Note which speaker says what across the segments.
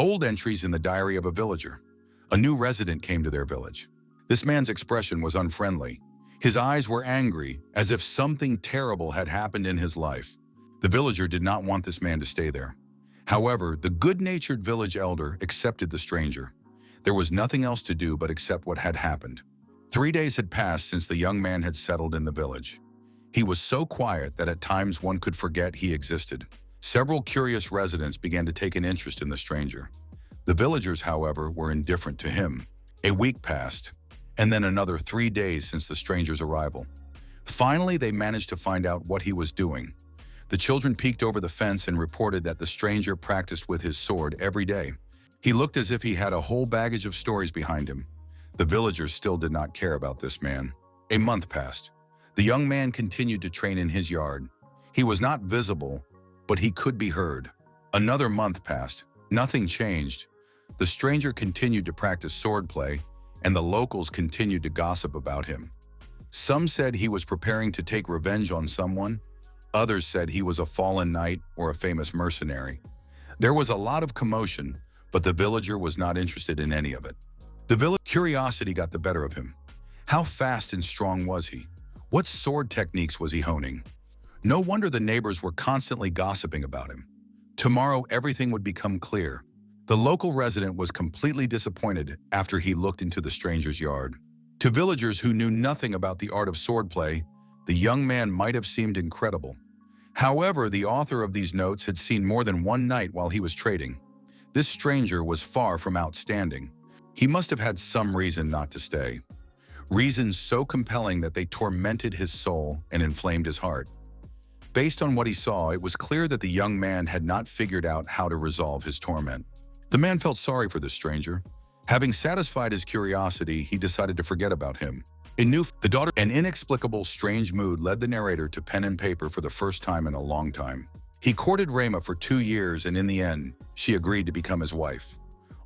Speaker 1: Old entries in the diary of a villager. A new resident came to their village. This man's expression was unfriendly. His eyes were angry, as if something terrible had happened in his life. The villager did not want this man to stay there. However, the good-natured village elder accepted the stranger. There was nothing else to do but accept what had happened. 3 days had passed since the young man had settled in the village. He was so quiet that at times one could forget he existed. Several curious residents began to take an interest in the stranger. The villagers, however, were indifferent to him. A week passed, and then another 3 days since the stranger's arrival. Finally, they managed to find out what he was doing. The children peeked over the fence and reported that the stranger practiced with his sword every day. He looked as if he had a whole baggage of stories behind him. The villagers still did not care about this man. A month passed. The young man continued to train in his yard. He was not visible, but he could be heard. Another month passed. Nothing changed. The stranger continued to practice swordplay, and the locals continued to gossip about him. Some said he was preparing to take revenge on someone. Others said he was a fallen knight or a famous mercenary. There was a lot of commotion, but the villager was not interested in any of it. The curiosity got the better of him. How fast and strong was he? What sword techniques was he honing? No wonder the neighbors were constantly gossiping about him. Tomorrow, everything would become clear. The local resident was completely disappointed after he looked into the stranger's yard. To villagers who knew nothing about the art of swordplay, the young man might have seemed incredible. However, the author of these notes had seen more than one night while he was trading. This stranger was far from outstanding. He must have had some reason not to stay. Reasons so compelling that they tormented his soul and inflamed his heart. Based on what he saw, it was clear that the young man had not figured out how to resolve his torment. The man felt sorry for the stranger. Having satisfied his curiosity, he decided to forget about him. An inexplicable, strange mood led the narrator to pen and paper for the first time in a long time. He courted Rema for 2 years, and in the end, she agreed to become his wife.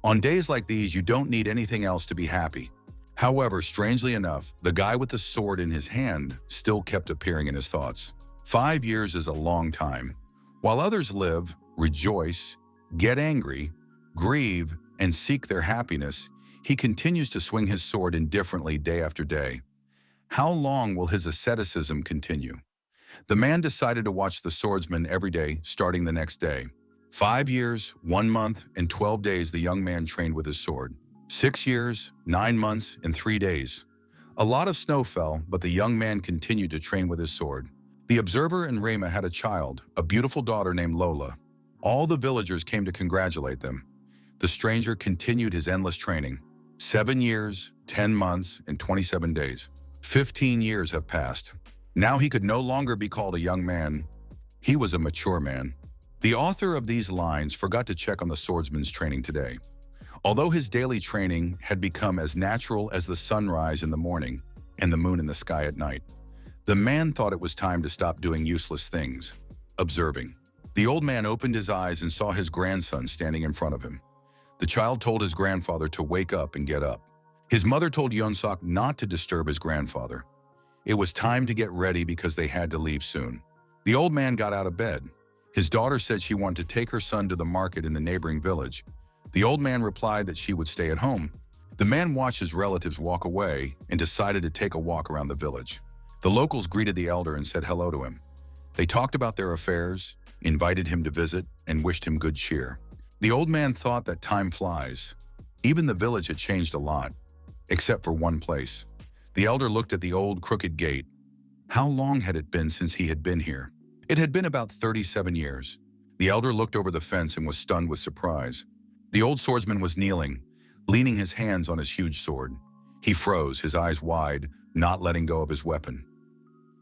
Speaker 1: On days like these, you don't need anything else to be happy. However, strangely enough, the guy with the sword in his hand still kept appearing in his thoughts. 5 years is a long time. While others live, rejoice, get angry, grieve, and seek their happiness, he continues to swing his sword indifferently day after day. How long will his asceticism continue? The man decided to watch the swordsman every day, starting the next day. 5 years, 1 month, and 12 days the young man trained with his sword. 6 years, 9 months, and 3 days. A lot of snow fell, but the young man continued to train with his sword. The observer and Rema had a child, a beautiful daughter named Lola. All the villagers came to congratulate them. The stranger continued his endless training. 7 years, 10 months, and 27 days. 15 years have passed. Now he could no longer be called a young man. He was a mature man. The author of these lines forgot to check on the swordsman's training today. Although his daily training had become as natural as the sunrise in the morning and the moon in the sky at night, the man thought it was time to stop doing useless things. Observing. The old man opened his eyes and saw his grandson standing in front of him. The child told his grandfather to wake up and get up. His mother told Yonsok not to disturb his grandfather. It was time to get ready because they had to leave soon. The old man got out of bed. His daughter said she wanted to take her son to the market in the neighboring village. The old man replied that she would stay at home. The man watched his relatives walk away and decided to take a walk around the village. The locals greeted the elder and said hello to him. They talked about their affairs, invited him to visit, and wished him good cheer. The old man thought that time flies. Even the village had changed a lot, except for one place. The elder looked at the old crooked gate. How long had it been since he had been here? It had been about 37 years. The elder looked over the fence and was stunned with surprise. The old swordsman was kneeling, leaning his hands on his huge sword. He froze, his eyes wide, not letting go of his weapon.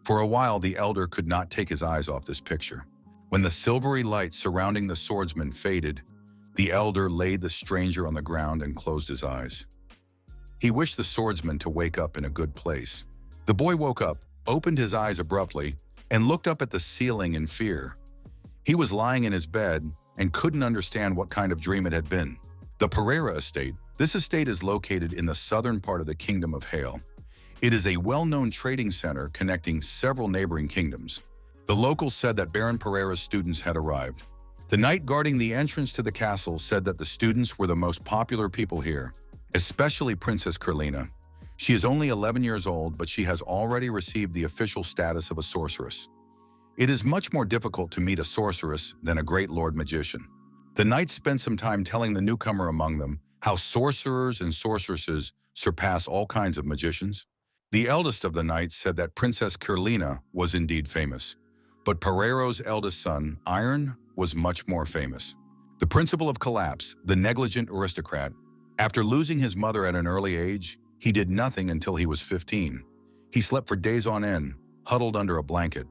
Speaker 1: For a while, the elder could not take his eyes off this picture. When the silvery light surrounding the swordsman faded, the elder laid the stranger on the ground and closed his eyes. He wished the swordsman to wake up in a good place. The boy woke up, opened his eyes abruptly, and looked up at the ceiling in fear. He was lying in his bed and couldn't understand what kind of dream it had been. The Pereira estate. This estate is located in the southern part of the Kingdom of Hale. It is a well-known trading center connecting several neighboring kingdoms. The locals said that Baron Pereira's students had arrived. The knight guarding the entrance to the castle said that the students were the most popular people here, especially Princess Kurlina. She is only 11 years old, but she has already received the official status of a sorceress. It is much more difficult to meet a sorceress than a great lord magician. The knights spent some time telling the newcomer among them how sorcerers and sorceresses surpass all kinds of magicians. The eldest of the knights said that Princess Kurlina was indeed famous, but Pereiro's eldest son, Iron, was much more famous. The principle of collapse, the negligent aristocrat, after losing his mother at an early age, he did nothing until he was 15. He slept for days on end, huddled under a blanket.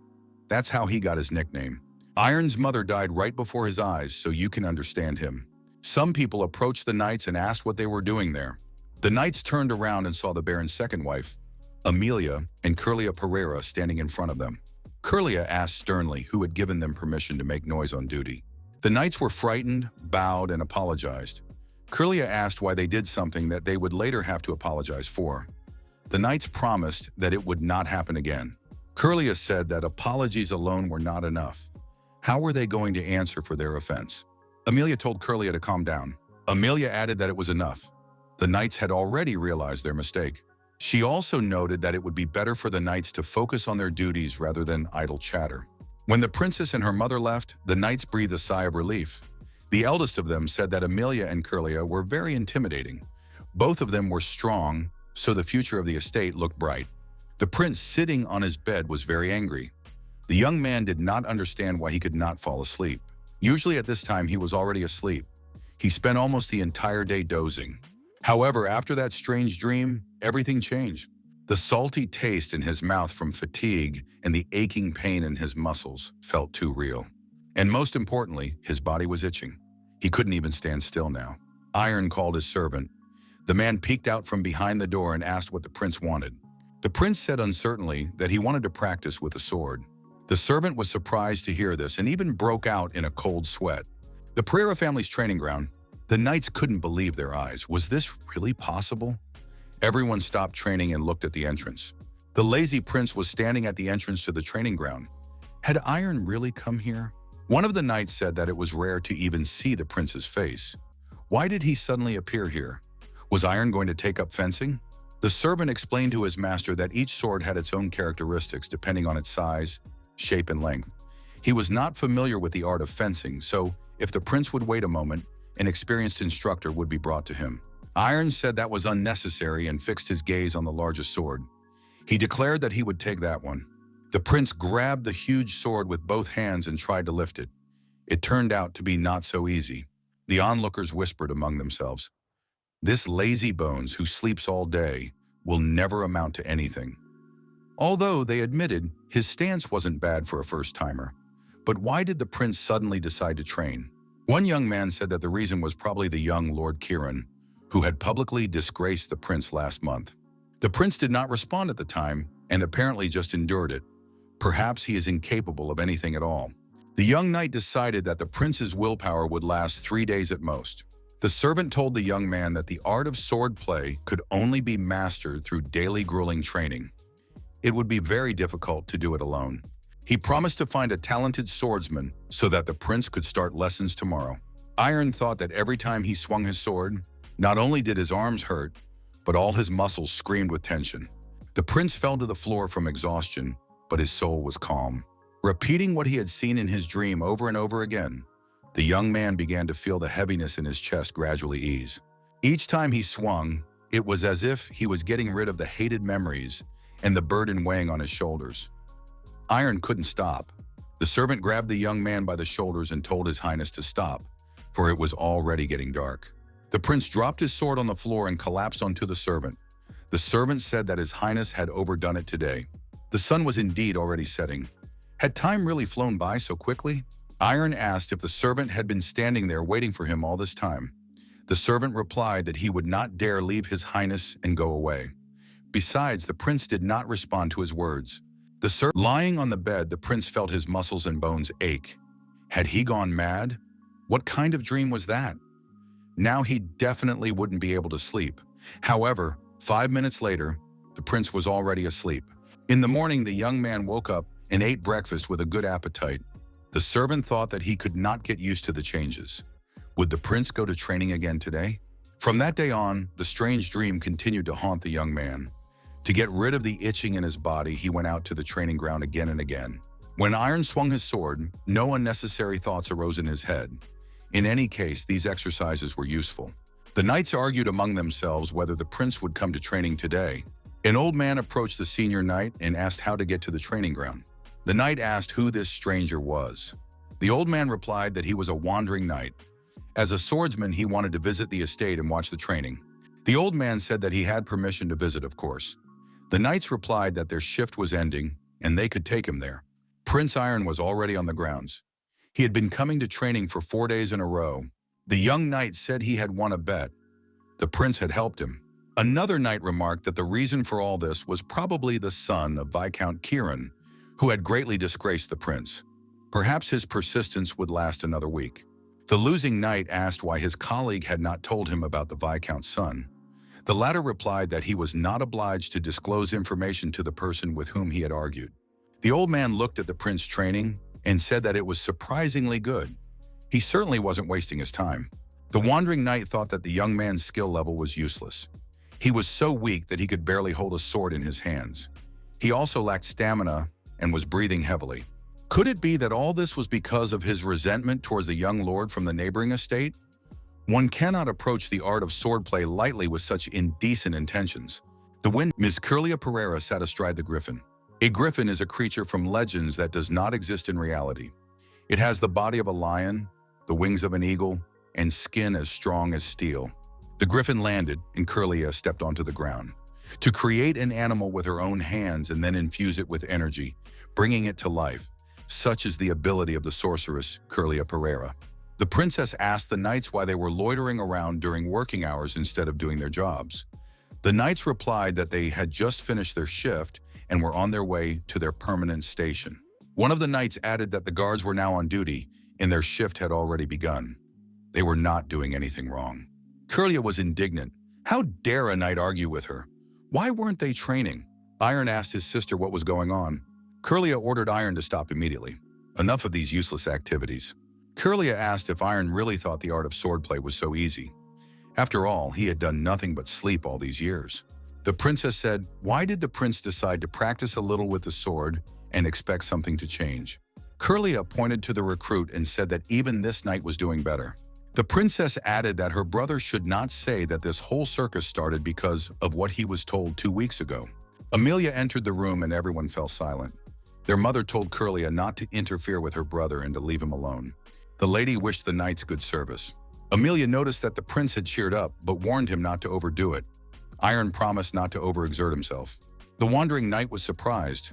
Speaker 1: That's how he got his nickname. Iron's mother died right before his eyes, so you can understand him. Some people approached the knights and asked what they were doing there. The knights turned around and saw the baron's second wife, Amelia, and Curlia Pereira standing in front of them. Curlia asked sternly who had given them permission to make noise on duty. The knights were frightened, bowed, and apologized. Curlia asked why they did something that they would later have to apologize for. The knights promised that it would not happen again. Curlia said that apologies alone were not enough. How were they going to answer for their offense? Amelia told Curlia to calm down. Amelia added that it was enough. The knights had already realized their mistake. She also noted that it would be better for the knights to focus on their duties rather than idle chatter. When the princess and her mother left, the knights breathed a sigh of relief. The eldest of them said that Amelia and Curlia were very intimidating. Both of them were strong, so the future of the estate looked bright. The prince sitting on his bed was very angry. The young man did not understand why he could not fall asleep. Usually at this time he was already asleep. He spent almost the entire day dozing. However, after that strange dream, everything changed. The salty taste in his mouth from fatigue and the aching pain in his muscles felt too real. And most importantly, his body was itching. He couldn't even stand still now. Iron called his servant. The man peeked out from behind the door and asked what the prince wanted. The prince said uncertainly that he wanted to practice with a sword. The servant was surprised to hear this and even broke out in a cold sweat. The Pereira family's training ground. The knights couldn't believe their eyes. Was this really possible? Everyone stopped training and looked at the entrance. The lazy prince was standing at the entrance to the training ground. Had Iron really come here? One of the knights said that it was rare to even see the prince's face. Why did he suddenly appear here? Was Iron going to take up fencing? The servant explained to his master that each sword had its own characteristics depending on its size, shape, and length. He was not familiar with the art of fencing, so if the prince would wait a moment, an experienced instructor would be brought to him. Iron said that was unnecessary and fixed his gaze on the largest sword. He declared that he would take that one. The prince grabbed the huge sword with both hands and tried to lift it. It turned out to be not so easy. The onlookers whispered among themselves, "This lazy bones who sleeps all day will never amount to anything." Although they admitted his stance wasn't bad for a first-timer. But why did the prince suddenly decide to train? One young man said that the reason was probably the young Lord Kiran, who had publicly disgraced the prince last month. The prince did not respond at the time and apparently just endured it. Perhaps he is incapable of anything at all. The young knight decided that the prince's willpower would last 3 days at most. The servant told the young man that the art of sword play could only be mastered through daily grueling training. It would be very difficult to do it alone. He promised to find a talented swordsman so that the prince could start lessons tomorrow. Iron thought that every time he swung his sword, not only did his arms hurt, but all his muscles screamed with tension. The prince fell to the floor from exhaustion, but his soul was calm. Repeating what he had seen in his dream over and over again, the young man began to feel the heaviness in his chest gradually ease. Each time he swung, it was as if he was getting rid of the hated memories and the burden weighing on his shoulders. Iron couldn't stop. The servant grabbed the young man by the shoulders and told His Highness to stop, for it was already getting dark. The prince dropped his sword on the floor and collapsed onto the servant. The servant said that His Highness had overdone it today. The sun was indeed already setting. Had time really flown by so quickly? Iron asked if the servant had been standing there waiting for him all this time. The servant replied that he would not dare leave His Highness and go away. Besides, the prince did not respond to his words. Lying on the bed, the prince felt his muscles and bones ache. Had he gone mad? What kind of dream was that? Now he definitely wouldn't be able to sleep. However, 5 minutes later, the prince was already asleep. In the morning, the young man woke up and ate breakfast with a good appetite. The servant thought that he could not get used to the changes. Would the prince go to training again today? From that day on, the strange dream continued to haunt the young man. To get rid of the itching in his body, he went out to the training ground again and again. When Iron swung his sword, no unnecessary thoughts arose in his head. In any case, these exercises were useful. The knights argued among themselves whether the prince would come to training today. An old man approached the senior knight and asked how to get to the training ground. The knight asked who this stranger was. The old man replied that he was a wandering knight. As a swordsman, he wanted to visit the estate and watch the training. The old man said that he had permission to visit, of course. The knights replied that their shift was ending and they could take him there. Prince Iron was already on the grounds. He had been coming to training for 4 days in a row. The young knight said he had won a bet. The prince had helped him. Another knight remarked that the reason for all this was probably the son of Viscount Kieran, who had greatly disgraced the prince. Perhaps his persistence would last another week. The losing knight asked why his colleague had not told him about the Viscount's son. The latter replied that he was not obliged to disclose information to the person with whom he had argued. The old man looked at the prince's training and said that it was surprisingly good. He certainly wasn't wasting his time. The wandering knight thought that the young man's skill level was useless. He was so weak that he could barely hold a sword in his hands. He also lacked stamina and was breathing heavily. Could it be that all this was because of his resentment towards the young lord from the neighboring estate? One cannot approach the art of swordplay lightly with such indecent intentions. The wind. Miss Curlia Pereira sat astride the griffin. A griffin is a creature from legends that does not exist in reality. It has the body of a lion, the wings of an eagle, and skin as strong as steel. The griffin landed, and Curlia stepped onto the ground. To create an animal with her own hands and then infuse it with energy, bringing it to life, such is the ability of the sorceress Curlia Pereira. The princess asked the knights why they were loitering around during working hours instead of doing their jobs. The knights replied that they had just finished their shift and were on their way to their permanent station. One of the knights added that the guards were now on duty and their shift had already begun. They were not doing anything wrong. Curlia was indignant. How dare a knight argue with her? Why weren't they training? Iron asked his sister what was going on. Curlia ordered Iron to stop immediately. Enough of these useless activities. Curlia asked if Iron really thought the art of swordplay was so easy. After all, he had done nothing but sleep all these years. The princess said, why did the prince decide to practice a little with the sword and expect something to change? Curlia pointed to the recruit and said that even this knight was doing better. The princess added that her brother should not say that this whole circus started because of what he was told 2 weeks ago. Amelia entered the room and everyone fell silent. Their mother told Curlia not to interfere with her brother and to leave him alone. The lady wished the knights good service. Amelia noticed that the prince had cheered up, but warned him not to overdo it. Iron promised not to overexert himself. The wandering knight was surprised.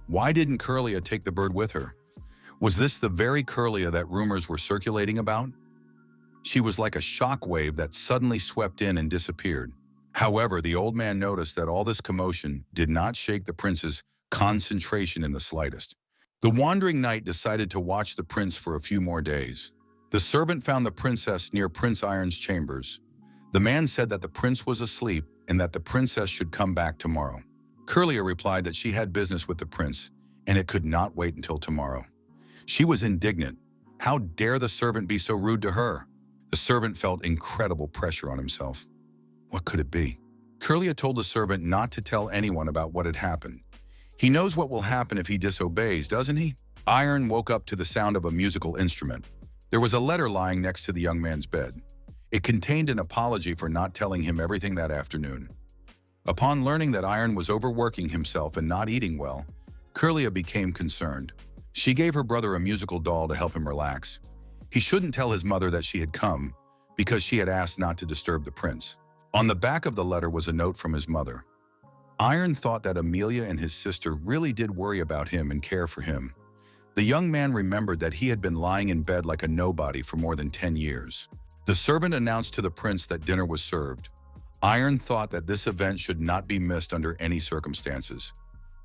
Speaker 1: Why didn't Curlia take the bird with her? Was this the very Curlia that rumors were circulating about? She was like a shock wave that suddenly swept in and disappeared. However, the old man noticed that all this commotion did not shake the prince's concentration in the slightest. The wandering knight decided to watch the prince for a few more days. The servant found the princess near Prince Iron's chambers. The man said that the prince was asleep and that the princess should come back tomorrow. Curlia replied that she had business with the prince and it could not wait until tomorrow. She was indignant. How dare the servant be so rude to her? The servant felt incredible pressure on himself. What could it be? Curlia told the servant not to tell anyone about what had happened. He knows what will happen if he disobeys, doesn't he? Iron woke up to the sound of a musical instrument. There was a letter lying next to the young man's bed. It contained an apology for not telling him everything that afternoon. Upon learning that Iron was overworking himself and not eating well, Curlia became concerned. She gave her brother a musical doll to help him relax. He shouldn't tell his mother that she had come because she had asked not to disturb the prince. On the back of the letter was a note from his mother. Iron thought that Amelia and his sister really did worry about him and care for him. The young man remembered that he had been lying in bed like a nobody for more than 10 years. The servant announced to the prince that dinner was served. Iron thought that this event should not be missed under any circumstances.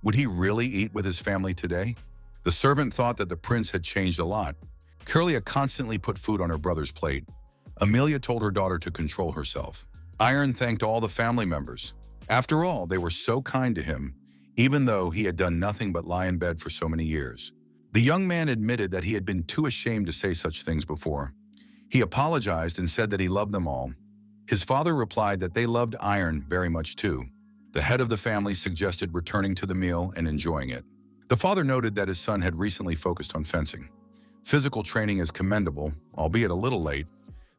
Speaker 1: Would he really eat with his family today? The servant thought that the prince had changed a lot. Curlia constantly put food on her brother's plate. Amelia told her daughter to control herself. Iron thanked all the family members. After all, they were so kind to him, even though he had done nothing but lie in bed for so many years. The young man admitted that he had been too ashamed to say such things before. He apologized and said that he loved them all. His father replied that they loved Iron very much too. The head of the family suggested returning to the meal and enjoying it. The father noted that his son had recently focused on fencing. Physical training is commendable, albeit a little late.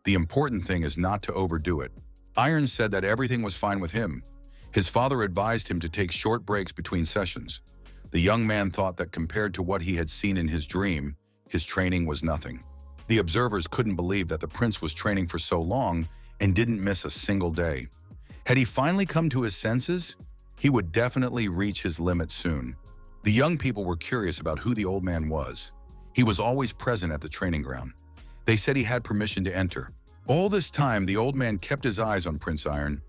Speaker 1: The important thing is not to overdo it. Iron said that everything was fine with him. His father advised him to take short breaks between sessions. The young man thought that compared to what he had seen in his dream, his training was nothing. The observers couldn't believe that the prince was training for so long and didn't miss a single day. Had he finally come to his senses? He would definitely reach his limit soon. The young people were curious about who the old man was. He was always present at the training ground. They said he had permission to enter. All this time, the old man kept his eyes on Prince Iron,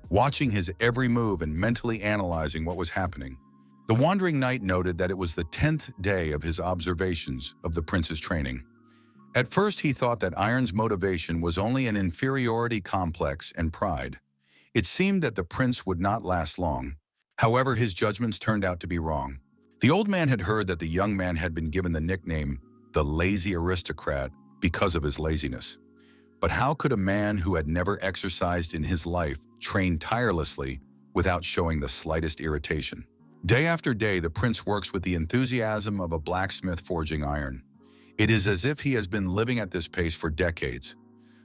Speaker 1: watching his every move and mentally analyzing what was happening. The wandering knight noted that it was the 10th day of his observations of the prince's training. At first, he thought that Iron's motivation was only an inferiority complex and pride. It seemed that the prince would not last long. However, his judgments turned out to be wrong. The old man had heard that the young man had been given the nickname the lazy aristocrat because of his laziness. But how could a man who had never exercised in his life train tirelessly without showing the slightest irritation? Day after day, the prince works with the enthusiasm of a blacksmith forging iron. It is as if he has been living at this pace for decades.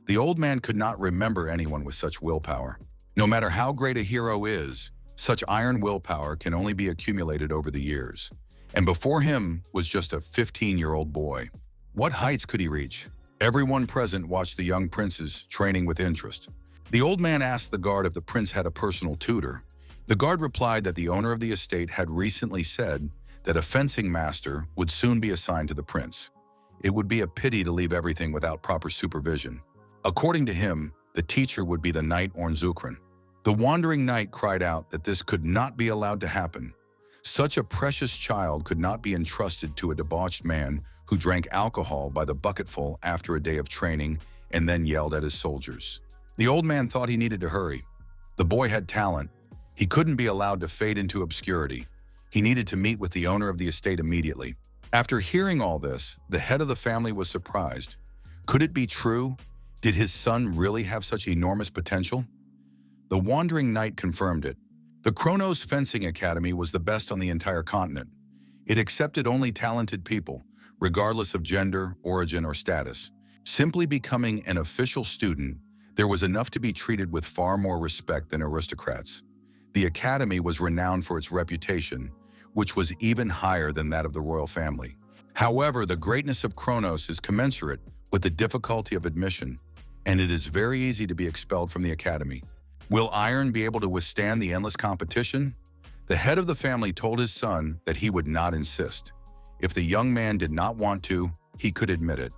Speaker 1: The old man could not remember anyone with such willpower. No matter how great a hero is, such iron willpower can only be accumulated over the years. And before him was just a 15-year-old boy. What heights could he reach? Everyone present watched the young prince's training with interest. The old man asked the guard if the prince had a personal tutor. The guard replied that the owner of the estate had recently said that a fencing master would soon be assigned to the prince. It would be a pity to leave everything without proper supervision. According to him, the teacher would be the knight Ornzukran. The wandering knight cried out that this could not be allowed to happen. Such a precious child could not be entrusted to a debauched man who drank alcohol by the bucketful after a day of training and then yelled at his soldiers. The old man thought he needed to hurry. The boy had talent. He couldn't be allowed to fade into obscurity. He needed to meet with the owner of the estate immediately. After hearing all this, the head of the family was surprised. Could it be true? Did his son really have such enormous potential? The wandering knight confirmed it. The Kronos Fencing Academy was the best on the entire continent. It accepted only talented people, regardless of gender, origin, or status. Simply becoming an official student, there was enough to be treated with far more respect than aristocrats. The academy was renowned for its reputation, which was even higher than that of the royal family. However, the greatness of Kronos is commensurate with the difficulty of admission, and it is very easy to be expelled from the academy. Will Iron be able to withstand the endless competition? The head of the family told his son that he would not insist. If the young man did not want to, he could admit it.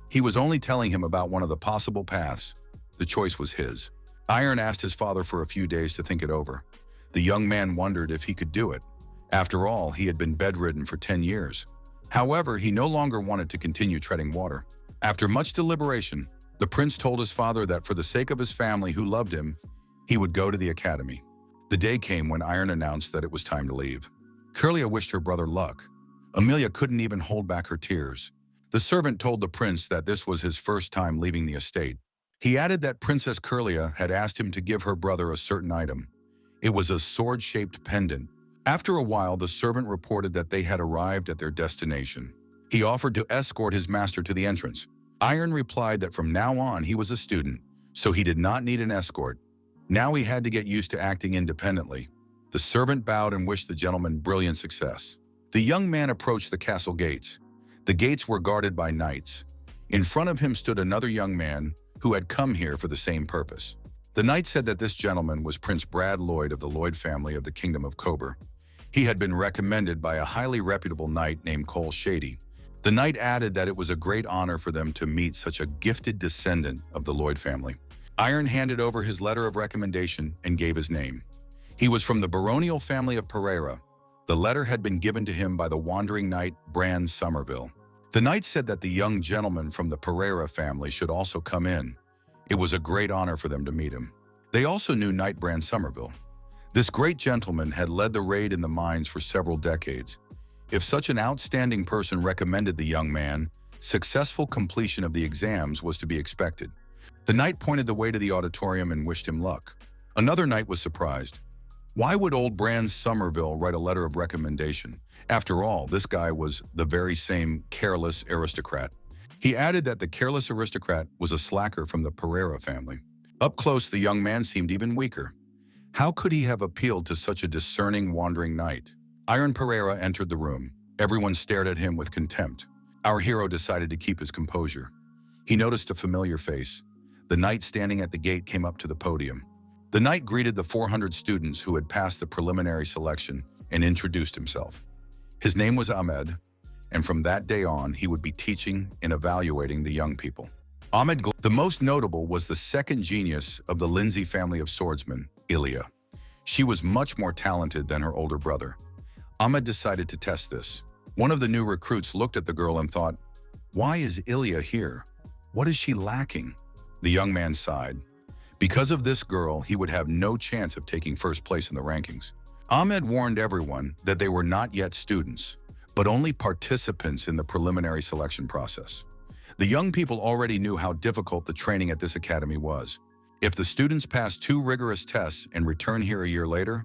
Speaker 1: He was only telling him about one of the possible paths. The choice was his. Iron asked his father for a few days to think it over. The young man wondered if he could do it. After all, he had been bedridden for 10 years. However, he no longer wanted to continue treading water. After much deliberation, the prince told his father that for the sake of his family who loved him, he would go to the academy. The day came when Iron announced that it was time to leave. Curlia wished her brother luck. Amelia couldn't even hold back her tears. The servant told the prince that this was his first time leaving the estate. He added that Princess Curlia had asked him to give her brother a certain item. It was a sword-shaped pendant. After a while, the servant reported that they had arrived at their destination. He offered to escort his master to the entrance. Iron replied that from now on he was a student, so he did not need an escort. Now he had to get used to acting independently. The servant bowed and wished the gentleman brilliant success. The young man approached the castle gates. The gates were guarded by knights. In front of him stood another young man who had come here for the same purpose. The knight said that this gentleman was Prince Brad Lloyd of the Lloyd family of the Kingdom of Cobur. He had been recommended by a highly reputable knight named Cole Shady. The knight added that it was a great honor for them to meet such a gifted descendant of the Lloyd family. Iron handed over his letter of recommendation and gave his name. He was from the baronial family of Pereira. The letter had been given to him by the wandering knight Bran Somerville. The knight said that the young gentleman from the Pereira family should also come in. It was a great honor for them to meet him. They also knew Knight Bran Somerville. This great gentleman had led the raid in the mines for several decades. If such an outstanding person recommended the young man, successful completion of the exams was to be expected. The knight pointed the way to the auditorium and wished him luck. Another knight was surprised. Why would old Brand Somerville write a letter of recommendation? After all, this guy was the very same careless aristocrat. He added that the careless aristocrat was a slacker from the Pereira family. Up close, the young man seemed even weaker. How could he have appealed to such a discerning, wandering knight? Iron Pereira entered the room. Everyone stared at him with contempt. Our hero decided to keep his composure. He noticed a familiar face. The knight standing at the gate came up to the podium. The knight greeted the 400 students who had passed the preliminary selection and introduced himself. His name was Ahmed, and from that day on, he would be teaching and evaluating the young people. The most notable was the second genius of the Lindsay family of swordsmen, Ilya. She was much more talented than her older brother. Ahmed decided to test this. One of the new recruits looked at the girl and thought, "Why is Ilya here? What is she lacking?" The young man sighed. Because of this girl, he would have no chance of taking first place in the rankings. Ahmed warned everyone that they were not yet students, but only participants in the preliminary selection process. The young people already knew how difficult the training at this academy was. If the students pass 2 rigorous tests and return here a year later,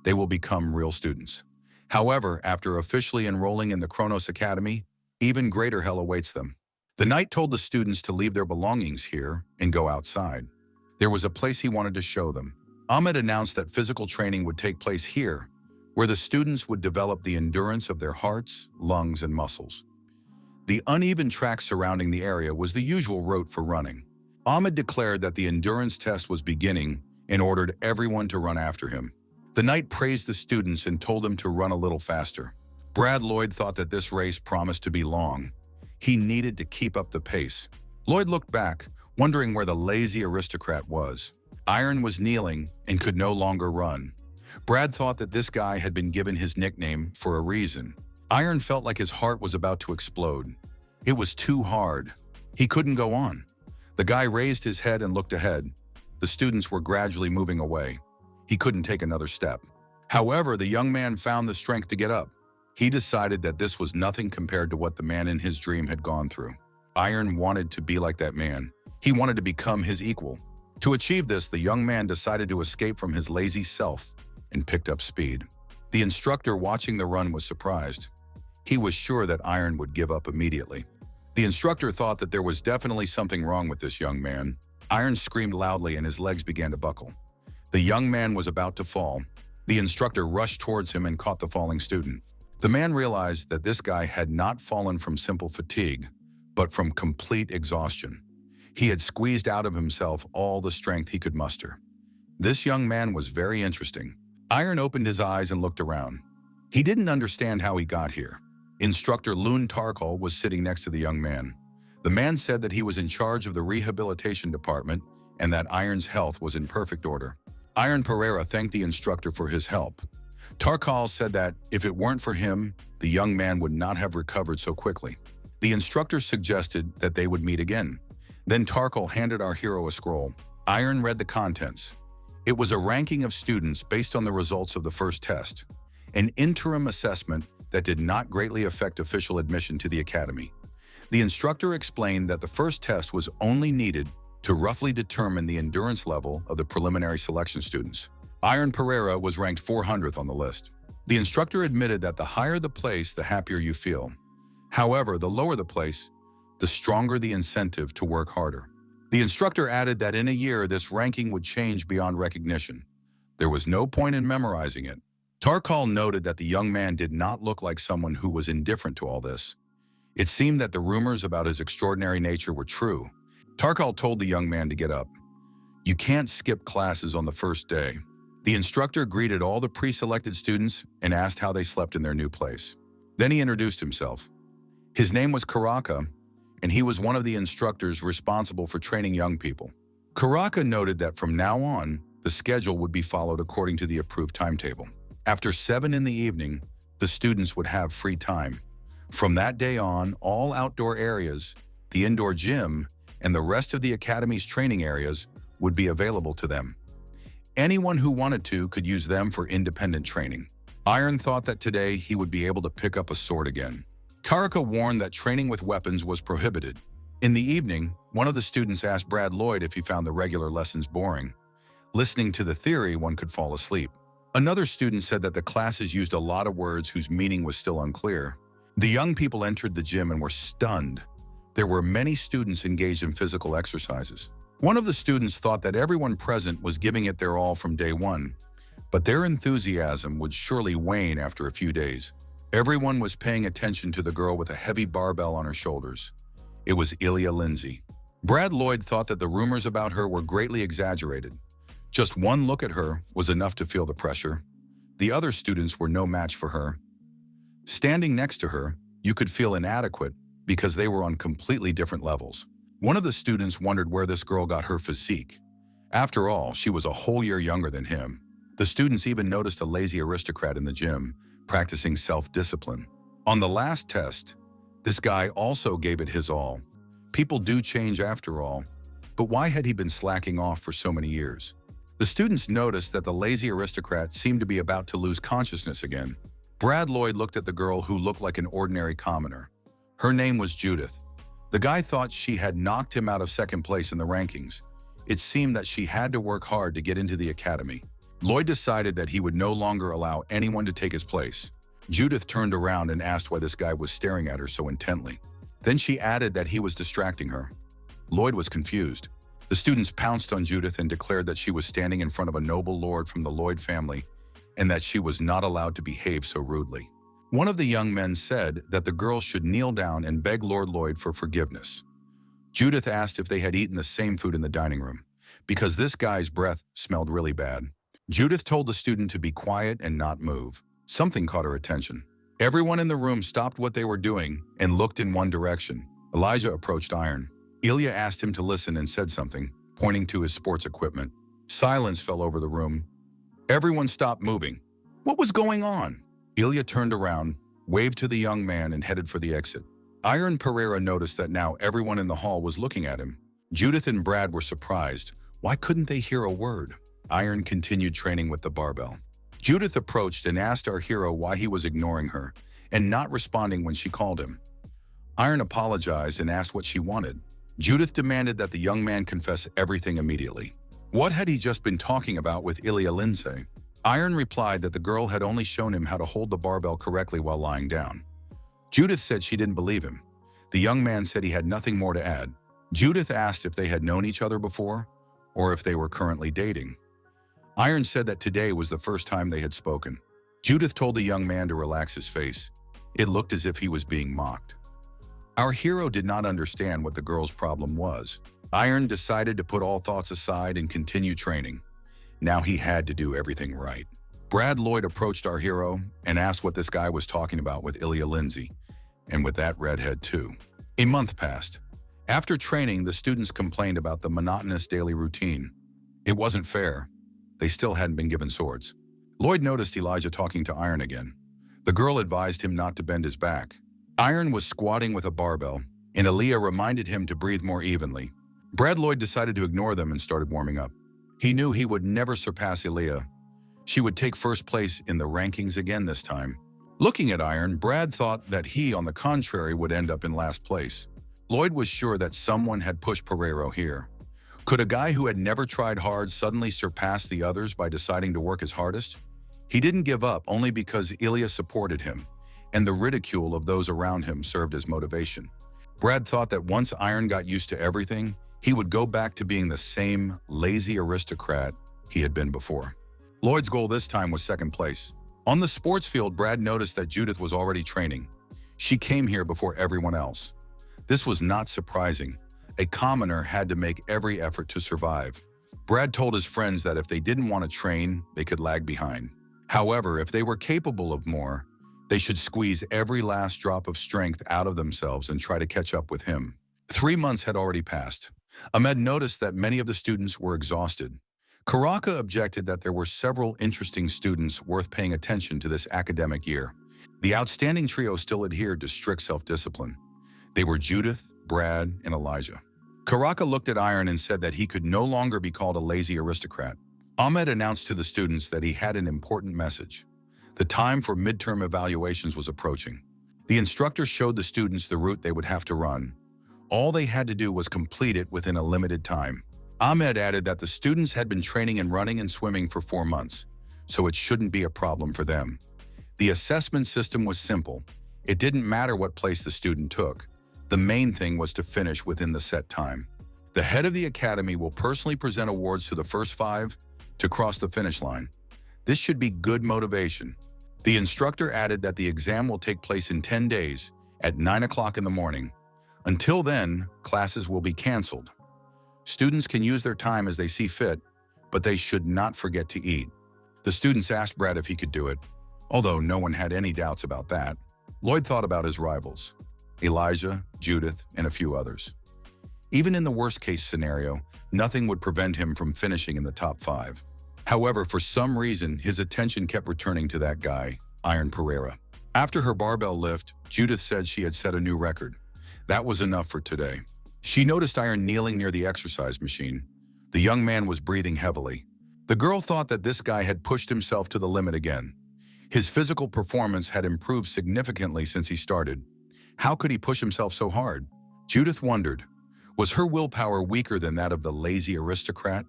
Speaker 1: they will become real students. However, after officially enrolling in the Kronos Academy, even greater hell awaits them. The knight told the students to leave their belongings here and go outside. There was a place he wanted to show them. Ahmed announced that physical training would take place here, where the students would develop the endurance of their hearts, lungs, and muscles. The uneven track surrounding the area was the usual route for running. Ahmed declared that the endurance test was beginning and ordered everyone to run after him. The knight praised the students and told them to run a little faster. Brad Lloyd thought that this race promised to be long. He needed to keep up the pace. Lloyd looked back, wondering where the lazy aristocrat was. Iron was kneeling and could no longer run. Brad thought that this guy had been given his nickname for a reason. Iron felt like his heart was about to explode. It was too hard. He couldn't go on. The guy raised his head and looked ahead. The students were gradually moving away. He couldn't take another step. However, the young man found the strength to get up. He decided that this was nothing compared to what the man in his dream had gone through. Iron wanted to be like that man. He wanted to become his equal. To achieve this, the young man decided to escape from his lazy self and picked up speed. The instructor watching the run was surprised. He was sure that Iron would give up immediately. The instructor thought that there was definitely something wrong with this young man. Iron screamed loudly and his legs began to buckle. The young man was about to fall. The instructor rushed towards him and caught the falling student. The man realized that this guy had not fallen from simple fatigue, but from complete exhaustion. He had squeezed out of himself all the strength he could muster. This young man was very interesting. Iron opened his eyes and looked around. He didn't understand how he got here. Instructor Loon Tarkal was sitting next to the young man. The man said that he was in charge of the rehabilitation department and that Iron's health was in perfect order. Iron Pereira thanked the instructor for his help. Tarkal said that if it weren't for him, the young man would not have recovered so quickly. The instructor suggested that they would meet again. Then Tarkal handed our hero a scroll. Iron read the contents. It was a ranking of students based on the results of the first test, an interim assessment that did not greatly affect official admission to the academy. The instructor explained that the first test was only needed to roughly determine the endurance level of the preliminary selection students. Iron Pereira was ranked 400th on the list. The instructor admitted that the higher the place, the happier you feel. However, the lower the place, the stronger the incentive to work harder. The instructor added that in a year, this ranking would change beyond recognition. There was no point in memorizing it. Tarkal noted that the young man did not look like someone who was indifferent to all this. It seemed that the rumors about his extraordinary nature were true. Tarkal told the young man to get up. You can't skip classes on the first day. The instructor greeted all the pre-selected students and asked how they slept in their new place. Then he introduced himself. His name was Karaka, and he was one of the instructors responsible for training young people. Karaka noted that from now on, the schedule would be followed according to the approved timetable. After 7 in the evening, the students would have free time. From that day on, all outdoor areas, the indoor gym, and the rest of the academy's training areas would be available to them. Anyone who wanted to could use them for independent training. Iron thought that today he would be able to pick up a sword again. Karaka warned that training with weapons was prohibited. In the evening, one of the students asked Brad Lloyd if he found the regular lessons boring. Listening to the theory, one could fall asleep. Another student said that the classes used a lot of words whose meaning was still unclear. The young people entered the gym and were stunned. There were many students engaged in physical exercises. One of the students thought that everyone present was giving it their all from day one, but their enthusiasm would surely wane after a few days. Everyone was paying attention to the girl with a heavy barbell on her shoulders. It was Ilya Lindsay. Brad Lloyd thought that the rumors about her were greatly exaggerated. Just one look at her was enough to feel the pressure. The other students were no match for her. Standing next to her, you could feel inadequate because they were on completely different levels. One of the students wondered where this girl got her physique. After all, she was a whole year younger than him. The students even noticed a lazy aristocrat in the gym, practicing self-discipline. On the last test, this guy also gave it his all. People do change after all, but why had he been slacking off for so many years? The students noticed that the lazy aristocrat seemed to be about to lose consciousness again. Brad Lloyd looked at the girl who looked like an ordinary commoner. Her name was Judith. The guy thought she had knocked him out of second place in the rankings. It seemed that she had to work hard to get into the academy. Lloyd decided that he would no longer allow anyone to take his place. Judith turned around and asked why this guy was staring at her so intently. Then she added that he was distracting her. Lloyd was confused. The students pounced on Judith and declared that she was standing in front of a noble lord from the Lloyd family and that she was not allowed to behave so rudely. One of the young men said that the girl should kneel down and beg Lord Lloyd for forgiveness. Judith asked if they had eaten the same food in the dining room, because this guy's breath smelled really bad. Judith told the student to be quiet and not move. Something caught her attention. Everyone in the room stopped what they were doing and looked in one direction. Elijah approached Iron. Ilya asked him to listen and said something, pointing to his sports equipment. Silence fell over the room. Everyone stopped moving. What was going on? Ilya turned around, waved to the young man, and headed for the exit. Iron Pereira noticed that now everyone in the hall was looking at him. Judith and Brad were surprised. Why couldn't they hear a word? Iron continued training with the barbell. Judith approached and asked our hero why he was ignoring her and not responding when she called him. Iron apologized and asked what she wanted. Judith demanded that the young man confess everything immediately. What had he just been talking about with Ilya Lindsay? Iron replied that the girl had only shown him how to hold the barbell correctly while lying down. Judith said she didn't believe him. The young man said he had nothing more to add. Judith asked if they had known each other before, or if they were currently dating. Iron said that today was the first time they had spoken. Judith told the young man to relax his face. It looked as if he was being mocked. Our hero did not understand what the girl's problem was. Iron decided to put all thoughts aside and continue training. Now he had to do everything right. Brad Lloyd approached our hero and asked what this guy was talking about with Ilya Lindsay, and with that redhead too. A month passed. After training, the students complained about the monotonous daily routine. It wasn't fair. They still hadn't been given swords. Lloyd noticed Elijah talking to Iron again. The girl advised him not to bend his back. Iron was squatting with a barbell, and Aaliyah reminded him to breathe more evenly. Brad Lloyd decided to ignore them and started warming up. He knew he would never surpass Aaliyah. She would take first place in the rankings again this time. Looking at Iron, Brad thought that he, on the contrary, would end up in last place. Lloyd was sure that someone had pushed Pereiro here. Could a guy who had never tried hard suddenly surpass the others by deciding to work his hardest? He didn't give up only because Ilya supported him, and the ridicule of those around him served as motivation. Brad thought that once Iron got used to everything, he would go back to being the same lazy aristocrat he had been before. Lloyd's goal this time was second place. On the sports field, Brad noticed that Judith was already training. She came here before everyone else. This was not surprising. A commoner had to make every effort to survive. Brad told his friends that if they didn't want to train, they could lag behind. However, if they were capable of more, they should squeeze every last drop of strength out of themselves and try to catch up with him. 3 months had already passed. Ahmed noticed that many of the students were exhausted. Karaka objected that there were several interesting students worth paying attention to this academic year. The outstanding trio still adhered to strict self-discipline. They were Judith, Brad, and Elijah. Karaka looked at Iron and said that he could no longer be called a lazy aristocrat. Ahmed announced to the students that he had an important message. The time for midterm evaluations was approaching. The instructor showed the students the route they would have to run. All they had to do was complete it within a limited time. Ahmed added that the students had been training in running and swimming for 4 months, so it shouldn't be a problem for them. The assessment system was simple. It didn't matter what place the student took. The main thing was to finish within the set time. The head of the academy will personally present awards to the first 5 to cross the finish line. This should be good motivation. The instructor added that the exam will take place in 10 days at 9 o'clock in the morning. Until then, classes will be canceled. Students can use their time as they see fit, but they should not forget to eat. The students asked Brad if he could do it, although no one had any doubts about that. Lloyd thought about his rivals, Elijah, Judith, and a few others. Even in the worst-case scenario, nothing would prevent him from finishing in the top 5. However, for some reason, his attention kept returning to that guy, Iron Pereira. After her barbell lift, Judith said she had set a new record. That was enough for today. She noticed Iron kneeling near the exercise machine. The young man was breathing heavily. The girl thought that this guy had pushed himself to the limit again. His physical performance had improved significantly since he started. How could he push himself so hard? Judith wondered. Was her willpower weaker than that of the lazy aristocrat?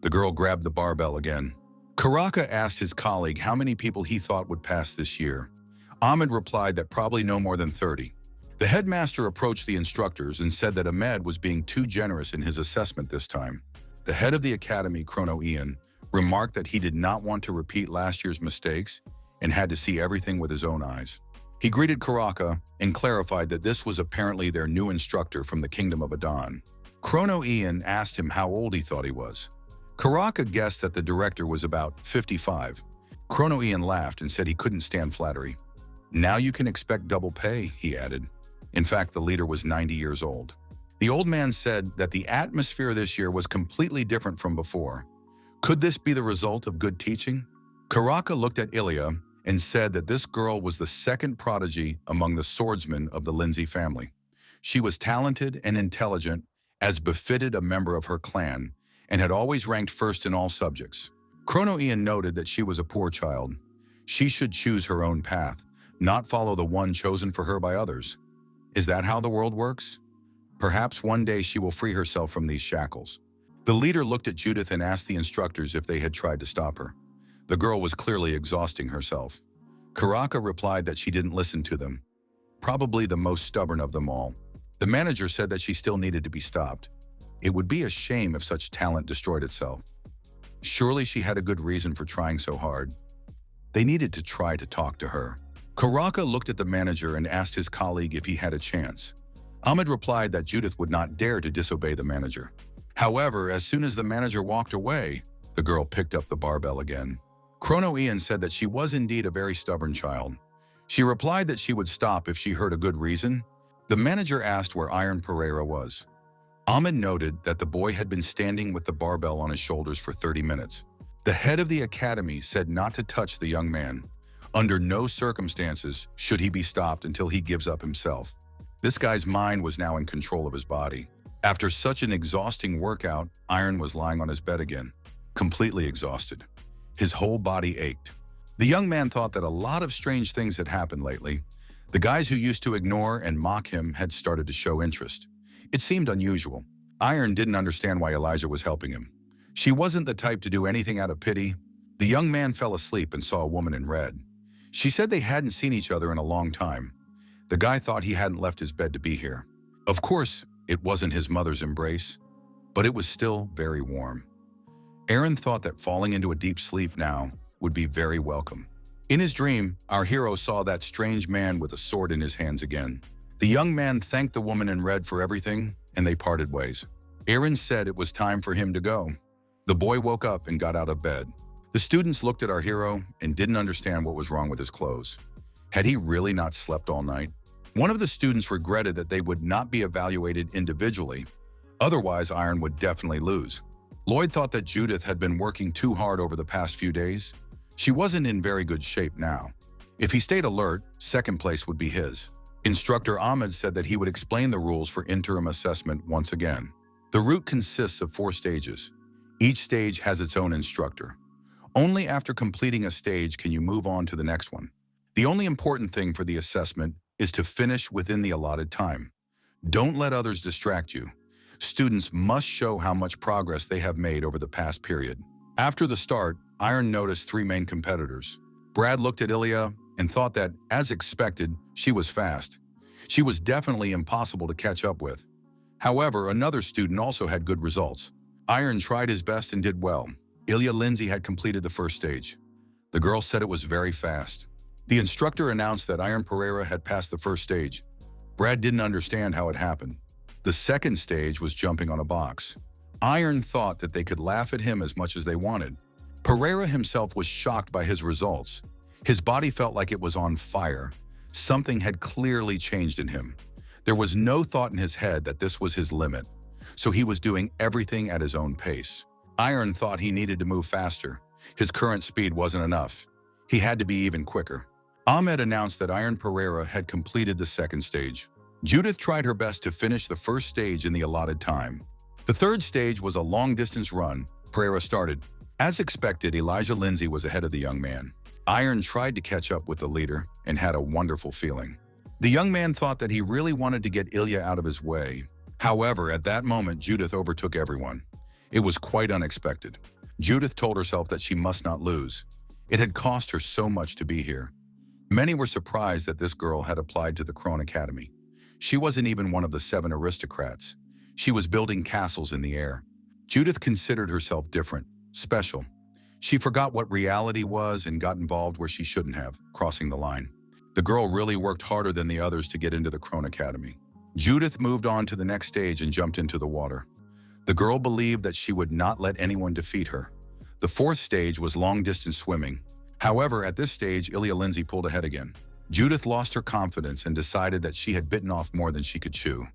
Speaker 1: The girl grabbed the barbell again. Karaka asked his colleague how many people he thought would pass this year. Ahmed replied that probably no more than 30. The headmaster approached the instructors and said that Ahmed was being too generous in his assessment this time. The head of the academy, Chrono Ian, remarked that he did not want to repeat last year's mistakes and had to see everything with his own eyes. He greeted Karaka and clarified that this was apparently their new instructor from the Kingdom of Adon. Chrono Ian asked him how old he thought he was. Karaka guessed that the director was about 55. Chrono Ian laughed and said he couldn't stand flattery. Now you can expect double pay, he added. In fact, the leader was 90 years old. The old man said that the atmosphere this year was completely different from before. Could this be the result of good teaching? Karaka looked at Ilya and said that this girl was the second prodigy among the swordsmen of the Lindsay family. She was talented and intelligent, as befitted a member of her clan, and had always ranked first in all subjects. Chrono Ian noted that she was a poor child. She should choose her own path, not follow the one chosen for her by others. Is that how the world works? Perhaps one day she will free herself from these shackles. The leader looked at Judith and asked the instructors if they had tried to stop her. The girl was clearly exhausting herself. Karaka replied that she didn't listen to them, probably the most stubborn of them all. The manager said that she still needed to be stopped. It would be a shame if such talent destroyed itself. Surely she had a good reason for trying so hard. They needed to try to talk to her. Karaka looked at the manager and asked his colleague if he had a chance. Ahmed replied that Judith would not dare to disobey the manager. However, as soon as the manager walked away, the girl picked up the barbell again. Chrono Ian said that she was indeed a very stubborn child. She replied that she would stop if she heard a good reason. The manager asked where Iron Pereira was. Ahmed noted that the boy had been standing with the barbell on his shoulders for 30 minutes. The head of the academy said not to touch the young man. Under no circumstances should he be stopped until he gives up himself. This guy's mind was now in control of his body. After such an exhausting workout, Iron was lying on his bed again, completely exhausted. His whole body ached. The young man thought that a lot of strange things had happened lately. The guys who used to ignore and mock him had started to show interest. It seemed unusual. Iron didn't understand why Elijah was helping him. She wasn't the type to do anything out of pity. The young man fell asleep and saw a woman in red. She said they hadn't seen each other in a long time. The guy thought he hadn't left his bed to be here. Of course, it wasn't his mother's embrace, but it was still very warm. Aaron thought that falling into a deep sleep now would be very welcome. In his dream, our hero saw that strange man with a sword in his hands again. The young man thanked the woman in red for everything, and they parted ways. Aaron said it was time for him to go. The boy woke up and got out of bed. The students looked at our hero and didn't understand what was wrong with his clothes. Had he really not slept all night? One of the students regretted that they would not be evaluated individually. Otherwise, Iron would definitely lose. Lloyd thought that Judith had been working too hard over the past few days. She wasn't in very good shape now. If he stayed alert, second place would be his. Instructor Ahmed said that he would explain the rules for interim assessment once again. The route consists of 4 stages. Each stage has its own instructor. Only after completing a stage can you move on to the next one. The only important thing for the assessment is to finish within the allotted time. Don't let others distract you. Students must show how much progress they have made over the past period. After the start, Iron noticed three main competitors. Brad looked at Ilya and thought that, as expected, she was fast. She was definitely impossible to catch up with. However, another student also had good results. Iron tried his best and did well. Ilya Lindsay had completed the first stage. The girl said it was very fast. The instructor announced that Iron Pereira had passed the first stage. Brad didn't understand how it happened. The second stage was jumping on a box. Iron thought that they could laugh at him as much as they wanted. Pereira himself was shocked by his results. His body felt like it was on fire. Something had clearly changed in him. There was no thought in his head that this was his limit, so he was doing everything at his own pace. Iron thought he needed to move faster. His current speed wasn't enough. He had to be even quicker. Ahmed announced that Iron Pereira had completed the second stage. Judith tried her best to finish the first stage in the allotted time. The third stage was a long-distance run. Pereira started. As expected, Elijah Lindsay was ahead of the young man. Iron tried to catch up with the leader and had a wonderful feeling. The young man thought that he really wanted to get Ilya out of his way. However, at that moment, Judith overtook everyone. It was quite unexpected. Judith told herself that she must not lose. It had cost her so much to be here. Many were surprised that this girl had applied to the Krone Academy. She wasn't even one of the 7 aristocrats. She was building castles in the air. Judith considered herself different, special. She forgot what reality was and got involved where she shouldn't have, crossing the line. The girl really worked harder than the others to get into the Krone Academy. Judith moved on to the next stage and jumped into the water. The girl believed that she would not let anyone defeat her. The fourth stage was long-distance swimming. However, at this stage, Ilya Lindsay pulled ahead again. Judith lost her confidence and decided that she had bitten off more than she could chew.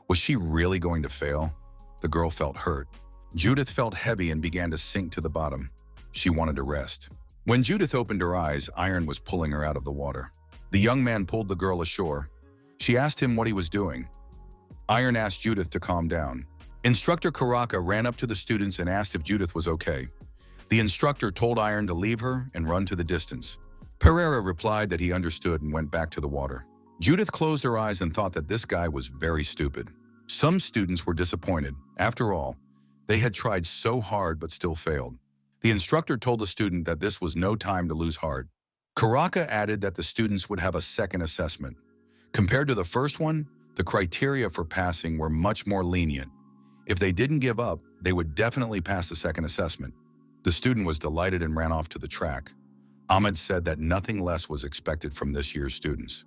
Speaker 1: Was she really going to fail? The girl felt hurt. Judith felt heavy and began to sink to the bottom. She wanted to rest. When Judith opened her eyes, Iron was pulling her out of the water. The young man pulled the girl ashore. She asked him what he was doing. Iron asked Judith to calm down. Instructor Karaka ran up to the students and asked if Judith was okay. The instructor told Iron to leave her and run to the distance. Pereira replied that he understood and went back to the water. Judith closed her eyes and thought that this guy was very stupid. Some students were disappointed. After all, they had tried so hard but still failed. The instructor told the student that this was no time to lose heart. Karaka added that the students would have a second assessment. Compared to the first one, the criteria for passing were much more lenient. If they didn't give up, they would definitely pass the second assessment. The student was delighted and ran off to the track. Ahmed said that nothing less was expected from this year's students.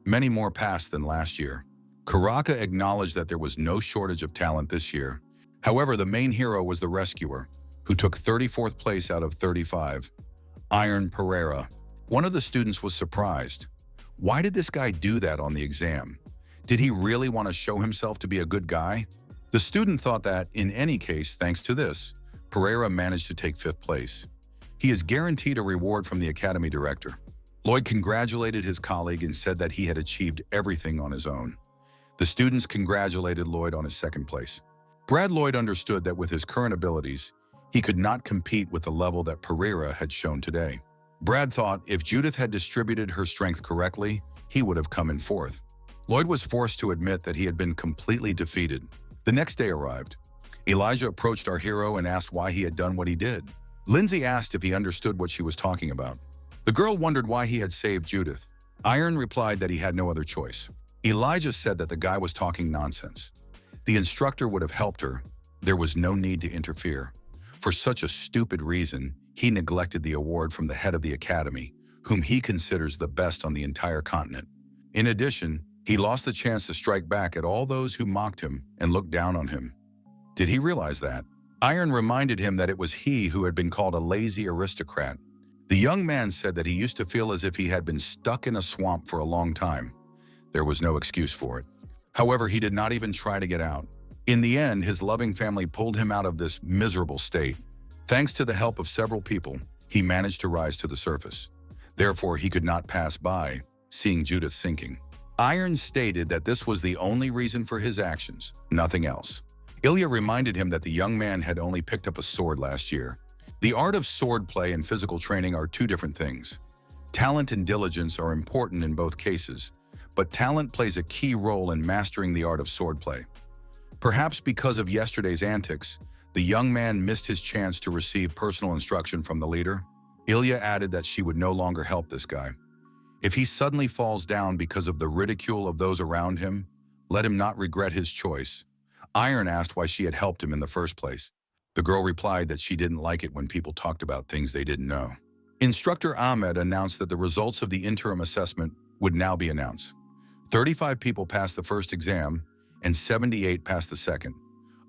Speaker 1: Many more passed than last year. Karaka acknowledged that there was no shortage of talent this year. However, the main hero was the rescuer, who took 34th place out of 35. Iron Pereira. One of the students was surprised. Why did this guy do that on the exam? Did he really want to show himself to be a good guy? The student thought that, in any case, thanks to this, Pereira managed to take 5th place. He is guaranteed a reward from the academy director. Lloyd congratulated his colleague and said that he had achieved everything on his own. The students congratulated Lloyd on his 2nd place. Brad Lloyd understood that with his current abilities, he could not compete with the level that Pereira had shown today. Brad thought if Judith had distributed her strength correctly, he would have come in 4th. Lloyd was forced to admit that he had been completely defeated. The next day arrived. Elijah approached our hero and asked why he had done what he did. Lindsay asked if he understood what she was talking about. The girl wondered why he had saved Judith. Iron replied that he had no other choice. Elijah said that the guy was talking nonsense. The instructor would have helped her. There was no need to interfere. For such a stupid reason, he neglected the award from the head of the academy, whom he considers the best on the entire continent. In addition, he lost the chance to strike back at all those who mocked him and looked down on him. Did he realize that? Iron reminded him that it was he who had been called a lazy aristocrat. The young man said that he used to feel as if he had been stuck in a swamp for a long time. There was no excuse for it. However, he did not even try to get out. In the end, his loving family pulled him out of this miserable state. Thanks to the help of several people, he managed to rise to the surface. Therefore, he could not pass by, seeing Judith sinking. Iron stated that this was the only reason for his actions, nothing else. Ilya reminded him that the young man had only picked up a sword last year. The art of swordplay and physical training are two different things. Talent and diligence are important in both cases, but talent plays a key role in mastering the art of swordplay. Perhaps because of yesterday's antics, the young man missed his chance to receive personal instruction from the leader. Ilya added that she would no longer help this guy. If he suddenly falls down because of the ridicule of those around him, let him not regret his choice. Iron asked why she had helped him in the first place. The girl replied that she didn't like it when people talked about things they didn't know. Instructor Ahmed announced that the results of the interim assessment would now be announced. 35 people passed the first exam and 78 passed the second.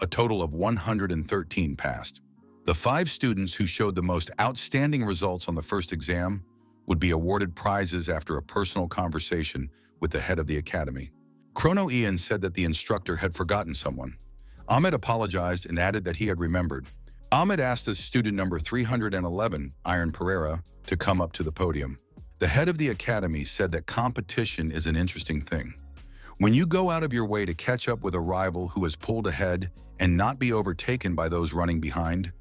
Speaker 1: A total of 113 passed. The 5 students who showed the most outstanding results on the first exam would be awarded prizes after a personal conversation with the head of the academy. Chrono Ian said that the instructor had forgotten someone. Ahmed apologized and added that he had remembered. Ahmed asked his student number 311, Iron Pereira, to come up to the podium. The head of the academy said that competition is an interesting thing. When you go out of your way to catch up with a rival who has pulled ahead and not be overtaken by those running behind,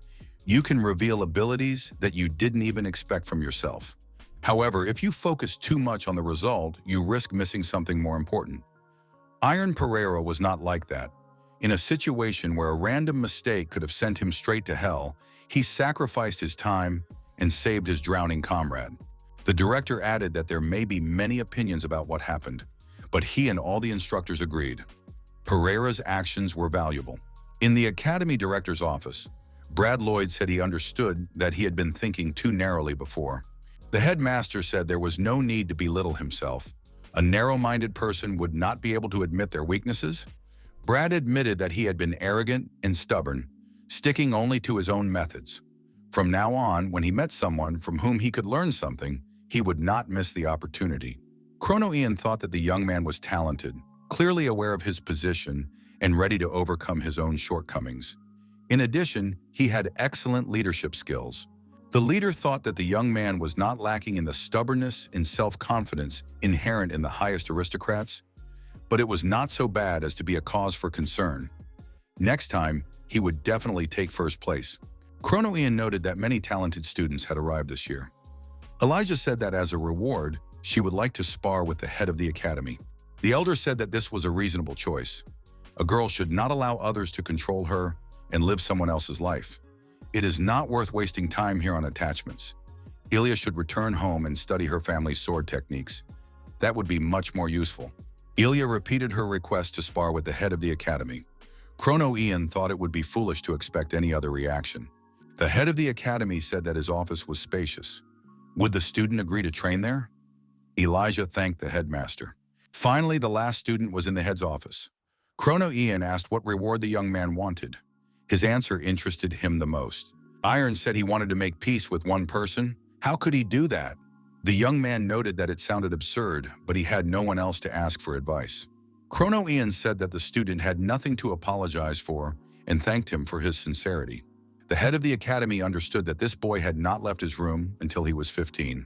Speaker 1: you can reveal abilities that you didn't even expect from yourself. However, if you focus too much on the result, you risk missing something more important. Iron Pereira was not like that. In a situation where a random mistake could have sent him straight to hell, he sacrificed his time and saved his drowning comrade. The director added that there may be many opinions about what happened, but he and all the instructors agreed. Pereira's actions were valuable. In the academy director's office, Brad Lloyd said he understood that he had been thinking too narrowly before. The headmaster said there was no need to belittle himself. A narrow-minded person would not be able to admit their weaknesses. Brad admitted that he had been arrogant and stubborn, sticking only to his own methods. From now on, when he met someone from whom he could learn something, he would not miss the opportunity. Chrono Ian thought that the young man was talented, clearly aware of his position, and ready to overcome his own shortcomings. In addition, he had excellent leadership skills. The leader thought that the young man was not lacking in the stubbornness and self-confidence inherent in the highest aristocrats, but it was not so bad as to be a cause for concern. Next time, he would definitely take first place. Chrono Ian noted that many talented students had arrived this year. Elijah said that as a reward, she would like to spar with the head of the academy. The elder said that this was a reasonable choice. A girl should not allow others to control her and live someone else's life. It is not worth wasting time here on attachments. Ilya should return home and study her family's sword techniques. That would be much more useful. Ilya repeated her request to spar with the head of the academy. Chrono Ian thought it would be foolish to expect any other reaction. The head of the academy said that his office was spacious. Would the student agree to train there? Elijah thanked the headmaster. Finally, the last student was in the head's office. Chrono Ian asked what reward the young man wanted. His answer interested him the most. Iron said he wanted to make peace with one person. How could he do that? The young man noted that it sounded absurd, but he had no one else to ask for advice. Chrono Ian said that the student had nothing to apologize for and thanked him for his sincerity. The head of the academy understood that this boy had not left his room until he was 15.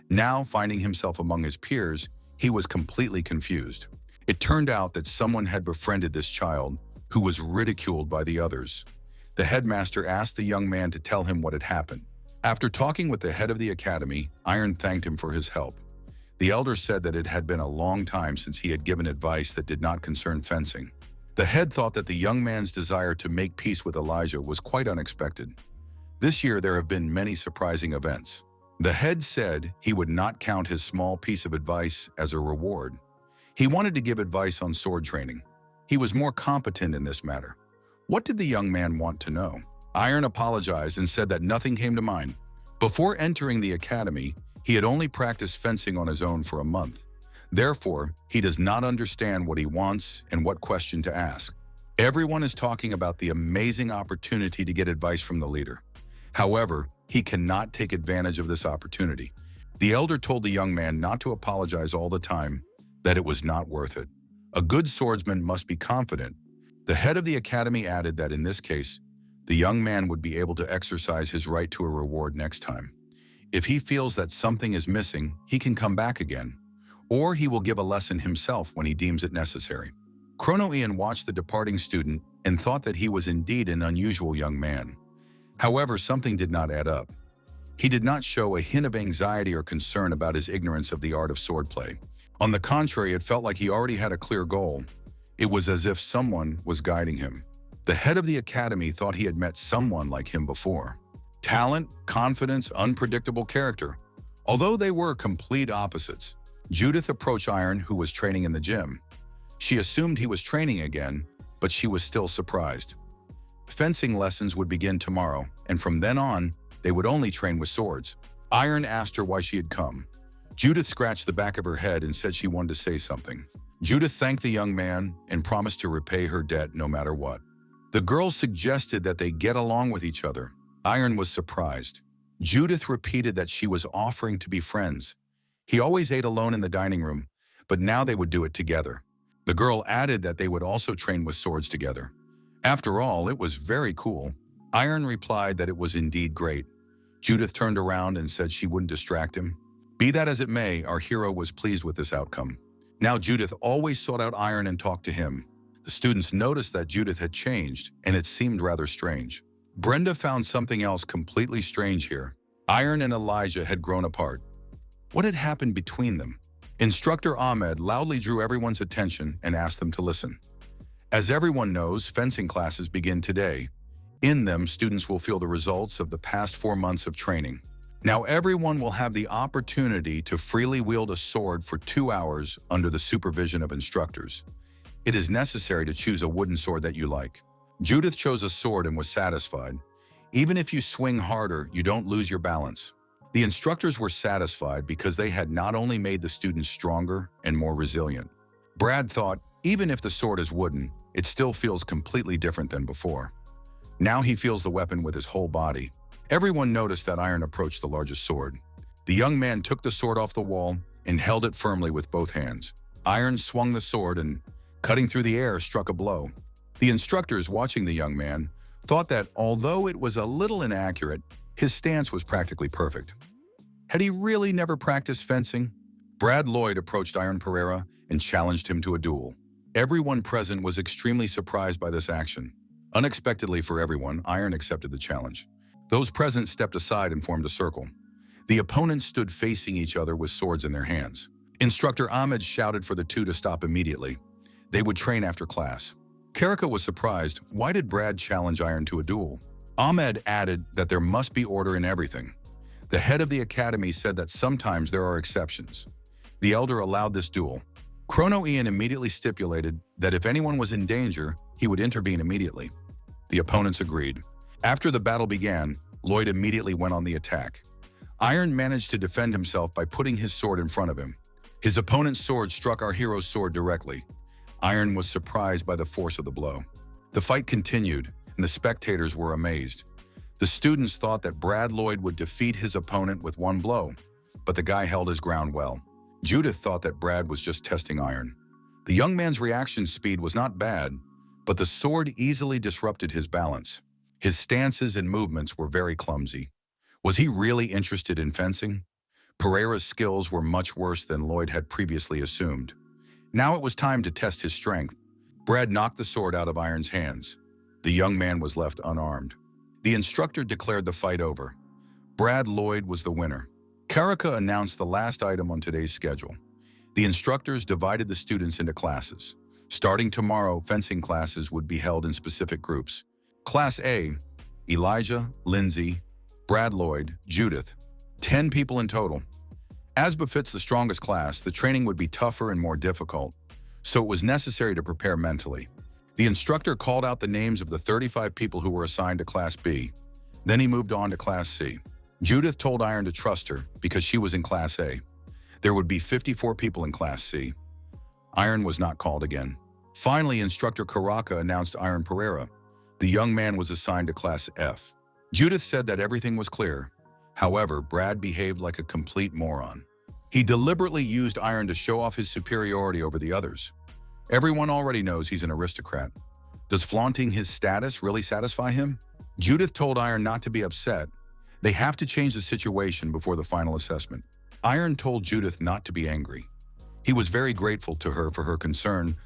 Speaker 1: Now, finding himself among his peers, he was completely confused. It turned out that someone had befriended this child, who was ridiculed by the others. The headmaster asked the young man to tell him what had happened. After talking with the head of the academy, Iron thanked him for his help. The elder said that it had been a long time since he had given advice that did not concern fencing. The head thought that the young man's desire to make peace with Elijah was quite unexpected. This year there have been many surprising events. The head said he would not count his small piece of advice as a reward. He wanted to give advice on sword training. He was more competent in this matter. What did the young man want to know? Iron apologized and said that nothing came to mind. Before entering the academy, he had only practiced fencing on his own for a month. Therefore, he does not understand what he wants and what question to ask. Everyone is talking about the amazing opportunity to get advice from the leader. However, he cannot take advantage of this opportunity. The elder told the young man not to apologize all the time, that it was not worth it. A good swordsman must be confident. The head of the academy added that in this case, the young man would be able to exercise his right to a reward next time. If he feels that something is missing, he can come back again, or he will give a lesson himself when he deems it necessary. Chrono Ian watched the departing student and thought that he was indeed an unusual young man. However, something did not add up. He did not show a hint of anxiety or concern about his ignorance of the art of swordplay. On the contrary, it felt like he already had a clear goal. It was as if someone was guiding him. The head of the academy thought he had met someone like him before. Talent, confidence, unpredictable character. Although they were complete opposites, Judith approached Iron, who was training in the gym. She assumed he was training again, but she was still surprised. Fencing lessons would begin tomorrow, and from then on, they would only train with swords. Iron asked her why she had come. Judith scratched the back of her head and said she wanted to say something. Judith thanked the young man and promised to repay her debt no matter what. The girl suggested that they get along with each other. Iron was surprised. Judith repeated that she was offering to be friends. He always ate alone in the dining room, but now they would do it together. The girl added that they would also train with swords together. After all, it was very cool. Iron replied that it was indeed great. Judith turned around and said she wouldn't distract him. Be that as it may, our hero was pleased with this outcome. Now Judith always sought out Iron and talked to him. The students noticed that Judith had changed, and it seemed rather strange. Brenda found something else completely strange here. Iron and Elijah had grown apart. What had happened between them? Instructor Ahmed loudly drew everyone's attention and asked them to listen. As everyone knows, fencing classes begin today. In them, students will feel the results of the past 4 months of training. Now everyone will have the opportunity to freely wield a sword for 2 hours under the supervision of instructors. It is necessary to choose a wooden sword that you like. Judith chose a sword and was satisfied. Even if you swing harder, you don't lose your balance. The instructors were satisfied because they had not only made the students stronger and more resilient. Brad thought, even if the sword is wooden, it still feels completely different than before. Now he feels the weapon with his whole body. Everyone noticed that Iron approached the largest sword. The young man took the sword off the wall and held it firmly with both hands. Iron swung the sword and, cutting through the air, struck a blow. The instructors watching the young man thought that although it was a little inaccurate, his stance was practically perfect. Had he really never practiced fencing? Brad Lloyd approached Iron Pereira and challenged him to a duel. Everyone present was extremely surprised by this action. Unexpectedly for everyone, Iron accepted the challenge. Those present stepped aside and formed a circle. The opponents stood facing each other with swords in their hands. Instructor Ahmed shouted for the two to stop immediately. They would train after class. Karika was surprised. Why did Brad challenge Iron to a duel? Ahmed added that there must be order in everything. The head of the academy said that sometimes there are exceptions. The elder allowed this duel. Chrono Ian immediately stipulated that if anyone was in danger, he would intervene immediately. The opponents agreed. After the battle began, Lloyd immediately went on the attack. Iron managed to defend himself by putting his sword in front of him. His opponent's sword struck our hero's sword directly. Iron was surprised by the force of the blow. The fight continued, and the spectators were amazed. The students thought that Brad Lloyd would defeat his opponent with one blow, but the guy held his ground well. Judith thought that Brad was just testing Iron. The young man's reaction speed was not bad, but the sword easily disrupted his balance. His stances and movements were very clumsy. Was he really interested in fencing? Pereira's skills were much worse than Lloyd had previously assumed. Now it was time to test his strength. Brad knocked the sword out of Iron's hands. The young man was left unarmed. The instructor declared the fight over. Brad Lloyd was the winner. Karika announced the last item on today's schedule. The instructors divided the students into classes. Starting tomorrow, fencing classes would be held in specific groups. Class A, Elijah, Lindsay, Brad Lloyd, Judith, 10 people in total. As befits the strongest class, the training would be tougher and more difficult, so it was necessary to prepare mentally. The instructor called out the names of the 35 people who were assigned to Class B. Then he moved on to Class C. Judith told Iron to trust her because she was in Class A. There would be 54 people in Class C. Iron was not called again. Finally, Instructor Karaka announced Iron Pereira. The young man was assigned to Class F. Judith said that everything was clear. However, Brad behaved like a complete moron. He deliberately used Iron to show off his superiority over the others. Everyone already knows he's an aristocrat. Does flaunting his status really satisfy him? Judith told Iron not to be upset. They have to change the situation before the final assessment. Iron told Judith not to be angry. He was very grateful to her for her concern,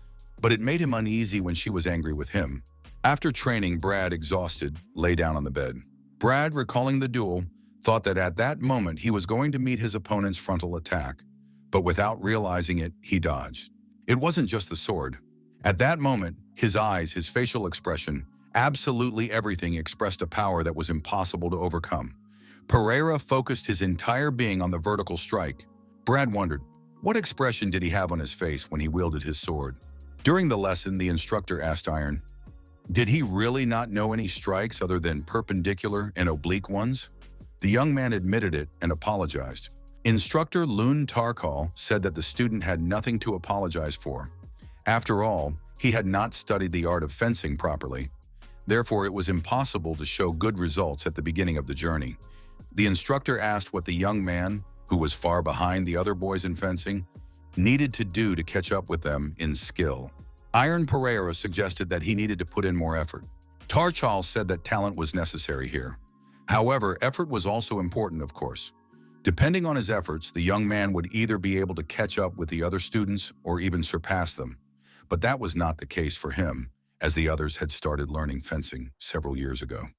Speaker 1: but it made him uneasy when she was angry with him. After training, Brad, exhausted, lay down on the bed. Brad, recalling the duel, thought that at that moment he was going to meet his opponent's frontal attack, but without realizing it, he dodged. It wasn't just the sword. At that moment, his eyes, his facial expression, absolutely everything expressed a power that was impossible to overcome. Pereira focused his entire being on the vertical strike. Brad wondered, what expression did he have on his face when he wielded his sword? During the lesson, the instructor asked Iron, did he really not know any strikes other than perpendicular and oblique ones? The young man admitted it and apologized. Instructor Loon Tarkal said that the student had nothing to apologize for. After all, he had not studied the art of fencing properly. Therefore, it was impossible to show good results at the beginning of the journey. The instructor asked what the young man, who was far behind the other boys in fencing, needed to do to catch up with them in skill. Iron Pereira suggested that he needed to put in more effort. Tarchal said that talent was necessary here. However, effort was also important, of course. Depending on his efforts, the young man would either be able to catch up with the other students or even surpass them. But that was not the case for him, as the others had started learning fencing several years ago.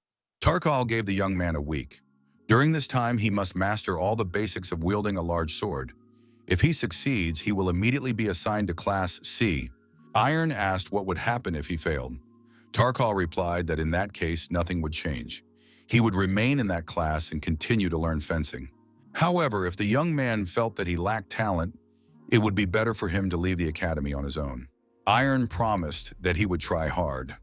Speaker 1: Tarkal gave the young man a week. During this time, he must master all the basics of wielding a large sword. If he succeeds, he will immediately be assigned to Class C. Iron asked what would happen if he failed. Tarkal replied that in that case, nothing would change. He would remain in that class and continue to learn fencing. However, if the young man felt that he lacked talent, it would be better for him to leave the academy on his own. Iron promised that he would try hard.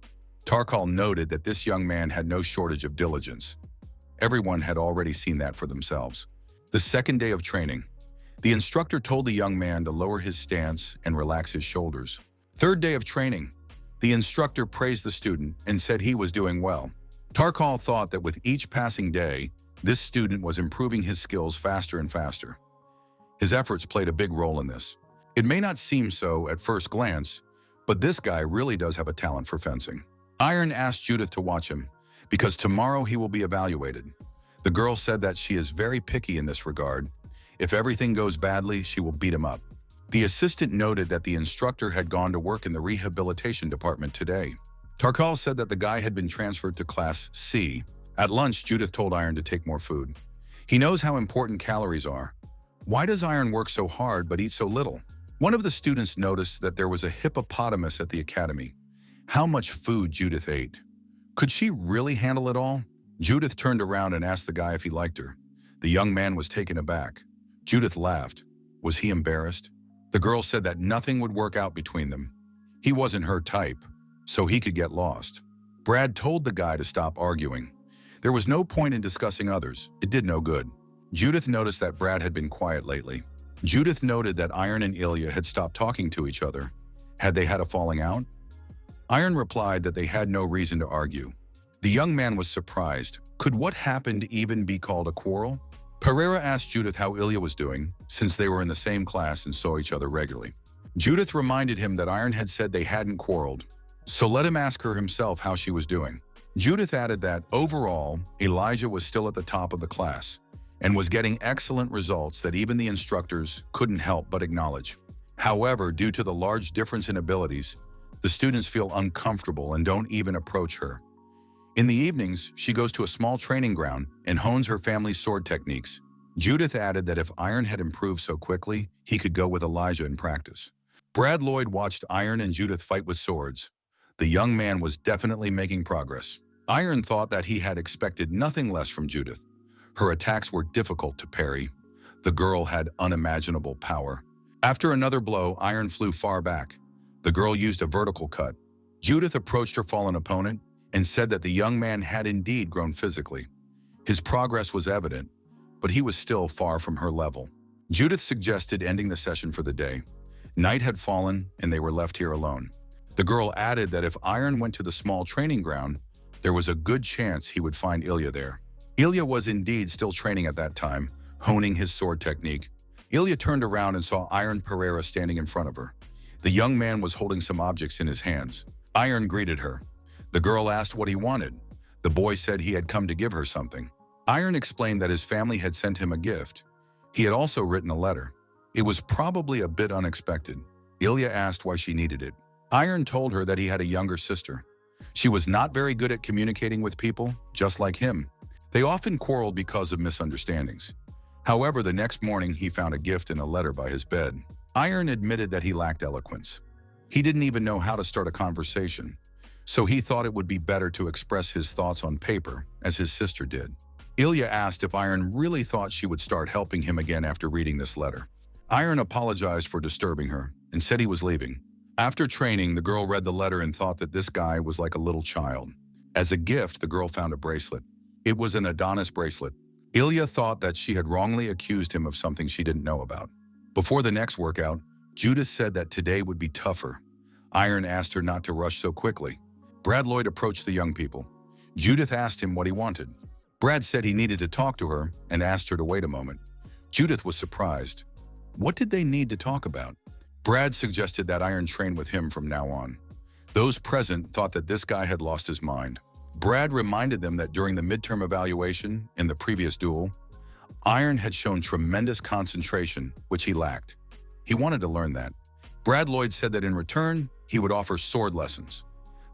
Speaker 1: Tarkal noted that this young man had no shortage of diligence. Everyone had already seen that for themselves. The second day of training, the instructor told the young man to lower his stance and relax his shoulders. Third day of training, the instructor praised the student and said he was doing well. Tarkal thought that with each passing day, this student was improving his skills faster and faster. His efforts played a big role in this. It may not seem so at first glance, but this guy really does have a talent for fencing. Iron asked Judith to watch him, because tomorrow he will be evaluated. The girl said that she is very picky in this regard. If everything goes badly, she will beat him up. The assistant noted that the instructor had gone to work in the rehabilitation department today. Tarkal said that the guy had been transferred to Class C. At lunch, Judith told Iron to take more food. He knows how important calories are. Why does Iron work so hard but eat so little? One of the students noticed that there was a hippopotamus at the academy. How much food Judith ate. Could she really handle it all? Judith turned around and asked the guy if he liked her. The young man was taken aback. Judith laughed. Was he embarrassed? The girl said that nothing would work out between them. He wasn't her type, so he could get lost. Brad told the guy to stop arguing. There was no point in discussing others. It did no good. Judith noticed that Brad had been quiet lately. Judith noted that Iron and Ilya had stopped talking to each other. Had they had a falling out? Iron replied that they had no reason to argue. The young man was surprised. Could what happened even be called a quarrel? Pereira asked Judith how Ilya was doing, since they were in the same class and saw each other regularly. Judith reminded him that Iron had said they hadn't quarreled, so let him ask her himself how she was doing. Judith added that, overall, Elijah was still at the top of the class and was getting excellent results that even the instructors couldn't help but acknowledge. However, due to the large difference in abilities, the students feel uncomfortable and don't even approach her. In the evenings, she goes to a small training ground and hones her family's sword techniques. Judith added that if Iron had improved so quickly, he could go with Elijah in practice. Brad Lloyd watched Iron and Judith fight with swords. The young man was definitely making progress. Iron thought that he had expected nothing less from Judith. Her attacks were difficult to parry. The girl had unimaginable power. After another blow, Iron flew far back. The girl used a vertical cut. Judith approached her fallen opponent and said that the young man had indeed grown physically. His progress was evident, but he was still far from her level. Judith suggested ending the session for the day. Night had fallen, and they were left here alone. The girl added that if Iron went to the small training ground, there was a good chance he would find Ilya there. Ilya was indeed still training at that time, honing his sword technique. Ilya turned around and saw Iron Pereira standing in front of her. The young man was holding some objects in his hands. Iron greeted her. The girl asked what he wanted. The boy said he had come to give her something. Iron explained that his family had sent him a gift. He had also written a letter. It was probably a bit unexpected. Ilya asked why she needed it. Iron told her that he had a younger sister. She was not very good at communicating with people, just like him. They often quarreled because of misunderstandings. However, the next morning he found a gift in a letter by his bed. Iron admitted that he lacked eloquence. He didn't even know how to start a conversation, so he thought it would be better to express his thoughts on paper, as his sister did. Ilya asked if Iron really thought she would start helping him again after reading this letter. Iron apologized for disturbing her and said he was leaving. After training, the girl read the letter and thought that this guy was like a little child. As a gift, the girl found a bracelet. It was an Adonis bracelet. Ilya thought that she had wrongly accused him of something she didn't know about. Before the next workout, Judith said that today would be tougher. Iron asked her not to rush so quickly. Brad Lloyd approached the young people. Judith asked him what he wanted. Brad said he needed to talk to her and asked her to wait a moment. Judith was surprised. What did they need to talk about? Brad suggested that Iron train with him from now on. Those present thought that this guy had lost his mind. Brad reminded them that during the midterm evaluation in the previous duel, Iron had shown tremendous concentration, which he lacked. He wanted to learn that. Brad Lloyd said that in return, he would offer sword lessons.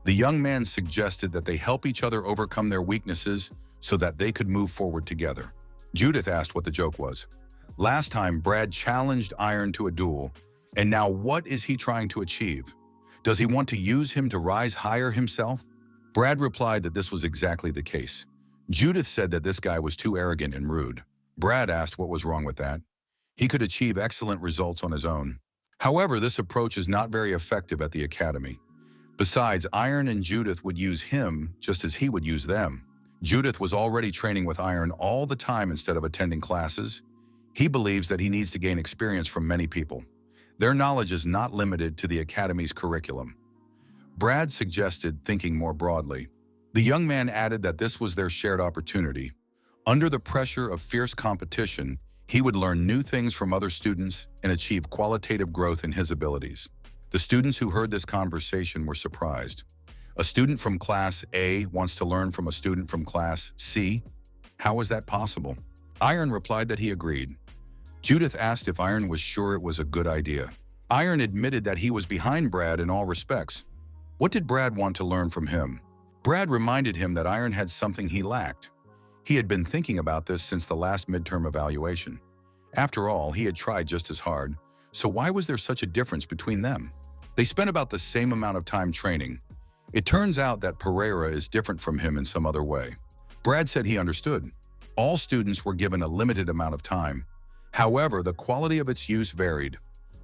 Speaker 1: The young man suggested that they help each other overcome their weaknesses so that they could move forward together. Judith asked what the joke was. Last time, Brad challenged Iron to a duel, and now what is he trying to achieve? Does he want to use him to rise higher himself? Brad replied that this was exactly the case. Judith said that this guy was too arrogant and rude. Brad asked what was wrong with that. He could achieve excellent results on his own. However, this approach is not very effective at the academy. Besides, Iron and Judith would use him just as he would use them. Judith was already training with Iron all the time instead of attending classes. He believes that he needs to gain experience from many people. Their knowledge is not limited to the academy's curriculum. Brad suggested thinking more broadly. The young man added that this was their shared opportunity. Under the pressure of fierce competition, he would learn new things from other students and achieve qualitative growth in his abilities. The students who heard this conversation were surprised. A student from Class A wants to learn from a student from Class C? How is that possible? Iron replied that he agreed. Judith asked if Iron was sure it was a good idea. Iron admitted that he was behind Brad in all respects. What did Brad want to learn from him? Brad reminded him that Iron had something he lacked. He had been thinking about this since the last midterm evaluation. After all, he had tried just as hard, so why was there such a difference between them? They spent about the same amount of time training. It turns out that Pereira is different from him in some other way. Brad said he understood. All students were given a limited amount of time. However, the quality of its use varied.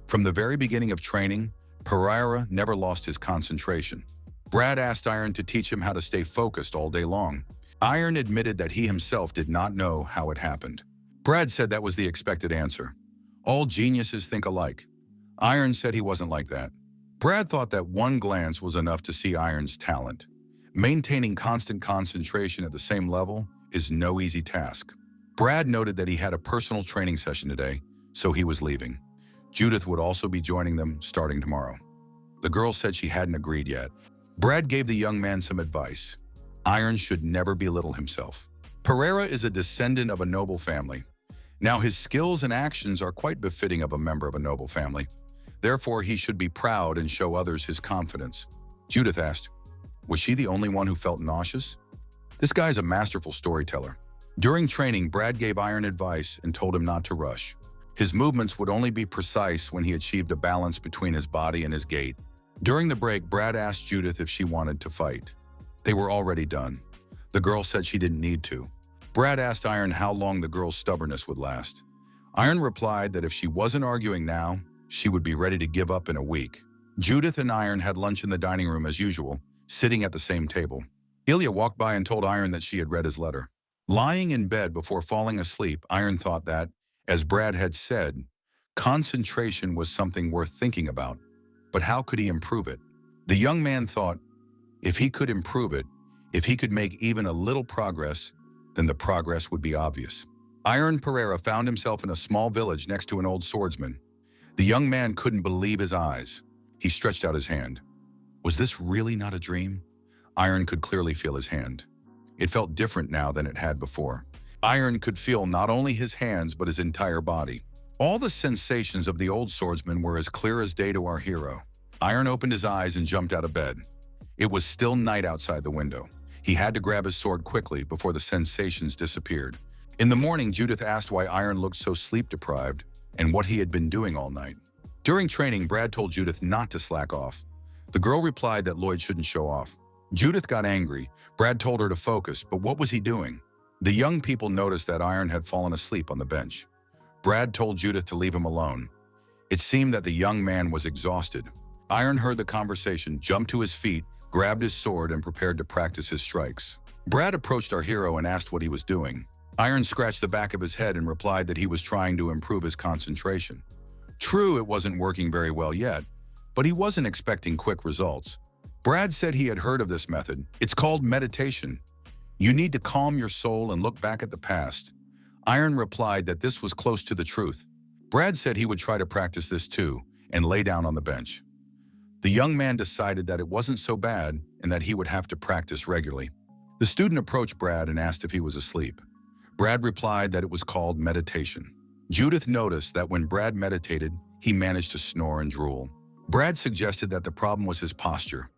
Speaker 1: From the very beginning of training, Pereira never lost his concentration. Brad asked Iron to teach him how to stay focused all day long. Iron admitted that he himself did not know how it happened. Brad said that was the expected answer. All geniuses think alike. Iron said he wasn't like that. Brad thought that one glance was enough to see Iron's talent. Maintaining constant concentration at the same level is no easy task. Brad noted that he had a personal training session today, so he was leaving. Judith would also be joining them starting tomorrow. The girl said she hadn't agreed yet. Brad gave the young man some advice. Iron should never belittle himself. Pereira is a descendant of a noble family. Now his skills and actions are quite befitting of a member of a noble family. Therefore, he should be proud and show others his confidence. Judith asked, was she the only one who felt nauseous? This guy's a masterful storyteller. During training, Brad gave Iron advice and told him not to rush. His movements would only be precise when he achieved a balance between his body and his gait. During the break, Brad asked Judith if she wanted to fight. They were already done. The girl said she didn't need to. Brad asked Iron how long the girl's stubbornness would last. Iron replied that if she wasn't arguing now, she would be ready to give up in a week. Judith and Iron had lunch in the dining room as usual, sitting at the same table. Ilya walked by and told Iron that she had read his letter. Lying in bed before falling asleep, Iron thought that, as Brad had said, concentration was something worth thinking about. But how could he improve it? The young man thought, if he could improve it, if he could make even a little progress, then the progress would be obvious. Iron Pereira found himself in a small village next to an old swordsman. The young man couldn't believe his eyes. He stretched out his hand. Was this really not a dream? Iron could clearly feel his hand. It felt different now than it had before. Iron could feel not only his hands but his entire body. All the sensations of the old swordsman were as clear as day to our hero. Iron opened his eyes and jumped out of bed. It was still night outside the window. He had to grab his sword quickly before the sensations disappeared. In the morning, Judith asked why Iron looked so sleep-deprived and what he had been doing all night. During training, Brad told Judith not to slack off. The girl replied that Lloyd shouldn't show off. Judith got angry. Brad told her to focus, but what was he doing? The young people noticed that Iron had fallen asleep on the bench. Brad told Judith to leave him alone. It seemed that the young man was exhausted. Iron heard the conversation, jumped to his feet, grabbed his sword, and prepared to practice his strikes. Brad approached our hero and asked what he was doing. Iron scratched the back of his head and replied that he was trying to improve his concentration. True, it wasn't working very well yet, but he wasn't expecting quick results. Brad said he had heard of this method. It's called meditation. You need to calm your soul and look back at the past. Iron replied that this was close to the truth. Brad said he would try to practice this too and lay down on the bench. The young man decided that it wasn't so bad and that he would have to practice regularly. The student approached Brad and asked if he was asleep. Brad replied that it was called meditation. Judith noticed that when Brad meditated, he managed to snore and drool. Brad suggested that the problem was his posture.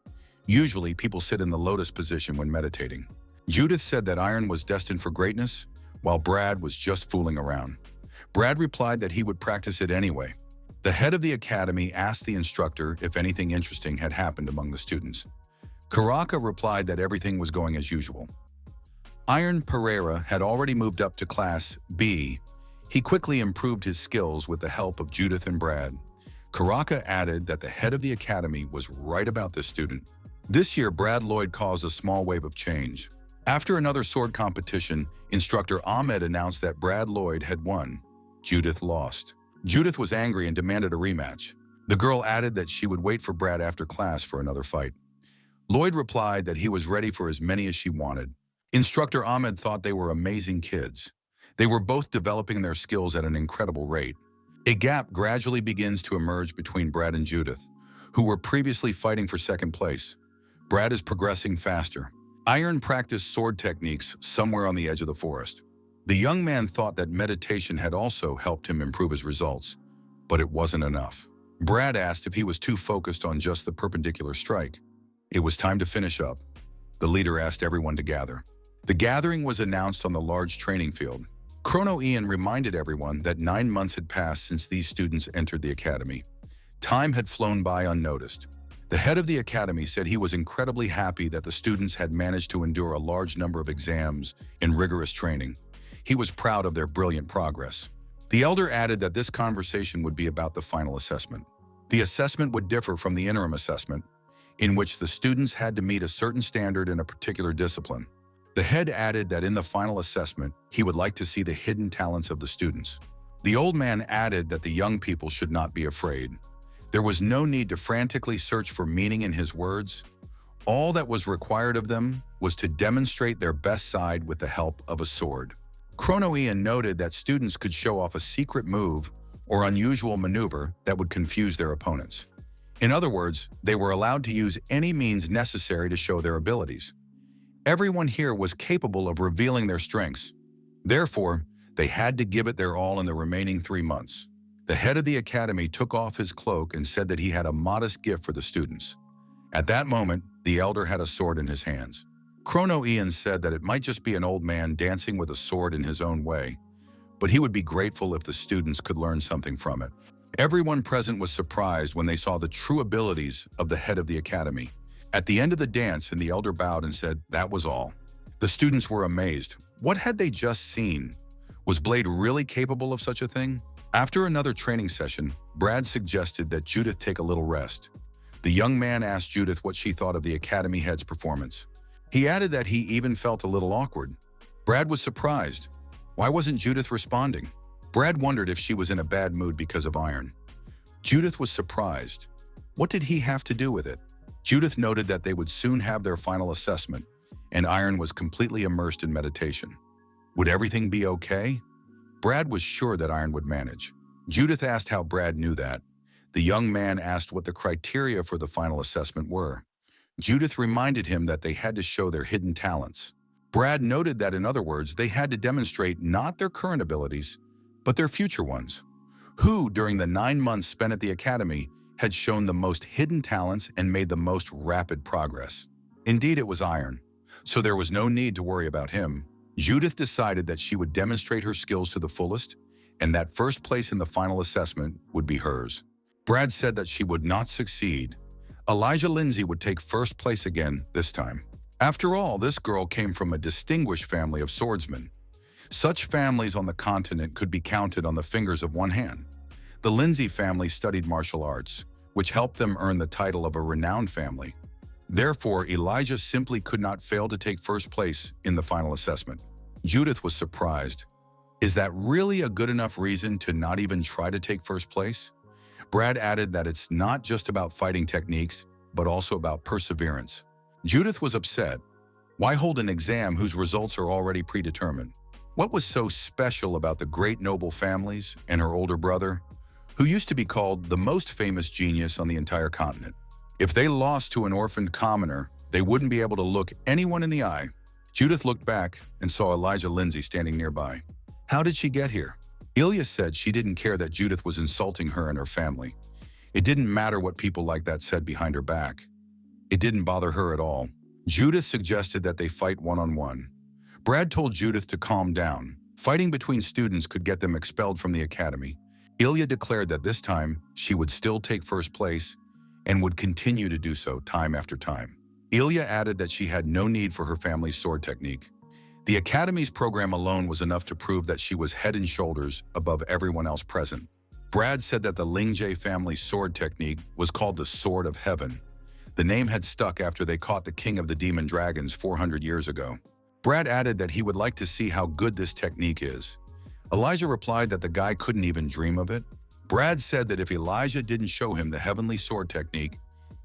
Speaker 1: Usually, people sit in the lotus position when meditating. Judith said that Iron was destined for greatness, while Brad was just fooling around. Brad replied that he would practice it anyway. The head of the academy asked the instructor if anything interesting had happened among the students. Karaka replied that everything was going as usual. Iron Pereira had already moved up to Class B. He quickly improved his skills with the help of Judith and Brad. Karaka added that the head of the academy was right about this student. This year, Brad Lloyd caused a small wave of change. After another sword competition, instructor Ahmed announced that Brad Lloyd had won. Judith lost. Judith was angry and demanded a rematch. The girl added that she would wait for Brad after class for another fight. Lloyd replied that he was ready for as many as she wanted. Instructor Ahmed thought they were amazing kids. They were both developing their skills at an incredible rate. A gap gradually begins to emerge between Brad and Judith, who were previously fighting for second place. Brad is progressing faster. Iron practiced sword techniques somewhere on the edge of the forest. The young man thought that meditation had also helped him improve his results, but it wasn't enough. Brad asked if he was too focused on just the perpendicular strike. It was time to finish up. The leader asked everyone to gather. The gathering was announced on the large training field. Chrono Ian reminded everyone that 9 months had passed since these students entered the academy. Time had flown by unnoticed. The head of the academy said he was incredibly happy that the students had managed to endure a large number of exams and rigorous training. He was proud of their brilliant progress. The elder added that this conversation would be about the final assessment. The assessment would differ from the interim assessment, in which the students had to meet a certain standard in a particular discipline. The head added that in the final assessment, he would like to see the hidden talents of the students. The old man added that the young people should not be afraid. There was no need to frantically search for meaning in his words. All that was required of them was to demonstrate their best side with the help of a sword. Chrono Ian noted that students could show off a secret move or unusual maneuver that would confuse their opponents. In other words, they were allowed to use any means necessary to show their abilities. Everyone here was capable of revealing their strengths. Therefore, they had to give it their all in the remaining 3 months. The head of the academy took off his cloak and said that he had a modest gift for the students. At that moment, the elder had a sword in his hands. Chrono Ian said that it might just be an old man dancing with a sword in his own way, but he would be grateful if the students could learn something from it. Everyone present was surprised when they saw the true abilities of the head of the academy. At the end of the dance, the elder bowed and said, "That was all." The students were amazed. What had they just seen? Was Blade really capable of such a thing? After another training session, Brad suggested that Judith take a little rest. The young man asked Judith what she thought of the academy head's performance. He added that he even felt a little awkward. Brad was surprised. Why wasn't Judith responding? Brad wondered if she was in a bad mood because of Iron. Judith was surprised. What did he have to do with it? Judith noted that they would soon have their final assessment, and Iron was completely immersed in meditation. Would everything be okay? Brad was sure that Iron would manage. Judith asked how Brad knew that. The young man asked what the criteria for the final assessment were. Judith reminded him that they had to show their hidden talents. Brad noted that, in other words, they had to demonstrate not their current abilities, but their future ones. Who, during the 9 months spent at the academy, had shown the most hidden talents and made the most rapid progress? Indeed, it was Iron. so there was no need to worry about him. Judith decided that she would demonstrate her skills to the fullest, and that first place in the final assessment would be hers. Brad said that she would not succeed. Elijah Lindsay would take first place again this time. After all, this girl came from a distinguished family of swordsmen. Such families on the continent could be counted on the fingers of one hand. The Lindsay family studied martial arts, which helped them earn the title of a renowned family. Therefore, Elijah simply could not fail to take first place in the final assessment. Judith was surprised. Is that really a good enough reason to not even try to take first place? Brad added that it's not just about fighting techniques, but also about perseverance. Judith was upset. Why hold an exam whose results are already predetermined? What was so special about the great noble families and her older brother, who used to be called the most famous genius on the entire continent? If they lost to an orphaned commoner, they wouldn't be able to look anyone in the eye. Judith looked back and saw Elijah Lindsay standing nearby. How did she get here? Ilya said she didn't care that Judith was insulting her and her family. It didn't matter what people like that said behind her back. It didn't bother her at all. Judith suggested that they fight one-on-one. Brad told Judith to calm down. Fighting between students could get them expelled from the academy. Ilya declared that this time she would still take first place and would continue to do so time after time. Ilya added that she had no need for her family's sword technique. The Academy's program alone was enough to prove that she was head and shoulders above everyone else present. Brad said that the Lingjie family's sword technique was called the Sword of Heaven. The name had stuck after they caught the king of the demon dragons 400 years ago. Brad added that he would like to see how good this technique is. Elijah replied that the guy couldn't even dream of it. Brad said that if Elijah didn't show him the heavenly sword technique,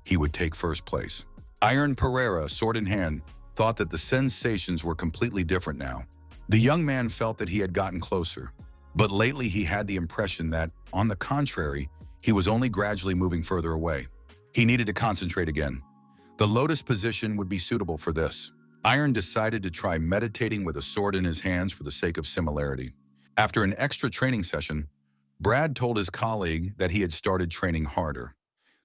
Speaker 1: he would take first place. Iron Pereira, sword in hand, thought that the sensations were completely different now. The young man felt that he had gotten closer, but lately he had the impression that, on the contrary, he was only gradually moving further away. He needed to concentrate again. The lotus position would be suitable for this. Iron decided to try meditating with a sword in his hands for the sake of similarity. After an extra training session, Brad told his colleague that he had started training harder.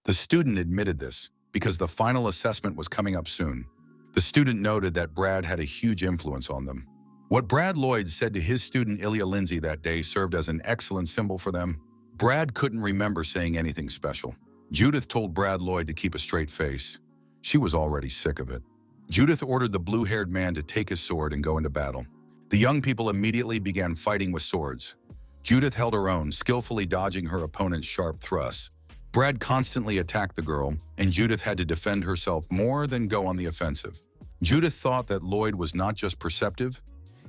Speaker 1: The student admitted this because the final assessment was coming up soon. The student noted that Brad had a huge influence on them. What Brad Lloyd said to his student Ilya Lindsay that day served as an excellent symbol for them. Brad couldn't remember saying anything special. Judith told Brad Lloyd to keep a straight face. She was already sick of it. Judith ordered the blue-haired man to take his sword and go into battle. The young people immediately began fighting with swords. Judith held her own, skillfully dodging her opponent's sharp thrusts. Brad constantly attacked the girl, and Judith had to defend herself more than go on the offensive. Judith thought that Lloyd was not just perceptive,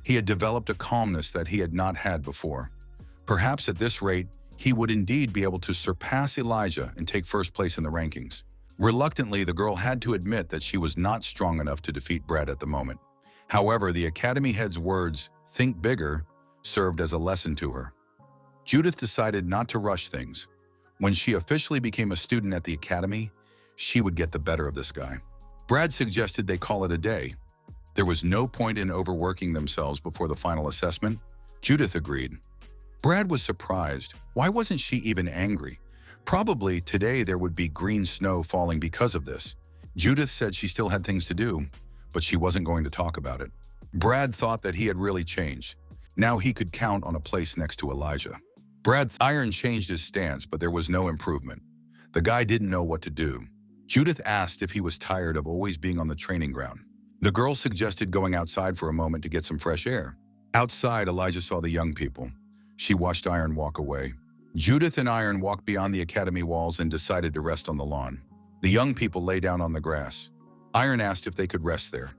Speaker 1: he had developed a calmness that he had not had before. Perhaps at this rate, he would indeed be able to surpass Elijah and take first place in the rankings. Reluctantly, the girl had to admit that she was not strong enough to defeat Brad at the moment. However, the academy head's words, "Think bigger," served as a lesson to her. Judith decided not to rush things. When she officially became a student at the academy, she would get the better of this guy. Brad suggested they call it a day. There was no point in overworking themselves before the final assessment. Judith agreed. Brad was surprised. Why wasn't she even angry? Probably today there would be green snow falling because of this. Judith said she still had things to do, but she wasn't going to talk about it. Brad thought that he had really changed. Now he could count on a place next to Elijah. Iron changed his stance, but there was no improvement. The guy didn't know what to do. Judith asked if he was tired of always being on the training ground. The girl suggested going outside for a moment to get some fresh air. Outside, Elijah saw the young people. She watched Iron walk away. Judith and Iron walked beyond the academy walls and decided to rest on the lawn. The young people lay down on the grass. Iron asked if they could rest there.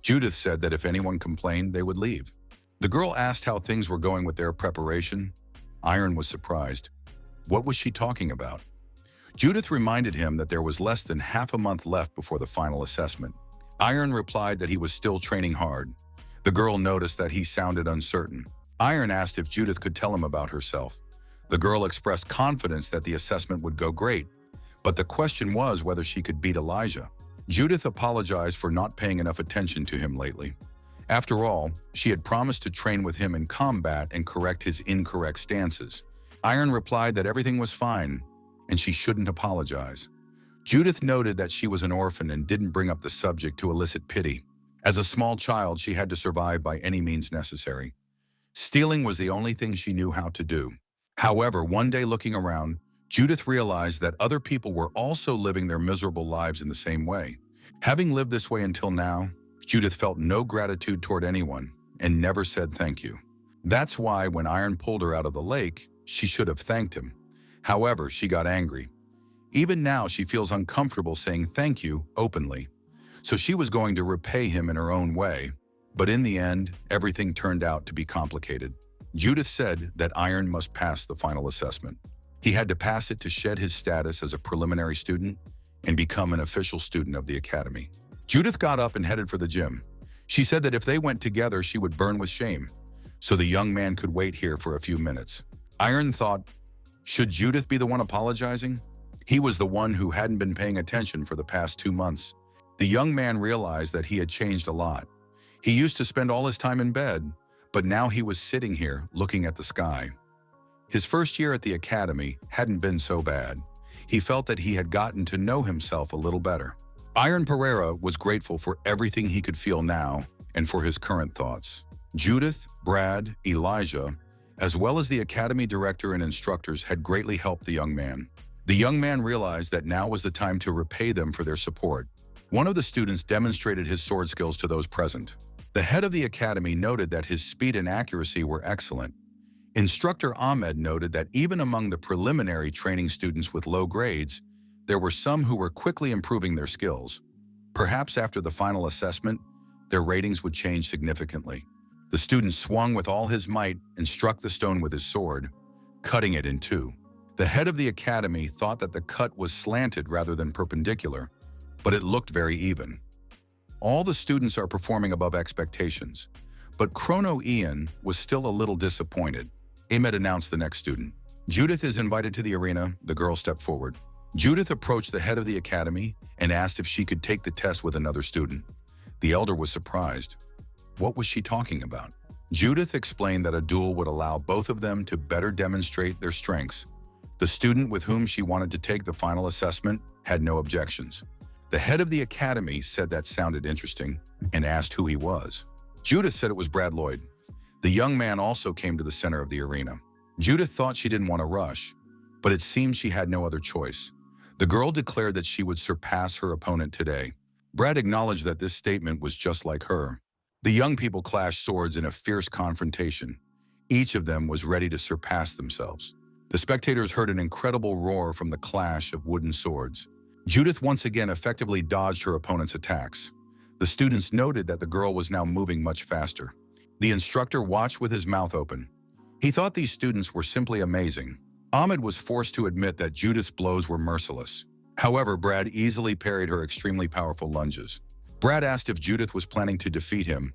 Speaker 1: Judith said that if anyone complained, they would leave. The girl asked how things were going with their preparation. Iron was surprised. What was she talking about? Judith reminded him that there was less than half a month left before the final assessment. Iron replied that he was still training hard. The girl noticed that he sounded uncertain. Iron asked if Judith could tell him about herself. The girl expressed confidence that the assessment would go great, but the question was whether she could beat Elijah. Judith apologized for not paying enough attention to him lately. After all, she had promised to train with him in combat and correct his incorrect stances. Iron replied that everything was fine, and she shouldn't apologize. Judith noted that she was an orphan and didn't bring up the subject to elicit pity. As a small child, she had to survive by any means necessary. Stealing was the only thing she knew how to do. However, one day looking around, Judith realized that other people were also living their miserable lives in the same way. Having lived this way until now, Judith felt no gratitude toward anyone and never said thank you. That's why when Iron pulled her out of the lake, she should have thanked him. However, she got angry. Even now, she feels uncomfortable saying thank you openly. So she was going to repay him in her own way, but in the end, everything turned out to be complicated. Judith said that Iron must pass the final assessment. He had to pass it to shed his status as a preliminary student and become an official student of the academy. Judith got up and headed for the gym. She said that if they went together, she would burn with shame, so the young man could wait here for a few minutes. Iron thought, should Judith be the one apologizing? He was the one who hadn't been paying attention for the past 2 months. The young man realized that he had changed a lot. He used to spend all his time in bed, but now he was sitting here looking at the sky. His first year at the academy hadn't been so bad. He felt that he had gotten to know himself a little better. Iron Pereira was grateful for everything he could feel now and for his current thoughts. Judith, Brad, Elijah, as well as the academy director and instructors had greatly helped the young man. The young man realized that now was the time to repay them for their support. One of the students demonstrated his sword skills to those present. The head of the academy noted that his speed and accuracy were excellent. Instructor Ahmed noted that even among the preliminary training students with low grades, there were some who were quickly improving their skills. Perhaps after the final assessment, their ratings would change significantly. The student swung with all his might and struck the stone with his sword, cutting it in two. The head of the academy thought that the cut was slanted rather than perpendicular, but it looked very even. All the students are performing above expectations, but Chrono Ian was still a little disappointed. Ahmed announced the next student. Judith is invited to the arena. The girl stepped forward. Judith approached the head of the academy and asked if she could take the test with another student. The elder was surprised. What was she talking about? Judith explained that a duel would allow both of them to better demonstrate their strengths. The student with whom she wanted to take the final assessment had no objections. The head of the academy said that sounded interesting and asked who he was. Judith said it was Brad Lloyd. The young man also came to the center of the arena. Judith thought she didn't want to rush, but it seemed she had no other choice. The girl declared that she would surpass her opponent today. Brad acknowledged that this statement was just like her. The young people clashed swords in a fierce confrontation. Each of them was ready to surpass themselves. The spectators heard an incredible roar from the clash of wooden swords. Judith once again effectively dodged her opponent's attacks. The students noted that the girl was now moving much faster. The instructor watched with his mouth open. He thought these students were simply amazing. Ahmed was forced to admit that Judith's blows were merciless. However, Brad easily parried her extremely powerful lunges. Brad asked if Judith was planning to defeat him.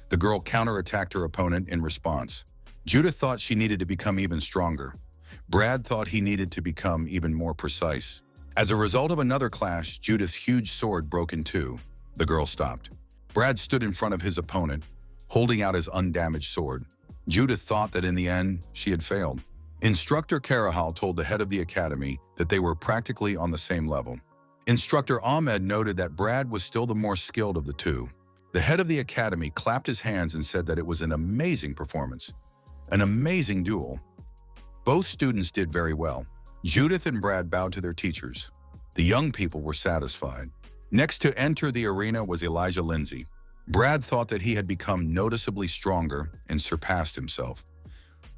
Speaker 1: The girl counterattacked her opponent in response. Judith thought she needed to become even stronger. Brad thought he needed to become even more precise. As a result of another clash, Judith's huge sword broke in two. The girl stopped. Brad stood in front of his opponent, holding out his undamaged sword. Judith thought that in the end, she had failed. Instructor Karahal told the head of the academy that they were practically on the same level. Instructor Ahmed noted that Brad was still the more skilled of the two. The head of the academy clapped his hands and said that it was an amazing performance, an amazing duel. Both students did very well. Judith and Brad bowed to their teachers. The young people were satisfied. Next to enter the arena was Elijah Lindsay. Brad thought that he had become noticeably stronger and surpassed himself.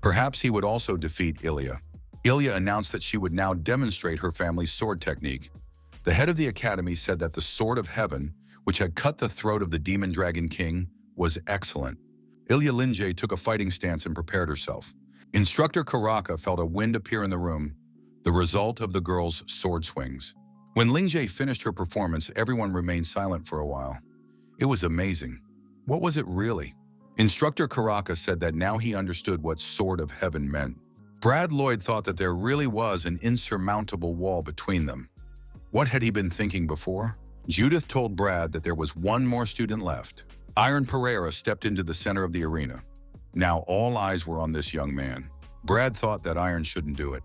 Speaker 1: Perhaps he would also defeat Ilya. Ilya announced that she would now demonstrate her family's sword technique. The head of the academy said that the Sword of Heaven, which had cut the throat of the Demon Dragon King, was excellent. Ilya Linjay took a fighting stance and prepared herself. Instructor Karaka felt a wind appear in the room, the result of the girl's sword swings. When Linjay finished her performance, everyone remained silent for a while. It was amazing. What was it really? Instructor Karaka said that now he understood what Sword of Heaven meant. Brad Lloyd thought that there really was an insurmountable wall between them. What had he been thinking before? Judith told Brad that there was one more student left. Iron Pereira stepped into the center of the arena. Now all eyes were on this young man. Brad thought that Iron shouldn't do it.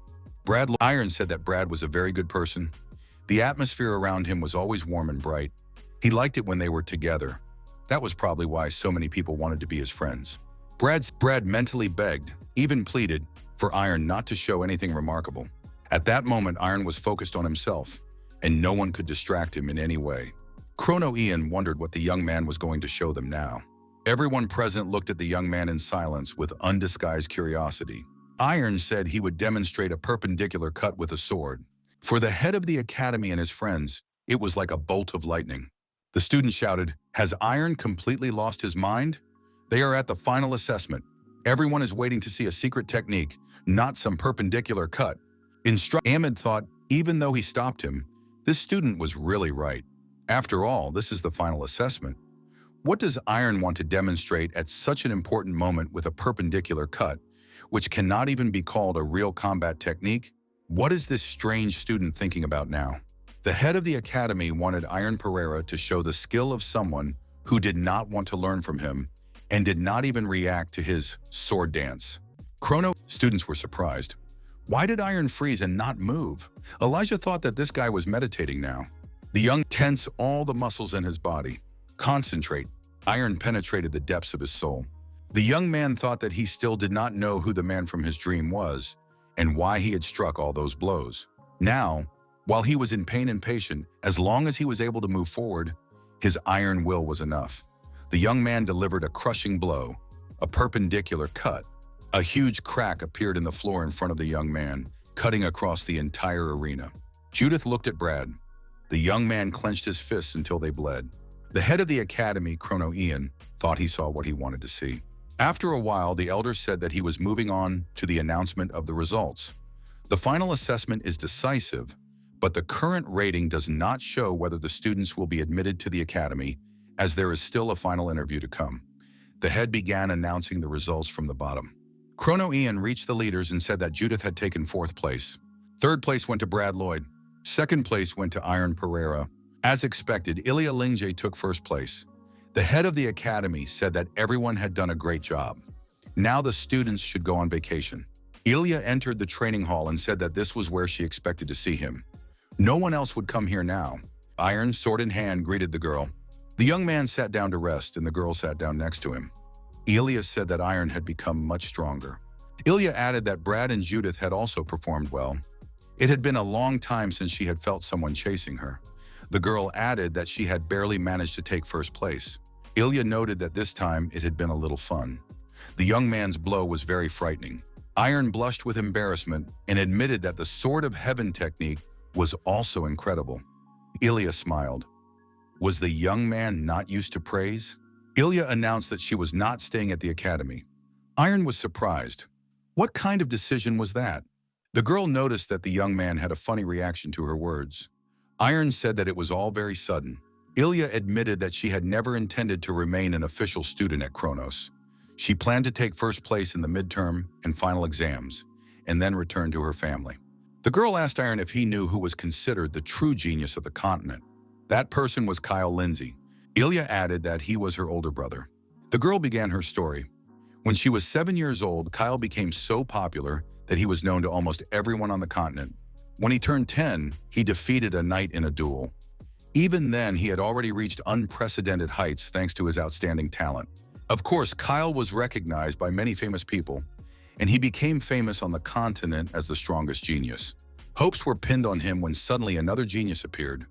Speaker 1: Iron said that Brad was a very good person. The atmosphere around him was always warm and bright. He liked it when they were together. That was probably why so many people wanted to be his friends. Brad mentally begged, even pleaded, for Iron not to show anything remarkable. At that moment, Iron was focused on himself, and no one could distract him in any way. Chrono Ian wondered what the young man was going to show them now. Everyone present looked at the young man in silence with undisguised curiosity. Iron said he would demonstrate a perpendicular cut with a sword. For the head of the academy and his friends, it was like a bolt of lightning. The student shouted, "Has Iron completely lost his mind? They are at the final assessment. Everyone is waiting to see a secret technique, not some perpendicular cut." Ahmed thought, even though he stopped him, this student was really right. After all, this is the final assessment. What does Iron want to demonstrate at such an important moment with a perpendicular cut, which cannot even be called a real combat technique? What is this strange student thinking about now? The head of the academy wanted Iron Pereira to show the skill of someone who did not want to learn from him and did not even react to his sword dance. Students were surprised. Why did Iron freeze and not move? Elijah thought that this guy was meditating now. The young tense all the muscles in his body. Concentrate. Iron penetrated the depths of his soul. The young man thought that he still did not know who the man from his dream was and why he had struck all those blows. Now, while he was in pain and patient, as long as he was able to move forward, his iron will was enough. The young man delivered a crushing blow, a perpendicular cut. A huge crack appeared in the floor in front of the young man, cutting across the entire arena. Judith looked at Brad. The young man clenched his fists until they bled. The head of the academy, Chrono Ian, thought he saw what he wanted to see. After a while, the elder said that he was moving on to the announcement of the results. The final assessment is decisive, but the current rating does not show whether the students will be admitted to the academy, as there is still a final interview to come. The head began announcing the results from the bottom. Chrono Ian reached the leaders and said that Judith had taken 4th place. 3rd place went to Brad Lloyd. 2nd place went to Iron Pereira. As expected, Ilya Lingje took 1st place. The head of the academy said that everyone had done a great job. Now the students should go on vacation. Ilya entered the training hall and said that this was where she expected to see him. No one else would come here now. Iron, sword in hand, greeted the girl. The young man sat down to rest and the girl sat down next to him. Ilya said that Iron had become much stronger. Ilya added that Brad and Judith had also performed well. It had been a long time since she had felt someone chasing her. The girl added that she had barely managed to take 1st place. Ilya noted that this time it had been a little fun. The young man's blow was very frightening. Iron blushed with embarrassment and admitted that the Sword of Heaven technique was also incredible. Ilya smiled. Was the young man not used to praise? Ilya announced that she was not staying at the academy. Iron was surprised. What kind of decision was that? The girl noticed that the young man had a funny reaction to her words. Iron said that it was all very sudden. Ilya admitted that she had never intended to remain an official student at Kronos. She planned to take 1st place in the midterm and final exams, and then return to her family. The girl asked Iron if he knew who was considered the true genius of the continent. That person was Kyle Lindsay. Ilya added that he was her older brother. The girl began her story. When she was 7 years old, Kyle became so popular that he was known to almost everyone on the continent. When he turned 10, he defeated a knight in a duel. Even then, he had already reached unprecedented heights thanks to his outstanding talent. Of course, Kyle was recognized by many famous people, and he became famous on the continent as the strongest genius. Hopes were pinned on him when suddenly another genius appeared,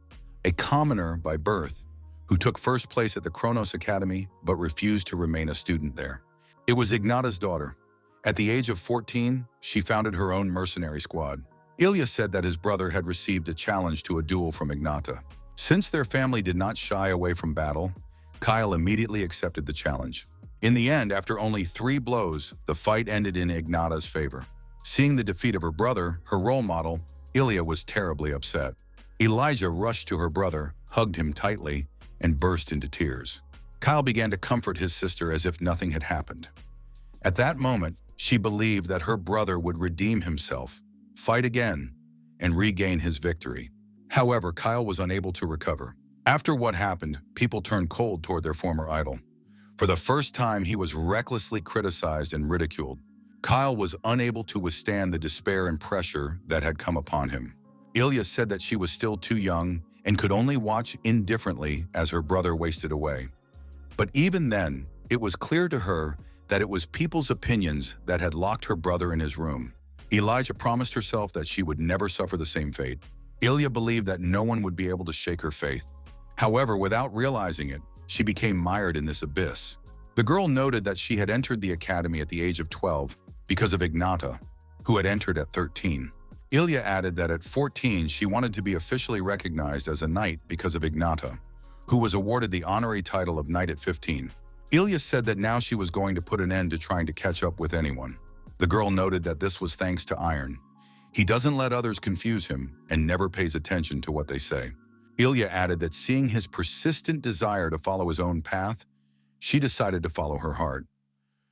Speaker 1: a commoner by birth, who took 1st place at the Kronos Academy but refused to remain a student there. It was Ignata's daughter. At the age of 14, she founded her own mercenary squad. Ilya said that his brother had received a challenge to a duel from Ignata. Since their family did not shy away from battle, Kyle immediately accepted the challenge. In the end, after only 3 blows, the fight ended in Ignata's favor. Seeing the defeat of her brother, her role model, Ilya was terribly upset. Elijah rushed to her brother, hugged him tightly, and burst into tears. Kyle began to comfort his sister as if nothing had happened. At that moment, she believed that her brother would redeem himself, fight again, and regain his victory. However, Kyle was unable to recover. After what happened, people turned cold toward their former idol. For the first time, he was recklessly criticized and ridiculed. Kyle was unable to withstand the despair and pressure that had come upon him. Ilya said that she was still too young and could only watch indifferently as her brother wasted away. But even then, it was clear to her that it was people's opinions that had locked her brother in his room. Elijah promised herself that she would never suffer the same fate. Ilya believed that no one would be able to shake her faith. However, without realizing it, she became mired in this abyss. The girl noted that she had entered the academy at the age of 12 because of Ignata, who had entered at 13. Ilya added that at 14 she wanted to be officially recognized as a knight because of Ignata, who was awarded the honorary title of knight at 15. Ilya said that now she was going to put an end to trying to catch up with anyone. The girl noted that this was thanks to Iron. He doesn't let others confuse him and never pays attention to what they say. Ilya added that seeing his persistent desire to follow his own path, she decided to follow her heart.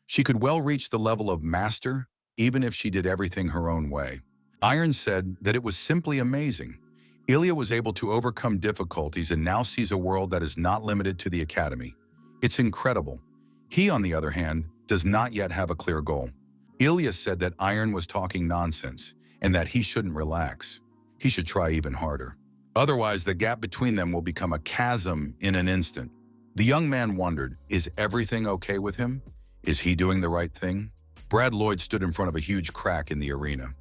Speaker 1: She could well reach the level of master, even if she did everything her own way. Iron said that it was simply amazing. Ilya was able to overcome difficulties and now sees a world that is not limited to the academy. It's incredible. He, on the other hand, does not yet have a clear goal. Ilya said that Iron was talking nonsense and that he shouldn't relax. He should try even harder. Otherwise, the gap between them will become a chasm in an instant. The young man wondered, is everything okay with him? Is he doing the right thing? Brad Lloyd stood in front of a huge crack in the arena.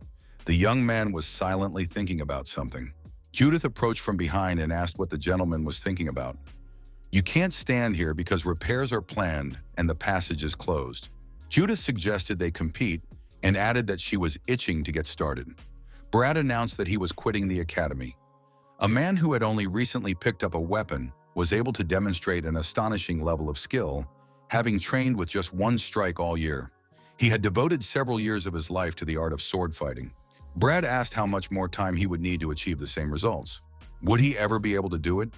Speaker 1: The young man was silently thinking about something. Judith approached from behind and asked what the gentleman was thinking about. You can't stand here because repairs are planned and the passage is closed. Judith suggested they compete and added that she was itching to get started. Brad announced that he was quitting the academy. A man who had only recently picked up a weapon was able to demonstrate an astonishing level of skill, having trained with just one strike all year. He had devoted several years of his life to the art of sword fighting. Brad asked how much more time he would need to achieve the same results. Would he ever be able to do it?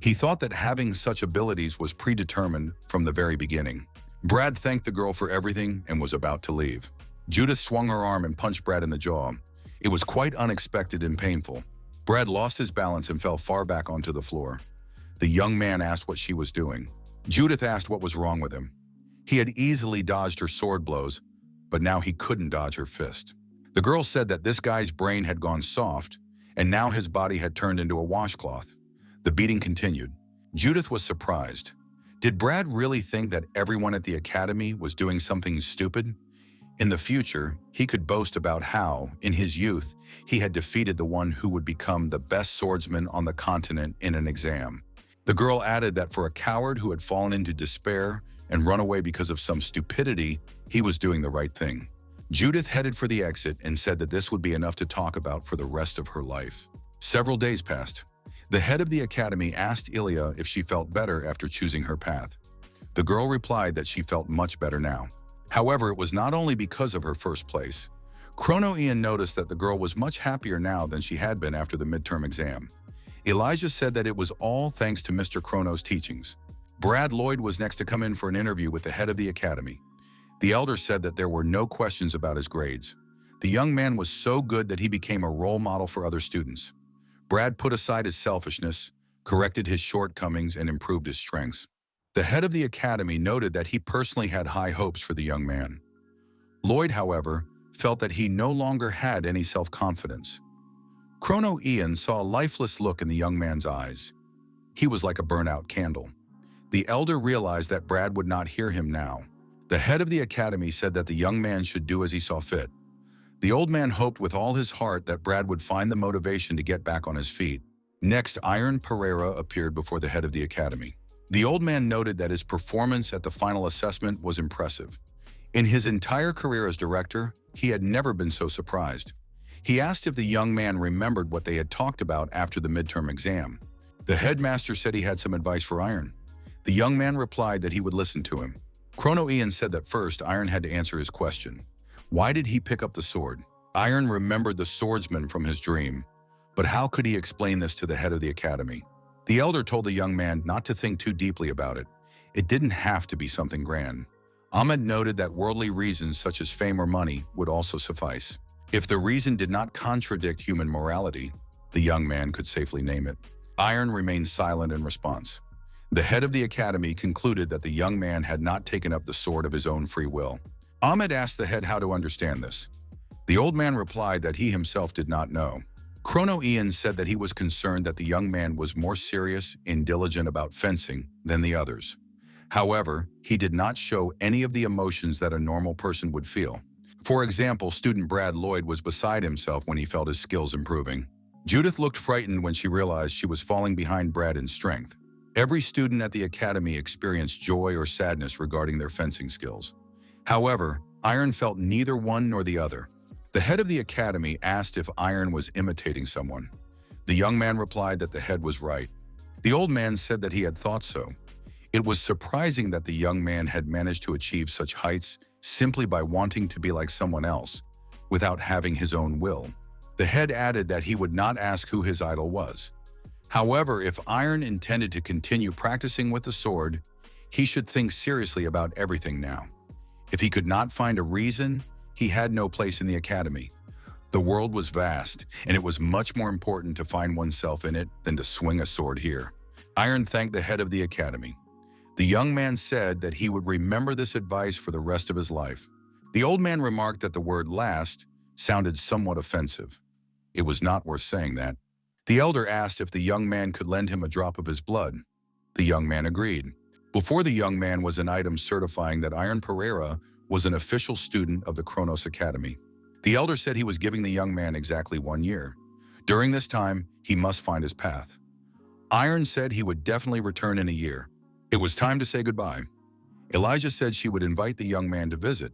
Speaker 1: He thought that having such abilities was predetermined from the very beginning. Brad thanked the girl for everything and was about to leave. Judith swung her arm and punched Brad in the jaw. It was quite unexpected and painful. Brad lost his balance and fell far back onto the floor. The young man asked what she was doing. Judith asked what was wrong with him. He had easily dodged her sword blows, but now he couldn't dodge her fist. The girl said that this guy's brain had gone soft, and now his body had turned into a washcloth. The beating continued. Judith was surprised. Did Brad really think that everyone at the academy was doing something stupid? In the future, he could boast about how, in his youth, he had defeated the one who would become the best swordsman on the continent in an exam. The girl added that for a coward who had fallen into despair and run away because of some stupidity, he was doing the right thing. Judith headed for the exit and said that this would be enough to talk about for the rest of her life. Several days passed. The head of the academy asked Ilya if she felt better after choosing her path. The girl replied that she felt much better now. However, it was not only because of her first place. Chrono Ian noticed that the girl was much happier now than she had been after the midterm exam. Elijah said that it was all thanks to Mr. Chrono's teachings. Brad Lloyd was next to come in for an interview with the head of the academy. The elder said that there were no questions about his grades. The young man was so good that he became a role model for other students. Brad put aside his selfishness, corrected his shortcomings, and improved his strengths. The head of the academy noted that he personally had high hopes for the young man. Lloyd, however, felt that he no longer had any self-confidence. Chrono Ian saw a lifeless look in the young man's eyes. He was like a burnt-out candle. The elder realized that Brad would not hear him now. The head of the academy said that the young man should do as he saw fit. The old man hoped with all his heart that Brad would find the motivation to get back on his feet. Next, Iron Pereira appeared before the head of the academy. The old man noted that his performance at the final assessment was impressive. In his entire career as director, he had never been so surprised. He asked if the young man remembered what they had talked about after the midterm exam. The headmaster said he had some advice for Iron. The young man replied that he would listen to him. Chrono Ian said that first Iron had to answer his question. Why did he pick up the sword? Iron remembered the swordsman from his dream, but how could he explain this to the head of the academy? The elder told the young man not to think too deeply about it. It didn't have to be something grand. Ahmed noted that worldly reasons such as fame or money would also suffice. If the reason did not contradict human morality, the young man could safely name it. Iron remained silent in response. The head of the academy concluded that the young man had not taken up the sword of his own free will. Ahmed asked the head how to understand this. The old man replied that he himself did not know. Chrono Ian said that he was concerned that the young man was more serious and diligent about fencing than the others. However, he did not show any of the emotions that a normal person would feel. For example, student Brad Lloyd was beside himself when he felt his skills improving. Judith looked frightened when she realized she was falling behind Brad in strength. Every student at the academy experienced joy or sadness regarding their fencing skills. However, Iron felt neither one nor the other. The head of the academy asked if Iron was imitating someone. The young man replied that the head was right. The old man said that he had thought so. It was surprising that the young man had managed to achieve such heights simply by wanting to be like someone else, without having his own will. The head added that he would not ask who his idol was. However, if Iron intended to continue practicing with the sword, he should think seriously about everything now. If he could not find a reason, he had no place in the academy. The world was vast, and it was much more important to find oneself in it than to swing a sword here. Iron thanked the head of the academy. The young man said that he would remember this advice for the rest of his life. The old man remarked that the word last sounded somewhat offensive. It was not worth saying that. The elder asked if the young man could lend him a drop of his blood. The young man agreed. Before the young man was an item certifying that Iron Pereira was an official student of the Kronos Academy. The elder said he was giving the young man exactly 1 year. During this time, he must find his path. Iron said he would definitely return in a year. It was time to say goodbye. Elijah said she would invite the young man to visit.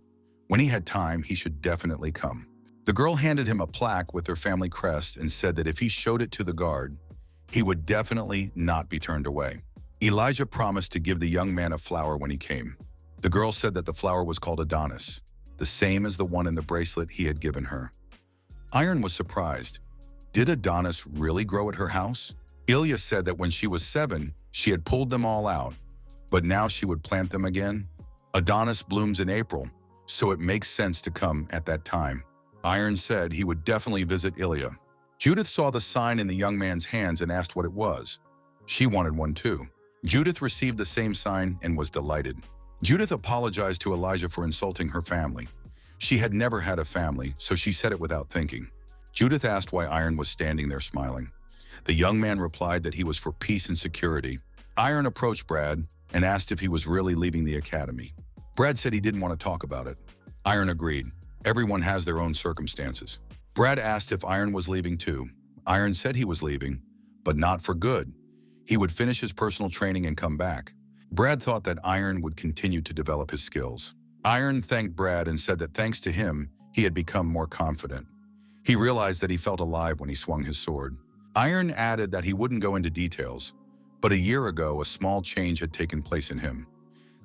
Speaker 1: When he had time, he should definitely come. The girl handed him a plaque with their family crest and said that if he showed it to the guard, he would definitely not be turned away. Elijah promised to give the young man a flower when he came. The girl said that the flower was called Adonis, the same as the one in the bracelet he had given her. Iron was surprised. Did Adonis really grow at her house? Ilya said that when she was 7, she had pulled them all out, but now she would plant them again. Adonis blooms in April, so it makes sense to come at that time. Iron said he would definitely visit Ilya. Judith saw the sign in the young man's hands and asked what it was. She wanted one too. Judith received the same sign and was delighted. Judith apologized to Elijah for insulting her family. She had never had a family, so she said it without thinking. Judith asked why Iron was standing there smiling. The young man replied that he was for peace and security. Iron approached Brad and asked if he was really leaving the academy. Brad said he didn't want to talk about it. Iron agreed. Everyone has their own circumstances. Brad asked if Iron was leaving too. Iron said he was leaving, but not for good. He would finish his personal training and come back. Brad thought that Iron would continue to develop his skills. Iron thanked Brad and said that thanks to him, he had become more confident. He realized that he felt alive when he swung his sword. Iron added that he wouldn't go into details, but a year ago, a small change had taken place in him.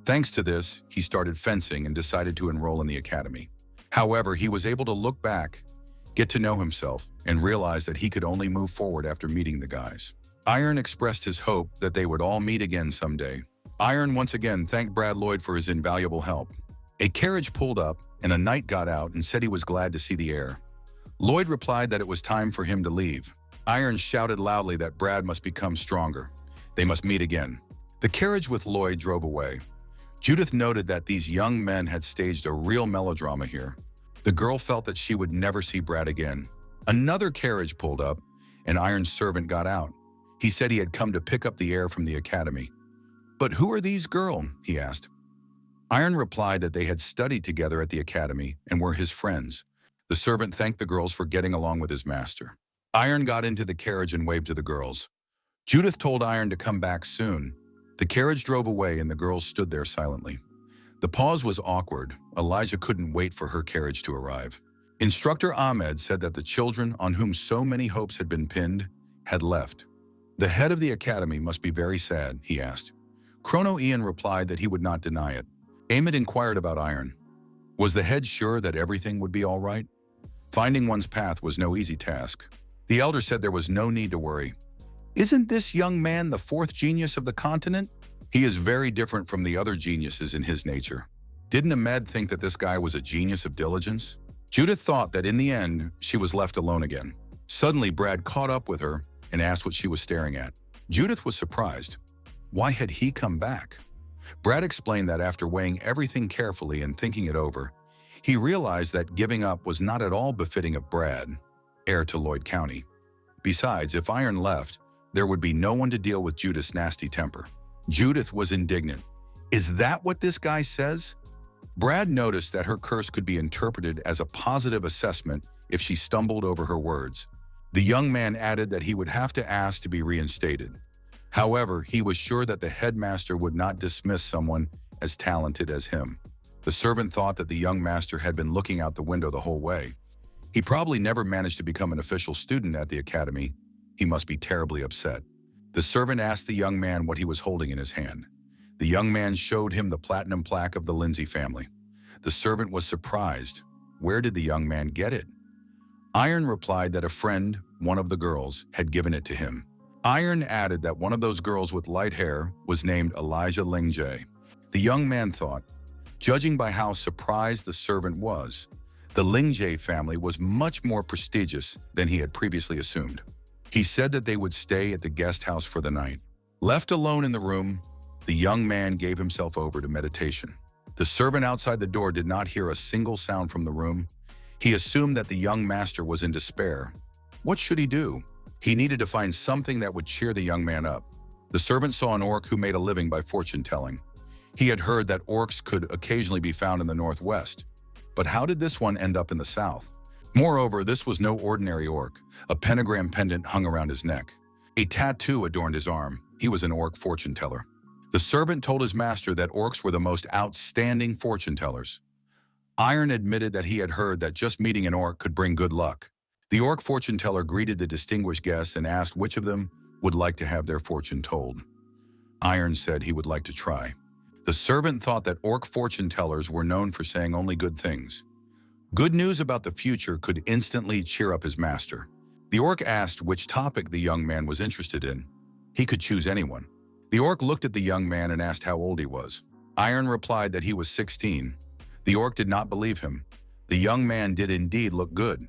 Speaker 1: Thanks to this, he started fencing and decided to enroll in the academy. However, he was able to look back, get to know himself, and realize that he could only move forward after meeting the guys. Iron expressed his hope that they would all meet again someday. Iron once again thanked Brad Lloyd for his invaluable help. A carriage pulled up, and a knight got out and said he was glad to see the heir. Lloyd replied that it was time for him to leave. Iron shouted loudly that Brad must become stronger. They must meet again. The carriage with Lloyd drove away. Judith noted that these young men had staged a real melodrama here. The girl felt that she would never see Brad again. Another carriage pulled up, and Iron's servant got out. He said he had come to pick up the heir from the academy. "But who are these girls?" he asked. Iron replied that they had studied together at the academy and were his friends. The servant thanked the girls for getting along with his master. Iron got into the carriage and waved to the girls. Judith told Iron to come back soon. The carriage drove away and the girls stood there silently. The pause was awkward. Elijah couldn't wait for her carriage to arrive. Instructor Ahmed said that the children on whom so many hopes had been pinned had left. The head of the academy must be very sad, he asked. Chrono Ian replied that he would not deny it. Ahmed inquired about Iron. Was the head sure that everything would be all right? Finding one's path was no easy task. The elder said there was no need to worry. Isn't this young man the fourth genius of the continent? He is very different from the other geniuses in his nature. Didn't Ahmed think that this guy was a genius of diligence? Judith thought that in the end, she was left alone again. Suddenly, Brad caught up with her and asked what she was staring at. Judith was surprised. Why had he come back? Brad explained that after weighing everything carefully and thinking it over, he realized that giving up was not at all befitting of Brad, heir to Lloyd County. Besides, if Iron left, there would be no one to deal with Judith's nasty temper. Judith was indignant. Is that what this guy says? Brad noticed that her curse could be interpreted as a positive assessment if she stumbled over her words. The young man added that he would have to ask to be reinstated. However, he was sure that the headmaster would not dismiss someone as talented as him. The servant thought that the young master had been looking out the window the whole way. He probably never managed to become an official student at the academy. He must be terribly upset. The servant asked the young man what he was holding in his hand. The young man showed him the platinum plaque of the Lindsay family. The servant was surprised. Where did the young man get it? Iron replied that a friend, one of the girls, had given it to him. Iron added that one of those girls with light hair was named Elijah Lingjae. The young man thought, judging by how surprised the servant was, the Lingjae family was much more prestigious than he had previously assumed. He said that they would stay at the guest house for the night. Left alone in the room, the young man gave himself over to meditation. The servant outside the door did not hear a single sound from the room. He assumed that the young master was in despair. What should he do? He needed to find something that would cheer the young man up. The servant saw an orc who made a living by fortune-telling. He had heard that orcs could occasionally be found in the northwest. But how did this one end up in the south? Moreover, this was no ordinary orc. A pentagram pendant hung around his neck. A tattoo adorned his arm. He was an orc fortune-teller. The servant told his master that orcs were the most outstanding fortune-tellers. Iron admitted that he had heard that just meeting an orc could bring good luck. The orc fortune-teller greeted the distinguished guests and asked which of them would like to have their fortune told. Iron said he would like to try. The servant thought that orc fortune-tellers were known for saying only good things. Good news about the future could instantly cheer up his master. The orc asked which topic the young man was interested in. He could choose anyone. The orc looked at the young man and asked how old he was. Iron replied that he was 16. The orc did not believe him. The young man did indeed look good.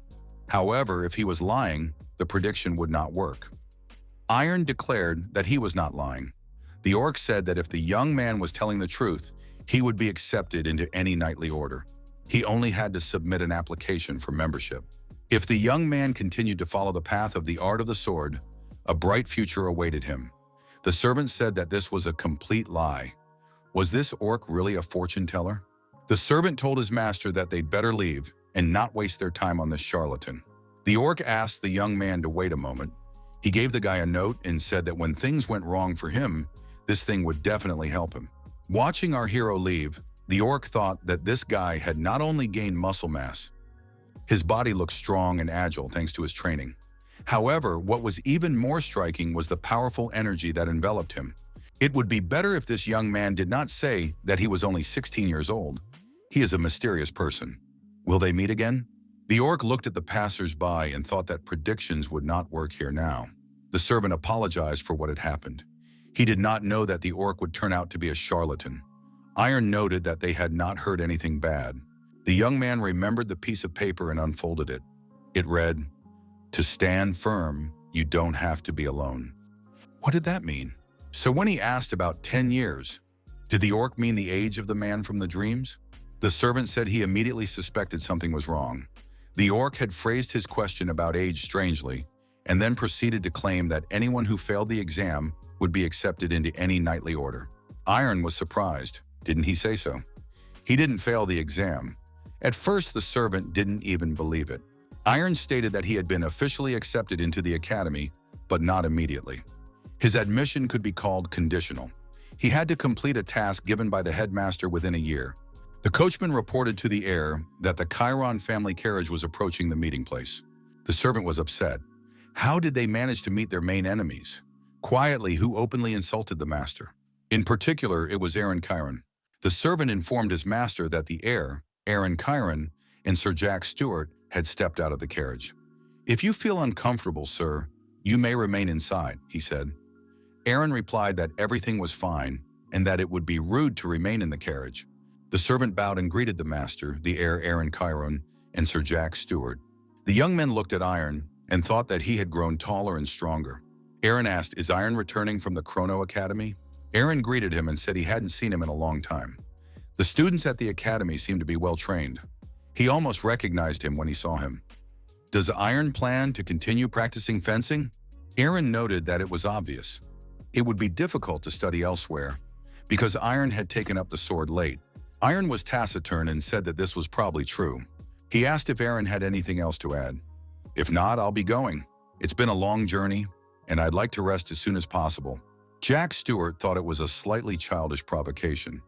Speaker 1: However, if he was lying, the prediction would not work. Iron declared that he was not lying. The orc said that if the young man was telling the truth, he would be accepted into any knightly order. He only had to submit an application for membership. If the young man continued to follow the path of the art of the sword, a bright future awaited him. The servant said that this was a complete lie. Was this orc really a fortune teller? The servant told his master that they'd better leave and not waste their time on this charlatan. The orc asked the young man to wait a moment. He gave the guy a note and said that when things went wrong for him, this thing would definitely help him. Watching our hero leave, the orc thought that this guy had not only gained muscle mass, his body looked strong and agile thanks to his training. However, what was even more striking was the powerful energy that enveloped him. It would be better if this young man did not say that he was only 16 years old. He is a mysterious person. Will they meet again? The orc looked at the passers-by and thought that predictions would not work here now. The servant apologized for what had happened. He did not know that the orc would turn out to be a charlatan. Iron noted that they had not heard anything bad. The young man remembered the piece of paper and unfolded it. It read, "To stand firm, you don't have to be alone." What did that mean? So when he asked about 10 years, did the orc mean the age of the man from the dreams? The servant said he immediately suspected something was wrong. The orc had phrased his question about age strangely, and then proceeded to claim that anyone who failed the exam would be accepted into any knightly order. Iron was surprised. Didn't he say so? He didn't fail the exam. At first, the servant didn't even believe it. Iron stated that he had been officially accepted into the academy, but not immediately. His admission could be called conditional. He had to complete a task given by the headmaster within a year. The coachman reported to the heir that the Chiron family carriage was approaching the meeting place. The servant was upset. How did they manage to meet their main enemies? Quietly, who openly insulted the master? In particular, it was Aaron Chiron. The servant informed his master that the heir, Aaron Chiron, and Sir Jack Stewart had stepped out of the carriage. "If you feel uncomfortable, sir, you may remain inside," he said. Aaron replied that everything was fine and that it would be rude to remain in the carriage. The servant bowed and greeted the master, the heir Aaron Chiron, and Sir Jack Stewart. The young men looked at Iron and thought that he had grown taller and stronger. Aaron asked, "Is Iron returning from the Chrono Academy?" Aaron greeted him and said he hadn't seen him in a long time. The students at the academy seemed to be well trained. He almost recognized him when he saw him. "Does Iron plan to continue practicing fencing?" Aaron noted that it was obvious. It would be difficult to study elsewhere, because Iron had taken up the sword late. Iron was taciturn and said that this was probably true. He asked if Aaron had anything else to add. "If not, I'll be going. It's been a long journey, and I'd like to rest as soon as possible." Jack Stewart thought it was a slightly childish provocation,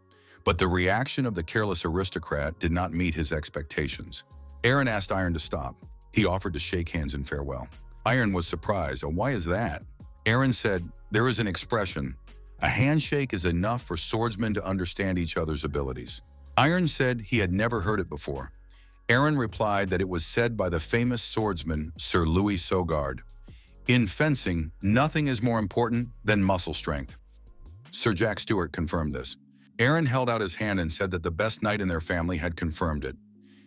Speaker 1: but the reaction of the careless aristocrat did not meet his expectations. Aaron asked Iron to stop. He offered to shake hands in farewell. Iron was surprised. "Oh, why is that?" Aaron said, "There is an expression. A handshake is enough for swordsmen to understand each other's abilities." Iron said he had never heard it before. Aaron replied that it was said by the famous swordsman Sir Louis Sogard. "In fencing, nothing is more important than muscle strength." Sir Jack Stewart confirmed this. Aaron held out his hand and said that the best knight in their family had confirmed it.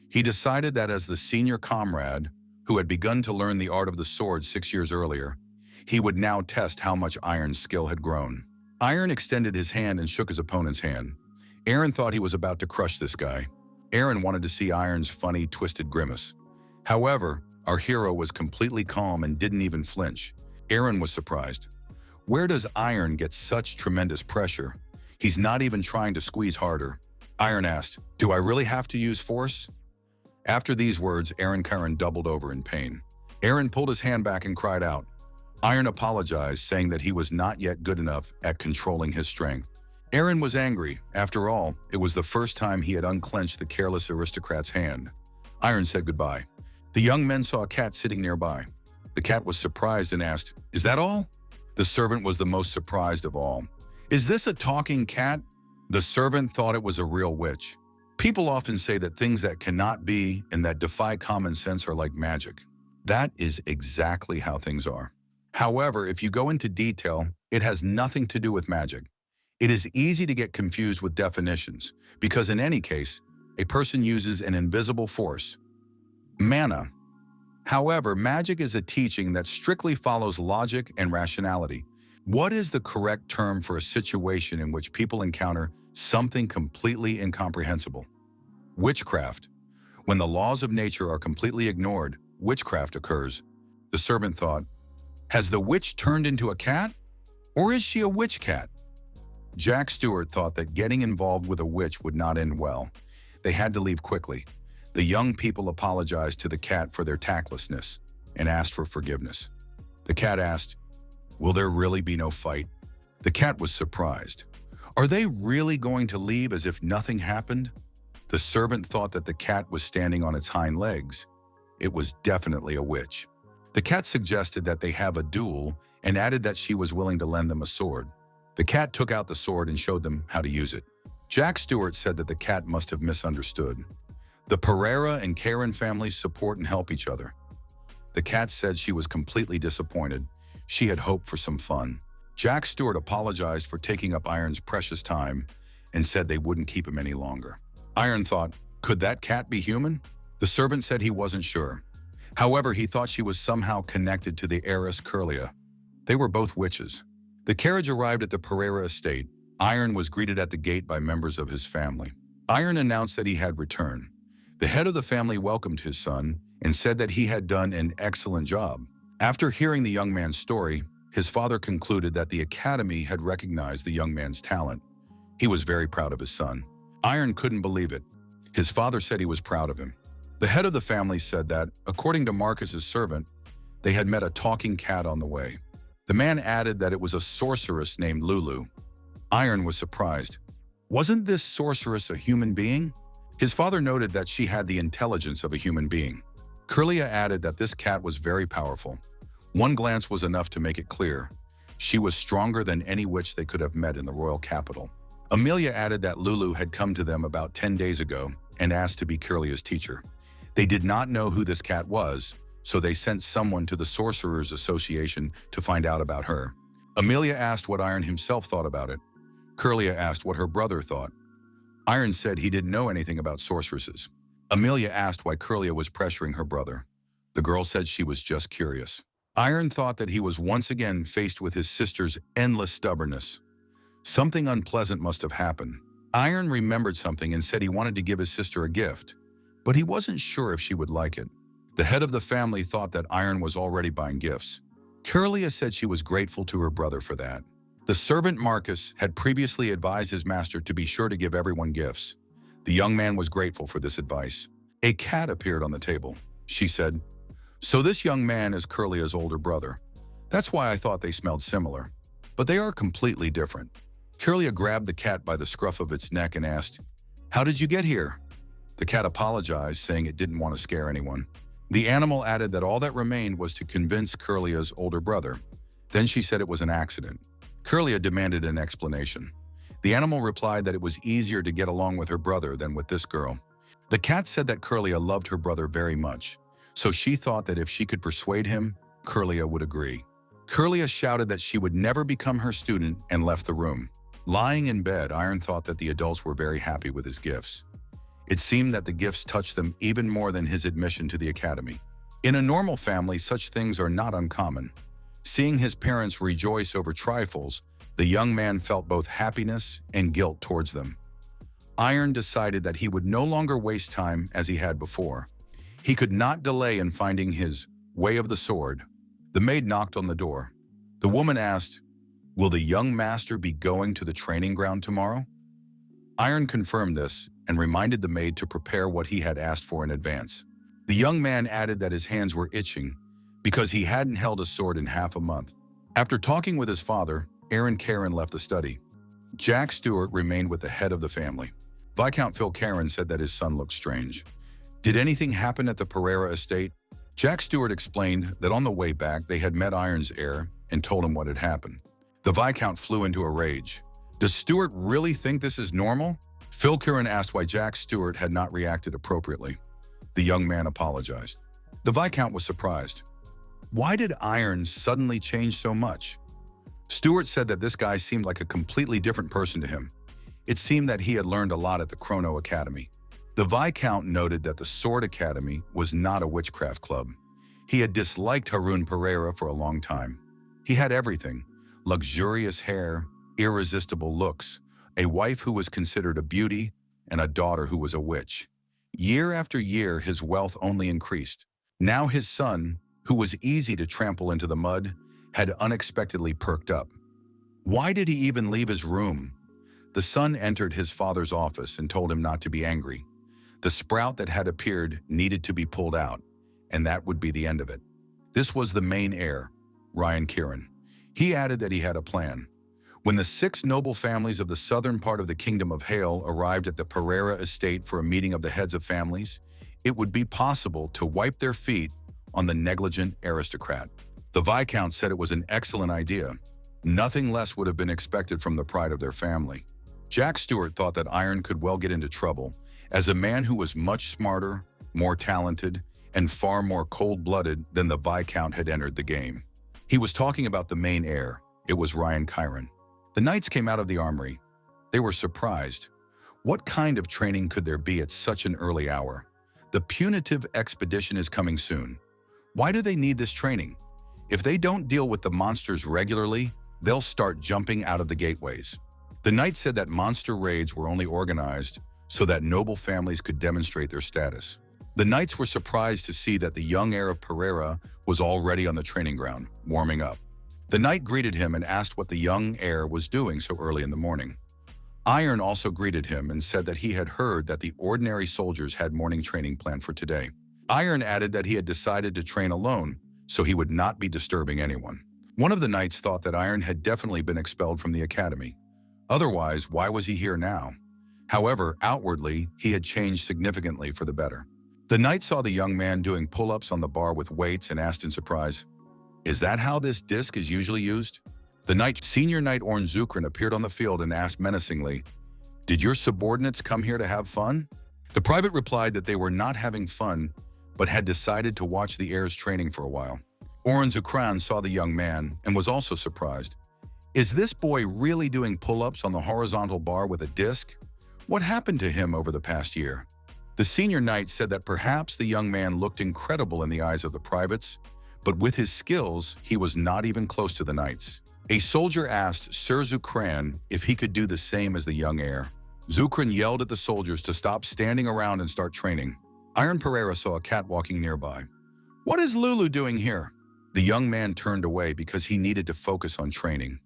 Speaker 1: He decided that as the senior comrade, who had begun to learn the art of the sword 6 years earlier, he would now test how much Iron's skill had grown. Iron extended his hand and shook his opponent's hand. Aaron thought he was about to crush this guy. Aaron wanted to see Iron's funny, twisted grimace. However, our hero was completely calm and didn't even flinch. Aaron was surprised. Where does Iron get such tremendous pressure? He's not even trying to squeeze harder. Iron asked, "Do I really have to use force?" After these words, Karen doubled over in pain. Aaron pulled his hand back and cried out. Iron apologized, saying that he was not yet good enough at controlling his strength. Aaron was angry. After all, it was the first time he had unclenched the careless aristocrat's hand. Iron said goodbye. The young men saw a cat sitting nearby. The cat was surprised and asked, "Is that all?" The servant was the most surprised of all. "Is this a talking cat?" The servant thought it was a real witch. People often say that things that cannot be and that defy common sense are like magic. That is exactly how things are. However, if you go into detail, it has nothing to do with magic. It is easy to get confused with definitions, because in any case, a person uses an invisible force, mana. However, magic is a teaching that strictly follows logic and rationality. What is the correct term for a situation in which people encounter something completely incomprehensible? Witchcraft. When the laws of nature are completely ignored, witchcraft occurs. The servant thought, "Has the witch turned into a cat? Or is she a witch cat?" Jack Stewart thought that getting involved with a witch would not end well. They had to leave quickly. The young people apologized to the cat for their tactlessness and asked for forgiveness. The cat asked, "Will there really be no fight?" The cat was surprised. Are they really going to leave as if nothing happened? The servant thought that the cat was standing on its hind legs. It was definitely a witch. The cat suggested that they have a duel and added that she was willing to lend them a sword. The cat took out the sword and showed them how to use it. Jack Stewart said that the cat must have misunderstood. The Pereira and Karen families support and help each other. The cat said she was completely disappointed. She had hoped for some fun. Jack Stewart apologized for taking up Iron's precious time and said they wouldn't keep him any longer. Iron thought, could that cat be human? The servant said he wasn't sure. However, he thought she was somehow connected to the heiress Curlia. They were both witches. The carriage arrived at the Pereira estate. Iron was greeted at the gate by members of his family. Iron announced that he had returned. The head of the family welcomed his son and said that he had done an excellent job. After hearing the young man's story, his father concluded that the academy had recognized the young man's talent. He was very proud of his son. Iron couldn't believe it. His father said he was proud of him. The head of the family said that, according to Marcus's servant, they had met a talking cat on the way. The man added that it was a sorceress named Lulu. Iron was surprised. Wasn't this sorceress a human being? His father noted that she had the intelligence of a human being. Curlia added that this cat was very powerful. One glance was enough to make it clear. She was stronger than any witch they could have met in the royal capital. Amelia added that Lulu had come to them about 10 days ago and asked to be Curlia's teacher. They did not know who this cat was, so they sent someone to the Sorcerers Association to find out about her. Amelia asked what Iron himself thought about it. Curlia asked what her brother thought. Iron said he didn't know anything about sorceresses. Amelia asked why Curlia was pressuring her brother. The girl said she was just curious. Iron thought that he was once again faced with his sister's endless stubbornness. Something unpleasant must have happened. Iron remembered something and said he wanted to give his sister a gift, but he wasn't sure if she would like it. The head of the family thought that Iron was already buying gifts. Curlia said she was grateful to her brother for that. The servant Marcus had previously advised his master to be sure to give everyone gifts. The young man was grateful for this advice. A cat appeared on the table. She said, "So this young man is Curlia's older brother. That's why I thought they smelled similar. But they are completely different." Curlia grabbed the cat by the scruff of its neck and asked, "How did you get here?" The cat apologized, saying it didn't want to scare anyone. The animal added that all that remained was to convince Curlia's older brother. Then she said it was an accident. Curlia demanded an explanation. The animal replied that it was easier to get along with her brother than with this girl. The cat said that Curlia loved her brother very much, so she thought that if she could persuade him, Curlia would agree. Curlia shouted that she would never become her student and left the room. Lying in bed, Iron thought that the adults were very happy with his gifts. It seemed that the gifts touched them even more than his admission to the academy. In a normal family, such things are not uncommon. Seeing his parents rejoice over trifles, the young man felt both happiness and guilt towards them. Iron decided that he would no longer waste time as he had before. He could not delay in finding his way of the sword. The maid knocked on the door. The woman asked, "Will the young master be going to the training ground tomorrow?" Iron confirmed this and reminded the maid to prepare what he had asked for in advance. The young man added that his hands were itching because he hadn't held a sword in half a month. After talking with his father, Karen left the study. Jack Stewart remained with the head of the family. Viscount Phil Karen said that his son looked strange. Did anything happen at the Pereira estate? Jack Stewart explained that on the way back they had met Iron's heir and told him what had happened. The Viscount flew into a rage. Does Stewart really think this is normal? Phil Karen asked why Jack Stewart had not reacted appropriately. The young man apologized. The Viscount was surprised. Why did Iron suddenly change so much? Stewart said that this guy seemed like a completely different person to him. It seemed that he had learned a lot at the Chrono Academy. The Viscount noted that the Sword Academy was not a witchcraft club. He had disliked Harun Pereira for a long time. He had everything: luxurious hair, irresistible looks, a wife who was considered a beauty, and a daughter who was a witch. Year after year, his wealth only increased. Now his son, who was easy to trample into the mud, had unexpectedly perked up. Why did he even leave his room? The son entered his father's office and told him not to be angry. The sprout that had appeared needed to be pulled out, and that would be the end of it. This was the main heir, Ryan Kieran. He added that he had a plan. When the 6 noble families of the southern part of the Kingdom of Hale arrived at the Pereira estate for a meeting of the heads of families, it would be possible to wipe their feet on the negligent aristocrat. The Viscount said it was an excellent idea. Nothing less would have been expected from the pride of their family. Jack Stewart thought that Iron could well get into trouble, as a man who was much smarter, more talented, and far more cold-blooded than the Viscount had entered the game. He was talking about the main heir. It was Ryan Kieran. The knights came out of the armory. They were surprised. What kind of training could there be at such an early hour? The punitive expedition is coming soon. Why do they need this training? If they don't deal with the monsters regularly, they'll start jumping out of the gateways. The knights said that monster raids were only organized so that noble families could demonstrate their status. The knights were surprised to see that the young heir of Pereira was already on the training ground, warming up. The knight greeted him and asked what the young heir was doing so early in the morning. Iron also greeted him and said that he had heard that the ordinary soldiers had morning training planned for today. Iron added that he had decided to train alone, so he would not be disturbing anyone. One of the knights thought that Iron had definitely been expelled from the academy. Otherwise, why was he here now? However, outwardly, he had changed significantly for the better. The knight saw the young man doing pull-ups on the bar with weights and asked in surprise, "Is that how this disc is usually used?" The senior knight Orn Zukrin appeared on the field and asked menacingly, "Did your subordinates come here to have fun?" The private replied that they were not having fun, but had decided to watch the heir's training for a while. Orn Zukran saw the young man and was also surprised. "Is this boy really doing pull-ups on the horizontal bar with a disc? What happened to him over the past year?" The senior knight said that perhaps the young man looked incredible in the eyes of the privates, but with his skills, he was not even close to the knights. A soldier asked Sir Zukran if he could do the same as the young heir. Zukran yelled at the soldiers to stop standing around and start training. Iron Pereira saw a cat walking nearby. "What is Lulu doing here?" The young man turned away because he needed to focus on training.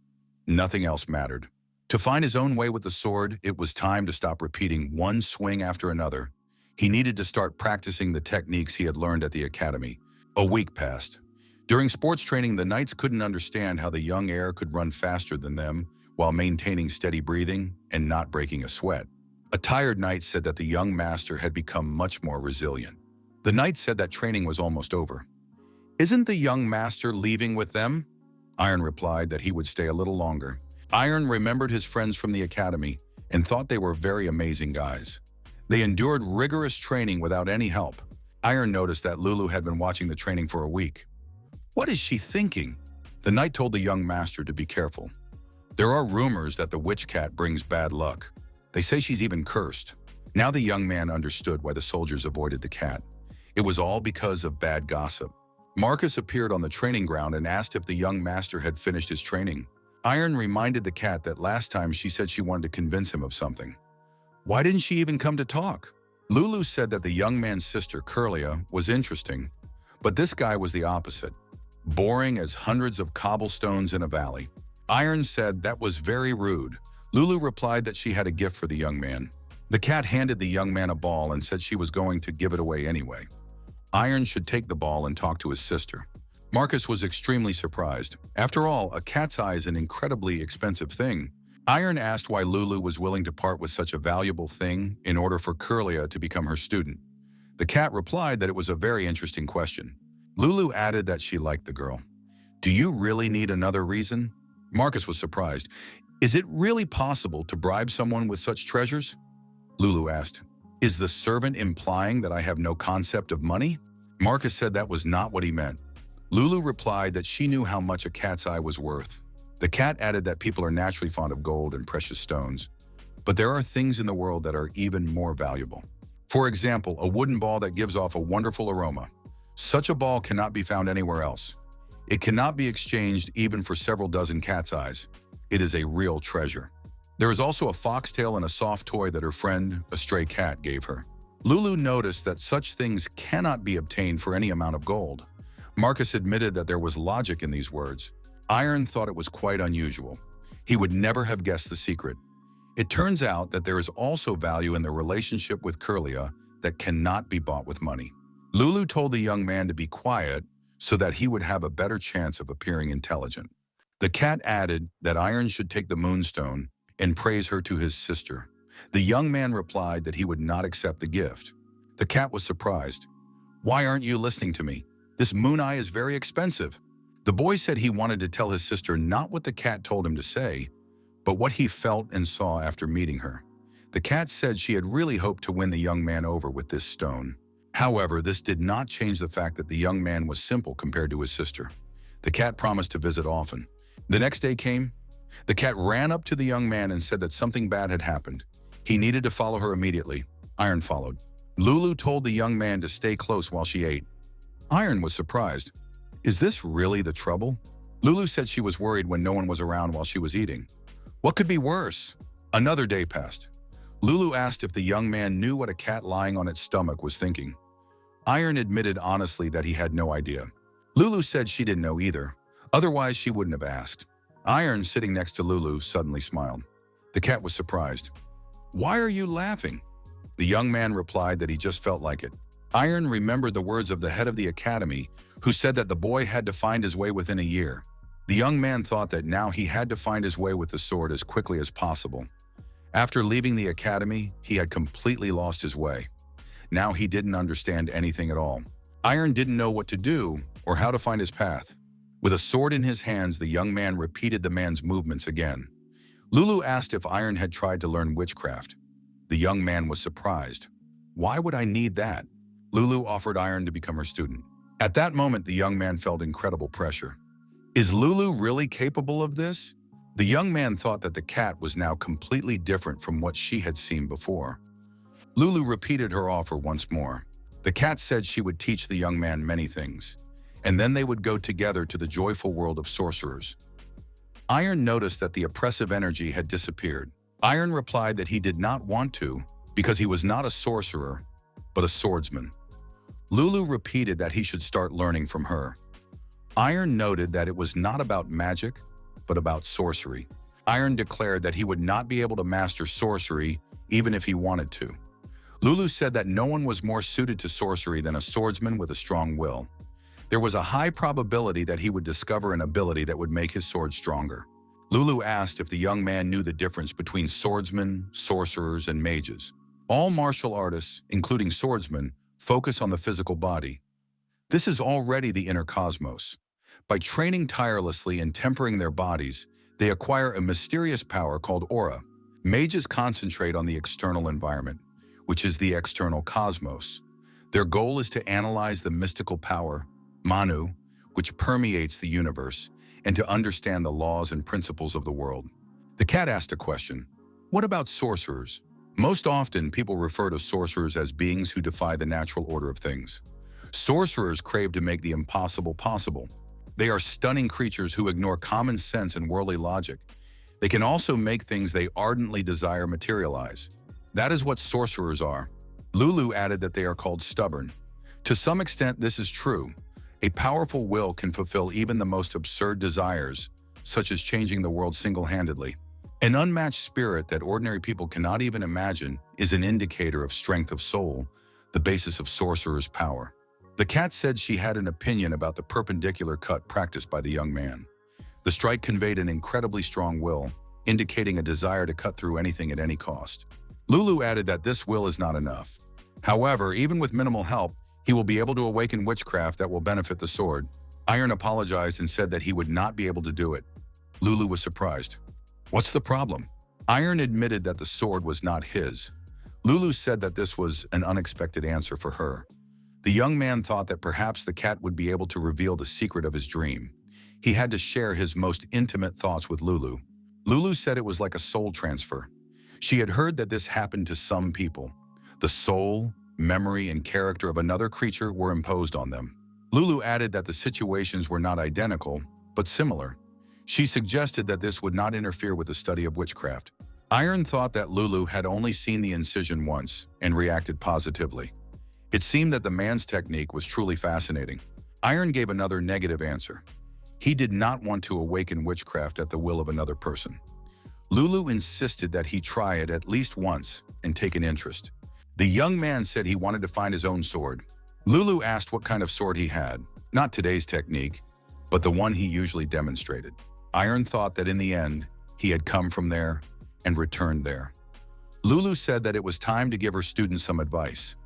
Speaker 1: Nothing else mattered. To find his own way with the sword, it was time to stop repeating one swing after another. He needed to start practicing the techniques he had learned at the academy. A week passed. During sports training, the knights couldn't understand how the young heir could run faster than them while maintaining steady breathing and not breaking a sweat. A tired knight said that the young master had become much more resilient. The knight said that training was almost over. "Isn't the young master leaving with them?" Iron replied that he would stay a little longer. Iron remembered his friends from the academy and thought they were very amazing guys. They endured rigorous training without any help. Iron noticed that Lulu had been watching the training for a week. "What is she thinking?" The knight told the young master to be careful. "There are rumors that the witch cat brings bad luck. They say she's even cursed." Now the young man understood why the soldiers avoided the cat. It was all because of bad gossip. Marcus appeared on the training ground and asked if the young master had finished his training. Iron reminded the cat that last time she said she wanted to convince him of something. Why didn't she even come to talk? Lulu said that the young man's sister, Curlia, was interesting, but this guy was the opposite. Boring as hundreds of cobblestones in a valley. Iron said that was very rude. Lulu replied that she had a gift for the young man. The cat handed the young man a ball and said she was going to give it away anyway. Iron should take the ball and talk to his sister. Marcus was extremely surprised. After all, a cat's eye is an incredibly expensive thing. Iron asked why Lulu was willing to part with such a valuable thing in order for Curlia to become her student. The cat replied that it was a very interesting question. Lulu added that she liked the girl. "Do you really need another reason?" Marcus was surprised. "Is it really possible to bribe someone with such treasures?" Lulu asked, "Is the servant implying that I have no concept of money?" Marcus said that was not what he meant. Lulu replied that she knew how much a cat's eye was worth. The cat added that people are naturally fond of gold and precious stones, but there are things in the world that are even more valuable. For example, a wooden ball that gives off a wonderful aroma. Such a ball cannot be found anywhere else. It cannot be exchanged even for several dozen cat's eyes. It is a real treasure. There is also a foxtail and a soft toy that her friend, a stray cat, gave her. Lulu noticed that such things cannot be obtained for any amount of gold. Marcus admitted that there was logic in these words. Iron thought it was quite unusual. He would never have guessed the secret. It turns out that there is also value in the relationship with Curlia that cannot be bought with money. Lulu told the young man to be quiet so that he would have a better chance of appearing intelligent. The cat added that Iron should take the moonstone and praise her to his sister. The young man replied that he would not accept the gift. The cat was surprised. "Why aren't you listening to me? This moon eye is very expensive." The boy said he wanted to tell his sister not what the cat told him to say, but what he felt and saw after meeting her. The cat said she had really hoped to win the young man over with this stone. However, this did not change the fact that the young man was simple compared to his sister. The cat promised to visit often. The next day came. The cat ran up to the young man and said that something bad had happened. He needed to follow her immediately. Iron followed. Lulu told the young man to stay close while she ate. Iron was surprised. Is this really the trouble? Lulu said she was worried when no one was around while she was eating. What could be worse? Another day passed. Lulu asked if the young man knew what a cat lying on its stomach was thinking. Iron admitted honestly that he had no idea. Lulu said she didn't know either. Otherwise, she wouldn't have asked. Iron, sitting next to Lulu, suddenly smiled. The cat was surprised. "Why are you laughing?" The young man replied that he just felt like it. Iron remembered the words of the head of the academy, who said that the boy had to find his way within a year. The young man thought that now he had to find his way with the sword as quickly as possible. After leaving the academy, he had completely lost his way. Now he didn't understand anything at all. Iron didn't know what to do or how to find his path. With a sword in his hands, the young man repeated the man's movements again. Lulu asked if Iron had tried to learn witchcraft. The young man was surprised. "Why would I need that?" Lulu offered Iron to become her student. At that moment, the young man felt incredible pressure. Is Lulu really capable of this? The young man thought that the cat was now completely different from what she had seen before. Lulu repeated her offer once more. The cat said she would teach the young man many things, and then they would go together to the joyful world of sorcerers. Iron noticed that the oppressive energy had disappeared. Iron replied that he did not want to because he was not a sorcerer, but a swordsman. Lulu repeated that he should start learning from her. Iron noted that it was not about magic, but about sorcery. Iron declared that he would not be able to master sorcery even if he wanted to. Lulu said that no one was more suited to sorcery than a swordsman with a strong will. There was a high probability that he would discover an ability that would make his sword stronger. Lulu asked if the young man knew the difference between swordsmen, sorcerers, and mages. All martial artists, including swordsmen, focus on the physical body. This is already the inner cosmos. By training tirelessly and tempering their bodies, they acquire a mysterious power called aura. Mages concentrate on the external environment, which is the external cosmos. Their goal is to analyze the mystical power, Manu, which permeates the universe, and to understand the laws and principles of the world. The cat asked a question. What about sorcerers? Most often, people refer to sorcerers as beings who defy the natural order of things. Sorcerers crave to make the impossible possible. They are stunning creatures who ignore common sense and worldly logic. They can also make things they ardently desire materialize. That is what sorcerers are. Lulu added that they are called stubborn. To some extent, this is true. A powerful will can fulfill even the most absurd desires, such as changing the world single-handedly. An unmatched spirit that ordinary people cannot even imagine is an indicator of strength of soul, the basis of sorcerer's power. The cat said she had an opinion about the perpendicular cut practiced by the young man. The strike conveyed an incredibly strong will, indicating a desire to cut through anything at any cost. Lulu added that this will is not enough. However, even with minimal help, he will be able to awaken witchcraft that will benefit the sword. Iron apologized and said that he would not be able to do it. Lulu was surprised. What's the problem? Iron admitted that the sword was not his. Lulu said that this was an unexpected answer for her. The young man thought that perhaps the cat would be able to reveal the secret of his dream. He had to share his most intimate thoughts with Lulu. Lulu said it was like a soul transfer. She had heard that this happened to some people. The soul, memory, and character of another creature were imposed on them. Lulu added that the situations were not identical, but similar. She suggested that this would not interfere with the study of witchcraft. Iron thought that Lulu had only seen the incision once and reacted positively. It seemed that the man's technique was truly fascinating. Iron gave another negative answer. He did not want to awaken witchcraft at the will of another person. Lulu insisted that he try it at least once and take an interest. The young man said he wanted to find his own sword. Lulu asked what kind of sword he had, not today's technique, but the one he usually demonstrated. Iron thought that in the end, he had come from there and returned there. Lulu said that it was time to give her students some advice.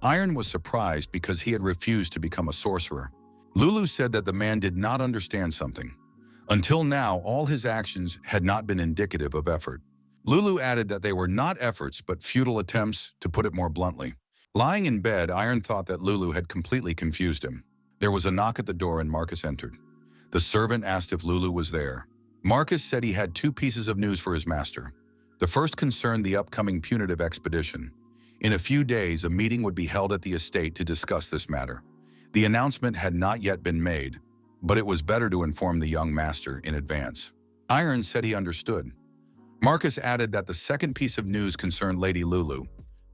Speaker 1: Iron was surprised because he had refused to become a sorcerer. Lulu said that the man did not understand something. Until now, all his actions had not been indicative of effort. Lulu added that they were not efforts but futile attempts, to put it more bluntly. Lying in bed, Iron thought that Lulu had completely confused him. There was a knock at the door and Marcus entered. The servant asked if Lulu was there. Marcus said he had two pieces of news for his master. The first concerned the upcoming punitive expedition. In a few days, a meeting would be held at the estate to discuss this matter. The announcement had not yet been made, but it was better to inform the young master in advance. Iron said he understood. Marcus added that the second piece of news concerned Lady Lulu.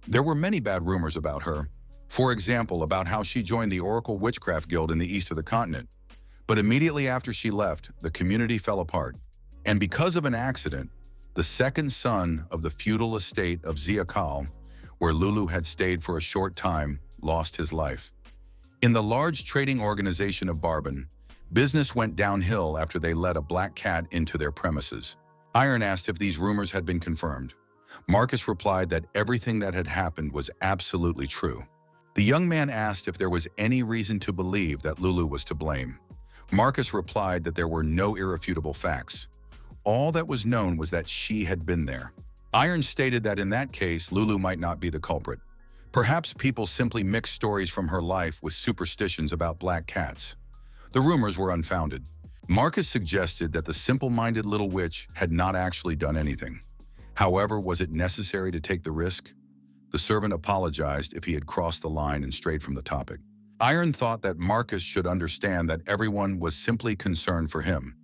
Speaker 1: There were many bad rumors about her. For example, about how she joined the Oracle Witchcraft Guild in the east of the continent. But immediately after she left, the community fell apart. And because of an accident, the second son of the feudal estate of Ziakal, where Lulu had stayed for a short time, lost his life. In the large trading organization of Barbon, business went downhill after they let a black cat into their premises. Iron asked if these rumors had been confirmed. Marcus replied that everything that had happened was absolutely true. The young man asked if there was any reason to believe that Lulu was to blame. Marcus replied that there were no irrefutable facts. All that was known was that she had been there. Iron stated that in that case, Lulu might not be the culprit. Perhaps people simply mixed stories from her life with superstitions about black cats. The rumors were unfounded. Marcus suggested that the simple-minded little witch had not actually done anything. However, was it necessary to take the risk? The servant apologized if he had crossed the line and strayed from the topic. Iron thought that Marcus should understand that everyone was simply concerned for him.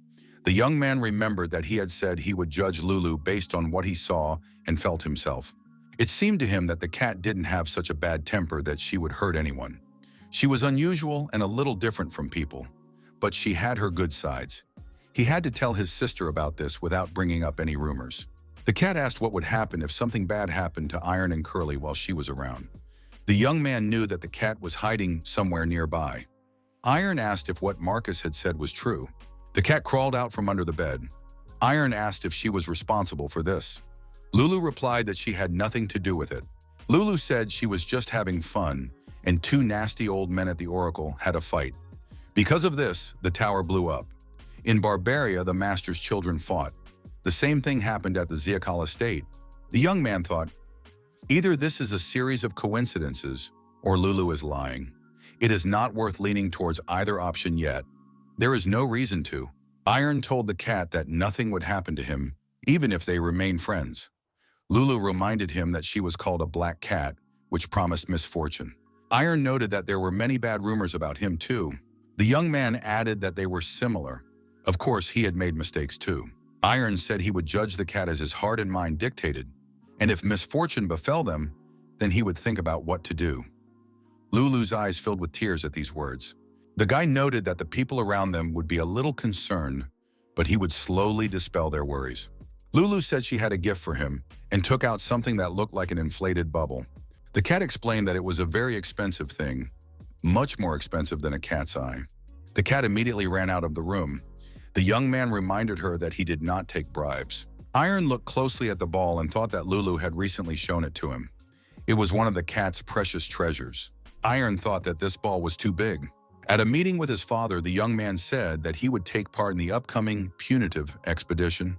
Speaker 1: The young man remembered that he had said he would judge Lulu based on what he saw and felt himself. It seemed to him that the cat didn't have such a bad temper that she would hurt anyone. She was unusual and a little different from people, but she had her good sides. He had to tell his sister about this without bringing up any rumors. The cat asked what would happen if something bad happened to Iron and Curly while she was around. The young man knew that the cat was hiding somewhere nearby. Iron asked if what Marcus had said was true. The cat crawled out from under the bed. Iron asked if she was responsible for this. Lulu replied that she had nothing to do with it. Lulu said she was just having fun, and two nasty old men at the Oracle had a fight. Because of this, the tower blew up. In Barbaria, the master's children fought. The same thing happened at the Ziakal estate. The young man thought, either this is a series of coincidences, or Lulu is lying. It is not worth leaning towards either option yet. There is no reason to. Iron told the cat that nothing would happen to him, even if they remained friends. Lulu reminded him that she was called a black cat, which promised misfortune. Iron noted that there were many bad rumors about him too. The young man added that they were similar. Of course, he had made mistakes too. Iron said he would judge the cat as his heart and mind dictated, and if misfortune befell them, then he would think about what to do. Lulu's eyes filled with tears at these words. The guy noted that the people around them would be a little concerned, but he would slowly dispel their worries. Lulu said she had a gift for him and took out something that looked like an inflated bubble. The cat explained that it was a very expensive thing, much more expensive than a cat's eye. The cat immediately ran out of the room. The young man reminded her that he did not take bribes. Iron looked closely at the ball and thought that Lulu had recently shown it to him. It was one of the cat's precious treasures. Iron thought that this ball was too big. At a meeting with his father, the young man said that he would take part in the upcoming punitive expedition.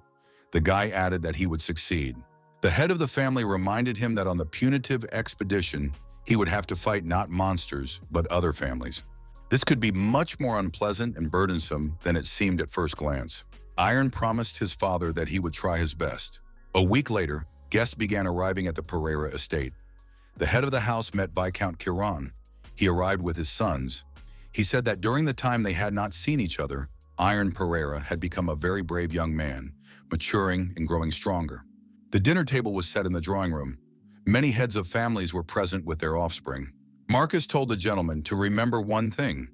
Speaker 1: The guy added that he would succeed. The head of the family reminded him that on the punitive expedition, he would have to fight not monsters, but other families. This could be much more unpleasant and burdensome than it seemed at first glance. Iron promised his father that he would try his best. A week later, guests began arriving at the Pereira estate. The head of the house met Viscount Chiron. He arrived with his sons. He said that during the time they had not seen each other, Iron Pereira had become a very brave young man, maturing and growing stronger. The dinner table was set in the drawing room. Many heads of families were present with their offspring. Marcus told the gentleman to remember one thing.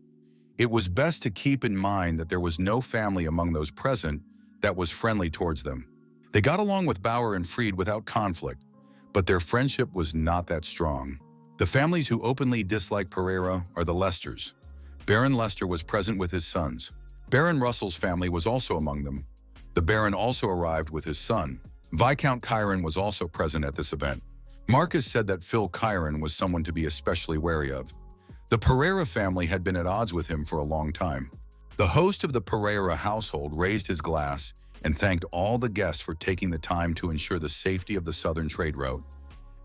Speaker 1: It was best to keep in mind that there was no family among those present that was friendly towards them. They got along with Bauer and Fried without conflict, but their friendship was not that strong. The families who openly disliked Pereira are the Lesters. Baron Lester was present with his sons. Baron Russell's family was also among them. The Baron also arrived with his son. Viscount Chiron was also present at this event. Marcus said that Phil Chiron was someone to be especially wary of. The Pereira family had been at odds with him for a long time. The host of the Pereira household raised his glass and thanked all the guests for taking the time to ensure the safety of the southern trade route,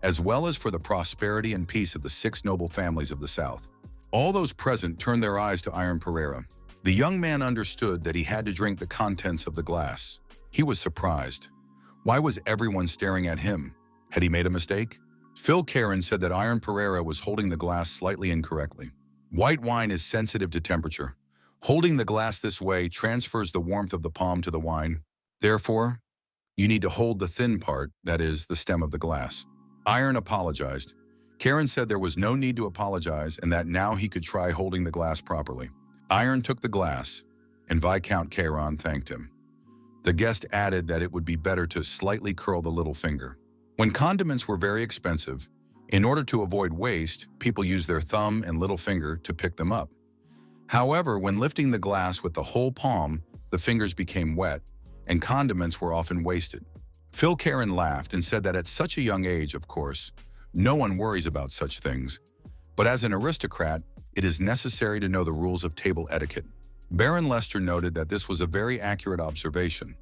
Speaker 1: as well as for the prosperity and peace of the 6 noble families of the South. All those present turned their eyes to Iron Pereira. The young man understood that he had to drink the contents of the glass. He was surprised. Why was everyone staring at him? Had he made a mistake? Phil Chiron said that Iron Pereira was holding the glass slightly incorrectly. White wine is sensitive to temperature. Holding the glass this way transfers the warmth of the palm to the wine. Therefore, you need to hold the thin part, that is, the stem of the glass. Iron apologized. Chiron said there was no need to apologize and that now he could try holding the glass properly. Iron took the glass, and Viscount Chiron thanked him. The guest added that it would be better to slightly curl the little finger. When condiments were very expensive, in order to avoid waste, people used their thumb and little finger to pick them up. However, when lifting the glass with the whole palm, the fingers became wet, and condiments were often wasted. Phil Chiron laughed and said that at such a young age, of course, no one worries about such things. But as an aristocrat, it is necessary to know the rules of table etiquette. Baron Lester noted that this was a very accurate observation.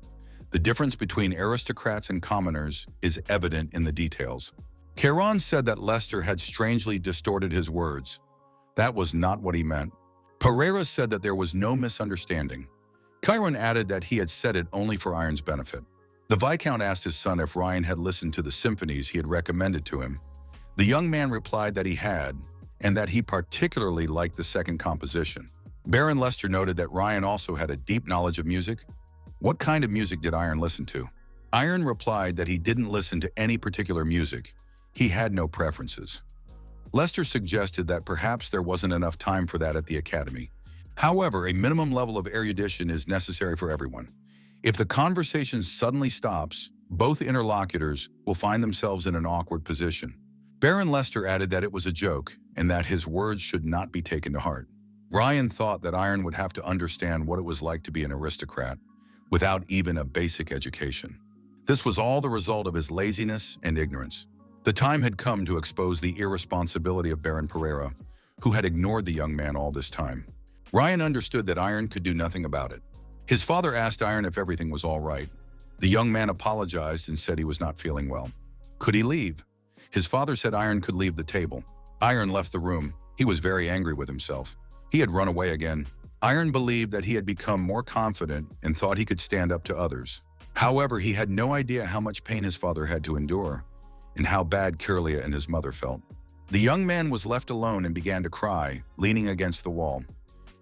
Speaker 1: The difference between aristocrats and commoners is evident in the details. Chiron said that Lester had strangely distorted his words. That was not what he meant. Pereira said that there was no misunderstanding. Chiron added that he had said it only for Iron's benefit. The Viscount asked his son if Ryan had listened to the symphonies he had recommended to him. The young man replied that he had, and that he particularly liked the second composition. Baron Lester noted that Ryan also had a deep knowledge of music. What kind of music did Iron listen to? Iron replied that he didn't listen to any particular music. He had no preferences. Lester suggested that perhaps there wasn't enough time for that at the academy. However, a minimum level of erudition is necessary for everyone. If the conversation suddenly stops, both interlocutors will find themselves in an awkward position. Baron Lester added that it was a joke and that his words should not be taken to heart. Ryan thought that Iron would have to understand what it was like to be an aristocrat without even a basic education. This was all the result of his laziness and ignorance. The time had come to expose the irresponsibility of Baron Pereira, who had ignored the young man all this time. Ryan understood that Iron could do nothing about it. His father asked Iron if everything was all right. The young man apologized and said he was not feeling well. Could he leave? His father said Iron could leave the table. Iron left the room. He was very angry with himself. He had run away again. Iron believed that he had become more confident and thought he could stand up to others. However, he had no idea how much pain his father had to endure and how bad Kirlia and his mother felt. The young man was left alone and began to cry, leaning against the wall.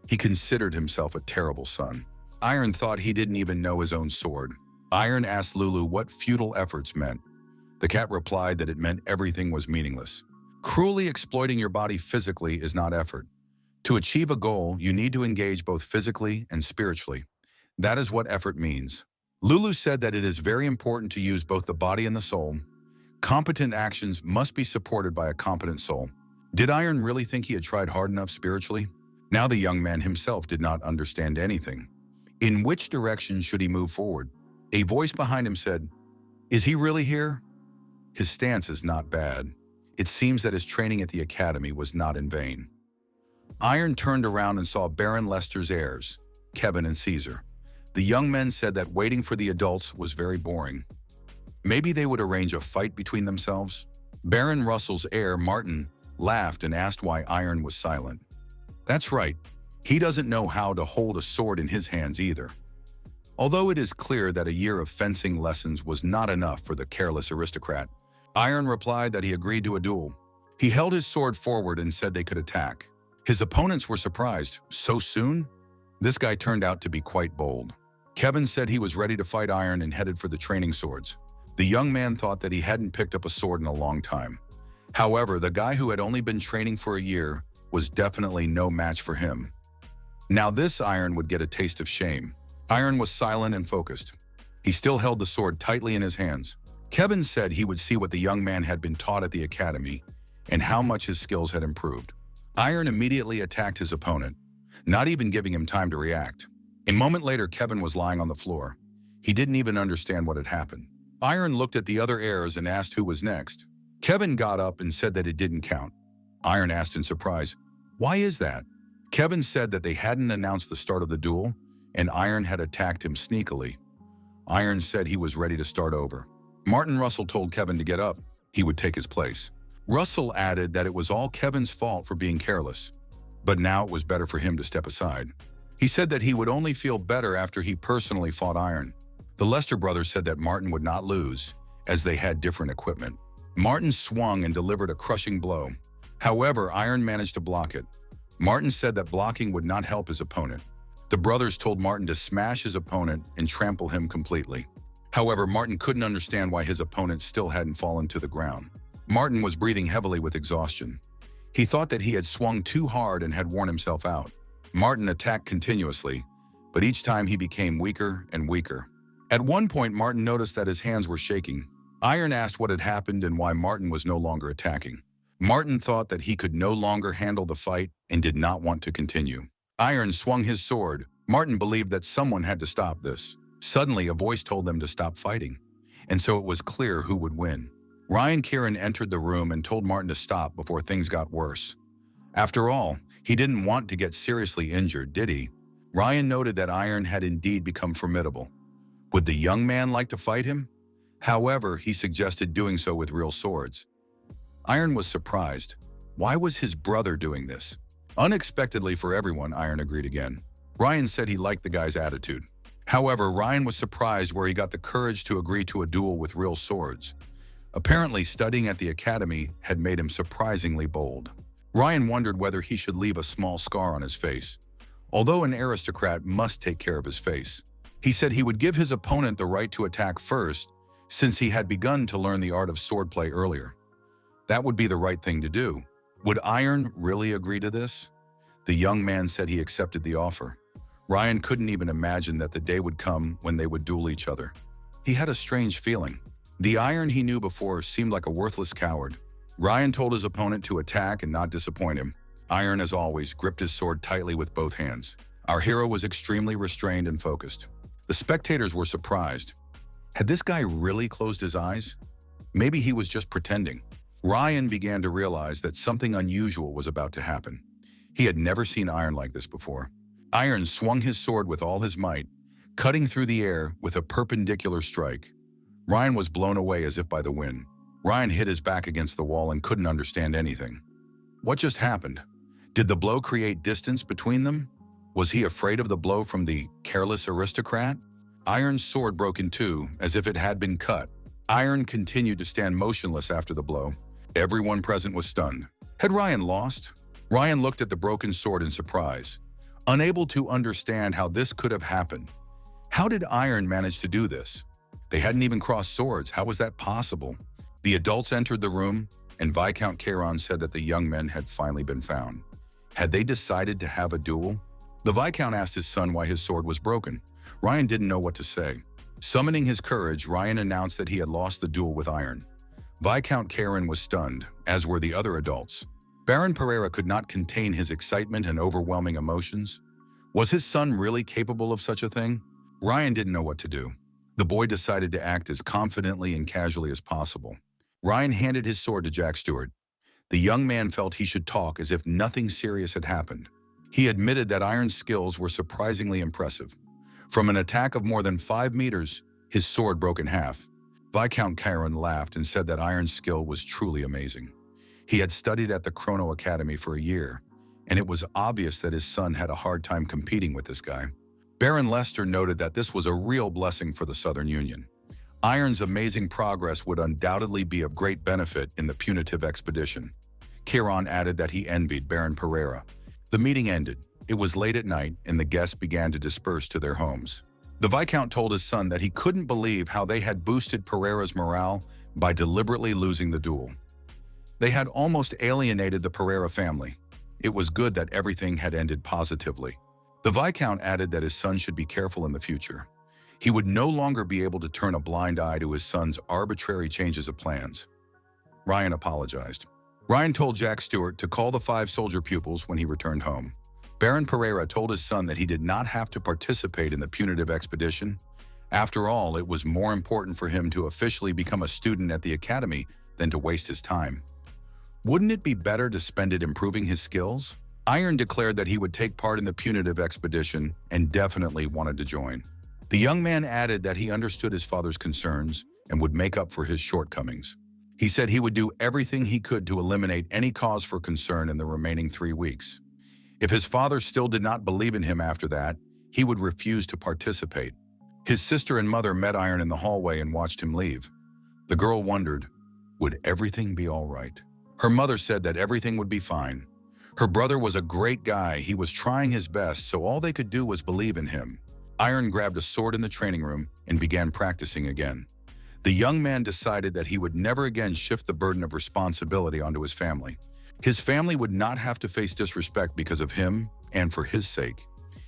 Speaker 1: He considered himself a terrible son. Iron thought he didn't even know his own sword. Iron asked Lulu what futile efforts meant. The cat replied that it meant everything was meaningless. Cruelly exploiting your body physically is not effort. To achieve a goal, you need to engage both physically and spiritually. That is what effort means. Lulu said that it is very important to use both the body and the soul. Competent actions must be supported by a competent soul. Did Iron really think he had tried hard enough spiritually? Now the young man himself did not understand anything. In which direction should he move forward? A voice behind him said, "Is he really here?" His stance is not bad. It seems that his training at the academy was not in vain. Iron turned around and saw Baron Lester's heirs, Kevin and Caesar. The young men said that waiting for the adults was very boring. Maybe they would arrange a fight between themselves? Baron Russell's heir, Martin, laughed and asked why Iron was silent. That's right. He doesn't know how to hold a sword in his hands either. Although it is clear that a year of fencing lessons was not enough for the careless aristocrat, Iron replied that he agreed to a duel. He held his sword forward and said they could attack. His opponents were surprised. So soon? This guy turned out to be quite bold. Kevin said he was ready to fight Iron and headed for the training swords. The young man thought that he hadn't picked up a sword in a long time. However, the guy who had only been training for a year was definitely no match for him. Now this Iron would get a taste of shame. Iron was silent and focused. He still held the sword tightly in his hands. Kevin said he would see what the young man had been taught at the academy and how much his skills had improved. Iron immediately attacked his opponent, not even giving him time to react. A moment later, Kevin was lying on the floor. He didn't even understand what had happened. Iron looked at the other heirs and asked who was next. Kevin got up and said that it didn't count. Iron asked in surprise, "Why is that?" Kevin said that they hadn't announced the start of the duel, and Iron had attacked him sneakily. Iron said he was ready to start over. Martin Russell told Kevin to get up. He would take his place. Russell added that it was all Kevin's fault for being careless, but now it was better for him to step aside. He said that he would only feel better after he personally fought Iron. The Lester brothers said that Martin would not lose, as they had different equipment. Martin swung and delivered a crushing blow. However, Iron managed to block it. Martin said that blocking would not help his opponent. The brothers told Martin to smash his opponent and trample him completely. However, Martin couldn't understand why his opponent still hadn't fallen to the ground. Martin was breathing heavily with exhaustion. He thought that he had swung too hard and had worn himself out. Martin attacked continuously, but each time he became weaker and weaker. At one point, Martin noticed that his hands were shaking. Iron asked what had happened and why Martin was no longer attacking. Martin thought that he could no longer handle the fight and did not want to continue. Iron swung his sword. Martin believed that someone had to stop this. Suddenly, a voice told them to stop fighting, and so it was clear who would win. Ryan Kieran entered the room and told Martin to stop before things got worse. After all, he didn't want to get seriously injured, did he? Ryan noted that Iron had indeed become formidable. Would the young man like to fight him? However, he suggested doing so with real swords. Iron was surprised. Why was his brother doing this? Unexpectedly for everyone, Iron agreed again. Ryan said he liked the guy's attitude. However, Ryan was surprised where he got the courage to agree to a duel with real swords. Apparently, studying at the academy had made him surprisingly bold. Ryan wondered whether he should leave a small scar on his face. Although an aristocrat must take care of his face, he said he would give his opponent the right to attack first, since he had begun to learn the art of swordplay earlier. That would be the right thing to do. Would Iron really agree to this? The young man said he accepted the offer. Ryan couldn't even imagine that the day would come when they would duel each other. He had a strange feeling. The Iron he knew before seemed like a worthless coward. Ryan told his opponent to attack and not disappoint him. Iron, as always, gripped his sword tightly with both hands. Our hero was extremely restrained and focused. The spectators were surprised. Had this guy really closed his eyes? Maybe he was just pretending. Ryan began to realize that something unusual was about to happen. He had never seen Iron like this before. Iron swung his sword with all his might, cutting through the air with a perpendicular strike. Ryan was blown away as if by the wind. Ryan hit his back against the wall and couldn't understand anything. What just happened? Did the blow create distance between them? Was he afraid of the blow from the careless aristocrat? Iron's sword broke in two, as if it had been cut. Iron continued to stand motionless after the blow. Everyone present was stunned. Had Ryan lost? Ryan looked at the broken sword in surprise, unable to understand how this could have happened. How did Iron manage to do this? They hadn't even crossed swords. How was that possible? The adults entered the room, and Viscount Charon said that the young men had finally been found. Had they decided to have a duel? The Viscount asked his son why his sword was broken. Ryan didn't know what to say. Summoning his courage, Ryan announced that he had lost the duel with Iron. Viscount Charon was stunned, as were the other adults. Baron Pereira could not contain his excitement and overwhelming emotions. Was his son really capable of such a thing? Ryan didn't know what to do. The boy decided to act as confidently and casually as possible. Ryan handed his sword to Jack Stewart. The young man felt he should talk as if nothing serious had happened. He admitted that Iron's skills were surprisingly impressive. From an attack of more than 5 meters, his sword broke in half. Viscount Chiron laughed and said that Iron's skill was truly amazing. He had studied at the Chrono Academy for a year, and it was obvious that his son had a hard time competing with this guy. Baron Lester noted that this was a real blessing for the Southern Union. Iron's amazing progress would undoubtedly be of great benefit in the punitive expedition. Chiron added that he envied Baron Pereira. The meeting ended. It was late at night, and the guests began to disperse to their homes. The Viscount told his son that he couldn't believe how they had boosted Pereira's morale by deliberately losing the duel. They had almost alienated the Pereira family. It was good that everything had ended positively. The Viscount added that his son should be careful in the future. He would no longer be able to turn a blind eye to his son's arbitrary changes of plans. Ryan apologized. Ryan told Jack Stewart to call the 5 soldier pupils when he returned home. Baron Pereira told his son that he did not have to participate in the punitive expedition. After all, it was more important for him to officially become a student at the academy than to waste his time. Wouldn't it be better to spend it improving his skills? Iron declared that he would take part in the punitive expedition and definitely wanted to join. The young man added that he understood his father's concerns and would make up for his shortcomings. He said he would do everything he could to eliminate any cause for concern in the remaining 3 weeks. If his father still did not believe in him after that, he would refuse to participate. His sister and mother met Iron in the hallway and watched him leave. The girl wondered, would everything be all right? Her mother said that everything would be fine. Her brother was a great guy. He was trying his best, so all they could do was believe in him. Iron grabbed a sword in the training room and began practicing again. The young man decided that he would never again shift the burden of responsibility onto his family. His family would not have to face disrespect because of him and for his sake.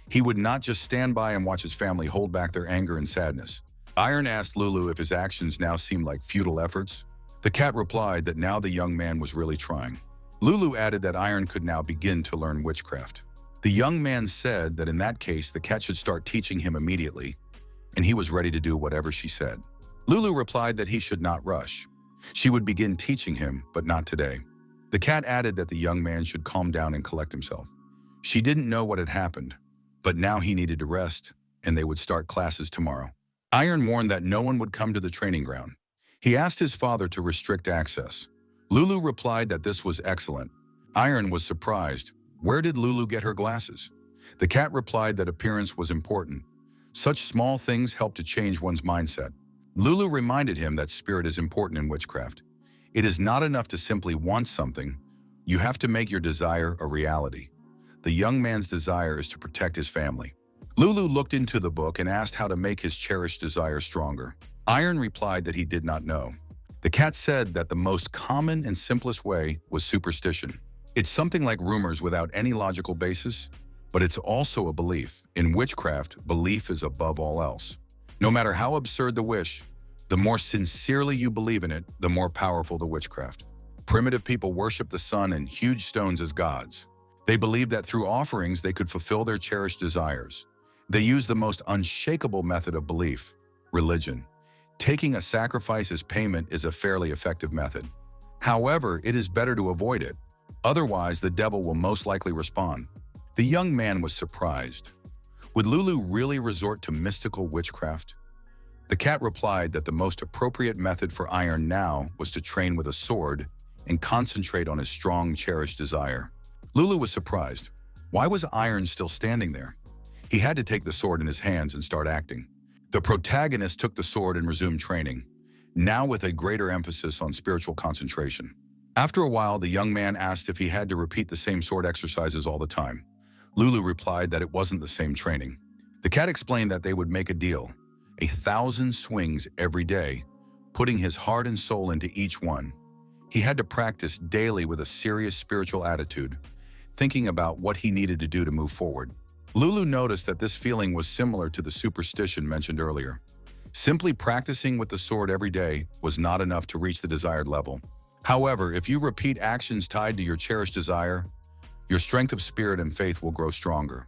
Speaker 1: He would not just stand by and watch his family hold back their anger and sadness. Iron asked Lulu if his actions now seemed like futile efforts. The cat replied that now the young man was really trying. Lulu added that Iron could now begin to learn witchcraft. The young man said that in that case, the cat should start teaching him immediately, and he was ready to do whatever she said. Lulu replied that he should not rush. She would begin teaching him, but not today. The cat added that the young man should calm down and collect himself. She didn't know what had happened, but now he needed to rest, and they would start classes tomorrow. Iron warned that no one would come to the training ground. He asked his father to restrict access. Lulu replied that this was excellent. Iron was surprised. Where did Lulu get her glasses? The cat replied that appearance was important. Such small things help to change one's mindset. Lulu reminded him that spirit is important in witchcraft. It is not enough to simply want something. You have to make your desire a reality. The young man's desire is to protect his family. Lulu looked into the book and asked how to make his cherished desire stronger. Iron replied that he did not know. The cat said that the most common and simplest way was superstition. It's something like rumors without any logical basis, but it's also a belief. In witchcraft, belief is above all else. No matter how absurd the wish, the more sincerely you believe in it, the more powerful the witchcraft. Primitive people worship the sun and huge stones as gods. They believed that through offerings they could fulfill their cherished desires. They used the most unshakable method of belief: religion. Taking a sacrifice as payment is a fairly effective method. However, it is better to avoid it. Otherwise, the devil will most likely respond. The young man was surprised. Would Lulu really resort to mystical witchcraft? The cat replied that the most appropriate method for Iron now was to train with a sword and concentrate on his strong, cherished desire. Lulu was surprised. Why was Iron still standing there? He had to take the sword in his hands and start acting. The protagonist took the sword and resumed training, now with a greater emphasis on spiritual concentration. After a while, the young man asked if he had to repeat the same sword exercises all the time. Lulu replied that it wasn't the same training. The cat explained that they would make a deal: 1,000 swings every day, putting his heart and soul into each one. He had to practice daily with a serious spiritual attitude, thinking about what he needed to do to move forward. Lulu noticed that this feeling was similar to the superstition mentioned earlier. Simply practicing with the sword every day was not enough to reach the desired level. However, if you repeat actions tied to your cherished desire, your strength of spirit and faith will grow stronger.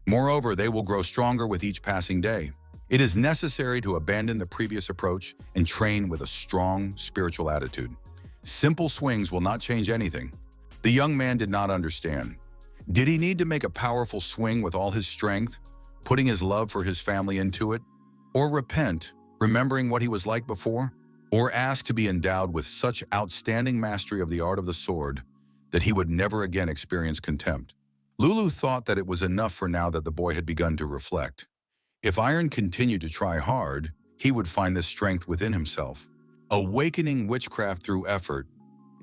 Speaker 1: Moreover, they will grow stronger with each passing day. It is necessary to abandon the previous approach and train with a strong spiritual attitude. Simple swings will not change anything. The young man did not understand. Did he need to make a powerful swing with all his strength, putting his love for his family into it? Or repent, remembering what he was like before? Or ask to be endowed with such outstanding mastery of the art of the sword that he would never again experience contempt? Lulu thought that it was enough for now that the boy had begun to reflect. If Iron continued to try hard, he would find this strength within himself. Awakening witchcraft through effort.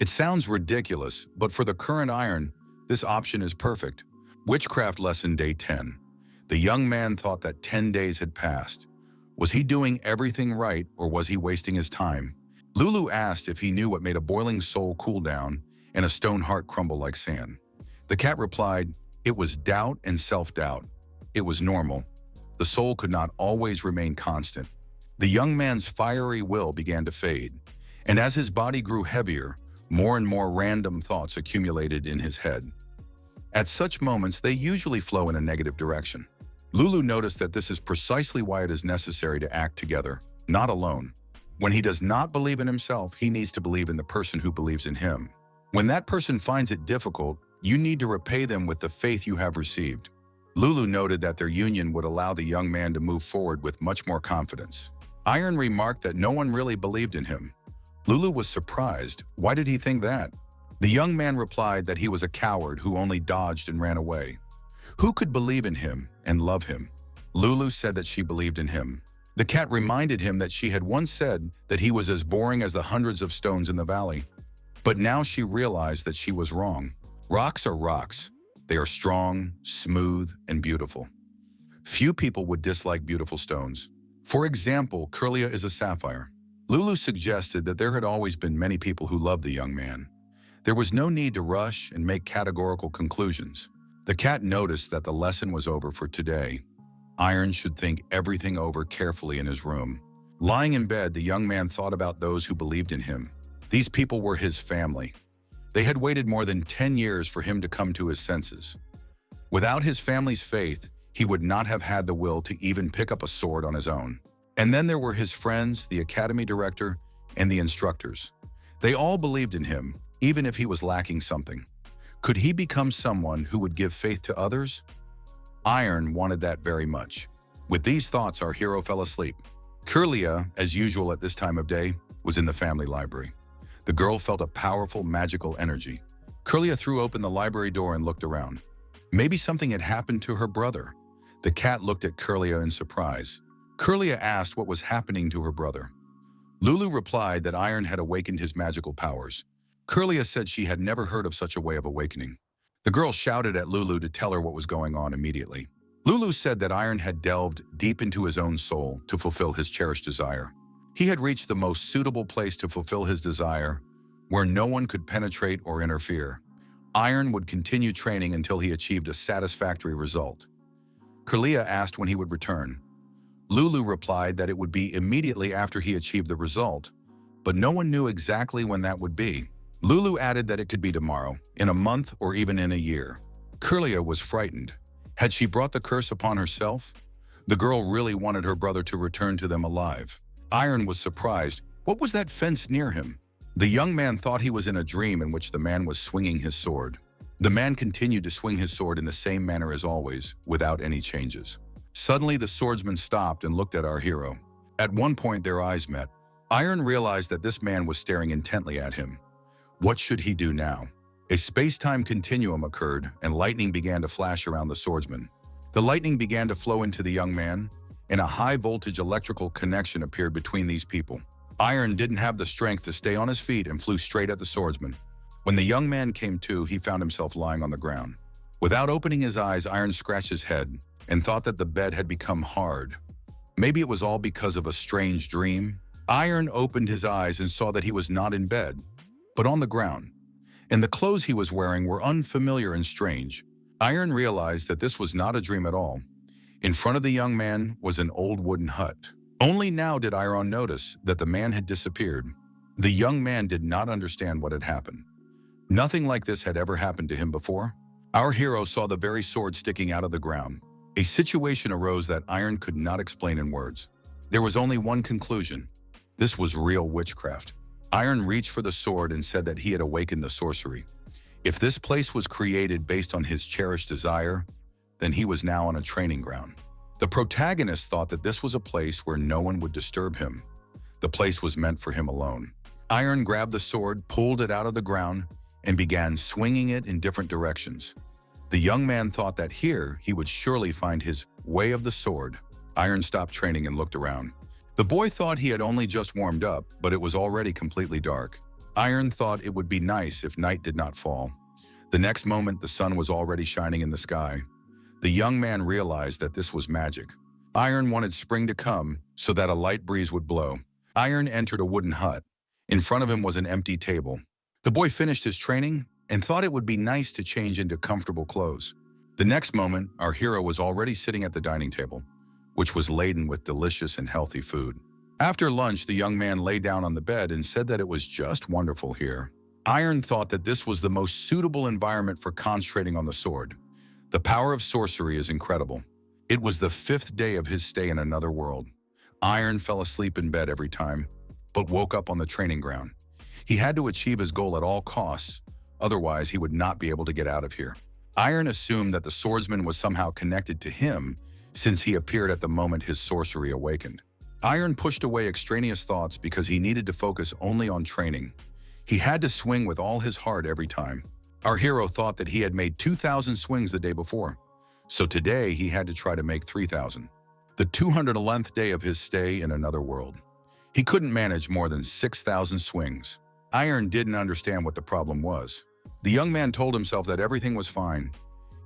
Speaker 1: It sounds ridiculous, but for the current Iron, this option is perfect. Witchcraft Lesson Day 10. The young man thought that 10 days had passed. Was he doing everything right, or was he wasting his time? Lulu asked if he knew what made a boiling soul cool down and a stone heart crumble like sand. The cat replied, it was doubt and self-doubt. It was normal. The soul could not always remain constant. The young man's fiery will began to fade, and as his body grew heavier, more and more random thoughts accumulated in his head. At such moments, they usually flow in a negative direction. Lulu noticed that this is precisely why it is necessary to act together, not alone. When he does not believe in himself, he needs to believe in the person who believes in him. When that person finds it difficult, you need to repay them with the faith you have received. Lulu noted that their union would allow the young man to move forward with much more confidence. Iron remarked that no one really believed in him. Lulu was surprised. Why did he think that? The young man replied that he was a coward who only dodged and ran away. Who could believe in him and love him? Lulu said that she believed in him. The cat reminded him that she had once said that he was as boring as the hundreds of stones in the valley. But now she realized that she was wrong. Rocks are rocks. They are strong, smooth, and beautiful. Few people would dislike beautiful stones. For example, Curlia is a sapphire. Lulu suggested that there had always been many people who loved the young man. There was no need to rush and make categorical conclusions. The cat noticed that the lesson was over for today. Iron should think everything over carefully in his room. Lying in bed, the young man thought about those who believed in him. These people were his family. They had waited more than 10 years for him to come to his senses. Without his family's faith, he would not have had the will to even pick up a sword on his own. And then there were his friends, the academy director, and the instructors. They all believed in him, even if he was lacking something. Could he become someone who would give faith to others? Iron wanted that very much. With these thoughts, our hero fell asleep. Curlia, as usual at this time of day, was in the family library. The girl felt a powerful, magical energy. Curlia threw open the library door and looked around. Maybe something had happened to her brother. The cat looked at Curlia in surprise. Curlia asked what was happening to her brother. Lulu replied that Iron had awakened his magical powers. Curlia said she had never heard of such a way of awakening. The girl shouted at Lulu to tell her what was going on immediately. Lulu said that Iron had delved deep into his own soul to fulfill his cherished desire. He had reached the most suitable place to fulfill his desire, where no one could penetrate or interfere. Iron would continue training until he achieved a satisfactory result. Kurlia asked when he would return. Lulu replied that it would be immediately after he achieved the result, but no one knew exactly when that would be. Lulu added that it could be tomorrow, in a month, or even in a year. Kurlia was frightened. Had she brought the curse upon herself? The girl really wanted her brother to return to them alive. Iron was surprised. What was that fence near him? The young man thought he was in a dream in which the man was swinging his sword. The man continued to swing his sword in the same manner as always, without any changes. Suddenly, the swordsman stopped and looked at our hero. At one point, their eyes met. Iron realized that this man was staring intently at him. What should he do now? A space-time continuum occurred, and lightning began to flash around the swordsman. The lightning began to flow into the young man, and a high-voltage electrical connection appeared between these people. Iron didn't have the strength to stay on his feet and flew straight at the swordsman. When the young man came to, he found himself lying on the ground. Without opening his eyes, Iron scratched his head and thought that the bed had become hard. Maybe it was all because of a strange dream. Iron opened his eyes and saw that he was not in bed, but on the ground, and the clothes he was wearing were unfamiliar and strange. Iron realized that this was not a dream at all. In front of the young man was an old wooden hut. Only now did Iron notice that the man had disappeared. The young man did not understand what had happened. Nothing like this had ever happened to him before. Our hero saw the very sword sticking out of the ground. A situation arose that Iron could not explain in words. There was only one conclusion. This was real witchcraft. Iron reached for the sword and said that he had awakened the sorcery. If this place was created based on his cherished desire, then he was now on a training ground. The protagonist thought that this was a place where no one would disturb him. The place was meant for him alone. Iron grabbed the sword, pulled it out of the ground, and began swinging it in different directions. The young man thought that here he would surely find his way of the sword. Iron stopped training and looked around. The boy thought he had only just warmed up, but it was already completely dark. Iron thought it would be nice if night did not fall. The next moment, the sun was already shining in the sky. The young man realized that this was magic. Iron wanted spring to come so that a light breeze would blow. Iron entered a wooden hut. In front of him was an empty table. The boy finished his training and thought it would be nice to change into comfortable clothes. The next moment, our hero was already sitting at the dining table, which was laden with delicious and healthy food. After lunch, the young man lay down on the bed and said that it was just wonderful here. Iron thought that this was the most suitable environment for concentrating on the sword. The power of sorcery is incredible. It was the 5th day of his stay in another world. Iron fell asleep in bed every time, but woke up on the training ground. He had to achieve his goal at all costs, otherwise he would not be able to get out of here. Iron assumed that the swordsman was somehow connected to him, since he appeared at the moment his sorcery awakened. Iron pushed away extraneous thoughts because he needed to focus only on training. He had to swing with all his heart every time. Our hero thought that he had made 2,000 swings the day before, so today he had to try to make 3,000. The 211th day of his stay in another world. He couldn't manage more than 6,000 swings. Iron didn't understand what the problem was. The young man told himself that everything was fine.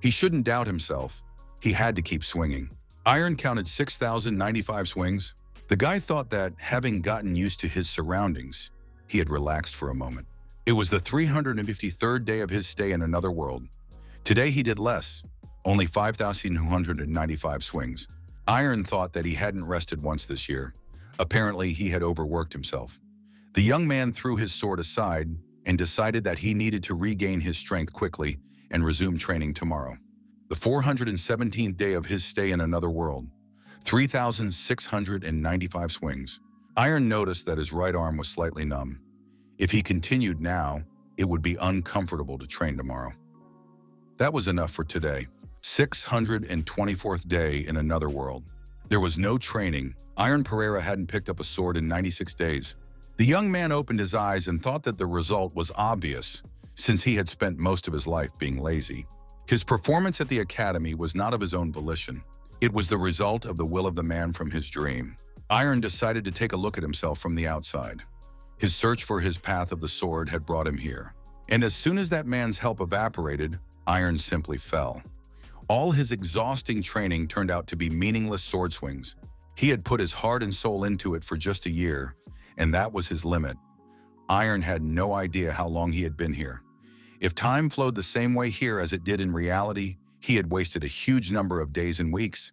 Speaker 1: He shouldn't doubt himself. He had to keep swinging. Iron counted 6,095 swings. The guy thought that, having gotten used to his surroundings, he had relaxed for a moment. It was the 353rd day of his stay in another world. Today he did less, only 5,295 swings. Iron thought that he hadn't rested once this year. Apparently, he had overworked himself. The young man threw his sword aside and decided that he needed to regain his strength quickly and resume training tomorrow. The 417th day of his stay in another world. 3,695 swings. Iron noticed that his right arm was slightly numb. If he continued now, it would be uncomfortable to train tomorrow. That was enough for today. 624th day in another world. There was no training. Iron Pereira hadn't picked up a sword in 96 days. The young man opened his eyes and thought that the result was obvious, since he had spent most of his life being lazy. His performance at the academy was not of his own volition. It was the result of the will of the man from his dream. Iron decided to take a look at himself from the outside. His search for his path of the sword had brought him here. And as soon as that man's help evaporated, Iron simply fell. All his exhausting training turned out to be meaningless sword swings. He had put his heart and soul into it for just a year, and that was his limit. Iron had no idea how long he had been here. If time flowed the same way here as it did in reality, he had wasted a huge number of days and weeks.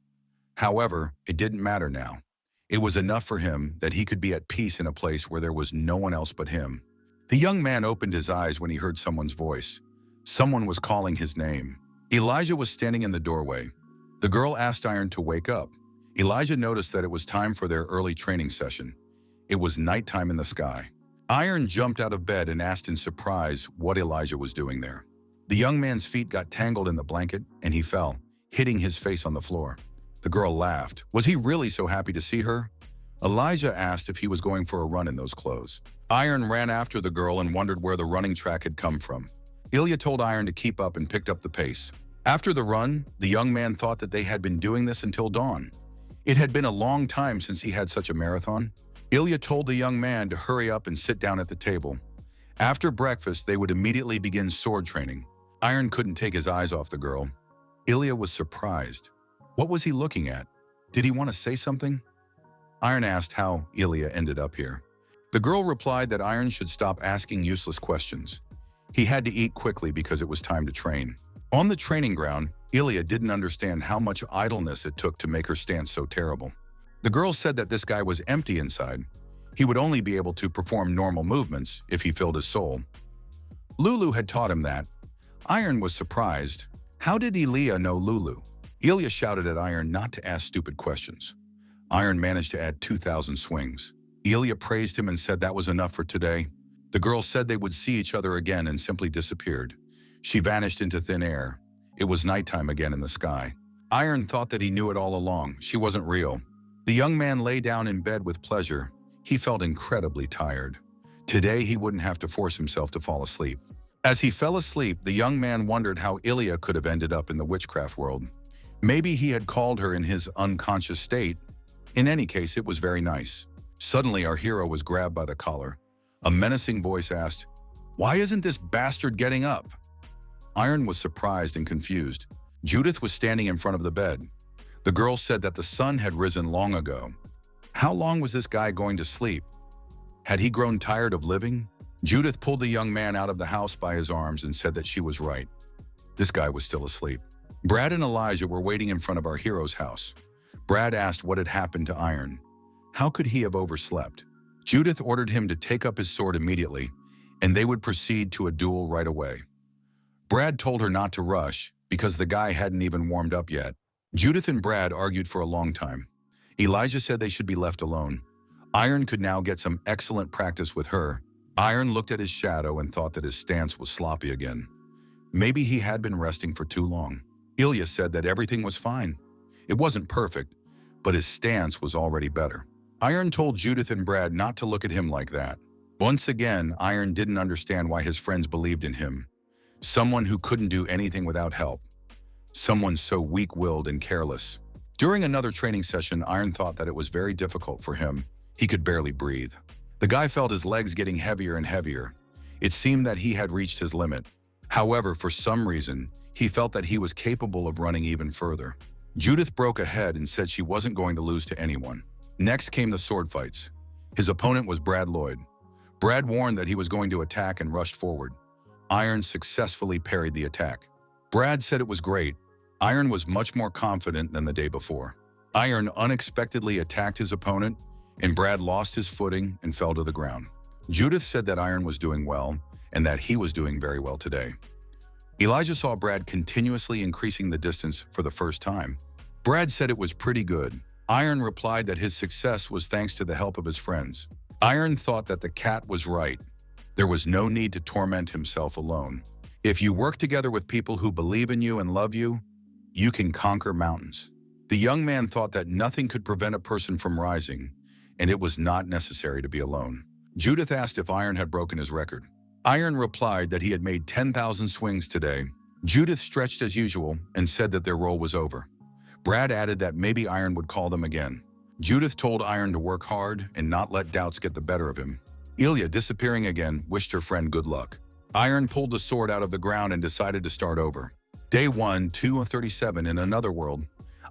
Speaker 1: However, it didn't matter now. It was enough for him that he could be at peace in a place where there was no one else but him. The young man opened his eyes when he heard someone's voice. Someone was calling his name. Elijah was standing in the doorway. The girl asked Iron to wake up. Elijah noticed that it was time for their early training session. It was nighttime in the sky. Iron jumped out of bed and asked in surprise what Elijah was doing there. The young man's feet got tangled in the blanket and he fell, hitting his face on the floor. The girl laughed. Was he really so happy to see her? Elijah asked if he was going for a run in those clothes. Iron ran after the girl and wondered where the running track had come from. Ilya told Iron to keep up and picked up the pace. After the run, the young man thought that they had been doing this until dawn. It had been a long time since he had such a marathon. Ilya told the young man to hurry up and sit down at the table. After breakfast, they would immediately begin sword training. Iron couldn't take his eyes off the girl. Ilya was surprised. What was he looking at? Did he want to say something? Iron asked how Ilya ended up here. The girl replied that Iron should stop asking useless questions. He had to eat quickly because it was time to train. On the training ground, Ilya didn't understand how much idleness it took to make her stance so terrible. The girl said that this guy was empty inside. He would only be able to perform normal movements if he filled his soul. Lulu had taught him that. Iron was surprised. How did Ilya know Lulu? Ilya shouted at Iron not to ask stupid questions. Iron managed to add 2,000 swings. Ilya praised him and said that was enough for today. The girl said they would see each other again and simply disappeared. She vanished into thin air. It was nighttime again in the sky. Iron thought that he knew it all along. She wasn't real. The young man lay down in bed with pleasure. He felt incredibly tired. Today he wouldn't have to force himself to fall asleep. As he fell asleep, the young man wondered how Ilya could have ended up in the witchcraft world. Maybe he had called her in his unconscious state. In any case, it was very nice. Suddenly, our hero was grabbed by the collar. A menacing voice asked, "Why isn't this bastard getting up?" Iron was surprised and confused. Judith was standing in front of the bed. The girl said that the sun had risen long ago. How long was this guy going to sleep? Had he grown tired of living? Judith pulled the young man out of the house by his arms and said that she was right. This guy was still asleep. Brad and Elijah were waiting in front of our hero's house. Brad asked what had happened to Iron. How could he have overslept? Judith ordered him to take up his sword immediately, and they would proceed to a duel right away. Brad told her not to rush because the guy hadn't even warmed up yet. Judith and Brad argued for a long time. Elijah said they should be left alone. Iron could now get some excellent practice with her. Iron looked at his shadow and thought that his stance was sloppy again. Maybe he had been resting for too long. Ilya said that everything was fine. It wasn't perfect, but his stance was already better. Iron told Judith and Brad not to look at him like that. Once again, Iron didn't understand why his friends believed in him. Someone who couldn't do anything without help. Someone so weak-willed and careless. During another training session, Iron thought that it was very difficult for him. He could barely breathe. The guy felt his legs getting heavier and heavier. It seemed that he had reached his limit. However, for some reason, he felt that he was capable of running even further. Judith broke ahead and said she wasn't going to lose to anyone. Next came the sword fights. His opponent was Brad Lloyd. Brad warned that he was going to attack and rushed forward. Iron successfully parried the attack. Brad said it was great. Iron was much more confident than the day before. Iron unexpectedly attacked his opponent, and Brad lost his footing and fell to the ground. Judith said that Iron was doing well, and that he was doing very well today. Elijah saw Brad continuously increasing the distance for the first time. Brad said it was pretty good. Iron replied that his success was thanks to the help of his friends. Iron thought that the cat was right. There was no need to torment himself alone. If you work together with people who believe in you and love you, you can conquer mountains. The young man thought that nothing could prevent a person from rising, and it was not necessary to be alone. Judith asked if Iron had broken his record. Iron replied that he had made 10,000 swings today. Judith stretched as usual and said that their role was over. Brad added that maybe Iron would call them again. Judith told Iron to work hard and not let doubts get the better of him. Ilya, disappearing again, wished her friend good luck. Iron pulled the sword out of the ground and decided to start over. Day 1, 237 in another world.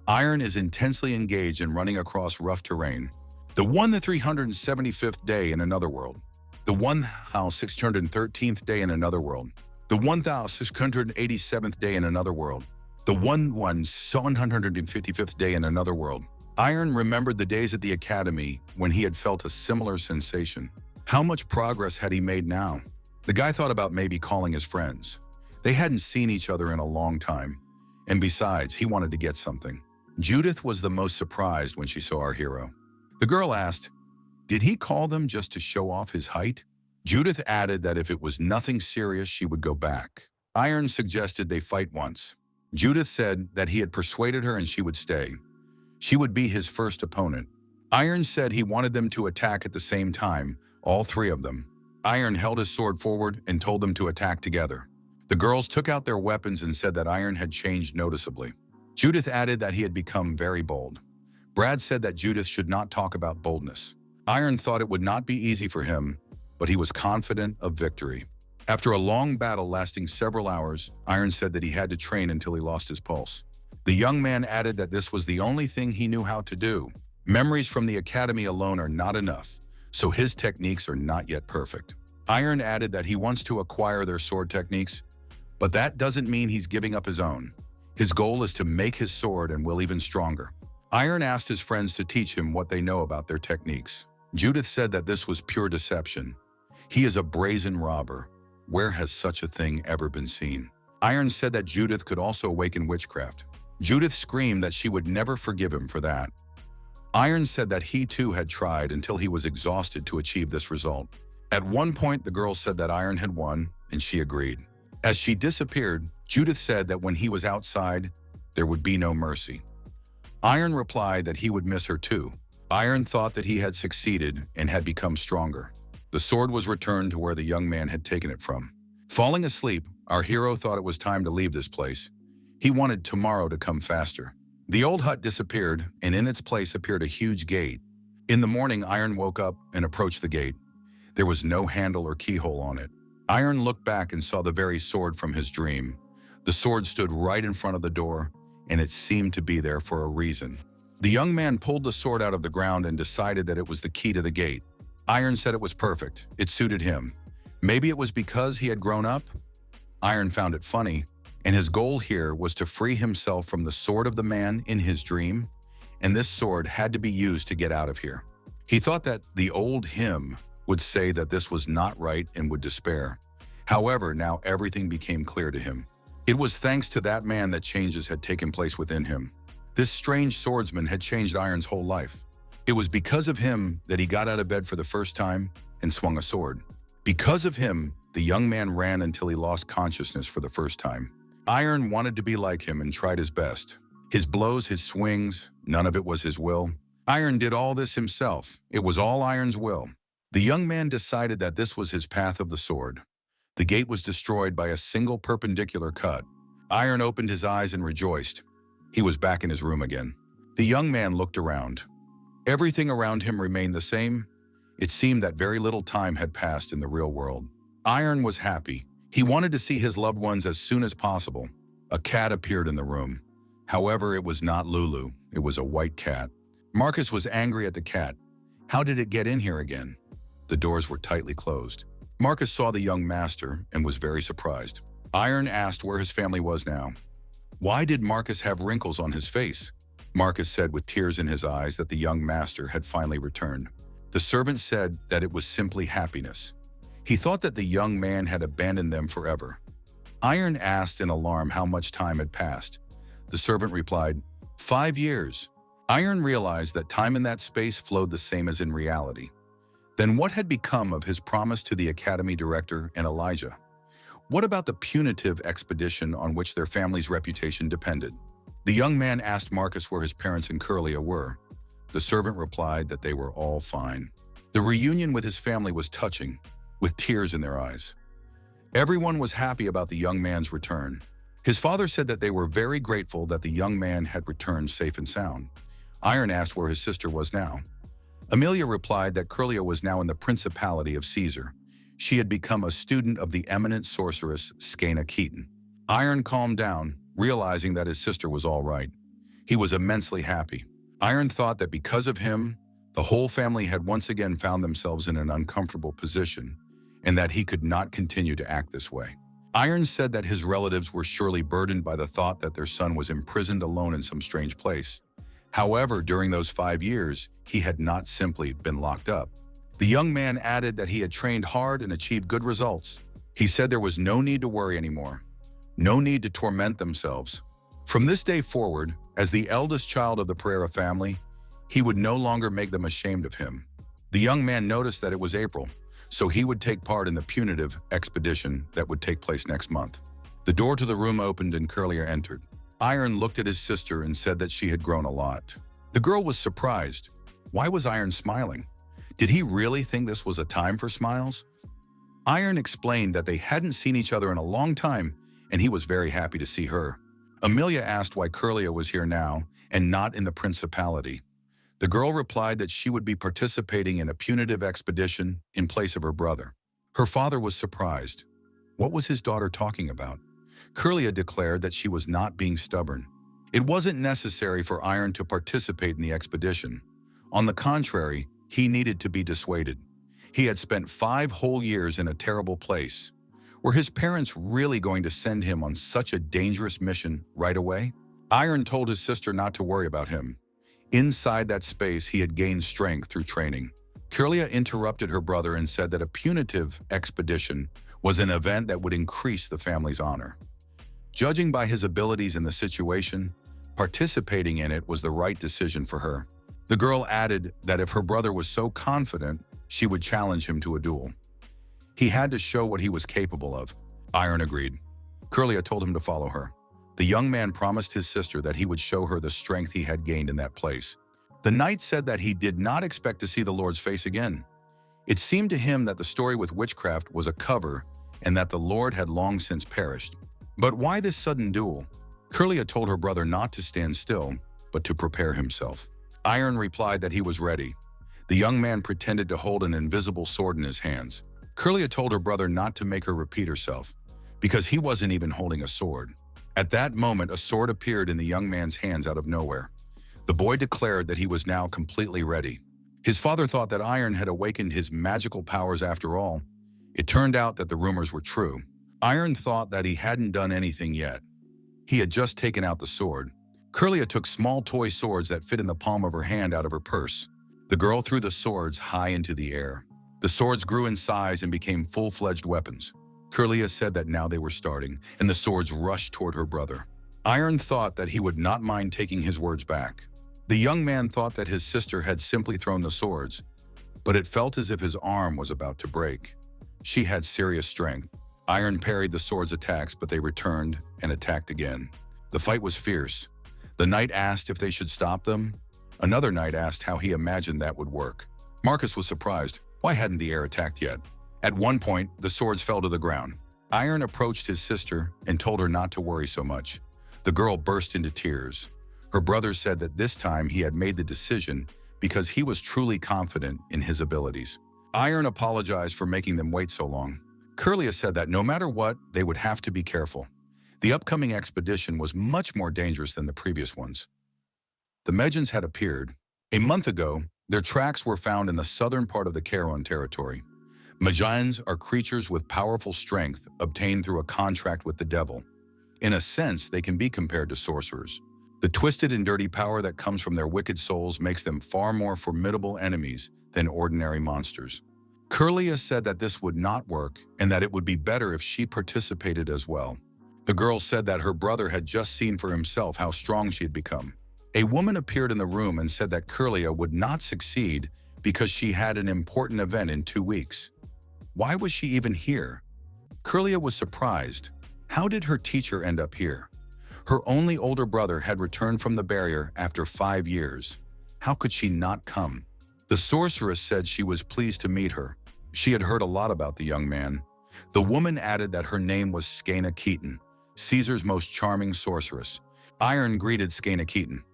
Speaker 1: Iron is intensely engaged in running across rough terrain. The 375th day in another world. The 1613th day in another world. The 1687th day in another world. The 1755th day in another world. Iron remembered the days at the academy when he had felt a similar sensation. How much progress had he made now? The guy thought about maybe calling his friends. They hadn't seen each other in a long time. And besides, he wanted to get something. Judith was the most surprised when she saw our hero. The girl asked, "Did he call them just to show off his height?" Judith added that if it was nothing serious, she would go back. Iron suggested they fight once. Judith said that he had persuaded her and she would stay. She would be his first opponent. Iron said he wanted them to attack at the same time, all three of them. Iron held his sword forward and told them to attack together. The girls took out their weapons and said that Iron had changed noticeably. Judith added that he had become very bold. Brad said that Judith should not talk about boldness. Iron thought it would not be easy for him, but he was confident of victory. After a long battle lasting several hours, Iron said that he had to train until he lost his pulse. The young man added that this was the only thing he knew how to do. Memories from the academy alone are not enough, so his techniques are not yet perfect. Iron added that he wants to acquire their sword techniques, but that doesn't mean he's giving up his own. His goal is to make his sword and will even stronger. Iron asked his friends to teach him what they know about their techniques. Judith said that this was pure deception. He is a brazen robber. Where has such a thing ever been seen? Iron said that Judith could also awaken witchcraft. Judith screamed that she would never forgive him for that. Iron said that he too had tried until he was exhausted to achieve this result. At one point, the girl said that Iron had won, and she agreed. As she disappeared, Judith said that when he was outside, there would be no mercy. Iron replied that he would miss her too. Iron thought that he had succeeded and had become stronger. The sword was returned to where the young man had taken it from. Falling asleep, our hero thought it was time to leave this place. He wanted tomorrow to come faster. The old hut disappeared, and in its place appeared a huge gate. In the morning, Iron woke up and approached the gate. There was no handle or keyhole on it. Iron looked back and saw the very sword from his dream. The sword stood right in front of the door, and it seemed to be there for a reason. The young man pulled the sword out of the ground and decided that it was the key to the gate. Iron said it was perfect. It suited him. Maybe it was because he had grown up? Iron found it funny, and his goal here was to free himself from the sword of the man in his dream, and this sword had to be used to get out of here. He thought that the old him would say that this was not right and would despair. However, now everything became clear to him. It was thanks to that man that changes had taken place within him. This strange swordsman had changed Iron's whole life. It was because of him that he got out of bed for the first time and swung a sword. Because of him, the young man ran until he lost consciousness for the first time. Iron wanted to be like him and tried his best. His blows, his swings, none of it was his will. Iron did all this himself. It was all Iron's will. The young man decided that this was his path of the sword. The gate was destroyed by a single perpendicular cut. Iron opened his eyes and rejoiced. He was back in his room again. The young man looked around. Everything around him remained the same. It seemed that very little time had passed in the real world. Iron was happy. He wanted to see his loved ones as soon as possible. A cat appeared in the room. However, it was not Lulu. It was a white cat. Marcus was angry at the cat. How did it get in here again? The doors were tightly closed. Marcus saw the young master and was very surprised. Iron asked where his family was now. Why did Marcus have wrinkles on his face? Marcus said with tears in his eyes that the young master had finally returned. The servant said that it was simply happiness. He thought that the young man had abandoned them forever. Iron asked in alarm how much time had passed. The servant replied, 5 years. Iron realized that time in that space flowed the same as in reality. Then what had become of his promise to the academy director and Elijah? What about the punitive expedition on which their family's reputation depended? The young man asked Marcus where his parents and Curlia were. The servant replied that they were all fine. The reunion with his family was touching, with tears in their eyes. Everyone was happy about the young man's return. His father said that they were very grateful that the young man had returned safe and sound. Iron asked where his sister was now. Amelia replied that Curlia was now in the principality of Caesar. She had become a student of the eminent sorceress Skana Keaton. Iron calmed down, realizing that his sister was all right. He was immensely happy. Iron thought that because of him, the whole family had once again found themselves in an uncomfortable position, and that he could not continue to act this way. Iron said that his relatives were surely burdened by the thought that their son was imprisoned alone in some strange place. However, during those 5 years, he had not simply been locked up. The young man added that he had trained hard and achieved good results. He said there was no need to worry anymore, no need to torment themselves. From this day forward, as the eldest child of the Pereira family, he would no longer make them ashamed of him. The young man noticed that it was April, so he would take part in the punitive expedition that would take place next month. The door to the room opened and Curlier entered. Iron looked at his sister and said that she had grown a lot. The girl was surprised. Why was Iron smiling? Did he really think this was a time for smiles? Iron explained that they hadn't seen each other in a long time, and he was very happy to see her. Amelia asked why Curlia was here now and not in the principality. The girl replied that she would be participating in a punitive expedition in place of her brother. Her father was surprised. What was his daughter talking about? Curlia declared that she was not being stubborn. It wasn't necessary for Iron to participate in the expedition. On the contrary, he needed to be dissuaded. He had spent 5 whole years in a terrible place. Were his parents really going to send him on such a dangerous mission right away? Iron told his sister not to worry about him. Inside that space, he had gained strength through training. Curlia interrupted her brother and said that a punitive expedition was an event that would increase the family's honor. Judging by his abilities in the situation, participating in it was the right decision for her. The girl added that if her brother was so confident, she would challenge him to a duel. He had to show what he was capable of. Iron agreed. Curlia told him to follow her. The young man promised his sister that he would show her the strength he had gained in that place. The knight said that he did not expect to see the Lord's face again. It seemed to him that the story with witchcraft was a cover and that the Lord had long since perished. But why this sudden duel? Curlia told her brother not to stand still, but to prepare himself. Iron replied that he was ready. The young man pretended to hold an invisible sword in his hands. Curlia told her brother not to make her repeat herself, because he wasn't even holding a sword. At that moment, a sword appeared in the young man's hands out of nowhere. The boy declared that he was now completely ready. His father thought that Iron had awakened his magical powers after all. It turned out that the rumors were true. Iron thought that he hadn't done anything yet. He had just taken out the sword. Curlia took small toy swords that fit in the palm of her hand out of her purse. The girl threw the swords high into the air. The swords grew in size and became full-fledged weapons. Curlia said that now they were starting, and the swords rushed toward her brother. Iron thought that he would not mind taking his words back. The young man thought that his sister had simply thrown the swords, but it felt as if his arm was about to break. She had serious strength. Iron parried the sword's attacks, but they returned and attacked again. The fight was fierce. The knight asked if they should stop them. Another knight asked how he imagined that would work. Marcus was surprised. Why hadn't the air attacked yet? At one point, the swords fell to the ground. Iron approached his sister and told her not to worry so much. The girl burst into tears. Her brother said that this time he had made the decision because he was truly confident in his abilities. Iron apologized for making them wait so long. Curlia said that no matter what, they would have to be careful. The upcoming expedition was much more dangerous than the previous ones. The Medjans had appeared. A month ago, their tracks were found in the southern part of the Caron territory. Medjans are creatures with powerful strength obtained through a contract with the devil. In a sense, they can be compared to sorcerers. The twisted and dirty power that comes from their wicked souls makes them far more formidable enemies than ordinary monsters. Curlia said that this would not work and that it would be better if she participated as well. The girl said that her brother had just seen for himself how strong she had become. A woman appeared in the room and said that Curlia would not succeed because she had an important event in 2 weeks. Why was she even here? Curlia was surprised. How did her teacher end up here? Her only older brother had returned from the barrier after 5 years. How could she not come? The sorceress said she was pleased to meet her. She had heard a lot about the young man. The woman added that her name was Skaina Keaton, Caesar's most charming sorceress. Iron greeted Skaina Keaton.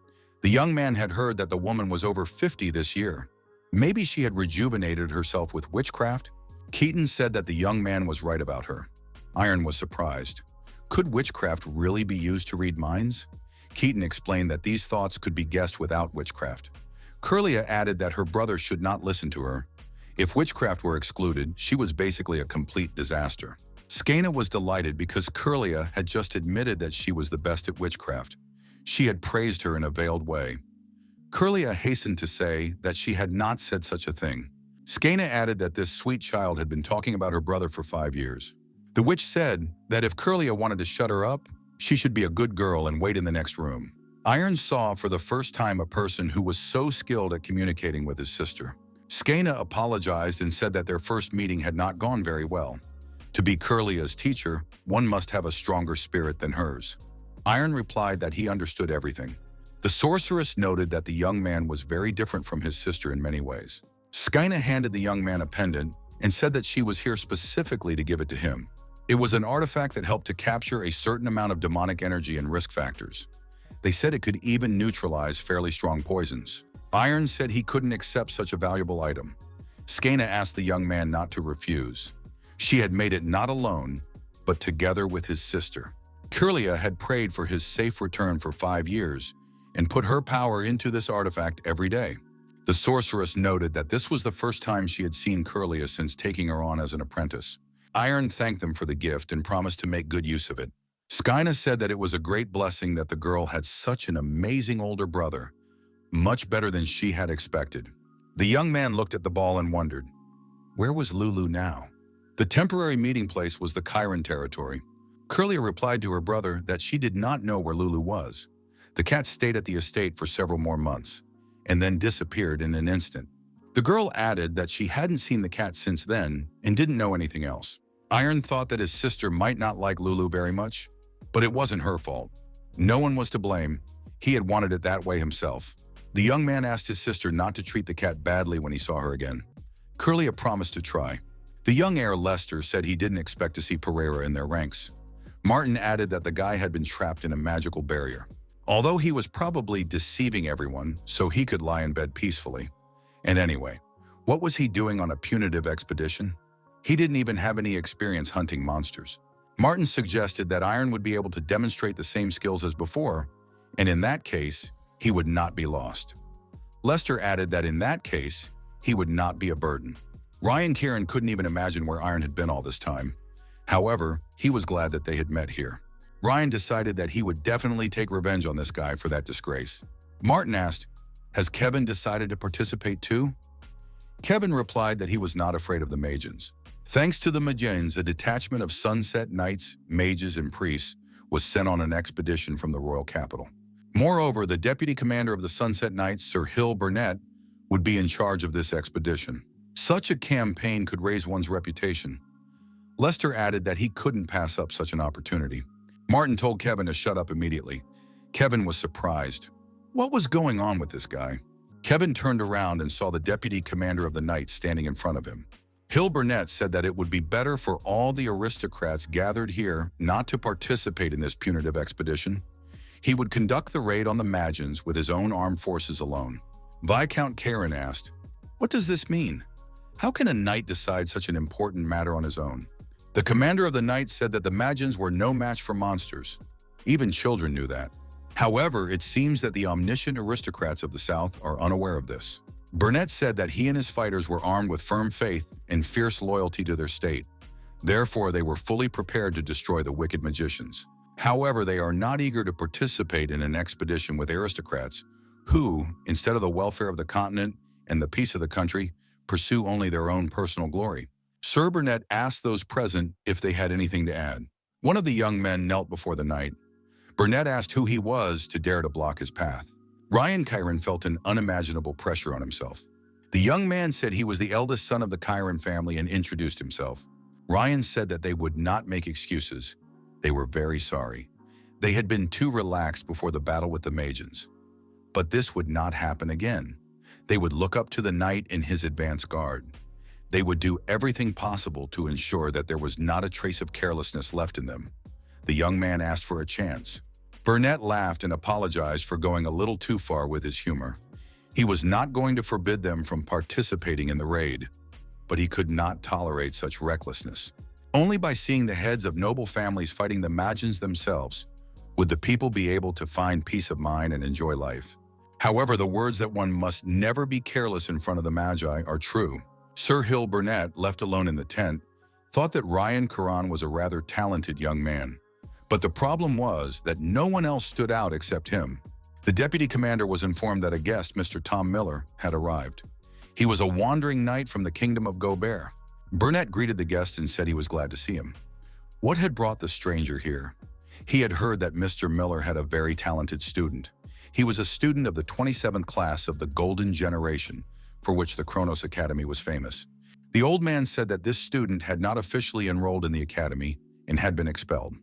Speaker 1: The young man had heard that the woman was over 50 this year. Maybe she had rejuvenated herself with witchcraft? Keaton said that the young man was right about her. Iron was surprised. Could witchcraft really be used to read minds? Keaton explained that these thoughts could be guessed without witchcraft. Curlia added that her brother should not listen to her. If witchcraft were excluded, she was basically a complete disaster. Skaina was delighted because Curlia had just admitted that she was the best at witchcraft. She had praised her in a veiled way. Curlia hastened to say that she had not said such a thing. Skaina added that this sweet child had been talking about her brother for 5 years. The witch said that if Curlia wanted to shut her up, she should be a good girl and wait in the next room. Iron saw for the first time a person who was so skilled at communicating with his sister. Skaina apologized and said that their first meeting had not gone very well. To be Curlia's teacher, one must have a stronger spirit than hers. Iron replied that he understood everything. The sorceress noted that the young man was very different from his sister in many ways. Skaina handed the young man a pendant and said that she was here specifically to give it to him. It was an artifact that helped to capture a certain amount of demonic energy and risk factors. They said it could even neutralize fairly strong poisons. Iron said he couldn't accept such a valuable item. Skaina asked the young man not to refuse. She had made it not alone, but together with his sister. Curlia had prayed for his safe return for 5 years and put her power into this artifact every day. The sorceress noted that this was the first time she had seen Curlia since taking her on as an apprentice. Iron thanked them for the gift and promised to make good use of it. Skaina said that it was a great blessing that the girl had such an amazing older brother, much better than she had expected. The young man looked at the ball and wondered, where was Lulu now? The temporary meeting place was the Chiron territory. Curlia replied to her brother that she did not know where Lulu was. The cat stayed at the estate for several more months, and then disappeared in an instant. The girl added that she hadn't seen the cat since then and didn't know anything else. Iron thought that his sister might not like Lulu very much, but it wasn't her fault. No one was to blame. He had wanted it that way himself. The young man asked his sister not to treat the cat badly when he saw her again. Curlia promised to try. The young heir Lester said he didn't expect to see Pereira in their ranks. Martin added that the guy had been trapped in a magical barrier. Although he was probably deceiving everyone so he could lie in bed peacefully. And anyway, what was he doing on a punitive expedition? He didn't even have any experience hunting monsters. Martin suggested that Iron would be able to demonstrate the same skills as before, and in that case, he would not be lost. Lester added that in that case, he would not be a burden. Ryan Kieran couldn't even imagine where Iron had been all this time. However, he was glad that they had met here. Ryan decided that he would definitely take revenge on this guy for that disgrace. Martin asked, has Kevin decided to participate too? Kevin replied that he was not afraid of the Magians. Thanks to the Magians, a detachment of Sunset Knights, mages, and priests was sent on an expedition from the royal capital. Moreover, the deputy commander of the Sunset Knights, Sir Hill Burnett, would be in charge of this expedition. Such a campaign could raise one's reputation. Lester added that he couldn't pass up such an opportunity. Martin told Kevin to shut up immediately. Kevin was surprised. What was going on with this guy? Kevin turned around and saw the deputy commander of the Knights standing in front of him. Hill Burnett said that it would be better for all the aristocrats gathered here not to participate in this punitive expedition. He would conduct the raid on the Magians with his own armed forces alone. Viscount Karen asked, what does this mean? How can a knight decide such an important matter on his own? The commander of the Knights said that the Magians were no match for monsters. Even children knew that. However, it seems that the omniscient aristocrats of the South are unaware of this. Burnett said that he and his fighters were armed with firm faith and fierce loyalty to their state. Therefore, they were fully prepared to destroy the wicked magicians. However, they are not eager to participate in an expedition with aristocrats who, instead of the welfare of the continent and the peace of the country, pursue only their own personal glory. Sir Burnett asked those present if they had anything to add. One of the young men knelt before the knight. Burnett asked who he was to dare to block his path. Ryan Chiron felt an unimaginable pressure on himself. The young man said he was the eldest son of the Chiron family and introduced himself. Ryan said that they would not make excuses. They were very sorry. They had been too relaxed before the battle with the Magians. But this would not happen again. They would look up to the knight in his advance guard. They would do everything possible to ensure that there was not a trace of carelessness left in them. The young man asked for a chance. Burnett laughed and apologized for going a little too far with his humor. He was not going to forbid them from participating in the raid, but he could not tolerate such recklessness. Only by seeing the heads of noble families fighting the Magians themselves would the people be able to find peace of mind and enjoy life. However, the words that one must never be careless in front of the Magi are true. Sir Hill Burnett, left alone in the tent, thought that Ryan Karan was a rather talented young man. But the problem was that no one else stood out except him. The deputy commander was informed that a guest, Mr. Tom Miller, had arrived. He was a wandering knight from the kingdom of Gobert. Burnett greeted the guest and said he was glad to see him. What had brought the stranger here? He had heard that Mr. Miller had a very talented student. He was a student of the 27th class of the Golden Generation, for which the Kronos Academy was famous. The old man said that this student had not officially enrolled in the academy and had been expelled.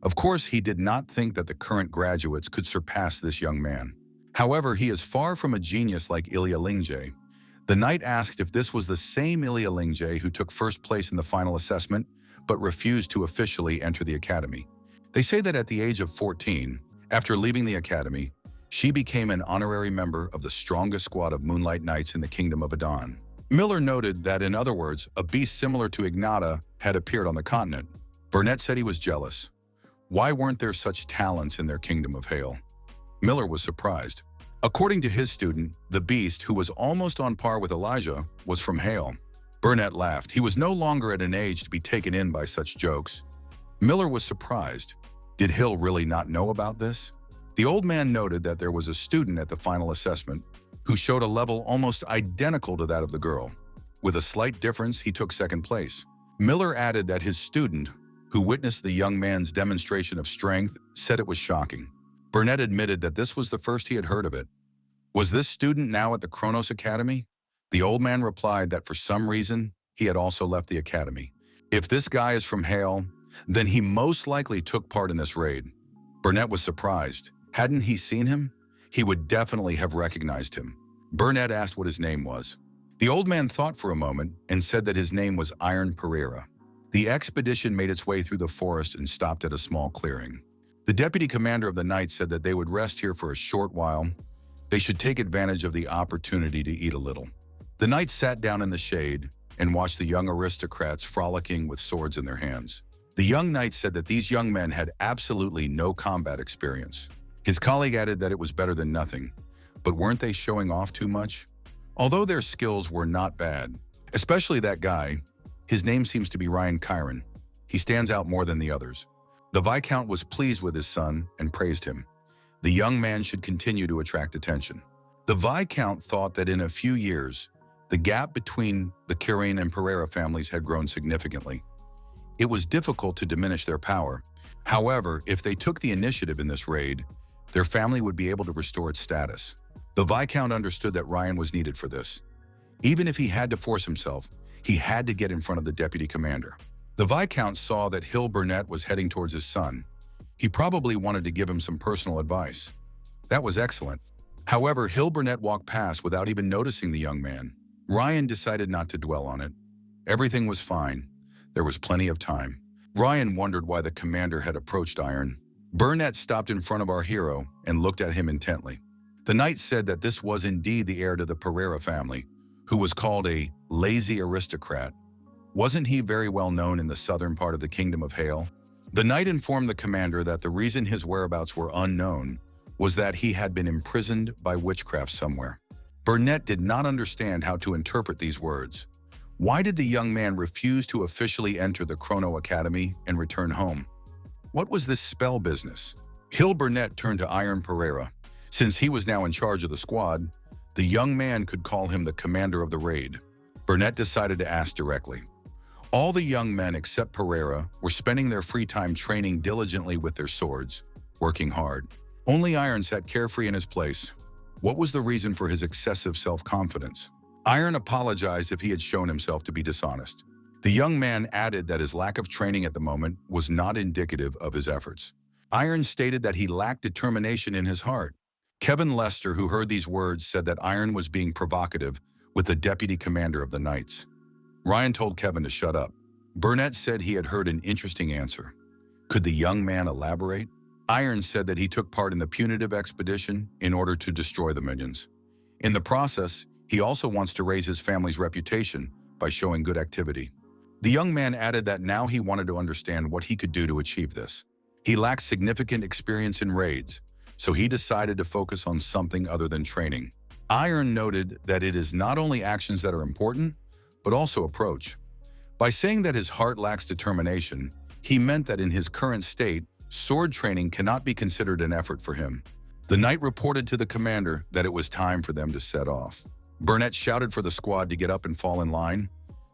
Speaker 1: Of course, he did not think that the current graduates could surpass this young man. However, he is far from a genius like Ilya Lingjae. The knight asked if this was the same Ilya Lingjae who took first place in the final assessment, but refused to officially enter the academy. They say that at the age of 14, after leaving the academy, she became an honorary member of the strongest squad of Moonlight Knights in the Kingdom of Adon. Miller noted that, in other words, a beast similar to Ignata had appeared on the continent. Burnett said he was jealous. Why weren't there such talents in their Kingdom of Hail? Miller was surprised. According to his student, the beast, who was almost on par with Elijah, was from Hale. Burnett laughed. He was no longer at an age to be taken in by such jokes. Miller was surprised. Did Hill really not know about this? The old man noted that there was a student at the final assessment who showed a level almost identical to that of the girl. With a slight difference, he took second place. Miller added that his student, who witnessed the young man's demonstration of strength, said it was shocking. Burnett admitted that this was the first he had heard of it. Was this student now at the Kronos Academy? The old man replied that for some reason, he had also left the academy. If this guy is from Hale, then he most likely took part in this raid. Burnett was surprised. Hadn't he seen him? He would definitely have recognized him. Burnett asked what his name was. The old man thought for a moment and said that his name was Iron Pereira. The expedition made its way through the forest and stopped at a small clearing. The deputy commander of the Knights said that they would rest here for a short while. They should take advantage of the opportunity to eat a little. The Knights sat down in the shade and watched the young aristocrats frolicking with swords in their hands. The young knight said that these young men had absolutely no combat experience. His colleague added that it was better than nothing, but weren't they showing off too much? Although their skills were not bad, especially that guy, his name seems to be Ryan Kyron. He stands out more than the others. The Viscount was pleased with his son and praised him. The young man should continue to attract attention. The Viscount thought that in a few years, the gap between the Kyron and Pereira families had grown significantly. It was difficult to diminish their power. However, if they took the initiative in this raid, their family would be able to restore its status. The Viscount understood that Ryan was needed for this. Even if he had to force himself, he had to get in front of the deputy commander. The Viscount saw that Hill Burnett was heading towards his son. He probably wanted to give him some personal advice. That was excellent. However, Hill Burnett walked past without even noticing the young man. Ryan decided not to dwell on it. Everything was fine. There was plenty of time. Ryan wondered why the commander had approached Iron. Burnett stopped in front of our hero and looked at him intently. The knight said that this was indeed the heir to the Pereira family, who was called a lazy aristocrat. Wasn't he very well known in the southern part of the Kingdom of Hale? The knight informed the commander that the reason his whereabouts were unknown was that he had been imprisoned by witchcraft somewhere. Burnett did not understand how to interpret these words. Why did the young man refuse to officially enter the Chrono Academy and return home? What was this spell business? Hill Burnett turned to Iron Pereira. Since he was now in charge of the squad, the young man could call him the commander of the raid. Burnett decided to ask directly. All the young men except Pereira were spending their free time training diligently with their swords, working hard. Only Iron sat carefree in his place. What was the reason for his excessive self-confidence? Iron apologized if he had shown himself to be dishonest. The young man added that his lack of training at the moment was not indicative of his efforts. Iron stated that he lacked determination in his heart. Kevin Lester, who heard these words, said that Iron was being provocative with the deputy commander of the Knights. Ryan told Kevin to shut up. Burnett said he had heard an interesting answer. Could the young man elaborate? Iron said that he took part in the punitive expedition in order to destroy the minions. In the process, he also wants to raise his family's reputation by showing good activity. The young man added that now he wanted to understand what he could do to achieve this. He lacked significant experience in raids, so he decided to focus on something other than training. Iron noted that it is not only actions that are important, but also approach. By saying that his heart lacks determination, he meant that in his current state, sword training cannot be considered an effort for him. The knight reported to the commander that it was time for them to set off. Burnett shouted for the squad to get up and fall in line.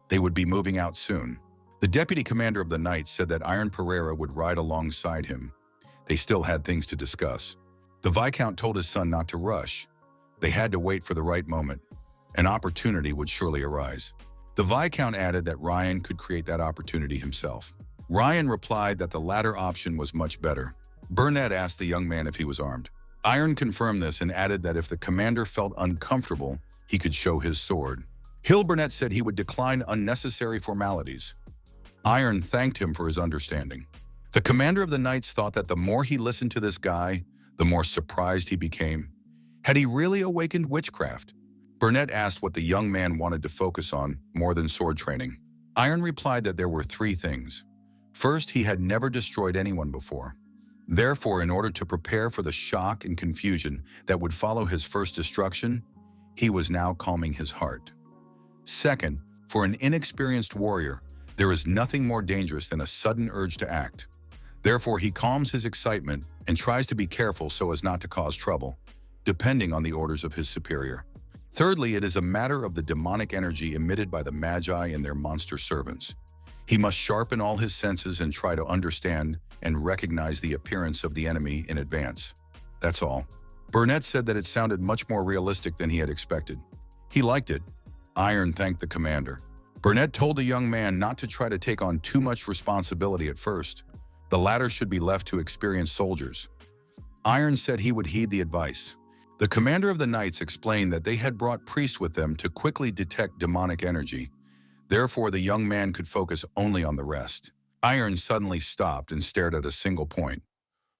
Speaker 1: They would be moving out soon. The deputy commander of the Knights said that Iron Pereira would ride alongside him. They still had things to discuss. The Viscount told his son not to rush. They had to wait for the right moment. An opportunity would surely arise. The Viscount added that Ryan could create that opportunity himself. Ryan replied that the latter option was much better. Burnett asked the young man if he was armed. Iron confirmed this and added that if the commander felt uncomfortable, he could show his sword. Burnett said he would decline unnecessary formalities. Iron thanked him for his understanding. The commander of the Knights thought that the more he listened to this guy, the more surprised he became. Had he really awakened witchcraft? Burnett asked what the young man wanted to focus on more than sword training. Iron replied that there were three things. First, he had never destroyed anyone before. Therefore, in order to prepare for the shock and confusion that would follow his first destruction, he was now calming his heart. Second, for an inexperienced warrior, there is nothing more dangerous than a sudden urge to act. Therefore, he calms his excitement and tries to be careful so as not to cause trouble, depending on the orders of his superior. Thirdly, it is a matter of the demonic energy emitted by the Magi and their monster servants. He must sharpen all his senses and try to understand and recognize the appearance of the enemy in advance. That's all. Burnett said that it sounded much more realistic than he had expected. He liked it. Iron thanked the commander. Burnett told the young man not to try to take on too much responsibility at first. The latter should be left to experienced soldiers. Iron said he would heed the advice. The commander of the Knights explained that they had brought priests with them to quickly detect demonic energy. Therefore, the young man could focus only on the rest. Iron suddenly stopped and stared at a single point.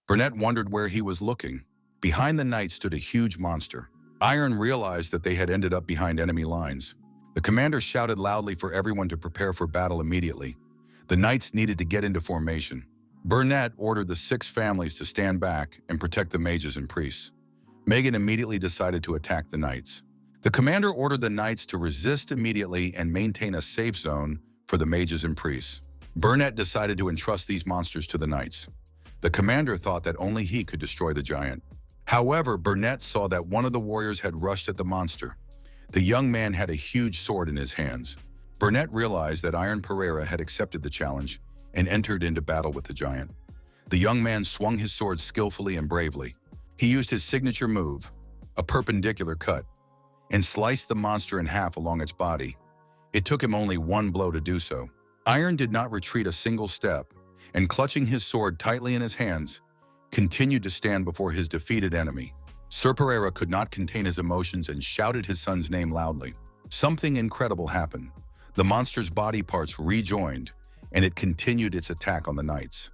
Speaker 1: Burnett wondered where he was looking. Behind the Knight stood a huge monster. Iron realized that they had ended up behind enemy lines. The commander shouted loudly for everyone to prepare for battle immediately. The Knights needed to get into formation. Burnett ordered the 6 families to stand back and protect the mages and priests. Megan immediately decided to attack the Knights. The commander ordered the Knights to resist immediately and maintain a safe zone for the mages and priests. Burnett decided to entrust these monsters to the Knights. The commander thought that only he could destroy the giant. However, Burnett saw that one of the warriors had rushed at the monster. The young man had a huge sword in his hands. Burnett realized that Iron Pereira had accepted the challenge and entered into battle with the giant. The young man swung his sword skillfully and bravely. He used his signature move, a perpendicular cut, and sliced the monster in half along its body. It took him only one blow to do so. Iron did not retreat a single step, and clutching his sword tightly in his hands, continued to stand before his defeated enemy. Sir Pereira could not contain his emotions and shouted his son's name loudly. Something incredible happened. The monster's body parts rejoined, and it continued its attack on the Knights.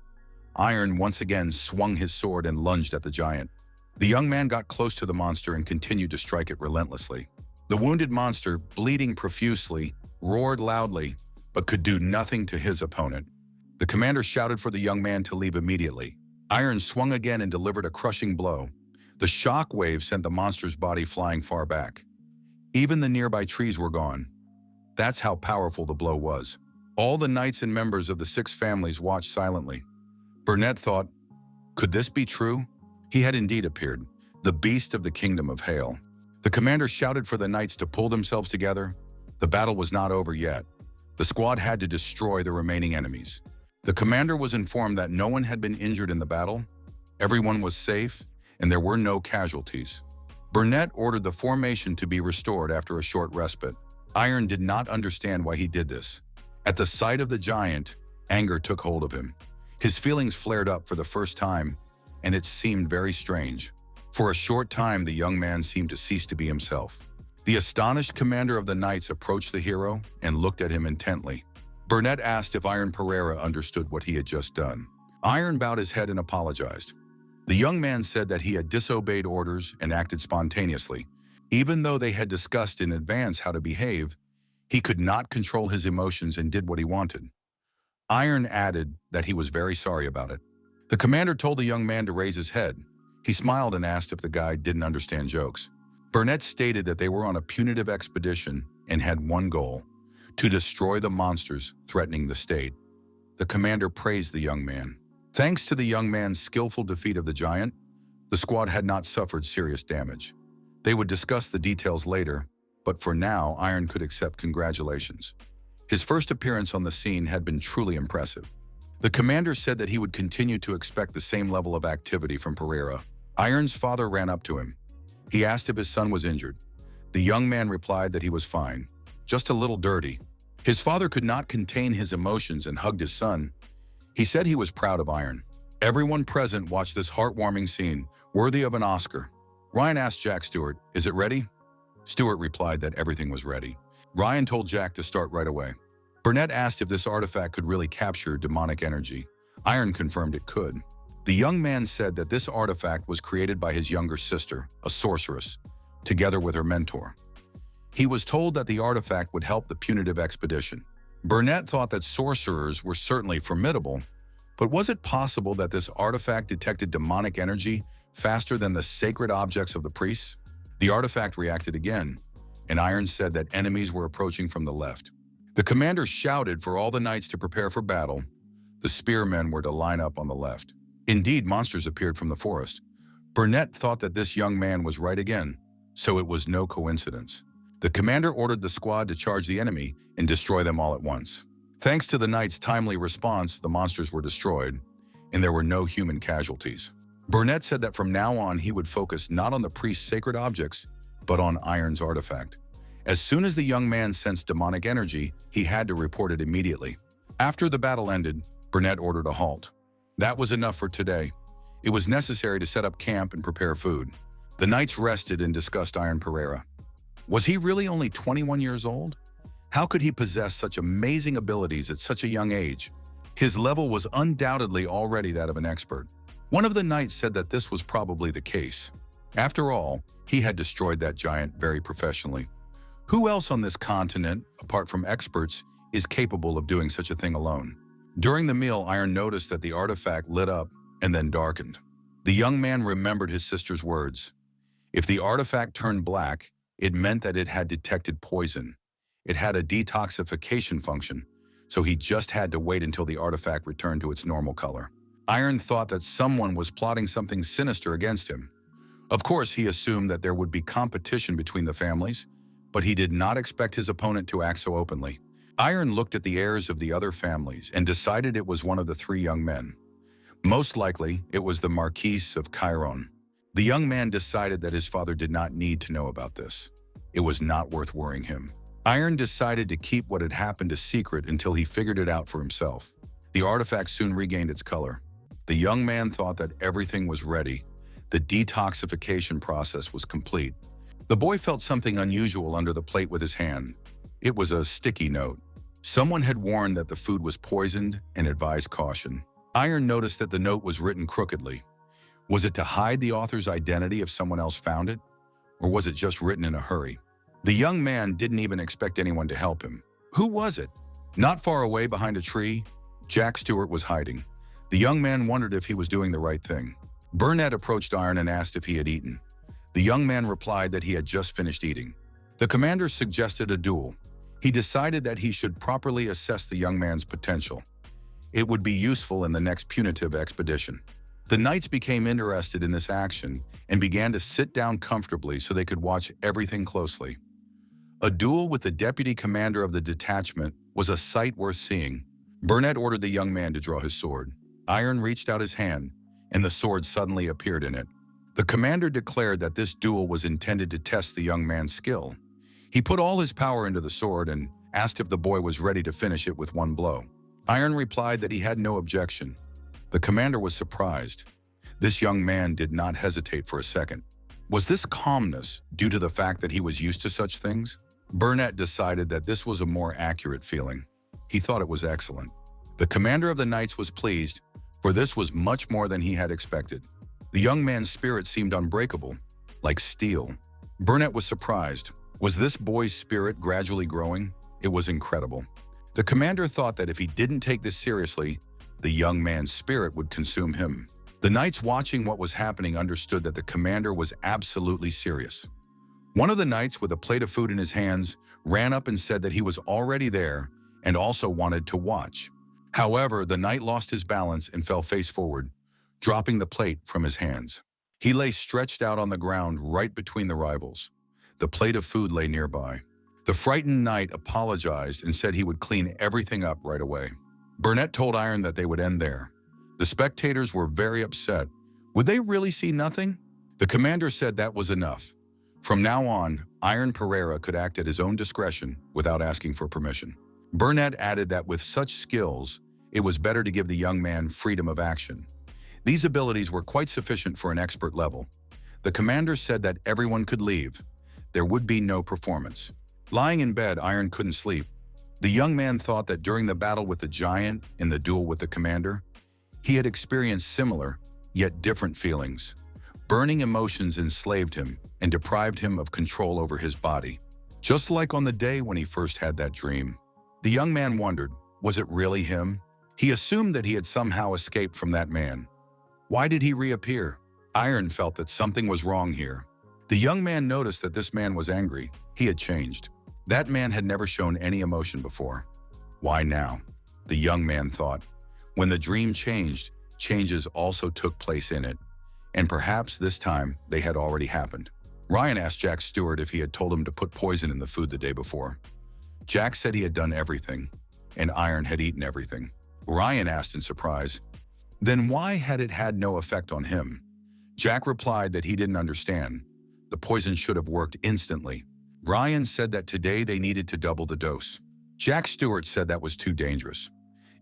Speaker 1: Iron once again swung his sword and lunged at the giant. The young man got close to the monster and continued to strike it relentlessly. The wounded monster, bleeding profusely, roared loudly, but could do nothing to his opponent. The commander shouted for the young man to leave immediately. Iron swung again and delivered a crushing blow. The shock wave sent the monster's body flying far back. Even the nearby trees were gone. That's how powerful the blow was. All the Knights and members of the 6 families watched silently. Burnett thought, could this be true? He had indeed appeared, the beast of the kingdom of Hail. The commander shouted for the Knights to pull themselves together. The battle was not over yet. The squad had to destroy the remaining enemies. The commander was informed that no one had been injured in the battle, everyone was safe, and there were no casualties. Burnett ordered the formation to be restored after a short respite. Iron did not understand why he did this. At the sight of the giant, anger took hold of him. His feelings flared up for the first time, and it seemed very strange. For a short time, the young man seemed to cease to be himself. The astonished commander of the Knights approached the hero and looked at him intently. Burnett asked if Iron Pereira understood what he had just done. Iron bowed his head and apologized. The young man said that he had disobeyed orders and acted spontaneously. Even though they had discussed in advance how to behave, he could not control his emotions and did what he wanted. Iron added that he was very sorry about it. The commander told the young man to raise his head. He smiled and asked if the guy didn't understand jokes. Burnett stated that they were on a punitive expedition and had one goal: to destroy the monsters threatening the state. The commander praised the young man. Thanks to the young man's skillful defeat of the giant, the squad had not suffered serious damage. They would discuss the details later, but for now, Iron could accept congratulations. His first appearance on the scene had been truly impressive. The commander said that he would continue to expect the same level of activity from Pereira. Iron's father ran up to him. He asked if his son was injured. The young man replied that he was fine, just a little dirty. His father could not contain his emotions and hugged his son. He said he was proud of Iron. Everyone present watched this heartwarming scene, worthy of an Oscar. Ryan asked Jack Stewart, "Is it ready?" Stewart replied that everything was ready. Ryan told Jack to start right away. Burnett asked if this artifact could really capture demonic energy. Iron confirmed it could. The young man said that this artifact was created by his younger sister, a sorceress, together with her mentor. He was told that the artifact would help the punitive expedition. Burnett thought that sorcerers were certainly formidable, but was it possible that this artifact detected demonic energy faster than the sacred objects of the priests? The artifact reacted again, and Iron said that enemies were approaching from the left. The commander shouted for all the knights to prepare for battle. The spearmen were to line up on the left. Indeed, monsters appeared from the forest. Burnett thought that this young man was right again, so it was no coincidence. The commander ordered the squad to charge the enemy and destroy them all at once. Thanks to the knights' timely response, the monsters were destroyed, and there were no human casualties. Burnett said that from now on he would focus not on the priest's sacred objects, but on Iron's artifact. As soon as the young man sensed demonic energy, he had to report it immediately. After the battle ended, Burnett ordered a halt. That was enough for today. It was necessary to set up camp and prepare food. The knights rested and discussed Iron Pereira. Was he really only 21 years old? How could he possess such amazing abilities at such a young age? His level was undoubtedly already that of an expert. One of the knights said that this was probably the case. After all, he had destroyed that giant very professionally. Who else on this continent, apart from experts, is capable of doing such a thing alone? During the meal, Iron noticed that the artifact lit up and then darkened. The young man remembered his sister's words. If the artifact turned black, it meant that it had detected poison. It had a detoxification function, so he just had to wait until the artifact returned to its normal color. Iron thought that someone was plotting something sinister against him. Of course, he assumed that there would be competition between the families, but he did not expect his opponent to act so openly. Iron looked at the heirs of the other families and decided it was one of the three young men. Most likely, it was the Marquis of Chiron. The young man decided that his father did not need to know about this. It was not worth worrying him. Iron decided to keep what had happened a secret until he figured it out for himself. The artifact soon regained its color. The young man thought that everything was ready. The detoxification process was complete. The boy felt something unusual under the plate with his hand. It was a sticky note. Someone had warned that the food was poisoned and advised caution. Iron noticed that the note was written crookedly. Was it to hide the author's identity if someone else found it? Or was it just written in a hurry? The young man didn't even expect anyone to help him. Who was it? Not far away behind a tree, Jack Stewart was hiding. The young man wondered if he was doing the right thing. Burnett approached Iron and asked if he had eaten. The young man replied that he had just finished eating. The commander suggested a duel. He decided that he should properly assess the young man's potential. It would be useful in the next punitive expedition. The knights became interested in this action and began to sit down comfortably so they could watch everything closely. A duel with the deputy commander of the detachment was a sight worth seeing. Burnett ordered the young man to draw his sword. Iron reached out his hand, and the sword suddenly appeared in it. The commander declared that this duel was intended to test the young man's skill. He put all his power into the sword and asked if the boy was ready to finish it with one blow. Iron replied that he had no objection. The commander was surprised. This young man did not hesitate for a second. Was this calmness due to the fact that he was used to such things? Burnett decided that this was a more accurate feeling. He thought it was excellent. The commander of the knights was pleased, for this was much more than he had expected. The young man's spirit seemed unbreakable, like steel. Burnett was surprised. Was this boy's spirit gradually growing? It was incredible. The commander thought that if he didn't take this seriously, the young man's spirit would consume him. The knights watching what was happening understood that the commander was absolutely serious. One of the knights with a plate of food in his hands ran up and said that he was already there and also wanted to watch. However, the knight lost his balance and fell face forward, dropping the plate from his hands. He lay stretched out on the ground right between the rivals. The plate of food lay nearby. The frightened knight apologized and said he would clean everything up right away. Burnett told Iron that they would end there. The spectators were very upset. Would they really see nothing? The commander said that was enough. From now on, Iron Pereira could act at his own discretion without asking for permission. Burnett added that with such skills, it was better to give the young man freedom of action. These abilities were quite sufficient for an expert level. The commander said that everyone could leave. There would be no performance. Lying in bed, Iron couldn't sleep. The young man thought that during the battle with the giant and the duel with the commander, he had experienced similar, yet different feelings. Burning emotions enslaved him and deprived him of control over his body. Just like on the day when he first had that dream. The young man wondered, was it really him? He assumed that he had somehow escaped from that man. Why did he reappear? Iron felt that something was wrong here. The young man noticed that this man was angry. He had changed. That man had never shown any emotion before. Why now? The young man thought. When the dream changed, changes also took place in it. And perhaps this time they had already happened. Ryan asked Jack Stewart if he had told him to put poison in the food the day before. Jack said he had done everything, and Iron had eaten everything. Ryan asked in surprise, then why had it had no effect on him? Jack replied that he didn't understand. The poison should have worked instantly. Ryan said that today they needed to double the dose. Jack Stewart said that was too dangerous.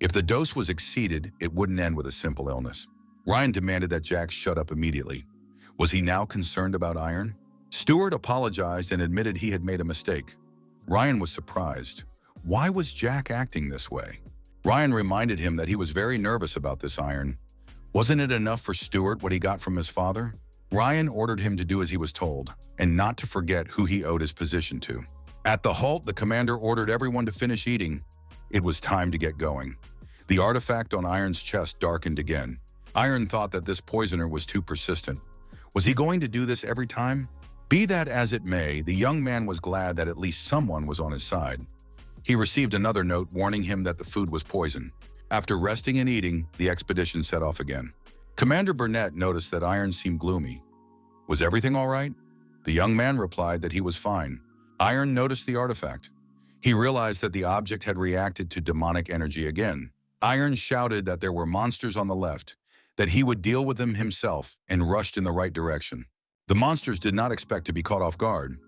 Speaker 1: If the dose was exceeded, it wouldn't end with a simple illness. Ryan demanded that Jack shut up immediately. Was he now concerned about Iron? Stewart apologized and admitted he had made a mistake. Ryan was surprised. Why was Jack acting this way? Ryan reminded him that he was very nervous about this Iron. Wasn't it enough for Stewart what he got from his father? Ryan ordered him to do as he was told, and not to forget who he owed his position to. At the halt, the commander ordered everyone to finish eating. It was time to get going. The artifact on Iron's chest darkened again. Iron thought that this poisoner was too persistent. Was he going to do this every time? Be that as it may, the young man was glad that at least someone was on his side. He received another note warning him that the food was poison. After resting and eating, the expedition set off again. Commander Burnett noticed that Iron seemed gloomy. Was everything all right? The young man replied that he was fine. Iron noticed the artifact. He realized that the object had reacted to demonic energy again. Iron shouted that there were monsters on the left, that he would deal with them himself, and rushed in the right direction. The monsters did not expect to be caught off guard.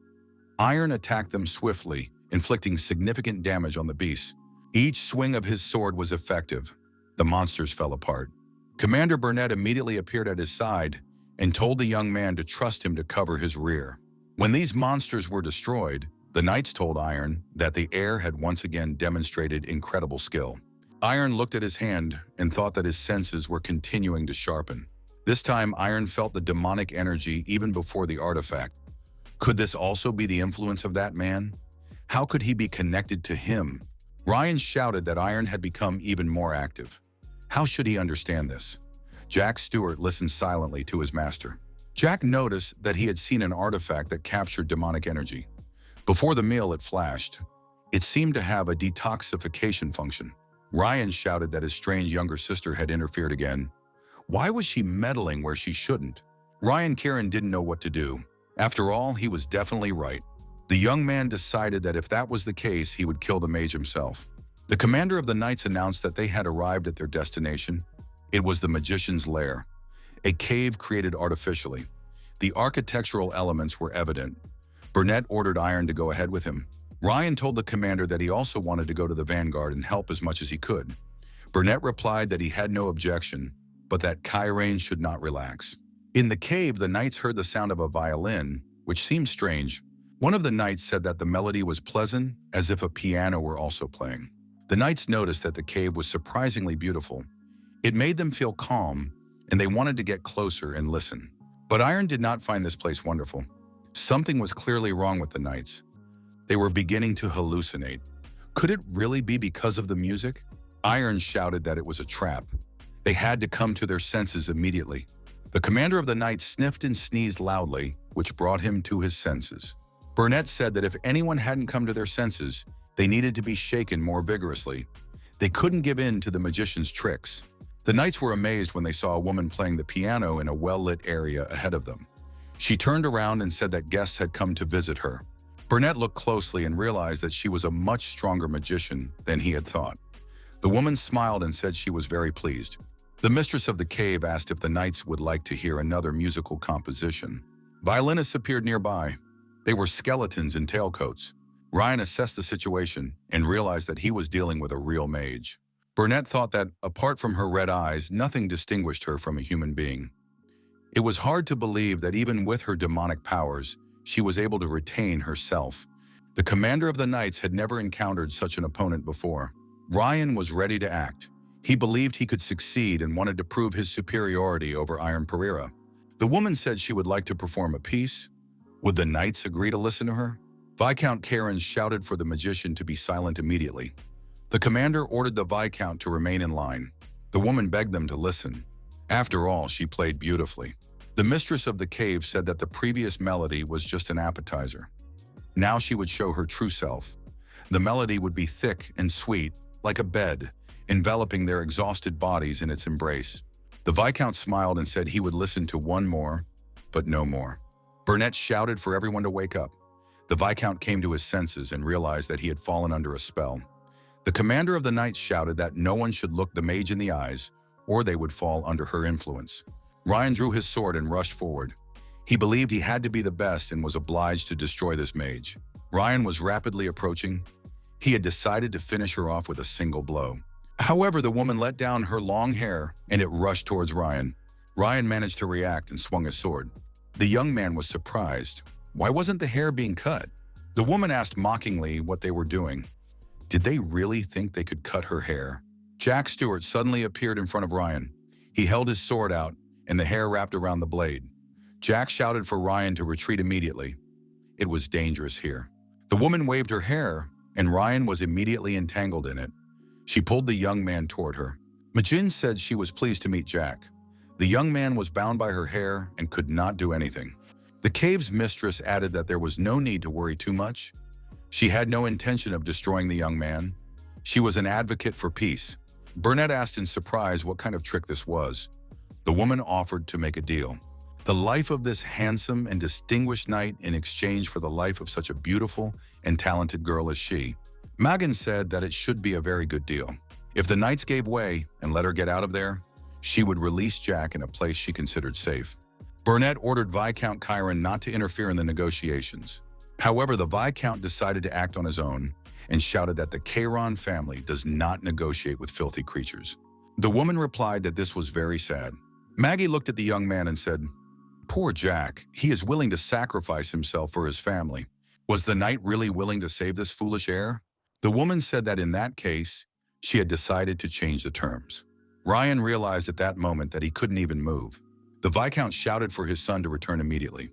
Speaker 1: Iron attacked them swiftly, inflicting significant damage on the beasts. Each swing of his sword was effective. The monsters fell apart. Commander Burnett immediately appeared at his side and told the young man to trust him to cover his rear. When these monsters were destroyed, the knights told Iron that the heir had once again demonstrated incredible skill. Iron looked at his hand and thought that his senses were continuing to sharpen. This time, Iron felt the demonic energy even before the artifact. Could this also be the influence of that man? How could he be connected to him? Ryan shouted that Iron had become even more active. How should he understand this? Jack Stewart listened silently to his master. Jack noticed that he had seen an artifact that captured demonic energy. Before the meal, it flashed. It seemed to have a detoxification function. Ryan shouted that his strange younger sister had interfered again. Why was she meddling where she shouldn't? Ryan Kieran didn't know what to do. After all, he was definitely right. The young man decided that if that was the case, he would kill the mage himself. The commander of the knights announced that they had arrived at their destination. It was the magician's lair, a cave created artificially. The architectural elements were evident. Burnett ordered Iron to go ahead with him. Ryan told the commander that he also wanted to go to the vanguard and help as much as he could. Burnett replied that he had no objection, but that Kyrane should not relax. In the cave, the knights heard the sound of a violin, which seemed strange. One of the knights said that the melody was pleasant, as if a piano were also playing. The knights noticed that the cave was surprisingly beautiful. It made them feel calm, and they wanted to get closer and listen. But Iron did not find this place wonderful. Something was clearly wrong with the knights. They were beginning to hallucinate. Could it really be because of the music? Iron shouted that it was a trap. They had to come to their senses immediately. The commander of the knights sniffed and sneezed loudly, which brought him to his senses. Burnett said that if anyone hadn't come to their senses, they needed to be shaken more vigorously. They couldn't give in to the magician's tricks. The knights were amazed when they saw a woman playing the piano in a well-lit area ahead of them. She turned around and said that guests had come to visit her. Burnett looked closely and realized that she was a much stronger magician than he had thought. The woman smiled and said she was very pleased. The mistress of the cave asked if the knights would like to hear another musical composition. Violinists appeared nearby. They were skeletons in tailcoats. Ryan assessed the situation and realized that he was dealing with a real mage. Burnett thought that, apart from her red eyes, nothing distinguished her from a human being. It was hard to believe that even with her demonic powers, she was able to retain herself. The commander of the knights had never encountered such an opponent before. Ryan was ready to act. He believed he could succeed and wanted to prove his superiority over Iron Pereira. The woman said she would like to perform a piece. Would the knights agree to listen to her? Viscount Karen shouted for the magician to be silent immediately. The commander ordered the Viscount to remain in line. The woman begged them to listen. After all, she played beautifully. The mistress of the cave said that the previous melody was just an appetizer. Now she would show her true self. The melody would be thick and sweet, like a bed, enveloping their exhausted bodies in its embrace. The Viscount smiled and said he would listen to one more, but no more. Burnett shouted for everyone to wake up. The Viscount came to his senses and realized that he had fallen under a spell. The commander of the knights shouted that no one should look the mage in the eyes, or they would fall under her influence. Ryan drew his sword and rushed forward. He believed he had to be the best and was obliged to destroy this mage. Ryan was rapidly approaching. He had decided to finish her off with a single blow. However, the woman let down her long hair and it rushed towards Ryan. Ryan managed to react and swung his sword. The young man was surprised. Why wasn't the hair being cut? The woman asked mockingly what they were doing. Did they really think they could cut her hair? Jack Stewart suddenly appeared in front of Ryan. He held his sword out, and the hair wrapped around the blade. Jack shouted for Ryan to retreat immediately. It was dangerous here. The woman waved her hair, and Ryan was immediately entangled in it. She pulled the young man toward her. Majin said she was pleased to meet Jack. The young man was bound by her hair and could not do anything. The cave's mistress added that there was no need to worry too much. She had no intention of destroying the young man. She was an advocate for peace. Burnett asked in surprise what kind of trick this was. The woman offered to make a deal. The life of this handsome and distinguished knight in exchange for the life of such a beautiful and talented girl as she. Magan said that it should be a very good deal. If the knights gave way and let her get out of there, she would release Jack in a place she considered safe. Burnett ordered Viscount Chiron not to interfere in the negotiations. However, the Viscount decided to act on his own and shouted that the Chiron family does not negotiate with filthy creatures. The woman replied that this was very sad. Maggie looked at the young man and said, "Poor Jack, he is willing to sacrifice himself for his family. Was the knight really willing to save this foolish heir?" The woman said that in that case, she had decided to change the terms. Ryan realized at that moment that he couldn't even move. The Viscount shouted for his son to return immediately.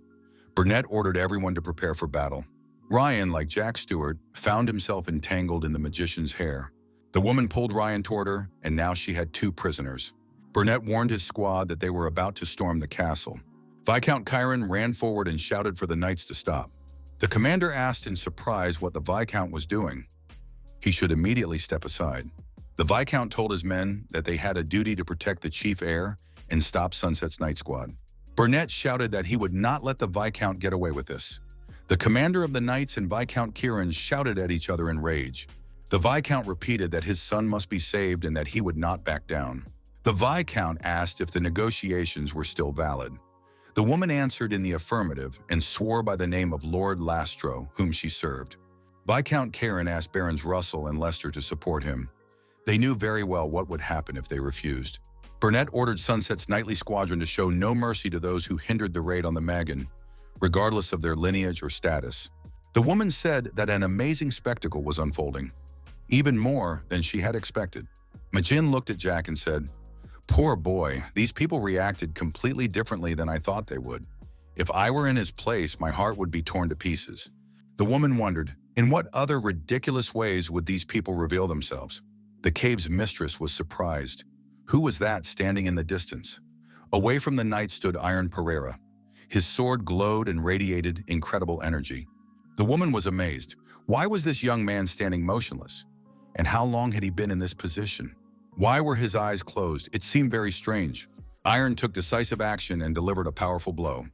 Speaker 1: Burnett ordered everyone to prepare for battle. Ryan, like Jack Stewart, found himself entangled in the magician's hair. The woman pulled Ryan toward her, and now she had 2 prisoners. Burnett warned his squad that they were about to storm the castle. Viscount Chiron ran forward and shouted for the knights to stop. The commander asked in surprise what the Viscount was doing. He should immediately step aside. The Viscount told his men that they had a duty to protect the chief heir and stop Sunset's night squad. Burnett shouted that he would not let the Viscount get away with this. The commander of the knights and Viscount Chiron shouted at each other in rage. The Viscount repeated that his son must be saved and that he would not back down. The Viscount asked if the negotiations were still valid. The woman answered in the affirmative and swore by the name of Lord Lastro, whom she served. Viscount Chiron asked Barons Russell and Lester to support him. They knew very well what would happen if they refused. Burnett ordered Sunset's nightly squadron to show no mercy to those who hindered the raid on the Magan, regardless of their lineage or status. The woman said that an amazing spectacle was unfolding, even more than she had expected. Majin looked at Jack and said, "Poor boy, these people reacted completely differently than I thought they would. If I were in his place, my heart would be torn to pieces." The woman wondered, in what other ridiculous ways would these people reveal themselves? The cave's mistress was surprised. Who was that standing in the distance? Away from the knight stood Iron Pereira. His sword glowed and radiated incredible energy. The woman was amazed. Why was this young man standing motionless? And how long had he been in this position? Why were his eyes closed? It seemed very strange. Iron took decisive action and delivered a powerful blow.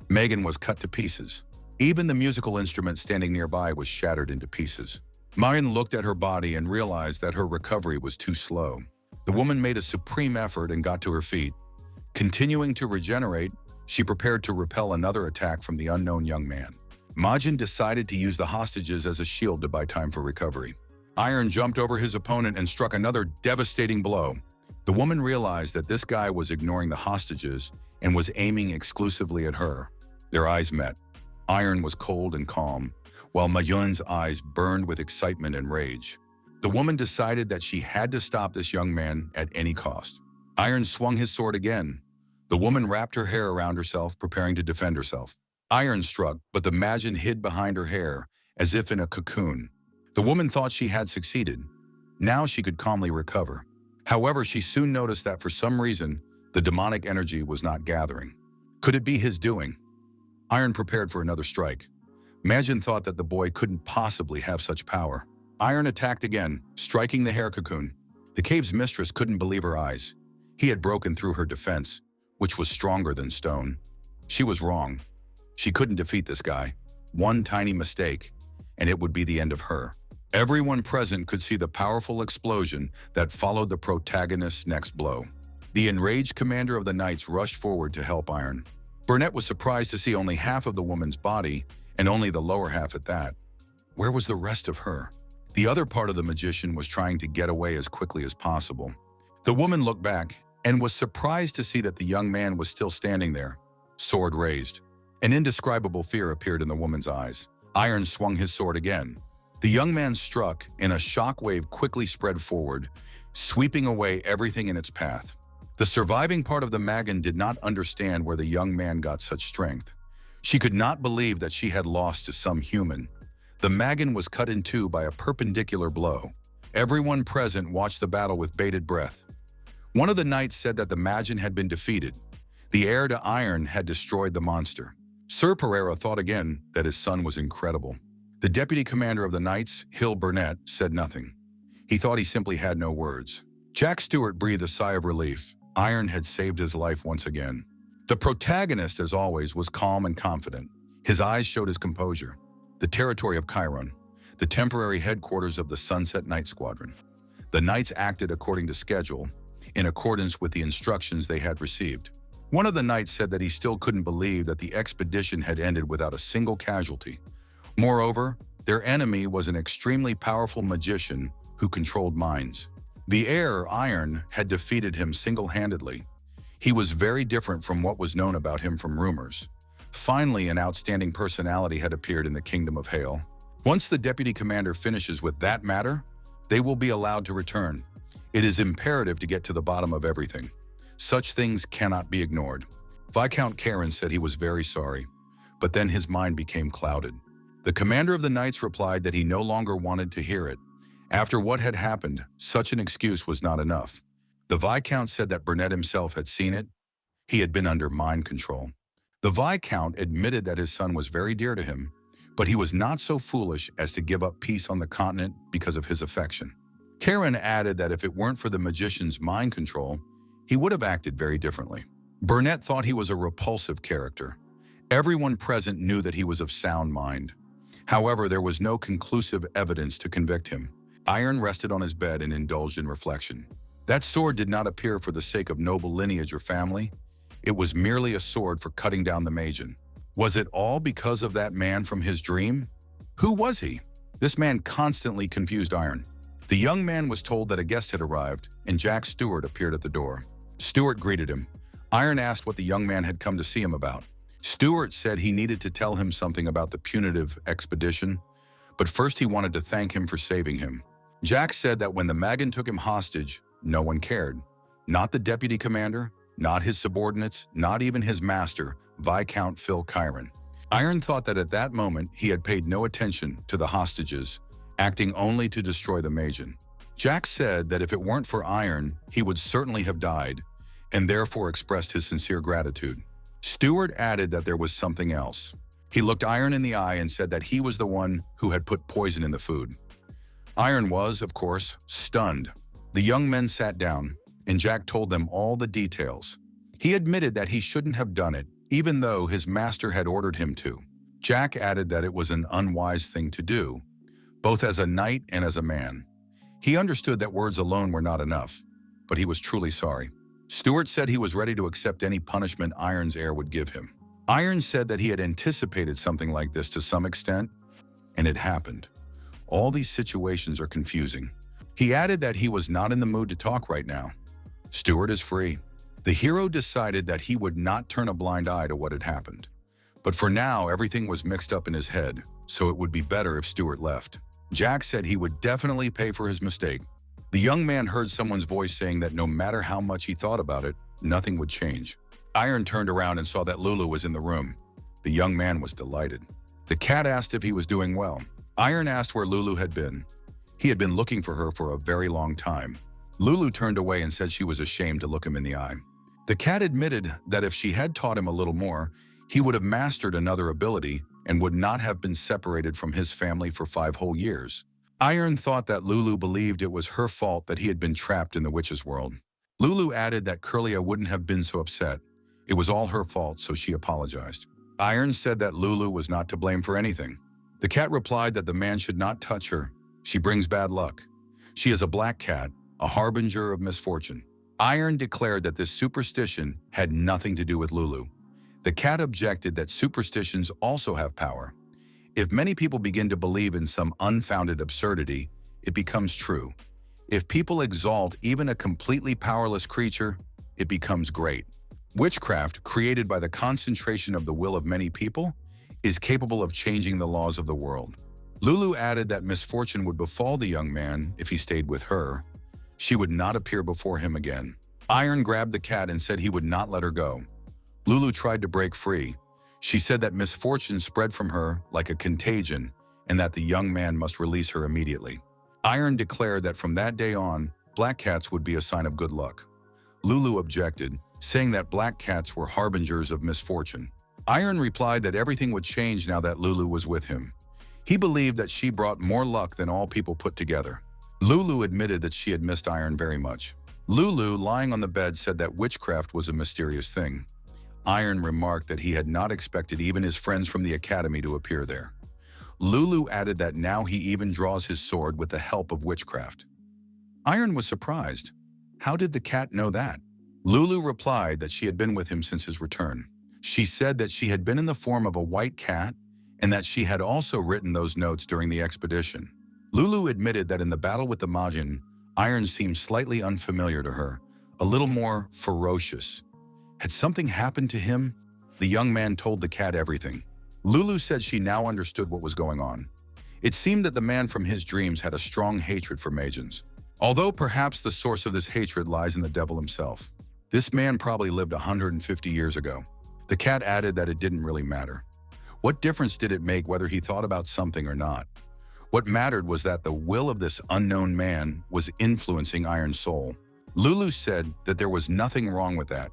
Speaker 1: Megan was cut to pieces. Even the musical instrument standing nearby was shattered into pieces. Marion looked at her body and realized that her recovery was too slow. The woman made a supreme effort and got to her feet. Continuing to regenerate, she prepared to repel another attack from the unknown young man. Majin decided to use the hostages as a shield to buy time for recovery. Iron jumped over his opponent and struck another devastating blow. The woman realized that this guy was ignoring the hostages and was aiming exclusively at her. Their eyes met. Iron was cold and calm, while Mayun's eyes burned with excitement and rage. The woman decided that she had to stop this young man at any cost. Iron swung his sword again. The woman wrapped her hair around herself, preparing to defend herself. Iron struck, but the Majin hid behind her hair, as if in a cocoon. The woman thought she had succeeded. Now she could calmly recover. However, she soon noticed that for some reason, the demonic energy was not gathering. Could it be his doing? Iron prepared for another strike. Majin thought that the boy couldn't possibly have such power. Iron attacked again, striking the hair cocoon. The cave's mistress couldn't believe her eyes. He had broken through her defense, which was stronger than stone. She was wrong. She couldn't defeat this guy. One tiny mistake, and it would be the end of her. Everyone present could see the powerful explosion that followed the protagonist's next blow. The enraged commander of the knights rushed forward to help Iron. Burnett was surprised to see only half of the woman's body, and only the lower half at that. Where was the rest of her? The other part of the magician was trying to get away as quickly as possible. The woman looked back and was surprised to see that the young man was still standing there, sword raised. An indescribable fear appeared in the woman's eyes. Iron swung his sword again. The young man struck, and a shockwave quickly spread forward, sweeping away everything in its path. The surviving part of the Magan did not understand where the young man got such strength. She could not believe that she had lost to some human. The Magan was cut in two by a perpendicular blow. Everyone present watched the battle with bated breath. One of the knights said that the Magan had been defeated. The heir to Iron had destroyed the monster. Sir Pereira thought again that his son was incredible. The deputy commander of the Knights, Hill Burnett, said nothing. He thought he simply had no words. Jack Stewart breathed a sigh of relief. Iron had saved his life once again. The protagonist, as always, was calm and confident. His eyes showed his composure. The territory of Chiron, the temporary headquarters of the Sunset Night Squadron. The Knights acted according to schedule, in accordance with the instructions they had received. One of the Knights said that he still couldn't believe that the expedition had ended without a single casualty. Moreover, their enemy was an extremely powerful magician who controlled minds. The heir, Iron, had defeated him single-handedly. He was very different from what was known about him from rumors. Finally, an outstanding personality had appeared in the Kingdom of Hail. Once the deputy commander finishes with that matter, they will be allowed to return. It is imperative to get to the bottom of everything. Such things cannot be ignored. Viscount Karen said he was very sorry, but then his mind became clouded. The commander of the Knights replied that he no longer wanted to hear it. After what had happened, such an excuse was not enough. The Viscount said that Burnett himself had seen it. He had been under mind control. The Viscount admitted that his son was very dear to him, but he was not so foolish as to give up peace on the continent because of his affection. Karen added that if it weren't for the magician's mind control, he would have acted very differently. Burnett thought he was a repulsive character. Everyone present knew that he was of sound mind. However, there was no conclusive evidence to convict him. Iron rested on his bed and indulged in reflection. That sword did not appear for the sake of noble lineage or family. It was merely a sword for cutting down the Magian. Was it all because of that man from his dream? Who was he? This man constantly confused Iron. The young man was told that a guest had arrived, and Jack Stewart appeared at the door. Stewart greeted him. Iron asked what the young man had come to see him about. Stewart said he needed to tell him something about the punitive expedition, but first he wanted to thank him for saving him. Jack said that when the Magan took him hostage, no one cared. Not the deputy commander, not his subordinates, not even his master, Viscount Phil Chiron. Iron thought that at that moment he had paid no attention to the hostages, acting only to destroy the Magian. Jack said that if it weren't for Iron, he would certainly have died, and therefore expressed his sincere gratitude. Stewart added that there was something else. He looked Iron in the eye and said that he was the one who had put poison in the food. Iron was, of course, stunned. The young men sat down, and Jack told them all the details. He admitted that he shouldn't have done it, even though his master had ordered him to. Jack added that it was an unwise thing to do, both as a knight and as a man. He understood that words alone were not enough, but he was truly sorry. Stuart said he was ready to accept any punishment Iron's heir would give him. Iron said that he had anticipated something like this to some extent, and it happened. All these situations are confusing. He added that he was not in the mood to talk right now. Stuart is free. The hero decided that he would not turn a blind eye to what had happened. But for now, everything was mixed up in his head, so it would be better if Stuart left. Jack said he would definitely pay for his mistake. The young man heard someone's voice saying that no matter how much he thought about it, nothing would change. Iron turned around and saw that Lulu was in the room. The young man was delighted. The cat asked if he was doing well. Iron asked where Lulu had been. He had been looking for her for a very long time. Lulu turned away and said she was ashamed to look him in the eye. The cat admitted that if she had taught him a little more, he would have mastered another ability and would not have been separated from his family for 5 whole years. Iron thought that Lulu believed it was her fault that he had been trapped in the witch's world. Lulu added that Curlia wouldn't have been so upset. It was all her fault, so she apologized. Iron said that Lulu was not to blame for anything. The cat replied that the man should not touch her. She brings bad luck. She is a black cat, a harbinger of misfortune. Iron declared that this superstition had nothing to do with Lulu. The cat objected that superstitions also have power. If many people begin to believe in some unfounded absurdity, it becomes true. If people exalt even a completely powerless creature, it becomes great. Witchcraft, created by the concentration of the will of many people, is capable of changing the laws of the world. Lulu added that misfortune would befall the young man if he stayed with her. She would not appear before him again. Iron grabbed the cat and said he would not let her go. Lulu tried to break free. She said that misfortune spread from her like a contagion and that the young man must release her immediately. Iron declared that from that day on, black cats would be a sign of good luck. Lulu objected, saying that black cats were harbingers of misfortune. Iron replied that everything would change now that Lulu was with him. He believed that she brought more luck than all people put together. Lulu admitted that she had missed Iron very much. Lulu, lying on the bed, said that witchcraft was a mysterious thing. Iron remarked that he had not expected even his friends from the academy to appear there. Lulu added that now he even draws his sword with the help of witchcraft. Iron was surprised. How did the cat know that? Lulu replied that she had been with him since his return. She said that she had been in the form of a white cat and that she had also written those notes during the expedition. Lulu admitted that in the battle with the Majin, Iron seemed slightly unfamiliar to her, a little more ferocious. Had something happened to him? The young man told the cat everything. Lulu said she now understood what was going on. It seemed that the man from his dreams had a strong hatred for Majins. Although perhaps the source of this hatred lies in the devil himself. This man probably lived 150 years ago. The cat added that it didn't really matter. What difference did it make whether he thought about something or not? What mattered was that the will of this unknown man was influencing Iron's soul. Lulu said that there was nothing wrong with that.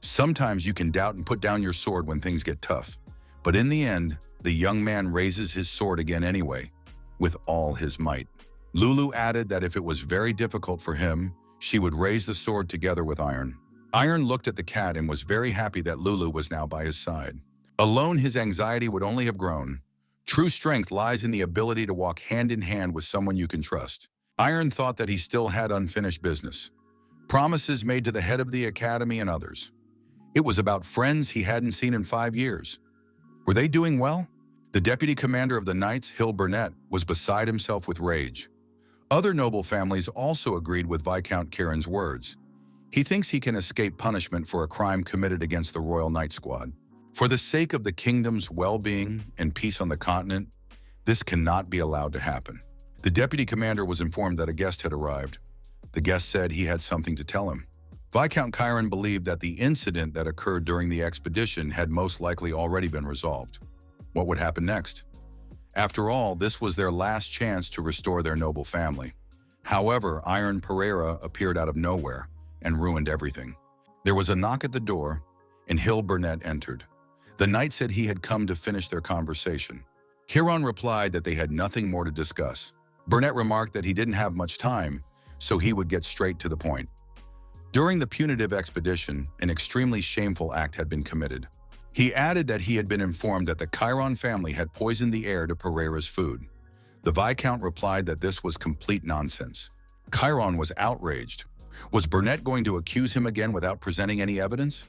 Speaker 1: Sometimes you can doubt and put down your sword when things get tough. But in the end, the young man raises his sword again anyway, with all his might. Lulu added that if it was very difficult for him, she would raise the sword together with Iron. Iron looked at the cat and was very happy that Lulu was now by his side. Alone, his anxiety would only have grown. True strength lies in the ability to walk hand in hand with someone you can trust. Iron thought that he still had unfinished business. Promises made to the head of the academy and others. It was about friends he hadn't seen in 5 years. Were they doing well? The deputy commander of the Knights, Hill Burnett, was beside himself with rage. Other noble families also agreed with Viscount Karen's words. He thinks he can escape punishment for a crime committed against the Royal Knight Squad. For the sake of the kingdom's well-being and peace on the continent, this cannot be allowed to happen. The deputy commander was informed that a guest had arrived. The guest said he had something to tell him. Viscount Chiron believed that the incident that occurred during the expedition had most likely already been resolved. What would happen next? After all, this was their last chance to restore their noble family. However, Iron Pereira appeared out of nowhere and ruined everything. There was a knock at the door, and Hill Burnett entered. The knight said he had come to finish their conversation. Chiron replied that they had nothing more to discuss. Burnett remarked that he didn't have much time, so he would get straight to the point. During the punitive expedition, an extremely shameful act had been committed. He added that he had been informed that the Chiron family had poisoned the heir to Pereira's food. The Viscount replied that this was complete nonsense. Chiron was outraged. Was Burnett going to accuse him again without presenting any evidence?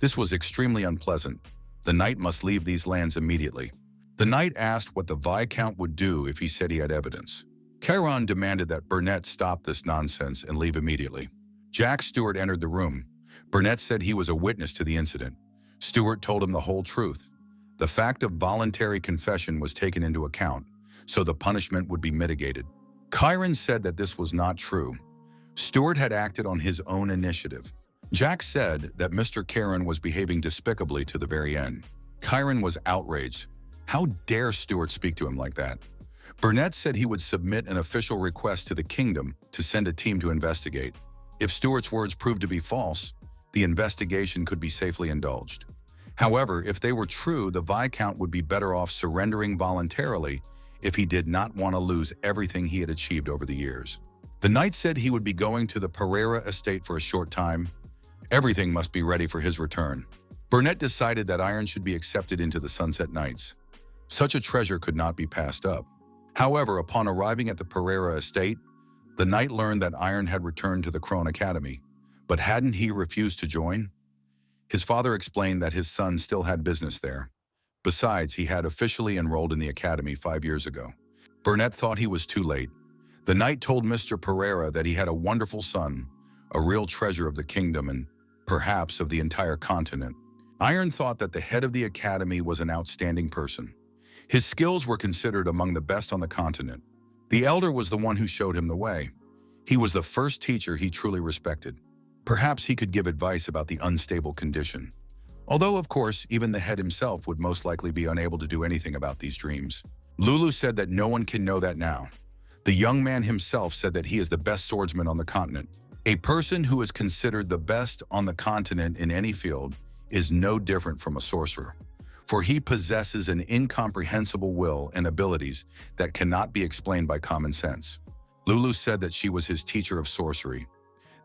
Speaker 1: This was extremely unpleasant. The knight must leave these lands immediately. The knight asked what the Viscount would do if he said he had evidence. Chiron demanded that Burnett stop this nonsense and leave immediately. Jack Stewart entered the room. Burnett said he was a witness to the incident. Stewart told him the whole truth. The fact of voluntary confession was taken into account, so the punishment would be mitigated. Chiron said that this was not true. Stewart had acted on his own initiative. Jack said that Mr. Chiron was behaving despicably to the very end. Chiron was outraged. How dare Stewart speak to him like that? Burnett said he would submit an official request to the kingdom to send a team to investigate. If Stewart's words proved to be false, the investigation could be safely indulged. However, if they were true, the Viscount would be better off surrendering voluntarily if he did not want to lose everything he had achieved over the years. The knight said he would be going to the Pereira estate for a short time. Everything must be ready for his return. Burnett decided that Iron should be accepted into the Sunset Knights. Such a treasure could not be passed up. However, upon arriving at the Pereira estate, the knight learned that Iron had returned to the Krone Academy. But hadn't he refused to join? His father explained that his son still had business there. Besides, he had officially enrolled in the academy 5 years ago. Burnett thought he was too late. The knight told Mr. Pereira that he had a wonderful son, a real treasure of the kingdom and perhaps of the entire continent. Iron thought that the head of the academy was an outstanding person. His skills were considered among the best on the continent. The elder was the one who showed him the way. He was the first teacher he truly respected. Perhaps he could give advice about the unstable condition. Although, of course, even the head himself would most likely be unable to do anything about these dreams. Lulu said that no one can know that now. The young man himself said that he is the best swordsman on the continent. A person who is considered the best on the continent in any field is no different from a sorcerer, for he possesses an incomprehensible will and abilities that cannot be explained by common sense. Lulu said that she was his teacher of sorcery.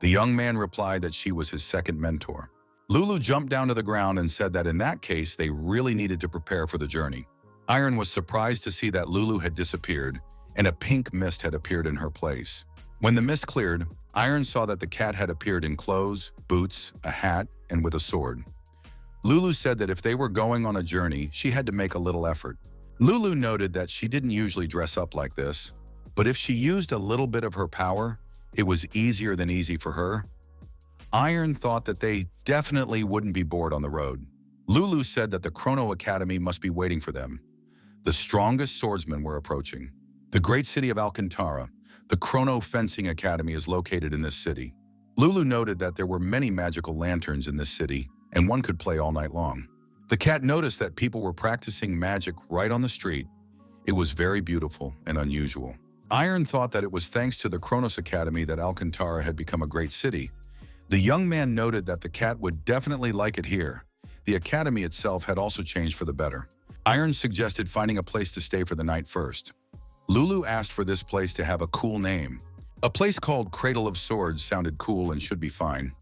Speaker 1: The young man replied that she was his second mentor. Lulu jumped down to the ground and said that in that case, they really needed to prepare for the journey. Iron was surprised to see that Lulu had disappeared and a pink mist had appeared in her place. When the mist cleared, Iron saw that the cat had appeared in clothes, boots, a hat, and with a sword. Lulu said that if they were going on a journey, she had to make a little effort. Lulu noted that she didn't usually dress up like this, but if she used a little bit of her power, it was easier than easy for her. Iron thought that they definitely wouldn't be bored on the road. Lulu said that the Chrono Academy must be waiting for them. The strongest swordsmen were approaching. The great city of Alcantara, the Chrono Fencing Academy, is located in this city. Lulu noted that there were many magical lanterns in this city, and one could play all night long. The cat noticed that people were practicing magic right on the street. It was very beautiful and unusual. Iron thought that it was thanks to the Chronos Academy that Alcantara had become a great city. The young man noted that the cat would definitely like it here. The academy itself had also changed for the better. Iron suggested finding a place to stay for the night first. Lulu asked for this place to have a cool name. A place called Cradle of Swords sounded cool and should be fine.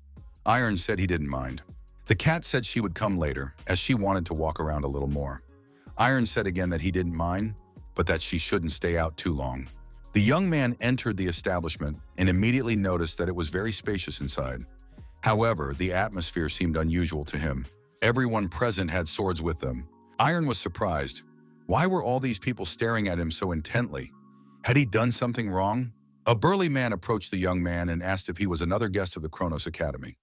Speaker 1: Iron said he didn't mind. The cat said she would come later, as she wanted to walk around a little more. Iron said again that he didn't mind, but that she shouldn't stay out too long. The young man entered the establishment and immediately noticed that it was very spacious inside. However, the atmosphere seemed unusual to him. Everyone present had swords with them. Iron was surprised. Why were all these people staring at him so intently? Had he done something wrong? A burly man approached the young man and asked if he was another guest of the Chronos Academy.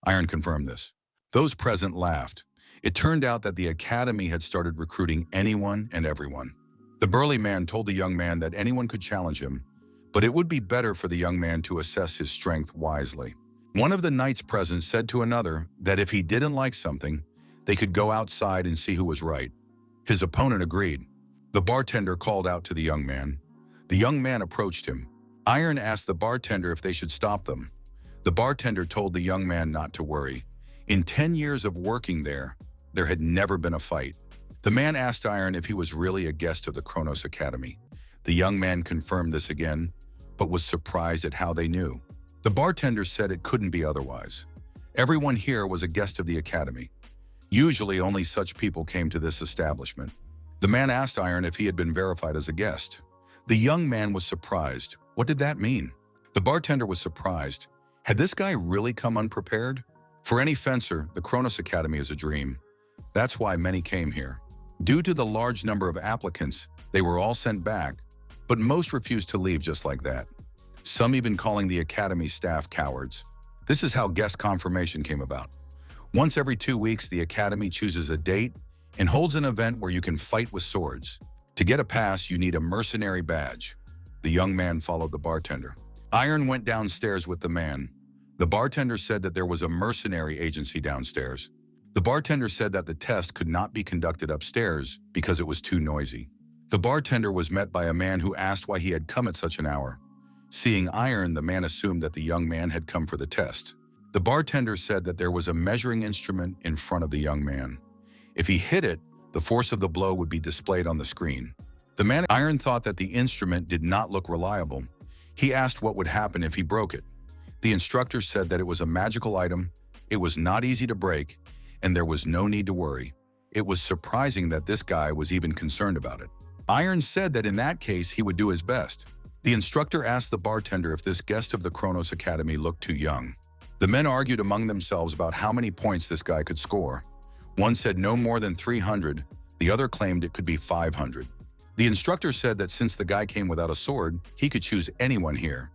Speaker 1: Iron confirmed this. Those present laughed. It turned out that the academy had started recruiting anyone and everyone. The burly man told the young man that anyone could challenge him, but it would be better for the young man to assess his strength wisely. One of the knights present said to another that if he didn't like something, they could go outside and see who was right. His opponent agreed. The bartender called out to the young man. The young man approached him. Iron asked the bartender if they should stop them. The bartender told the young man not to worry. In 10 years of working there, there had never been a fight. The man asked Iron if he was really a guest of the Kronos Academy. The young man confirmed this again, but was surprised at how they knew. The bartender said it couldn't be otherwise. Everyone here was a guest of the academy. Usually only such people came to this establishment. The man asked Iron if he had been verified as a guest. The young man was surprised. What did that mean? The bartender was surprised. Had this guy really come unprepared? For any fencer, the Kronos Academy is a dream. That's why many came here. Due to the large number of applicants, they were all sent back, but most refused to leave just like that. Some even calling the academy staff cowards. This is how guest confirmation came about. Once every 2 weeks, the academy chooses a date and holds an event where you can fight with swords. To get a pass, you need a mercenary badge. The young man followed the bartender. Iron went downstairs with the man. The bartender said that there was a mercenary agency downstairs. The bartender said that the test could not be conducted upstairs because it was too noisy. The bartender was met by a man who asked why he had come at such an hour. Seeing Iron, the man assumed that the young man had come for the test. The bartender said that there was a measuring instrument in front of the young man. If he hit it, the force of the blow would be displayed on the screen. The man Iron thought that the instrument did not look reliable. He asked what would happen if he broke it. The instructor said that it was a magical item, it was not easy to break, and there was no need to worry. It was surprising that this guy was even concerned about it. Iron said that in that case he would do his best. The instructor asked the bartender if this guest of the Kronos Academy looked too young. The men argued among themselves about how many points this guy could score. One said no more than 300, the other claimed it could be 500. The instructor said that since the guy came without a sword, he could choose anyone here.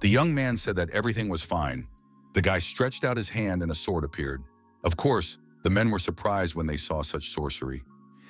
Speaker 1: The young man said that everything was fine. The guy stretched out his hand and a sword appeared. Of course, the men were surprised when they saw such sorcery.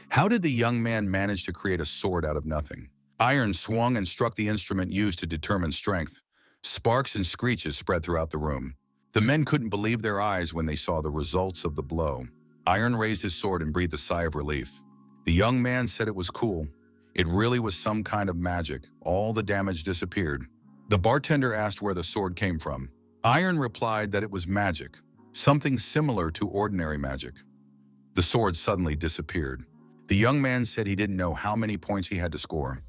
Speaker 1: How did the young man manage to create a sword out of nothing? Iron swung and struck the instrument used to determine strength. Sparks and screeches spread throughout the room. The men couldn't believe their eyes when they saw the results of the blow. Iron raised his sword and breathed a sigh of relief. The young man said it was cool. It really was some kind of magic. All the damage disappeared. The bartender asked where the sword came from. Iron replied that it was magic, something similar to ordinary magic. The sword suddenly disappeared. The young man said he didn't know how many points he had to score.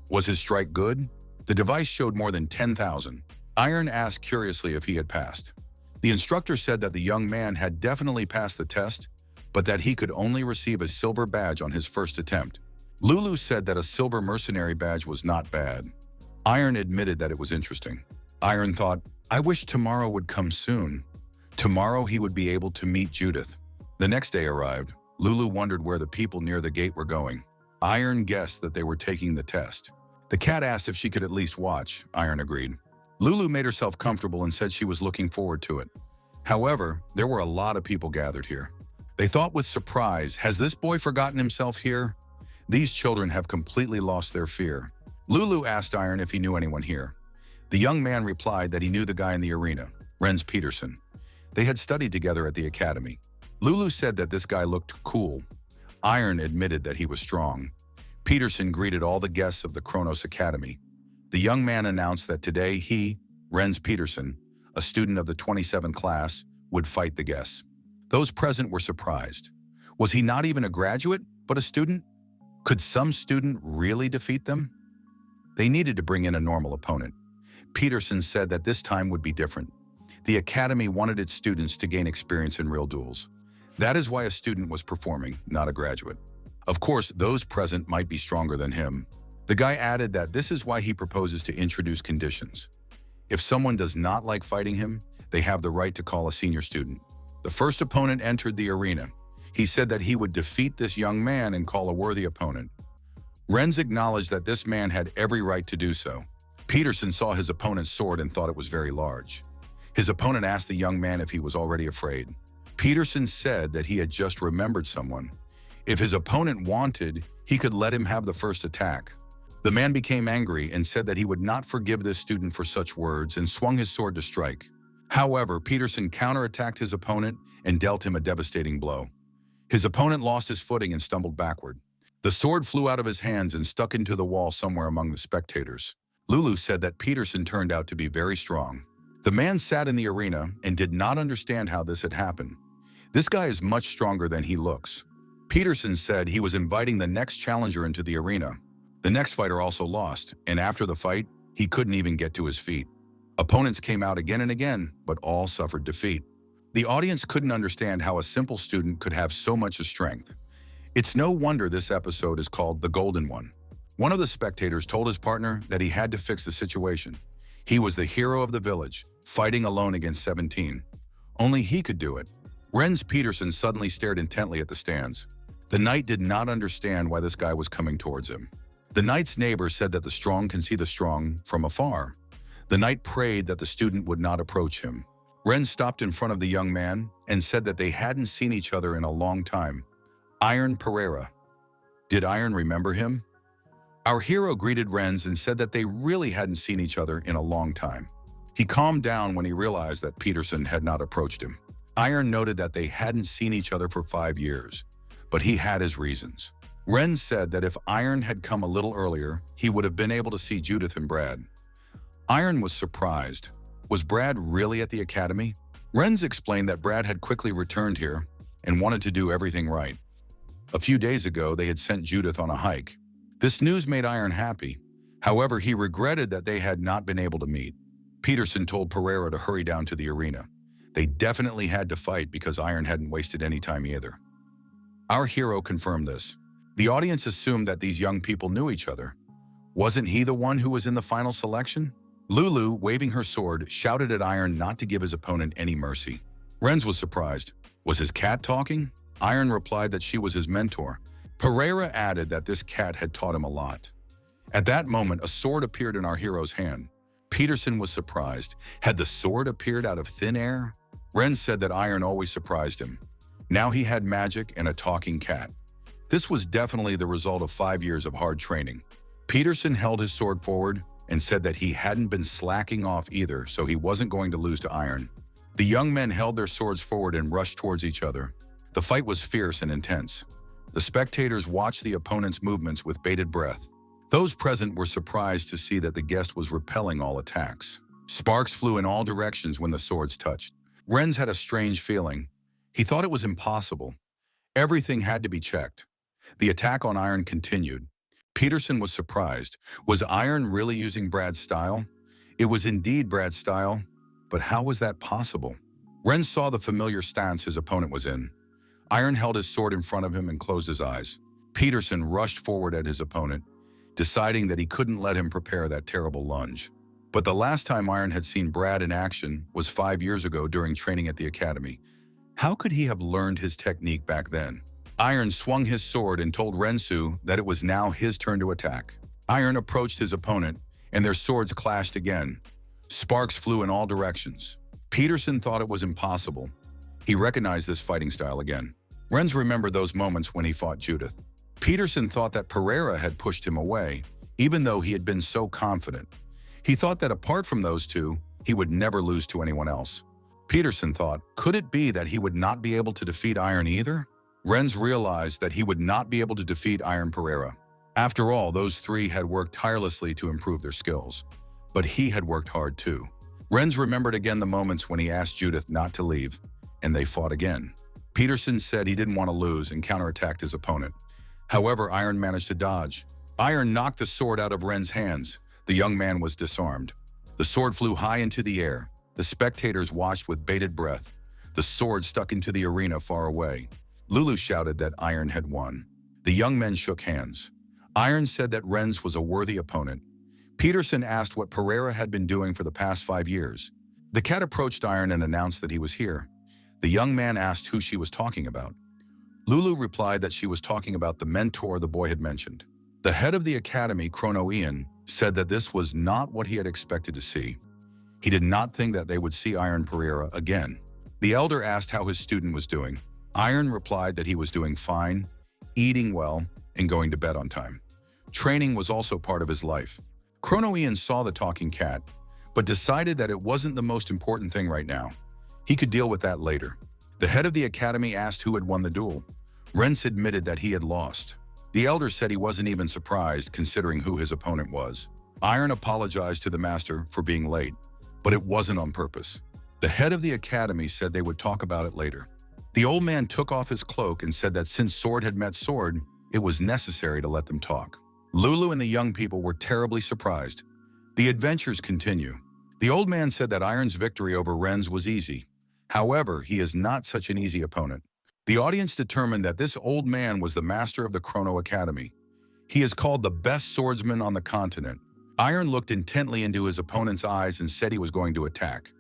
Speaker 1: Was his strike good? The device showed more than 10,000. Iron asked curiously if he had passed. The instructor said that the young man had definitely passed the test, but that he could only receive a silver badge on his first attempt. Lulu said that a silver mercenary badge was not bad. Iron admitted that it was interesting. Iron thought, I wish tomorrow would come soon. Tomorrow he would be able to meet Judith. The next day arrived. Lulu wondered where the people near the gate were going. Iron guessed that they were taking the test. The cat asked if she could at least watch. Iron agreed. Lulu made herself comfortable and said she was looking forward to it. However, there were a lot of people gathered here. They thought with surprise, has this boy forgotten himself here? These children have completely lost their fear. Lulu asked Iron if he knew anyone here. The young man replied that he knew the guy in the arena, Renz Peterson. They had studied together at the academy. Lulu said that this guy looked cool. Iron admitted that he was strong. Peterson greeted all the guests of the Kronos Academy. The young man announced that today he, Renz Peterson, a student of the 27 class, would fight the guests. Those present were surprised. Was he not even a graduate, but a student? Could some student really defeat them? They needed to bring in a normal opponent. Peterson said that this time would be different. The academy wanted its students to gain experience in real duels. That is why a student was performing, not a graduate. Of course, those present might be stronger than him. The guy added that this is why he proposes to introduce conditions. If someone does not like fighting him, they have the right to call a senior student. The first opponent entered the arena. He said that he would defeat this young man and call a worthy opponent. Renz acknowledged that this man had every right to do so. Peterson saw his opponent's sword and thought it was very large. His opponent asked the young man if he was already afraid. Peterson said that he had just remembered someone. If his opponent wanted, he could let him have the first attack. The man became angry and said that he would not forgive this student for such words and swung his sword to strike. However, Peterson counterattacked his opponent and dealt him a devastating blow. His opponent lost his footing and stumbled backward. The sword flew out of his hands and stuck into the wall somewhere among the spectators. Lulu said that Peterson turned out to be very strong. The man sat in the arena and did not understand how this had happened. This guy is much stronger than he looks. Peterson said he was inviting the next challenger into the arena. The next fighter also lost, and after the fight, he couldn't even get to his feet. Opponents came out again and again, but all suffered defeat. The audience couldn't understand how a simple student could have so much strength. It's no wonder this episode is called The Golden One. One of the spectators told his partner that he had to fix the situation. He was the hero of the village, fighting alone against 17. Only he could do it. Renz Peterson suddenly stared intently at the stands. The knight did not understand why this guy was coming towards him. The knight's neighbor said that the strong can see the strong from afar. The knight prayed that the student would not approach him. Renz stopped in front of the young man and said that they hadn't seen each other in a long time. Iron Pereira. Did Iron remember him? Our hero greeted Renz and said that they really hadn't seen each other in a long time. He calmed down when he realized that Peterson had not approached him. Iron noted that they hadn't seen each other for 5 years, but he had his reasons. Renz said that if Iron had come a little earlier, he would have been able to see Judith and Brad. Iron was surprised. Was Brad really at the academy? Renz explained that Brad had quickly returned here and wanted to do everything right. A few days ago, they had sent Judith on a hike. This news made Iron happy. However, he regretted that they had not been able to meet. Peterson told Pereira to hurry down to the arena. They definitely had to fight because Iron hadn't wasted any time either. Our hero confirmed this. The audience assumed that these young people knew each other. Wasn't he the one who was in the final selection? Lulu, waving her sword, shouted at Iron not to give his opponent any mercy. Renz was surprised. Was his cat talking? Iron replied that she was his mentor. Pereira added that this cat had taught him a lot. At that moment, a sword appeared in our hero's hand. Peterson was surprised. Had the sword appeared out of thin air? Renz said that Iron always surprised him. Now he had magic and a talking cat. This was definitely the result of 5 years of hard training. Peterson held his sword forward and said that he hadn't been slacking off either, so he wasn't going to lose to Iron. The young men held their swords forward and rushed towards each other. The fight was fierce and intense. The spectators watched the opponent's movements with bated breath. Those present were surprised to see that the guest was repelling all attacks. Sparks flew in all directions when the swords touched. Renz had a strange feeling. He thought it was impossible. Everything had to be checked. The attack on Iron continued. Peterson was surprised. Was Iron really using Brad's style? It was indeed Brad's style, but how was that possible? Renz saw the familiar stance his opponent was in. Iron held his sword in front of him and closed his eyes. Peterson rushed forward at his opponent, deciding that he couldn't let him prepare that terrible lunge. But the last time Iron had seen Brad in action was 5 years ago during training at the academy. How could he have learned his technique back then? Iron swung his sword and told Rensu that it was now his turn to attack. Iron approached his opponent, and their swords clashed again. Sparks flew in all directions. Peterson thought it was impossible. He recognized this fighting style again. Renz remembered those moments when he fought Judith. Peterson thought that Pereira had pushed him away, even though he had been so confident. He thought that apart from those two, he would never lose to anyone else. Peterson thought, could it be that he would not be able to defeat Iron either? Renz realized that he would not be able to defeat Iron Pereira. After all, those three had worked tirelessly to improve their skills. But he had worked hard too. Renz remembered again the moments when he asked Judith not to leave, and they fought again. Peterson said he didn't want to lose and counterattacked his opponent. However, Iron managed to dodge. Iron knocked the sword out of Ren's hands. The young man was disarmed. The sword flew high into the air. The spectators watched with bated breath. The sword stuck into the arena far away. Lulu shouted that Iron had won. The young men shook hands. Iron said that Renz was a worthy opponent. Peterson asked what Pereira had been doing for the past 5 years. The cat approached Iron and announced that he was here. The young man asked who she was talking about. Lulu replied that she was talking about the mentor the boy had mentioned. The head of the academy, Chrono Ian, said that this was not what he had expected to see. He did not think that they would see Iron Pereira again. The elder asked how his student was doing. Iron replied that he was doing fine, eating well, and going to bed on time. Training was also part of his life. Chrono Ian saw the talking cat, but decided that it wasn't the most important thing right now. He could deal with that later. The head of the academy asked who had won the duel. Renz admitted that he had lost. The elder said he wasn't even surprised considering who his opponent was. Iron apologized to the master for being late, but it wasn't on purpose. The head of the academy said they would talk about it later. The old man took off his cloak and said that since sword had met sword, it was necessary to let them talk. Lulu and the young people were terribly surprised. The adventures continue. The old man said that Iron's victory over Ren's was easy. However, he is not such an easy opponent. The audience determined that this old man was the master of the Chrono Academy. He is called the best swordsman on the continent. Iron looked intently into his opponent's eyes and said he was going to attack.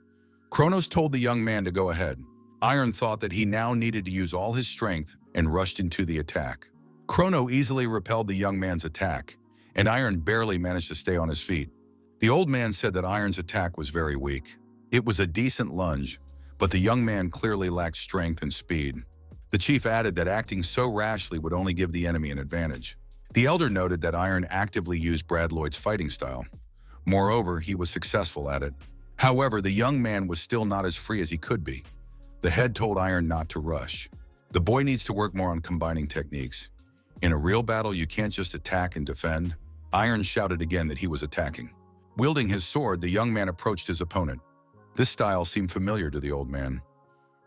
Speaker 1: Kronos told the young man to go ahead. Iron thought that he now needed to use all his strength and rushed into the attack. Chrono easily repelled the young man's attack, and Iron barely managed to stay on his feet. The old man said that Iron's attack was very weak. It was a decent lunge, but the young man clearly lacked strength and speed. The chief added that acting so rashly would only give the enemy an advantage. The elder noted that Iron actively used Brad Lloyd's fighting style. Moreover, he was successful at it. However, the young man was still not as free as he could be. The head told Iron not to rush. The boy needs to work more on combining techniques. In a real battle, you can't just attack and defend. Iron shouted again that he was attacking. Wielding his sword, the young man approached his opponent. This style seemed familiar to the old man.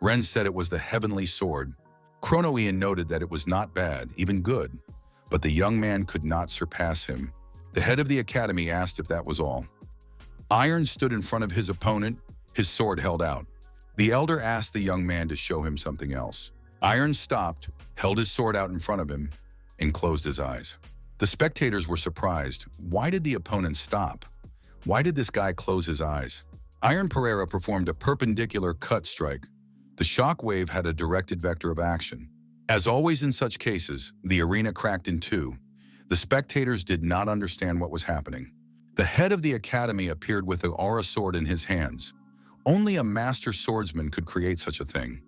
Speaker 1: Ren said it was the heavenly sword. Chrono Ian noted that it was not bad, even good, but the young man could not surpass him. The head of the academy asked if that was all. Iron stood in front of his opponent, his sword held out. The elder asked the young man to show him something else. Iron stopped, held his sword out in front of him, and closed his eyes. The spectators were surprised. Why did the opponent stop? Why did this guy close his eyes? Iron Pereira performed a perpendicular cut strike. The shock wave had a directed vector of action. As always in such cases, the arena cracked in two. The spectators did not understand what was happening. The head of the academy appeared with the aura sword in his hands. Only a master swordsman could create such a thing.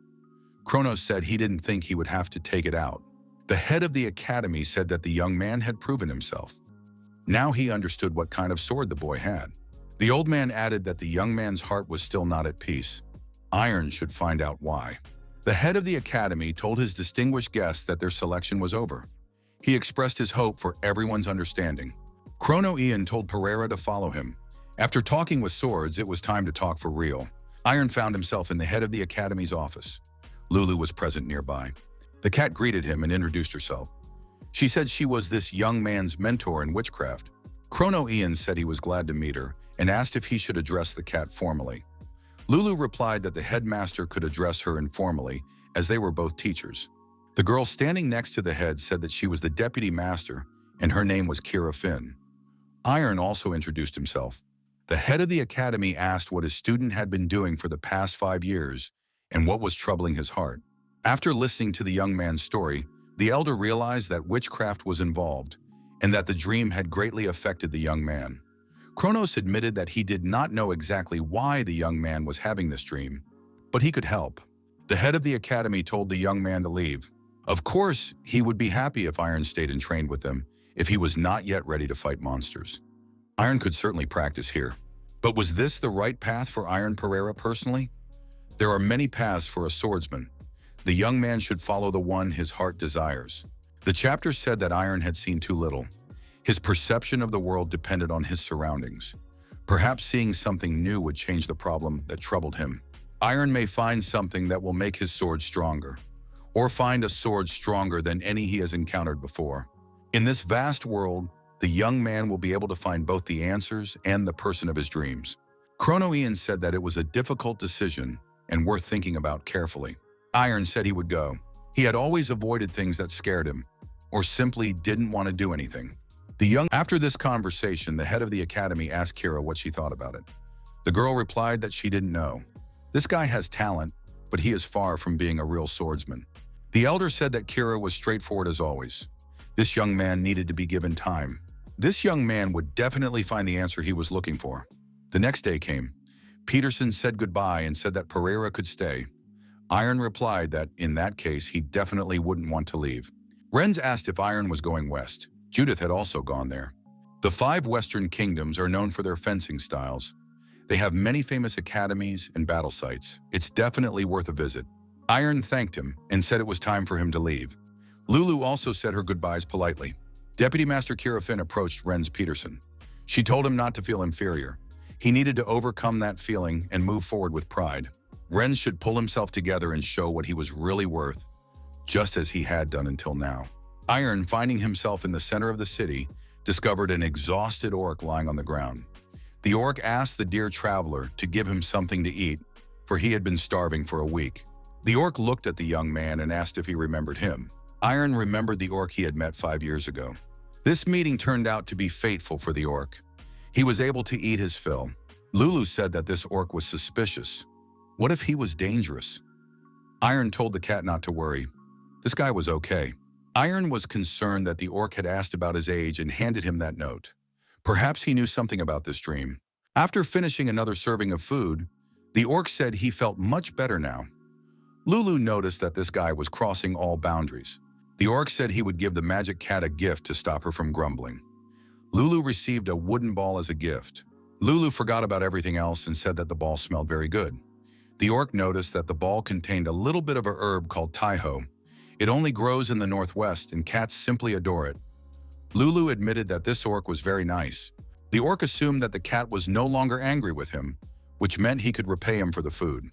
Speaker 1: Kronos said he didn't think he would have to take it out. The head of the academy said that the young man had proven himself. Now he understood what kind of sword the boy had. The old man added that the young man's heart was still not at peace. Iron should find out why. The head of the academy told his distinguished guests that their selection was over. He expressed his hope for everyone's understanding. Chrono Ian told Pereira to follow him. After talking with swords, it was time to talk for real. Iron found himself in the head of the academy's office. Lulu was present nearby. The cat greeted him and introduced herself. She said she was this young man's mentor in witchcraft. Chrono Ian said he was glad to meet her and asked if he should address the cat formally. Lulu replied that the headmaster could address her informally, as they were both teachers. The girl standing next to the head said that she was the deputy master and her name was Kira Finn. Iron also introduced himself. The head of the academy asked what his student had been doing for the past 5 years and what was troubling his heart. After listening to the young man's story, the elder realized that witchcraft was involved and that the dream had greatly affected the young man. Kronos admitted that he did not know exactly why the young man was having this dream, but he could help. The head of the academy told the young man to leave. Of course, he would be happy if Iron stayed and trained with them if he was not yet ready to fight monsters. Iron could certainly practice here. But was this the right path for Iron Pereira personally? There are many paths for a swordsman. The young man should follow the one his heart desires. The chapter said that Iron had seen too little. His perception of the world depended on his surroundings. Perhaps seeing something new would change the problem that troubled him. Iron may find something that will make his sword stronger, or find a sword stronger than any he has encountered before. In this vast world, the young man will be able to find both the answers and the person of his dreams. Chrono Ian said that it was a difficult decision and worth thinking about carefully. Iron said he would go. He had always avoided things that scared him, or simply didn't want to do anything. After this conversation, the head of the academy asked Kira what she thought about it. The girl replied that she didn't know. This guy has talent, but he is far from being a real swordsman. The elder said that Kira was straightforward as always. This young man needed to be given time. This young man would definitely find the answer he was looking for. The next day came. Peterson said goodbye and said that Pereira could stay. Iron replied that, in that case, he definitely wouldn't want to leave. Renz asked if Iron was going west. Judith had also gone there. The 5 Western kingdoms are known for their fencing styles. They have many famous academies and battle sites. It's definitely worth a visit. Iron thanked him and said it was time for him to leave. Lulu also said her goodbyes politely. Deputy Master Kira Finn approached Renz Peterson. She told him not to feel inferior. He needed to overcome that feeling and move forward with pride. Ren should pull himself together and show what he was really worth, just as he had done until now. Iron, finding himself in the center of the city, discovered an exhausted orc lying on the ground. The orc asked the dear traveler to give him something to eat, for he had been starving for a week. The orc looked at the young man and asked if he remembered him. Iron remembered the orc he had met 5 years ago. This meeting turned out to be fateful for the orc. He was able to eat his fill. Lulu said that this orc was suspicious. What if he was dangerous? Iron told the cat not to worry. This guy was okay. Iron was concerned that the orc had asked about his age and handed him that note. Perhaps he knew something about this dream. After finishing another serving of food, the orc said he felt much better now. Lulu noticed that this guy was crossing all boundaries. The orc said he would give the magic cat a gift to stop her from grumbling. Lulu received a wooden ball as a gift. Lulu forgot about everything else and said that the ball smelled very good. The orc noticed that the ball contained a little bit of a herb called taiho. It only grows in the northwest and cats simply adore it. Lulu admitted that this orc was very nice. The orc assumed that the cat was no longer angry with him, which meant he could repay him for the food.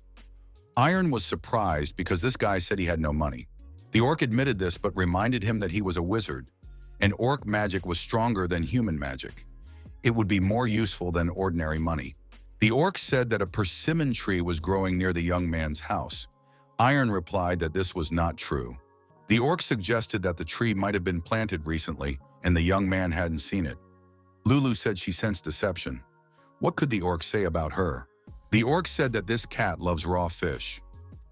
Speaker 1: Iron was surprised because this guy said he had no money. The orc admitted this but reminded him that he was a wizard, and orc magic was stronger than human magic. It would be more useful than ordinary money. The orc said that a persimmon tree was growing near the young man's house. Iron replied that this was not true. The orc suggested that the tree might have been planted recently and the young man hadn't seen it. Lulu said she sensed deception. What could the orc say about her? The orc said that this cat loves raw fish.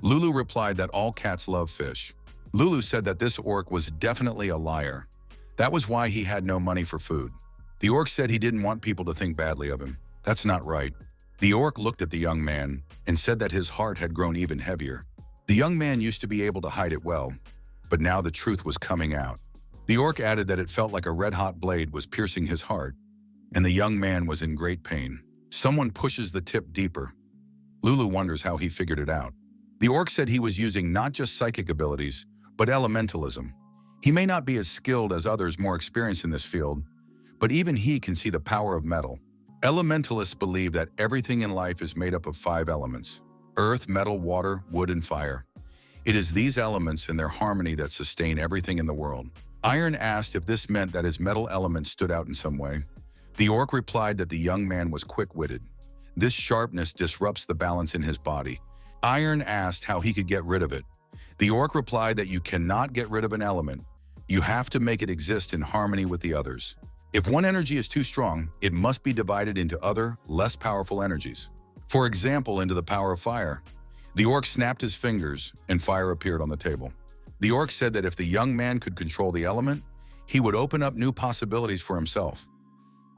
Speaker 1: Lulu replied that all cats love fish. Lulu said that this orc was definitely a liar. That was why he had no money for food. The orc said he didn't want people to think badly of him. That's not right. The orc looked at the young man and said that his heart had grown even heavier. The young man used to be able to hide it well, but now the truth was coming out. The orc added that it felt like a red-hot blade was piercing his heart, and the young man was in great pain. Someone pushes the tip deeper. Lulu wonders how he figured it out. The orc said he was using not just psychic abilities, but elementalism. He may not be as skilled as others more experienced in this field, but even he can see the power of metal. Elementalists believe that everything in life is made up of 5 elements: earth, metal, water, wood, and fire. It is these elements and their harmony that sustain everything in the world. Iron asked if this meant that his metal element stood out in some way. The orc replied that the young man was quick-witted. This sharpness disrupts the balance in his body. Iron asked how he could get rid of it. The orc replied that you cannot get rid of an element. You have to make it exist in harmony with the others. If one energy is too strong, it must be divided into other, less powerful energies. For example, into the power of fire. The orc snapped his fingers, and fire appeared on the table. The orc said that if the young man could control the element, he would open up new possibilities for himself.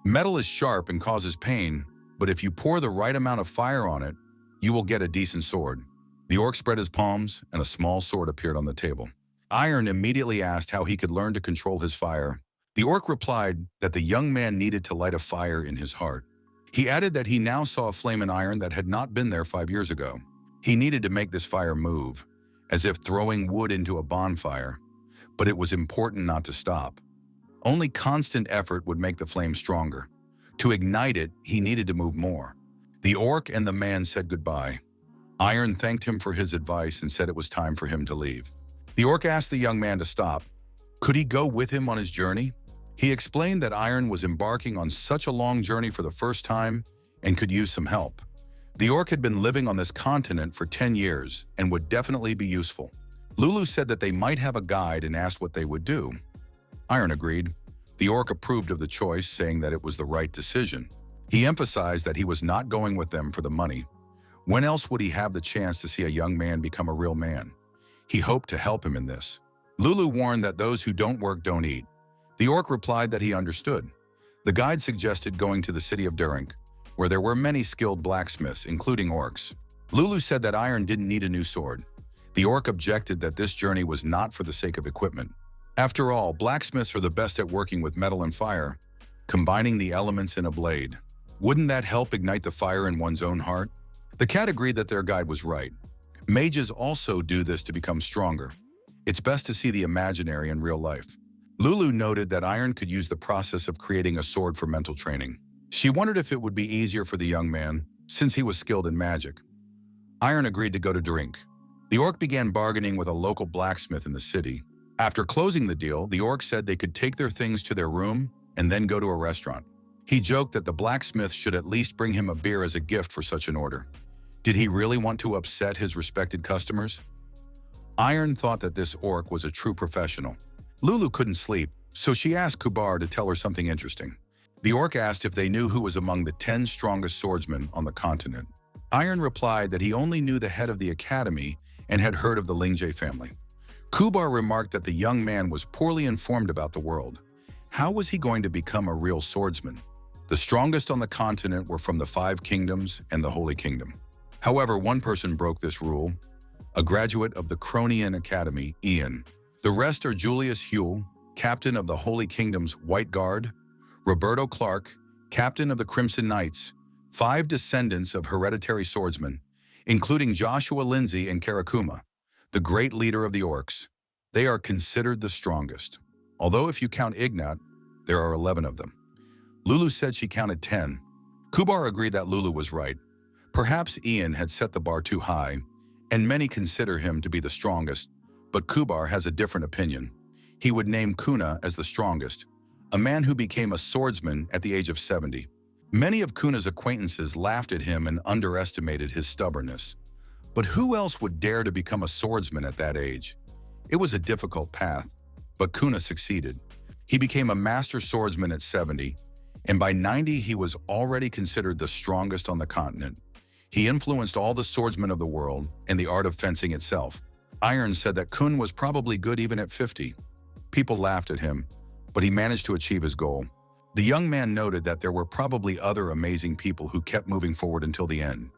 Speaker 1: Metal is sharp and causes pain, but if you pour the right amount of fire on it, you will get a decent sword. The orc spread his palms, and a small sword appeared on the table. Iron immediately asked how he could learn to control his fire. The orc replied that the young man needed to light a fire in his heart. He added that he now saw a flame in iron that had not been there 5 years ago. He needed to make this fire move, as if throwing wood into a bonfire, but it was important not to stop. Only constant effort would make the flame stronger. To ignite it, he needed to move more. The orc and the man said goodbye. Iron thanked him for his advice and said it was time for him to leave. The orc asked the young man to stop. Could he go with him on his journey? He explained that Iron was embarking on such a long journey for the first time and could use some help. The orc had been living on this continent for 10 years and would definitely be useful. Lulu said that they might have a guide and asked what they would do. Iron agreed. The orc approved of the choice, saying that it was the right decision. He emphasized that he was not going with them for the money. When else would he have the chance to see a young man become a real man? He hoped to help him in this. Lulu warned that those who don't work don't eat. The orc replied that he understood. The guide suggested going to the city of Durink, where there were many skilled blacksmiths, including orcs. Lulu said that Iron didn't need a new sword. The orc objected that this journey was not for the sake of equipment. After all, blacksmiths are the best at working with metal and fire, combining the elements in a blade. Wouldn't that help ignite the fire in one's own heart? The cat agreed that their guide was right. Mages also do this to become stronger. It's best to see the imaginary in real life. Lulu noted that Iron could use the process of creating a sword for mental training. She wondered if it would be easier for the young man, since he was skilled in magic. Iron agreed to go to drink. The orc began bargaining with a local blacksmith in the city. After closing the deal, the orc said they could take their things to their room and then go to a restaurant. He joked that the blacksmith should at least bring him a beer as a gift for such an order. Did he really want to upset his respected customers? Iron thought that this orc was a true professional. Lulu couldn't sleep, so she asked Kubar to tell her something interesting. The orc asked if they knew who was among the 10 strongest swordsmen on the continent. Iron replied that he only knew the head of the academy and had heard of the Lingje family. Kubar remarked that the young man was poorly informed about the world. How was he going to become a real swordsman? The strongest on the continent were from the 5 kingdoms and the Holy Kingdom. However, one person broke this rule, a graduate of the Cronian Academy, Ian. The rest are Julius Huel, captain of the Holy Kingdom's White Guard, Roberto Clark, captain of the Crimson Knights, 5 descendants of hereditary swordsmen, including Joshua Lindsay and Karakuma, the great leader of the orcs. They are considered the strongest. Although if you count Ignat, there are 11 of them. Lulu said she counted 10. Kubar agreed that Lulu was right. Perhaps Ian had set the bar too high, and many consider him to be the strongest, but Kubar has a different opinion. He would name Kuna as the strongest, a man who became a swordsman at the age of 70. Many of Kuna's acquaintances laughed at him and underestimated his stubbornness. But who else would dare to become a swordsman at that age? It was a difficult path, but Kuna succeeded. He became a master swordsman at 70, and by 90 he was already considered the strongest on the continent. He influenced all the swordsmen of the world and the art of fencing itself. Iron said that Kun was probably good even at 50. People laughed at him, but he managed to achieve his goal. The young man noted that there were probably other amazing people who kept moving forward until the end.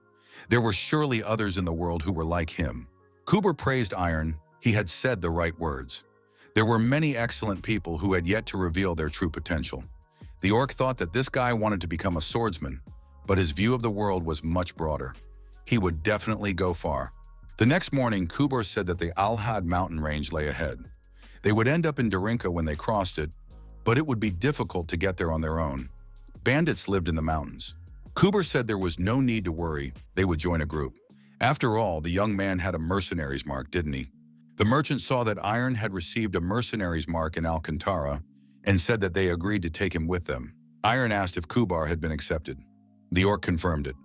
Speaker 1: There were surely others in the world who were like him. Kubar praised Iron. He had said the right words. There were many excellent people who had yet to reveal their true potential. The orc thought that this guy wanted to become a swordsman, but his view of the world was much broader. He would definitely go far. The next morning, Kubar said that the Alhad mountain range lay ahead. They would end up in Darinka when they crossed it, but it would be difficult to get there on their own. Bandits lived in the mountains. Kubar said there was no need to worry, they would join a group. After all, the young man had a mercenary's mark, didn't he? The merchant saw that Iron had received a mercenary's mark in Alcantara and said that they agreed to take him with them. Iron asked if Kubar had been accepted. The orc confirmed it.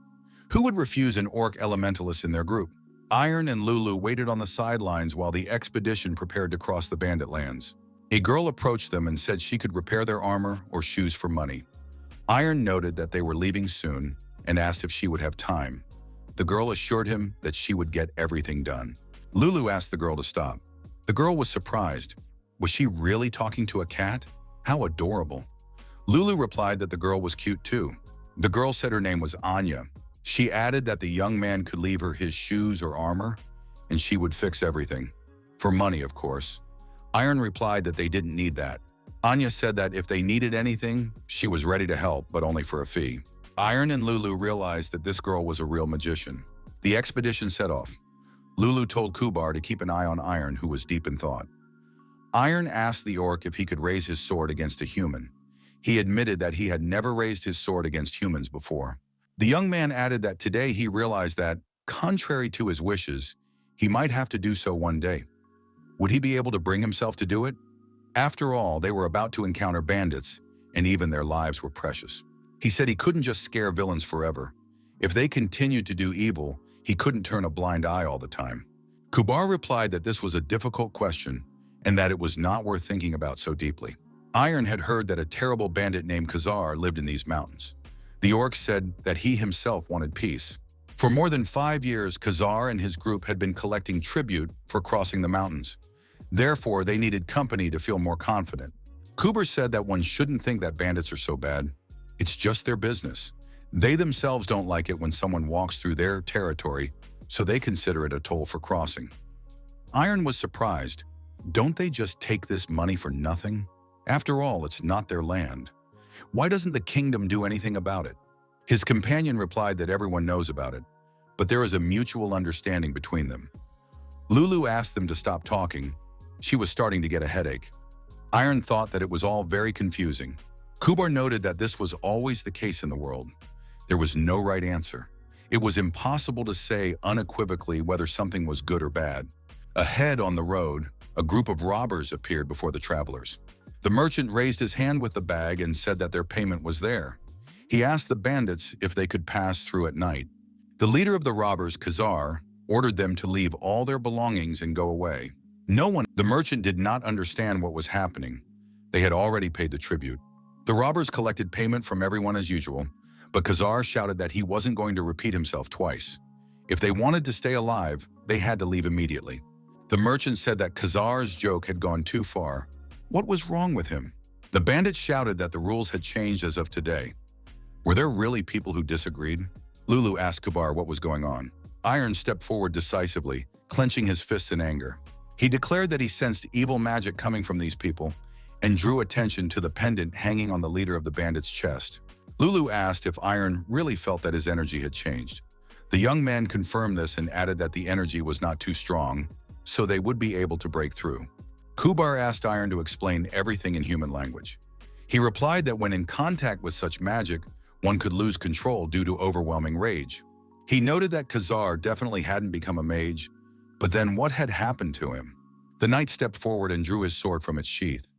Speaker 1: Who would refuse an orc elementalist in their group? Iron and Lulu waited on the sidelines while the expedition prepared to cross the bandit lands. A girl approached them and said she could repair their armor or shoes for money. Iron noted that they were leaving soon and asked if she would have time. The girl assured him that she would get everything done. Lulu asked the girl to stop. The girl was surprised. Was she really talking to a cat? How adorable. Lulu replied that the girl was cute too. The girl said her name was Anya. She added that the young man could leave her his shoes or armor, and she would fix everything. For money, of course. Iron replied that they didn't need that. Anya said that if they needed anything, she was ready to help, but only for a fee. Iron and Lulu realized that this girl was a real magician. The expedition set off. Lulu told Kubar to keep an eye on Iron, who was deep in thought. Iron asked the orc if he could raise his sword against a human. He admitted that he had never raised his sword against humans before. The young man added that today he realized that, contrary to his wishes, he might have to do so one day. Would he be able to bring himself to do it? After all, they were about to encounter bandits, and even their lives were precious. He said he couldn't just scare villains forever. If they continued to do evil, he couldn't turn a blind eye all the time. Kubar replied that this was a difficult question and that it was not worth thinking about so deeply. Iron had heard that a terrible bandit named Khazar lived in these mountains. The orc said that he himself wanted peace. For more than 5 years, Khazar and his group had been collecting tribute for crossing the mountains. Therefore, they needed company to feel more confident. Kubar said that one shouldn't think that bandits are so bad. It's just their business. They themselves don't like it when someone walks through their territory, so they consider it a toll for crossing. Iron was surprised. Don't they just take this money for nothing? After all, it's not their land. Why doesn't the kingdom do anything about it? His companion replied that everyone knows about it, but there is a mutual understanding between them. Lulu asked them to stop talking. She was starting to get a headache. Iron thought that it was all very confusing. Kubar noted that this was always the case in the world. There was no right answer. It was impossible to say unequivocally whether something was good or bad. Ahead on the road, a group of robbers appeared before the travelers. The merchant raised his hand with the bag and said that their payment was there. He asked the bandits if they could pass through at night. The leader of the robbers, Khazar, ordered them to leave all their belongings and go away. The merchant did not understand what was happening. They had already paid the tribute. The robbers collected payment from everyone as usual, but Khazar shouted that he wasn't going to repeat himself twice. If they wanted to stay alive, they had to leave immediately. The merchant said that Khazar's joke had gone too far. What was wrong with him? The bandits shouted that the rules had changed as of today. Were there really people who disagreed? Lulu asked Kubar what was going on. Iron stepped forward decisively, clenching his fists in anger. He declared that he sensed evil magic coming from these people and drew attention to the pendant hanging on the leader of the bandits' chest. Lulu asked if Iron really felt that his energy had changed. The young man confirmed this and added that the energy was not too strong, so they would be able to break through. Kubar asked Iron to explain everything in human language. He replied that when in contact with such magic, one could lose control due to overwhelming rage. He noted that Khazar definitely hadn't become a mage, but then what had happened to him? The knight stepped forward and drew his sword from its sheath.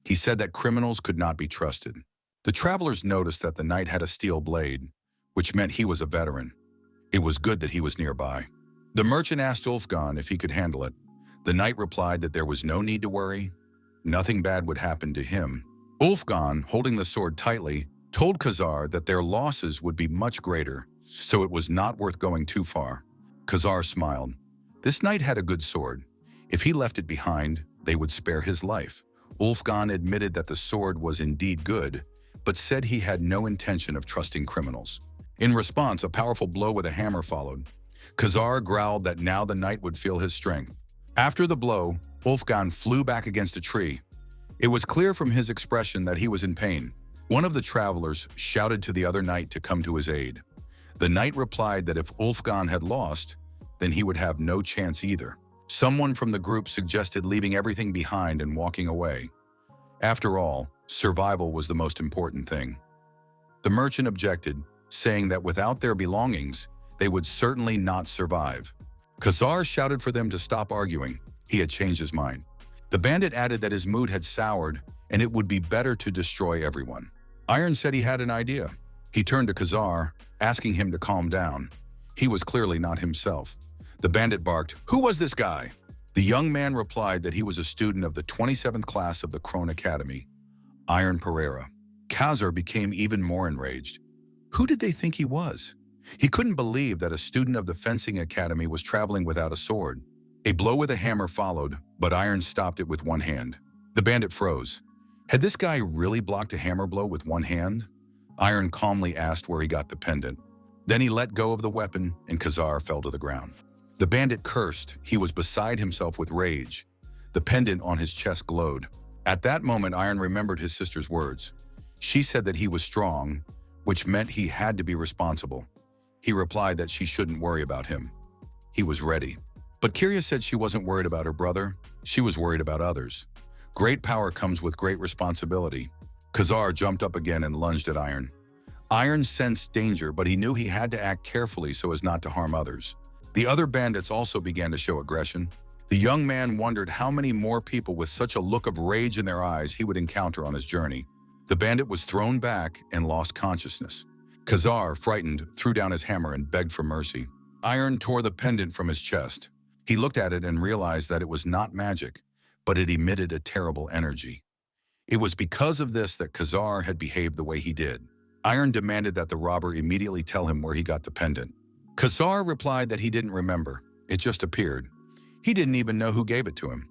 Speaker 1: He said that criminals could not be trusted. The travelers noticed that the knight had a steel blade, which meant he was a veteran. It was good that he was nearby. The merchant asked Ulfgan if he could handle it. The knight replied that there was no need to worry. Nothing bad would happen to him. Ulfgan, holding the sword tightly, told Khazar that their losses would be much greater, so it was not worth going too far. Khazar smiled. This knight had a good sword. If he left it behind, they would spare his life. Ulfgan admitted that the sword was indeed good, but said he had no intention of trusting criminals. In response, a powerful blow with a hammer followed. Khazar growled that now the knight would feel his strength. After the blow, Ulfgan flew back against a tree. It was clear from his expression that he was in pain. One of the travelers shouted to the other knight to come to his aid. The knight replied that if Ulfgan had lost, then he would have no chance either. Someone from the group suggested leaving everything behind and walking away. After all, survival was the most important thing. The merchant objected, saying that without their belongings, they would certainly not survive. Khazar shouted for them to stop arguing. He had changed his mind. The bandit added that his mood had soured and it would be better to destroy everyone. Iron said he had an idea. He turned to Khazar, asking him to calm down. He was clearly not himself. The bandit barked, "Who was this guy?" The young man replied that he was a student of the 27th class of the Krone Academy, Iron Pereira. Khazar became even more enraged. Who did they think he was? He couldn't believe that a student of the fencing academy was traveling without a sword. A blow with a hammer followed, but Iron stopped it with one hand. The bandit froze. Had this guy really blocked a hammer blow with one hand? Iron calmly asked where he got the pendant. Then he let go of the weapon and Khazar fell to the ground. The bandit cursed. He was beside himself with rage. The pendant on his chest glowed. At that moment, Iron remembered his sister's words. She said that he was strong, which meant he had to be responsible. He replied that she shouldn't worry about him. He was ready. But Kyria said she wasn't worried about her brother. She was worried about others. Great power comes with great responsibility. Khazar jumped up again and lunged at Iron. Iron sensed danger, but he knew he had to act carefully so as not to harm others. The other bandits also began to show aggression. The young man wondered how many more people with such a look of rage in their eyes he would encounter on his journey. The bandit was thrown back and lost consciousness. Khazar, frightened, threw down his hammer and begged for mercy. Iron tore the pendant from his chest. He looked at it and realized that it was not magic, but it emitted a terrible energy. It was because of this that Khazar had behaved the way he did. Iron demanded that the robber immediately tell him where he got the pendant. Khazar replied that he didn't remember. It just appeared. He didn't even know who gave it to him.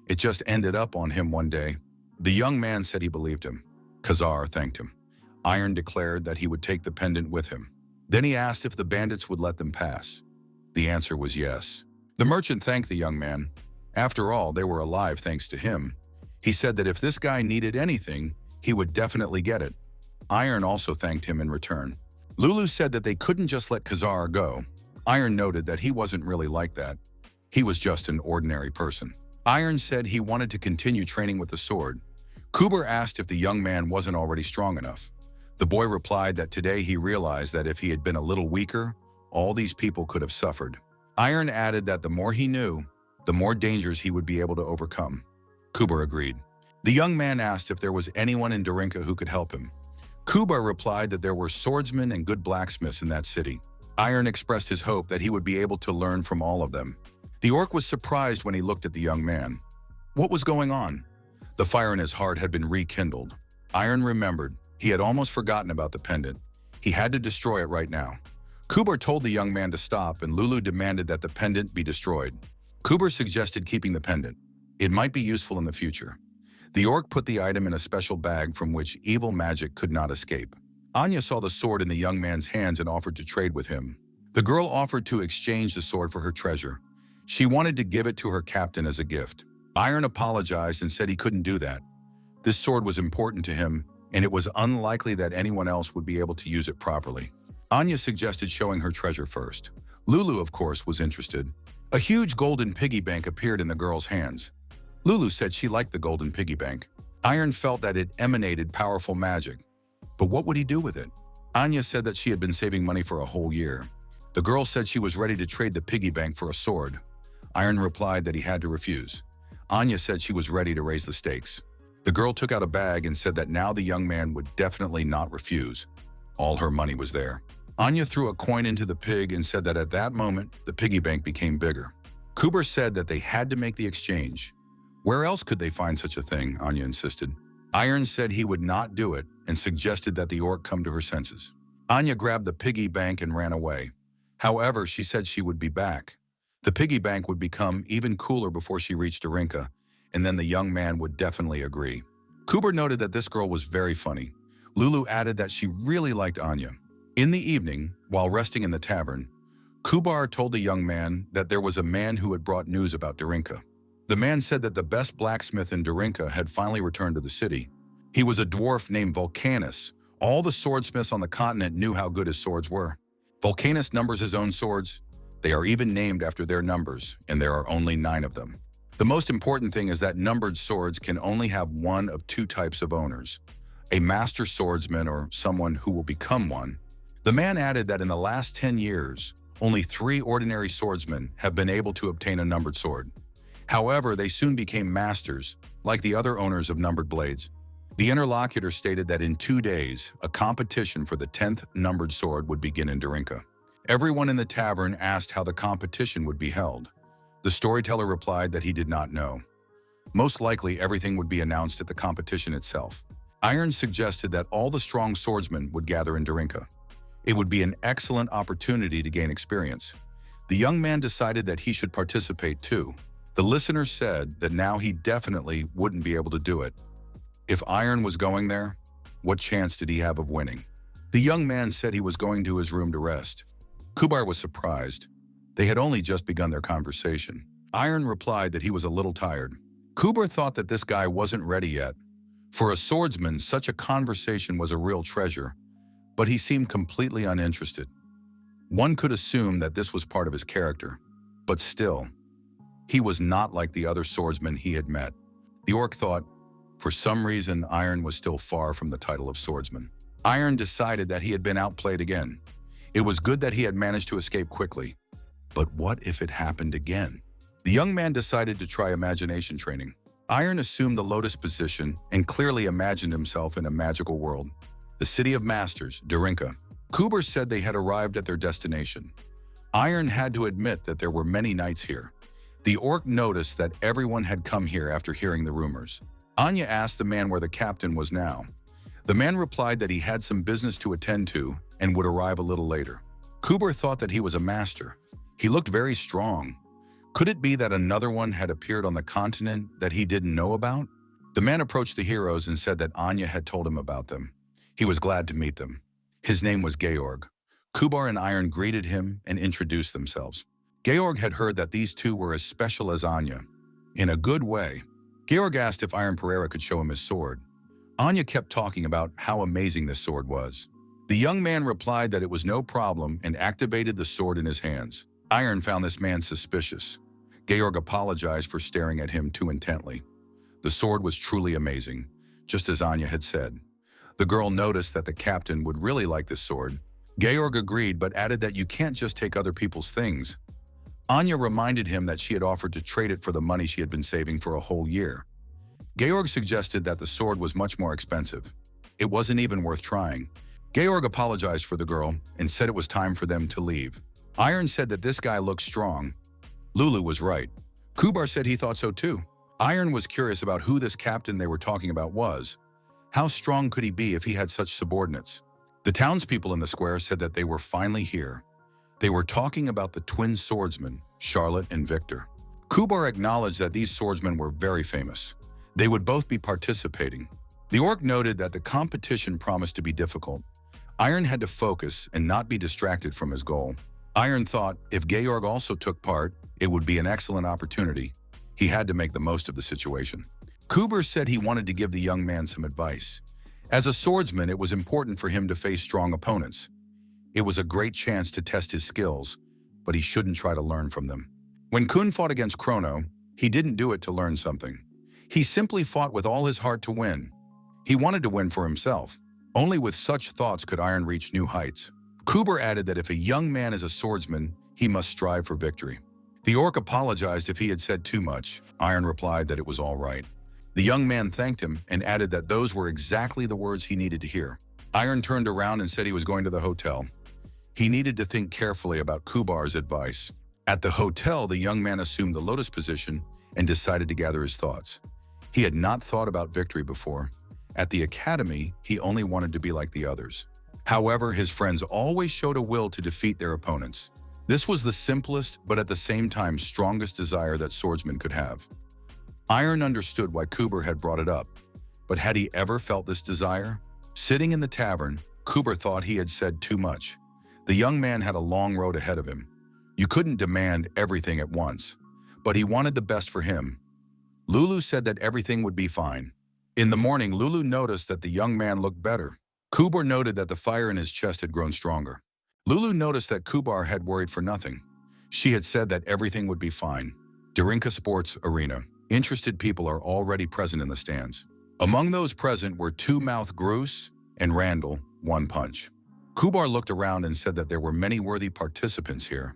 Speaker 1: It just ended up on him one day. The young man said he believed him. Khazar thanked him. Iron declared that he would take the pendant with him. Then he asked if the bandits would let them pass. The answer was yes. The merchant thanked the young man. After all, they were alive thanks to him. He said that if this guy needed anything, he would definitely get it. Iron also thanked him in return. Lulu said that they couldn't just let Khazar go. Iron noted that he wasn't really like that. He was just an ordinary person. Iron said he wanted to continue training with the sword. Kuber asked if the young man wasn't already strong enough. The boy replied that today he realized that if he had been a little weaker, all these people could have suffered. Iron added that the more he knew, the more dangers he would be able to overcome. Kubar agreed. The young man asked if there was anyone in Darinka who could help him. Kubar replied that there were swordsmen and good blacksmiths in that city. Iron expressed his hope that he would be able to learn from all of them. The orc was surprised when he looked at the young man. What was going on? The fire in his heart had been rekindled. Iron remembered. He had almost forgotten about the pendant. He had to destroy it right now. Kubar told the young man to stop, and Lulu demanded that the pendant be destroyed. Kubar suggested keeping the pendant. It might be useful in the future. The orc put the item in a special bag from which evil magic could not escape. Anya saw the sword in the young man's hands and offered to trade with him. The girl offered to exchange the sword for her treasure. She wanted to give it to her captain as a gift. Iron apologized and said he couldn't do that. This sword was important to him, and it was unlikely that anyone else would be able to use it properly. Anya suggested showing her treasure first. Lulu, of course, was interested. A huge golden piggy bank appeared in the girl's hands. Lulu said she liked the golden piggy bank. Iron felt that it emanated powerful magic. But what would he do with it? Anya said that she had been saving money for a whole year. The girl said she was ready to trade the piggy bank for a sword. Iron replied that he had to refuse. Anya said she was ready to raise the stakes. The girl took out a bag and said that now the young man would definitely not refuse. All her money was there. Anya threw a coin into the pig and said that at that moment, the piggy bank became bigger. Kubar said that they had to make the exchange. Where else could they find such a thing? Anya insisted. Iron said he would not do it and suggested that the orc come to her senses. Anya grabbed the piggy bank and ran away. However, she said she would be back. The piggy bank would become even cooler before she reached Darinka, and then the young man would definitely agree. Kubar noted that this girl was very funny. Lulu added that she really liked Anya. In the evening, while resting in the tavern, Kubar told the young man that there was a man who had brought news about Darinka. The man said that the best blacksmith in Darinka had finally returned to the city. He was a dwarf named Vulcanus. All the swordsmiths on the continent knew how good his swords were. Vulcanus numbers his own swords. They are even named after their numbers, and there are only 9 of them. The most important thing is that numbered swords can only have one of 2 types of owners: a master swordsman or someone who will become one. The man added that in the last 10 years, only 3 ordinary swordsmen have been able to obtain a numbered sword. However, they soon became masters, like the other owners of numbered blades. The interlocutor stated that in 2 days, a competition for the 10th numbered sword would begin in Darinka. Everyone in the tavern asked how the competition would be held. The storyteller replied that he did not know. Most likely, everything would be announced at the competition itself. Iron suggested that all the strong swordsmen would gather in Darinka. It would be an excellent opportunity to gain experience. The young man decided that he should participate too. The listener said that now he definitely wouldn't be able to do it. If Iron was going there, what chance did he have of winning? The young man said he was going to his room to rest. Kubar was surprised. They had only just begun their conversation. Iron replied that he was a little tired. Kubar thought that this guy wasn't ready yet. For a swordsman, such a conversation was a real treasure, but he seemed completely uninterested. One could assume that this was part of his character, but still, he was not like the other swordsmen he had met. The orc thought, for some reason, Iron was still far from the title of swordsman. Iron decided that he had been outplayed again. It was good that he had managed to escape quickly. But what if it happened again? The young man decided to try imagination training. Iron assumed the lotus position and clearly imagined himself in a magical world. The city of masters, Darinka. Kubar said they had arrived at their destination. Iron had to admit that there were many knights here. The orc noticed that everyone had come here after hearing the rumors. Anya asked the man where the captain was now. The man replied that he had some business to attend to and would arrive a little later. Kubar thought that he was a master. He looked very strong. Could it be that another one had appeared on the continent that he didn't know about? The man approached the heroes and said that Anya had told him about them. He was glad to meet them. His name was Georg. Kubar and Iron greeted him and introduced themselves. Georg had heard that these two were as special as Anya. In a good way. Georg asked if Iron Pereira could show him his sword. Anya kept talking about how amazing this sword was. The young man replied that it was no problem and activated the sword in his hands. Iron found this man suspicious. Georg apologized for staring at him too intently. The sword was truly amazing, just as Anya had said. The girl noticed that the captain would really like this sword. Georg agreed but added that you can't just take other people's things. Anya reminded him that she had offered to trade it for the money she had been saving for a whole year. Georg suggested that the sword was much more expensive. It wasn't even worth trying. Georg apologized for the girl and said it was time for them to leave. Iron said that this guy looked strong. Lulu was right. Kubar said he thought so too. Iron was curious about who this captain they were talking about was. How strong could he be if he had such subordinates? The townspeople in the square said that they were finally here. They were talking about the twin swordsmen, Charlotte and Victor. Kubar acknowledged that these swordsmen were very famous. They would both be participating. The orc noted that the competition promised to be difficult. Iron had to focus and not be distracted from his goal. Iron thought if Georg also took part, it would be an excellent opportunity. He had to make the most of the situation. Kubar said he wanted to give the young man some advice. As a swordsman, it was important for him to face strong opponents. It was a great chance to test his skills, but he shouldn't try to learn from them. When Kun fought against Chrono, he didn't do it to learn something. He simply fought with all his heart to win. He wanted to win for himself. Only with such thoughts could Iron reach new heights. Kubar added that if a young man is a swordsman, he must strive for victory. The orc apologized if he had said too much. Iron replied that it was all right. The young man thanked him and added that those were exactly the words he needed to hear. Iron turned around and said he was going to the hotel. He needed to think carefully about Kubar's advice. At the hotel, the young man assumed the lotus position and decided to gather his thoughts. He had not thought about victory before. At the academy, he only wanted to be like the others. However, his friends always showed a will to defeat their opponents. This was the simplest, but at the same time strongest desire that swordsmen could have. Iron understood why Kubar had brought it up, but had he ever felt this desire? Sitting in the tavern, Kubar thought he had said too much. The young man had a long road ahead of him. You couldn't demand everything at once, but he wanted the best for him. Lulu said that everything would be fine. In the morning, Lulu noticed that the young man looked better. Kubar noted that the fire in his chest had grown stronger. Lulu noticed that Kubar had worried for nothing. She had said that everything would be fine. Durinka Sports Arena. Interested people are already present in the stands. Among those present were Two Mouth Groose and Randall, One Punch. Kubar looked around and said that there were many worthy participants here.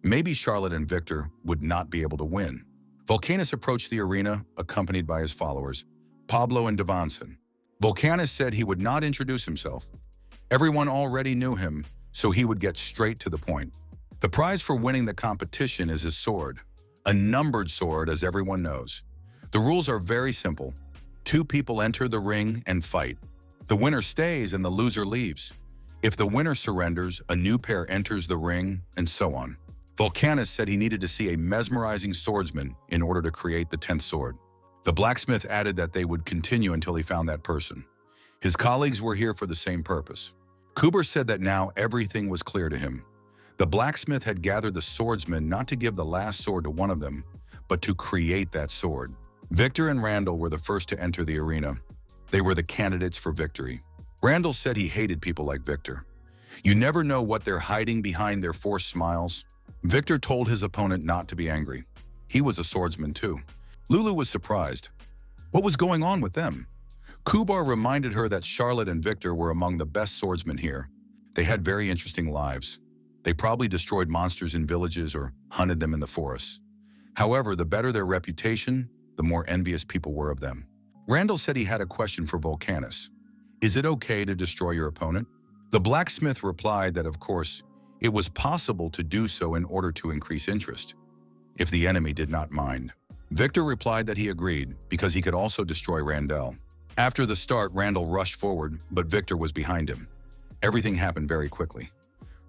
Speaker 1: Maybe Charlotte and Victor would not be able to win. Volcanus approached the arena, accompanied by his followers, Pablo and Devanson. Volcanus said he would not introduce himself. Everyone already knew him, so he would get straight to the point. The prize for winning the competition is his sword. A numbered sword, as everyone knows. The rules are very simple. 2 people enter the ring and fight. The winner stays and the loser leaves. If the winner surrenders, a new pair enters the ring, and so on. Volcanus said he needed to see a mesmerizing swordsman in order to create the 10th sword. The blacksmith added that they would continue until he found that person. His colleagues were here for the same purpose. Kubar said that now everything was clear to him. The blacksmith had gathered the swordsmen not to give the last sword to one of them, but to create that sword. Victor and Randall were the first to enter the arena. They were the candidates for victory. Randall said he hated people like Victor. You never know what they're hiding behind their forced smiles. Victor told his opponent not to be angry. He was a swordsman too. Lulu was surprised. What was going on with them? Kubar reminded her that Charlotte and Victor were among the best swordsmen here. They had very interesting lives. They probably destroyed monsters in villages or hunted them in the forests. However, the better their reputation, the more envious people were of them. Randall said he had a question for Volcanus. Is it okay to destroy your opponent? The blacksmith replied that, of course, it was possible to do so in order to increase interest, if the enemy did not mind. Victor replied that he agreed, because he could also destroy Randall. After the start, Randall rushed forward, but Victor was behind him. Everything happened very quickly.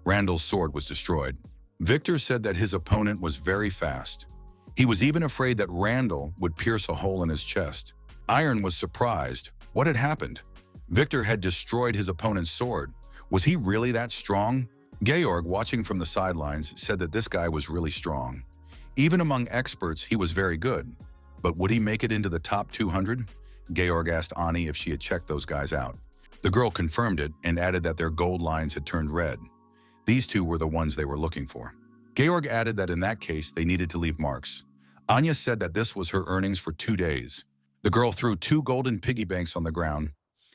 Speaker 1: Randall's sword was destroyed. Victor said that his opponent was very fast. He was even afraid that Randall would pierce a hole in his chest. Iron was surprised. What had happened? Victor had destroyed his opponent's sword. Was he really that strong? Georg, watching from the sidelines, said that this guy was really strong. Even among experts, he was very good. But would he make it into the top 200? Georg asked Ani if she had checked those guys out. The girl confirmed it and added that their gold lines had turned red. These 2 were the ones they were looking for. Georg added that in that case, they needed to leave marks. Anya said that this was her earnings for 2 days. The girl threw 2 golden piggy banks on the ground.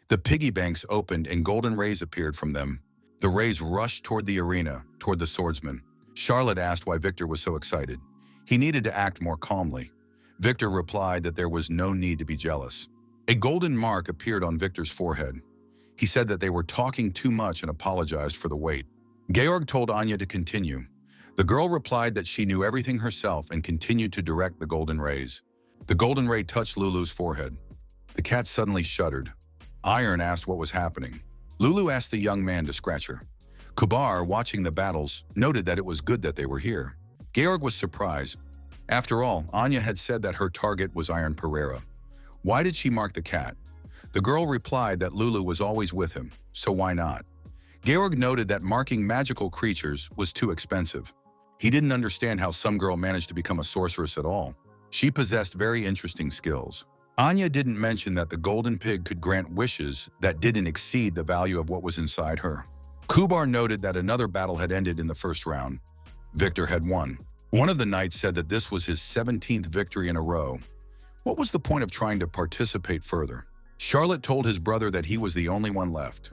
Speaker 1: The piggy banks opened and golden rays appeared from them. The rays rushed toward the arena, toward the swordsman. Charlotte asked why Victor was so excited. He needed to act more calmly. Victor replied that there was no need to be jealous. A golden mark appeared on Victor's forehead. He said that they were talking too much and apologized for the wait. Georg told Anya to continue. The girl replied that she knew everything herself and continued to direct the golden rays. The golden ray touched Lulu's forehead. The cat suddenly shuddered. Iron asked what was happening. Lulu asked the young man to scratch her. Kubar, watching the battles, noted that it was good that they were here. Georg was surprised. After all, Anya had said that her target was Iron Pereira. Why did she mark the cat? The girl replied that Lulu was always with him, so why not? Georg noted that marking magical creatures was too expensive. He didn't understand how some girl managed to become a sorceress at all. She possessed very interesting skills. Anya didn't mention that the golden pig could grant wishes that didn't exceed the value of what was inside her. Kubar noted that another battle had ended in the first round. Victor had won. One of the knights said that this was his 17th victory in a row. What was the point of trying to participate further? Charlotte told his brother that he was the only one left.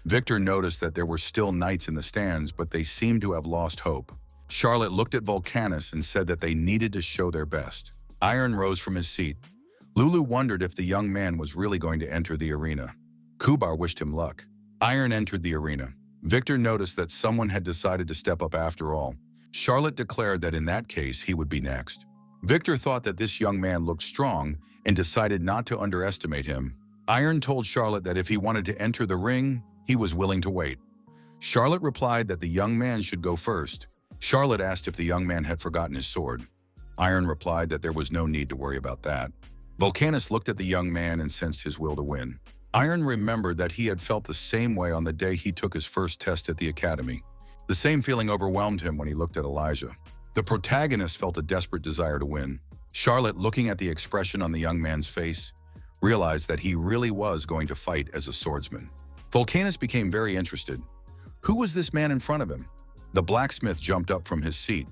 Speaker 1: Victor noticed that there were still knights in the stands, but they seemed to have lost hope. Charlotte looked at Volcanus and said that they needed to show their best. Iron rose from his seat. Lulu wondered if the young man was really going to enter the arena. Kubar wished him luck. Iron entered the arena. Victor noticed that someone had decided to step up after all. Charlotte declared that in that case he would be next. Victor thought that this young man looked strong and decided not to underestimate him. Iron told Charlotte that if he wanted to enter the ring, he was willing to wait. Charlotte replied that the young man should go first. Charlotte asked if the young man had forgotten his sword. Iron replied that there was no need to worry about that. Volcanus looked at the young man and sensed his will to win. Iron remembered that he had felt the same way on the day he took his first test at the academy. The same feeling overwhelmed him when he looked at Elijah. The protagonist felt a desperate desire to win. Charlotte, looking at the expression on the young man's face, realized that he really was going to fight as a swordsman. Volcanus became very interested. Who was this man in front of him? The blacksmith jumped up from his seat.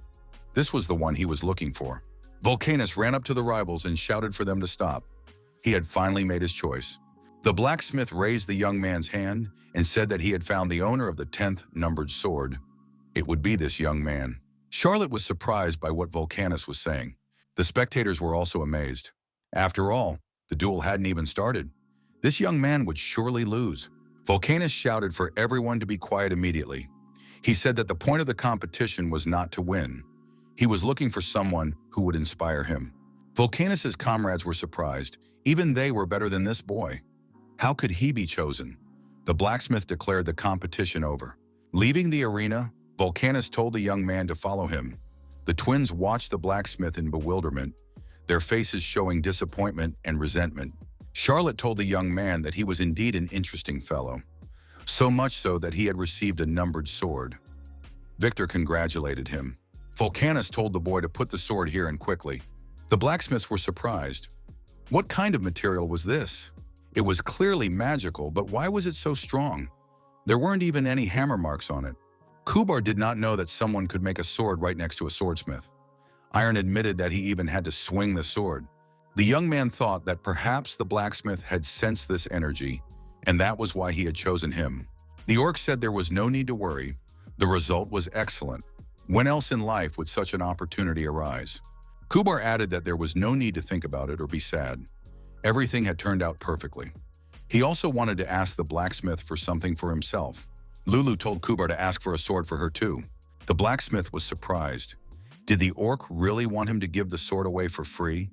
Speaker 1: This was the one he was looking for. Volcanus ran up to the rivals and shouted for them to stop. He had finally made his choice. The blacksmith raised the young man's hand and said that he had found the owner of the 10th numbered sword. It would be this young man. Charlotte was surprised by what Volcanus was saying. The spectators were also amazed. After all, the duel hadn't even started. This young man would surely lose. Volcanus shouted for everyone to be quiet immediately. He said that the point of the competition was not to win. He was looking for someone who would inspire him. Volcanus's comrades were surprised. Even they were better than this boy. How could he be chosen? The blacksmith declared the competition over. Leaving the arena, Volcanus told the young man to follow him. The twins watched the blacksmith in bewilderment, their faces showing disappointment and resentment. Charlotte told the young man that he was indeed an interesting fellow, so much so that he had received a numbered sword. Victor congratulated him. Volcanus told the boy to put the sword here and quickly. The blacksmiths were surprised. What kind of material was this? It was clearly magical, but why was it so strong? There weren't even any hammer marks on it. Kubar did not know that someone could make a sword right next to a swordsmith. Iron admitted that he even had to swing the sword. The young man thought that perhaps the blacksmith had sensed this energy, and that was why he had chosen him. The orc said there was no need to worry. The result was excellent. When else in life would such an opportunity arise? Kubar added that there was no need to think about it or be sad. Everything had turned out perfectly. He also wanted to ask the blacksmith for something for himself. Lulu told Kubar to ask for a sword for her too. The blacksmith was surprised. Did the orc really want him to give the sword away for free?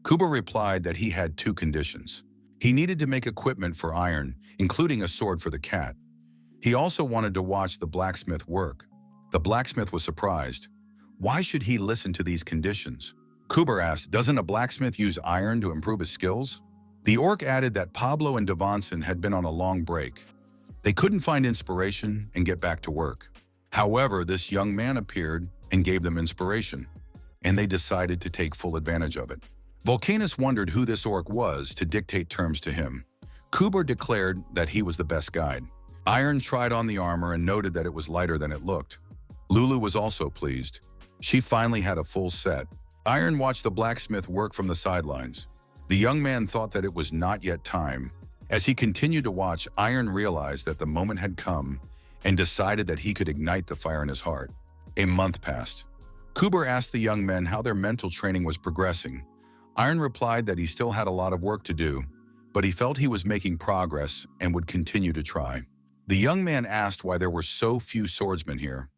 Speaker 1: Kubar replied that he had two conditions. He needed to make equipment for Iron, including a sword for the cat. He also wanted to watch the blacksmith work. The blacksmith was surprised. Why should he listen to these conditions? Kubar asked, doesn't a blacksmith use iron to improve his skills? The orc added that Pablo and Devanson had been on a long break. They couldn't find inspiration and get back to work. However, this young man appeared and gave them inspiration, and they decided to take full advantage of it. Volcanus wondered who this orc was to dictate terms to him. Kubar declared that he was the best guide. Iron tried on the armor and noted that it was lighter than it looked. Lulu was also pleased. She finally had a full set. Iron watched the blacksmith work from the sidelines. The young man thought that it was not yet time. As he continued to watch, Iron realized that the moment had come, and decided that he could ignite the fire in his heart. A month passed. Kuber asked the young men how their mental training was progressing. Iron replied that he still had a lot of work to do, but he felt he was making progress and would continue to try. The young man asked why there were so few swordsmen here.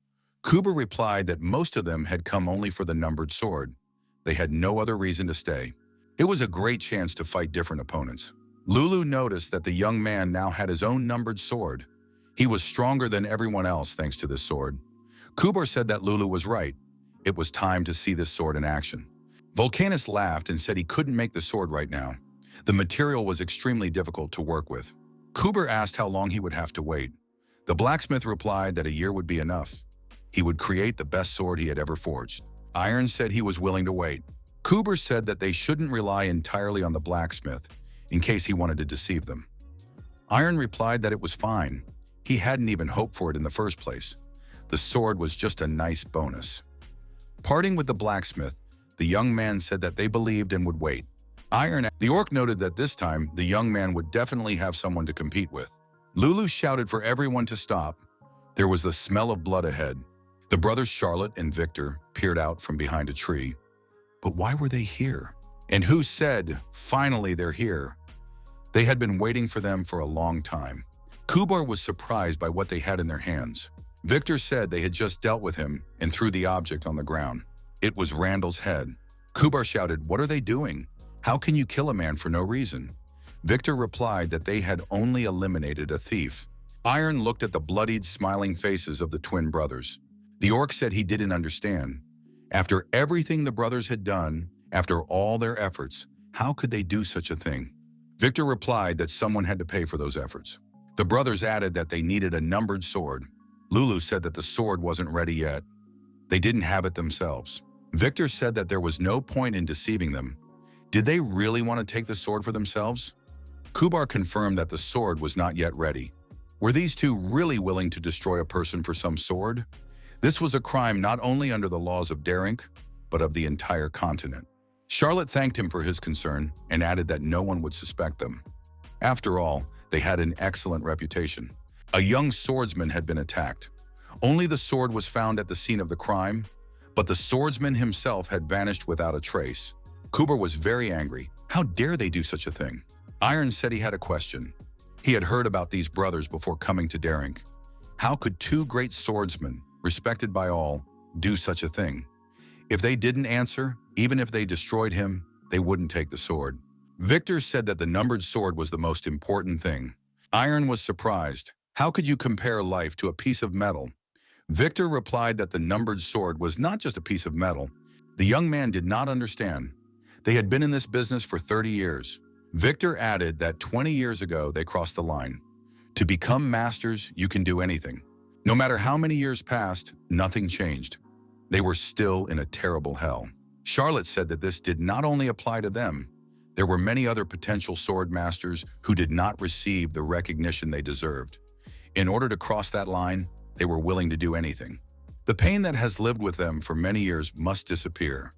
Speaker 1: Kuber replied that most of them had come only for the numbered sword. They had no other reason to stay. It was a great chance to fight different opponents. Lulu noticed that the young man now had his own numbered sword. He was stronger than everyone else thanks to this sword. Kuber said that Lulu was right. It was time to see this sword in action. Volcanus laughed and said he couldn't make the sword right now. The material was extremely difficult to work with. Kuber asked how long he would have to wait. The blacksmith replied that a year would be enough. He would create the best sword he had ever forged. Iron said he was willing to wait. Kuber said that they shouldn't rely entirely on the blacksmith in case he wanted to deceive them. Iron replied that it was fine. He hadn't even hoped for it in the first place. The sword was just a nice bonus. Parting with the blacksmith, the young man said that they believed and would wait. The orc noted that this time, the young man would definitely have someone to compete with. Lulu shouted for everyone to stop. There was the smell of blood ahead. The brothers Charlotte and Victor peered out from behind a tree. But why were they here? And who said, finally they're here? They had been waiting for them for a long time. Kuber was surprised by what they had in their hands. Victor said they had just dealt with him and threw the object on the ground. It was Randall's head. Kuber shouted, "What are they doing? How can you kill a man for no reason?" Victor replied that they had only eliminated a thief. Iron looked at the bloodied, smiling faces of the twin brothers. The orc said he didn't understand. After everything the brothers had done, after all their efforts, how could they do such a thing? Victor replied that someone had to pay for those efforts. The brothers added that they needed a numbered sword. Lulu said that the sword wasn't ready yet. They didn't have it themselves. Victor said that there was no point in deceiving them. Did they really want to take the sword for themselves? Kuber confirmed that the sword was not yet ready. Were these two really willing to destroy a person for some sword? This was a crime not only under the laws of Derink, but of the entire continent. Charlotte thanked him for his concern and added that no one would suspect them. After all, they had an excellent reputation. A young swordsman had been attacked. Only the sword was found at the scene of the crime, but the swordsman himself had vanished without a trace. Kuber was very angry. How dare they do such a thing? Iron said he had a question. He had heard about these brothers before coming to Derink. How could two great swordsmen, respected by all, do such a thing? If they didn't answer, even if they destroyed him, they wouldn't take the sword. Victor said that the numbered sword was the most important thing. Iron was surprised. How could you compare life to a piece of metal? Victor replied that the numbered sword was not just a piece of metal. The young man did not understand. They had been in this business for 30 years. Victor added that 20 years ago they crossed the line. To become masters, you can do anything. No matter how many years passed, nothing changed. They were still in a terrible hell. Charlotte said that this did not only apply to them. There were many other potential sword masters who did not receive the recognition they deserved. In order to cross that line, they were willing to do anything. The pain that has lived with them for many years must disappear.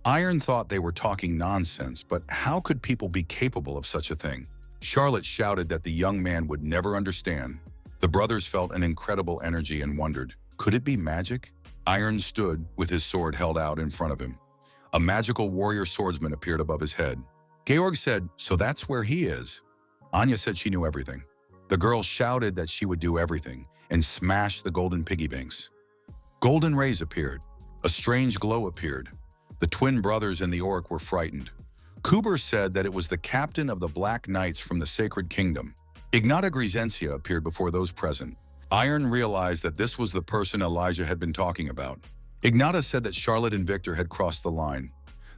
Speaker 1: Iron thought they were talking nonsense, but how could people be capable of such a thing? Charlotte shouted that the young man would never understand. The brothers felt an incredible energy and wondered, could it be magic? Iron stood with his sword held out in front of him. A magical warrior swordsman appeared above his head. Georg said, "So that's where he is." Anya said she knew everything. The girl shouted that she would do everything and smashed the golden piggy banks. Golden rays appeared. A strange glow appeared. The twin brothers and the orc were frightened. Kuber said that it was the captain of the Black Knights from the Sacred Kingdom. Ignata Grisentia appeared before those present. Iron realized that this was the person Elijah had been talking about. Ignata said that Charlotte and Victor had crossed the line.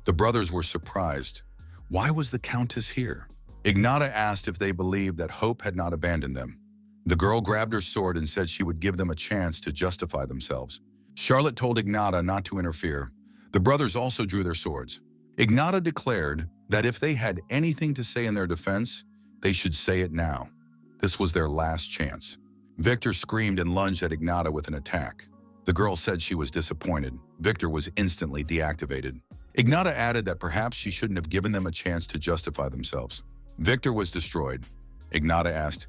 Speaker 1: The brothers were surprised. Why was the Countess here? Ignata asked if they believed that hope had not abandoned them. The girl grabbed her sword and said she would give them a chance to justify themselves. Charlotte told Ignata not to interfere. The brothers also drew their swords. Ignata declared that if they had anything to say in their defense, they should say it now. This was their last chance. Victor screamed and lunged at Ignata with an attack. The girl said she was disappointed. Victor was instantly deactivated. Ignata added that perhaps she shouldn't have given them a chance to justify themselves. Victor was destroyed. Ignata asked,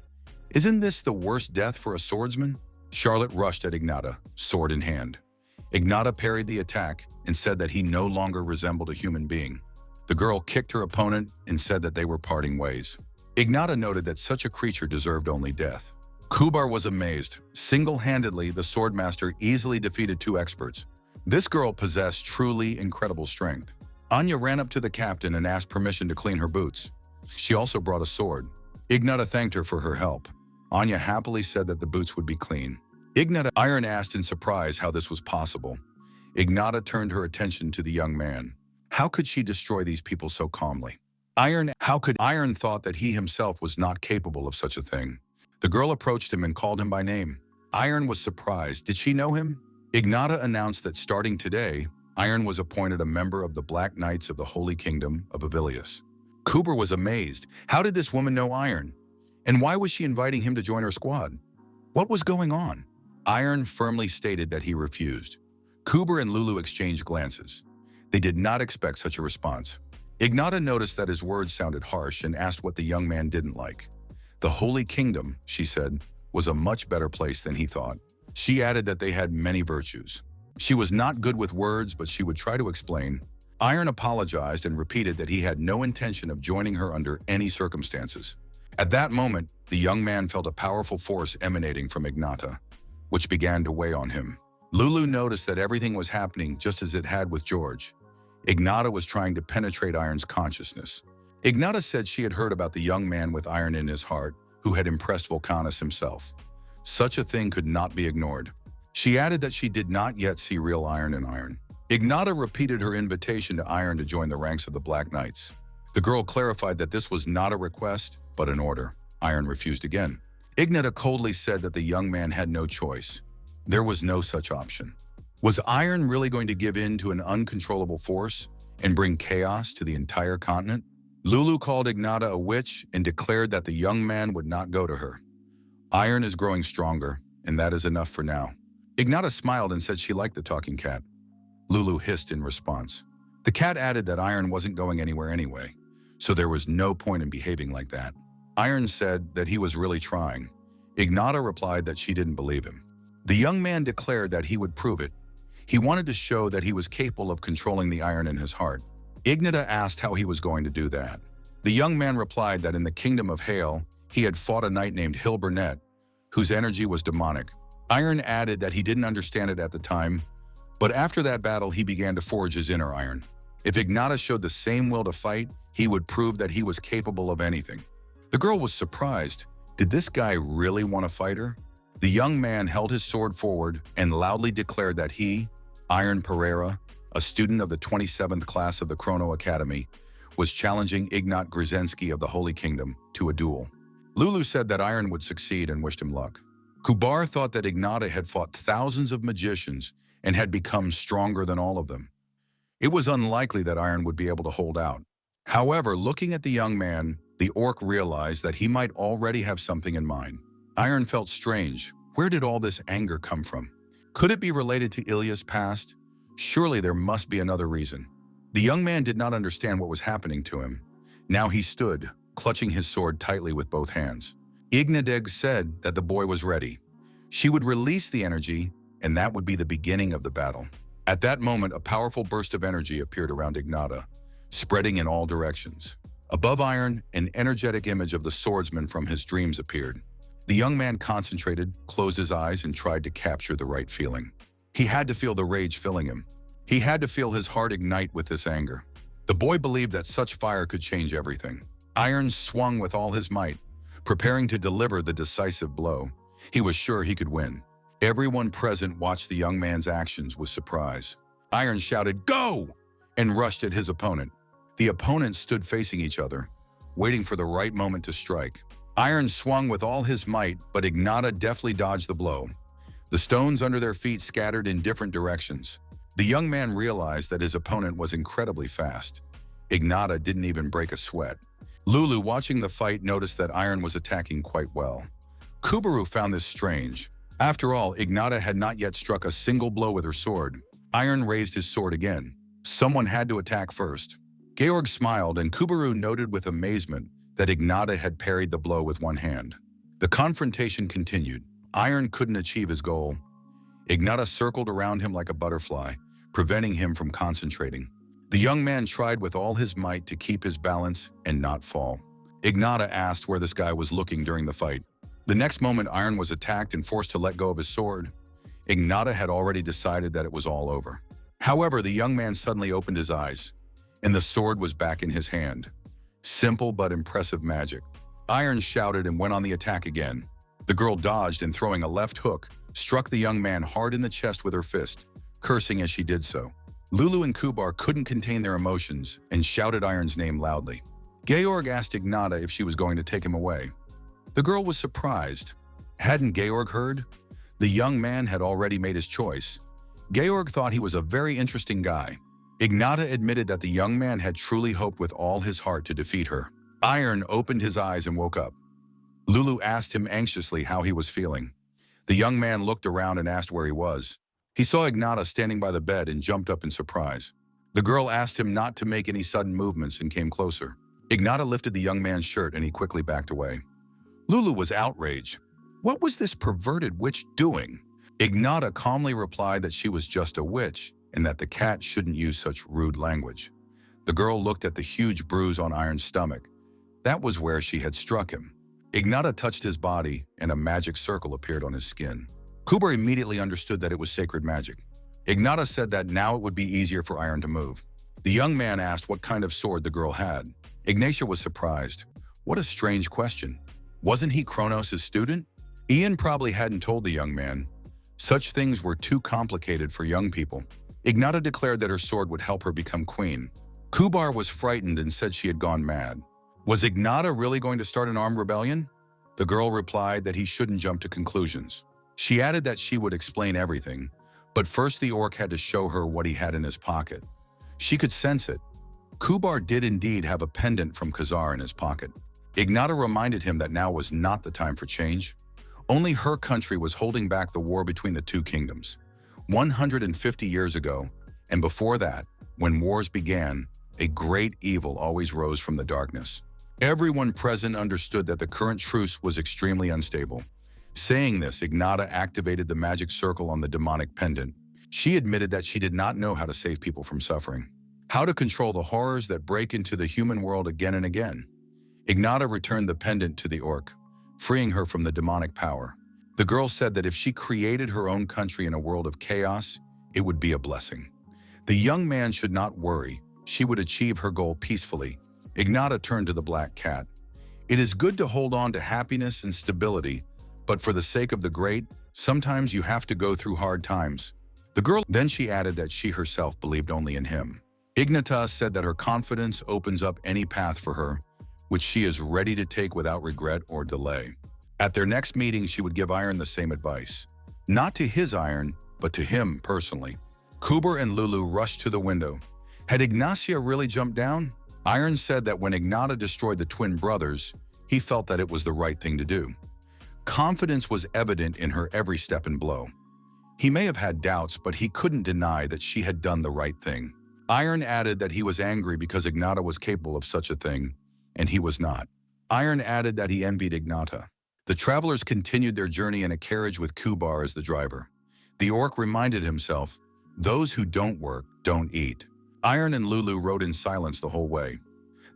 Speaker 1: "Isn't this the worst death for a swordsman?" Charlotte rushed at Ignata, sword in hand. Ignata parried the attack and said that he no longer resembled a human being. The girl kicked her opponent and said that they were parting ways. Ignata noted that such a creature deserved only death. Kubar was amazed. Single-handedly, the swordmaster easily defeated two experts. This girl possessed truly incredible strength. Anya ran up to the captain and asked permission to clean her boots. She also brought a sword. Ignata thanked her for her help. Anya happily said that the boots would be clean. Iron asked in surprise how this was possible. Ignata turned her attention to the young man. How could she destroy these people so calmly? How could Iron thought that he himself was not capable of such a thing? The girl approached him and called him by name. Iron was surprised. Did she know him? Ignata announced that starting today, Iron was appointed a member of the Black Knights of the Holy Kingdom of Avilius. Kuber was amazed. How did this woman know Iron? And why was she inviting him to join her squad? What was going on? Iron firmly stated that he refused. Kuber and Lulu exchanged glances. They did not expect such a response. Ignata noticed that his words sounded harsh and asked what the young man didn't like. The Holy Kingdom, she said, was a much better place than he thought. She added that they had many virtues. She was not good with words, but she would try to explain. Iron apologized and repeated that he had no intention of joining her under any circumstances. At that moment, the young man felt a powerful force emanating from Ignata, which began to weigh on him. Lulu noticed that everything was happening just as it had with George. Ignata was trying to penetrate Iron's consciousness. Ignata said she had heard about the young man with Iron in his heart, who had impressed Vulcanus himself. Such a thing could not be ignored. She added that she did not yet see real Iron in Iron. Ignata repeated her invitation to Iron to join the ranks of the Black Knights. The girl clarified that this was not a request, but an order. Iron refused again. Ignata coldly said that the young man had no choice. There was no such option. Was Iron really going to give in to an uncontrollable force and bring chaos to the entire continent? Lulu called Ignata a witch and declared that the young man would not go to her. Iron is growing stronger, and that is enough for now. Ignata smiled and said she liked the talking cat. Lulu hissed in response. The cat added that Iron wasn't going anywhere anyway, so there was no point in behaving like that. Iron said that he was really trying. Ignata replied that she didn't believe him. The young man declared that he would prove it. He wanted to show that he was capable of controlling the Iron in his heart. Ignata asked how he was going to do that. The young man replied that in the Kingdom of Hail, he had fought a knight named Hill Burnett, whose energy was demonic. Iron added that he didn't understand it at the time, but after that battle, he began to forge his inner Iron. If Ignata showed the same will to fight, he would prove that he was capable of anything. The girl was surprised. Did this guy really want to fight her? The young man held his sword forward and loudly declared that he, Iron Pereira, a student of the 27th class of the Chrono Academy, was challenging Ignat Grzynski of the Holy Kingdom to a duel. Lulu said that Iron would succeed and wished him luck. Kubar thought that Ignata had fought thousands of magicians and had become stronger than all of them. It was unlikely that Iron would be able to hold out. However, looking at the young man, the orc realized that he might already have something in mind. Iron felt strange. Where did all this anger come from? Could it be related to Ilya's past? Surely there must be another reason. The young man did not understand what was happening to him. Now he stood, clutching his sword tightly with both hands. Ignadeg said that the boy was ready. She would release the energy, and that would be the beginning of the battle. At that moment, a powerful burst of energy appeared around Ignata, spreading in all directions. Above Iron, an energetic image of the swordsman from his dreams appeared. The young man concentrated, closed his eyes, and tried to capture the right feeling. He had to feel the rage filling him. He had to feel his heart ignite with this anger. The boy believed that such fire could change everything. Iron swung with all his might, preparing to deliver the decisive blow. He was sure he could win. Everyone present watched the young man's actions with surprise. Iron shouted, "Go!" and rushed at his opponent. The opponents stood facing each other, waiting for the right moment to strike. Iron swung with all his might, but Ignata deftly dodged the blow. The stones under their feet scattered in different directions. The young man realized that his opponent was incredibly fast. Ignata didn't even break a sweat. Lulu, watching the fight, noticed that Iron was attacking quite well. Kubaru found this strange. After all, Ignata had not yet struck a single blow with her sword. Iron raised his sword again. Someone had to attack first. Georg smiled, and Kubaru noted with amazement that Ignata had parried the blow with one hand. The confrontation continued. Iron couldn't achieve his goal. Ignata circled around him like a butterfly, preventing him from concentrating. The young man tried with all his might to keep his balance and not fall. Ignata asked where this guy was looking during the fight. The next moment, Iron was attacked and forced to let go of his sword. Ignata had already decided that it was all over. However, the young man suddenly opened his eyes, and the sword was back in his hand. Simple but impressive magic. Iron shouted and went on the attack again. The girl dodged and, throwing a left hook, struck the young man hard in the chest with her fist, cursing as she did so. Lulu and Kubar couldn't contain their emotions and shouted Iron's name loudly. Georg asked Ignata if she was going to take him away. The girl was surprised. Hadn't Georg heard? The young man had already made his choice. Georg thought he was a very interesting guy. Ignata admitted that the young man had truly hoped with all his heart to defeat her. Iron opened his eyes and woke up. Lulu asked him anxiously how he was feeling. The young man looked around and asked where he was. He saw Ignata standing by the bed and jumped up in surprise. The girl asked him not to make any sudden movements and came closer. Ignata lifted the young man's shirt and he quickly backed away. Lulu was outraged. What was this perverted witch doing? Ignata calmly replied that she was just a witch and that the cat shouldn't use such rude language. The girl looked at the huge bruise on Iron's stomach. That was where she had struck him. Ignata touched his body and a magic circle appeared on his skin. Kubar immediately understood that it was sacred magic. Ignata said that now it would be easier for Iron to move. The young man asked what kind of sword the girl had. Ignatia was surprised. What a strange question. Wasn't he Kronos' student? Ian probably hadn't told the young man. Such things were too complicated for young people. Ignata declared that her sword would help her become queen. Kubar was frightened and said she had gone mad. Was Ignata really going to start an armed rebellion? The girl replied that he shouldn't jump to conclusions. She added that she would explain everything, but first the orc had to show her what he had in his pocket. She could sense it. Kubar did indeed have a pendant from Khazar in his pocket. Ignata reminded him that now was not the time for change. Only her country was holding back the war between the two kingdoms. 150 years ago, and before that, when wars began, a great evil always rose from the darkness. Everyone present understood that the current truce was extremely unstable. Saying this, Ignata activated the magic circle on the demonic pendant. She admitted that she did not know how to save people from suffering, how to control the horrors that break into the human world again and again. Ignata returned the pendant to the orc, freeing her from the demonic power. The girl said that if she created her own country in a world of chaos, it would be a blessing. The young man should not worry. She would achieve her goal peacefully. Ignata turned to the black cat. It is good to hold on to happiness and stability, but for the sake of the great, sometimes you have to go through hard times. The girl then she added that she herself believed only in him. Ignata said that her confidence opens up any path for her, which she is ready to take without regret or delay. At their next meeting, she would give Iron the same advice. Not to his Iron, but to him personally. Kubar and Lulu rushed to the window. Had Ignacia really jumped down? Iron said that when Ignata destroyed the twin brothers, he felt that it was the right thing to do. Confidence was evident in her every step and blow. He may have had doubts, but he couldn't deny that she had done the right thing. Iron added that he was angry because Ignata was capable of such a thing, and he was not. Iron added that he envied Ignata. The travelers continued their journey in a carriage with Kubar as the driver. The orc reminded himself, those who don't work don't eat. Iron and Lulu rode in silence the whole way.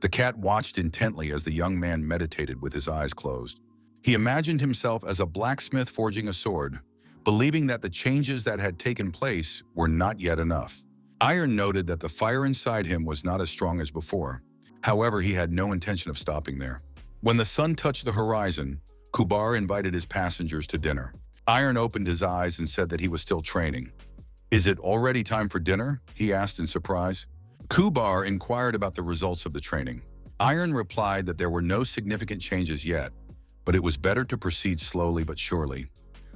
Speaker 1: The cat watched intently as the young man meditated with his eyes closed. He imagined himself as a blacksmith forging a sword, believing that the changes that had taken place were not yet enough. Iron noted that the fire inside him was not as strong as before. However, he had no intention of stopping there. When the sun touched the horizon, Kubar invited his passengers to dinner. Iron opened his eyes and said that he was still training. Is it already time for dinner? He asked in surprise. Kubar inquired about the results of the training. Iron replied that there were no significant changes yet, but it was better to proceed slowly but surely.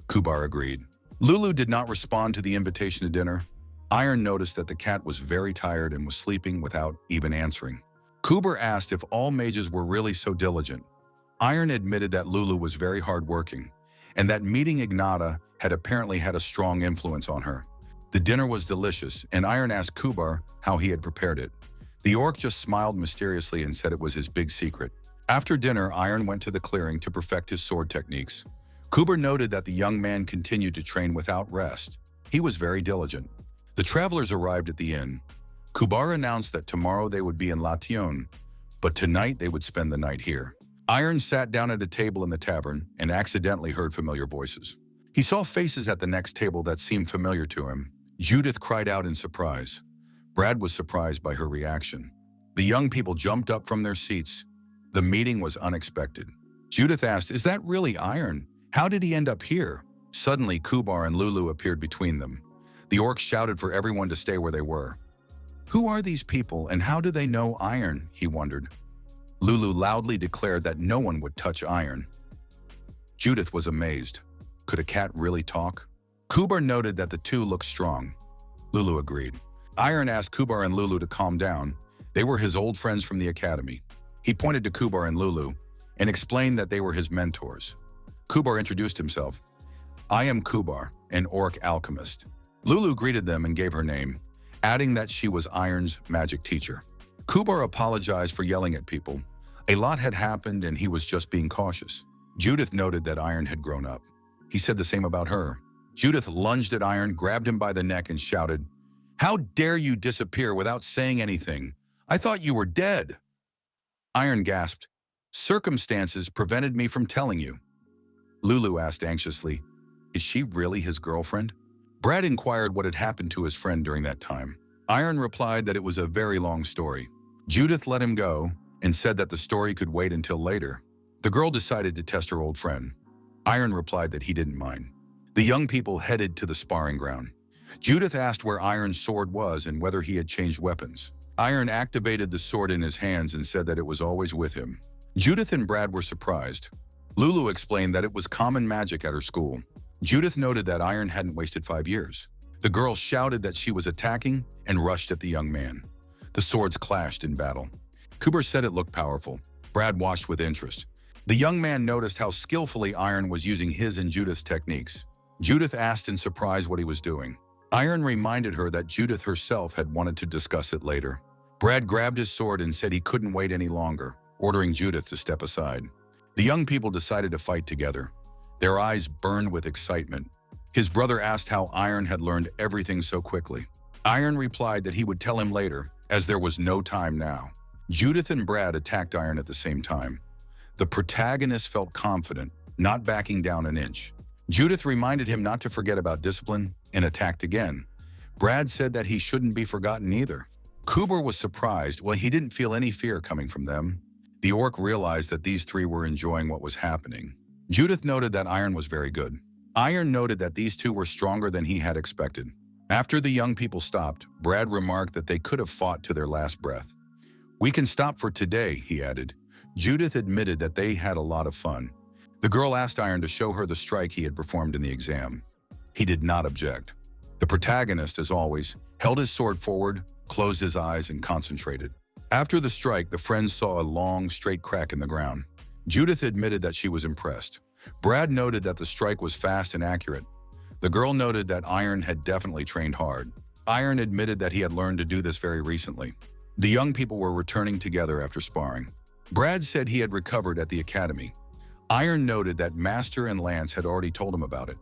Speaker 1: Kubar agreed. Lulu did not respond to the invitation to dinner. Iron noticed that the cat was very tired and was sleeping without even answering. Kubar asked if all mages were really so diligent. Iron admitted that Lulu was very hardworking, and that meeting Ignata had apparently had a strong influence on her. The dinner was delicious, and Iron asked Kubar how he had prepared it. The orc just smiled mysteriously and said it was his big secret. After dinner, Iron went to the clearing to perfect his sword techniques. Kuber noted that the young man continued to train without rest. He was very diligent. The travelers arrived at the inn. Kubar announced that tomorrow they would be in Lation, but tonight they would spend the night here. Iron sat down at a table in the tavern and accidentally heard familiar voices. He saw faces at the next table that seemed familiar to him. Judith cried out in surprise. Brad was surprised by her reaction. The young people jumped up from their seats. The meeting was unexpected. Judith asked, "Is that really Iron? How did he end up here?" Suddenly, Kubar and Lulu appeared between them. The orcs shouted for everyone to stay where they were. "Who are these people and how do they know Iron?" he wondered. Lulu loudly declared that no one would touch Iron. Judith was amazed. Could a cat really talk? Kubar noted that the two looked strong. Lulu agreed. Iron asked Kubar and Lulu to calm down. They were his old friends from the academy. He pointed to Kubar and Lulu and explained that they were his mentors. Kubar introduced himself. "I am Kubar, an orc alchemist." Lulu greeted them and gave her name, adding that she was Iron's magic teacher. Kubar apologized for yelling at people. A lot had happened and he was just being cautious. Judith noted that Iron had grown up. He said the same about her. Judith lunged at Iron, grabbed him by the neck and shouted, "How dare you disappear without saying anything? I thought you were dead." Iron gasped, "Circumstances prevented me from telling you." Lulu asked anxiously, "Is she really his girlfriend?" Brad inquired what had happened to his friend during that time. Iron replied that it was a very long story. Judith let him go and said that the story could wait until later. The girl decided to test her old friend. Iron replied that he didn't mind. The young people headed to the sparring ground. Judith asked where Iron's sword was and whether he had changed weapons. Iron activated the sword in his hands and said that it was always with him. Judith and Brad were surprised. Lulu explained that it was common magic at her school. Judith noted that Iron hadn't wasted 5 years. The girl shouted that she was attacking and rushed at the young man. The swords clashed in battle. Kuber said it looked powerful. Brad watched with interest. The young man noticed how skillfully Iron was using his and Judith's techniques. Judith asked in surprise what he was doing. Iron reminded her that Judith herself had wanted to discuss it later. Brad grabbed his sword and said he couldn't wait any longer, ordering Judith to step aside. The young people decided to fight together. Their eyes burned with excitement. His brother asked how Iron had learned everything so quickly. Iron replied that he would tell him later, as there was no time now. Judith and Brad attacked Iron at the same time. The protagonist felt confident, not backing down an inch. Judith reminded him not to forget about discipline and attacked again. Brad said that he shouldn't be forgotten either. Kuber was surprised when he didn't feel any fear coming from them. The orc realized that these three were enjoying what was happening. Judith noted that Iron was very good. Iron noted that these two were stronger than he had expected. After the young people stopped, Brad remarked that they could have fought to their last breath. "We can stop for today," he added. Judith admitted that they had a lot of fun. The girl asked Iron to show her the strike he had performed in the exam. He did not object. The protagonist, as always, held his sword forward, closed his eyes, and concentrated. After the strike, the friends saw a long, straight crack in the ground. Judith admitted that she was impressed. Brad noted that the strike was fast and accurate. The girl noted that Iron had definitely trained hard. Iron admitted that he had learned to do this very recently. The young people were returning together after sparring. Brad said he had recovered at the academy. Iron noted that Master and Lance had already told him about it.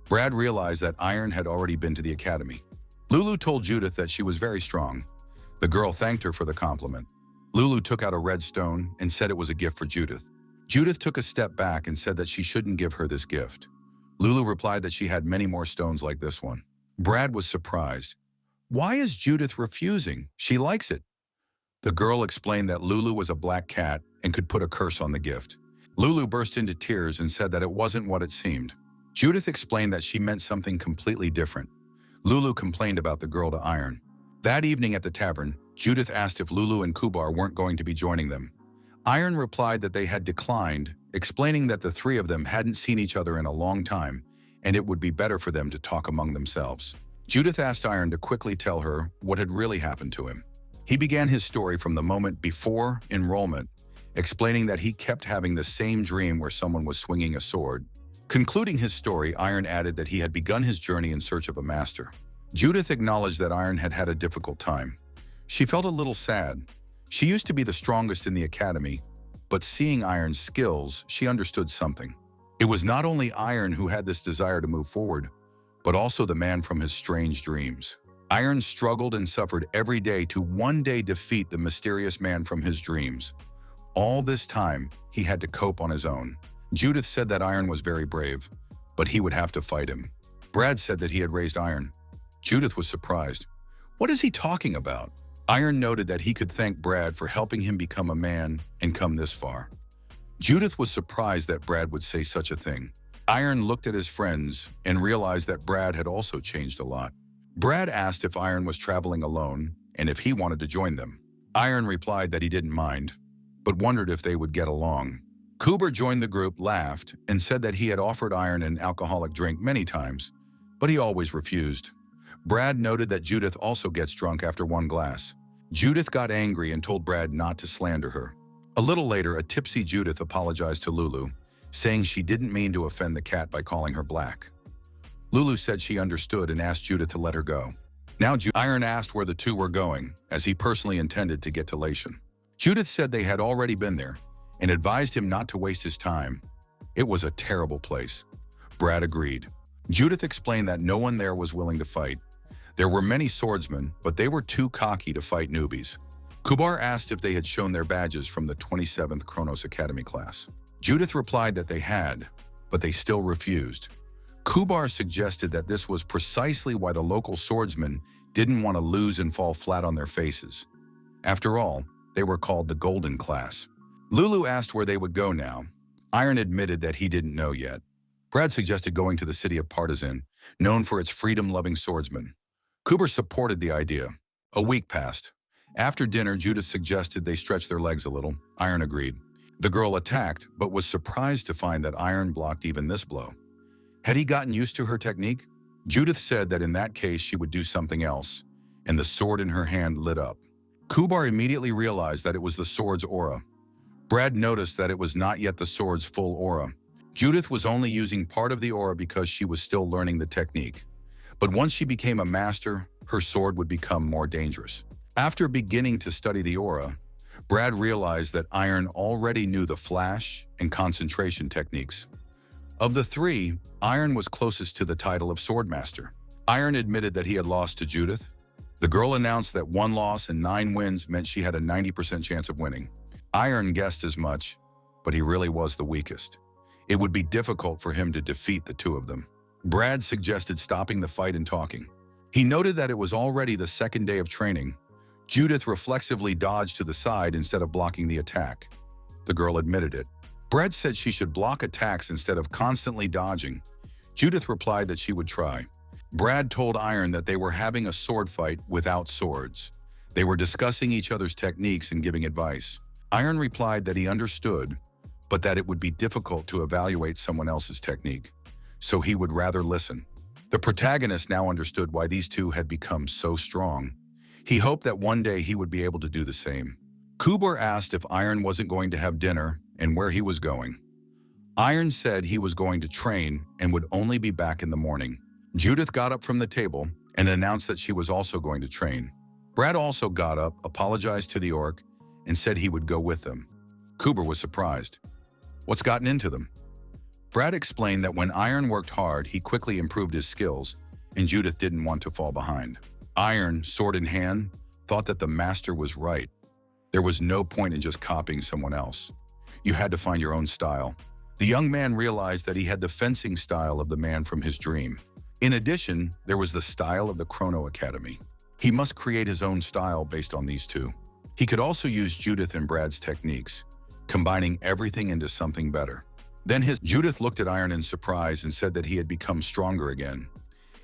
Speaker 1: Brad realized that Iron had already been to the academy. Lulu told Judith that she was very strong. The girl thanked her for the compliment. Lulu took out a red stone and said it was a gift for Judith. Judith took a step back and said that she shouldn't give her this gift. Lulu replied that she had many more stones like this one. Brad was surprised. "Why is Judith refusing? She likes it." The girl explained that Lulu was a black cat and could put a curse on the gift. Lulu burst into tears and said that it wasn't what it seemed. Judith explained that she meant something completely different. Lulu complained about the girl to Iron. That evening at the tavern, Judith asked if Lulu and Kubar weren't going to be joining them. Iron replied that they had declined, explaining that the three of them hadn't seen each other in a long time and it would be better for them to talk among themselves. Judith asked Iron to quickly tell her what had really happened to him. He began his story from the moment before enrollment, explaining that he kept having the same dream where someone was swinging a sword. Concluding his story, Iron added that he had begun his journey in search of a master. Judith acknowledged that Iron had had a difficult time. She felt a little sad. She used to be the strongest in the academy, but seeing Iron's skills, she understood something. It was not only Iron who had this desire to move forward, but also the man from his strange dreams. Iron struggled and suffered every day to one day defeat the mysterious man from his dreams. All this time, he had to cope on his own. Judith said that Iron was very brave, but he would have to fight him. Brad said that he had raised Iron. Judith was surprised. What is he talking about? Iron noted that he could thank Brad for helping him become a man and come this far. Judith was surprised that Brad would say such a thing. Iron looked at his friends and realized that Brad had also changed a lot. Brad asked if Iron was traveling alone and if he wanted to join them. Iron replied that he didn't mind, but wondered if they would get along. Cooper joined the group, laughed, and said that he had offered Iron an alcoholic drink many times, but he always refused. Brad noted that Judith also gets drunk after one glass. Judith got angry and told Brad not to slander her. A little later, a tipsy Judith apologized to Lulu, saying she didn't mean to offend the cat by calling her black. Lulu said she understood and asked Judith to let her go. Now Iron asked where the two were going, as he personally intended to get to Lation. Judith said they had already been there and advised him not to waste his time. It was a terrible place. Brad agreed. Judith explained that no one there was willing to fight. There were many swordsmen, but they were too cocky to fight newbies. Kubar asked if they had shown their badges from the 27th Kronos Academy class. Judith replied that they had, but they still refused. Kubar suggested that this was precisely why the local swordsmen didn't want to lose and fall flat on their faces. After all, they were called the Golden Class. Lulu asked where they would go now. Iron admitted that he didn't know yet. Brad suggested going to the city of Partisan, known for its freedom-loving swordsmen. Kubar supported the idea. A week passed. After dinner, Judith suggested they stretch their legs a little. Iron agreed. The girl attacked, but was surprised to find that Iron blocked even this blow. Had he gotten used to her technique? Judith said that in that case she would do something else, and the sword in her hand lit up. Kubar immediately realized that it was the sword's aura. Brad noticed that it was not yet the sword's full aura. Judith was only using part of the aura because she was still learning the technique. But once she became a master, her sword would become more dangerous. After beginning to study the aura, Brad realized that Iron already knew the flash and concentration techniques. Of the three, Iron was closest to the title of Swordmaster. Iron admitted that he had lost to Judith. The girl announced that 1 loss and 9 wins meant she had a 90% chance of winning. Iron guessed as much, but he really was the weakest. It would be difficult for him to defeat the two of them. Brad suggested stopping the fight and talking. He noted that it was already the second day of training. Judith reflexively dodged to the side instead of blocking the attack. The girl admitted it. Brad said she should block attacks instead of constantly dodging. Judith replied that she would try. Brad told Iron that they were having a sword fight without swords. They were discussing each other's techniques and giving advice. Iron replied that he understood, but that it would be difficult to evaluate someone else's technique, so he would rather listen. The protagonist now understood why these two had become so strong. He hoped that one day he would be able to do the same. Kubar asked if Iron wasn't going to have dinner and where he was going. Iron said he was going to train and would only be back in the morning. Judith got up from the table and announced that she was also going to train. Brad also got up, apologized to the orc, and said he would go with them. Kubar was surprised. What's gotten into them? Brad explained that when Iron worked hard, he quickly improved his skills, and Judith didn't want to fall behind. Iron, sword in hand, thought that the master was right. There was no point in just copying someone else. You had to find your own style. The young man realized that he had the fencing style of the man from his dream. In addition, there was the style of the Chrono Academy. He must create his own style based on these two. He could also use Judith and Brad's techniques, combining everything into something better. Then Judith looked at Iron in surprise and said that he had become stronger again.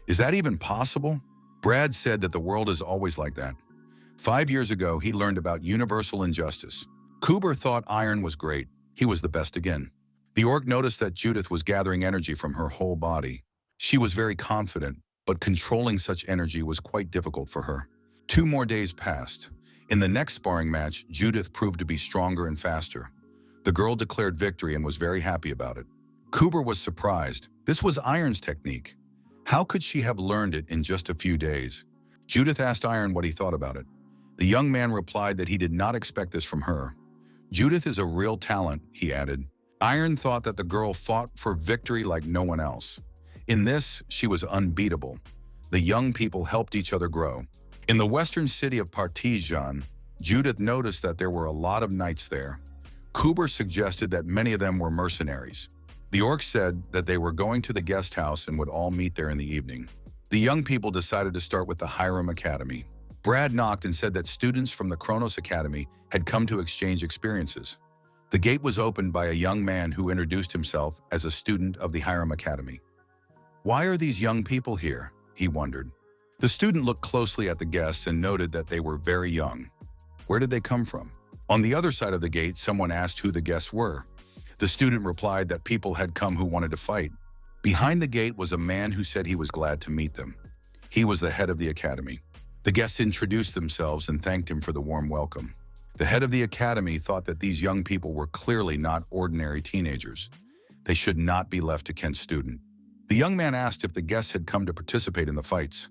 Speaker 1: Is that even possible? Brad said that the world is always like that. 5 years ago, he learned about universal injustice. Kubar thought Iron was great. He was the best again. The orc noticed that Judith was gathering energy from her whole body. She was very confident, but controlling such energy was quite difficult for her. 2 more days passed. In the next sparring match, Judith proved to be stronger and faster. The girl declared victory and was very happy about it. Kubar was surprised. This was Iron's technique. How could she have learned it in just a few days? Judith asked Iron what he thought about it. The young man replied that he did not expect this from her. Judith is a real talent, he added. Iron thought that the girl fought for victory like no one else. In this, she was unbeatable. The young people helped each other grow. In the western city of Partizan, Judith noticed that there were a lot of knights there. Kuber suggested that many of them were mercenaries. The orc said that they were going to the guest house and would all meet there in the evening. The young people decided to start with the Hiram Academy. Brad knocked and said that students from the Kronos Academy had come to exchange experiences. The gate was opened by a young man who introduced himself as a student of the Hiram Academy. "Why are these young people here?" he wondered. The student looked closely at the guests and noted that they were very young. Where did they come from? On the other side of the gate, someone asked who the guests were. The student replied that people had come who wanted to fight. Behind the gate was a man who said he was glad to meet them. He was the head of the academy. The guests introduced themselves and thanked him for the warm welcome. The head of the academy thought that these young people were clearly not ordinary teenagers. They should not be left to Kent's student. The young man asked if the guests had come to participate in the fights.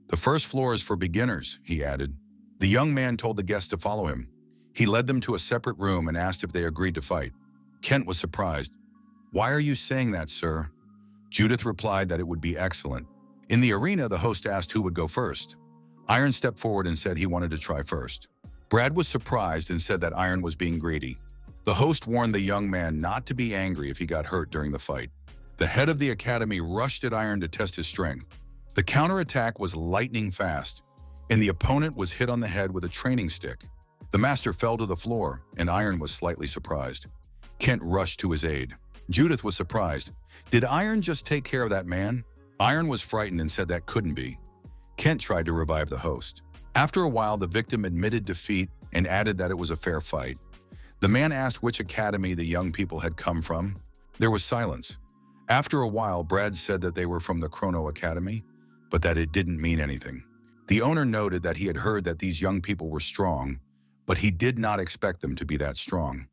Speaker 1: "The first floor is for beginners," he added. The young man told the guests to follow him. He led them to a separate room and asked if they agreed to fight. Kent was surprised. "Why are you saying that, sir?" Judith replied that it would be excellent. In the arena, the host asked who would go first. Iron stepped forward and said he wanted to try first. Brad was surprised and said that Iron was being greedy. The host warned the young man not to be angry if he got hurt during the fight. The head of the academy rushed at Iron to test his strength. The counterattack was lightning fast, and the opponent was hit on the head with a training stick. The master fell to the floor, and Iron was slightly surprised. Kent rushed to his aid. Judith was surprised. Did Iron just take care of that man? Iron was frightened and said that couldn't be. Kent tried to revive the host. After a while, the victim admitted defeat and added that it was a fair fight. The man asked which academy the young people had come from. There was silence. After a while, Brad said that they were from the Chrono Academy, but that it didn't mean anything. The owner noted that he had heard that these young people were strong, but he did not expect them to be that strong.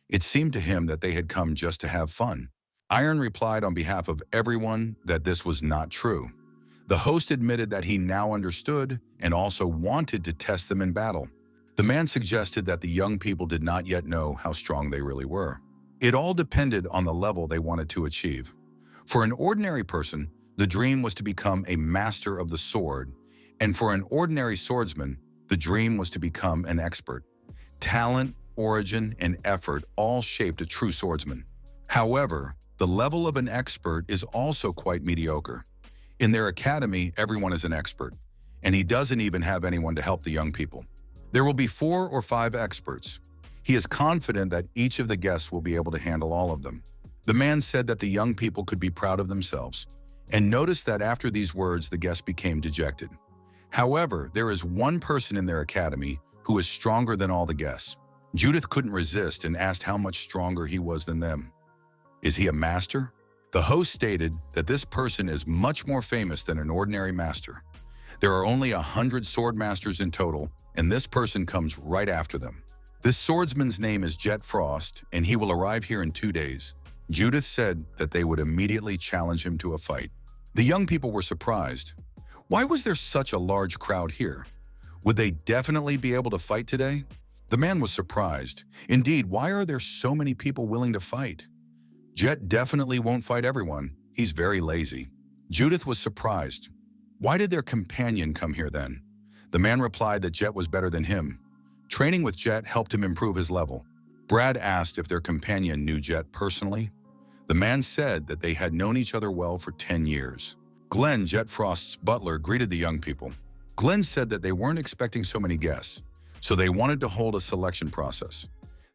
Speaker 1: It seemed to him that they had come just to have fun. Iron replied on behalf of everyone that this was not true. The host admitted that he now understood and also wanted to test them in battle. The man suggested that the young people did not yet know how strong they really were. It all depended on the level they wanted to achieve. For an ordinary person, the dream was to become a master of the sword, and for an ordinary swordsman, the dream was to become an expert. Talent, origin, and effort all shaped a true swordsman. However, the level of an expert is also quite mediocre. In their academy, everyone is an expert, and he doesn't even have anyone to help the young people. There will be 4 or 5 experts. He is confident that each of the guests will be able to handle all of them. The man said that the young people could be proud of themselves, and noticed that after these words, the guests became dejected. However, there is one person in their academy who is stronger than all the guests. Judith couldn't resist and asked how much stronger he was than them. "Is he a master?" The host stated that this person is much more famous than an ordinary master. There are only 100 sword masters in total, and this person comes right after them. This swordsman's name is Jet Frost, and he will arrive here in 2 days. Judith said that they would immediately challenge him to a fight. The young people were surprised. Why was there such a large crowd here? Would they definitely be able to fight today? The man was surprised. Indeed, why are there so many people willing to fight? Jet definitely won't fight everyone. He's very lazy. Judith was surprised. Why did their companion come here then? The man replied that Jet was better than him. Training with Jet helped him improve his level. Brad asked if their companion knew Jet personally. The man said that they had known each other well for 10 years. Glenn, Jet Frost's butler, greeted the young people. Glenn said that they weren't expecting so many guests, so they wanted to hold a selection process.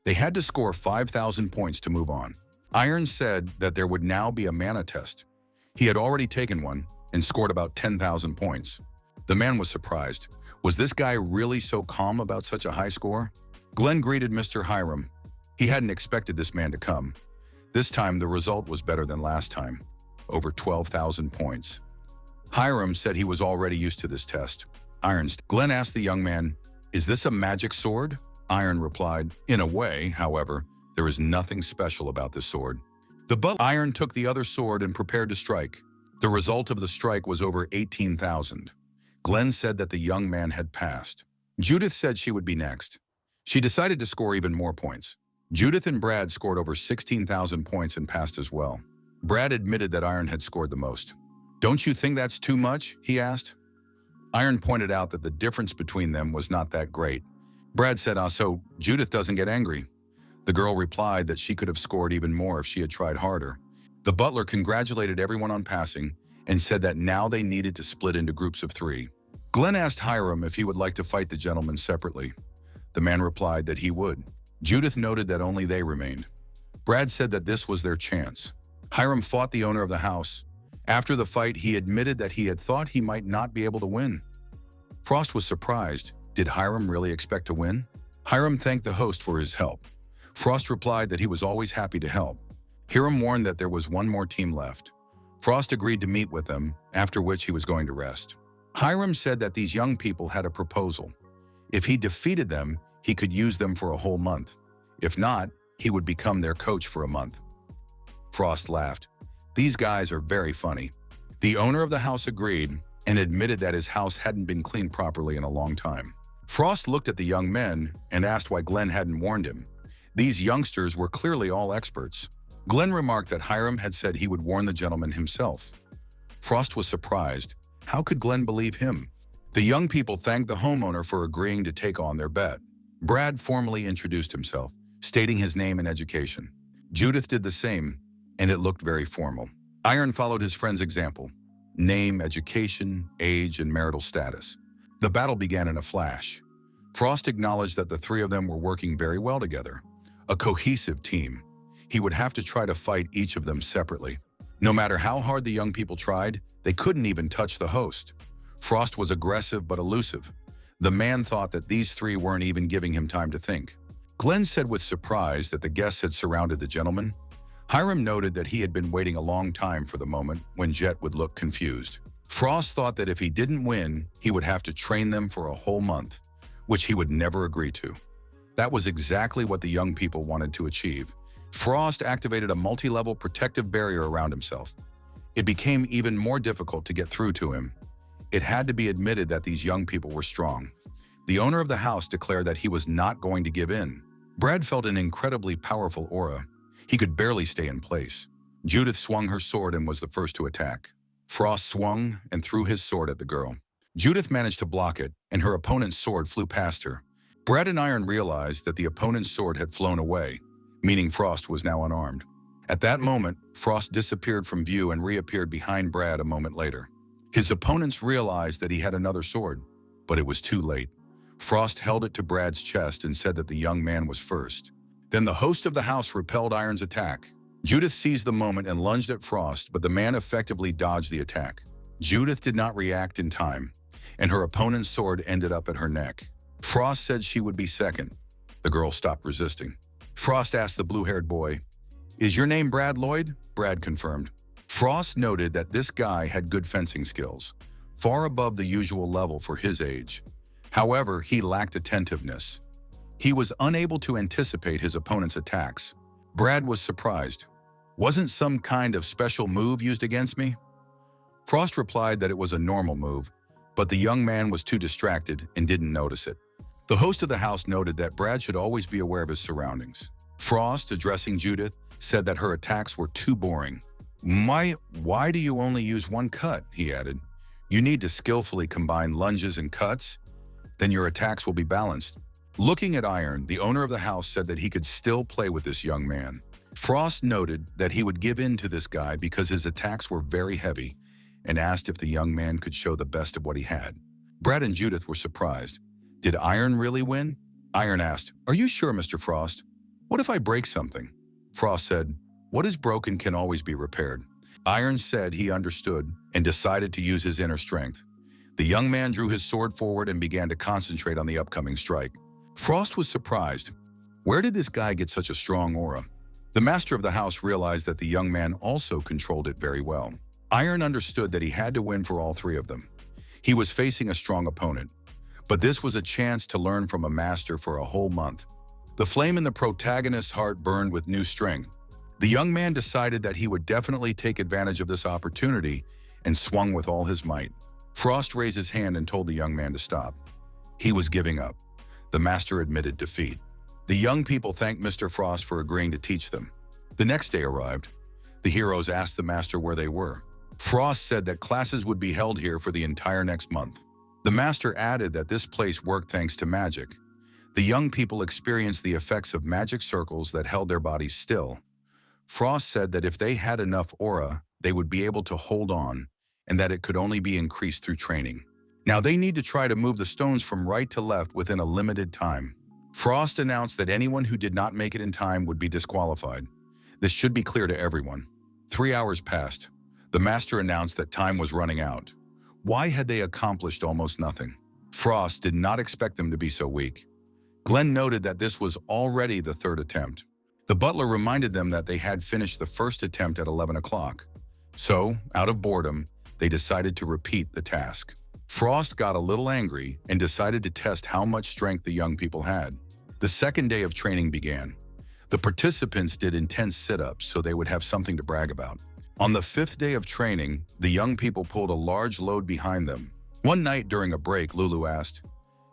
Speaker 1: They had to score 5,000 points to move on. Iron said that there would now be a mana test. He had already taken one and scored about 10,000 points. The man was surprised. Was this guy really so calm about such a high score? Glenn greeted Mr. Hiram. He hadn't expected this man to come. This time, the result was better than last time, over 12,000 points. Hiram said he was already used to this test. Glenn asked the young man, "Is this a magic sword?" Iron replied, "In a way, however, there is nothing special about this sword." Iron took the other sword and prepared to strike. The result of the strike was over 18,000. Glenn said that the young man had passed. Judith said she would be next. She decided to score even more points. Judith and Brad scored over 16,000 points and passed as well. Brad admitted that Iron had scored the most. "Don't you think that's too much?" he asked. Iron pointed out that the difference between them was not that great. Brad said, so Judith doesn't get angry." The girl replied that she could have scored even more if she had tried harder. The butler congratulated everyone on passing and said that now they needed to split into groups of 3. Glenn asked Hiram if he would like to fight the gentlemen separately. The man replied that he would. Judith noted that only they remained. Brad said that this was their chance. Hiram fought the owner of the house. After the fight, he admitted that he had thought he might not be able to win. Frost was surprised. Did Hiram really expect to win? Hiram thanked the host for his help. Frost replied that he was always happy to help. Hiram warned that there was one more team left. Frost agreed to meet with them, after which he was going to rest. Hiram said that these young people had a proposal. If he defeated them, he could use them for a whole month. If not, he would become their coach for a month. Frost laughed. "These guys are very funny." The owner of the house agreed and admitted that his house hadn't been cleaned properly in a long time. Frost looked at the young men and asked why Glenn hadn't warned him. These youngsters were clearly all experts. Glenn remarked that Hiram had said he would warn the gentleman himself. Frost was surprised. How could Glenn believe him? The young people thanked the homeowner for agreeing to take on their bet. Brad formally introduced himself, stating his name and education. Judith did the same, and it looked very formal. Iron followed his friend's example: name, education, age, and marital status. The battle began in a flash. Frost acknowledged that the 3 of them were working very well together. A cohesive team. He would have to try to fight each of them separately. No matter how hard the young people tried, they couldn't even touch the host. Frost was aggressive but elusive. The man thought that these 3 weren't even giving him time to think. Glenn said with surprise that the guests had surrounded the gentleman. Hiram noted that he had been waiting a long time for the moment when Jet would look confused. Frost thought that if he didn't win, he would have to train them for a whole month, which he would never agree to. That was exactly what the young people wanted to achieve. Frost activated a multi-level protective barrier around himself. It became even more difficult to get through to him. It had to be admitted that these young people were strong. The owner of the house declared that he was not going to give in. Brad felt an incredibly powerful aura. He could barely stay in place. Judith swung her sword and was the first to attack. Frost swung and threw his sword at the girl. Judith managed to block it, and her opponent's sword flew past her. Brad and Iron realized that the opponent's sword had flown away, meaning Frost was now unarmed. At that moment, Frost disappeared from view and reappeared behind Brad a moment later. His opponents realized that he had another sword, but it was too late. Frost held it to Brad's chest and said that the young man was first. Then the host of the house repelled Iron's attack. Judith seized the moment and lunged at Frost, but the man effectively dodged the attack. Judith did not react in time, and her opponent's sword ended up at her neck. Frost said she would be second. The girl stopped resisting. Frost asked the blue-haired boy, "Is your name Brad Lloyd?" Brad confirmed. Frost noted that this guy had good fencing skills, far above the usual level for his age. However, he lacked attentiveness. He was unable to anticipate his opponent's attacks. Brad was surprised. "Wasn't some kind of special move used against me?" Frost replied that it was a normal move, but the young man was too distracted and didn't notice it. The host of the house noted that Brad should always be aware of his surroundings. Frost, addressing Judith, said that her attacks were too boring. Why do you only use one cut?" he added. "You need to skillfully combine lunges and cuts. Then your attacks will be balanced." Looking at Iron, the owner of the house said that he could still play with this young man. Frost noted that he would give in to this guy because his attacks were very heavy and asked if the young man could show the best of what he had. Brad and Judith were surprised. Did Iron really win? Iron asked, "Are you sure, Mr. Frost? What if I break something?" Frost said, "What is broken can always be repaired." Iron said he understood and decided to use his inner strength. The young man drew his sword forward and began to concentrate on the upcoming strike. Frost was surprised. Where did this guy get such a strong aura? The master of the house realized that the young man also controlled it very well. Iron understood that he had to win for all 3 of them. He was facing a strong opponent, but this was a chance to learn from a master for a whole month. The flame in the protagonist's heart burned with new strength. The young man decided that he would definitely take advantage of this opportunity and swung with all his might. Frost raised his hand and told the young man to stop. He was giving up. The master admitted defeat. The young people thanked Mr. Frost for agreeing to teach them. The next day arrived. The heroes asked the master where they were. Frost said that classes would be held here for the entire next month. The master added that this place worked thanks to magic. The young people experienced the effects of magic circles that held their bodies still. Frost said that if they had enough aura, they would be able to hold on, and that it could only be increased through training. Now they need to try to move the stones from right to left within a limited time. Frost announced that anyone who did not make it in time would be disqualified. This should be clear to everyone. 3 hours passed. The master announced that time was running out. Why had they accomplished almost nothing? Frost did not expect them to be so weak. Glenn noted that this was already the third attempt. The butler reminded them that they had finished the first attempt at 11 o'clock. So, out of boredom, they decided to repeat the task. Frost got a little angry and decided to test how much strength the young people had. The second day of training began. The participants did intense sit-ups so they would have something to brag about. On the 5th day of training, the young people pulled a large load behind them. One night during a break, Lulu asked,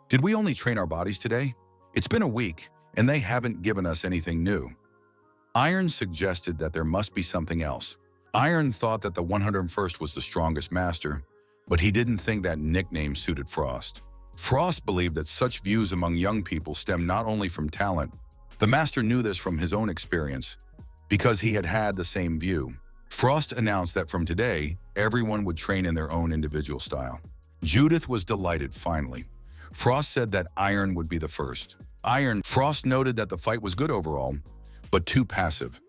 Speaker 1: "Did we only train our bodies today? It's been a week, and they haven't given us anything new." Iron suggested that there must be something else. Iron thought that the 101st was the strongest master, but he didn't think that nickname suited Frost. Frost believed that such views among young people stem not only from talent. The master knew this from his own experience, because he had had the same view. Frost announced that from today, everyone would train in their own individual style. Judith was delighted finally. Frost said that Iron would be the first. Frost noted that the fight was good overall, but too passive.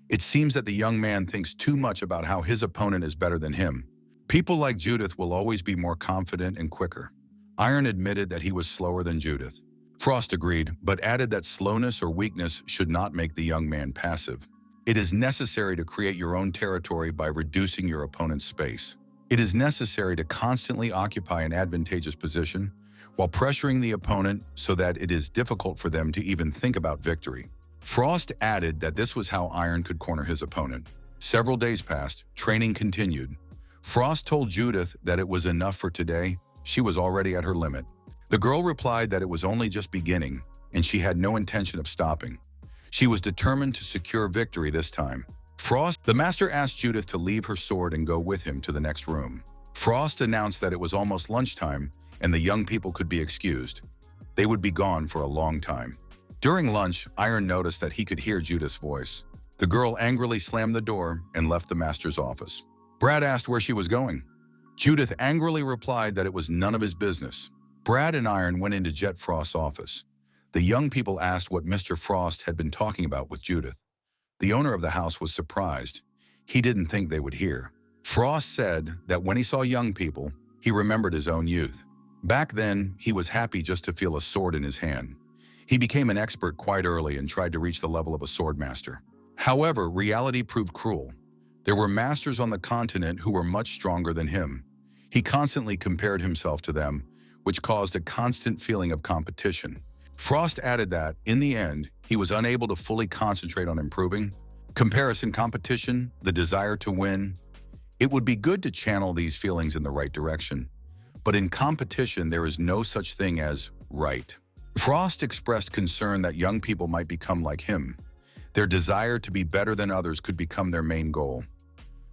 Speaker 1: It seems that the young man thinks too much about how his opponent is better than him. People like Judith will always be more confident and quicker. Iron admitted that he was slower than Judith. Frost agreed, but added that slowness or weakness should not make the young man passive. It is necessary to create your own territory by reducing your opponent's space. It is necessary to constantly occupy an advantageous position while pressuring the opponent so that it is difficult for them to even think about victory. Frost added that this was how Iron could corner his opponent. Several days passed, training continued. Frost told Judith that it was enough for today. She was already at her limit. The girl replied that it was only just beginning, and she had no intention of stopping. She was determined to secure victory this time. The master asked Judith to leave her sword and go with him to the next room. Frost announced that it was almost lunchtime, and the young people could be excused. They would be gone for a long time. During lunch, Iron noticed that he could hear Judith's voice. The girl angrily slammed the door and left the master's office. Brad asked where she was going. Judith angrily replied that it was none of his business. Brad and Iron went into Jet Frost's office. The young people asked what Mr. Frost had been talking about with Judith. The owner of the house was surprised. He didn't think they would hear. Frost said that when he saw young people, he remembered his own youth. Back then, he was happy just to feel a sword in his hand. He became an expert quite early and tried to reach the level of a sword master. However, reality proved cruel. There were masters on the continent who were much stronger than him. He constantly compared himself to them, which caused a constant feeling of competition. Frost added that, in the end, he was unable to fully concentrate on improving. Comparison, competition, the desire to win. It would be good to channel these feelings in the right direction. But in competition, there is no such thing as right. Frost expressed concern that young people might become like him. Their desire to be better than others could become their main goal.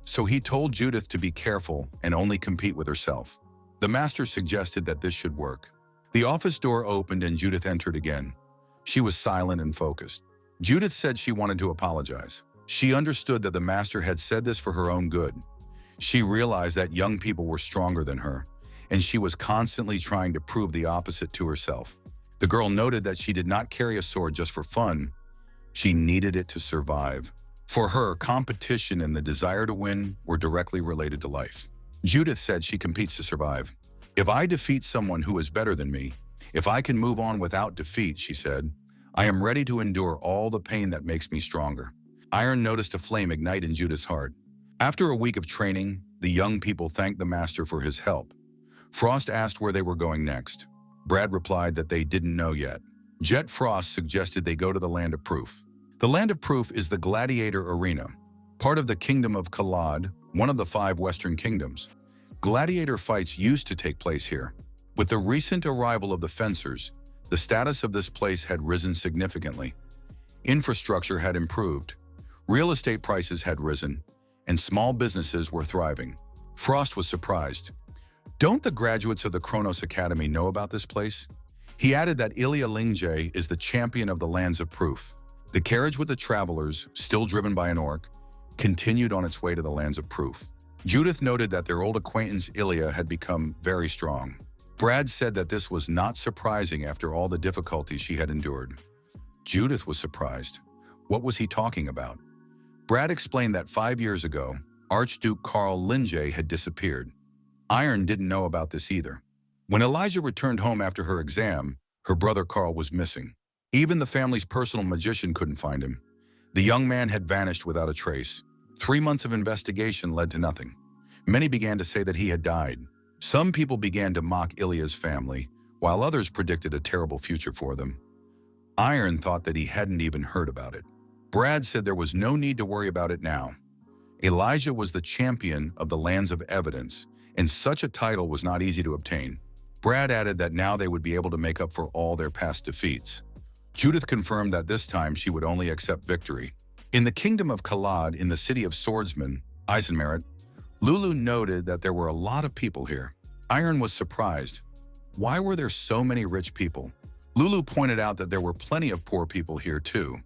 Speaker 1: So he told Judith to be careful and only compete with herself. The master suggested that this should work. The office door opened and Judith entered again. She was silent and focused. Judith said she wanted to apologize. She understood that the master had said this for her own good. She realized that young people were stronger than her, and she was constantly trying to prove the opposite to herself. The girl noted that she did not carry a sword just for fun. She needed it to survive. For her, competition and the desire to win were directly related to life. Judith said she competes to survive. If I defeat someone who is better than me, if I can move on without defeat, she said, I am ready to endure all the pain that makes me stronger. Iron noticed a flame ignite in Judith's heart. After a week of training, the young people thanked the master for his help. Frost asked where they were going next. Brad replied that they didn't know yet. Jet Frost suggested they go to the Land of Proof. The Land of Proof is the gladiator arena, part of the Kingdom of Kalad, one of the 5 Western kingdoms. Gladiator fights used to take place here. With the recent arrival of the fencers, The status of this place had risen significantly. Infrastructure had improved, real estate prices had risen, and small businesses were thriving. Frost was surprised. Don't the graduates of the Kronos Academy know about this place? He added that Ilya Lingjae is the champion of the lands of proof. The carriage with the travelers, still driven by an orc, continued on its way to the lands of proof. Judith noted that their old acquaintance Ilya had become very strong. Brad said that this was not surprising after all the difficulties she had endured. Judith was surprised. What was he talking about? Brad explained that 5 years ago, Archduke Karl Lingjae had disappeared. Iron didn't know about this either. When Elijah returned home after her exam, her brother Karl was missing. Even the family's personal magician couldn't find him. The young man had vanished without a trace. 3 months of investigation led to nothing. Many began to say that he had died. Some people began to mock Ilya's family, while others predicted a terrible future for them. Iron thought that he hadn't even heard about it. Brad said there was no need to worry about it now. Elijah was the champion of the lands of evidence, and such a title was not easy to obtain. Brad added that now they would be able to make up for all their past defeats. Judith confirmed that this time she would only accept victory. In the kingdom of Kalad, in the city of swordsmen, Eisenmerit, Lulu noted that there were a lot of people here. Iron was surprised. Why were there so many rich people? Lulu pointed out that there were plenty of poor people here too.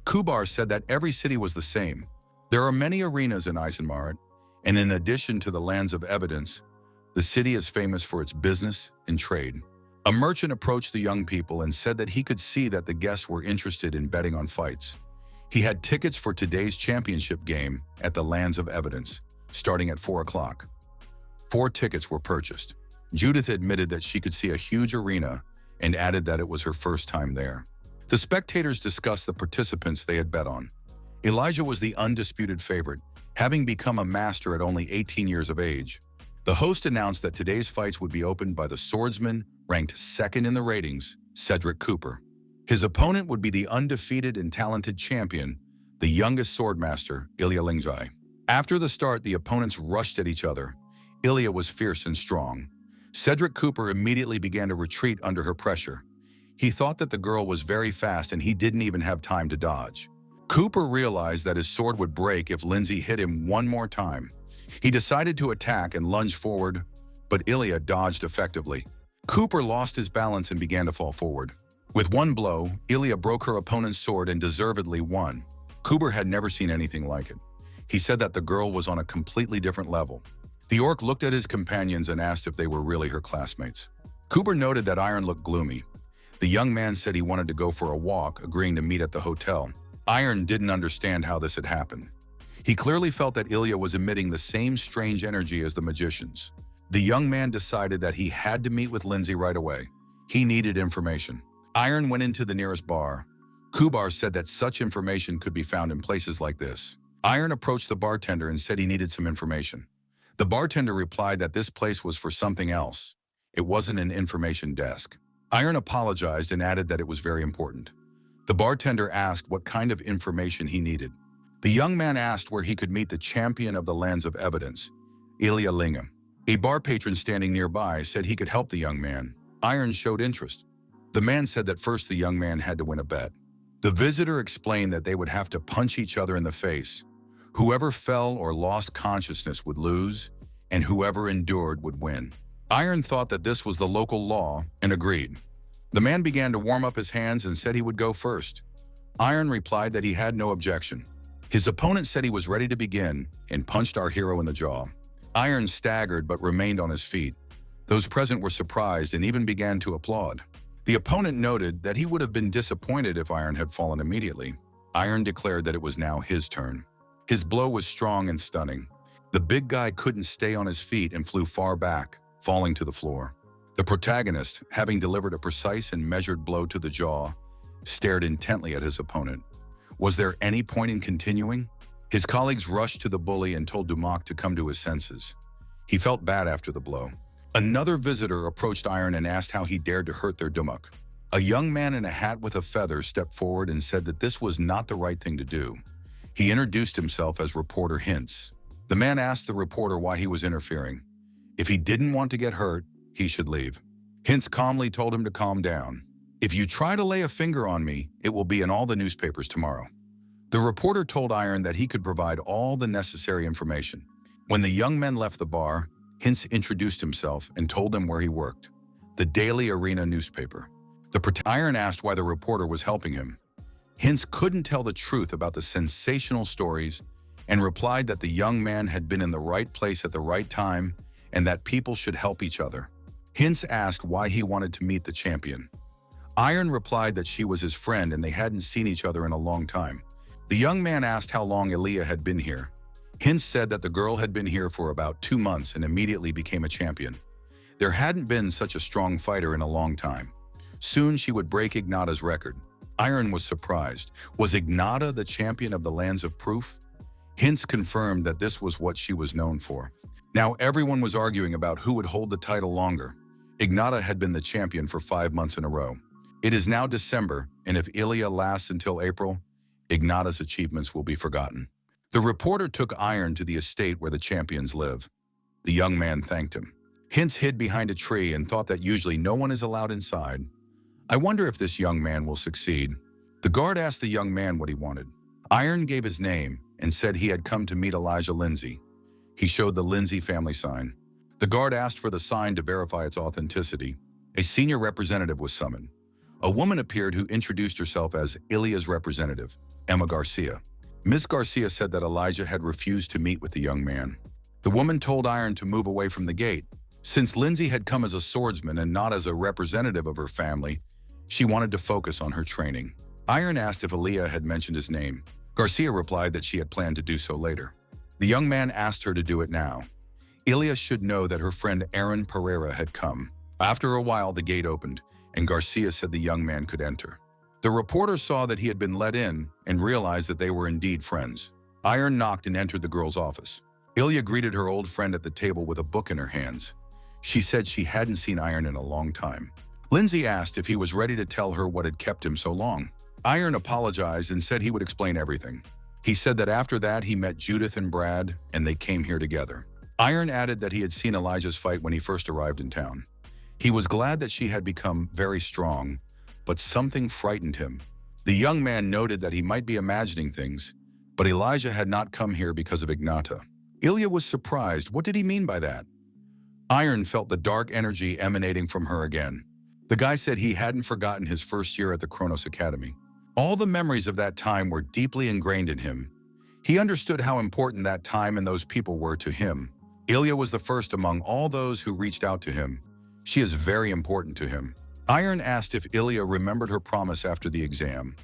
Speaker 1: Kubar said that every city was the same. There are many arenas in Eisenmerit, and in addition to the lands of evidence, the city is famous for its business and trade. A merchant approached the young people and said that he could see that the guests were interested in betting on fights. He had tickets for today's championship game at the Lands of Evidence, starting at 4 o'clock. 4 tickets were purchased. Judith admitted that she could see a huge arena and added that it was her first time there. The spectators discussed the participants they had bet on. Elijah was the undisputed favorite, having become a master at only 18 years of age. The host announced that today's fights would be opened by the swordsman ranked second in the ratings, Cedric Cooper. His opponent would be the undefeated and talented champion, the youngest swordmaster, Ilya Lingjae. After the start, the opponents rushed at each other. Ilya was fierce and strong. Cedric Cooper immediately began to retreat under her pressure. He thought that the girl was very fast and he didn't even have time to dodge. Cooper realized that his sword would break if Lindsay hit him one more time. He decided to attack and lunge forward, but Ilya dodged effectively. Cooper lost his balance and began to fall forward. With one blow, Ilya broke her opponent's sword and deservedly won. Cooper had never seen anything like it. He said that the girl was on a completely different level. The orc looked at his companions and asked if they were really her classmates. Cooper noted that Iron looked gloomy. The young man said he wanted to go for a walk, agreeing to meet at the hotel. Iron didn't understand how this had happened. He clearly felt that Ilya was emitting the same strange energy as the magicians. The young man decided that he had to meet with Lindsay right away. He needed information. Iron went into the nearest bar. Kubar said that such information could be found in places like this. Iron approached the bartender and said he needed some information. The bartender replied that this place was for something else. It wasn't an information desk. Iron apologized and added that it was very important. The bartender asked what kind of information he needed. The young man asked where he could meet the champion of the lands of evidence, Ilya Lingam. A bar patron standing nearby said he could help the young man. Iron showed interest. The man said that first the young man had to win a bet. The visitor explained that they would have to punch each other in the face. Whoever fell or lost consciousness would lose, and whoever endured would win. Iron thought that this was the local law and agreed. The man began to warm up his hands and said he would go first. Iron replied that he had no objection. His opponent said he was ready to begin and punched our hero in the jaw. Iron staggered but remained on his feet. Those present were surprised and even began to applaud. The opponent noted that he would have been disappointed if Iron had fallen immediately. Iron declared that it was now his turn. His blow was strong and stunning. The big guy couldn't stay on his feet and flew far back, falling to the floor. The protagonist, having delivered a precise and measured blow to the jaw, stared intently at his opponent. Was there any point in continuing? His colleagues rushed to the bully and told Dumac to come to his senses. He felt bad after the blow. Another visitor approached Iron and asked how he dared to hurt their Dumac. A young man in a hat with a feather stepped forward and said that this was not the right thing to do. He introduced himself as reporter Hintz. The man asked the reporter why he was interfering. If he didn't want to get hurt, he should leave. Hintz calmly told him to calm down. "If you try to lay a finger on me, it will be in all the newspapers tomorrow." The reporter told Iron that he could provide all the necessary information. When the young men left the bar, Hince introduced himself and told them where he worked: the Daily Arena newspaper. Iron asked why the reporter was helping him. Hince couldn't tell the truth about the sensational stories and replied that the young man had been in the right place at the right time and that people should help each other. Hince asked why he wanted to meet the champion. Iron replied that she was his friend and they hadn't seen each other in a long time. The young man asked how long Elia had been here. Hince said that the girl had been here for about 2 months and immediately became a champion. There hadn't been such a strong fighter in a long time. Soon she would break Ignata's record. Iron was surprised. Was Ignata the champion of the Lands of Proof? Hince confirmed that this was what she was known for. Now everyone was arguing about who would hold the title longer. Ignata had been the champion for 5 months in a row. It is now December, and if Ilya lasts until April, Ignata's achievements will be forgotten. The reporter took Iron to the estate where the champions live. The young man thanked him. Hince hid behind a tree and thought that usually no one is allowed inside. I wonder if this young man will succeed. The guard asked the young man what he wanted. Iron gave his name and said he had come to meet Elijah Lindsay. He showed the Lindsay family sign. The guard asked for the sign to verify its authenticity. A senior representative was summoned. A woman appeared who introduced herself as Ilya's representative, Emma Garcia. Ms. Garcia said that Elijah had refused to meet with the young man. The woman told Iron to move away from the gate. Since Lindsay had come as a swordsman and not as a representative of her family, she wanted to focus on her training. Iron asked if Ilya had mentioned his name. Garcia replied that she had planned to do so later. The young man asked her to do it now. Ilya should know that her friend Aaron Pereira had come. After a while, the gate opened, and Garcia said the young man could enter. The reporter saw that he had been let in and realized that they were indeed friends. Iron knocked and entered the girl's office. Ilya greeted her old friend at the table with a book in her hands. She said she hadn't seen Iron in a long time. Lindsay asked if he was ready to tell her what had kept him so long. Iron apologized and said he would explain everything. He said that after that he met Judith and Brad and they came here together. Iron added that he had seen Elijah's fight when he first arrived in town. He was glad that she had become very strong, but something frightened him. The young man noted that he might be imagining things, but Elijah had not come here because of Ignata. Ilya was surprised. What did he mean by that? Iron felt the dark energy emanating from her again. The guy said he hadn't forgotten his first year at the Kronos Academy. All the memories of that time were deeply ingrained in him. He understood how important that time and those people were to him. Ilya was the first among all those who reached out to him. She is very important to him. Iron asked if Ilya remembered her promise after the exam,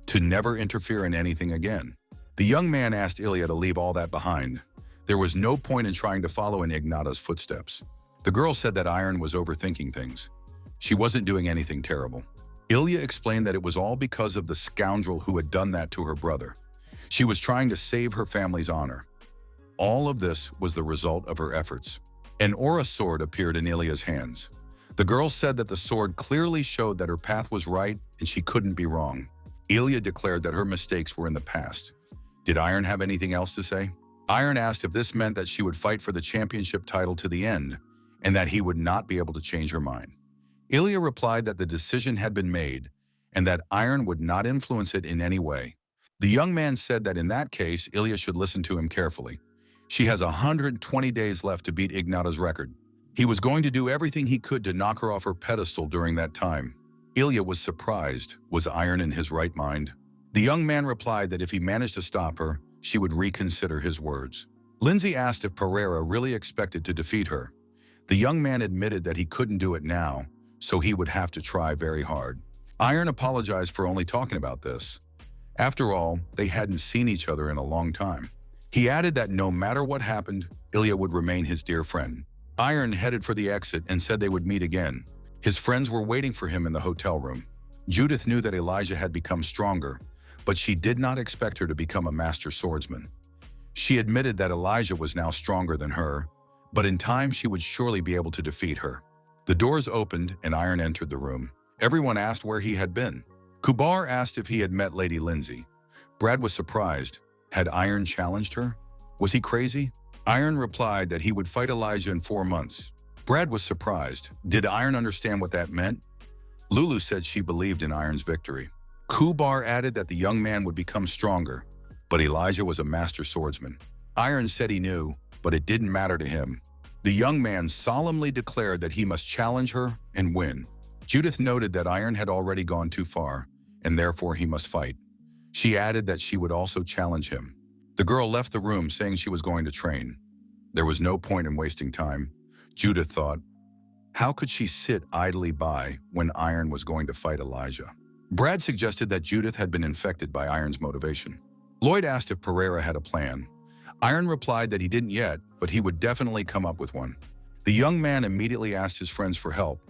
Speaker 1: to never interfere in anything again. The young man asked Ilya to leave all that behind. There was no point in trying to follow in Ignata's footsteps. The girl said that Iron was overthinking things. She wasn't doing anything terrible. Ilya explained that it was all because of the scoundrel who had done that to her brother. She was trying to save her family's honor. All of this was the result of her efforts. An aura sword appeared in Ilya's hands. The girl said that the sword clearly showed that her path was right and she couldn't be wrong. Ilya declared that her mistakes were in the past. Did Iron have anything else to say? Iron asked if this meant that she would fight for the championship title to the end and that he would not be able to change her mind. Ilya replied that the decision had been made and that Iron would not influence it in any way. The young man said that in that case, Ilya should listen to him carefully. She has 120 days left to beat Ignata's record. He was going to do everything he could to knock her off her pedestal during that time. Ilya was surprised. Was Iron in his right mind? The young man replied that if he managed to stop her, she would reconsider his words. Lindsay asked if Pereira really expected to defeat her. The young man admitted that he couldn't do it now, so he would have to try very hard. Iron apologized for only talking about this. After all, they hadn't seen each other in a long time. He added that no matter what happened, Ilya would remain his dear friend. Iron headed for the exit and said they would meet again. His friends were waiting for him in the hotel room. Judith knew that Elijah had become stronger, but she did not expect her to become a master swordsman. She admitted that Elijah was now stronger than her, but in time she would surely be able to defeat her. The doors opened and Iron entered the room. Everyone asked where he had been. Kubar asked if he had met Lady Lindsay. Brad was surprised. Had Iron challenged her? Was he crazy? Iron replied that he would fight Elijah in 4 months. Brad was surprised. Did Iron understand what that meant? Lulu said she believed in Iron's victory. Kubar added that the young man would become stronger, but Elijah was a master swordsman. Iron said he knew, but it didn't matter to him. The young man solemnly declared that he must challenge her and win. Judith noted that Iron had already gone too far, and therefore he must fight. She added that she would also challenge him. The girl left the room saying she was going to train. There was no point in wasting time. Judith thought, how could she sit idly by when Iron was going to fight Elijah? Brad suggested that Judith had been infected by Iron's motivation. Lloyd asked if Pereira had a plan. Iron replied that he didn't yet, but he would definitely come up with one. The young man immediately asked his friends for help.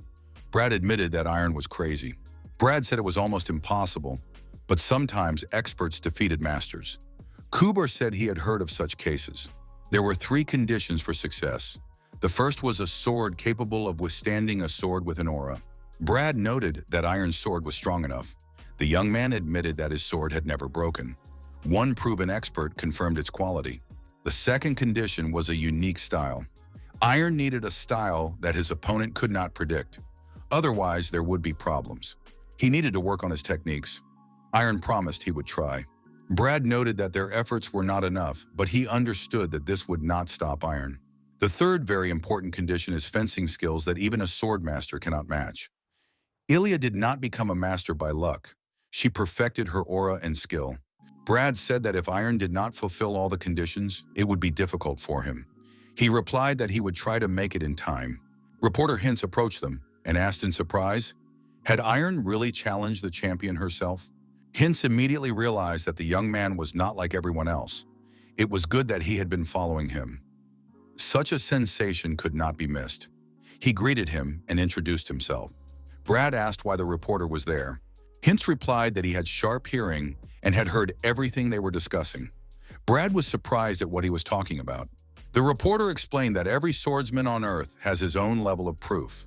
Speaker 1: Brad admitted that Iron was crazy. Brad said it was almost impossible, but sometimes experts defeated masters. Kubar said he had heard of such cases. There were 3 conditions for success. The first was a sword capable of withstanding a sword with an aura. Brad noted that Iron's sword was strong enough. The young man admitted that his sword had never broken. One proven expert confirmed its quality. The second condition was a unique style. Iron needed a style that his opponent could not predict. Otherwise, there would be problems. He needed to work on his techniques. Iron promised he would try. Brad noted that their efforts were not enough, but he understood that this would not stop Iron. The third very important condition is fencing skills that even a sword master cannot match. Ilya did not become a master by luck. She perfected her aura and skill. Brad said that if Iron did not fulfill all the conditions, it would be difficult for him. He replied that he would try to make it in time. Reporter Hintz approached them and asked in surprise, had Iron really challenged the champion herself? Hintz immediately realized that the young man was not like everyone else. It was good that he had been following him. Such a sensation could not be missed. He greeted him and introduced himself. Brad asked why the reporter was there. Hintz replied that he had sharp hearing and had heard everything they were discussing. Brad was surprised at what he was talking about. The reporter explained that every swordsman on Earth has his own level of proof.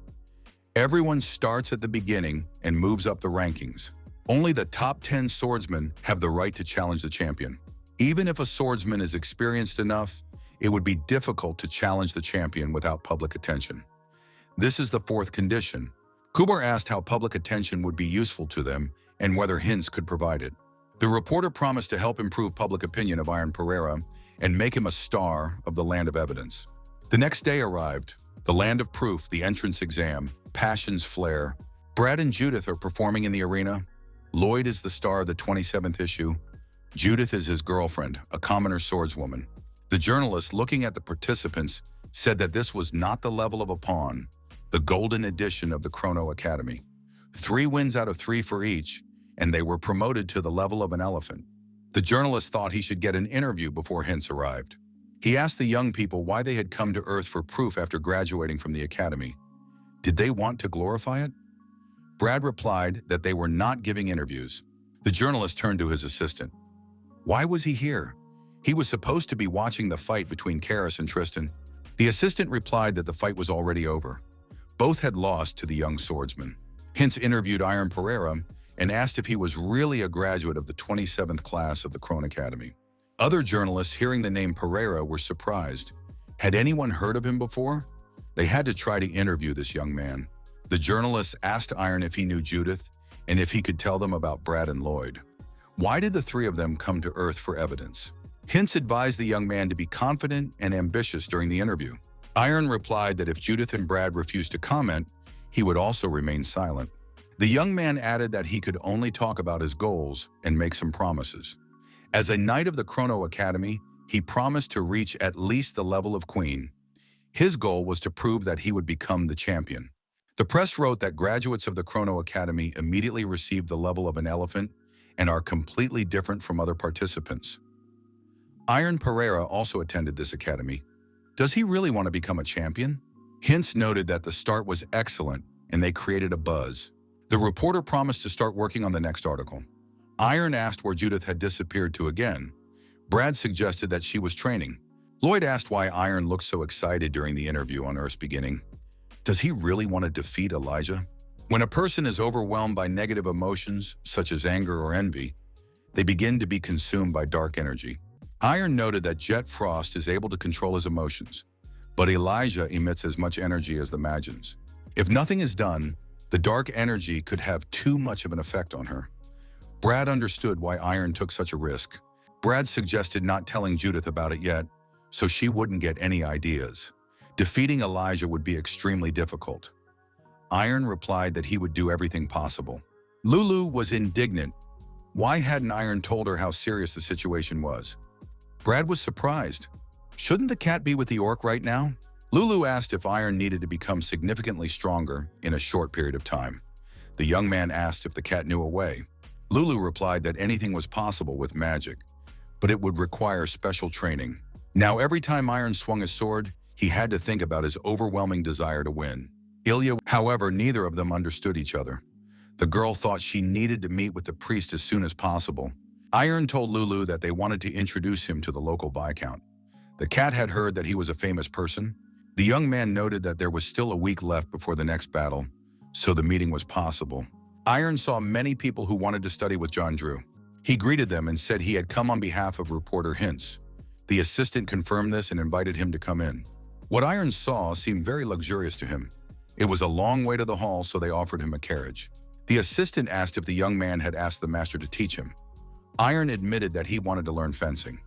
Speaker 1: Everyone starts at the beginning and moves up the rankings. Only the top 10 swordsmen have the right to challenge the champion. Even if a swordsman is experienced enough, it would be difficult to challenge the champion without public attention. This is the fourth condition. Kubar asked how public attention would be useful to them and whether Hintz could provide it. The reporter promised to help improve public opinion of Iron Pereira and make him a star of the land of evidence. The next day arrived. The land of proof, the entrance exam, passions flare. Brad and Judith are performing in the arena. Lloyd is the star of the 27th issue. Judith is his girlfriend, a commoner swordswoman. The journalist looking at the participants said that this was not the level of a pawn, the golden edition of the Chrono Academy. 3 wins out of 3 for each, and they were promoted to the level of an elephant. The journalist thought he should get an interview before Hintz arrived. He asked the young people why they had come to Earth for proof after graduating from the academy. Did they want to glorify it? Brad replied that they were not giving interviews. The journalist turned to his assistant. Why was he here? He was supposed to be watching the fight between Karis and Tristan. The assistant replied that the fight was already over. Both had lost to the young swordsman. Hintz interviewed Iron Pereira and asked if he was really a graduate of the 27th class of the Chrono Academy. Other journalists hearing the name Pereira were surprised. Had anyone heard of him before? They had to try to interview this young man. The journalists asked Iron if he knew Judith and if he could tell them about Brad and Lloyd. Why did the 3 of them come to Earth for evidence? Hintz advised the young man to be confident and ambitious during the interview. Iron replied that if Judith and Brad refused to comment, he would also remain silent. The young man added that he could only talk about his goals and make some promises. As a knight of the Chrono Academy, he promised to reach at least the level of queen. His goal was to prove that he would become the champion. The press wrote that graduates of the Chrono Academy immediately received the level of an elephant and are completely different from other participants. Iron Pereira also attended this academy. Does he really want to become a champion? Hintz noted that the start was excellent and they created a buzz. The reporter promised to start working on the next article. Iron asked where Judith had disappeared to again. Brad suggested that she was training. Lloyd asked why Iron looked so excited during the interview on Earth's beginning. Does he really want to defeat Elijah? When a person is overwhelmed by negative emotions, such as anger or envy, they begin to be consumed by dark energy. Iron noted that Jet Frost is able to control his emotions, but Elijah emits as much energy as the Magians. If nothing is done, The dark energy could have too much of an effect on her. Brad understood why Iron took such a risk. Brad suggested not telling Judith about it yet, so she wouldn't get any ideas. Defeating Elijah would be extremely difficult. Iron replied that he would do everything possible. Lulu was indignant. Why hadn't Iron told her how serious the situation was? Brad was surprised. Shouldn't the cat be with the orc right now? Lulu asked if Iron needed to become significantly stronger in a short period of time. The young man asked if the cat knew a way. Lulu replied that anything was possible with magic, but it would require special training. Now, every time Iron swung his sword, he had to think about his overwhelming desire to win. Ilya, however, neither of them understood each other. The girl thought she needed to meet with the priest as soon as possible. Iron told Lulu that they wanted to introduce him to the local viscount. The cat had heard that he was a famous person. The young man noted that there was still a week left before the next battle, so the meeting was possible. Iron saw many people who wanted to study with John Drew. He greeted them and said he had come on behalf of reporter Hintz. The assistant confirmed this and invited him to come in. What Iron saw seemed very luxurious to him. It was a long way to the hall, so they offered him a carriage. The assistant asked if the young man had asked the master to teach him. Iron admitted that he wanted to learn fencing.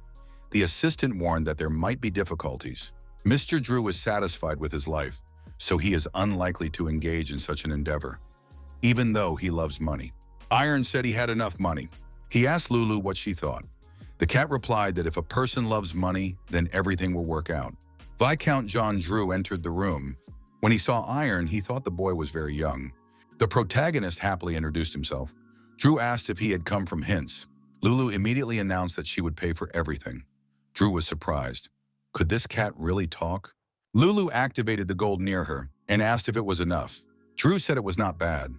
Speaker 1: The assistant warned that there might be difficulties. Mr. Drew was satisfied with his life, so he is unlikely to engage in such an endeavor, even though he loves money. Iron said he had enough money. He asked Lulu what she thought. The cat replied that if a person loves money, then everything will work out. Viscount John Drew entered the room. When he saw Iron, he thought the boy was very young. The protagonist happily introduced himself. Drew asked if he had come from Hintz. Lulu immediately announced that she would pay for everything. Drew was surprised. Could this cat really talk? Lulu activated the gold near her and asked if it was enough. Drew said it was not bad.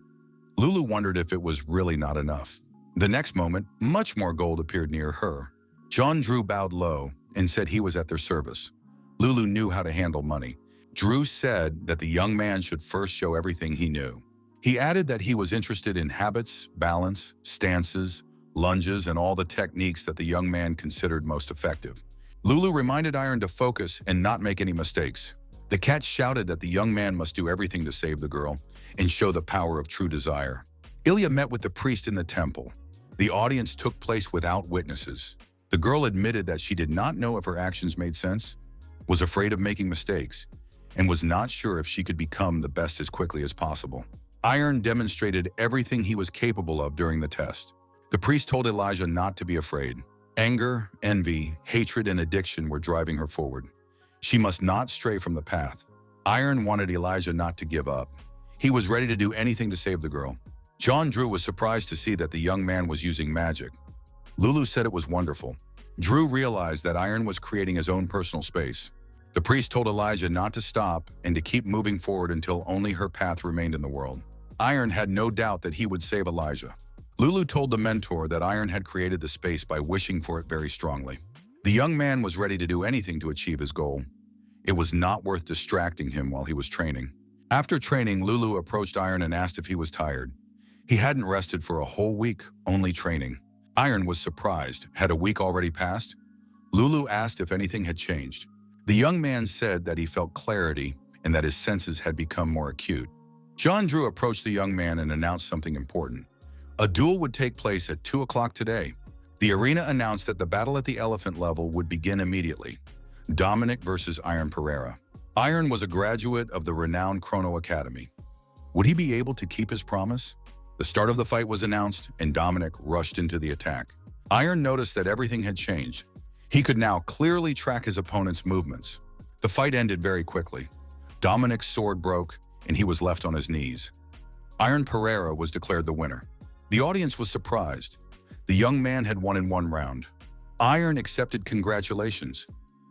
Speaker 1: Lulu wondered if it was really not enough. The next moment, much more gold appeared near her. John Drew bowed low and said he was at their service. Lulu knew how to handle money. Drew said that the young man should first show everything he knew. He added that he was interested in habits, balance, stances, lunges, and all the techniques that the young man considered most effective. Lulu reminded Iron to focus and not make any mistakes. The cat shouted that the young man must do everything to save the girl and show the power of true desire. Ilya met with the priest in the temple. The audience took place without witnesses. The girl admitted that she did not know if her actions made sense, was afraid of making mistakes, and was not sure if she could become the best as quickly as possible. Iron demonstrated everything he was capable of during the test. The priest told Elijah not to be afraid. Anger, envy, hatred, and addiction were driving her forward. She must not stray from the path. Iron wanted Elijah not to give up. He was ready to do anything to save the girl. John Drew was surprised to see that the young man was using magic. Lulu said it was wonderful. Drew realized that Iron was creating his own personal space. The priest told Elijah not to stop and to keep moving forward until only her path remained in the world. Iron had no doubt that he would save Elijah. Lulu told the mentor that Iron had created the space by wishing for it very strongly. The young man was ready to do anything to achieve his goal. It was not worth distracting him while he was training. After training, Lulu approached Iron and asked if he was tired. He hadn't rested for a whole week, only training. Iron was surprised. Had a week already passed? Lulu asked if anything had changed. The young man said that he felt clarity and that his senses had become more acute. John Drew approached the young man and announced something important. A duel would take place at 2 o'clock today. The arena announced that the battle at the elephant level would begin immediately. Dominic versus Iron Pereira. Iron was a graduate of the renowned Chrono Academy. Would he be able to keep his promise? The start of the fight was announced, and Dominic rushed into the attack. Iron noticed that everything had changed. He could now clearly track his opponent's movements. The fight ended very quickly. Dominic's sword broke, and he was left on his knees. Iron Pereira was declared the winner. The audience was surprised. The young man had won in one round. Iron accepted congratulations.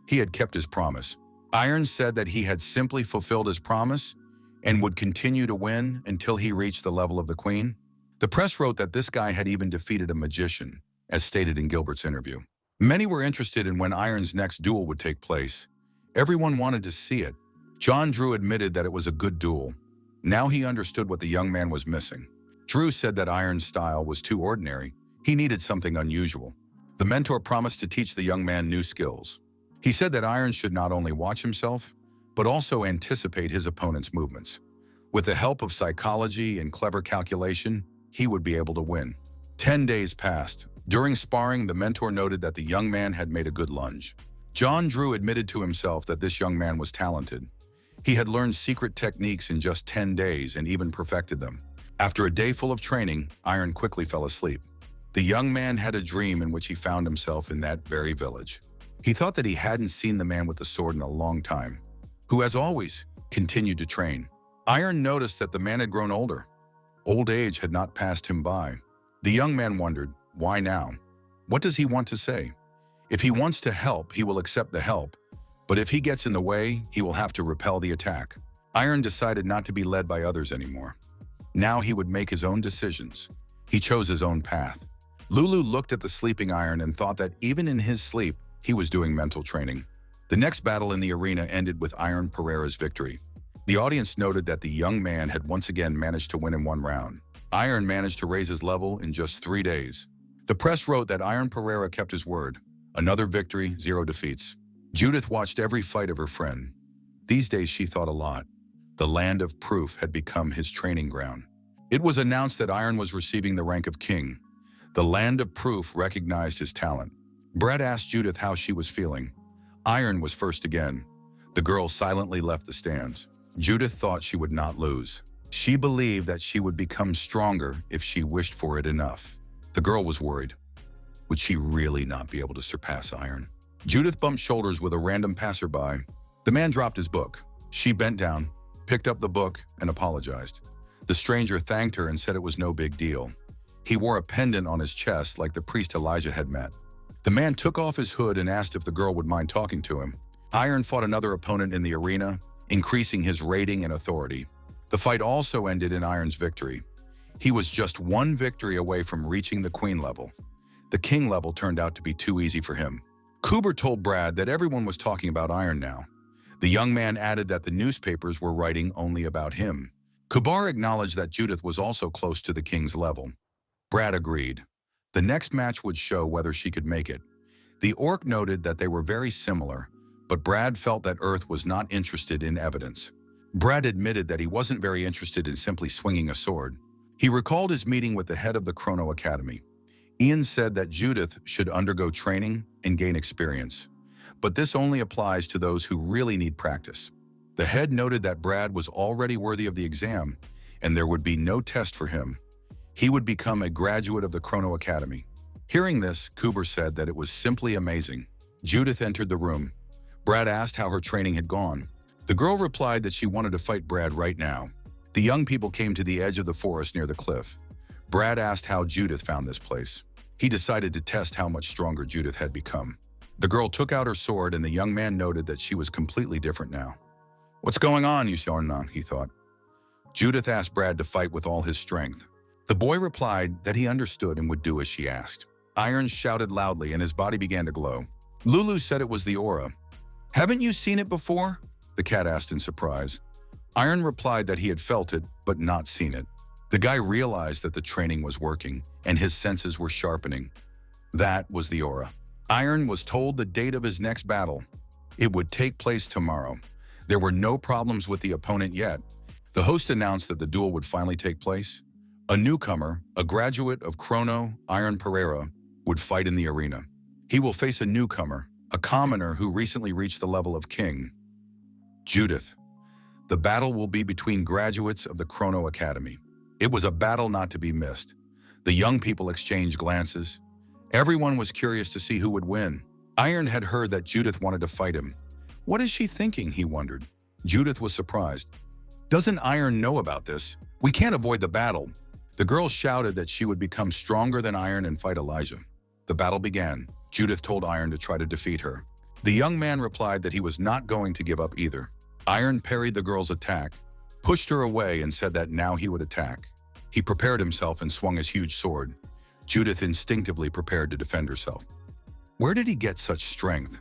Speaker 1: He had kept his promise. Iron said that he had simply fulfilled his promise and would continue to win until he reached the level of the queen. The press wrote that this guy had even defeated a magician, as stated in Gilbert's interview. Many were interested in when Iron's next duel would take place. Everyone wanted to see it. John Drew admitted that it was a good duel. Now he understood what the young man was missing. Drew said that Iron's style was too ordinary. He needed something unusual. The mentor promised to teach the young man new skills. He said that Iron should not only watch himself, but also anticipate his opponent's movements. With the help of psychology and clever calculation, he would be able to win. 10 days passed. During sparring, the mentor noted that the young man had made a good lunge. John Drew admitted to himself that this young man was talented. He had learned secret techniques in just 10 days and even perfected them. After a day full of training, Iron quickly fell asleep. The young man had a dream in which he found himself in that very village. He thought that he hadn't seen the man with the sword in a long time, who, as always, continued to train. Iron noticed that the man had grown older. Old age had not passed him by. The young man wondered, why now? What does he want to say? If he wants to help, he will accept the help. But if he gets in the way, he will have to repel the attack. Iron decided not to be led by others anymore. Now he would make his own decisions. He chose his own path. Lulu looked at the sleeping Iron and thought that even in his sleep, he was doing mental training. The next battle in the arena ended with Iron Pereira's victory. The audience noted that the young man had once again managed to win in one round. Iron managed to raise his level in just 3 days. The press wrote that Iron Pereira kept his word. Another victory, 0 defeats. Judith watched every fight of her friend. These days she thought a lot. The land of proof had become his training ground. It was announced that Iron was receiving the rank of king. The land of proof recognized his talent. Brad asked Judith how she was feeling. Iron was first again. The girl silently left the stands. Judith thought she would not lose. She believed that she would become stronger if she wished for it enough. The girl was worried. Would she really not be able to surpass Iron? Judith bumped shoulders with a random passerby. The man dropped his book. She bent down, picked up the book, and apologized. The stranger thanked her and said it was no big deal. He wore a pendant on his chest like the priest Elijah had met. The man took off his hood and asked if the girl would mind talking to him. Iron fought another opponent in the arena, increasing his rating and authority. The fight also ended in Iron's victory. He was just 1 victory away from reaching the queen level. The king level turned out to be too easy for him. Cooper told Brad that everyone was talking about Iron now. The young man added that the newspapers were writing only about him. Kubar acknowledged that Judith was also close to the king's level. Brad agreed. The next match would show whether she could make it. The orc noted that they were very similar, but Brad felt that Earth was not interested in evidence. Brad admitted that he wasn't very interested in simply swinging a sword. He recalled his meeting with the head of the Chrono Academy. Ian said that Judith should undergo training and gain experience, but this only applies to those who really need practice. The head noted that Brad was already worthy of the exam, and there would be no test for him. He would become a graduate of the Chrono Academy. Hearing this, Kuber said that it was simply amazing. Judith entered the room. Brad asked how her training had gone. The girl replied that she wanted to fight Brad right now. The young people came to the edge of the forest near the cliff. Brad asked how Judith found this place. He decided to test how much stronger Judith had become. The girl took out her sword and the young man noted that she was completely different now. "What's going on, Yusionan?" he thought. Judith asked Brad to fight with all his strength. The boy replied that he understood and would do as she asked. Iron shouted loudly and his body began to glow. Lulu said it was the aura. "Haven't you seen it before?" the cat asked in surprise. Iron replied that he had felt it, but not seen it. The guy realized that the training was working, and his senses were sharpening. That was the aura. Iron was told the date of his next battle. It would take place tomorrow. There were no problems with the opponent yet. The host announced that the duel would finally take place. A newcomer, a graduate of Chrono, Iron Pereira, would fight in the arena. He will face a newcomer, a commoner who recently reached the level of king. Judith. The battle will be between graduates of the Chrono Academy. It was a battle not to be missed. The young people exchanged glances. Everyone was curious to see who would win. Iron had heard that Judith wanted to fight him. What is she thinking, he wondered. Judith was surprised. Doesn't Iron know about this? We can't avoid the battle. The girl shouted that she would become stronger than Iron and fight Elijah. The battle began. Judith told Iron to try to defeat her. The young man replied that he was not going to give up either. Iron parried the girl's attack, pushed her away and said that now he would attack. He prepared himself and swung his huge sword. Judith instinctively prepared to defend herself. Where did he get such strength?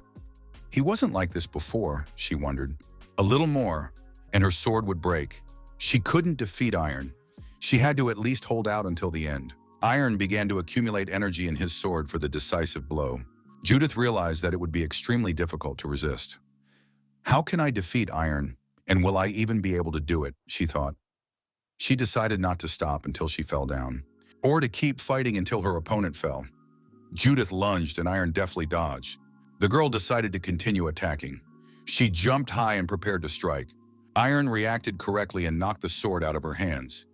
Speaker 1: He wasn't like this before, she wondered. A little more, and her sword would break. She couldn't defeat Iron. She had to at least hold out until the end. Iron began to accumulate energy in his sword for the decisive blow. Judith realized that it would be extremely difficult to resist. How can I defeat Iron, and will I even be able to do it, she thought. She decided not to stop until she fell down, or to keep fighting until her opponent fell. Judith lunged and Iron deftly dodged. The girl decided to continue attacking. She jumped high and prepared to strike. Iron reacted correctly and knocked the sword out of her hands.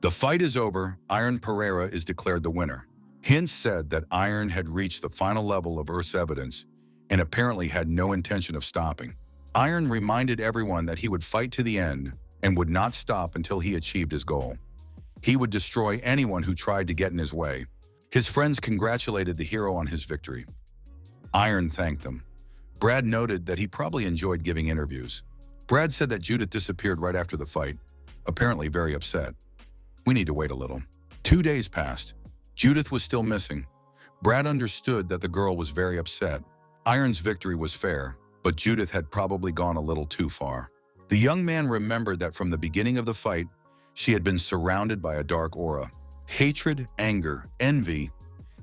Speaker 1: The fight is over. Iron Pereira is declared the winner. Hints said that Iron had reached the final level of Earth's evidence and apparently had no intention of stopping. Iron reminded everyone that he would fight to the end and would not stop until he achieved his goal. He would destroy anyone who tried to get in his way. His friends congratulated the hero on his victory. Iron thanked them. Brad noted that he probably enjoyed giving interviews. Brad said that Judith disappeared right after the fight, apparently very upset. We need to wait a little. 2 days passed. Judith was still missing. Brad understood that the girl was very upset. Iron's victory was fair, but Judith had probably gone a little too far. The young man remembered that from the beginning of the fight, she had been surrounded by a dark aura. Hatred, anger, envy,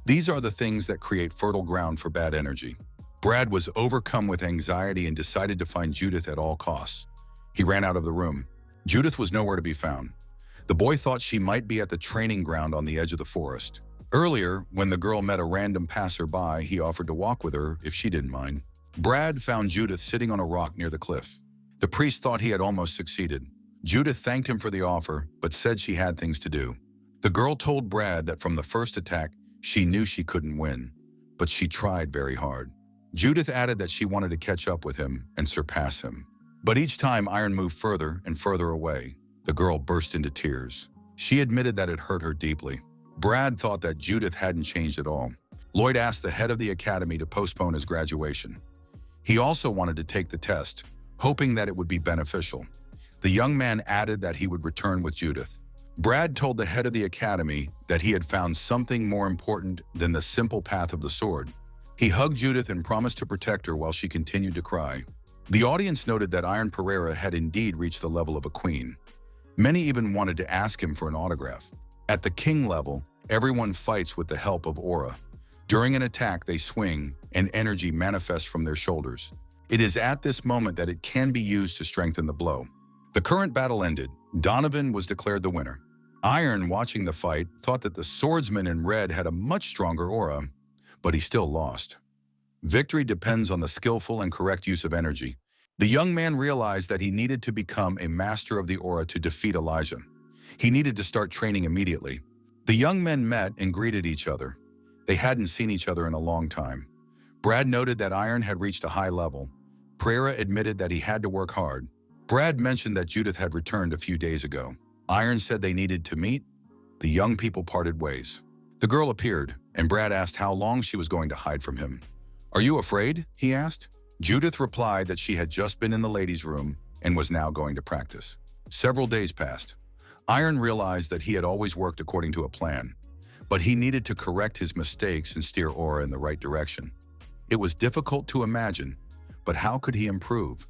Speaker 1: these are the things that create fertile ground for bad energy. Brad was overcome with anxiety and decided to find Judith at all costs. He ran out of the room. Judith was nowhere to be found. The boy thought she might be at the training ground on the edge of the forest. Earlier, when the girl met a random passerby, he offered to walk with her if she didn't mind. Brad found Judith sitting on a rock near the cliff. The priest thought he had almost succeeded. Judith thanked him for the offer, but said she had things to do. The girl told Brad that from the first attack, she knew she couldn't win, but she tried very hard. Judith added that she wanted to catch up with him and surpass him. But each time Iron moved further and further away, the girl burst into tears. She admitted that it hurt her deeply. Brad thought that Judith hadn't changed at all. Lloyd asked the head of the academy to postpone his graduation. He also wanted to take the test, hoping that it would be beneficial. The young man added that he would return with Judith. Brad told the head of the academy that he had found something more important than the simple path of the sword. He hugged Judith and promised to protect her while she continued to cry. The audience noted that Iron Pereira had indeed reached the level of a queen. Many even wanted to ask him for an autograph. At the king level, everyone fights with the help of aura. During an attack, they swing, and energy manifests from their shoulders. It is at this moment that it can be used to strengthen the blow. The current battle ended. Donovan was declared the winner. Iron, watching the fight, thought that the swordsman in red had a much stronger aura, but he still lost. Victory depends on the skillful and correct use of energy. The young man realized that he needed to become a master of the aura to defeat Elijah. He needed to start training immediately. The young men met and greeted each other. They hadn't seen each other in a long time. Brad noted that Iron had reached a high level. Pereira admitted that he had to work hard. Brad mentioned that Judith had returned a few days ago. Iron said they needed to meet. The young people parted ways. The girl appeared, and Brad asked how long she was going to hide from him. "Are you afraid?" he asked. Judith replied that she had just been in the ladies' room and was now going to practice. Several days passed. Iron realized that he had always worked according to a plan, but he needed to correct his mistakes and steer Aura in the right direction. It was difficult to imagine, but how could he improve?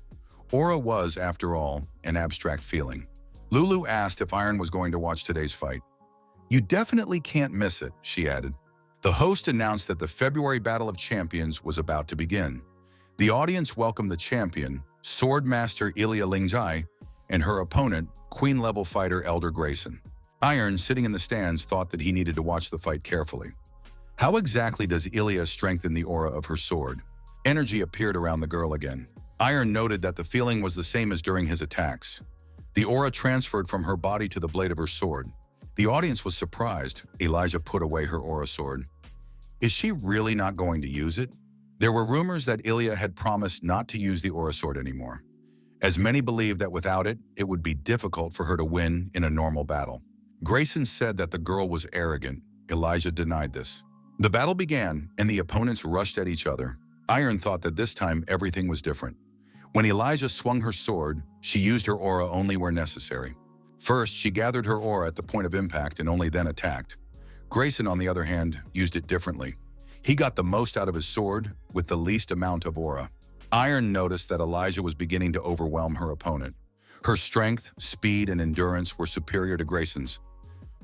Speaker 1: Aura was, after all, an abstract feeling. Lulu asked if Iron was going to watch today's fight. "You definitely can't miss it," she added. The host announced that the February Battle of Champions was about to begin. The audience welcomed the champion, Sword Master Ilya Lingjai, and her opponent, Queen-level fighter Elder Grayson. Iron, sitting in the stands, thought that he needed to watch the fight carefully. How exactly does Ilya strengthen the aura of her sword? Energy appeared around the girl again. Iron noted that the feeling was the same as during his attacks. The aura transferred from her body to the blade of her sword. The audience was surprised. Elijah put away her aura sword. Is she really not going to use it? There were rumors that Ilya had promised not to use the aura sword anymore, as many believed that without it, it would be difficult for her to win in a normal battle. Grayson said that the girl was arrogant. Elijah denied this. The battle began, and the opponents rushed at each other. Iron thought that this time everything was different. When Elijah swung her sword, she used her aura only where necessary. First, she gathered her aura at the point of impact and only then attacked. Grayson, on the other hand, used it differently. He got the most out of his sword with the least amount of aura. Iron noticed that Elijah was beginning to overwhelm her opponent. Her strength, speed, and endurance were superior to Grayson's.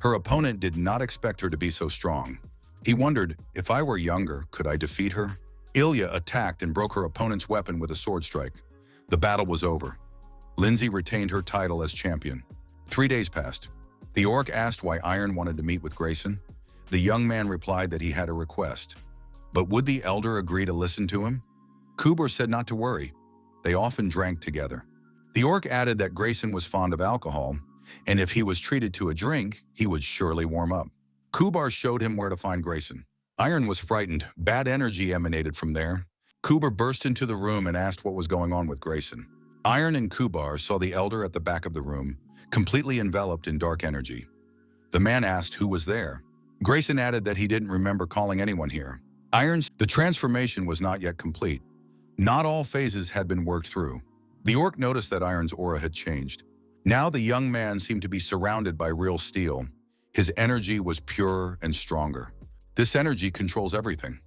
Speaker 1: Her opponent did not expect her to be so strong. He wondered, if I were younger, could I defeat her? Ilya attacked and broke her opponent's weapon with a sword strike. The battle was over. Lindsay retained her title as champion. 3 days passed. The orc asked why Iron wanted to meet with Grayson. The young man replied that he had a request. But would the elder agree to listen to him? Kubur said not to worry. They often drank together. The orc added that Grayson was fond of alcohol, and if he was treated to a drink, he would surely warm up. Kubar showed him where to find Grayson. Iron was frightened. Bad energy emanated from there. Kubar burst into the room and asked what was going on with Grayson. Iron and Kubar saw the elder at the back of the room, completely enveloped in dark energy. The man asked who was there. Grayson added that he didn't remember calling anyone here. The transformation was not yet complete. Not all phases had been worked through. The orc noticed that Iron's aura had changed. Now the young man seemed to be surrounded by real steel. His energy was purer and stronger. This energy controls everything.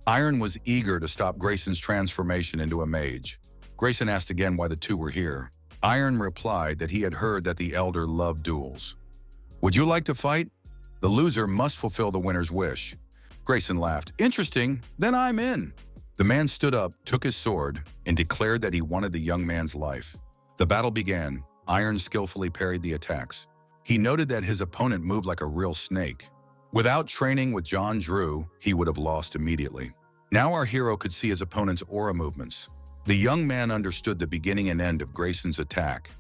Speaker 1: Iron was eager to stop Grayson's transformation into a mage. Grayson asked again why the two were here. Iron replied that he had heard that the elder loved duels. Would you like to fight? The loser must fulfill the winner's wish. Grayson laughed. Interesting, then I'm in. The man stood up, took his sword, and declared that he wanted the young man's life. The battle began. Iron skillfully parried the attacks. He noted that his opponent moved like a real snake. Without training with John Drew, he would have lost immediately. Now our hero could see his opponent's aura movements. The young man understood the beginning and end of Grayson's attack.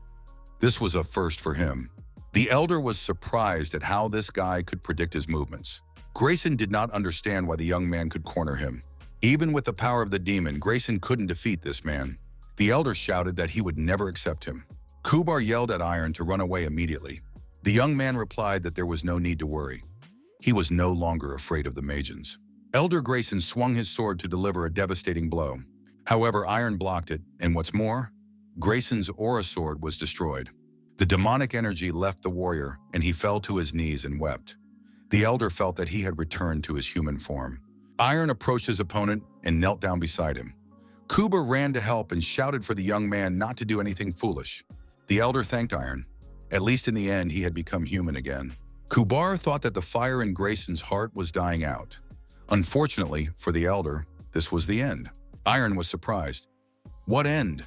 Speaker 1: This was a first for him. The elder was surprised at how this guy could predict his movements. Grayson did not understand why the young man could corner him. Even with the power of the demon, Grayson couldn't defeat this man. The elder shouted that he would never accept him. Kubar yelled at Iron to run away immediately. The young man replied that there was no need to worry. He was no longer afraid of the Magians. Elder Grayson swung his sword to deliver a devastating blow. However, Iron blocked it, and what's more, Grayson's aura sword was destroyed. The demonic energy left the warrior, and he fell to his knees and wept. The elder felt that he had returned to his human form. Iron approached his opponent and knelt down beside him. Kubar ran to help and shouted for the young man not to do anything foolish. The elder thanked Iron. At least in the end, he had become human again. Kubar thought that the fire in Grayson's heart was dying out. Unfortunately, for the elder, this was the end. Iron was surprised. What end?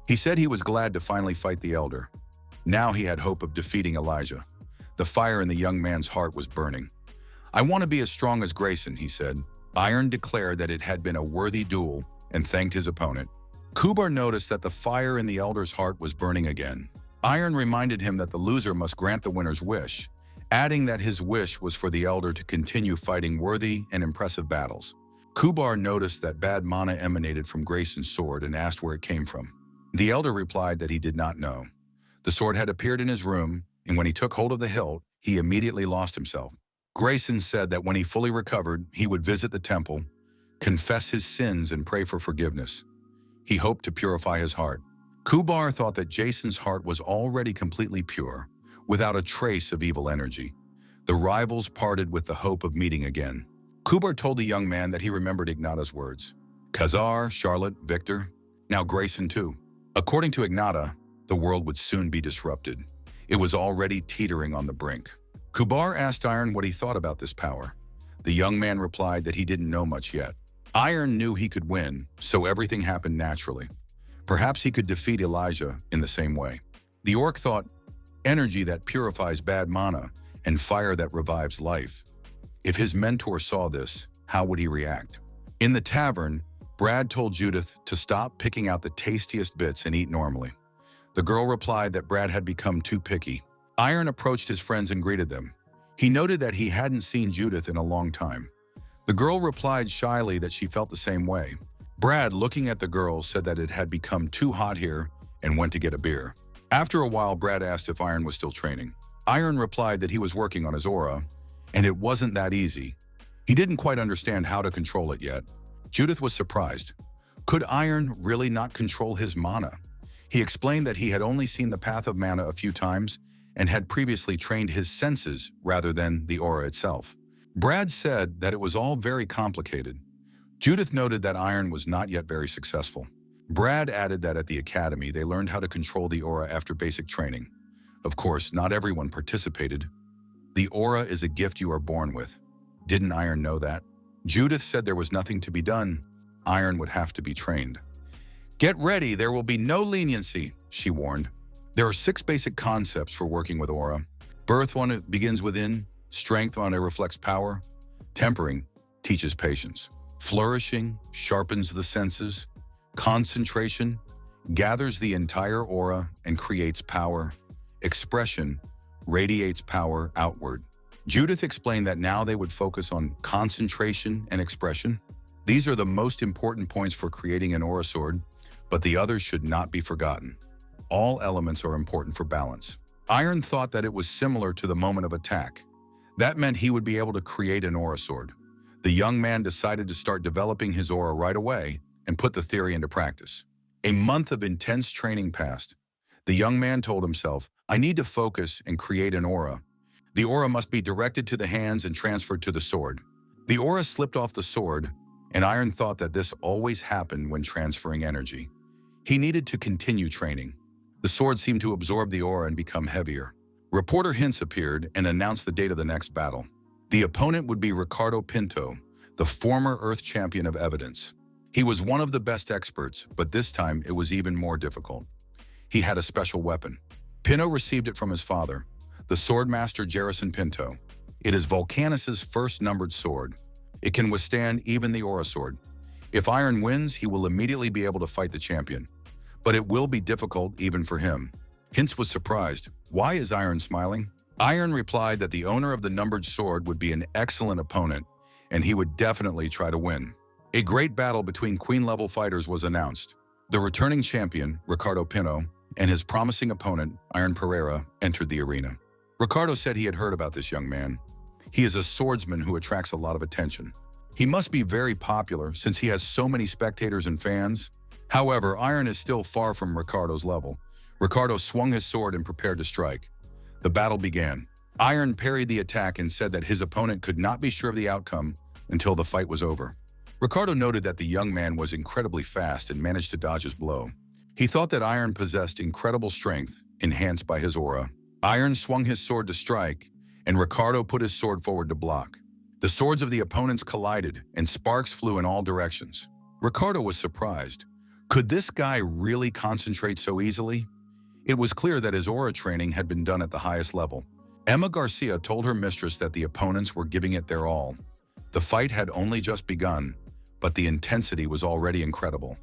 Speaker 1: He said he was glad to finally fight the elder. Now he had hope of defeating Elijah. The fire in the young man's heart was burning. I want to be as strong as Grayson, he said. Iron declared that it had been a worthy duel and thanked his opponent. Kubar noticed that the fire in the elder's heart was burning again. Iron reminded him that the loser must grant the winner's wish, adding that his wish was for the elder to continue fighting worthy and impressive battles. Kubar noticed that bad mana emanated from Grayson's sword and asked where it came from. The elder replied that he did not know. The sword had appeared in his room, and when he took hold of the hilt, he immediately lost himself. Grayson said that when he fully recovered, he would visit the temple, confess his sins, and pray for forgiveness. He hoped to purify his heart. Kubar thought that Jason's heart was already completely pure, without a trace of evil energy. The rivals parted with the hope of meeting again. Kubar told the young man that he remembered Ignata's words. Khazar, Charlotte, Victor, now Grayson too. According to Ignata, the world would soon be disrupted. It was already teetering on the brink. Kubar asked Iron what he thought about this power. The young man replied that he didn't know much yet. Iron knew he could win, so everything happened naturally. Perhaps he could defeat Elijah in the same way. The orc thought, energy that purifies bad mana and fire that revives life. If his mentor saw this, how would he react? In the tavern, Brad told Judith to stop picking out the tastiest bits and eat normally. The girl replied that Brad had become too picky. Iron approached his friends and greeted them. He noted that he hadn't seen Judith in a long time. The girl replied shyly that she felt the same way. Brad, looking at the girl, said that it had become too hot here and went to get a beer. After a while, Brad asked if Iron was still training. Iron replied that he was working on his aura, and it wasn't that easy. He didn't quite understand how to control it yet. Judith was surprised. Could Iron really not control his mana? He explained that he had only seen the path of mana a few times and had previously trained his senses rather than the aura itself. Brad said that it was all very complicated. Judith noted that Iron was not yet very successful. Brad added that at the academy they learned how to control the aura after basic training. Of course, not everyone participated. The aura is a gift you are born with. Didn't Iron know that? Judith said there was nothing to be done. Iron would have to be trained. Get ready, there will be no leniency, she warned. There are 6 basic concepts for working with aura. Birth one begins within, strength one reflects power, tempering teaches patience, flourishing sharpens the senses, concentration gathers the entire aura and creates power, expression radiates power outward. Judith explained that now they would focus on concentration and expression. These are the most important points for creating an aura sword, but the others should not be forgotten. All elements are important for balance. Iron thought that it was similar to the moment of attack. That meant he would be able to create an aura sword. The young man decided to start developing his aura right away and put the theory into practice. A month of intense training passed. The young man told himself, I need to focus and create an aura. The aura must be directed to the hands and transferred to the sword. The aura slipped off the sword, and Iron thought that this always happened when transferring energy. He needed to continue training. The sword seemed to absorb the aura and become heavier. Reporter Hints appeared and announced the date of the next battle. The opponent would be Ricardo Pinto, the former Earth champion of evidence. He was one of the best experts, but this time it was even more difficult. He had a special weapon. Pinto received it from his father, the swordmaster Jerison Pinto. It is Volcanus's first numbered sword. It can withstand even the aura sword. If Iron wins, he will immediately be able to fight the champion. But it will be difficult even for him. Hints was surprised. Why is Iron smiling? Iron replied that the owner of the numbered sword would be an excellent opponent, and he would definitely try to win. A great battle between Queen-level fighters was announced. The returning champion, Ricardo Pinto, and his promising opponent, Iron Pereira, entered the arena. Ricardo said he had heard about this young man. He is a swordsman who attracts a lot of attention. He must be very popular since he has so many spectators and fans. However, Iron is still far from Ricardo's level. Ricardo swung his sword and prepared to strike. The battle began. Iron parried the attack and said that his opponent could not be sure of the outcome until the fight was over. Ricardo noted that the young man was incredibly fast and managed to dodge his blow. He thought that Iron possessed incredible strength, enhanced by his aura. Iron swung his sword to strike, and Ricardo put his sword forward to block. The swords of the opponents collided, and sparks flew in all directions. Ricardo was surprised. Could this guy really concentrate so easily? It was clear that his aura training had been done at the highest level. Emma Garcia told her mistress that the opponents were giving it their all. The fight had only just begun, but the intensity was already incredible.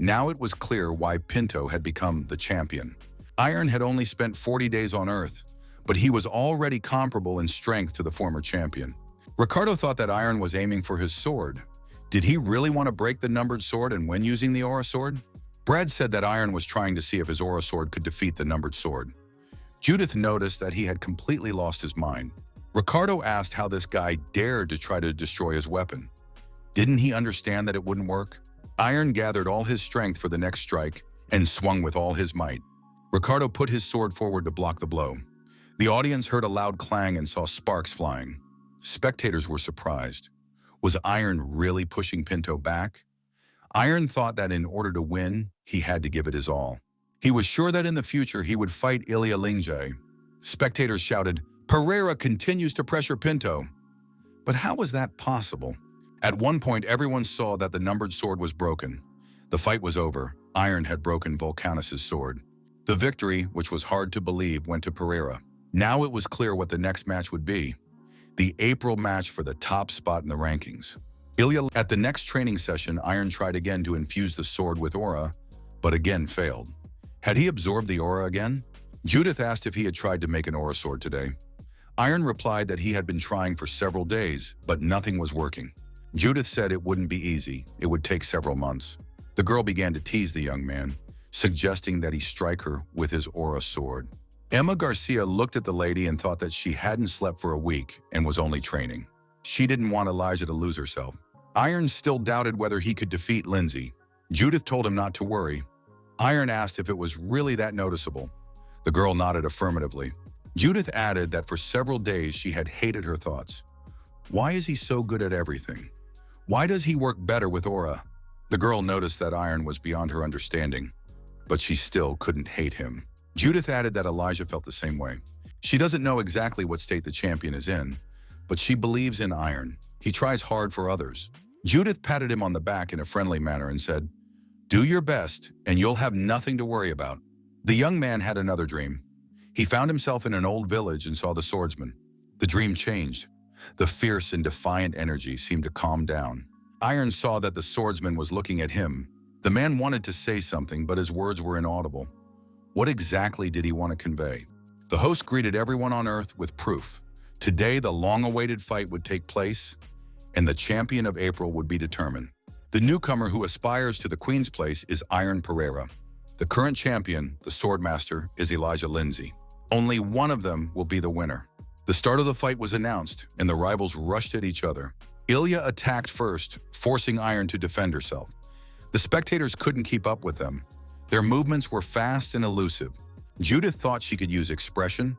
Speaker 1: Now it was clear why Pinto had become the champion. Iron had only spent 40 days on Earth, but he was already comparable in strength to the former champion. Ricardo thought that Iron was aiming for his sword. Did he really want to break the numbered sword and win using the aura sword? Brad said that Iron was trying to see if his aura sword could defeat the numbered sword. Judith noticed that he had completely lost his mind. Ricardo asked how this guy dared to try to destroy his weapon. Didn't he understand that it wouldn't work? Iron gathered all his strength for the next strike and swung with all his might. Ricardo put his sword forward to block the blow. The audience heard a loud clang and saw sparks flying. Spectators were surprised. Was Iron really pushing Pinto back? Iron thought that in order to win, he had to give it his all. He was sure that in the future he would fight Ilya Lingje. Spectators shouted, Pereira continues to pressure Pinto. But how was that possible? At one point, everyone saw that the numbered sword was broken. The fight was over. Iron had broken Volcanus's sword. The victory, which was hard to believe, went to Pereira. Now it was clear what the next match would be. The April match for the top spot in the rankings. At the next training session, Iron tried again to infuse the sword with aura, but again failed. Had he absorbed the aura again? Judith asked if he had tried to make an aura sword today. Iron replied that he had been trying for several days, but nothing was working. Judith said it wouldn't be easy. It would take several months. The girl began to tease the young man, suggesting that he strike her with his aura sword. Emma Garcia looked at the lady and thought that she hadn't slept for a week and was only training. She didn't want Elijah to lose herself. Iron still doubted whether he could defeat Lindsay. Judith told him not to worry. Iron asked if it was really that noticeable. The girl nodded affirmatively. Judith added that for several days she had hated her thoughts. Why is he so good at everything? Why does he work better with aura? The girl noticed that Iron was beyond her understanding, but she still couldn't hate him. Judith added that Elijah felt the same way. She doesn't know exactly what state the champion is in, but she believes in Iron. He tries hard for others. Judith patted him on the back in a friendly manner and said, "Do your best, and you'll have nothing to worry about." The young man had another dream. He found himself in an old village and saw the swordsman. The dream changed. The fierce and defiant energy seemed to calm down. Iron saw that the swordsman was looking at him. The man wanted to say something, but his words were inaudible. What exactly did he want to convey? The host greeted everyone on Earth with proof. Today, the long-awaited fight would take place, and the champion of April would be determined. The newcomer who aspires to the Queen's place is Iron Pereira. The current champion, the Swordmaster, is Elijah Lindsay. Only one of them will be the winner. The start of the fight was announced, and the rivals rushed at each other. Ilya attacked first, forcing Iron to defend herself. The spectators couldn't keep up with them. Their movements were fast and elusive. Judith thought she could use expression.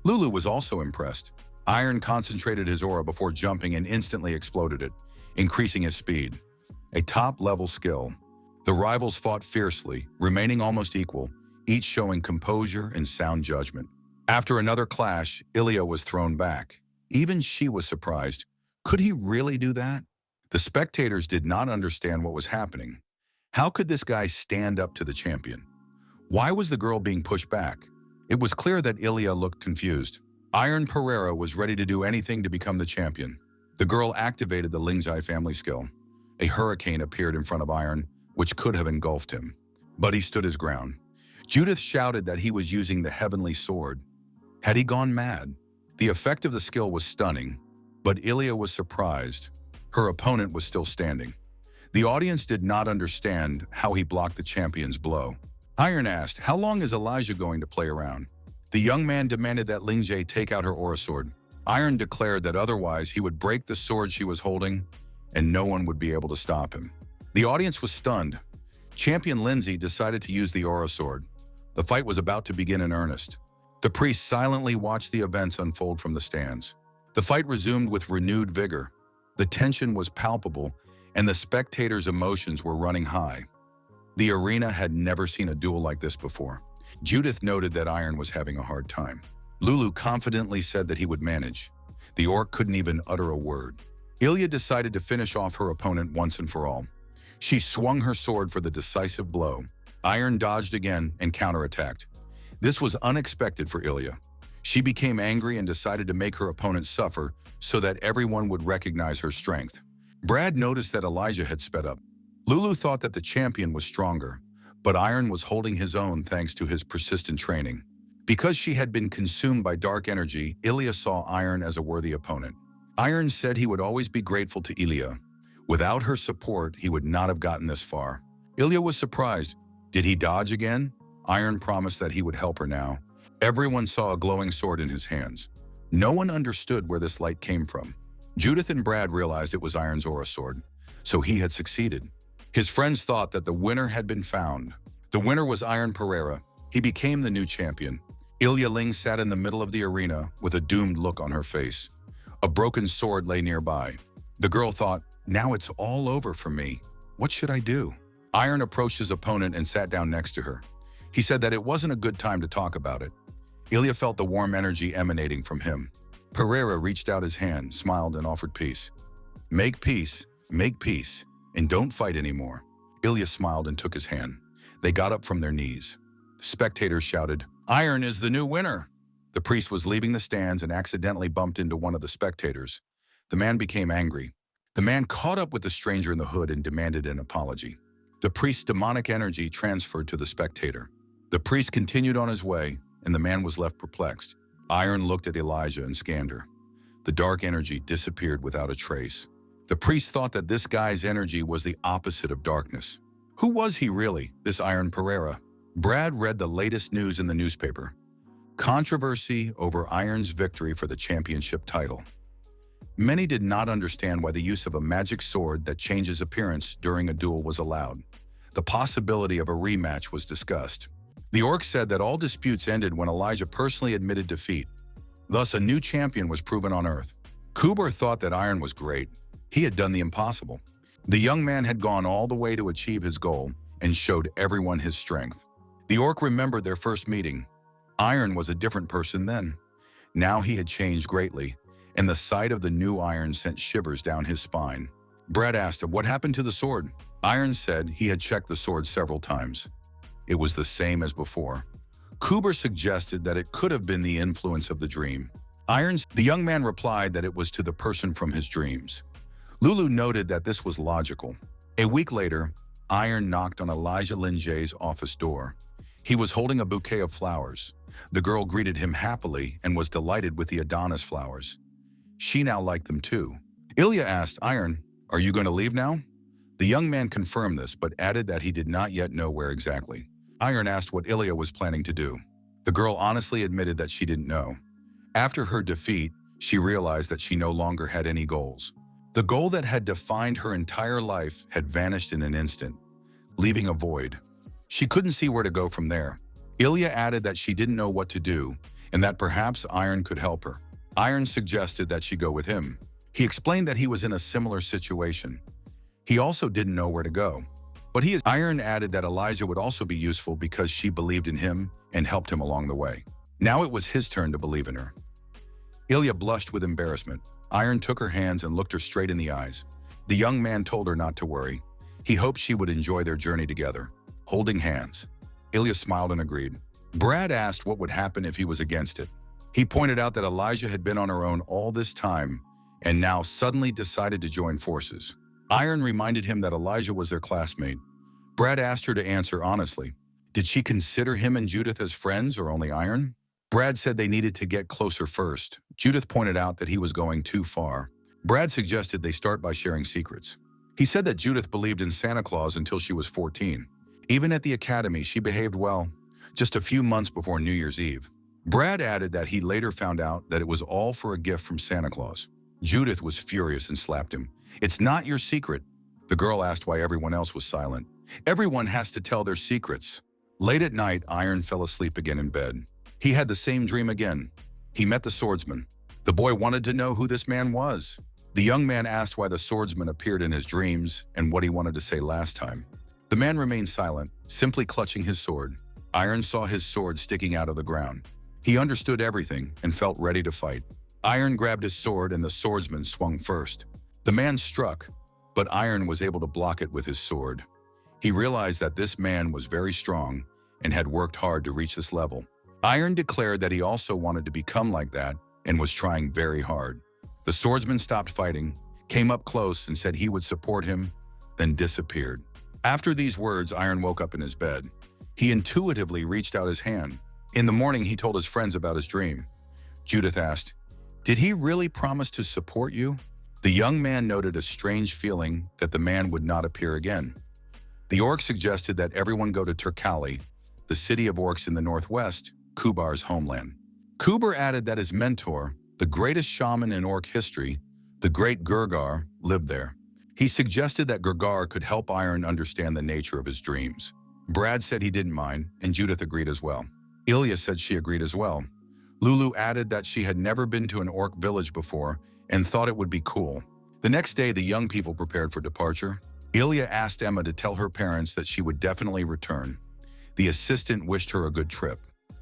Speaker 1: Lulu was also impressed. Iron concentrated his aura before jumping and instantly exploded it, increasing his speed. A top-level skill. The rivals fought fiercely, remaining almost equal, each showing composure and sound judgment. After another clash, Ilya was thrown back. Even she was surprised. Could he really do that? The spectators did not understand what was happening. How could this guy stand up to the champion? Why was the girl being pushed back? It was clear that Ilya looked confused. Iron Pereira was ready to do anything to become the champion. The girl activated the Lingjai family skill. A hurricane appeared in front of Iron, which could have engulfed him. But he stood his ground. Judith shouted that he was using the heavenly sword. Had he gone mad? The effect of the skill was stunning, but Ilya was surprised. Her opponent was still standing. The audience did not understand how he blocked the champion's blow. Iron asked, "How long is Elijah going to play around?" The young man demanded that Lingjai take out her aura sword. Iron declared that otherwise he would break the sword she was holding, and no one would be able to stop him. The audience was stunned. Champion Lindsay decided to use the aura sword. The fight was about to begin in earnest. The priest silently watched the events unfold from the stands. The fight resumed with renewed vigor. The tension was palpable, and the spectators' emotions were running high. The arena had never seen a duel like this before. Judith noted that Iron was having a hard time. Lulu confidently said that he would manage. The orc couldn't even utter a word. Ilya decided to finish off her opponent once and for all. She swung her sword for the decisive blow. Iron dodged again and counterattacked. This was unexpected for Ilya. She became angry and decided to make her opponent suffer so that everyone would recognize her strength. Brad noticed that Elijah had sped up. Lulu thought that the champion was stronger, but Iron was holding his own thanks to his persistent training. Because she had been consumed by dark energy, Ilya saw Iron as a worthy opponent. Iron said he would always be grateful to Ilya. Without her support, he would not have gotten this far. Ilya was surprised. Did he dodge again? Iron promised that he would help her now. Everyone saw a glowing sword in his hands. No one understood where this light came from. Judith and Brad realized it was Iron's aura sword, so he had succeeded. His friends thought that the winner had been found. The winner was Iron Pereira. He became the new champion. Ilya Ling sat in the middle of the arena with a doomed look on her face. A broken sword lay nearby. The girl thought, now it's all over for me. What should I do? Iron approached his opponent and sat down next to her. He said that it wasn't a good time to talk about it. Ilya felt the warm energy emanating from him. Pereira reached out his hand, smiled, and offered peace. Make peace, and don't fight anymore. Ilya smiled and took his hand. They got up from their knees. The spectators shouted, Iron is the new winner. The priest was leaving the stands and accidentally bumped into one of the spectators. The man became angry. The man caught up with the stranger in the hood and demanded an apology. The priest's demonic energy transferred to the spectator. The priest continued on his way, and the man was left perplexed. Iron looked at Elijah and scanned her. The dark energy disappeared without a trace. The priest thought that this guy's energy was the opposite of darkness. Who was he really, this Iron Pereira? Brad read the latest news in the newspaper. Controversy over Iron's victory for the championship title. Many did not understand why the use of a magic sword that changes appearance during a duel was allowed. The possibility of a rematch was discussed. The orc said that all disputes ended when Elijah personally admitted defeat. Thus, a new champion was proven on Earth. Kuber thought that Iron was great. He had done the impossible. The young man had gone all the way to achieve his goal and showed everyone his strength. The orc remembered their first meeting. Iron was a different person then. Now he had changed greatly, and the sight of the new Iron sent shivers down his spine. Brad asked him what happened to the sword. Iron said he had checked the sword several times. It was the same as before. Kuber suggested that it could have been the influence of the dream. The young man replied that it was to the person from his dreams. Lulu noted that this was logical. A week later, Iron knocked on Elijah Linjay's office door. He was holding a bouquet of flowers. The girl greeted him happily and was delighted with the Adonis flowers. She now liked them too. Ilya asked Iron, "Are you going to leave now?" The young man confirmed this but added that he did not yet know where exactly. Iron asked what Ilya was planning to do. The girl honestly admitted that she didn't know. After her defeat, she realized that she no longer had any goals. The goal that had defined her entire life had vanished in an instant, leaving a void. She couldn't see where to go from there. Ilya added that she didn't know what to do and that perhaps Iron could help her. Iron suggested that she go with him. He explained that he was in a similar situation. He also didn't know where to go. Iron added that Elijah would also be useful because she believed in him and helped him along the way. Now it was his turn to believe in her. Ilya blushed with embarrassment. Iron took her hands and looked her straight in the eyes. The young man told her not to worry. He hoped she would enjoy their journey together, holding hands. Ilya smiled and agreed. Brad asked what would happen if he was against it. He pointed out that Elijah had been on her own all this time and now suddenly decided to join forces. Iron reminded him that Elijah was their classmate. Brad asked her to answer honestly. Did she consider him and Judith as friends or only Iron? Brad said they needed to get closer first. Judith pointed out that he was going too far. Brad suggested they start by sharing secrets. He said that Judith believed in Santa Claus until she was 14. Even at the academy, she behaved well, just a few months before New Year's Eve. Brad added that he later found out that it was all for a gift from Santa Claus. Judith was furious and slapped him. "It's not your secret." The girl asked why everyone else was silent. Everyone has to tell their secrets. Late at night, Iron fell asleep again in bed. He had the same dream again. He met the swordsman. The boy wanted to know who this man was. The young man asked why the swordsman appeared in his dreams and what he wanted to say last time. The man remained silent, simply clutching his sword. Iron saw his sword sticking out of the ground. He understood everything and felt ready to fight. Iron grabbed his sword and the swordsman swung first. The man struck, but Iron was able to block it with his sword. He realized that this man was very strong and had worked hard to reach this level. Iron declared that he also wanted to become like that and was trying very hard. The swordsman stopped fighting, came up close and said he would support him, then disappeared. After these words, Iron woke up in his bed. He intuitively reached out his hand. In the morning, he told his friends about his dream. Judith asked, "Did he really promise to support you?" The young man noted a strange feeling that the man would not appear again. The orc suggested that everyone go to Turkali, the city of orcs in the northwest, Kubar's homeland. Kubar added that his mentor, the greatest shaman in orc history, the great Gurgar, lived there. He suggested that Gurgar could help Iron understand the nature of his dreams. Brad said he didn't mind, and Judith agreed as well. Ilya said she agreed as well. Lulu added that she had never been to an orc village before and thought it would be cool. The next day, the young people prepared for departure. Ilya asked Emma to tell her parents that she would definitely return. The assistant wished her a good trip.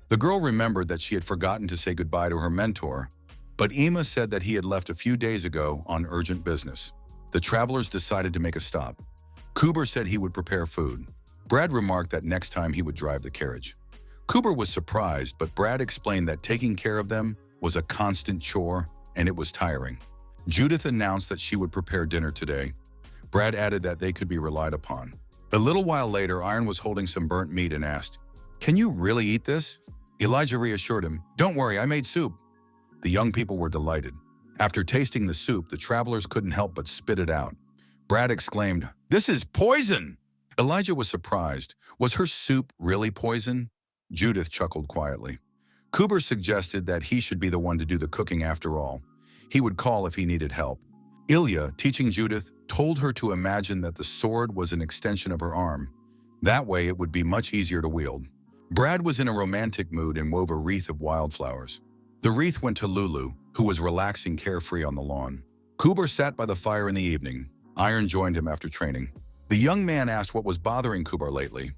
Speaker 1: The girl remembered that she had forgotten to say goodbye to her mentor, but Emma said that he had left a few days ago on urgent business. The travelers decided to make a stop. Kuber said he would prepare food. Brad remarked that next time he would drive the carriage. Kuber was surprised, but Brad explained that taking care of them was a constant chore and it was tiring. Judith announced that she would prepare dinner today. Brad added that they could be relied upon. A little while later, Iron was holding some burnt meat and asked, "Can you really eat this?" Elijah reassured him, "Don't worry, I made soup." The young people were delighted. After tasting the soup, the travelers couldn't help but spit it out. Brad exclaimed, "This is poison!" Elijah was surprised. Was her soup really poison? Judith chuckled quietly. Kuber suggested that he should be the one to do the cooking after all. He would call if he needed help. Ilya, teaching Judith, told her to imagine that the sword was an extension of her arm. That way it would be much easier to wield. Brad was in a romantic mood and wove a wreath of wildflowers. The wreath went to Lulu, who was relaxing carefree on the lawn. Kuber sat by the fire in the evening. Iron joined him after training. The young man asked what was bothering Kuber lately.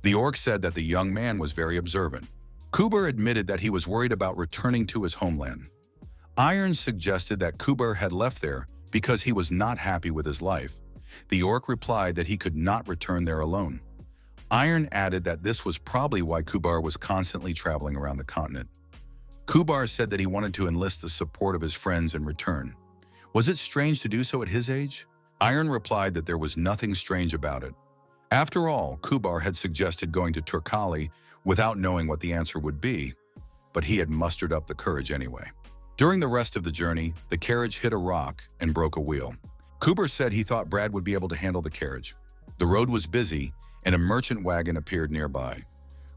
Speaker 1: The orc said that the young man was very observant. Kuber admitted that he was worried about returning to his homeland. Iron suggested that Kuber had left there because he was not happy with his life. The orc replied that he could not return there alone. Iron added that this was probably why Kubar was constantly traveling around the continent. Kubar said that he wanted to enlist the support of his friends in return. Was it strange to do so at his age? Iron replied that there was nothing strange about it. After all, Kubar had suggested going to Turkali without knowing what the answer would be, but he had mustered up the courage anyway. During the rest of the journey, the carriage hit a rock and broke a wheel. Kubar said he thought Brad would be able to handle the carriage. The road was busy, and a merchant wagon appeared nearby.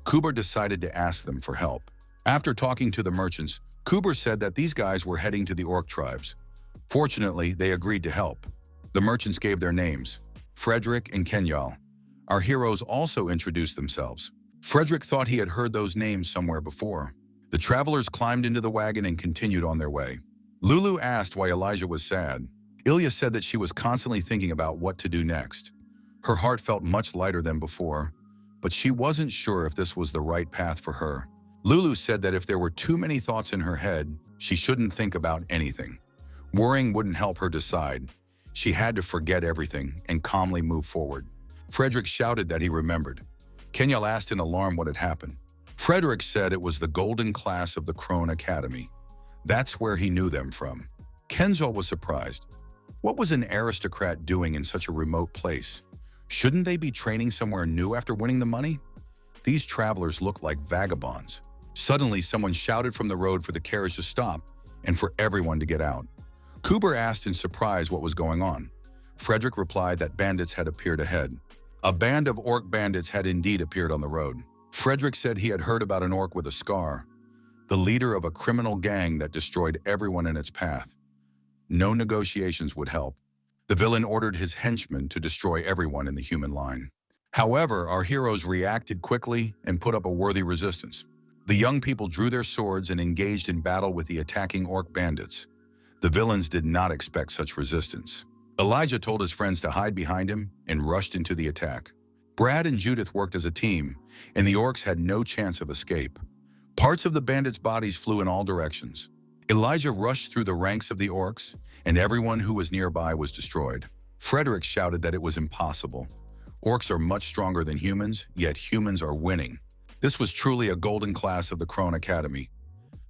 Speaker 1: Kubar decided to ask them for help. After talking to the merchants, Kubar said that these guys were heading to the orc tribes. Fortunately, they agreed to help. The merchants gave their names, Frederick and Kenyal. Our heroes also introduced themselves. Frederick thought he had heard those names somewhere before. The travelers climbed into the wagon and continued on their way. Lulu asked why Elijah was sad. Ilya said that she was constantly thinking about what to do next. Her heart felt much lighter than before, but she wasn't sure if this was the right path for her. Lulu said that if there were too many thoughts in her head, she shouldn't think about anything. Worrying wouldn't help her decide. She had to forget everything and calmly move forward. Frederick shouted that he remembered. Kenyal asked in alarm what had happened. Frederick said it was the golden class of the Crone Academy. That's where he knew them from. Kenzo was surprised. What was an aristocrat doing in such a remote place? Shouldn't they be training somewhere new after winning the money? These travelers looked like vagabonds. Suddenly, someone shouted from the road for the carriage to stop and for everyone to get out. Kubar asked in surprise what was going on. Frederick replied that bandits had appeared ahead. A band of orc bandits had indeed appeared on the road. Frederick said he had heard about an orc with a scar, the leader of a criminal gang that destroyed everyone in its path. No negotiations would help. The villain ordered his henchmen to destroy everyone in the human line. However, our heroes reacted quickly and put up a worthy resistance. The young people drew their swords and engaged in battle with the attacking orc bandits. The villains did not expect such resistance. Elijah told his friends to hide behind him and rushed into the attack. Brad and Judith worked as a team, and the orcs had no chance of escape. Parts of the bandits' bodies flew in all directions. Elijah rushed through the ranks of the orcs, and everyone who was nearby was destroyed. Frederick shouted that it was impossible. Orcs are much stronger than humans, yet humans are winning. This was truly a golden class of the Crone Academy.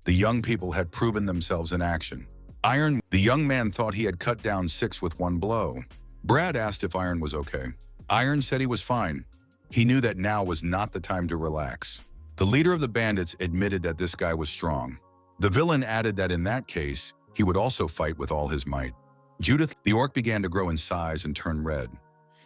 Speaker 1: The young people had proven themselves in action. Iron, the young man thought he had cut down 6 with one blow. Brad asked if Iron was okay. Iron said he was fine. He knew that now was not the time to relax. The leader of the bandits admitted that this guy was strong. The villain added that in that case, he would also fight with all his might. Judith, the orc, began to grow in size and turn red.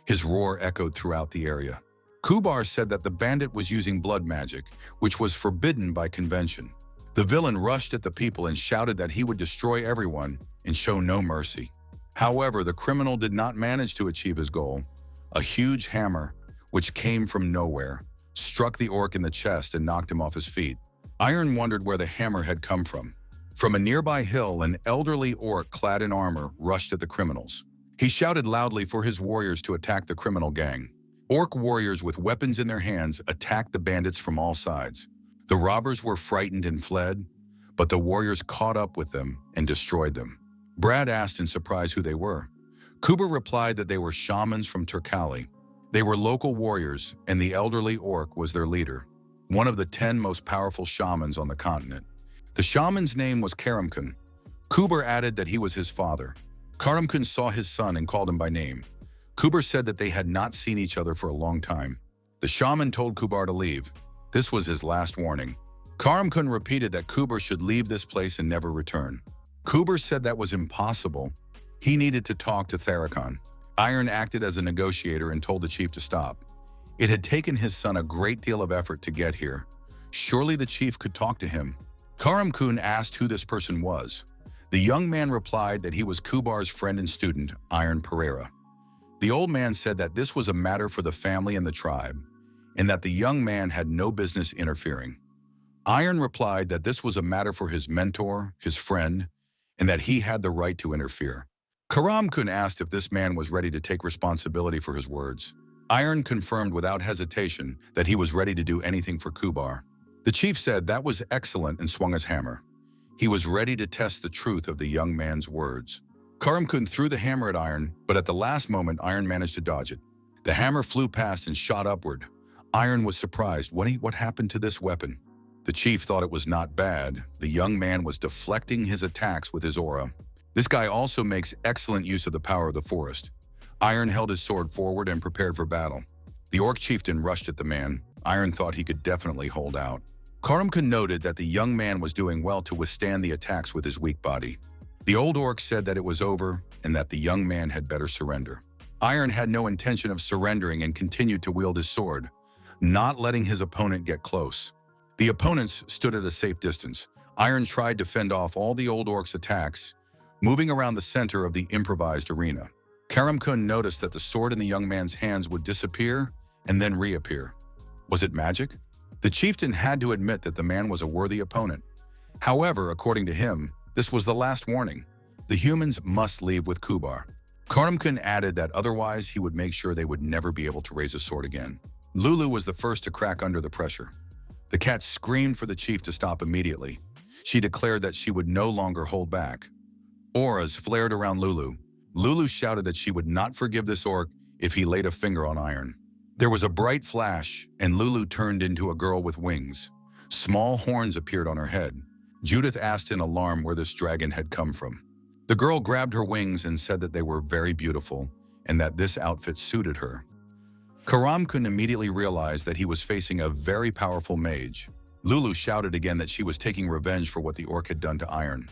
Speaker 1: His roar echoed throughout the area. Kubar said that the bandit was using blood magic, which was forbidden by convention. The villain rushed at the people and shouted that he would destroy everyone and show no mercy. However, the criminal did not manage to achieve his goal. A huge hammer, which came from nowhere, struck the orc in the chest and knocked him off his feet. Iron wondered where the hammer had come from. From a nearby hill, an elderly orc clad in armor rushed at the criminals. He shouted loudly for his warriors to attack the criminal gang. Orc warriors with weapons in their hands attacked the bandits from all sides. The robbers were frightened and fled, but the warriors caught up with them and destroyed them. Brad asked in surprise who they were. Kubar replied that they were shamans from Turkali. They were local warriors, and the elderly orc was their leader, one of the 10 most powerful shamans on the continent. The shaman's name was Karamkun. Kubar added that he was his father. Karamkun saw his son and called him by name. Kubar said that they had not seen each other for a long time. The shaman told Kubar to leave. This was his last warning. Karamkun repeated that Kubar should leave this place and never return. Kubar said that was impossible. He needed to talk to Tharakon. Iron acted as a negotiator and told the chief to stop. It had taken his son a great deal of effort to get here. Surely the chief could talk to him. Karamkun asked who this person was. The young man replied that he was Kubar's friend and student, Iron Pereira. The old man said that this was a matter for the family and the tribe, and that the young man had no business interfering. Iron replied that this was a matter for his mentor, his friend, and that he had the right to interfere. Karamkun asked if this man was ready to take responsibility for his words. Iron confirmed without hesitation that he was ready to do anything for Kubar. The chief said that was excellent and swung his hammer. He was ready to test the truth of the young man's words. Karamkun threw the hammer at Iron, but at the last moment Iron managed to dodge it. The hammer flew past and shot upward. Iron was surprised. What happened to this weapon? The chief thought it was not bad. The young man was deflecting his attacks with his aura. This guy also makes excellent use of the power of the forest. Iron held his sword forward and prepared for battle. The orc chieftain rushed at the man. Iron thought he could definitely hold out. Karamkun noted that the young man was doing well to withstand the attacks with his weak body. The old orc said that it was over and that the young man had better surrender. Iron had no intention of surrendering and continued to wield his sword, not letting his opponent get close. The opponents stood at a safe distance. Iron tried to fend off all the old orc's attacks, moving around the center of the improvised arena. Karamkun noticed that the sword in the young man's hands would disappear and then reappear. Was it magic? The chieftain had to admit that the man was a worthy opponent. However, according to him, this was the last warning. The humans must leave with Kubar. Karamkun added that otherwise he would make sure they would never be able to raise a sword again. Lulu was the first to crack under the pressure. The cat screamed for the chief to stop immediately. She declared that she would no longer hold back. Auras flared around Lulu. Lulu shouted that she would not forgive this orc if he laid a finger on Iron. There was a bright flash, and Lulu turned into a girl with wings. Small horns appeared on her head. Judith asked in alarm where this dragon had come from. The girl grabbed her wings and said that they were very beautiful and that this outfit suited her. Karamkun immediately realized that he was facing a very powerful mage. Lulu shouted again that she was taking revenge for what the orc had done to Iron.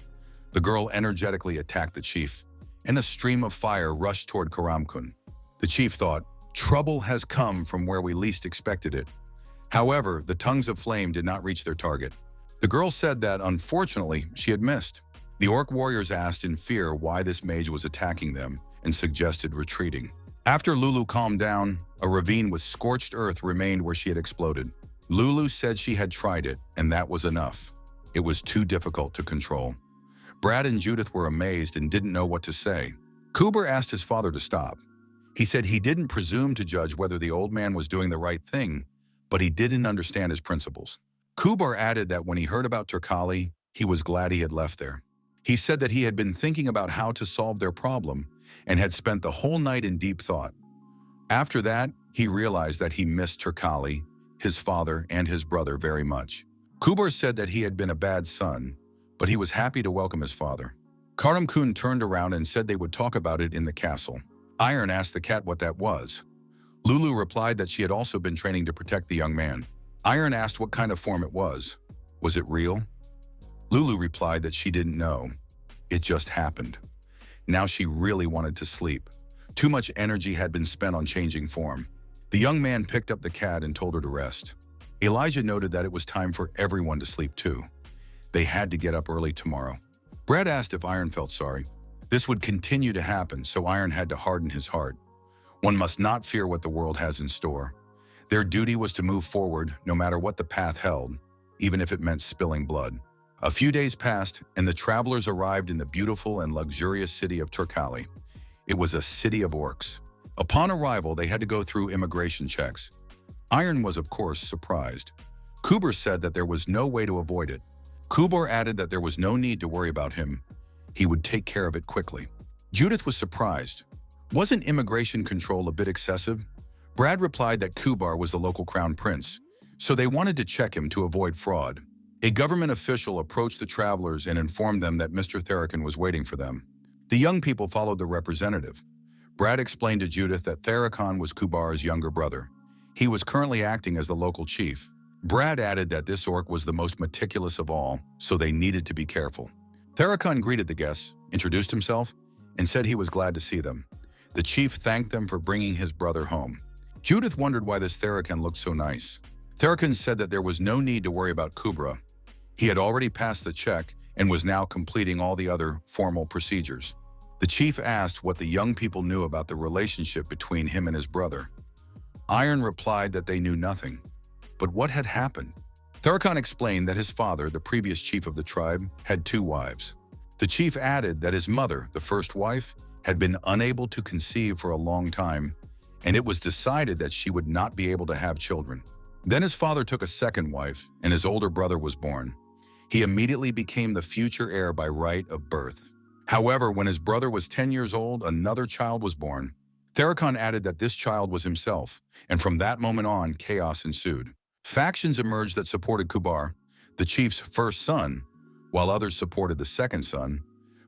Speaker 1: The girl energetically attacked the chief, and a stream of fire rushed toward Karamkun. The chief thought, trouble has come from where we least expected it. However, the tongues of flame did not reach their target. The girl said that, unfortunately, she had missed. The orc warriors asked in fear why this mage was attacking them and suggested retreating. After Lulu calmed down, a ravine with scorched earth remained where she had exploded. Lulu said she had tried it, and that was enough. It was too difficult to control. Brad and Judith were amazed and didn't know what to say. Kuber asked his father to stop. He said he didn't presume to judge whether the old man was doing the right thing, but he didn't understand his principles. Kubar added that when he heard about Turkali, he was glad he had left there. He said that he had been thinking about how to solve their problem and had spent the whole night in deep thought. After that, he realized that he missed Turkali, his father, and his brother very much. Kubar said that he had been a bad son, but he was happy to welcome his father. Karamkun turned around and said they would talk about it in the castle. Iron asked the cat what that was. Lulu replied that she had also been training to protect the young man. Iron asked what kind of form it was. Was it real? Lulu replied that she didn't know. It just happened. Now she really wanted to sleep. Too much energy had been spent on changing form. The young man picked up the cat and told her to rest. Elijah noted that it was time for everyone to sleep too. They had to get up early tomorrow. Brad asked if Iron felt sorry. This would continue to happen, so Iron had to harden his heart. One must not fear what the world has in store. Their duty was to move forward no matter what the path held, even if it meant spilling blood. A few days passed, and the travelers arrived in the beautiful and luxurious city of Turkali. It was a city of orcs. Upon arrival, they had to go through immigration checks. Iron was, of course, surprised. Kubar said that there was no way to avoid it. Kubar added that there was no need to worry about him. He would take care of it quickly. Judith was surprised. Wasn't immigration control a bit excessive? Brad replied that Kubar was the local crown prince, so they wanted to check him to avoid fraud. A government official approached the travelers and informed them that Mr. Therakin was waiting for them. The young people followed the representative. Brad explained to Judith that Therakin was Kubar's younger brother. He was currently acting as the local chief. Brad added that this orc was the most meticulous of all, so they needed to be careful. Therakin greeted the guests, introduced himself, and said he was glad to see them. The chief thanked them for bringing his brother home. Judith wondered why this Therakin looked so nice. Therakin said that there was no need to worry about Kubra. He had already passed the check and was now completing all the other formal procedures. The chief asked what the young people knew about the relationship between him and his brother. Iron replied that they knew nothing. But what had happened? Therakin explained that his father, the previous chief of the tribe, had 2 wives. The chief added that his mother, the first wife, had been unable to conceive for a long time, and it was decided that she would not be able to have children. Then his father took a second wife, and his older brother was born. He immediately became the future heir by right of birth. However, when his brother was 10 years old, another child was born. Theracon added that this child was himself, and from that moment on, chaos ensued. Factions emerged that supported Kubar, the chief's first son, while others supported the second son,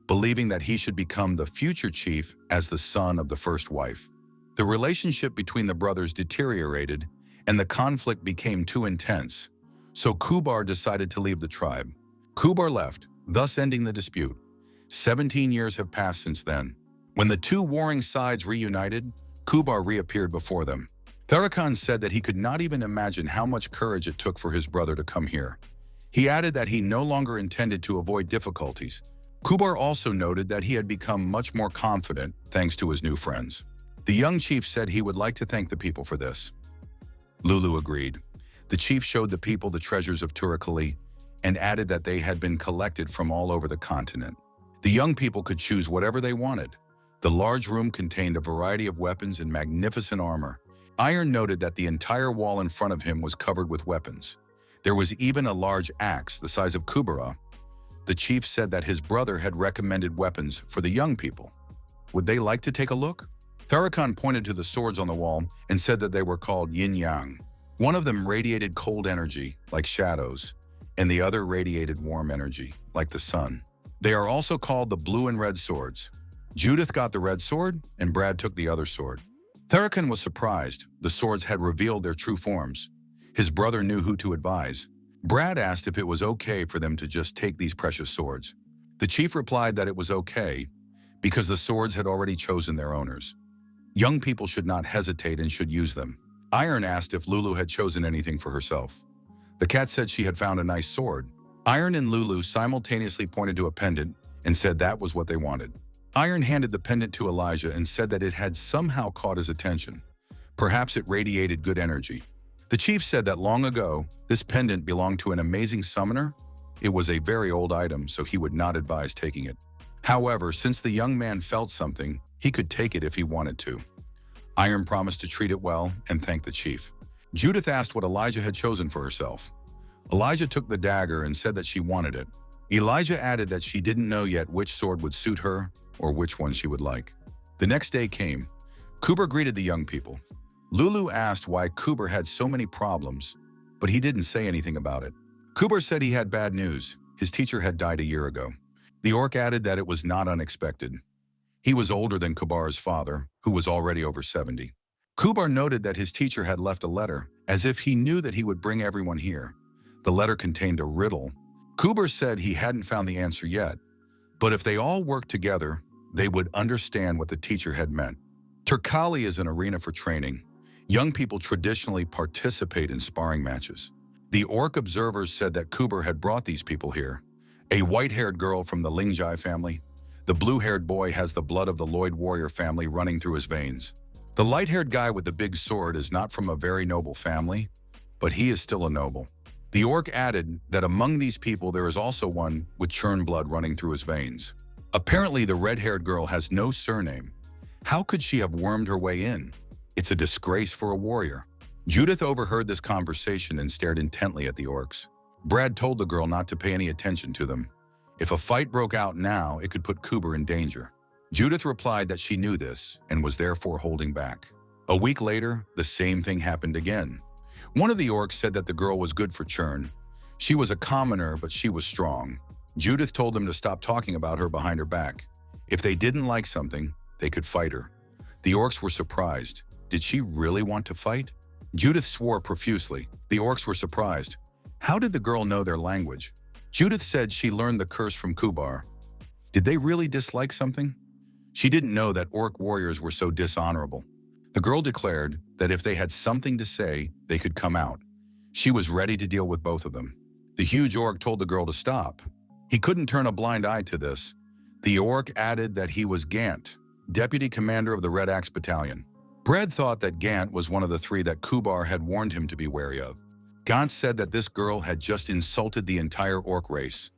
Speaker 1: believing that he should become the future chief as the son of the first wife. The relationship between the brothers deteriorated, and the conflict became too intense, so Kubar decided to leave the tribe. Kubar left, thus ending the dispute. 17 years have passed since then. When the two warring sides reunited, Kubar reappeared before them. Theracon said that he could not even imagine how much courage it took for his brother to come here. He added that he no longer intended to avoid difficulties. Kubar also noted that he had become much more confident thanks to his new friends. The young chief said he would like to thank the people for this. Lulu agreed. The chief showed the people the treasures of Turikali and added that they had been collected from all over the continent. The young people could choose whatever they wanted. The large room contained a variety of weapons and magnificent armor. Iron noted that the entire wall in front of him was covered with weapons. There was even a large axe the size of Kubara. The chief said that his brother had recommended weapons for the young people. Would they like to take a look? Theracon pointed to the swords on the wall and said that they were called yin-yang. One of them radiated cold energy, like shadows, and the other radiated warm energy, like the sun. They are also called the blue and red swords. Judith got the red sword, and Brad took the other sword. Theracon was surprised. The swords had revealed their true forms. His brother knew who to advise. Brad asked if it was okay for them to just take these precious swords. The chief replied that it was okay, because the swords had already chosen their owners. Young people should not hesitate and should use them. Iron asked if Lulu had chosen anything for herself. The cat said she had found a nice sword. Iron and Lulu simultaneously pointed to a pendant and said that was what they wanted. Iron handed the pendant to Elijah and said that it had somehow caught his attention. Perhaps it radiated good energy. The chief said that long ago, this pendant belonged to an amazing summoner. It was a very old item, so he would not advise taking it. However, since the young man felt something, he could take it if he wanted to. Iron promised to treat it well and thanked the chief. Judith asked what Elijah had chosen for herself. Elijah took the dagger and said that she wanted it. Elijah added that she didn't know yet which sword would suit her or which one she would like. The next day came. Kuber greeted the young people. Lulu asked why Kuber had so many problems, but he didn't say anything about it. Kuber said he had bad news. His teacher had died a year ago. The orc added that it was not unexpected. He was older than Kubar's father, who was already over 70. Kubar noted that his teacher had left a letter, as if he knew that he would bring everyone here. The letter contained a riddle. Kubar said he hadn't found the answer yet, but if they all worked together, they would understand what the teacher had meant. Turkali is an arena for training. Young people traditionally participate in sparring matches. The orc observers said that Kubar had brought these people here. A white-haired girl from the Lingjai family. The blue-haired boy has the blood of the Lloyd warrior family running through his veins. The light-haired guy with the big sword is not from a very noble family, but he is still a noble. The orc added that among these people there is also one with churn blood running through his veins. Apparently the red-haired girl has no surname. How could she have wormed her way in? It's a disgrace for a warrior. Judith overheard this conversation and stared intently at the orcs. Brad told the girl not to pay any attention to them. If a fight broke out now, it could put Kuber in danger. Judith replied that she knew this and was therefore holding back. A week later, the same thing happened again. One of the orcs said that the girl was good for churn. She was a commoner, but she was strong. Judith told them to stop talking about her behind her back. If they didn't like something, they could fight her. The orcs were surprised. Did she really want to fight? Judith swore profusely. The orcs were surprised. How did the girl know their language? Judith said she learned the curse from Kubar. Did they really dislike something? She didn't know that orc warriors were so dishonorable. The girl declared that if they had something to say, they could come out. She was ready to deal with both of them. The huge orc told the girl to stop. He couldn't turn a blind eye to this. The orc added that he was Gant, deputy commander of the Red Axe Battalion. Brad thought that Gant was one of the three that Kubar had warned him to be wary of. Gant said that this girl had just insulted the entire orc race.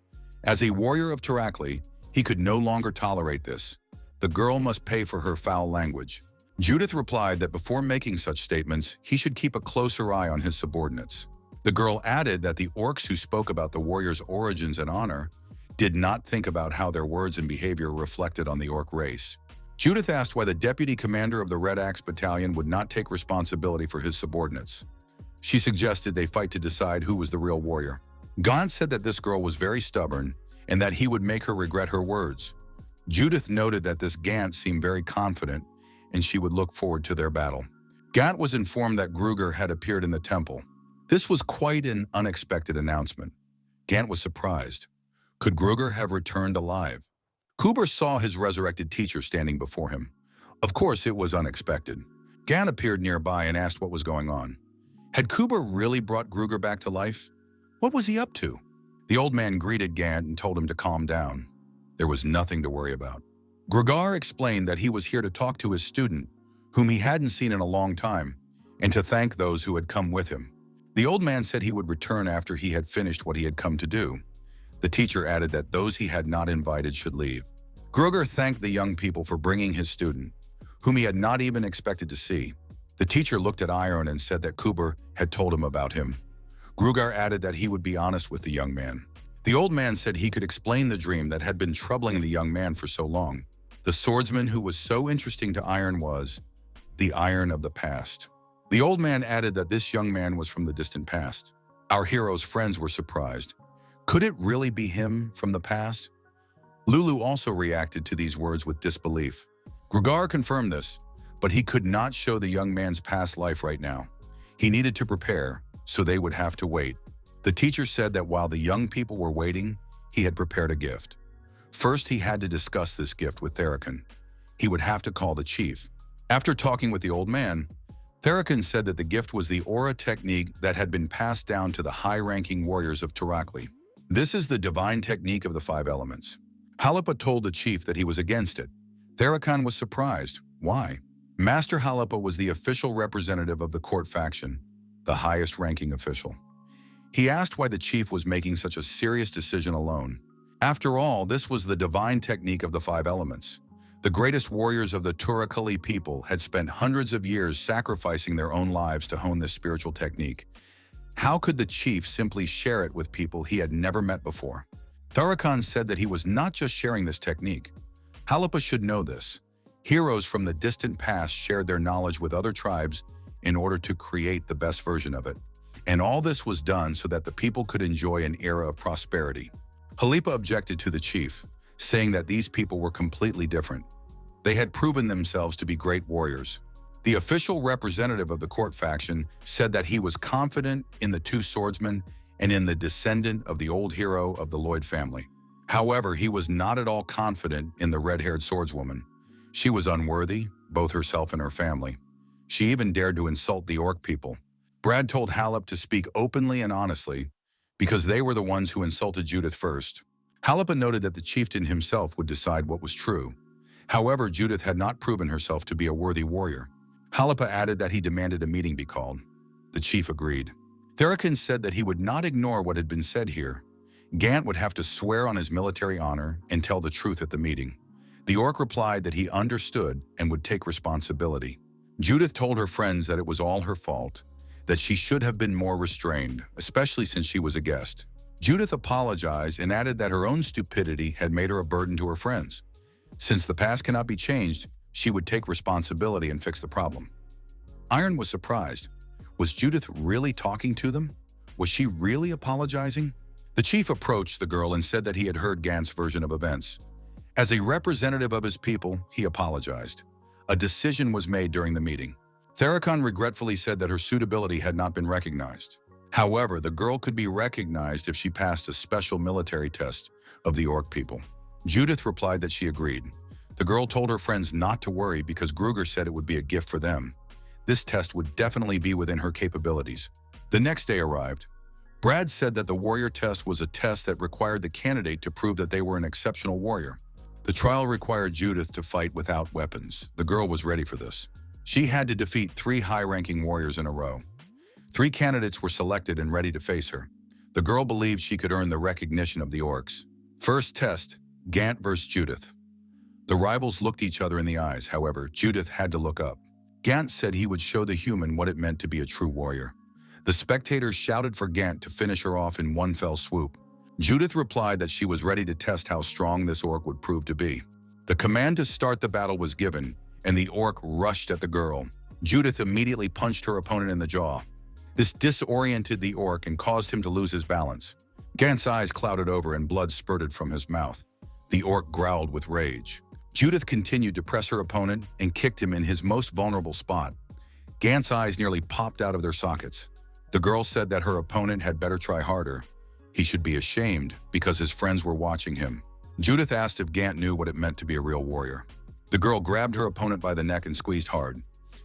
Speaker 1: As a warrior of Tarakli, he could no longer tolerate this. The girl must pay for her foul language. Judith replied that before making such statements, he should keep a closer eye on his subordinates. The girl added that the orcs who spoke about the warrior's origins and honor did not think about how their words and behavior reflected on the orc race. Judith asked why the deputy commander of the Red Axe Battalion would not take responsibility for his subordinates. She suggested they fight to decide who was the real warrior. Gant said that this girl was very stubborn and that he would make her regret her words. Judith noted that this Gant seemed very confident and she would look forward to their battle. Gant was informed that Gruger had appeared in the temple. This was quite an unexpected announcement. Gant was surprised. Could Gruger have returned alive? Kuber saw his resurrected teacher standing before him. Of course, it was unexpected. Gant appeared nearby and asked what was going on. Had Kuber really brought Gruger back to life? What was he up to? The old man greeted Gant and told him to calm down. There was nothing to worry about. Gruger explained that he was here to talk to his student, whom he hadn't seen in a long time, and to thank those who had come with him. The old man said he would return after he had finished what he had come to do. The teacher added that those he had not invited should leave. Gruger thanked the young people for bringing his student, whom he had not even expected to see. The teacher looked at Iron and said that Kuber had told him about him. Gruger added that he would be honest with the young man. The old man said he could explain the dream that had been troubling the young man for so long. The swordsman who was so interesting to Iron was the Iron of the past. The old man added that this young man was from the distant past. Our hero's friends were surprised. Could it really be him from the past? Lulu also reacted to these words with disbelief. Gruger confirmed this, but he could not show the young man's past life right now. He needed to prepare, so they would have to wait. The teacher said that while the young people were waiting, he had prepared a gift. First, he had to discuss this gift with Therakan. He would have to call the chief. After talking with the old man, Therakan said that the gift was the aura technique that had been passed down to the high-ranking warriors of Tarakli. This is the divine technique of the 5 elements. Halepa told the chief that he was against it. Therakan was surprised. Why? Master Halepa was the official representative of the court faction, the highest-ranking official. He asked why the chief was making such a serious decision alone. After all, this was the divine technique of the 5 elements. The greatest warriors of the Turakali people had spent hundreds of years sacrificing their own lives to hone this spiritual technique. How could the chief simply share it with people he had never met before? Therakan said that he was not just sharing this technique. Halepa should know this. Heroes from the distant past shared their knowledge with other tribes in order to create the best version of it. And all this was done so that the people could enjoy an era of prosperity. Halepa objected to the chief, saying that these people were completely different. They had proven themselves to be great warriors. The official representative of the court faction said that he was confident in the 2 swordsmen and in the descendant of the old hero of the Lloyd family. However, he was not at all confident in the red-haired swordswoman. She was unworthy, both herself and her family. She even dared to insult the orc people. Brad told Halep to speak openly and honestly because they were the ones who insulted Judith first. Halepa noted that the chieftain himself would decide what was true. However, Judith had not proven herself to be a worthy warrior. Halepa added that he demanded a meeting be called. The chief agreed. Therakan said that he would not ignore what had been said here. Gant would have to swear on his military honor and tell the truth at the meeting. The orc replied that he understood and would take responsibility. Judith told her friends that it was all her fault, that she should have been more restrained, especially since she was a guest. Judith apologized and added that her own stupidity had made her a burden to her friends. Since the past cannot be changed, she would take responsibility and fix the problem. Iron was surprised. Was Judith really talking to them? Was she really apologizing? The chief approached the girl and said that he had heard Gant's version of events. As a representative of his people, he apologized. A decision was made during the meeting. Therakan regretfully said that her suitability had not been recognized. However, the girl could be recognized if she passed a special military test of the orc people. Judith replied that she agreed. The girl told her friends not to worry because Gruger said it would be a gift for them. This test would definitely be within her capabilities. The next day arrived. Brad said that the warrior test was a test that required the candidate to prove that they were an exceptional warrior. The trial required Judith to fight without weapons. The girl was ready for this. She had to defeat 3 high-ranking warriors in a row. 3 candidates were selected and ready to face her. The girl believed she could earn the recognition of the orcs. First test, Gant vs. Judith. The rivals looked each other in the eyes. However, Judith had to look up. Gant said he would show the human what it meant to be a true warrior. The spectators shouted for Gant to finish her off in one fell swoop. Judith replied that she was ready to test how strong this orc would prove to be. The command to start the battle was given, and the orc rushed at the girl. Judith immediately punched her opponent in the jaw. This disoriented the orc and caused him to lose his balance. Gant's eyes clouded over and blood spurted from his mouth. The orc growled with rage. Judith continued to press her opponent and kicked him in his most vulnerable spot. Gant's eyes nearly popped out of their sockets. The girl said that her opponent had better try harder. He should be ashamed because his friends were watching him. Judith asked if Gant knew what it meant to be a real warrior. The girl grabbed her opponent by the neck and squeezed hard.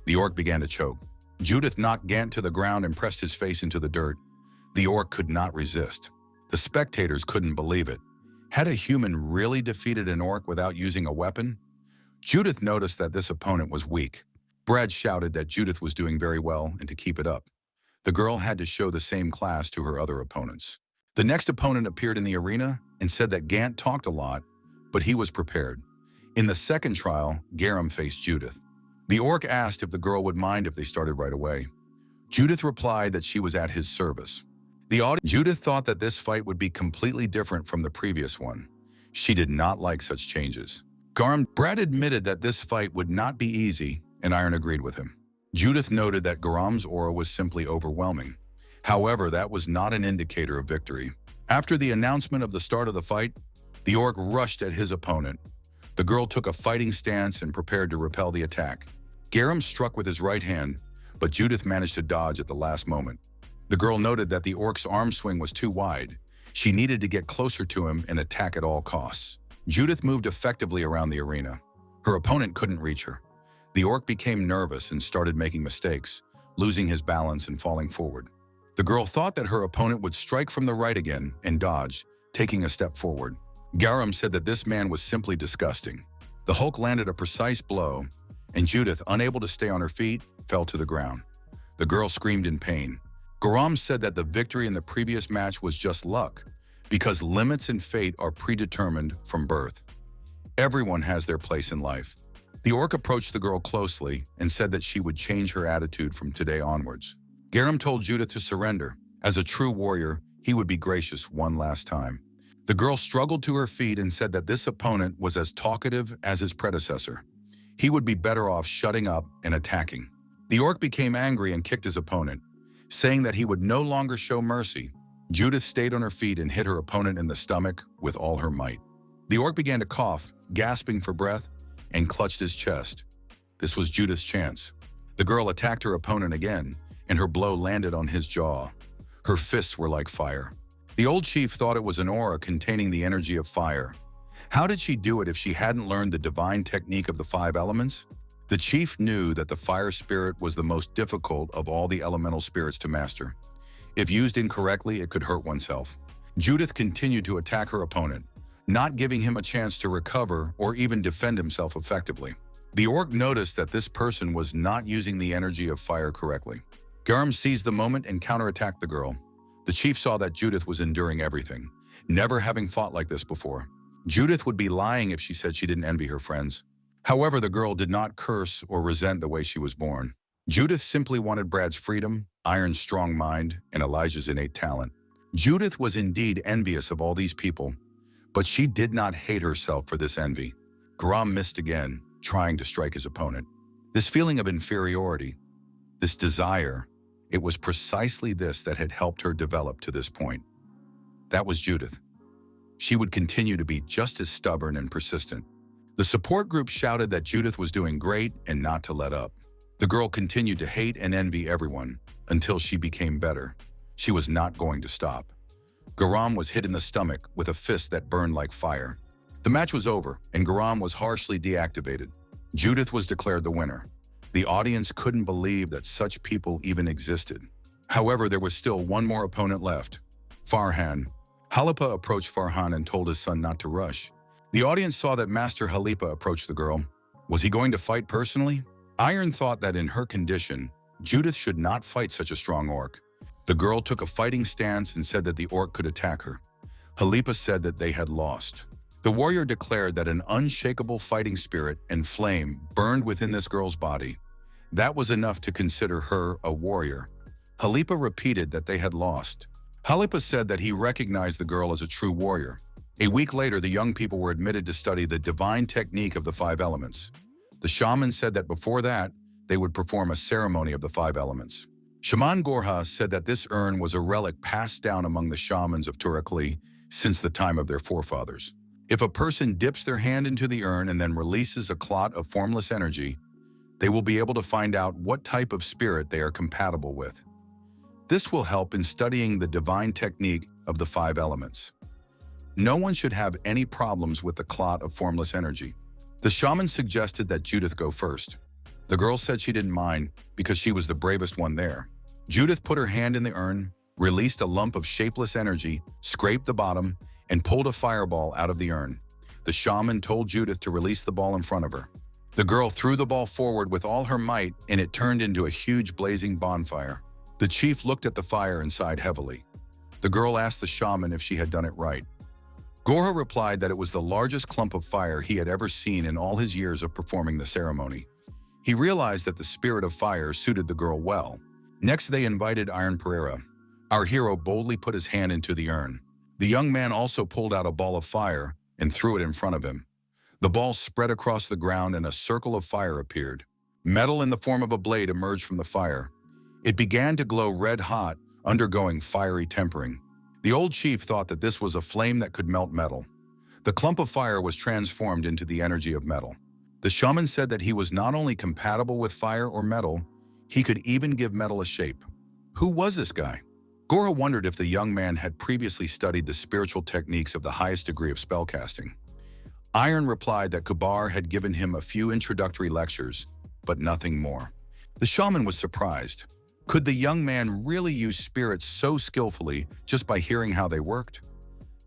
Speaker 1: The orc began to choke. Judith knocked Gant to the ground and pressed his face into the dirt. The orc could not resist. The spectators couldn't believe it. Had a human really defeated an orc without using a weapon? Judith noticed that this opponent was weak. Brad shouted that Judith was doing very well and to keep it up. The girl had to show the same class to her other opponents. The next opponent appeared in the arena and said that Gant talked a lot, but he was prepared. In the second trial, Garam faced Judith. The orc asked if the girl would mind if they started right away. Judith replied that she was at his service. Judith thought that this fight would be completely different from the previous one. She did not like such changes. Brad admitted that this fight would not be easy, and Iron agreed with him. Judith noted that Garam's aura was simply overwhelming. However, that was not an indicator of victory. After the announcement of the start of the fight, the orc rushed at his opponent. The girl took a fighting stance and prepared to repel the attack. Garam struck with his right hand, but Judith managed to dodge at the last moment. The girl noted that the orc's arm swing was too wide. She needed to get closer to him and attack at all costs. Judith moved effectively around the arena. Her opponent couldn't reach her. The orc became nervous and started making mistakes, losing his balance and falling forward. The girl thought that her opponent would strike from the right again and dodged, taking a step forward. Garam said that this man was simply disgusting. The Hulk landed a precise blow, and Judith, unable to stay on her feet, fell to the ground. The girl screamed in pain. Garam said that the victory in the previous match was just luck, because limits and fate are predetermined from birth. Everyone has their place in life. The orc approached the girl closely and said that she would change her attitude from today onwards. Garam told Judith to surrender. As a true warrior, he would be gracious one last time. The girl struggled to her feet and said that this opponent was as talkative as his predecessor. He would be better off shutting up and attacking. The orc became angry and kicked his opponent, saying that he would no longer show mercy. Judith stayed on her feet and hit her opponent in the stomach with all her might. The orc began to cough, gasping for breath, and clutched his chest. This was Judith's chance. The girl attacked her opponent again, and her blow landed on his jaw. Her fists were like fire. The old chief thought it was an aura containing the energy of fire. How did she do it if she hadn't learned the divine technique of the 5 elements? The chief knew that the fire spirit was the most difficult of all the elemental spirits to master. If used incorrectly, it could hurt oneself. Judith continued to attack her opponent, not giving him a chance to recover or even defend himself effectively. The orc noticed that this person was not using the energy of fire correctly. Garam seized the moment and counterattacked the girl. The chief saw that Judith was enduring everything, never having fought like this before. Judith would be lying if she said she didn't envy her friends. However, the girl did not curse or resent the way she was born. Judith simply wanted Brad's freedom, Iron's strong mind, and Elijah's innate talent. Judith was indeed envious of all these people, but she did not hate herself for this envy. Garam missed again, trying to strike his opponent. This feeling of inferiority, this desire, it was precisely this that had helped her develop to this point. That was Judith. She would continue to be just as stubborn and persistent. The support group shouted that Judith was doing great and not to let up. The girl continued to hate and envy everyone until she became better. She was not going to stop. Garam was hit in the stomach with a fist that burned like fire. The match was over, and Garam was harshly deactivated. Judith was declared the winner. The audience couldn't believe that such people even existed. However, there was still one more opponent left, Farhan. Halipa approached Farhan and told his son not to rush. The audience saw that Master Halipa approached the girl. Was he going to fight personally? Iron thought that in her condition, Judith should not fight such a strong orc. The girl took a fighting stance and said that the orc could attack her. Halipa said that they had lost. The warrior declared that an unshakable fighting spirit and flame burned within this girl's body. That was enough to consider her a warrior. Halipa repeated that they had lost. Halipa said that he recognized the girl as a true warrior. A week later, the young people were admitted to study the divine technique of the five elements. The shaman said that before that, they would perform a ceremony of the five elements. Shaman Gorha said that this urn was a relic passed down among the shamans of Turakli since the time of their forefathers. If a person dips their hand into the urn and then releases a clot of formless energy, they will be able to find out what type of spirit they are compatible with. This will help in studying the divine technique of the five elements. No one should have any problems with the clot of formless energy. The shaman suggested that Judith go first. The girl said she didn't mind because she was the bravest one there. Judith put her hand in the urn, released a lump of shapeless energy, scraped the bottom, and pulled a fireball out of the urn. The shaman told Judith to release the ball in front of her. The girl threw the ball forward with all her might, and it turned into a huge blazing bonfire. The chief looked at the fire and sighed heavily. The girl asked the shaman if she had done it right. Gorha replied that it was the largest clump of fire he had ever seen in all his years of performing the ceremony. He realized that the spirit of fire suited the girl well. Next, they invited Iron Pereira. Our hero boldly put his hand into the urn. The young man also pulled out a ball of fire and threw it in front of him. The ball spread across the ground and a circle of fire appeared. Metal in the form of a blade emerged from the fire. It began to glow red hot, undergoing fiery tempering. The old chief thought that this was a flame that could melt metal. The clump of fire was transformed into the energy of metal. The shaman said that he was not only compatible with fire or metal, he could even give metal a shape. Who was this guy? Gorha wondered if the young man had previously studied the spiritual techniques of the highest degree of spellcasting. Iron replied that Kubar had given him a few introductory lectures, but nothing more. The shaman was surprised. Could the young man really use spirits so skillfully just by hearing how they worked?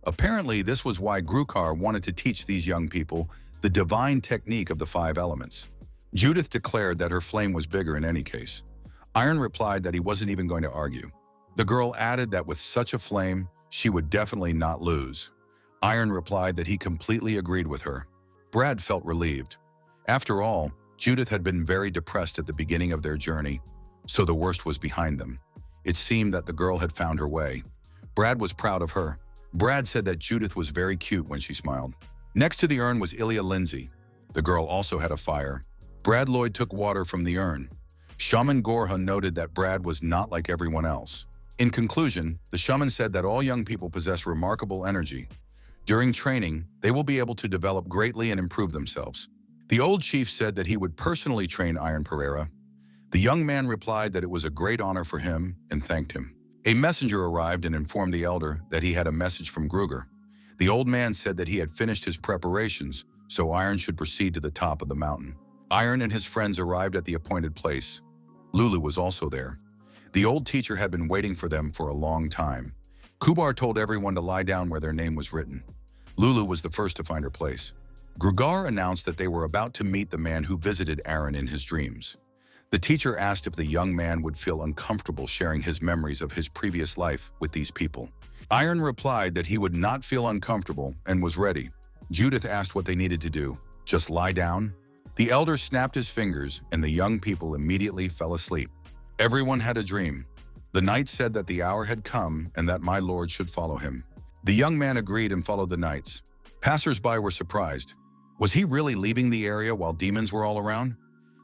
Speaker 1: Apparently, this was why Grukar wanted to teach these young people the divine technique of the five elements. Judith declared that her flame was bigger in any case. Iron replied that he wasn't even going to argue. The girl added that with such a flame, she would definitely not lose. Iron replied that he completely agreed with her. Brad felt relieved. After all, Judith had been very depressed at the beginning of their journey, so the worst was behind them. It seemed that the girl had found her way. Brad was proud of her. Brad said that Judith was very cute when she smiled. Next to the urn was Ilya Lindsay. The girl also had a fire. Brad Lloyd took water from the urn. Shaman Gorha noted that Brad was not like everyone else. In conclusion, the shaman said that all young people possess remarkable energy. During training, they will be able to develop greatly and improve themselves. The old chief said that he would personally train Iron Pereira. The young man replied that it was a great honor for him and thanked him. A messenger arrived and informed the elder that he had a message from Gruger. The old man said that he had finished his preparations, so Iron should proceed to the top of the mountain. Iron and his friends arrived at the appointed place. Lulu was also there. The old teacher had been waiting for them for a long time. Kubar told everyone to lie down where their name was written. Lulu was the first to find her place. Grugar announced that they were about to meet the man who visited Aaron in his dreams. The teacher asked if the young man would feel uncomfortable sharing his memories of his previous life with these people. Iron replied that he would not feel uncomfortable and was ready. Judith asked what they needed to do. Just lie down? The elder snapped his fingers and the young people immediately fell asleep. Everyone had a dream. The knight said that the hour had come and that my lord should follow him. The young man agreed and followed the knights. Passers-by were surprised. Was he really leaving the area while demons were all around?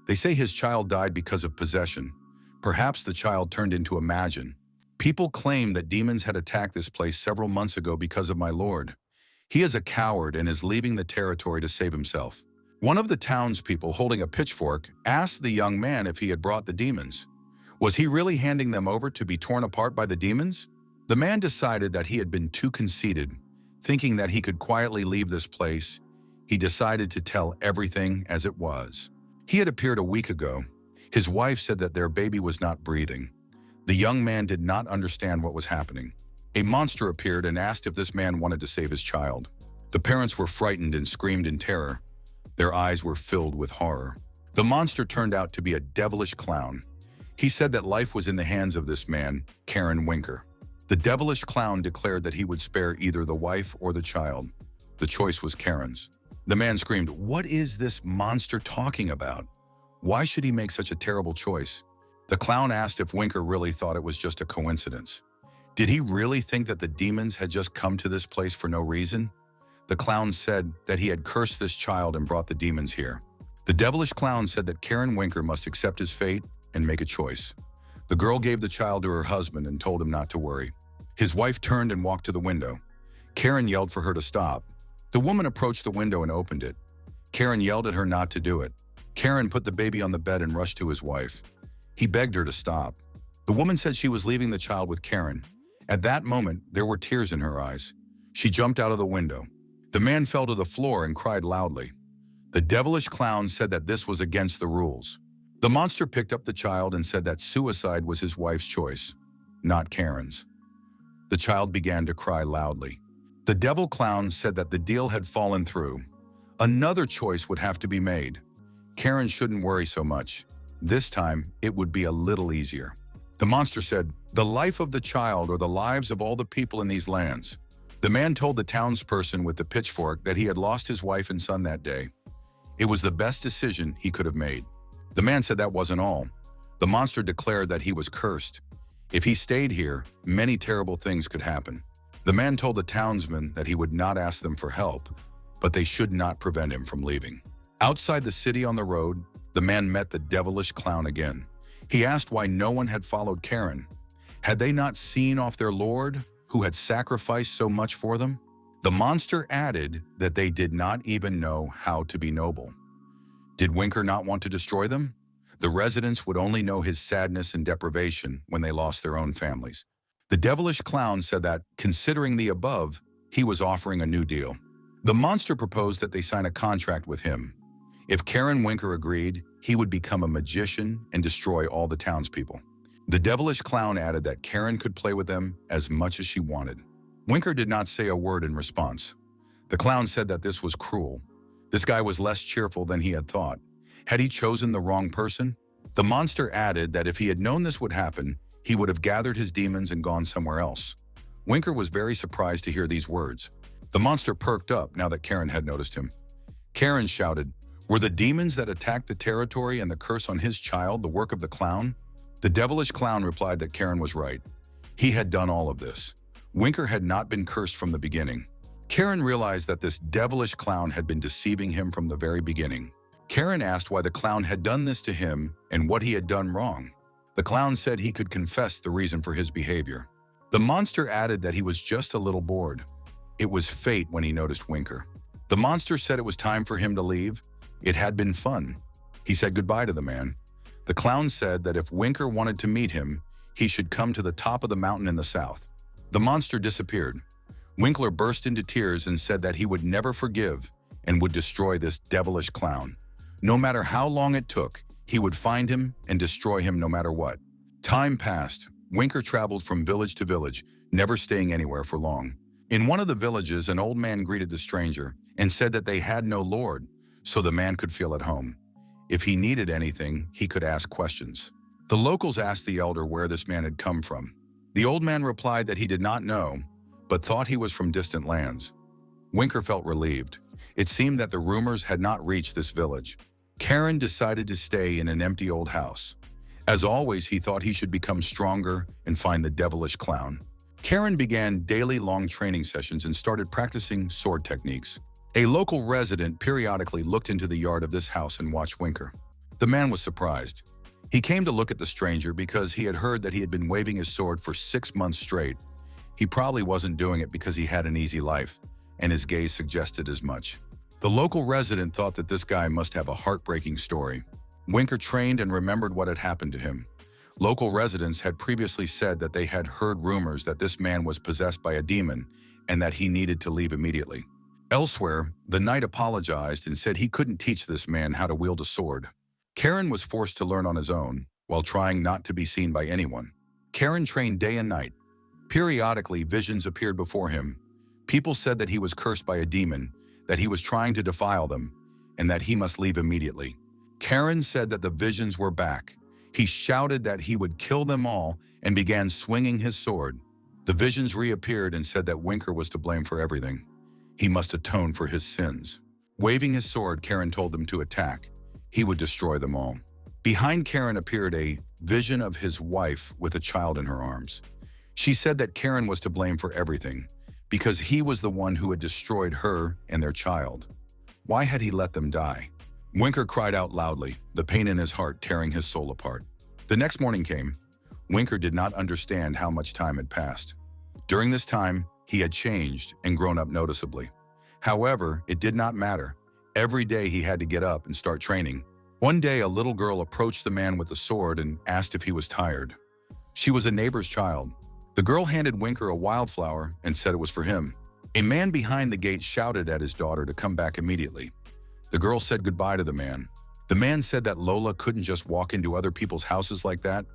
Speaker 1: They say his child died because of possession. Perhaps the child turned into a Magian. People claim that demons had attacked this place several months ago because of my lord. He is a coward and is leaving the territory to save himself. One of the townspeople holding a pitchfork asked the young man if he had brought the demons. Was he really handing them over to be torn apart by the demons? The man decided that he had been too conceited. Thinking that he could quietly leave this place, he decided to tell everything as it was. He had appeared a week ago. His wife said that their baby was not breathing. The young man did not understand what was happening. A monster appeared and asked if this man wanted to save his child. The parents were frightened and screamed in terror. Their eyes were filled with horror. The monster turned out to be a devilish clown. He said that life was in the hands of this man, Karen Winker. The devilish clown declared that he would spare either the wife or the child. The choice was Karen's. The man screamed, "What is this monster talking about? Why should he make such a terrible choice?" The clown asked if Winker really thought it was just a coincidence. Did he really think that the demons had just come to this place for no reason? The clown said that he had cursed this child and brought the demons here. The devilish clown said that Karen Winker must accept his fate and make a choice. The girl gave the child to her husband and told him not to worry. His wife turned and walked to the window. Karen yelled for her to stop. The woman approached the window and opened it. Karen yelled at her not to do it. Karen put the baby on the bed and rushed to his wife. He begged her to stop. The woman said she was leaving the child with Karen. At that moment, there were tears in her eyes. She jumped out of the window. The man fell to the floor and cried loudly. The devilish clown said that this was against the rules. The monster picked up the child and said that suicide was his wife's choice, not Karen's. The child began to cry loudly. The devil clown said that the deal had fallen through. Another choice would have to be made. Karen shouldn't worry so much. This time, it would be a little easier. The monster said, "The life of the child or the lives of all the people in these lands." The man told the townsperson with the pitchfork that he had lost his wife and son that day. It was the best decision he could have made. The man said that wasn't all. The monster declared that he was cursed. If he stayed here, many terrible things could happen. The man told the townsmen that he would not ask them for help, but they should not prevent him from leaving. Outside the city on the road, the man met the devilish clown again. He asked why no one had followed Karen. Had they not seen off their lord, who had sacrificed so much for them? The monster added that they did not even know how to be noble. Did Winker not want to destroy them? The residents would only know his sadness and deprivation when they lost their own families. The devilish clown said that, considering the above, he was offering a new deal. The monster proposed that they sign a contract with him. If Karen Winker agreed, he would become a magician and destroy all the townspeople. The devilish clown added that Karen could play with them as much as she wanted. Winker did not say a word in response. The clown said that this was cruel. This guy was less cheerful than he had thought. Had he chosen the wrong person? The monster added that if he had known this would happen, he would have gathered his demons and gone somewhere else. Winker was very surprised to hear these words. The monster perked up now that Karen had noticed him. Karen shouted, "Were the demons that attacked the territory and the curse on his child the work of the clown?" The devilish clown replied that Karen was right. He had done all of this. Winker had not been cursed from the beginning. Karen realized that this devilish clown had been deceiving him from the very beginning. Karen asked why the clown had done this to him and what he had done wrong. The clown said he could confess the reason for his behavior. The monster added that he was just a little bored. It was fate when he noticed Winker. The monster said it was time for him to leave. It had been fun. He said goodbye to the man. The clown said that if Winker wanted to meet him, he should come to the top of the mountain in the south. The monster disappeared. Winkler burst into tears and said that he would never forgive and would destroy this devilish clown. No matter how long it took, he would find him and destroy him no matter what. Time passed. Winker traveled from village to village, never staying anywhere for long. In one of the villages, an old man greeted the stranger and said that they had no lord, so the man could feel at home. If he needed anything, he could ask questions. The locals asked the elder where this man had come from. The old man replied that he did not know, but thought he was from distant lands. Winker felt relieved. It seemed that the rumors had not reached this village. Karen decided to stay in an empty old house. As always, he thought he should become stronger and find the devilish clown. Karen began daily long training sessions and started practicing sword techniques. A local resident periodically looked into the yard of this house and watched Winker. The man was surprised. He came to look at the stranger because he had heard that he had been waving his sword for 6 months straight. He probably wasn't doing it because he had an easy life, and his gaze suggested as much. The local resident thought that this guy must have a heartbreaking story. Winker trained and remembered what had happened to him. Local residents had previously said that they had heard rumors that this man was possessed by a demon and that he needed to leave immediately. Elsewhere, the knight apologized and said he couldn't teach this man how to wield a sword. Karen was forced to learn on his own, while trying not to be seen by anyone. Karen trained day and night. Periodically, visions appeared before him. People said that he was cursed by a demon, that he was trying to defile them, and that he must leave immediately. Karen said that the visions were back. He shouted that he would kill them all and began swinging his sword. The visions reappeared and said that Winker was to blame for everything. He must atone for his sins. Waving his sword, Karen told them to attack. He would destroy them all. Behind Karen appeared a vision of his wife with a child in her arms. She said that Karen was to blame for everything. because he was the one who had destroyed her and their child. Why had he let them die? Winker cried out loudly, the pain in his heart tearing his soul apart. The next morning came. Winker did not understand how much time had passed. During this time, he had changed and grown up noticeably. However, it did not matter. Every day he had to get up and start training. One day, a little girl approached the man with the sword and asked if he was tired. She was a neighbor's child. The girl handed Winker a wildflower and said it was for him. A man behind the gate shouted at his daughter to come back immediately. The girl said goodbye to the man. The man said that Lola couldn't just walk into other people's houses like that.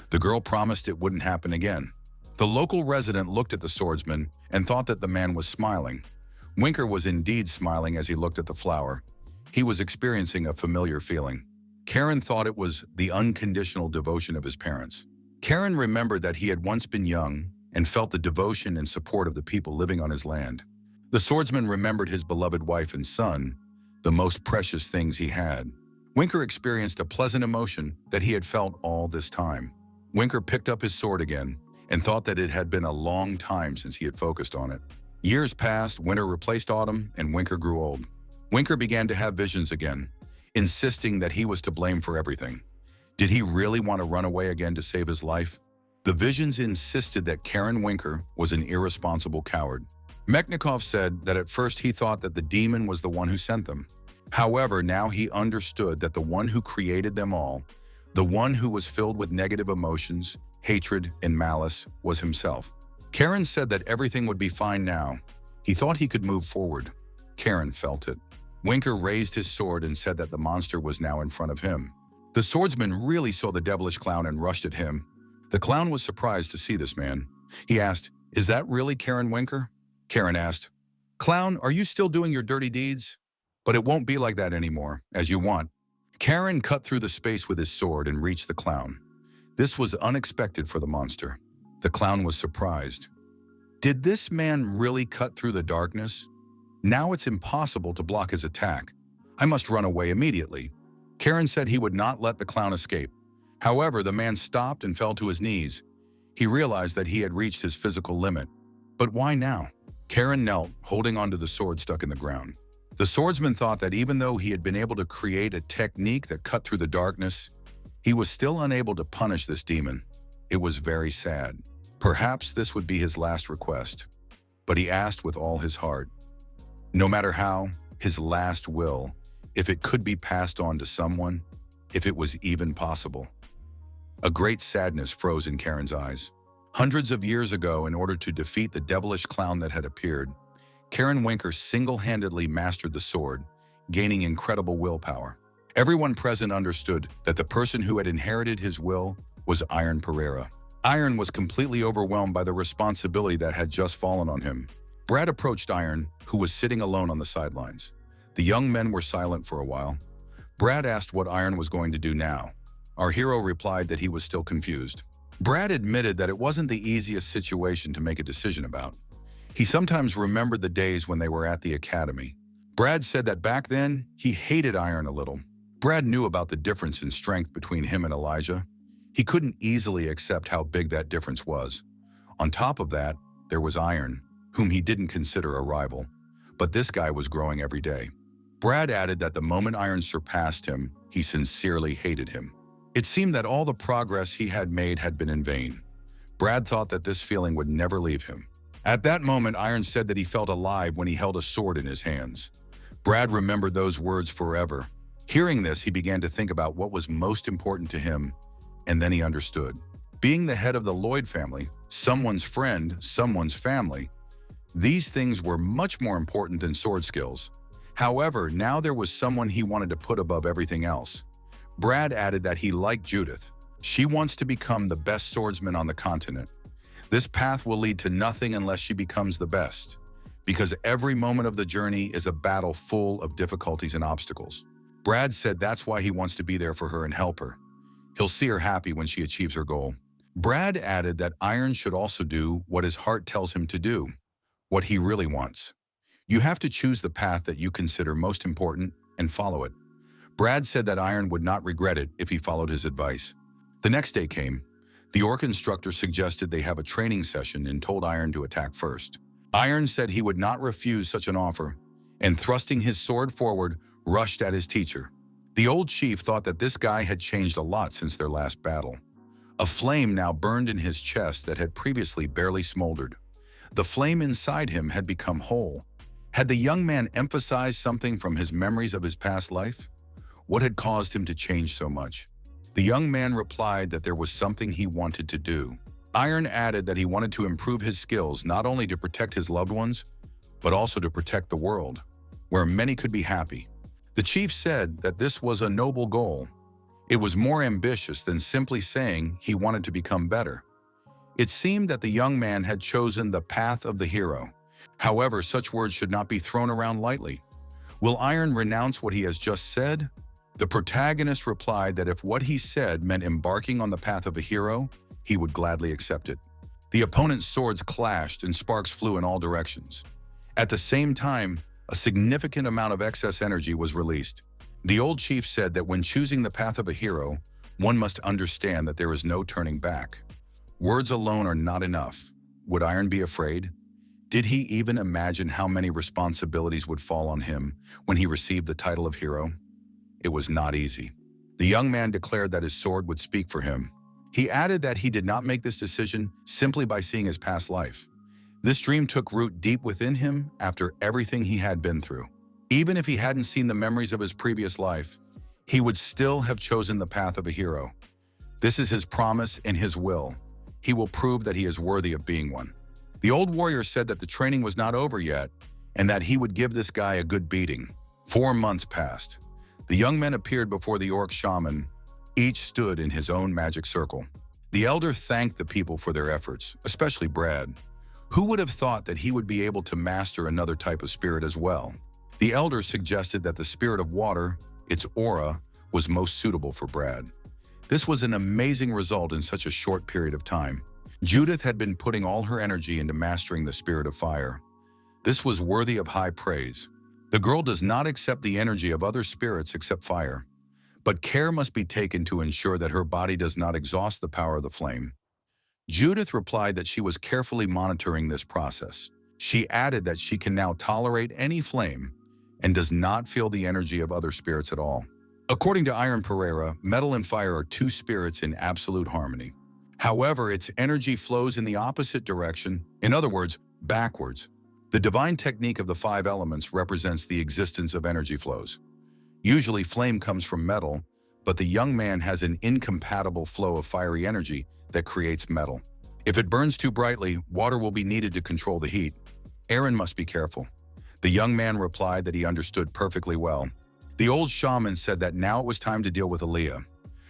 Speaker 1: The girl promised it wouldn't happen again. The local resident looked at the swordsman and thought that the man was smiling. Winker was indeed smiling as he looked at the flower. He was experiencing a familiar feeling. Karen thought it was the unconditional devotion of his parents. Karen remembered that he had once been young and felt the devotion and support of the people living on his land. The swordsman remembered his beloved wife and son, the most precious things he had. Winker experienced a pleasant emotion that he had felt all this time. Winker picked up his sword again and thought that it had been a long time since he had focused on it. Years passed, winter replaced autumn, and Winker grew old. Winker began to have visions again, insisting that he was to blame for everything. Did he really want to run away again to save his life? The visions insisted that Karen Winker was an irresponsible coward. Mechnikov said that at first he thought that the demon was the one who sent them. However, now he understood that the one who created them all, the one who was filled with negative emotions, hatred, and malice, was himself. Karen said that everything would be fine now. He thought he could move forward. Karen felt it. Winker raised his sword and said that the monster was now in front of him. The swordsman really saw the devilish clown and rushed at him. The clown was surprised to see this man. He asked, "Is that really Karen Winker?" Karen asked, "Clown, are you still doing your dirty deeds? But it won't be like that anymore, as you want." Karen cut through the space with his sword and reached the clown. This was unexpected for the monster. The clown was surprised. Did this man really cut through the darkness? Now it's impossible to block his attack. I must run away immediately. Karen said he would not let the clown escape. However, the man stopped and fell to his knees. He realized that he had reached his physical limit. But why now? Karen knelt, holding onto the sword stuck in the ground. The swordsman thought that even though he had been able to create a technique that cut through the darkness, he was still unable to punish this demon. It was very sad. Perhaps this would be his last request. But he asked with all his heart. No matter how, his last will, if it could be passed on to someone, if it was even possible. A great sadness froze in Karen's eyes. Hundreds of years ago, in order to defeat the devilish clown that had appeared, Karen Winker single-handedly mastered the sword, gaining incredible willpower. Everyone present understood that the person who had inherited his will was Iron Pereira. Iron was completely overwhelmed by the responsibility that had just fallen on him. Brad approached Iron, who was sitting alone on the sidelines. The young men were silent for a while. Brad asked what Iron was going to do now. Our hero replied that he was still confused. Brad admitted that it wasn't the easiest situation to make a decision about. He sometimes remembered the days when they were at the academy. Brad said that back then, he hated Iron a little. Brad knew about the difference in strength between him and Elijah. He couldn't easily accept how big that difference was. On top of that, there was Iron, whom he didn't consider a rival. But this guy was growing every day. Brad added that the moment Iron surpassed him, he sincerely hated him. It seemed that all the progress he had made had been in vain. Brad thought that this feeling would never leave him. At that moment, Iron said that he felt alive when he held a sword in his hands. Brad remembered those words forever. Hearing this, he began to think about what was most important to him, and then he understood. Being the head of the Lloyd family, someone's friend, someone's family, these things were much more important than sword skills. However, now there was someone he wanted to put above everything else. Brad added that he liked Judith. She wants to become the best swordsman on the continent. This path will lead to nothing unless she becomes the best, because every moment of the journey is a battle full of difficulties and obstacles. Brad said that's why he wants to be there for her and help her. He'll see her happy when she achieves her goal. Brad added that Iron should also do what his heart tells him to do, what he really wants. You have to choose the path that you consider most important and follow it. Brad said that Iron would not regret it if he followed his advice. The next day came. The orc instructor suggested they have a training session and told Iron to attack first. Iron said he would not refuse such an offer, and thrusting his sword forward, rushed at his teacher. The old chief thought that this guy had changed a lot since their last battle. A flame now burned in his chest that had previously barely smoldered. The flame inside him had become whole. Had the young man emphasized something from his memories of his past life? What had caused him to change so much? The young man replied that there was something he wanted to do. Iron added that he wanted to improve his skills not only to protect his loved ones, but also to protect the world, where many could be happy. The chief said that this was a noble goal. It was more ambitious than simply saying he wanted to become better. It seemed that the young man had chosen the path of the hero. However, such words should not be thrown around lightly. Will Iron renounce what he has just said? The protagonist replied that if what he said meant embarking on the path of a hero, he would gladly accept it. The opponent's swords clashed and sparks flew in all directions. At the same time, a significant amount of excess energy was released. The old chief said that when choosing the path of a hero, one must understand that there is no turning back. Words alone are not enough. Would Iron be afraid? Did he even imagine how many responsibilities would fall on him when he received the title of hero? It was not easy. The young man declared that his sword would speak for him. He added that he did not make this decision simply by seeing his past life. This dream took root deep within him after everything he had been through. Even if he hadn't seen the memories of his previous life, he would still have chosen the path of a hero. This is his promise and his will. He will prove that he is worthy of being one. The old warrior said that the training was not over yet and that he would give this guy a good beating. 4 months passed. The young men appeared before the orc shaman. Each stood in his own magic circle. The elder thanked the people for their efforts, especially Brad. Who would have thought that he would be able to master another type of spirit as well? The elder suggested that the spirit of water, its aura, was most suitable for Brad. This was an amazing result in such a short period of time. Judith had been putting all her energy into mastering the spirit of fire. This was worthy of high praise. The girl does not accept the energy of other spirits except fire, but care must be taken to ensure that her body does not exhaust the power of the flame. Judith replied that she was carefully monitoring this process. She added that she can now tolerate any flame and does not feel the energy of other spirits at all. According to Iron Pereira, metal and fire are two spirits in absolute harmony. However, its energy flows in the opposite direction, in other words, backwards. The divine technique of the 5 elements represents the existence of energy flows. Usually flame comes from metal, but the young man has an incompatible flow of fiery energy that creates metal. If it burns too brightly, water will be needed to control the heat. Aaron must be careful. The young man replied that he understood perfectly well. The old shaman said that now it was time to deal with Aaliyah.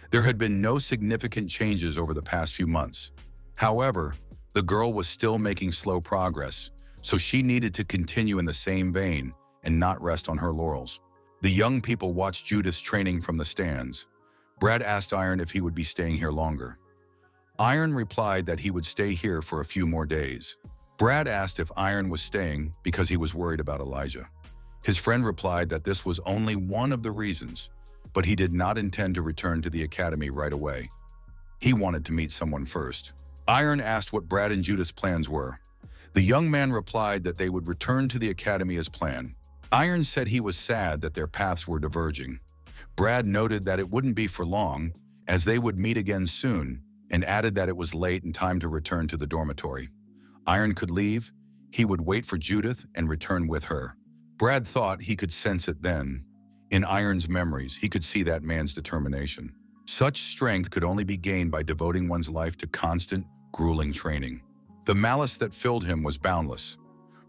Speaker 1: There had been no significant changes over the past few months. However, the girl was still making slow progress, so she needed to continue in the same vein and not rest on her laurels. The young people watched Judith's training from the stands. Brad asked Iron if he would be staying here longer. Iron replied that he would stay here for a few more days. Brad asked if Iron was staying because he was worried about Elijah. His friend replied that this was only one of the reasons, but he did not intend to return to the academy right away. He wanted to meet someone first. Iron asked what Brad and Judith's plans were. The young man replied that they would return to the academy as planned. Iron said he was sad that their paths were diverging. Brad noted that it wouldn't be for long, as they would meet again soon, and added that it was late and time to return to the dormitory. Iron could leave. He would wait for Judith and return with her. Brad thought he could sense it then. In Iron's memories, he could see that man's determination. Such strength could only be gained by devoting one's life to constant, grueling training. The malice that filled him was boundless.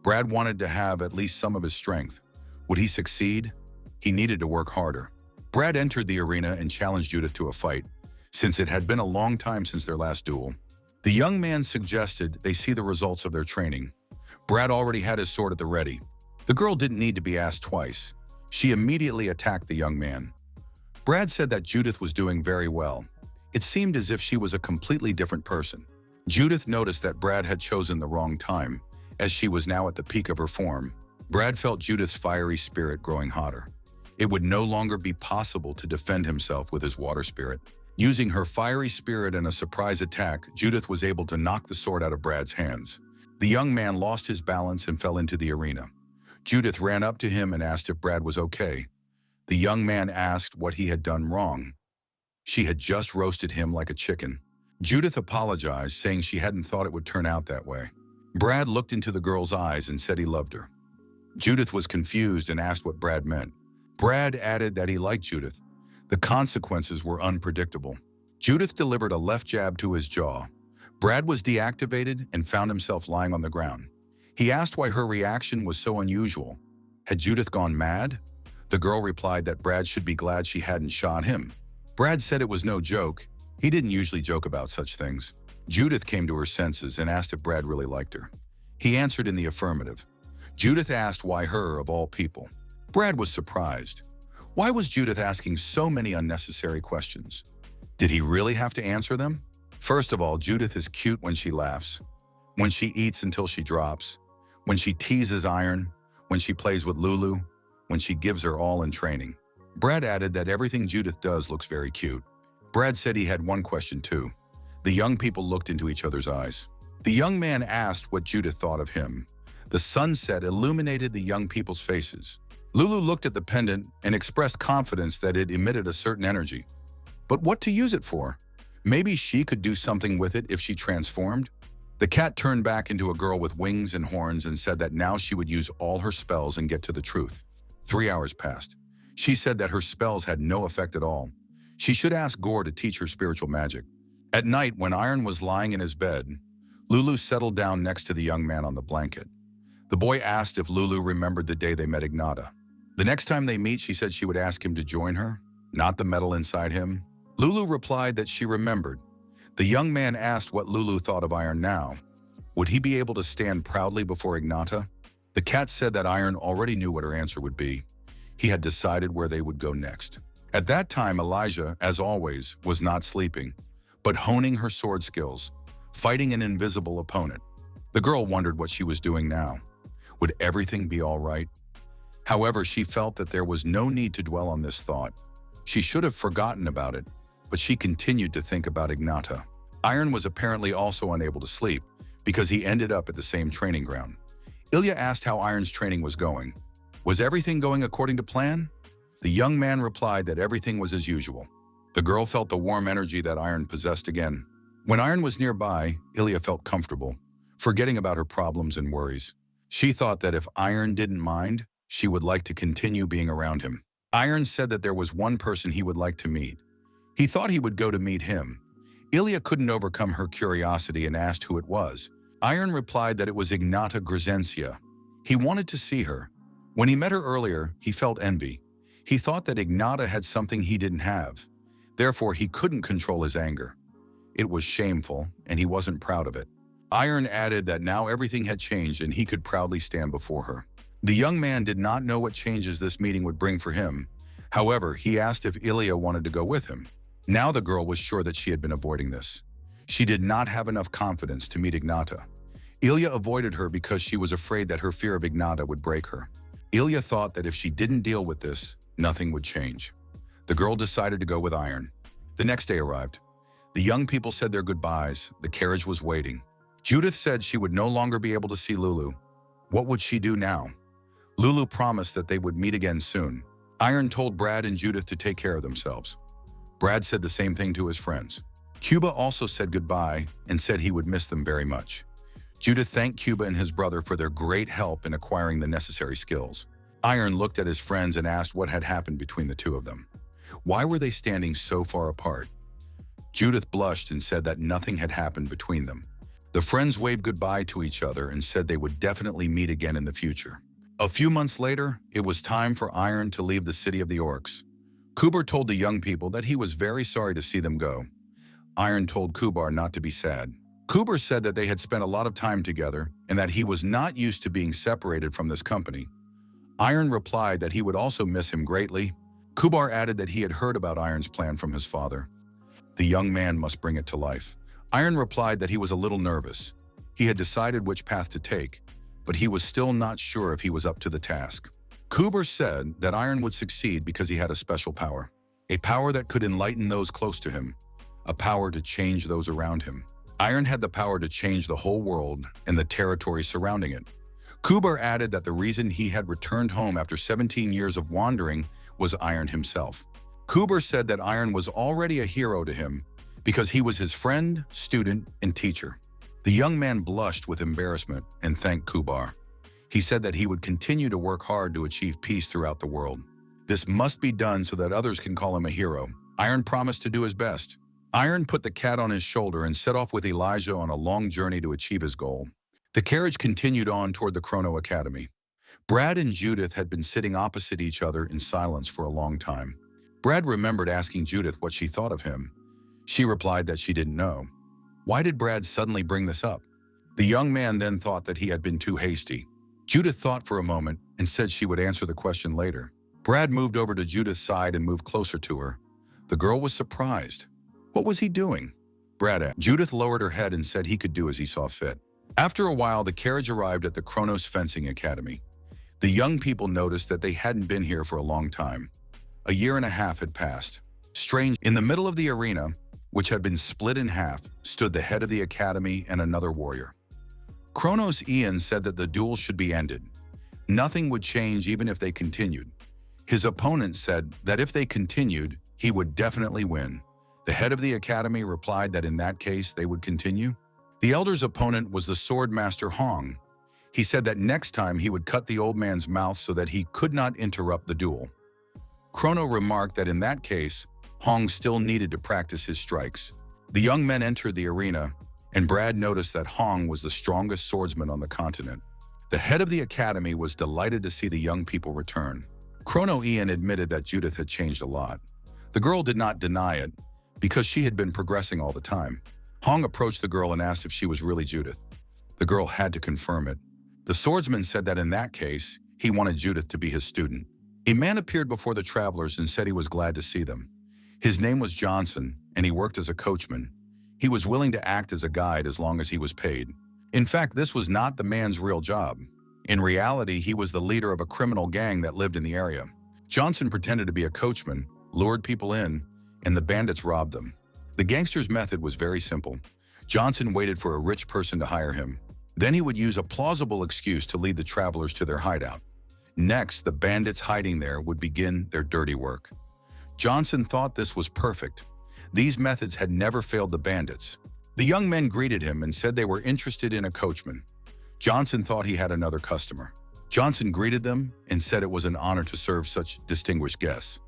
Speaker 1: Brad wanted to have at least some of his strength. Would he succeed? He needed to work harder. Brad entered the arena and challenged Judith to a fight, since it had been a long time since their last duel. The young man suggested they see the results of their training. Brad already had his sword at the ready. The girl didn't need to be asked twice. She immediately attacked the young man. Brad said that Judith was doing very well. It seemed as if she was a completely different person. Judith noticed that Brad had chosen the wrong time, as she was now at the peak of her form. Brad felt Judith's fiery spirit growing hotter. It would no longer be possible to defend himself with his water spirit. Using her fiery spirit in a surprise attack, Judith was able to knock the sword out of Brad's hands. The young man lost his balance and fell into the arena. Judith ran up to him and asked if Brad was okay. The young man asked what he had done wrong. She had just roasted him like a chicken. Judith apologized, saying she hadn't thought it would turn out that way. Brad looked into the girl's eyes and said he loved her. Judith was confused and asked what Brad meant. Brad added that he liked Judith. The consequences were unpredictable. Judith delivered a left jab to his jaw. Brad was deactivated and found himself lying on the ground. He asked why her reaction was so unusual. Had Judith gone mad? The girl replied that Brad should be glad she hadn't shot him. Brad said it was no joke. He didn't usually joke about such things. Judith came to her senses and asked if Brad really liked her. He answered in the affirmative. Judith asked why her, of all people. Brad was surprised. Why was Judith asking so many unnecessary questions? Did he really have to answer them? First of all, Judith is cute when she laughs, when she eats until she drops, when she teases Iron, when she plays with Lulu, when she gives her all in training. Brad added that everything Judith does looks very cute. Brad said he had one question too. The young people looked into each other's eyes. The young man asked what Judith thought of him. The sunset illuminated the young people's faces. Lulu looked at the pendant and expressed confidence that it emitted a certain energy. But what to use it for? Maybe she could do something with it if she transformed? The cat turned back into a girl with wings and horns and said that now she would use all her spells and get to the truth. 3 hours passed. She said that her spells had no effect at all. She should ask Gore to teach her spiritual magic. At night, when Iron was lying in his bed, Lulu settled down next to the young man on the blanket. The boy asked if Lulu remembered the day they met Ignata. The next time they meet, she said she would ask him to join her, not the metal inside him. Lulu replied that she remembered. The young man asked what Lulu thought of Iron now. Would he be able to stand proudly before Ignata? The cat said that Iron already knew what her answer would be. He had decided where they would go next. At that time, Elijah, as always, was not sleeping, but honing her sword skills, fighting an invisible opponent. The girl wondered what she was doing now. Would everything be all right? However, she felt that there was no need to dwell on this thought. She should have forgotten about it, but she continued to think about Ignata. Iron was apparently also unable to sleep because he ended up at the same training ground. Ilya asked how Iron's training was going. Was everything going according to plan? The young man replied that everything was as usual. The girl felt the warm energy that Iron possessed again. When Iron was nearby, Ilya felt comfortable, forgetting about her problems and worries. She thought that if Iron didn't mind, she would like to continue being around him. Iron said that there was one person he would like to meet. He thought he would go to meet him. Ilya couldn't overcome her curiosity and asked who it was. Iron replied that it was Ignata Grzencia. He wanted to see her. When he met her earlier, he felt envy. He thought that Ignata had something he didn't have. Therefore, he couldn't control his anger. It was shameful, and he wasn't proud of it. Iron added that now everything had changed and he could proudly stand before her. The young man did not know what changes this meeting would bring for him. However, he asked if Ilya wanted to go with him. Now the girl was sure that she had been avoiding this. She did not have enough confidence to meet Ignata. Ilya avoided her because she was afraid that her fear of Ignata would break her. Ilya thought that if she didn't deal with this, nothing would change. The girl decided to go with Iron. The next day arrived. The young people said their goodbyes. The carriage was waiting. Judith said she would no longer be able to see Lulu. What would she do now? Lulu promised that they would meet again soon. Iron told Brad and Judith to take care of themselves. Brad said the same thing to his friends. Cuba also said goodbye and said he would miss them very much. Judith thanked Cuba and his brother for their great help in acquiring the necessary skills. Iron looked at his friends and asked what had happened between the two of them. Why were they standing so far apart? Judith blushed and said that nothing had happened between them. The friends waved goodbye to each other and said they would definitely meet again in the future. A few months later, it was time for Iron to leave the city of the orcs. Kubar told the young people that he was very sorry to see them go. Iron told Kubar not to be sad. Kubar said that they had spent a lot of time together and that he was not used to being separated from this company. Iron replied that he would also miss him greatly. Kubar added that he had heard about Iron's plan from his father. The young man must bring it to life. Iron replied that he was a little nervous. He had decided which path to take, but he was still not sure if he was up to the task. Kubar said that Iron would succeed because he had a special power. A power that could enlighten those close to him. A power to change those around him. Iron had the power to change the whole world and the territory surrounding it. Kubar added that the reason he had returned home after 17 years of wandering was Iron himself. Kubar said that Iron was already a hero to him because he was his friend, student, and teacher. The young man blushed with embarrassment and thanked Kubar. He said that he would continue to work hard to achieve peace throughout the world. This must be done so that others can call him a hero. Iron promised to do his best. Iron put the cat on his shoulder and set off with Elijah on a long journey to achieve his goal. The carriage continued on toward the Chrono Academy. Brad and Judith had been sitting opposite each other in silence for a long time. Brad remembered asking Judith what she thought of him. She replied that she didn't know. Why did Brad suddenly bring this up? The young man then thought that he had been too hasty. Judith thought for a moment and said she would answer the question later. Brad moved over to Judith's side and moved closer to her. The girl was surprised. What was he doing? Brad asked. Judith lowered her head and said he could do as he saw fit. After a while, the carriage arrived at the Kronos Fencing Academy. The young people noticed that they hadn't been here for a long time. A year and a half had passed. Strange, in the middle of the arena, which had been split in half, stood the head of the academy and another warrior. Kronos Ian said that the duel should be ended. Nothing would change even if they continued. His opponent said that if they continued, he would definitely win. The head of the academy replied that in that case they would continue. The elder's opponent was the sword master Hong. He said that next time he would cut the old man's mouth so that he could not interrupt the duel. Chrono remarked that in that case, Hong still needed to practice his strikes. The young men entered the arena, and Brad noticed that Hong was the strongest swordsman on the continent. The head of the academy was delighted to see the young people return. Chrono Ian admitted that Judith had changed a lot. The girl did not deny it, because she had been progressing all the time. Hong approached the girl and asked if she was really Judith. The girl had to confirm it. The swordsman said that in that case, he wanted Judith to be his student. A man appeared before the travelers and said he was glad to see them. His name was Johnson, and he worked as a coachman. He was willing to act as a guide as long as he was paid. In fact, this was not the man's real job. In reality, he was the leader of a criminal gang that lived in the area. Johnson pretended to be a coachman, lured people in, and the bandits robbed them. The gangster's method was very simple. Johnson waited for a rich person to hire him. Then he would use a plausible excuse to lead the travelers to their hideout. Next, the bandits hiding there would begin their dirty work. Johnson thought this was perfect. These methods had never failed the bandits. The young men greeted him and said they were interested in a coachman. Johnson thought he had another customer. Johnson greeted them and said it was an honor to serve such distinguished guests.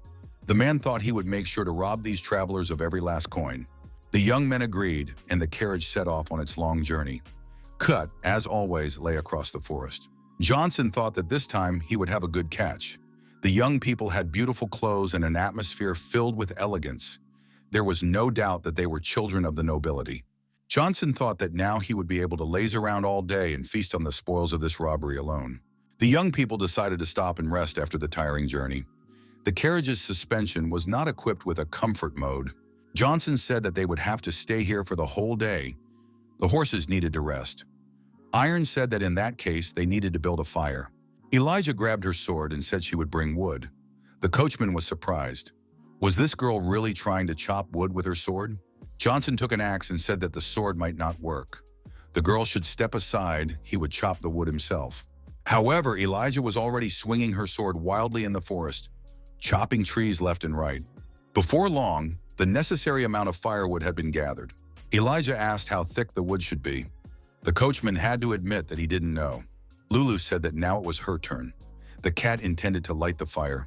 Speaker 1: The man thought he would make sure to rob these travelers of every last coin. The young men agreed, and the carriage set off on its long journey. Cut, as always, lay across the forest. Johnson thought that this time he would have a good catch. The young people had beautiful clothes and an atmosphere filled with elegance. There was no doubt that they were children of the nobility. Johnson thought that now he would be able to laze around all day and feast on the spoils of this robbery alone. The young people decided to stop and rest after the tiring journey. The carriage's suspension was not equipped with a comfort mode. Johnson said that they would have to stay here for the whole day. The horses needed to rest. Iron said that in that case, they needed to build a fire. Elijah grabbed her sword and said she would bring wood. The coachman was surprised. Was this girl really trying to chop wood with her sword? Johnson took an axe and said that the sword might not work. The girl should step aside, he would chop the wood himself. However, Elijah was already swinging her sword wildly in the forest, chopping trees left and right. Before long, the necessary amount of firewood had been gathered. Elijah asked how thick the wood should be. The coachman had to admit that he didn't know. Lulu said that now it was her turn. The cat intended to light the fire.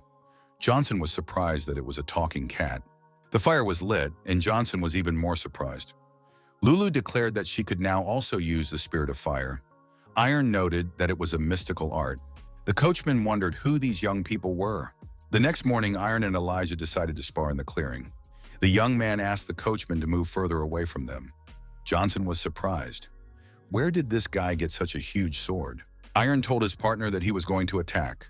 Speaker 1: Johnson was surprised that it was a talking cat. The fire was lit, and Johnson was even more surprised. Lulu declared that she could now also use the spirit of fire. Iron noted that it was a mystical art. The coachman wondered who these young people were. The next morning, Iron and Elijah decided to spar in the clearing. The young man asked the coachman to move further away from them. Johnson was surprised. Where did this guy get such a huge sword? Iron told his partner that he was going to attack.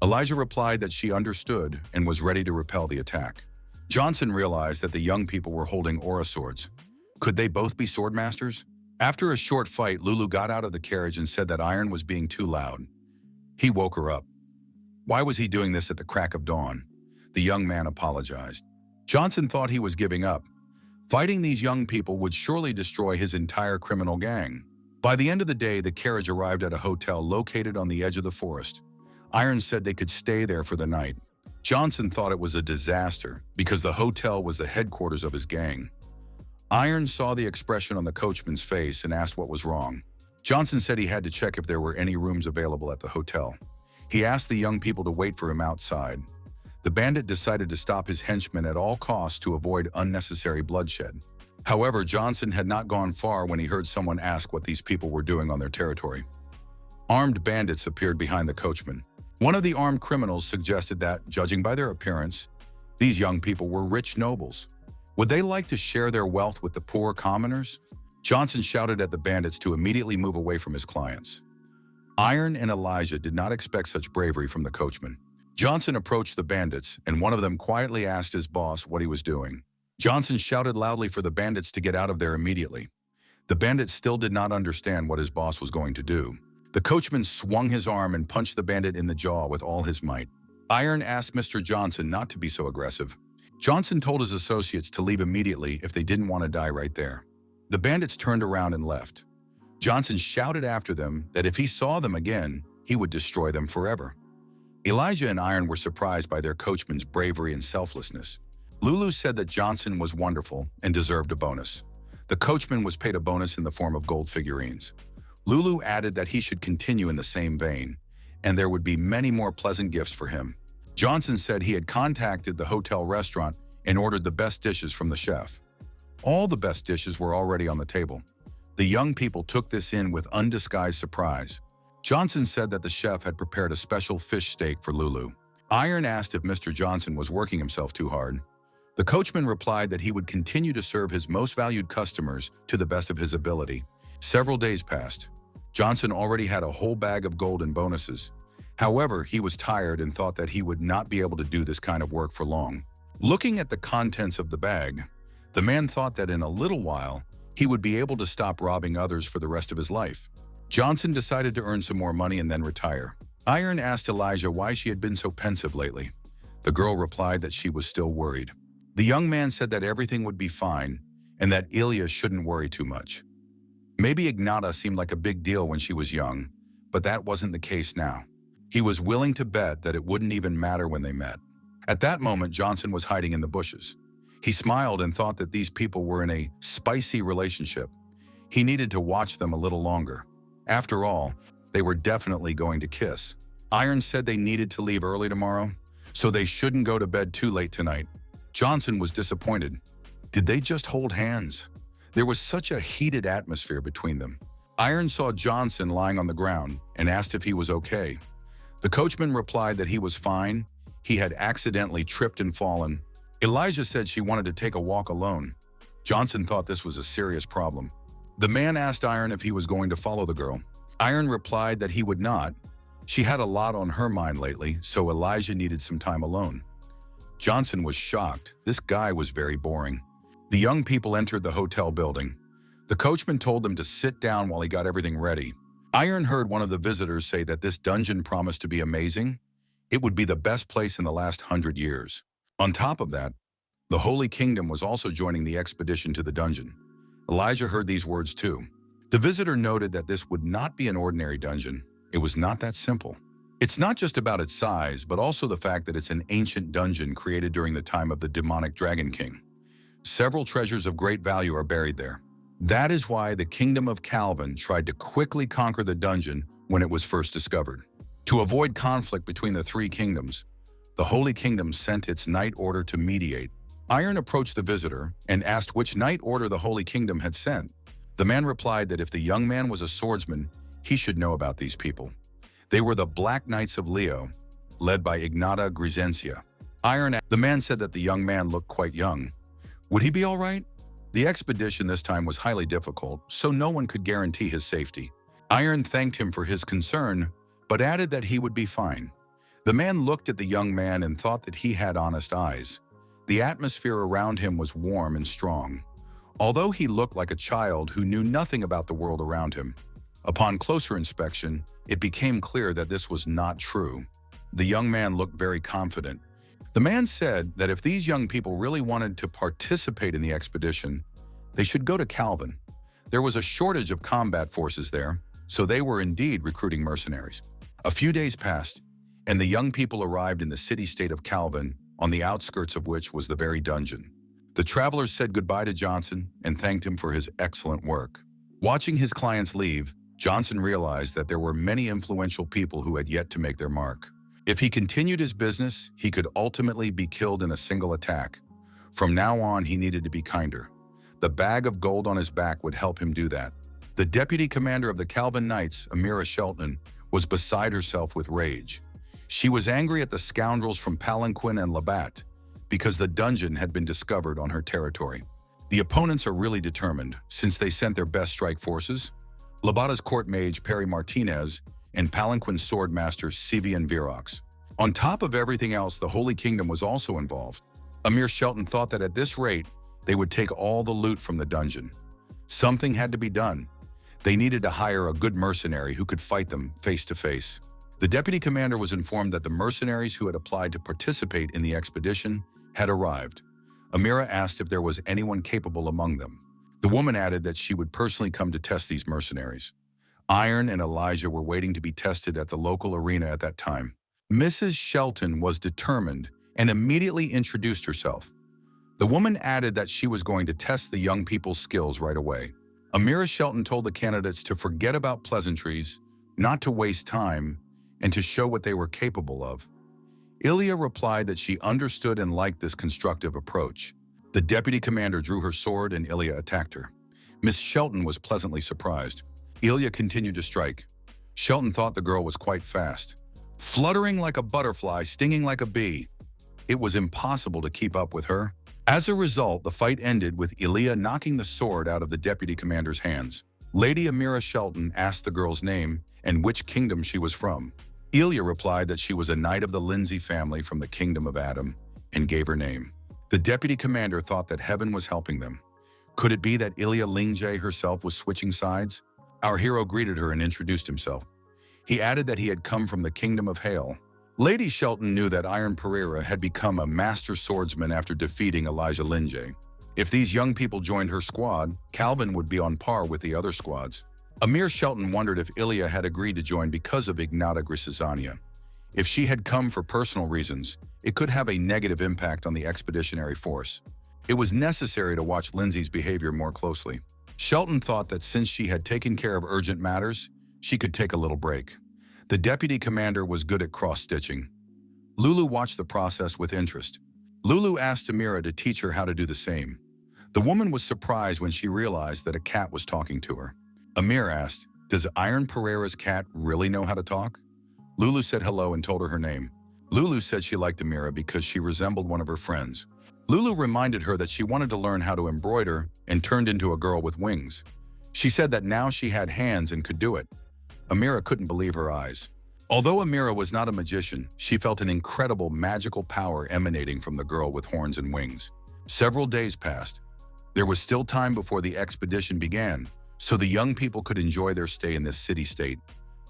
Speaker 1: Elijah replied that she understood and was ready to repel the attack. Johnson realized that the young people were holding aura swords. Could they both be swordmasters? After a short fight, Lulu got out of the carriage and said that Iron was being too loud. He woke her up. Why was he doing this at the crack of dawn? The young man apologized. Johnson thought he was giving up. Fighting these young people would surely destroy his entire criminal gang. By the end of the day, the carriage arrived at a hotel located on the edge of the forest. Iron said they could stay there for the night. Johnson thought it was a disaster because the hotel was the headquarters of his gang. Iron saw the expression on the coachman's face and asked what was wrong. Johnson said he had to check if there were any rooms available at the hotel. He asked the young people to wait for him outside. The bandit decided to stop his henchmen at all costs to avoid unnecessary bloodshed. However, Johnson had not gone far when he heard someone ask what these people were doing on their territory. Armed bandits appeared behind the coachman. One of the armed criminals suggested that, judging by their appearance, these young people were rich nobles. Would they like to share their wealth with the poor commoners? Johnson shouted at the bandits to immediately move away from his clients. Iron and Elijah did not expect such bravery from the coachman. Johnson approached the bandits, and one of them quietly asked his boss what he was doing. Johnson shouted loudly for the bandits to get out of there immediately. The bandit still did not understand what his boss was going to do. The coachman swung his arm and punched the bandit in the jaw with all his might. Iron asked Mr. Johnson not to be so aggressive. Johnson told his associates to leave immediately if they didn't want to die right there. The bandits turned around and left. Johnson shouted after them that if he saw them again, he would destroy them forever. Elijah and Iron were surprised by their coachman's bravery and selflessness. Lulu said that Johnson was wonderful and deserved a bonus. The coachman was paid a bonus in the form of gold figurines. Lulu added that he should continue in the same vein, and there would be many more pleasant gifts for him. Johnson said he had contacted the hotel restaurant and ordered the best dishes from the chef. All the best dishes were already on the table. The young people took this in with undisguised surprise. Johnson said that the chef had prepared a special fish steak for Lulu. Iron asked if Mr. Johnson was working himself too hard. The coachman replied that he would continue to serve his most valued customers to the best of his ability. Several days passed. Johnson already had a whole bag of gold and bonuses. However, he was tired and thought that he would not be able to do this kind of work for long. Looking at the contents of the bag, the man thought that in a little while, he would be able to stop robbing others for the rest of his life. Johnson decided to earn some more money and then retire. Iron asked Elijah why she had been so pensive lately. The girl replied that she was still worried. The young man said that everything would be fine and that Ilya shouldn't worry too much. Maybe Ignata seemed like a big deal when she was young, but that wasn't the case now. He was willing to bet that it wouldn't even matter when they met. At that moment, Johnson was hiding in the bushes. He smiled and thought that these people were in a spicy relationship. He needed to watch them a little longer. After all, they were definitely going to kiss. Iron said they needed to leave early tomorrow, so they shouldn't go to bed too late tonight. Johnson was disappointed. Did they just hold hands? There was such a heated atmosphere between them. Iron saw Johnson lying on the ground and asked if he was okay. The coachman replied that he was fine. He had accidentally tripped and fallen. Elijah said she wanted to take a walk alone. Johnson thought this was a serious problem. The man asked Iron if he was going to follow the girl. Iron replied that he would not. She had a lot on her mind lately, so Elijah needed some time alone. Johnson was shocked. This guy was very boring. The young people entered the hotel building. The coachman told them to sit down while he got everything ready. Iron heard one of the visitors say that this dungeon promised to be amazing. It would be the best place in the last 100 years. On top of that, the Holy Kingdom was also joining the expedition to the dungeon. Elijah heard these words too. The visitor noted that this would not be an ordinary dungeon. It was not that simple. It's not just about its size, but also the fact that it's an ancient dungeon created during the time of the demonic Dragon King. Several treasures of great value are buried there. That is why the Kingdom of Calvin tried to quickly conquer the dungeon when it was first discovered. To avoid conflict between the three kingdoms, the Holy Kingdom sent its Knight Order to mediate. Iron approached the visitor and asked which Knight Order the Holy Kingdom had sent. The man replied that if the young man was a swordsman, he should know about these people. They were the Black Knights of Leo, led by Ignata Grisensia. The man said that the young man looked quite young. Would he be all right? The expedition this time was highly difficult, so no one could guarantee his safety. Iron thanked him for his concern, but added that he would be fine. The man looked at the young man and thought that he had honest eyes. The atmosphere around him was warm and strong. Although he looked like a child who knew nothing about the world around him, upon closer inspection, it became clear that this was not true. The young man looked very confident. The man said that if these young people really wanted to participate in the expedition, they should go to Calvin. There was a shortage of combat forces there, so they were indeed recruiting mercenaries. A few days passed, and the young people arrived in the city-state of Calvin, on the outskirts of which was the very dungeon. The travelers said goodbye to Johnson and thanked him for his excellent work. Watching his clients leave, Johnson realized that there were many influential people who had yet to make their mark. If he continued his business, he could ultimately be killed in a single attack. From now on, he needed to be kinder. The bag of gold on his back would help him do that. The deputy commander of the Calvin Knights, Amira Shelton, was beside herself with rage. She was angry at the scoundrels from Palanquin and Labatt because the dungeon had been discovered on her territory. The opponents are really determined, since they sent their best strike forces, Labatta's court mage Perry Martinez and Palanquin's swordmaster Sivian Virox. On top of everything else, the Holy Kingdom was also involved. Amir Shelton thought that at this rate, they would take all the loot from the dungeon. Something had to be done. They needed to hire a good mercenary who could fight them face to face. The deputy commander was informed that the mercenaries who had applied to participate in the expedition had arrived. Amira asked if there was anyone capable among them. The woman added that she would personally come to test these mercenaries. Iron and Elijah were waiting to be tested at the local arena at that time. Mrs. Shelton was determined and immediately introduced herself. The woman added that she was going to test the young people's skills right away. Amira Shelton told the candidates to forget about pleasantries, not to waste time, and to show what they were capable of. Ilya replied that she understood and liked this constructive approach. The deputy commander drew her sword and Ilya attacked her. Miss Shelton was pleasantly surprised. Ilya continued to strike. Shelton thought the girl was quite fast. Fluttering like a butterfly, stinging like a bee. It was impossible to keep up with her. As a result, the fight ended with Ilya knocking the sword out of the deputy commander's hands. Lady Amira Shelton asked the girl's name and which kingdom she was from. Ilya replied that she was a knight of the Lindsay family from the kingdom of Adam and gave her name. The deputy commander thought that heaven was helping them. Could it be that Ilya Lingjae herself was switching sides? Our hero greeted her and introduced himself. He added that he had come from the kingdom of Hale. Lady Shelton knew that Iron Pereira had become a master swordsman after defeating Elijah Lingjae. If these young people joined her squad, Calvin would be on par with the other squads. Amir Shelton wondered if Ilya had agreed to join because of Ignata Grisazania. If she had come for personal reasons, it could have a negative impact on the expeditionary force. It was necessary to watch Lindsay's behavior more closely. Shelton thought that since she had taken care of urgent matters, she could take a little break. The deputy commander was good at cross-stitching. Lulu watched the process with interest. Lulu asked Amira to teach her how to do the same. The woman was surprised when she realized that a cat was talking to her. Amir asked, "Does Iron Pereira's cat really know how to talk?" Lulu said hello and told her her name. Lulu said she liked Amira because she resembled one of her friends. Lulu reminded her that she wanted to learn how to embroider and turned into a girl with wings. She said that now she had hands and could do it. Amira couldn't believe her eyes. Although Amira was not a magician, she felt an incredible magical power emanating from the girl with horns and wings. Several days passed. There was still time before the expedition began, so the young people could enjoy their stay in this city-state,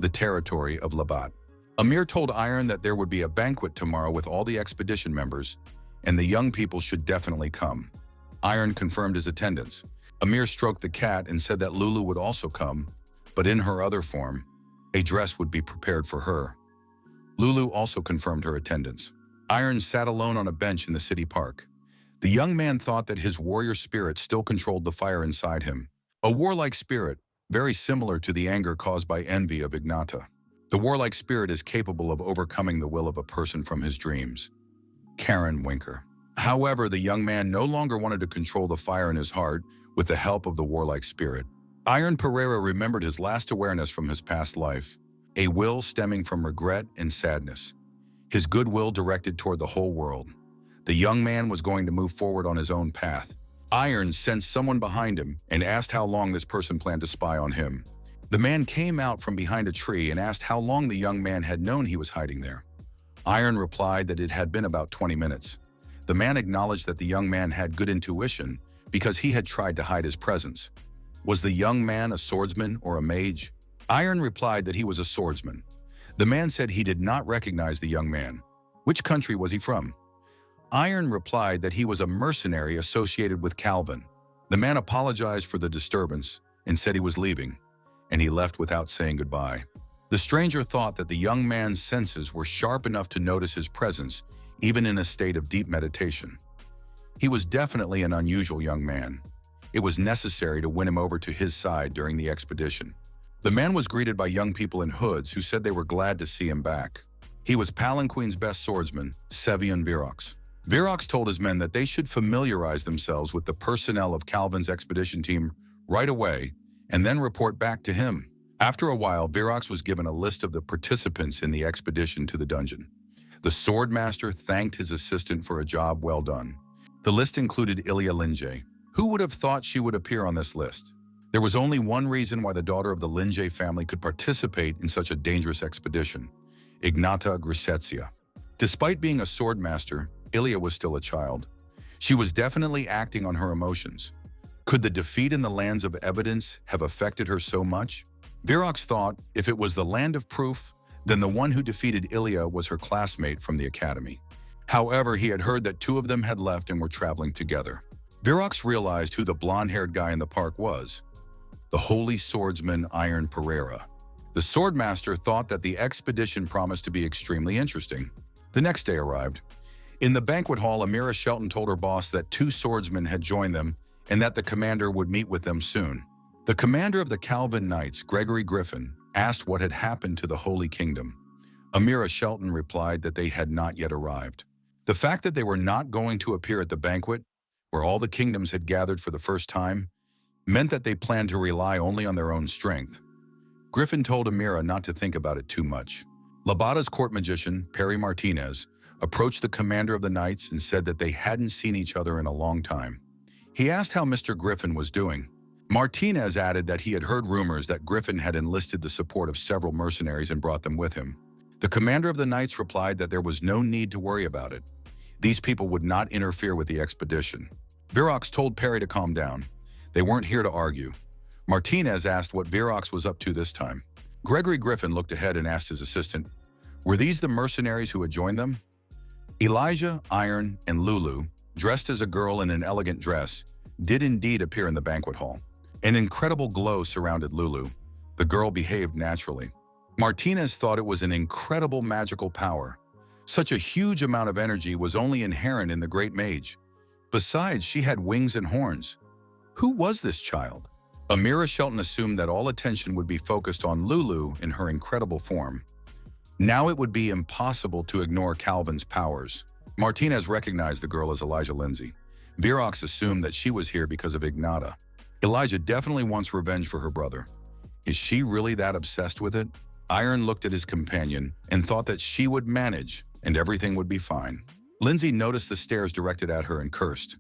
Speaker 1: the territory of Labatt. Amir told Iron that there would be a banquet tomorrow with all the expedition members, and the young people should definitely come. Iron confirmed his attendance. Amir stroked the cat and said that Lulu would also come, but in her other form, a dress would be prepared for her. Lulu also confirmed her attendance. Iron sat alone on a bench in the city park. The young man thought that his warrior spirit still controlled the fire inside him. A warlike spirit, very similar to the anger caused by envy of Ignata. The warlike spirit is capable of overcoming the will of a person from his dreams. Karen Winker. However, the young man no longer wanted to control the fire in his heart with the help of the warlike spirit. Iron Pereira remembered his last awareness from his past life, a will stemming from regret and sadness. His goodwill directed toward the whole world. The young man was going to move forward on his own path. Iron sensed someone behind him and asked how long this person planned to spy on him. The man came out from behind a tree and asked how long the young man had known he was hiding there. Iron replied that it had been about 20 minutes. The man acknowledged that the young man had good intuition because he had tried to hide his presence. Was the young man a swordsman or a mage? Iron replied that he was a swordsman. The man said he did not recognize the young man. Which country was he from? Iron replied that he was a mercenary associated with Calvin. The man apologized for the disturbance and said he was leaving, and he left without saying goodbye. The stranger thought that the young man's senses were sharp enough to notice his presence, even in a state of deep meditation. He was definitely an unusual young man. It was necessary to win him over to his side during the expedition. The man was greeted by young people in hoods who said they were glad to see him back. He was Palanquin's best swordsman, Sevian Virox. Virox told his men that they should familiarize themselves with the personnel of Calvin's expedition team right away and then report back to him. After a while, Virox was given a list of the participants in the expedition to the dungeon. The swordmaster thanked his assistant for a job well done. The list included Ilya Linje. Who would have thought she would appear on this list? There was only one reason why the daughter of the Linje family could participate in such a dangerous expedition: Ignata Grisetsia. Despite being a swordmaster, Ilya was still a child. She was definitely acting on her emotions. Could the defeat in the lands of evidence have affected her so much? Virox thought if it was the land of proof, then the one who defeated Ilya was her classmate from the academy. However, he had heard that two of them had left and were traveling together. Virox realized who the blonde-haired guy in the park was: the holy swordsman Iron Pereira. The swordmaster thought that the expedition promised to be extremely interesting. The next day arrived. In the banquet hall, Amira Shelton told her boss that two swordsmen had joined them and that the commander would meet with them soon. The commander of the Calvin Knights, Gregory Griffin, asked what had happened to the Holy Kingdom. Amira Shelton replied that they had not yet arrived. The fact that they were not going to appear at the banquet, where all the kingdoms had gathered for the first time, meant that they planned to rely only on their own strength. Griffin told Amira not to think about it too much. Labada's court magician, Perry Martinez, approached the commander of the Knights and said that they hadn't seen each other in a long time. He asked how Mr. Griffin was doing. Martinez added that he had heard rumors that Griffin had enlisted the support of several mercenaries and brought them with him. The commander of the Knights replied that there was no need to worry about it. These people would not interfere with the expedition. Virox told Perry to calm down. They weren't here to argue. Martinez asked what Virox was up to this time. Gregory Griffin looked ahead and asked his assistant, were these the mercenaries who had joined them? Elijah, Iron, and Lulu, dressed as a girl in an elegant dress, did indeed appear in the banquet hall. An incredible glow surrounded Lulu. The girl behaved naturally. Martinez thought it was an incredible magical power. Such a huge amount of energy was only inherent in the great mage. Besides, she had wings and horns. Who was this child? Amira Shelton assumed that all attention would be focused on Lulu in her incredible form. Now it would be impossible to ignore Calvin's powers. Martinez recognized the girl as Elijah Lindsay. Virox assumed that she was here because of Ignata. Elijah definitely wants revenge for her brother. Is she really that obsessed with it? Iron looked at his companion and thought that she would manage and everything would be fine. Lindsay noticed the stares directed at her and cursed.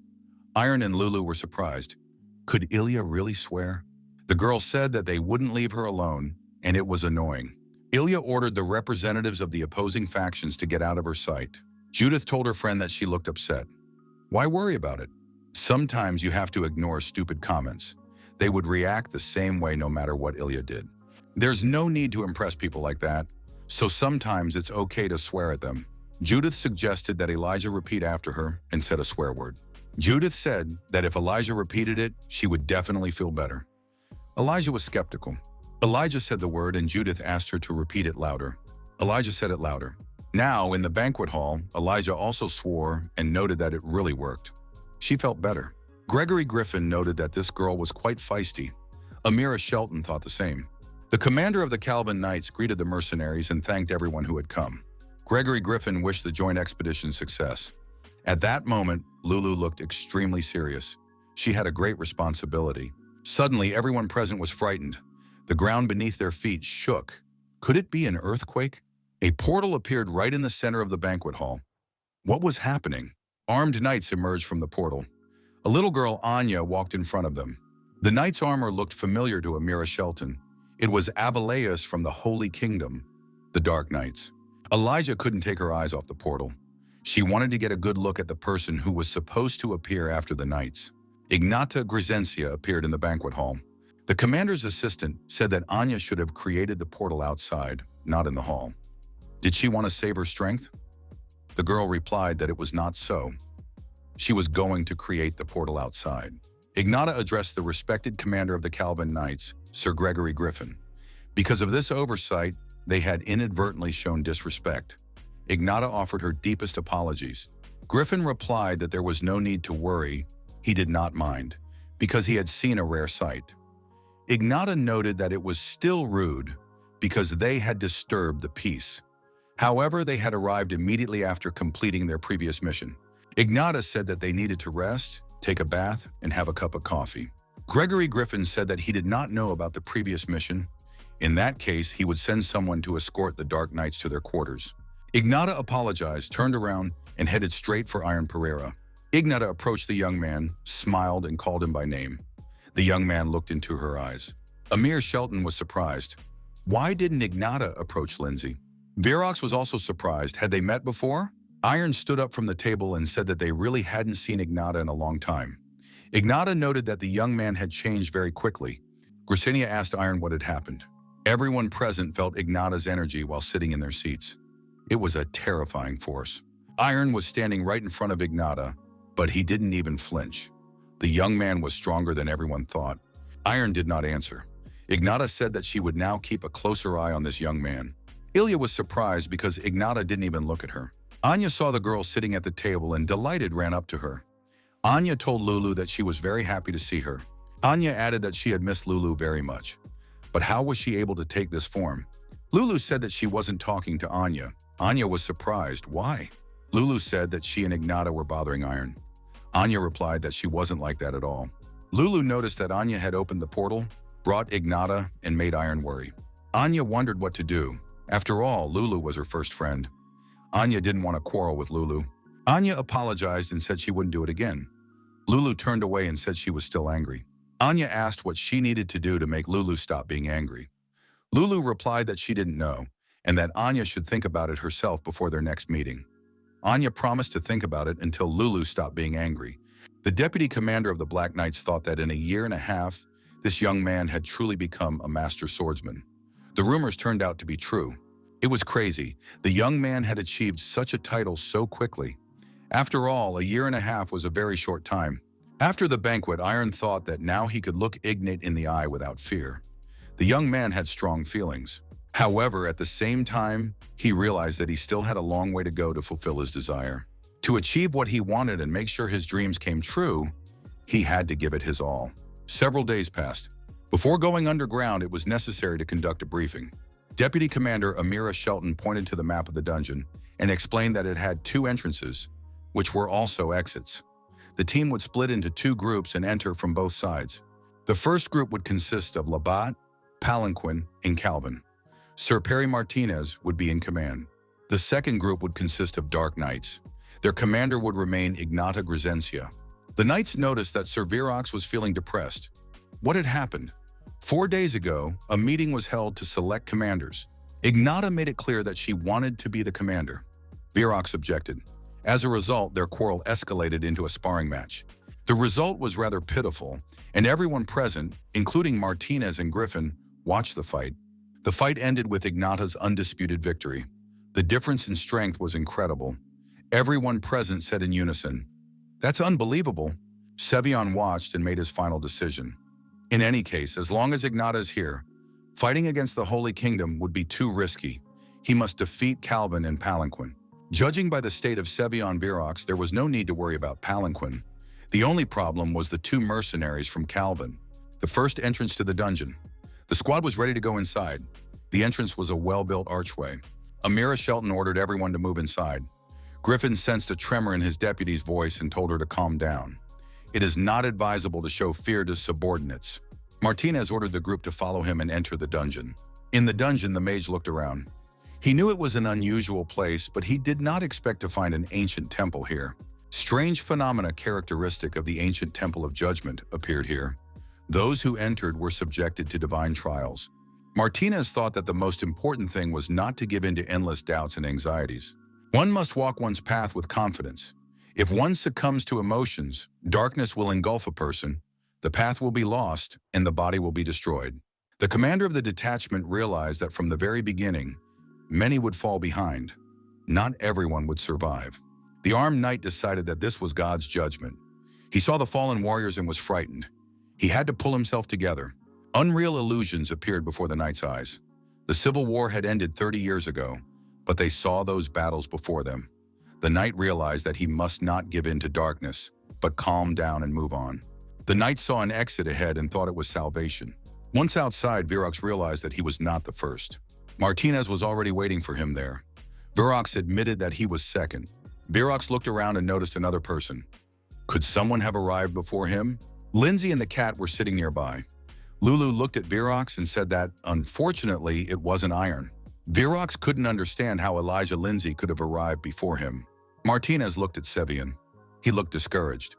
Speaker 1: Iron and Lulu were surprised. Could Ilya really swear? The girl said that they wouldn't leave her alone, and it was annoying. Ilya ordered the representatives of the opposing factions to get out of her sight. Judith told her friend that she looked upset. Why worry about it? Sometimes you have to ignore stupid comments. They would react the same way no matter what Ilya did. There's no need to impress people like that, so sometimes it's okay to swear at them. Judith suggested that Elijah repeat after her and said a swear word. Judith said that if Elijah repeated it, she would definitely feel better. Elijah was skeptical. Elijah said the word and Judith asked her to repeat it louder. Elijah said it louder. Now, in the banquet hall, Elijah also swore and noted that it really worked. She felt better. Gregory Griffin noted that this girl was quite feisty. Amira Shelton thought the same. The commander of the Calvin Knights greeted the mercenaries and thanked everyone who had come. Gregory Griffin wished the joint expedition success. At that moment, Lulu looked extremely serious. She had a great responsibility. Suddenly, everyone present was frightened. The ground beneath their feet shook. Could it be an earthquake? A portal appeared right in the center of the banquet hall. What was happening? Armed knights emerged from the portal. A little girl, Anya, walked in front of them. The knight's armor looked familiar to Amira Shelton. It was Avalaeus from the Holy Kingdom, the Dark Knights. Elijah couldn't take her eyes off the portal. She wanted to get a good look at the person who was supposed to appear after the knights. Ignata Grisensia appeared in the banquet hall. The commander's assistant said that Anya should have created the portal outside, not in the hall. Did she want to save her strength? The girl replied that it was not so. She was going to create the portal outside. Ignata addressed the respected commander of the Calvin Knights, Sir Gregory Griffin. Because of this oversight, they had inadvertently shown disrespect. Ignata offered her deepest apologies. Griffin replied that there was no need to worry, he did not mind, because he had seen a rare sight. Ignata noted that it was still rude because they had disturbed the peace. However, they had arrived immediately after completing their previous mission. Ignata said that they needed to rest, take a bath, and have a cup of coffee. Gregory Griffin said that he did not know about the previous mission. In that case, he would send someone to escort the Dark Knights to their quarters. Ignata apologized, turned around, and headed straight for Iron Pereira. Ignata approached the young man, smiled, and called him by name. The young man looked into her eyes. Amir Shelton was surprised. Why didn't Ignata approach Lindsay? Virox was also surprised. Had they met before? Iron stood up from the table and said that they really hadn't seen Ignata in a long time. Ignata noted that the young man had changed very quickly. Gricinia asked Iron what had happened. Everyone present felt Ignata's energy while sitting in their seats. It was a terrifying force. Iron was standing right in front of Ignata, but he didn't even flinch. The young man was stronger than everyone thought. Iron did not answer. Ignata said that she would now keep a closer eye on this young man. Ilya was surprised because Ignata didn't even look at her. Anya saw the girl sitting at the table and delighted ran up to her. Anya told Lulu that she was very happy to see her. Anya added that she had missed Lulu very much. But how was she able to take this form? Lulu said that she wasn't talking to Anya. Anya was surprised. Why? Lulu said that she and Ignata were bothering Iron. Anya replied that she wasn't like that at all. Lulu noticed that Anya had opened the portal, brought Ignata, and made Iron worry. Anya wondered what to do. After all, Lulu was her first friend. Anya didn't want to quarrel with Lulu. Anya apologized and said she wouldn't do it again. Lulu turned away and said she was still angry. Anya asked what she needed to do to make Lulu stop being angry. Lulu replied that she didn't know, and that Anya should think about it herself before their next meeting. Anya promised to think about it until Lulu stopped being angry. The deputy commander of the Black Knights thought that in a year and a half, this young man had truly become a master swordsman. The rumors turned out to be true. It was crazy. The young man had achieved such a title so quickly. After all, a year and a half was a very short time. After the banquet, Iron thought that now he could look Ignate in the eye without fear. The young man had strong feelings. However, at the same time, he realized that he still had a long way to go to fulfill his desire. To achieve what he wanted and make sure his dreams came true, he had to give it his all. Several days passed. Before going underground, it was necessary to conduct a briefing. Deputy Commander Amira Shelton pointed to the map of the dungeon and explained that it had 2 entrances, which were also exits. The team would split into 2 groups and enter from both sides. The first group would consist of Labat, Palanquin, and Calvin. Sir Perry Martinez would be in command. The second group would consist of Dark Knights. Their commander would remain Ignata Grisencia. The Knights noticed that Sir Virox was feeling depressed. What had happened? 4 days ago, a meeting was held to select commanders. Ignata made it clear that she wanted to be the commander. Virox objected. As a result, their quarrel escalated into a sparring match. The result was rather pitiful, and everyone present, including Martinez and Griffin, watched the fight. The fight ended with Ignata's undisputed victory. The difference in strength was incredible. Everyone present said in unison, "That's unbelievable." Sevion watched and made his final decision. In any case, as long as Ignata is here, fighting against the Holy Kingdom would be too risky. He must defeat Calvin and Palanquin. Judging by the state of Sevion Virox, there was no need to worry about Palanquin. The only problem was the 2 mercenaries from Calvin. The first entrance to the dungeon. The squad was ready to go inside. The entrance was a well-built archway. Amira Shelton ordered everyone to move inside. Griffin sensed a tremor in his deputy's voice and told her to calm down. It is not advisable to show fear to subordinates. Martinez ordered the group to follow him and enter the dungeon. In the dungeon, the mage looked around. He knew it was an unusual place, but he did not expect to find an ancient temple here. Strange phenomena characteristic of the ancient Temple of Judgment appeared here. Those who entered were subjected to divine trials. Martinez thought that the most important thing was not to give in to endless doubts and anxieties. One must walk one's path with confidence. If one succumbs to emotions, darkness will engulf a person, the path will be lost, and the body will be destroyed. The commander of the detachment realized that from the very beginning, many would fall behind. Not everyone would survive. The armed knight decided that this was God's judgment. He saw the fallen warriors and was frightened. He had to pull himself together. Unreal illusions appeared before the knight's eyes. The Civil War had ended 30 years ago, but they saw those battles before them. The knight realized that he must not give in to darkness, but calm down and move on. The knight saw an exit ahead and thought it was salvation. Once outside, Virox realized that he was not the first. Martinez was already waiting for him there. Virox admitted that he was second. Virox looked around and noticed another person. Could someone have arrived before him? Lindsay and the cat were sitting nearby. Lulu looked at Virox and said that, unfortunately, it wasn't Iron. Virox couldn't understand how Elijah Lindsay could have arrived before him. Martinez looked at Sevian. He looked discouraged.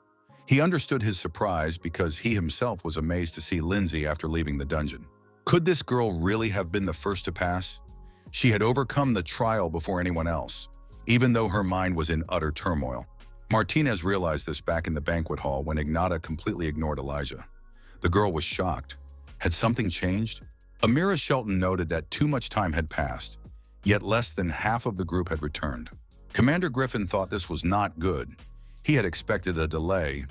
Speaker 1: He understood his surprise because he himself was amazed to see Lindsay after leaving the dungeon. Could this girl really have been the first to pass? She had overcome the trial before anyone else, even though her mind was in utter turmoil. Martinez realized this back in the banquet hall when Ignata completely ignored Elijah. The girl was shocked. Had something changed? Amira Shelton noted that too much time had passed, yet less than half of the group had returned. Commander Griffin thought this was not good. He had expected a delay,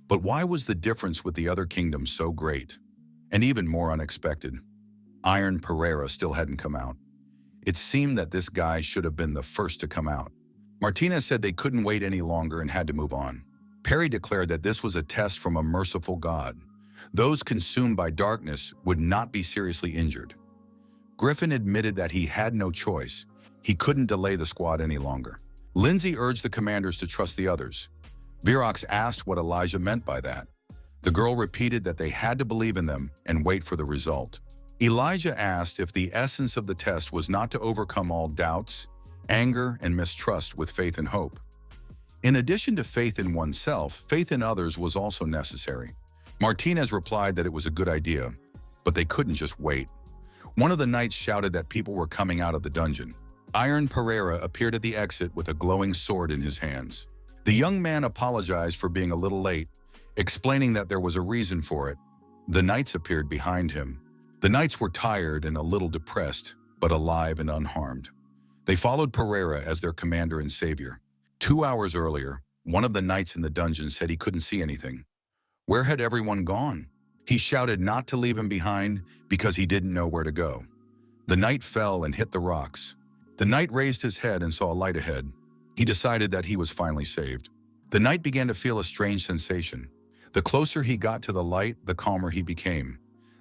Speaker 1: but why was the difference with the other kingdoms so great? And even more unexpected, Iron Pereira still hadn't come out. It seemed that this guy should have been the first to come out. Martinez said they couldn't wait any longer and had to move on. Perry declared that this was a test from a merciful God. Those consumed by darkness would not be seriously injured. Griffin admitted that he had no choice. He couldn't delay the squad any longer. Lindsay urged the commanders to trust the others. Virox asked what Elijah meant by that. The girl repeated that they had to believe in them and wait for the result. Elijah asked if the essence of the test was not to overcome all doubts, anger, and mistrust with faith and hope. In addition to faith in oneself, faith in others was also necessary. Martinez replied that it was a good idea, but they couldn't just wait. One of the knights shouted that people were coming out of the dungeon. Iron Pereira appeared at the exit with a glowing sword in his hands. The young man apologized for being a little late, explaining that there was a reason for it. The knights appeared behind him. The knights were tired and a little depressed, but alive and unharmed. They followed Pereira as their commander and savior. 2 hours earlier, one of the knights in the dungeon said he couldn't see anything. Where had everyone gone? He shouted not to leave him behind because he didn't know where to go. The knight fell and hit the rocks. The knight raised his head and saw a light ahead. He decided that he was finally saved. The knight began to feel a strange sensation. The closer he got to the light, the calmer he became.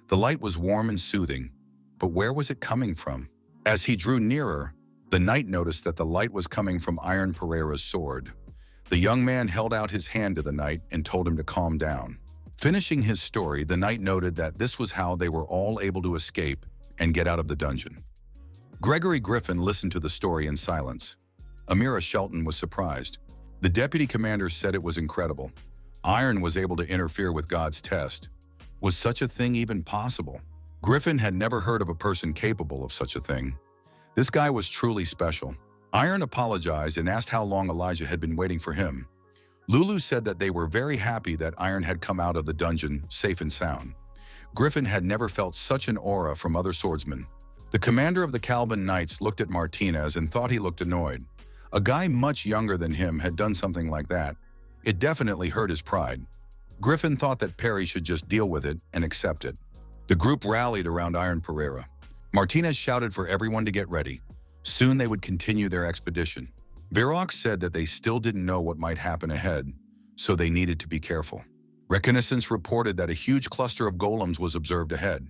Speaker 1: The light was warm and soothing, but where was it coming from? As he drew nearer, the knight noticed that the light was coming from Iron Pereira's sword. The young man held out his hand to the knight and told him to calm down. Finishing his story, the knight noted that this was how they were all able to escape and get out of the dungeon. Gregory Griffin listened to the story in silence. Amira Shelton was surprised. The deputy commander said it was incredible. Iron was able to interfere with God's test. Was such a thing even possible? Griffin had never heard of a person capable of such a thing. This guy was truly special. Iron apologized and asked how long Elijah had been waiting for him. Lulu said that they were very happy that Iron had come out of the dungeon safe and sound. Griffin had never felt such an aura from other swordsmen. The commander of the Calvin Knights looked at Martinez and thought he looked annoyed. A guy much younger than him had done something like that. It definitely hurt his pride. Griffin thought that Perry should just deal with it and accept it. The group rallied around Iron Pereira. Martinez shouted for everyone to get ready. Soon they would continue their expedition. Virox said that they still didn't know what might happen ahead, so they needed to be careful. Reconnaissance reported that a huge cluster of golems was observed ahead.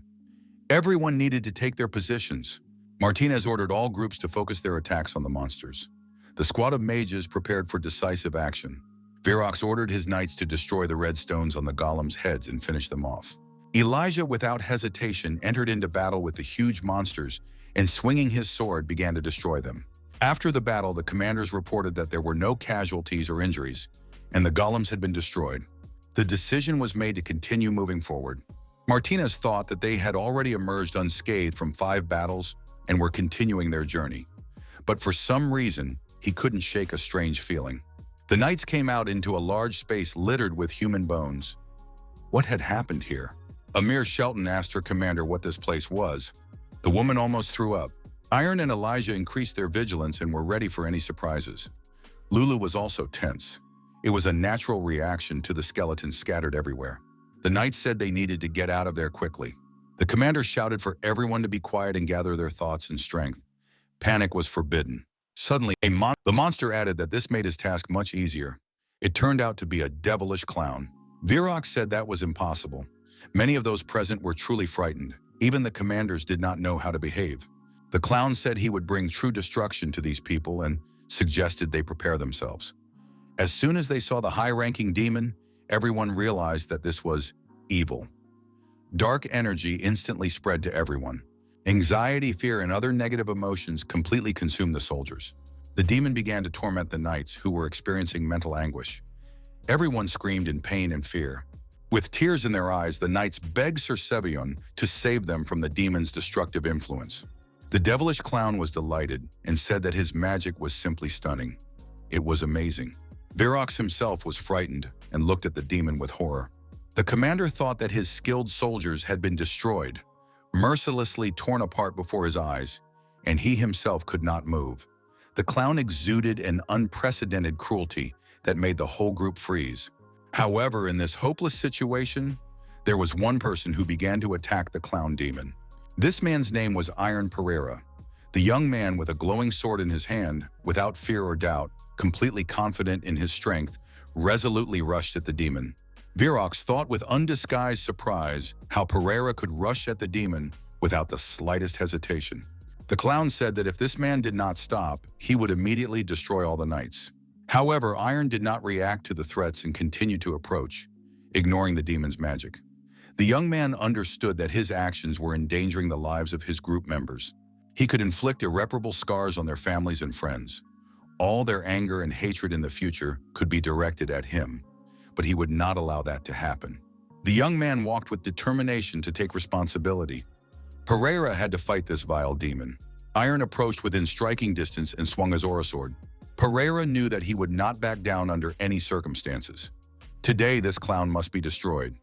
Speaker 1: Everyone needed to take their positions. Martinez ordered all groups to focus their attacks on the monsters. The squad of mages prepared for decisive action. Virox ordered his knights to destroy the red stones on the golems' heads and finish them off. Elijah, without hesitation, entered into battle with the huge monsters and, swinging his sword, began to destroy them. After the battle, the commanders reported that there were no casualties or injuries, and the golems had been destroyed. The decision was made to continue moving forward. Martinez thought that they had already emerged unscathed from 5 battles and were continuing their journey. But for some reason, he couldn't shake a strange feeling. The knights came out into a large space littered with human bones. What had happened here? Amir Shelton asked her commander what this place was. The woman almost threw up. Iron and Elijah increased their vigilance and were ready for any surprises. Lulu was also tense. It was a natural reaction to the skeletons scattered everywhere. The knights said they needed to get out of there quickly. The commander shouted for everyone to be quiet and gather their thoughts and strength. Panic was forbidden. Suddenly, the monster added that this made his task much easier. It turned out to be a devilish clown. Virox said that was impossible. Many of those present were truly frightened. Even the commanders did not know how to behave. The clown said he would bring true destruction to these people and suggested they prepare themselves. As soon as they saw the high-ranking demon, everyone realized that this was evil. Dark energy instantly spread to everyone. Anxiety, fear, and other negative emotions completely consumed the soldiers. The demon began to torment the knights who were experiencing mental anguish. Everyone screamed in pain and fear. With tears in their eyes, the knights begged Sir Sevion to save them from the demon's destructive influence. The devilish clown was delighted and said that his magic was simply stunning. It was amazing. Virox himself was frightened and looked at the demon with horror. The commander thought that his skilled soldiers had been destroyed, mercilessly torn apart before his eyes, and he himself could not move. The clown exuded an unprecedented cruelty that made the whole group freeze. However, in this hopeless situation, there was one person who began to attack the clown demon. This man's name was Iron Pereira. The young man with a glowing sword in his hand, without fear or doubt, completely confident in his strength, resolutely rushed at the demon. Virox thought with undisguised surprise how Pereira could rush at the demon without the slightest hesitation. The clown said that if this man did not stop, he would immediately destroy all the knights. However, Iron did not react to the threats and continued to approach, ignoring the demon's magic. The young man understood that his actions were endangering the lives of his group members. He could inflict irreparable scars on their families and friends. All their anger and hatred in the future could be directed at him, but he would not allow that to happen. The young man walked with determination to take responsibility. Pereira had to fight this vile demon. Iron approached within striking distance and swung his aura sword. Pereira knew that he would not back down under any circumstances. Today, this clown must be destroyed.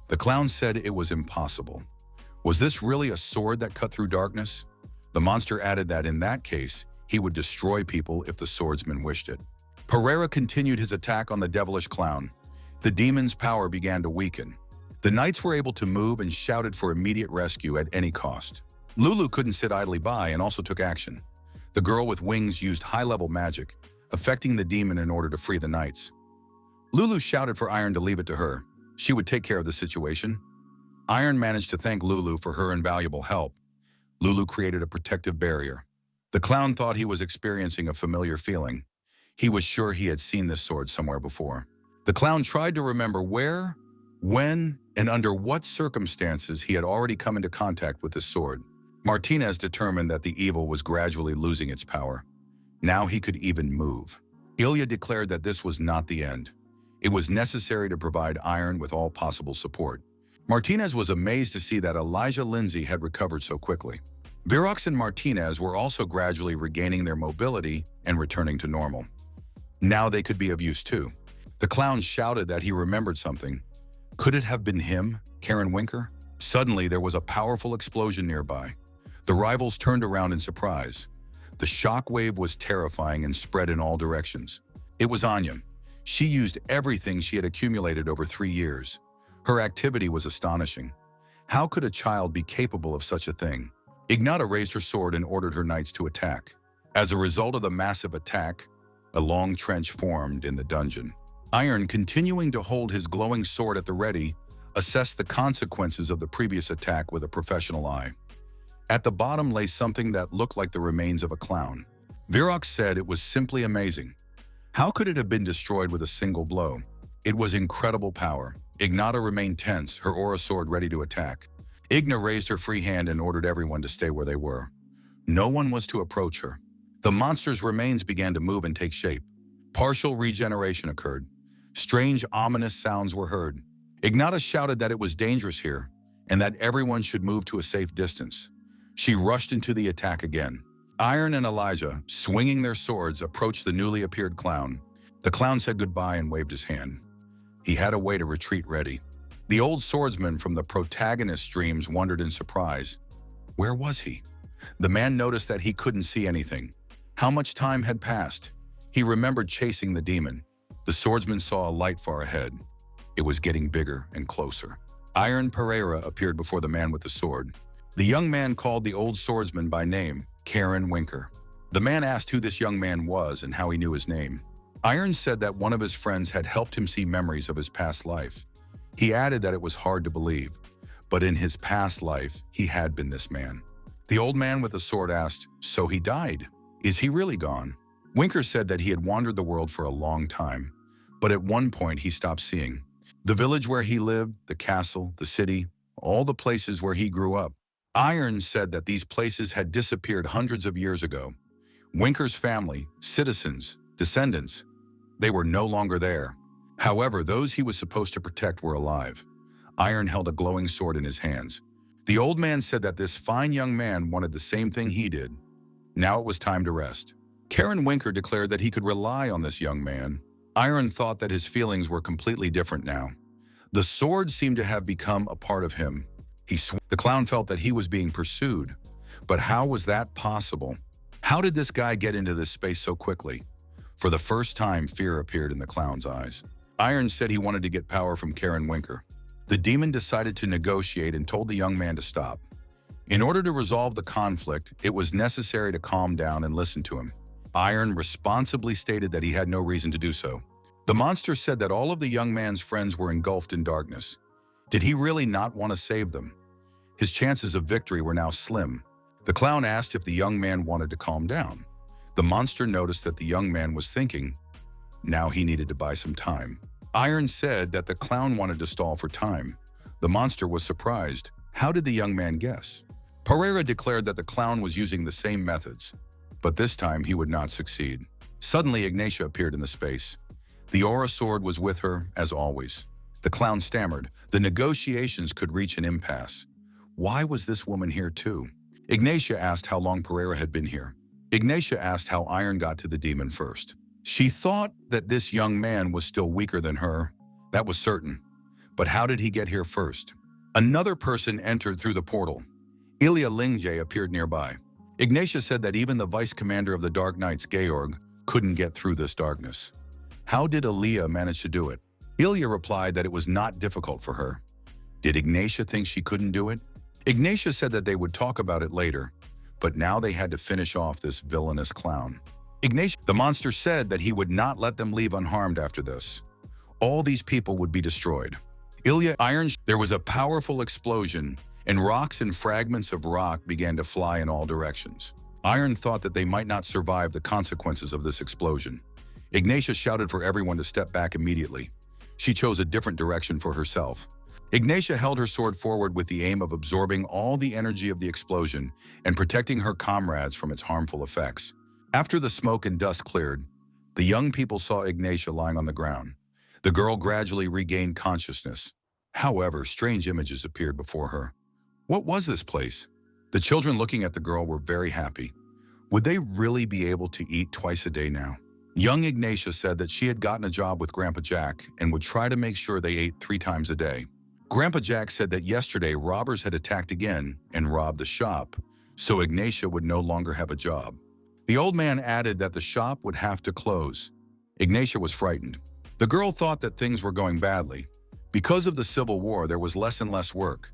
Speaker 1: The clown said it was impossible. Was this really a sword that cut through darkness? The monster added that in that case, he would destroy people if the swordsman wished it. Pereira continued his attack on the devilish clown. The demon's power began to weaken. The knights were able to move and shouted for immediate rescue at any cost. Lulu couldn't sit idly by and also took action. The girl with wings used high-level magic, affecting the demon in order to free the knights. Lulu shouted for Iron to leave it to her. She would take care of the situation. Iron managed to thank Lulu for her invaluable help. Lulu created a protective barrier. The clown thought he was experiencing a familiar feeling. He was sure he had seen this sword somewhere before. The clown tried to remember where, when, and under what circumstances he had already come into contact with this sword. Martinez determined that the evil was gradually losing its power. Now he could even move. Ilya declared that this was not the end. It was necessary to provide Iron with all possible support. Martinez was amazed to see that Elijah Lindsay had recovered so quickly. Virox and Martinez were also gradually regaining their mobility and returning to normal. Now they could be of use too. The clown shouted that he remembered something. Could it have been him, Karen Winker? Suddenly, there was a powerful explosion nearby. The rivals turned around in surprise. The shockwave was terrifying and spread in all directions. It was Anya. She used everything she had accumulated over 3 years. Her activity was astonishing. How could a child be capable of such a thing? Ignata raised her sword and ordered her knights to attack. As a result of the massive attack, a long trench formed in the dungeon. Iron, continuing to hold his glowing sword at the ready, assessed the consequences of the previous attack with a professional eye. At the bottom lay something that looked like the remains of a clown. Virox said it was simply amazing. How could it have been destroyed with a single blow? It was incredible power. Ignata remained tense, her aura sword ready to attack. Igna raised her free hand and ordered everyone to stay where they were. No one was to approach her. The monster's remains began to move and take shape. Partial regeneration occurred. Strange, ominous sounds were heard. Ignata shouted that it was dangerous here and that everyone should move to a safe distance. She rushed into the attack again. Iron and Elijah, swinging their swords, approached the newly appeared clown. The clown said goodbye and waved his hand. He had a way to retreat ready. The old swordsman from the protagonist's dreams wondered in surprise. Where was he? The man noticed that he couldn't see anything. How much time had passed? He remembered chasing the demon. The swordsman saw a light far ahead. It was getting bigger and closer. Iron Pereira appeared before the man with the sword. The young man called the old swordsman by name, Karen Winker. The man asked who this young man was and how he knew his name. Iron said that one of his friends had helped him see memories of his past life. He added that it was hard to believe, but in his past life, he had been this man. The old man with the sword asked, "So he died? Is he really gone?" Winker said that he had wandered the world for a long time, but at one point he stopped seeing. The village where he lived, the castle, the city, all the places where he grew up. Iron said that these places had disappeared hundreds of years ago. Winker's family, citizens, descendants, they were no longer there. However, those he was supposed to protect were alive. Iron held a glowing sword in his hands. The old man said that this fine young man wanted the same thing he did. Now it was time to rest. Karen Winker declared that he could rely on this young man. Iron thought that his feelings were completely different now. The sword seemed to have become a part of him. The clown felt that he was being pursued. But how was that possible? How did this guy get into this space so quickly? For the first time, fear appeared in the clown's eyes. Iron said he wanted to get power from Karen Winker. The demon decided to negotiate and told the young man to stop. In order to resolve the conflict, it was necessary to calm down and listen to him. Iron responsibly stated that he had no reason to do so. The monster said that all of the young man's friends were engulfed in darkness. Did he really not want to save them? His chances of victory were now slim. The clown asked if the young man wanted to calm down. The monster noticed that the young man was thinking. Now he needed to buy some time. Iron said that the clown wanted to stall for time. The monster was surprised. How did the young man guess? Pereira declared that the clown was using the same methods, but this time he would not succeed. Suddenly, Ignatia appeared in the space. The aura sword was with her, as always. The clown stammered. The negotiations could reach an impasse. Why was this woman here too? Ignatia asked how long Pereira had been here. Ignatia asked how Iron got to the demon first. She thought that this young man was still weaker than her. That was certain. But how did he get here first? Another person entered through the portal. Ilya Lingje appeared nearby. Ignatia said that even the vice commander of the Dark Knights, Georg, couldn't get through this darkness. How did Ilya manage to do it? Ilya replied that it was not difficult for her. Did Ignatia think she couldn't do it? Ignatia said that they would talk about it later, but now they had to finish off this villainous clown. The monster said that he would not let them leave unharmed after this. All these people would be destroyed. There was a powerful explosion, and rocks and fragments of rock began to fly in all directions. Iron thought that they might not survive the consequences of this explosion. Ignatia shouted for everyone to step back immediately. She chose a different direction for herself. Ignatia held her sword forward with the aim of absorbing all the energy of the explosion and protecting her comrades from its harmful effects. After the smoke and dust cleared, the young people saw Ignatia lying on the ground. The girl gradually regained consciousness. However, strange images appeared before her. What was this place? The children looking at the girl were very happy. Would they really be able to eat twice a day now? Young Ignatia said that she had gotten a job with Grandpa Jack and would try to make sure they ate 3 times a day. Grandpa Jack said that yesterday robbers had attacked again and robbed the shop, so Ignatia would no longer have a job. The old man added that the shop would have to close. Ignatia was frightened. The girl thought that things were going badly. Because of the Civil War, there was less and less work.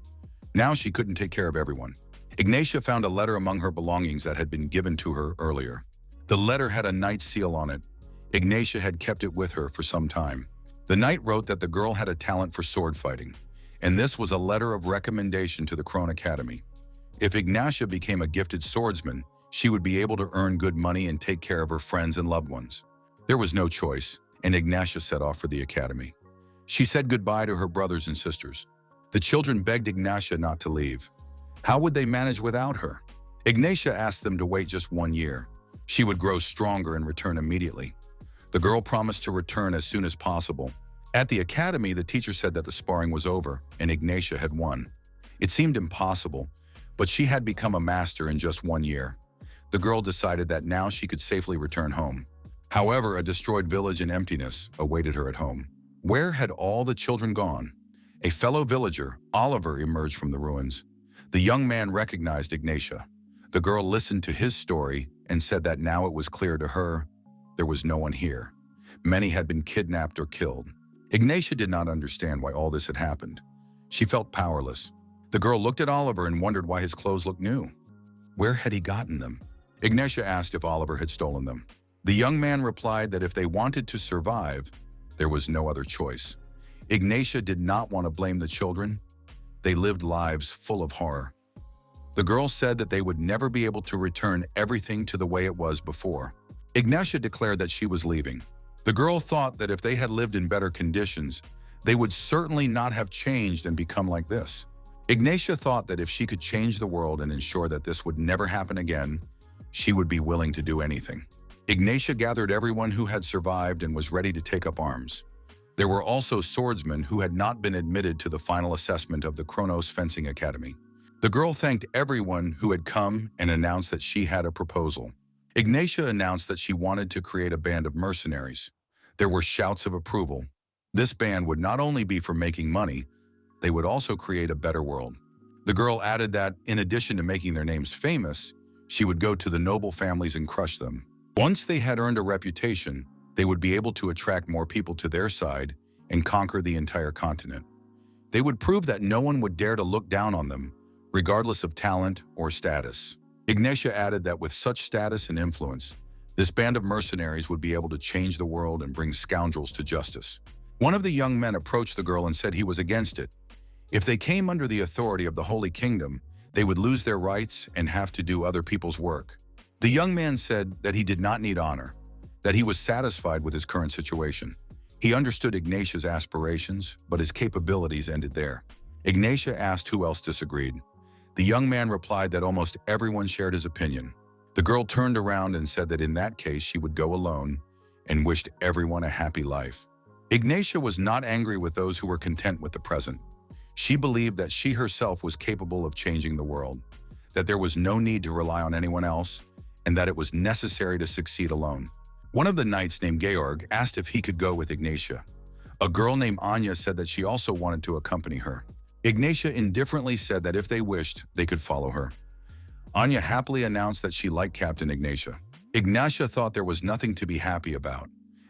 Speaker 1: Now she couldn't take care of everyone. Ignatia found a letter among her belongings that had been given to her earlier. The letter had a knight's seal on it. Ignatia had kept it with her for some time. The knight wrote that the girl had a talent for sword fighting, and this was a letter of recommendation to the Krone Academy. If Ignatia became a gifted swordsman, she would be able to earn good money and take care of her friends and loved ones. There was no choice, and Ignatia set off for the academy. She said goodbye to her brothers and sisters. The children begged Ignatia not to leave. How would they manage without her? Ignatia asked them to wait just 1 year. She would grow stronger and return immediately. The girl promised to return as soon as possible. At the academy, the teacher said that the sparring was over and Ignatia had won. It seemed impossible, but she had become a master in just 1 year. The girl decided that now she could safely return home. However, a destroyed village and emptiness awaited her at home. Where had all the children gone? A fellow villager, Oliver, emerged from the ruins. The young man recognized Ignatia. The girl listened to his story and said that now it was clear to her there was no one here. Many had been kidnapped or killed. Ignatia did not understand why all this had happened. She felt powerless. The girl looked at Oliver and wondered why his clothes looked new. Where had he gotten them? Ignatia asked if Oliver had stolen them. The young man replied that if they wanted to survive, there was no other choice. Ignatia did not want to blame the children. They lived lives full of horror. The girl said that they would never be able to return everything to the way it was before. Ignatia declared that she was leaving. The girl thought that if they had lived in better conditions, they would certainly not have changed and become like this. Ignatia thought that if she could change the world and ensure that this would never happen again, she would be willing to do anything. Ignatia gathered everyone who had survived and was ready to take up arms. There were also swordsmen who had not been admitted to the final assessment of the Kronos Fencing Academy. The girl thanked everyone who had come and announced that she had a proposal. Ignatia announced that she wanted to create a band of mercenaries. There were shouts of approval. This band would not only be for making money, they would also create a better world. The girl added that, in addition to making their names famous, she would go to the noble families and crush them. Once they had earned a reputation, they would be able to attract more people to their side and conquer the entire continent. They would prove that no one would dare to look down on them, regardless of talent or status. Ignatia added that with such status and influence, this band of mercenaries would be able to change the world and bring scoundrels to justice. One of the young men approached the girl and said he was against it. If they came under the authority of the Holy Kingdom, they would lose their rights and have to do other people's work. The young man said that he did not need honor, that he was satisfied with his current situation. He understood Ignatia's aspirations, but his capabilities ended there. Ignatia asked who else disagreed. The young man replied that almost everyone shared his opinion. The girl turned around and said that in that case she would go alone and wished everyone a happy life. Ignatia was not angry with those who were content with the present. She believed that she herself was capable of changing the world, that there was no need to rely on anyone else, and that it was necessary to succeed alone. One of the knights named Georg asked if he could go with Ignatia. A girl named Anya said that she also wanted to accompany her. Ignatia indifferently said that if they wished, they could follow her. Anya happily announced that she liked Captain Ignatia. Ignatia thought there was nothing to be happy about.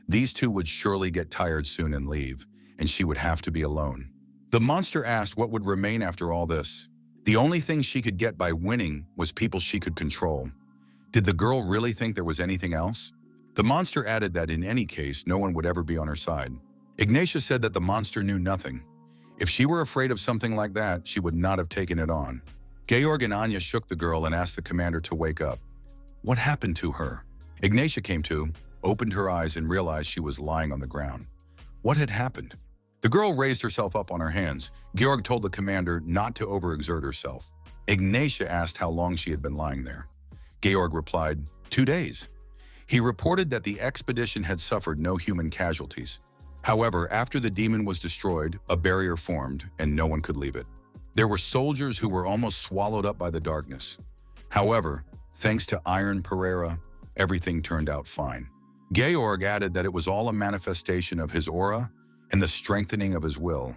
Speaker 1: These two would surely get tired soon and leave, and she would have to be alone. The monster asked what would remain after all this. The only thing she could get by winning was people she could control. Did the girl really think there was anything else? The monster added that in any case, no one would ever be on her side. Ignatia said that the monster knew nothing. If she were afraid of something like that, she would not have taken it on. Georg and Anya shook the girl and asked the commander to wake up. What happened to her? Ignatia came to, opened her eyes and realized she was lying on the ground. What had happened? The girl raised herself up on her hands. Georg told the commander not to overexert herself. Ignatia asked how long she had been lying there. Georg replied, 2 days. He reported that the expedition had suffered no human casualties. However, after the demon was destroyed, a barrier formed and no one could leave it. There were soldiers who were almost swallowed up by the darkness. However, thanks to Iron Pereira, everything turned out fine. Georg added that it was all a manifestation of his aura and the strengthening of his will.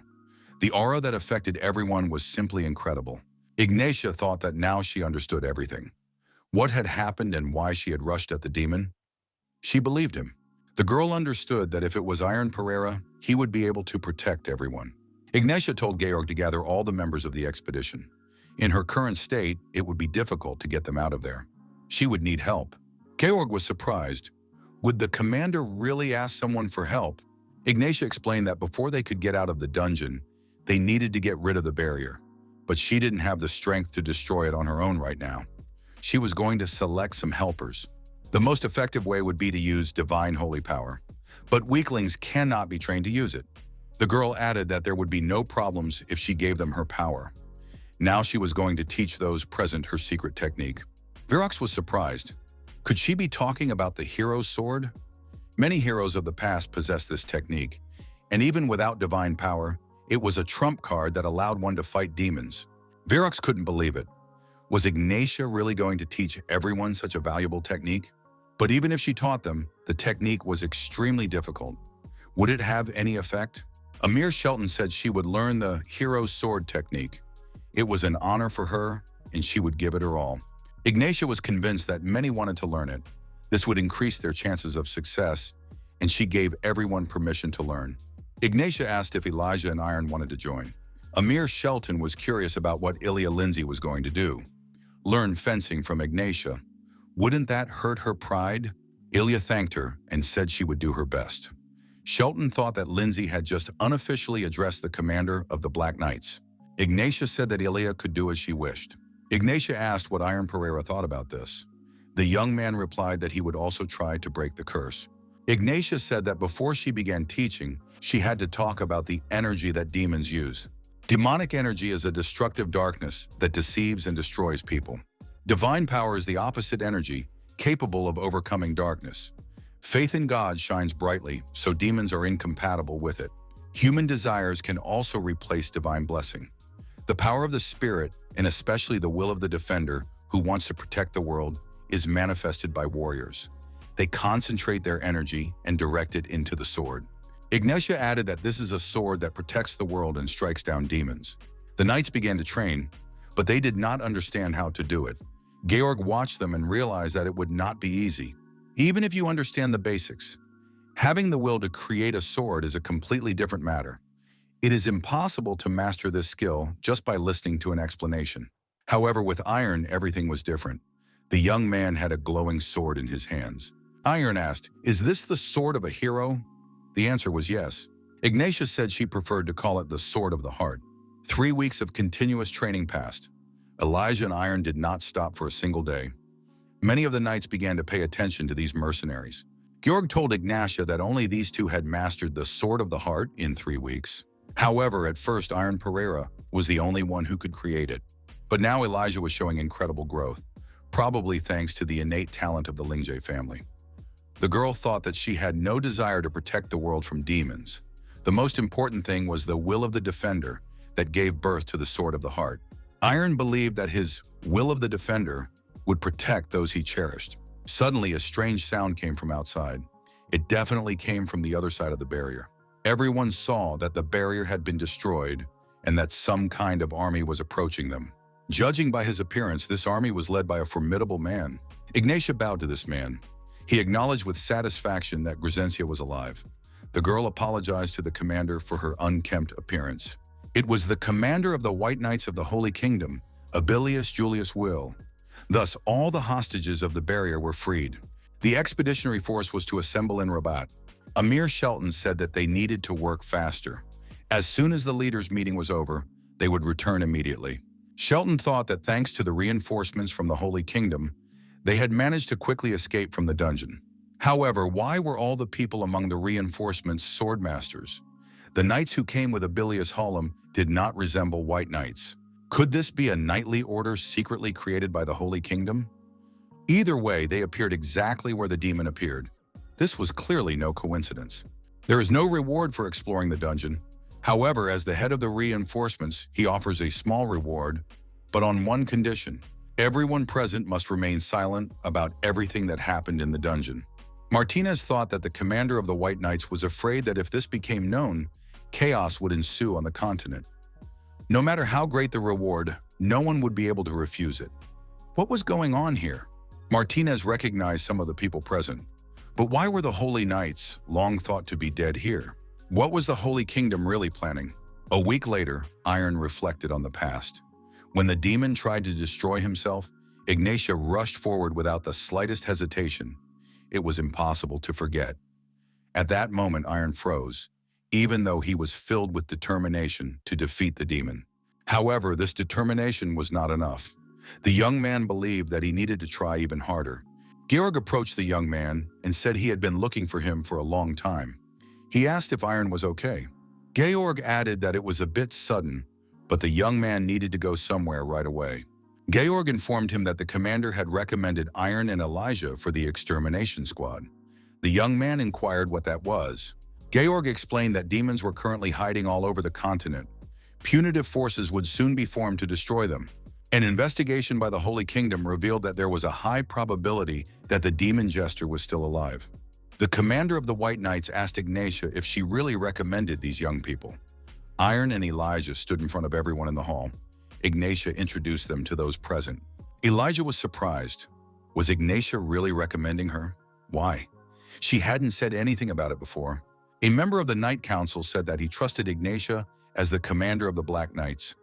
Speaker 1: The aura that affected everyone was simply incredible. Ignatia thought that now she understood everything. What had happened and why she had rushed at the demon? She believed him. The girl understood that if it was Iron Pereira, he would be able to protect everyone. Ignatia told Georg to gather all the members of the expedition. In her current state, it would be difficult to get them out of there. She would need help. Georg was surprised. Would the commander really ask someone for help? Ignatia explained that before they could get out of the dungeon, they needed to get rid of the barrier, but she didn't have the strength to destroy it on her own right now. She was going to select some helpers. The most effective way would be to use divine holy power, but weaklings cannot be trained to use it. The girl added that there would be no problems if she gave them her power. Now she was going to teach those present her secret technique. Virox was surprised. Could she be talking about the hero's sword? Many heroes of the past possessed this technique, and even without divine power, it was a trump card that allowed one to fight demons. Virox couldn't believe it. Was Ignatia really going to teach everyone such a valuable technique? But even if she taught them, the technique was extremely difficult. Would it have any effect? Amir Shelton said she would learn the hero's sword technique. It was an honor for her, and she would give it her all. Ignatia was convinced that many wanted to learn it. This would increase their chances of success, and she gave everyone permission to learn. Ignatia asked if Elijah and Iron wanted to join. Amir Shelton was curious about what Ilya Lindsay was going to do. Learn fencing from Ignatia. Wouldn't that hurt her pride? Ilya thanked her and said she would do her best. Shelton thought that Lindsay had just unofficially addressed the commander of the Black Knights. Ignatia said that Ilya could do as she wished. Ignatia asked what Iron Pereira thought about this. The young man replied that he would also try to break the curse. Ignatia said that before she began teaching, she had to talk about the energy that demons use. Demonic energy is a destructive darkness that deceives and destroys people. Divine power is the opposite energy, capable of overcoming darkness. Faith in God shines brightly, so demons are incompatible with it. Human desires can also replace divine blessing. The power of the spirit, and especially the will of the defender, who wants to protect the world, is manifested by warriors. They concentrate their energy and direct it into the sword. Ignatia added that this is a sword that protects the world and strikes down demons. The knights began to train, but they did not understand how to do it. Georg watched them and realized that it would not be easy. Even if you understand the basics, having the will to create a sword is a completely different matter. It is impossible to master this skill just by listening to an explanation. However, with Iron, everything was different. The young man had a glowing sword in his hands. Iron asked, "Is this the sword of a hero?" The answer was yes. Ignatia said she preferred to call it the sword of the heart. 3 weeks of continuous training passed. Elijah and Iron did not stop for a single day. Many of the knights began to pay attention to these mercenaries. Georg told Ignatia that only these two had mastered the sword of the heart in 3 weeks. However, at first Iron Pereira was the only one who could create it. But now Elijah was showing incredible growth, probably thanks to the innate talent of the Lingje family. The girl thought that she had no desire to protect the world from demons. The most important thing was the will of the defender that gave birth to the sword of the heart. Iron believed that his will of the defender would protect those he cherished. Suddenly, a strange sound came from outside. It definitely came from the other side of the barrier. Everyone saw that the barrier had been destroyed and that some kind of army was approaching them. Judging by his appearance, this army was led by a formidable man. Ignatia bowed to this man. He acknowledged with satisfaction that Grisentia was alive. The girl apologized to the commander for her unkempt appearance. It was the commander of the White Knights of the Holy Kingdom, Abilius Julius Will. Thus, all the hostages of the barrier were freed. The expeditionary force was to assemble in Rabat. Amir Shelton said that they needed to work faster. As soon as the leaders' meeting was over, they would return immediately. Shelton thought that thanks to the reinforcements from the Holy Kingdom, they had managed to quickly escape from the dungeon. However, why were all the people among the reinforcements swordmasters? The knights who came with Abilius Hallam did not resemble white knights. Could this be a knightly order secretly created by the Holy Kingdom? Either way, they appeared exactly where the demon appeared. This was clearly no coincidence. There is no reward for exploring the dungeon. However, as the head of the reinforcements, he offers a small reward, but on one condition. Everyone present must remain silent about everything that happened in the dungeon. Martinez thought that the commander of the White Knights was afraid that if this became known, chaos would ensue on the continent. No matter how great the reward, no one would be able to refuse it. What was going on here? Martinez recognized some of the people present. But why were the Holy Knights, long thought to be dead, here? What was the Holy Kingdom really planning? A week later, Iron reflected on the past. When the demon tried to destroy himself, Ignatia rushed forward without the slightest hesitation. It was impossible to forget. At that moment, Iron froze, even though he was filled with determination to defeat the demon. However, this determination was not enough. The young man believed that he needed to try even harder. Georg approached the young man and said he had been looking for him for a long time. He asked if Iron was okay. Georg added that it was a bit sudden, but the young man needed to go somewhere right away. Georg informed him that the commander had recommended Iron and Elijah for the extermination squad. The young man inquired what that was. Georg explained that demons were currently hiding all over the continent. Punitive forces would soon be formed to destroy them. An investigation by the Holy Kingdom revealed that there was a high probability that the demon jester was still alive. The commander of the White Knights asked Ignatia if she really recommended these young people. Iron and Elijah stood in front of everyone in the hall. Ignatia introduced them to those present. Elijah was surprised. Was Ignatia really recommending her? Why? She hadn't said anything about it before. A member of the Knight Council said that he trusted Ignatia as the commander of the Black Knights,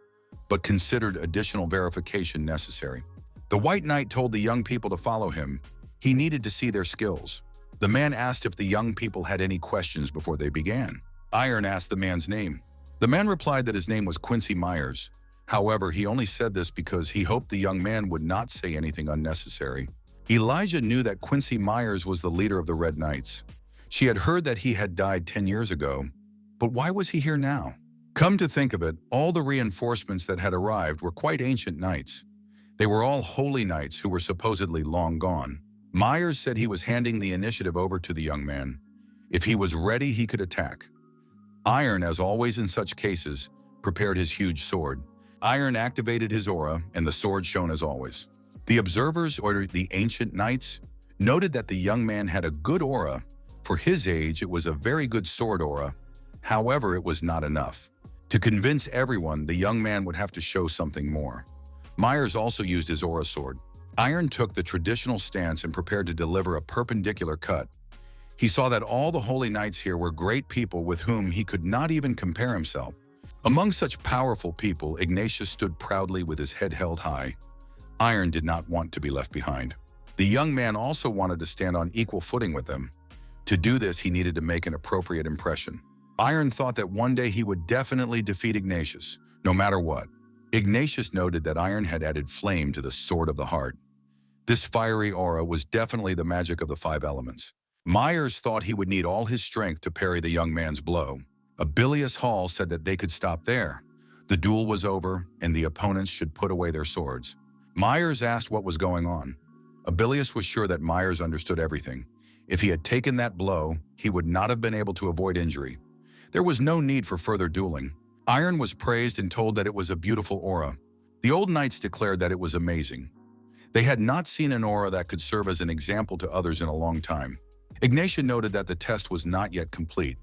Speaker 1: but considered additional verification necessary. The White Knight told the young people to follow him. He needed to see their skills. The man asked if the young people had any questions before they began. Iron asked the man's name. The man replied that his name was Quincy Myers. However, he only said this because he hoped the young man would not say anything unnecessary. Elijah knew that Quincy Myers was the leader of the Red Knights. She had heard that he had died 10 years ago, but why was he here now? Come to think of it, all the reinforcements that had arrived were quite ancient knights. They were all holy knights who were supposedly long gone. Myers said he was handing the initiative over to the young man. If he was ready, he could attack. Iron, as always in such cases, prepared his huge sword. Iron activated his aura, and the sword shone as always. The observers, or the ancient knights, noted that the young man had a good aura. For his age, it was a very good sword aura. However, it was not enough. To convince everyone, the young man would have to show something more. Myers also used his aura sword. Iron took the traditional stance and prepared to deliver a perpendicular cut. He saw that all the holy knights here were great people with whom he could not even compare himself. Among such powerful people, Ignatius stood proudly with his head held high. Iron did not want to be left behind. The young man also wanted to stand on equal footing with them. To do this, he needed to make an appropriate impression. Iron thought that one day he would definitely defeat Ignatius, no matter what. Ignatius noted that Iron had added flame to the Sword of the Heart. This fiery aura was definitely the magic of the 5 elements. Myers thought he would need all his strength to parry the young man's blow. Abilius Hall said that they could stop there. The duel was over, and the opponents should put away their swords. Myers asked what was going on. Abilius was sure that Myers understood everything. If he had taken that blow, he would not have been able to avoid injury. There was no need for further dueling. Iron was praised and told that it was a beautiful aura. The old knights declared that it was amazing. They had not seen an aura that could serve as an example to others in a long time. Ignatia noted that the test was not yet complete.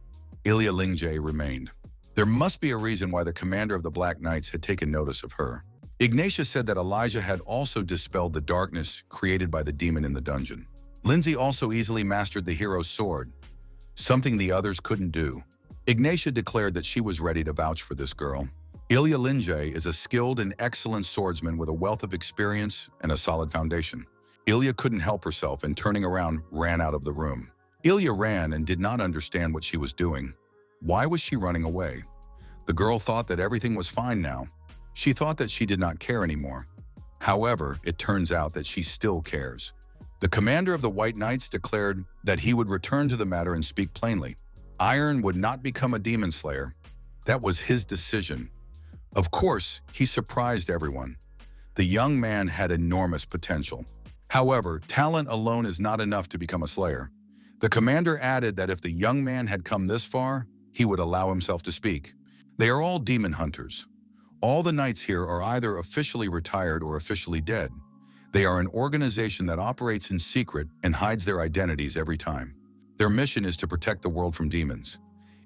Speaker 1: Ilya Lingjae remained. There must be a reason why the commander of the Black Knights had taken notice of her. Ignatia said that Elijah had also dispelled the darkness created by the demon in the dungeon. Lindsay also easily mastered the hero's sword, something the others couldn't do. Ignatia declared that she was ready to vouch for this girl. Ilya Lingjae is a skilled and excellent swordsman with a wealth of experience and a solid foundation. Ilya couldn't help herself and turning around, ran out of the room. Ilya ran and did not understand what she was doing. Why was she running away? The girl thought that everything was fine now. She thought that she did not care anymore. However, it turns out that she still cares. The commander of the White Knights declared that he would return to the matter and speak plainly. Iron would not become a demon slayer. That was his decision. Of course, he surprised everyone. The young man had enormous potential. However, talent alone is not enough to become a slayer. The commander added that if the young man had come this far, he would allow himself to speak. They are all demon hunters. All the knights here are either officially retired or officially dead. They are an organization that operates in secret and hides their identities every time. Their mission is to protect the world from demons.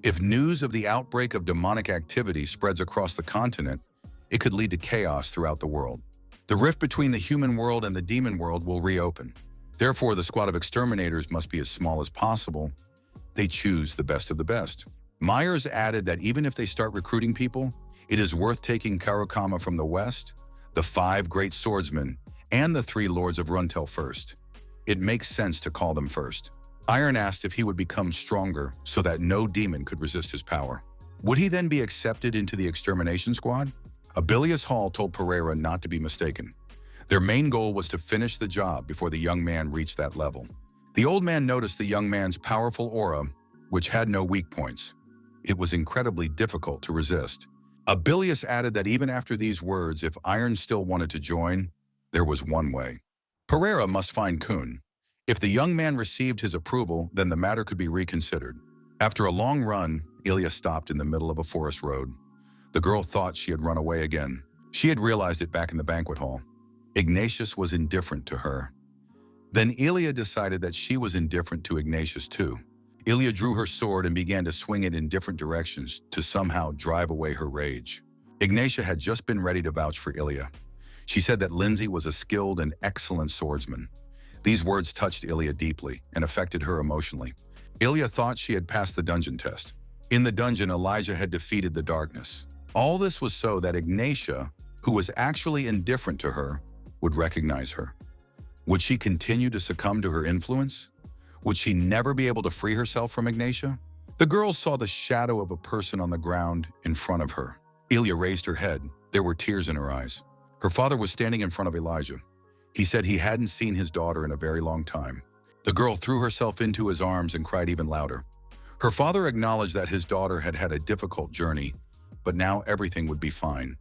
Speaker 1: If news of the outbreak of demonic activity spreads across the continent, it could lead to chaos throughout the world. The rift between the human world and the demon world will reopen. Therefore, the squad of exterminators must be as small as possible. They choose the best of the best. Myers added that even if they start recruiting people, it is worth taking Karukama from the west, the 5 great swordsmen, and the 3 lords of Runtel first. It makes sense to call them first. Iron asked if he would become stronger so that no demon could resist his power. Would he then be accepted into the extermination squad? Abilius Hall told Pereira not to be mistaken. Their main goal was to finish the job before the young man reached that level. The old man noticed the young man's powerful aura, which had no weak points. It was incredibly difficult to resist. Abilius added that even after these words, if Iron still wanted to join, there was one way. Pereira must find Kun. If the young man received his approval, then the matter could be reconsidered. After a long run, Ilya stopped in the middle of a forest road. The girl thought she had run away again. She had realized it back in the banquet hall. Ignatius was indifferent to her. Then Ilya decided that she was indifferent to Ignatius too. Ilya drew her sword and began to swing it in different directions to somehow drive away her rage. Ignatia had just been ready to vouch for Ilya. She said that Lindsay was a skilled and excellent swordsman. These words touched Ilya deeply and affected her emotionally. Ilya thought she had passed the dungeon test. In the dungeon, Elijah had defeated the darkness. All this was so that Ignatia, who was actually indifferent to her, would recognize her. Would she continue to succumb to her influence? Would she never be able to free herself from Ignatia? The girls saw the shadow of a person on the ground in front of her. Ilya raised her head. There were tears in her eyes. Her father was standing in front of Elijah. He said he hadn't seen his daughter in a very long time. The girl threw herself into his arms and cried even louder. Her father acknowledged that his daughter had had a difficult journey, but now everything would be fine.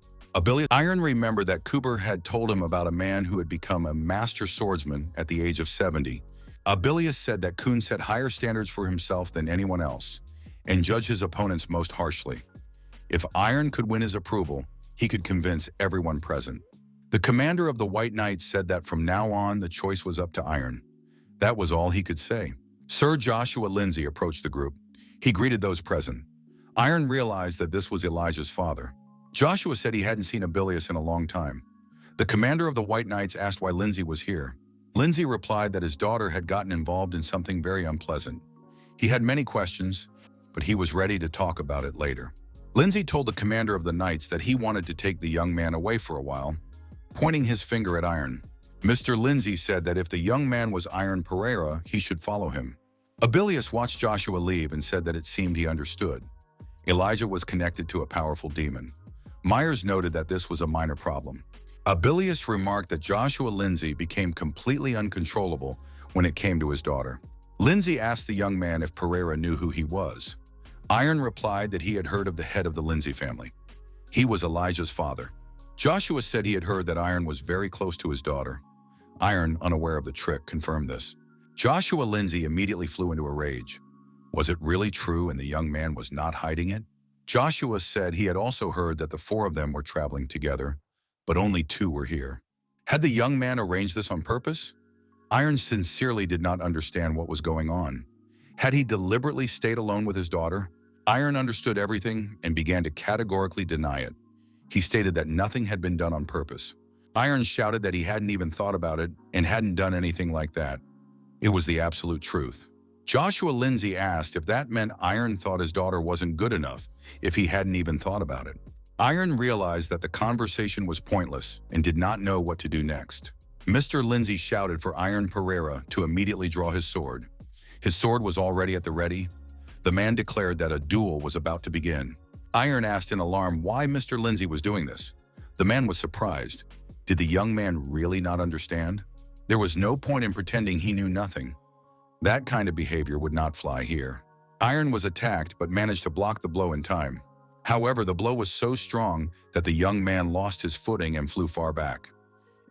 Speaker 1: Iron remembered that Kuber had told him about a man who had become a master swordsman at the age of 70. Abilius said that Kun set higher standards for himself than anyone else and judged his opponents most harshly. If Iron could win his approval, he could convince everyone present. The commander of the White Knights said that from now on the choice was up to Iron. That was all he could say. Sir Joshua Lindsay approached the group. He greeted those present. Iron realized that this was Elijah's father. Joshua said he hadn't seen Abilius in a long time. The commander of the White Knights asked why Lindsay was here. Lindsay replied that his daughter had gotten involved in something very unpleasant. He had many questions, but he was ready to talk about it later. Lindsay told the commander of the Knights that he wanted to take the young man away for a while, pointing his finger at Iron. Mr. Lindsay said that if the young man was Iron Pereira, he should follow him. Abilius watched Joshua leave and said that it seemed he understood. Elijah was connected to a powerful demon. Myers noted that this was a minor problem. Abilius remarked that Joshua Lindsay became completely uncontrollable when it came to his daughter. Lindsay asked the young man if Pereira knew who he was. Iron replied that he had heard of the head of the Lindsay family. He was Elijah's father. Joshua said he had heard that Iron was very close to his daughter. Iron, unaware of the trick, confirmed this. Joshua Lindsay immediately flew into a rage. Was it really true and the young man was not hiding it? Joshua said he had also heard that the four of them were traveling together, but only two were here. Had the young man arranged this on purpose? Iron sincerely did not understand what was going on. Had he deliberately stayed alone with his daughter? Iron understood everything and began to categorically deny it. He stated that nothing had been done on purpose. Iron shouted that he hadn't even thought about it and hadn't done anything like that. It was the absolute truth. Joshua Lindsay asked if that meant Iron thought his daughter wasn't good enough if he hadn't even thought about it. Iron realized that the conversation was pointless and did not know what to do next. Mr. Lindsay shouted for Iron Pereira to immediately draw his sword. His sword was already at the ready. The man declared that a duel was about to begin. Iron asked in alarm why Mr. Lindsay was doing this. The man was surprised. Did the young man really not understand? There was no point in pretending he knew nothing. That kind of behavior would not fly here. Iron was attacked but managed to block the blow in time. However, the blow was so strong that the young man lost his footing and flew far back.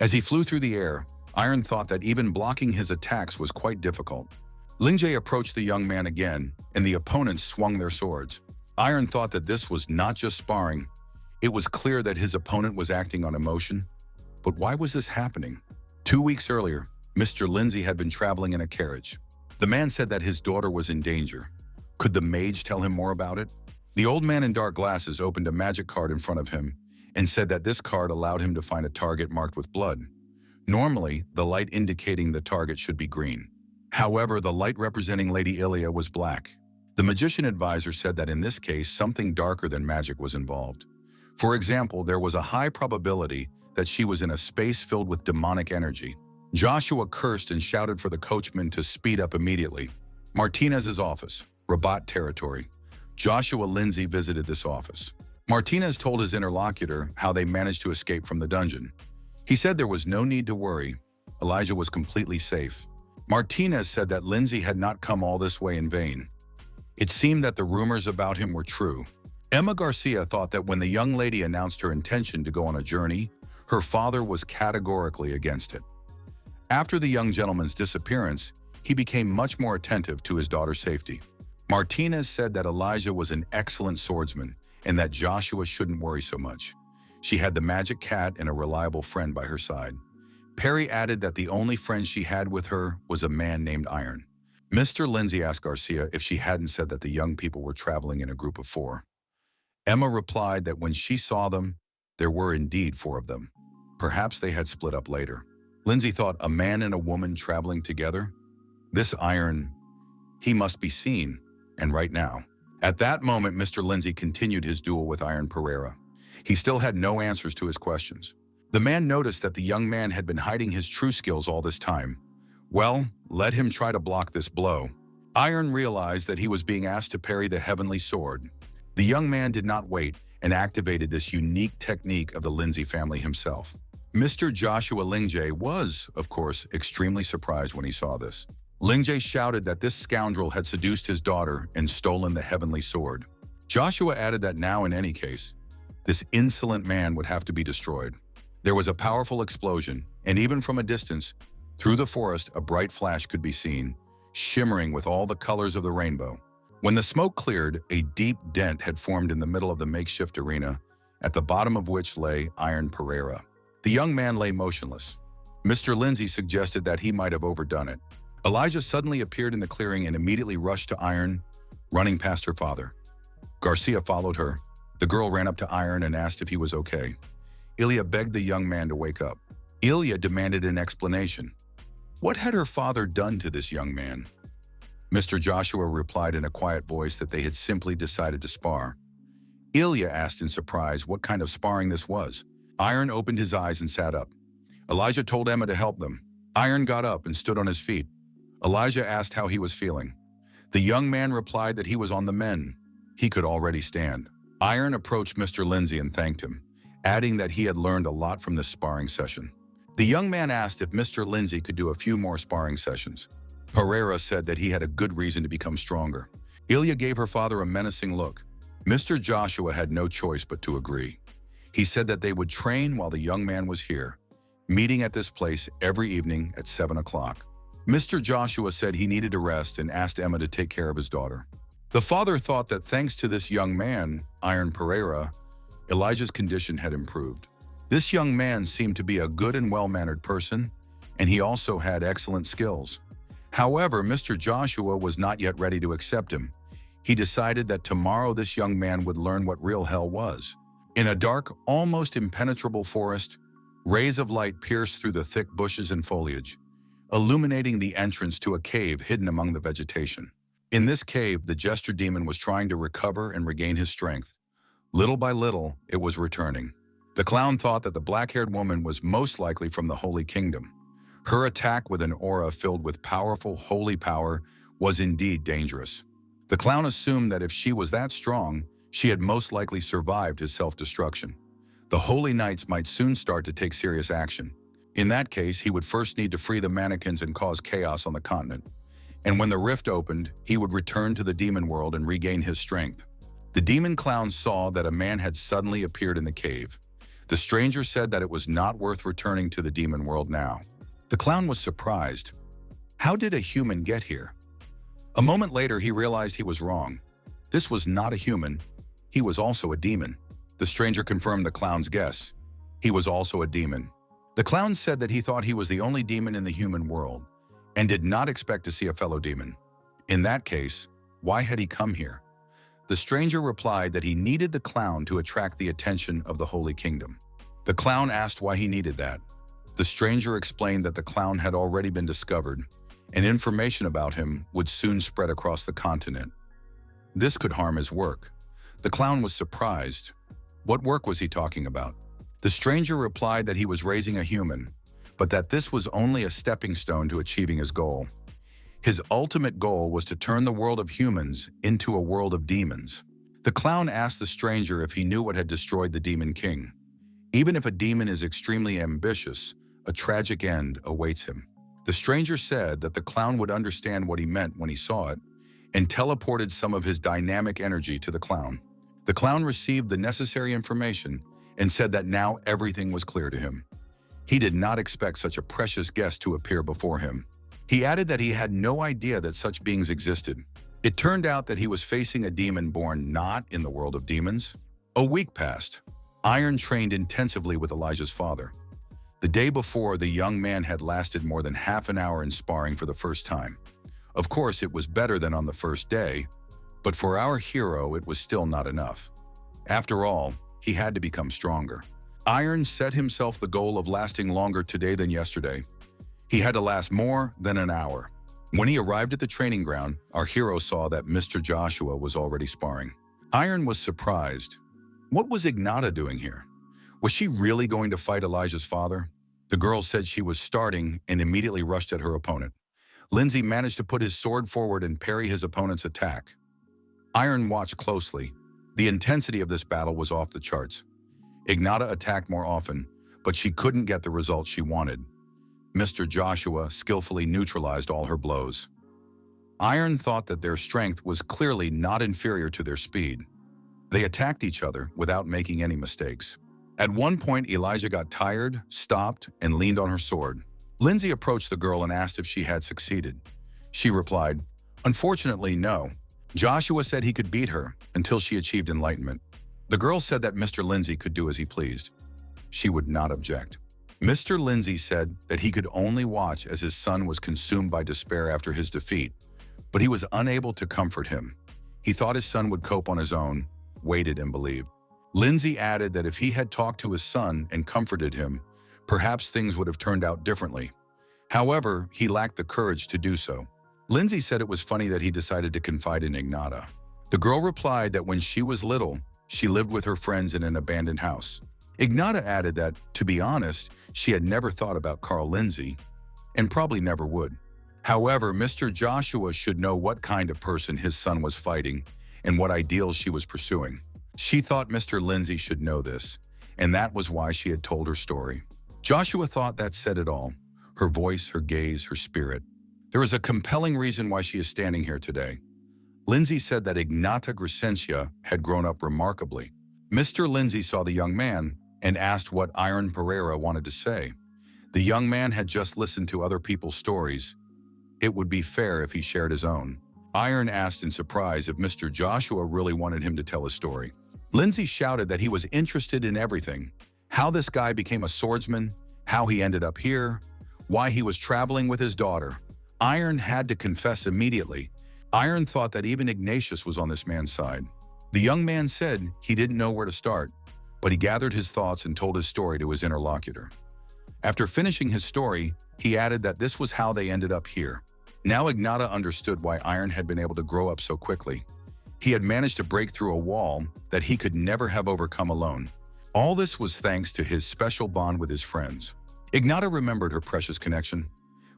Speaker 1: As he flew through the air, Iron thought that even blocking his attacks was quite difficult. Lingjie approached the young man again, and the opponents swung their swords. Iron thought that this was not just sparring. It was clear that his opponent was acting on emotion. But why was this happening? 2 weeks earlier, Mr. Lindsay had been traveling in a carriage. The man said that his daughter was in danger. Could the mage tell him more about it? The old man in dark glasses opened a magic card in front of him and said that this card allowed him to find a target marked with blood. Normally, the light indicating the target should be green. However, the light representing Lady Ilia was black. The magician advisor said that in this case, something darker than magic was involved. For example, there was a high probability that she was in a space filled with demonic energy. Joshua cursed and shouted for the coachman to speed up immediately. Martinez's office, Rabat territory. Joshua Lindsay visited this office. Martinez told his interlocutor how they managed to escape from the dungeon. He said there was no need to worry. Elijah was completely safe. Martinez said that Lindsay had not come all this way in vain. It seemed that the rumors about him were true. Emma Garcia thought that when the young lady announced her intention to go on a journey, her father was categorically against it. After the young gentleman's disappearance, he became much more attentive to his daughter's safety. Martinez said that Elijah was an excellent swordsman and that Joshua shouldn't worry so much. She had the magic cat and a reliable friend by her side. Perry added that the only friend she had with her was a man named Iron. Mr. Lindsay asked Garcia if she hadn't said that the young people were traveling in a group of 4. Emma replied that when she saw them, there were indeed 4 of them. Perhaps they had split up later. Lindsay thought, a man and a woman traveling together? This iron, he must be seen, and right now. At that moment, Mr. Lindsay continued his duel with Iron Pereira. He still had no answers to his questions. The man noticed that the young man had been hiding his true skills all this time. Well, let him try to block this blow. Iron realized that he was being asked to parry the heavenly sword. The young man did not wait and activated this unique technique of the Lindsay family himself. Mr. Joshua Lingjay was, of course, extremely surprised when he saw this. Lingjay shouted that this scoundrel had seduced his daughter and stolen the heavenly sword. Joshua added that now, in any case, this insolent man would have to be destroyed. There was a powerful explosion, and even from a distance, through the forest, a bright flash could be seen, shimmering with all the colors of the rainbow. When the smoke cleared, a deep dent had formed in the middle of the makeshift arena, at the bottom of which lay Iron Pereira. The young man lay motionless. Mr. Lindsay suggested that he might have overdone it. Elijah suddenly appeared in the clearing and immediately rushed to Iron, running past her father. Garcia followed her. The girl ran up to Iron and asked if he was okay. Ilya begged the young man to wake up. Ilya demanded an explanation. What had her father done to this young man? Mr. Joshua replied in a quiet voice that they had simply decided to spar. Ilya asked in surprise what kind of sparring this was. Iron opened his eyes and sat up. Elijah told Emma to help them. Iron got up and stood on his feet. Elijah asked how he was feeling. The young man replied that he was on the mend. He could already stand. Iron approached Mr. Lindsay and thanked him, adding that he had learned a lot from this sparring session. The young man asked if Mr. Lindsay could do a few more sparring sessions. Pereira said that he had a good reason to become stronger. Ilya gave her father a menacing look. Mr. Joshua had no choice but to agree. He said that they would train while the young man was here, meeting at this place every evening at 7 o'clock. Mr. Joshua said he needed a rest and asked Emma to take care of his daughter. The father thought that thanks to this young man, Iron Pereira, Elijah's condition had improved. This young man seemed to be a good and well-mannered person, and he also had excellent skills. However, Mr. Joshua was not yet ready to accept him. He decided that tomorrow this young man would learn what real hell was. In a dark, almost impenetrable forest, rays of light pierced through the thick bushes and foliage, illuminating the entrance to a cave hidden among the vegetation. In this cave, the jester demon was trying to recover and regain his strength. Little by little, it was returning. The clown thought that the black-haired woman was most likely from the Holy Kingdom. Her attack with an aura filled with powerful, holy power was indeed dangerous. The clown assumed that if she was that strong, she had most likely survived his self-destruction. The Holy Knights might soon start to take serious action. In that case, he would first need to free the mannequins and cause chaos on the continent. And when the rift opened, he would return to the demon world and regain his strength. The demon clown saw that a man had suddenly appeared in the cave. The stranger said that it was not worth returning to the demon world now. The clown was surprised. How did a human get here? A moment later, he realized he was wrong. This was not a human. He was also a demon. The stranger confirmed the clown's guess. He was also a demon. The clown said that he thought he was the only demon in the human world and did not expect to see a fellow demon. In that case, why had he come here? The stranger replied that he needed the clown to attract the attention of the Holy Kingdom. The clown asked why he needed that. The stranger explained that the clown had already been discovered, and information about him would soon spread across the continent. This could harm his work. The clown was surprised. What work was he talking about? The stranger replied that he was raising a human, but that this was only a stepping stone to achieving his goal. His ultimate goal was to turn the world of humans into a world of demons. The clown asked the stranger if he knew what had destroyed the Demon King. Even if a demon is extremely ambitious, a tragic end awaits him. The stranger said that the clown would understand what he meant when he saw it, and teleported some of his dynamic energy to the clown. The clown received the necessary information and said that now everything was clear to him. He did not expect such a precious guest to appear before him. He added that he had no idea that such beings existed. It turned out that he was facing a demon born not in the world of demons. A week passed. Iron trained intensively with Elijah's father. The day before, the young man had lasted more than half an hour in sparring for the first time. Of course, it was better than on the first day, but for our hero, it was still not enough. After all, he had to become stronger. Iron set himself the goal of lasting longer today than yesterday. He had to last more than an hour. When he arrived at the training ground, our hero saw that Mr. Joshua was already sparring. Iron was surprised. What was Ignata doing here? Was she really going to fight Elijah's father? The girl said she was starting and immediately rushed at her opponent. Lindsay managed to put his sword forward and parry his opponent's attack. Iron watched closely. The intensity of this battle was off the charts. Ignata attacked more often, but she couldn't get the result she wanted. Mr. Joshua skillfully neutralized all her blows. Iron thought that their strength was clearly not inferior to their speed. They attacked each other without making any mistakes. At one point, Elijah got tired, stopped, and leaned on her sword. Lindsay approached the girl and asked if she had succeeded. She replied, "Unfortunately, no." Joshua said he could beat her until she achieved enlightenment. The girl said that Mr. Lindsay could do as he pleased. She would not object. Mr. Lindsay said that he could only watch as his son was consumed by despair after his defeat, but he was unable to comfort him. He thought his son would cope on his own, waited and believed. Lindsay added that if he had talked to his son and comforted him, perhaps things would have turned out differently. However, he lacked the courage to do so. Lindsay said it was funny that he decided to confide in Ignata. The girl replied that when she was little, she lived with her friends in an abandoned house. Ignata added that, to be honest, she had never thought about Carl Lindsay, and probably never would. However, Mr. Joshua should know what kind of person his son was fighting and what ideals she was pursuing. She thought Mr. Lindsay should know this, and that was why she had told her story. Joshua thought that said it all. Her voice, her gaze, her spirit. There is a compelling reason why she is standing here today. Lindsay said that Ignata Crescentia had grown up remarkably. Mr. Lindsay saw the young man and asked what Iron Pereira wanted to say. The young man had just listened to other people's stories. It would be fair if he shared his own. Iron asked in surprise if Mr. Joshua really wanted him to tell his story. Lindsay shouted that he was interested in everything. How this guy became a swordsman, how he ended up here, why he was traveling with his daughter. Iron had to confess immediately. Iron thought that even Ignatius was on this man's side. The young man said he didn't know where to start, but he gathered his thoughts and told his story to his interlocutor. After finishing his story, he added that this was how they ended up here. Now Ignata understood why Iron had been able to grow up so quickly. He had managed to break through a wall that he could never have overcome alone. All this was thanks to his special bond with his friends. Ignata remembered her precious connection.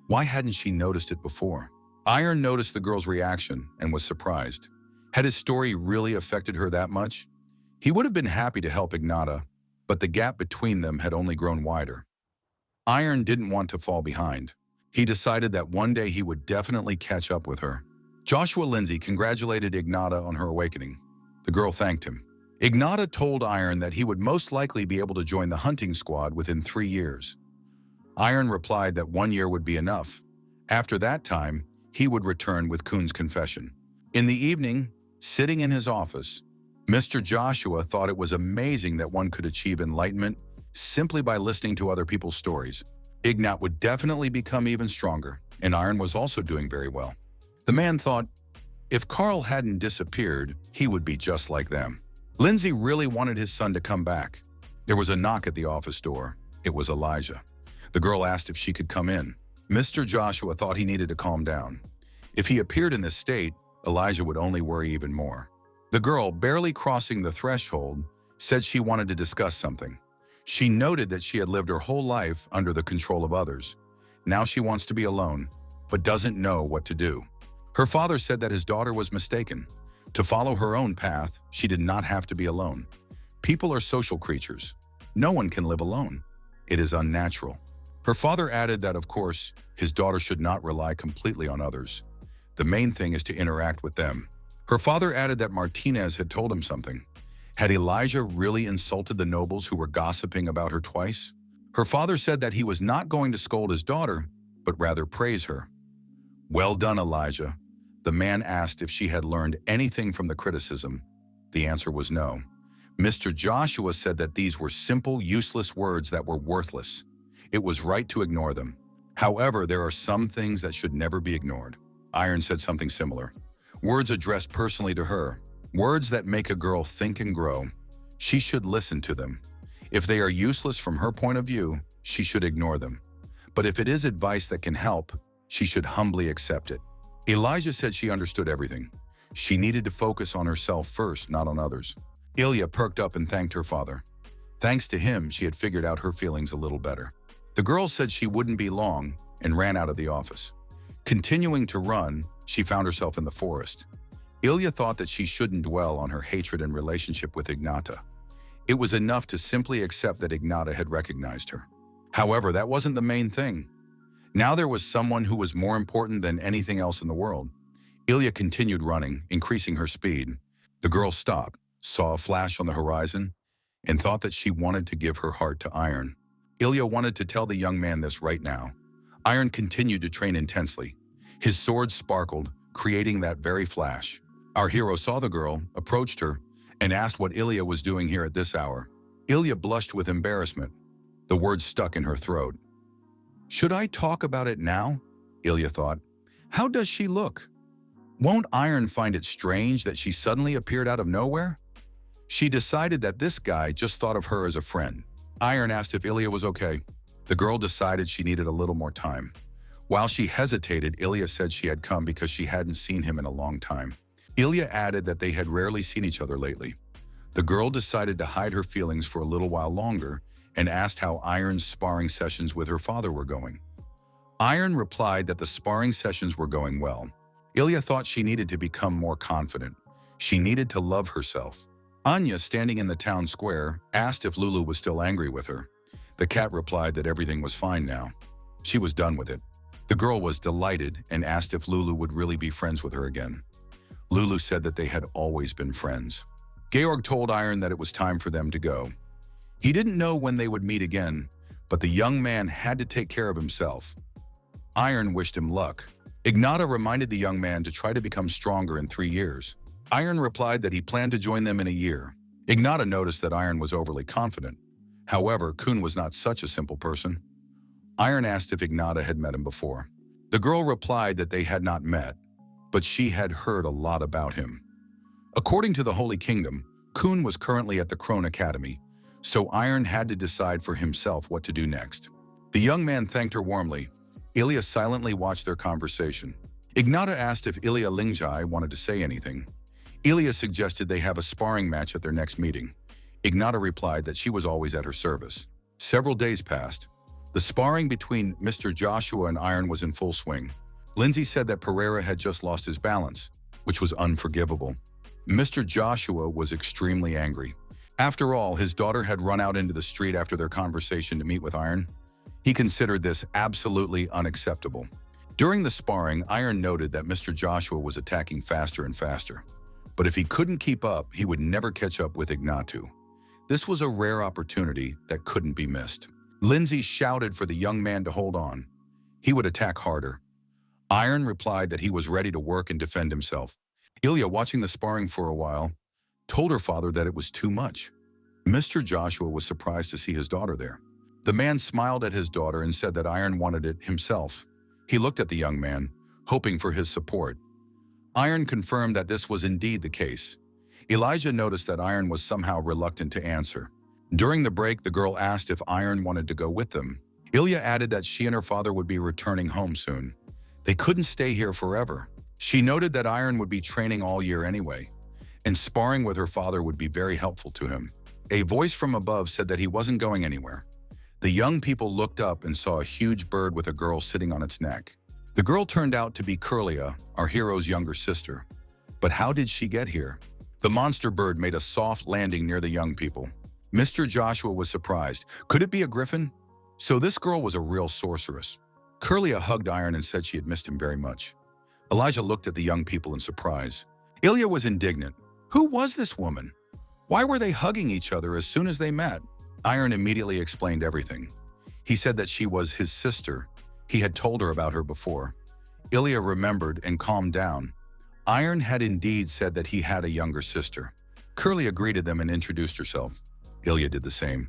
Speaker 1: Why hadn't she noticed it before? Iron noticed the girl's reaction and was surprised. Had his story really affected her that much? He would have been happy to help Ignata, but the gap between them had only grown wider. Iron didn't want to fall behind. He decided that one day he would definitely catch up with her. Joshua Lindsay congratulated Ignata on her awakening. The girl thanked him. Ignata told Iron that he would most likely be able to join the hunting squad within 3 years. Iron replied that 1 year would be enough. After that time, he would return with Kuhn's confession. In the evening, sitting in his office, Mr. Joshua thought it was amazing that one could achieve enlightenment simply by listening to other people's stories. Ignat would definitely become even stronger, and Iron was also doing very well. The man thought, if Carl hadn't disappeared, he would be just like them. Lindsay really wanted his son to come back. There was a knock at the office door. It was Elijah. The girl asked if she could come in. Mr. Joshua thought he needed to calm down. If he appeared in this state, Elijah would only worry even more. The girl, barely crossing the threshold, said she wanted to discuss something. She noted that she had lived her whole life under the control of others. Now she wants to be alone, but doesn't know what to do. Her father said that his daughter was mistaken. To follow her own path, she did not have to be alone. People are social creatures. No one can live alone. It is unnatural. Her father added that, of course, his daughter should not rely completely on others. The main thing is to interact with them. Her father added that Martinez had told him something. Had Elijah really insulted the nobles who were gossiping about her twice? Her father said that he was not going to scold his daughter, but rather praise her. Well done, Elijah. The man asked if she had learned anything from the criticism. The answer was no. Mr. Joshua said that these were simple, useless words that were worthless. It was right to ignore them. However, there are some things that should never be ignored. Iron said something similar. Words addressed personally to her. Words that make a girl think and grow. She should listen to them. If they are useless from her point of view, she should ignore them. But if it is advice that can help, she should humbly accept it. Elijah said she understood everything. She needed to focus on herself first, not on others. Ilya perked up and thanked her father. Thanks to him, she had figured out her feelings a little better. The girl said she wouldn't be long and ran out of the office. Continuing to run, she found herself in the forest. Ilya thought that she shouldn't dwell on her hatred and relationship with Ignata. It was enough to simply accept that Ignata had recognized her. However, that wasn't the main thing. Now there was someone who was more important than anything else in the world. Ilya continued running, increasing her speed. The girl stopped, saw a flash on the horizon, and thought that she wanted to give her heart to Iron. Ilya wanted to tell the young man this right now. Iron continued to train intensely. His sword sparkled, creating that very flash. Our hero saw the girl, approached her, and asked what Ilya was doing here at this hour. Ilya blushed with embarrassment. The words stuck in her throat. Should I talk about it now? Ilya thought. How does she look? Won't Iron find it strange that she suddenly appeared out of nowhere? She decided that this guy just thought of her as a friend. Iron asked if Ilya was okay. The girl decided she needed a little more time. While she hesitated, Ilya said she had come because she hadn't seen him in a long time. Ilya added that they had rarely seen each other lately. The girl decided to hide her feelings for a little while longer and asked how Iron's sparring sessions with her father were going. Iron replied that the sparring sessions were going well. Ilya thought she needed to become more confident. She needed to love herself. Anya, standing in the town square, asked if Lulu was still angry with her. The cat replied that everything was fine now. She was done with it. The girl was delighted and asked if Lulu would really be friends with her again. Lulu said that they had always been friends. Georg told Iron that it was time for them to go. He didn't know when they would meet again, but the young man had to take care of himself. Iron wished him luck. Ignata reminded the young man to try to become stronger in 3 years. Iron replied that he planned to join them in a year. Ignata noticed that Iron was overly confident. However, Kun was not such a simple person. Iron asked if Ignata had met him before. The girl replied that they had not met, but she had heard a lot about him. According to the Holy Kingdom, Kun was currently at the Krone Academy, so Iron had to decide for himself what to do next. The young man thanked her warmly. Ilya silently watched their conversation. Ignata asked if Ilya Lingjai wanted to say anything. Ilya suggested they have a sparring match at their next meeting. Ignata replied that she was always at her service. Several days passed. The sparring between Mr. Joshua and Iron was in full swing. Lindsay said that Pereira had just lost his balance, which was unforgivable. Mr. Joshua was extremely angry. After all, his daughter had run out into the street after their conversation to meet with Iron. He considered this absolutely unacceptable. During the sparring, Iron noted that Mr. Joshua was attacking faster and faster. But if he couldn't keep up, he would never catch up with Ignatu. This was a rare opportunity that couldn't be missed. Lindsay shouted for the young man to hold on. He would attack harder. Iron replied that he was ready to work and defend himself. Ilya, watching the sparring for a while, told her father that it was too much. Mr. Joshua was surprised to see his daughter there. The man smiled at his daughter and said that Iron wanted it himself. He looked at the young man, hoping for his support. Iron confirmed that this was indeed the case. Elijah noticed that Iron was somehow reluctant to answer. During the break, the girl asked if Iron wanted to go with them. Ilya added that she and her father would be returning home soon. They couldn't stay here forever. She noted that Iron would be training all year anyway, and sparring with her father would be very helpful to him. A voice from above said that he wasn't going anywhere. The young people looked up and saw a huge bird with a girl sitting on its neck. The girl turned out to be Curlia, our hero's younger sister. But how did she get here? The monster bird made a soft landing near the young people. Mr. Joshua was surprised. Could it be a griffin? So this girl was a real sorceress. Curlia hugged Iron and said she had missed him very much. Elijah looked at the young people in surprise. Ilya was indignant. Who was this woman? Why were they hugging each other as soon as they met? Iron immediately explained everything. He said that she was his sister. He had told her about her before. Ilya remembered and calmed down. Iron had indeed said that he had a younger sister. Curlia greeted them and introduced herself. Ilya did the same.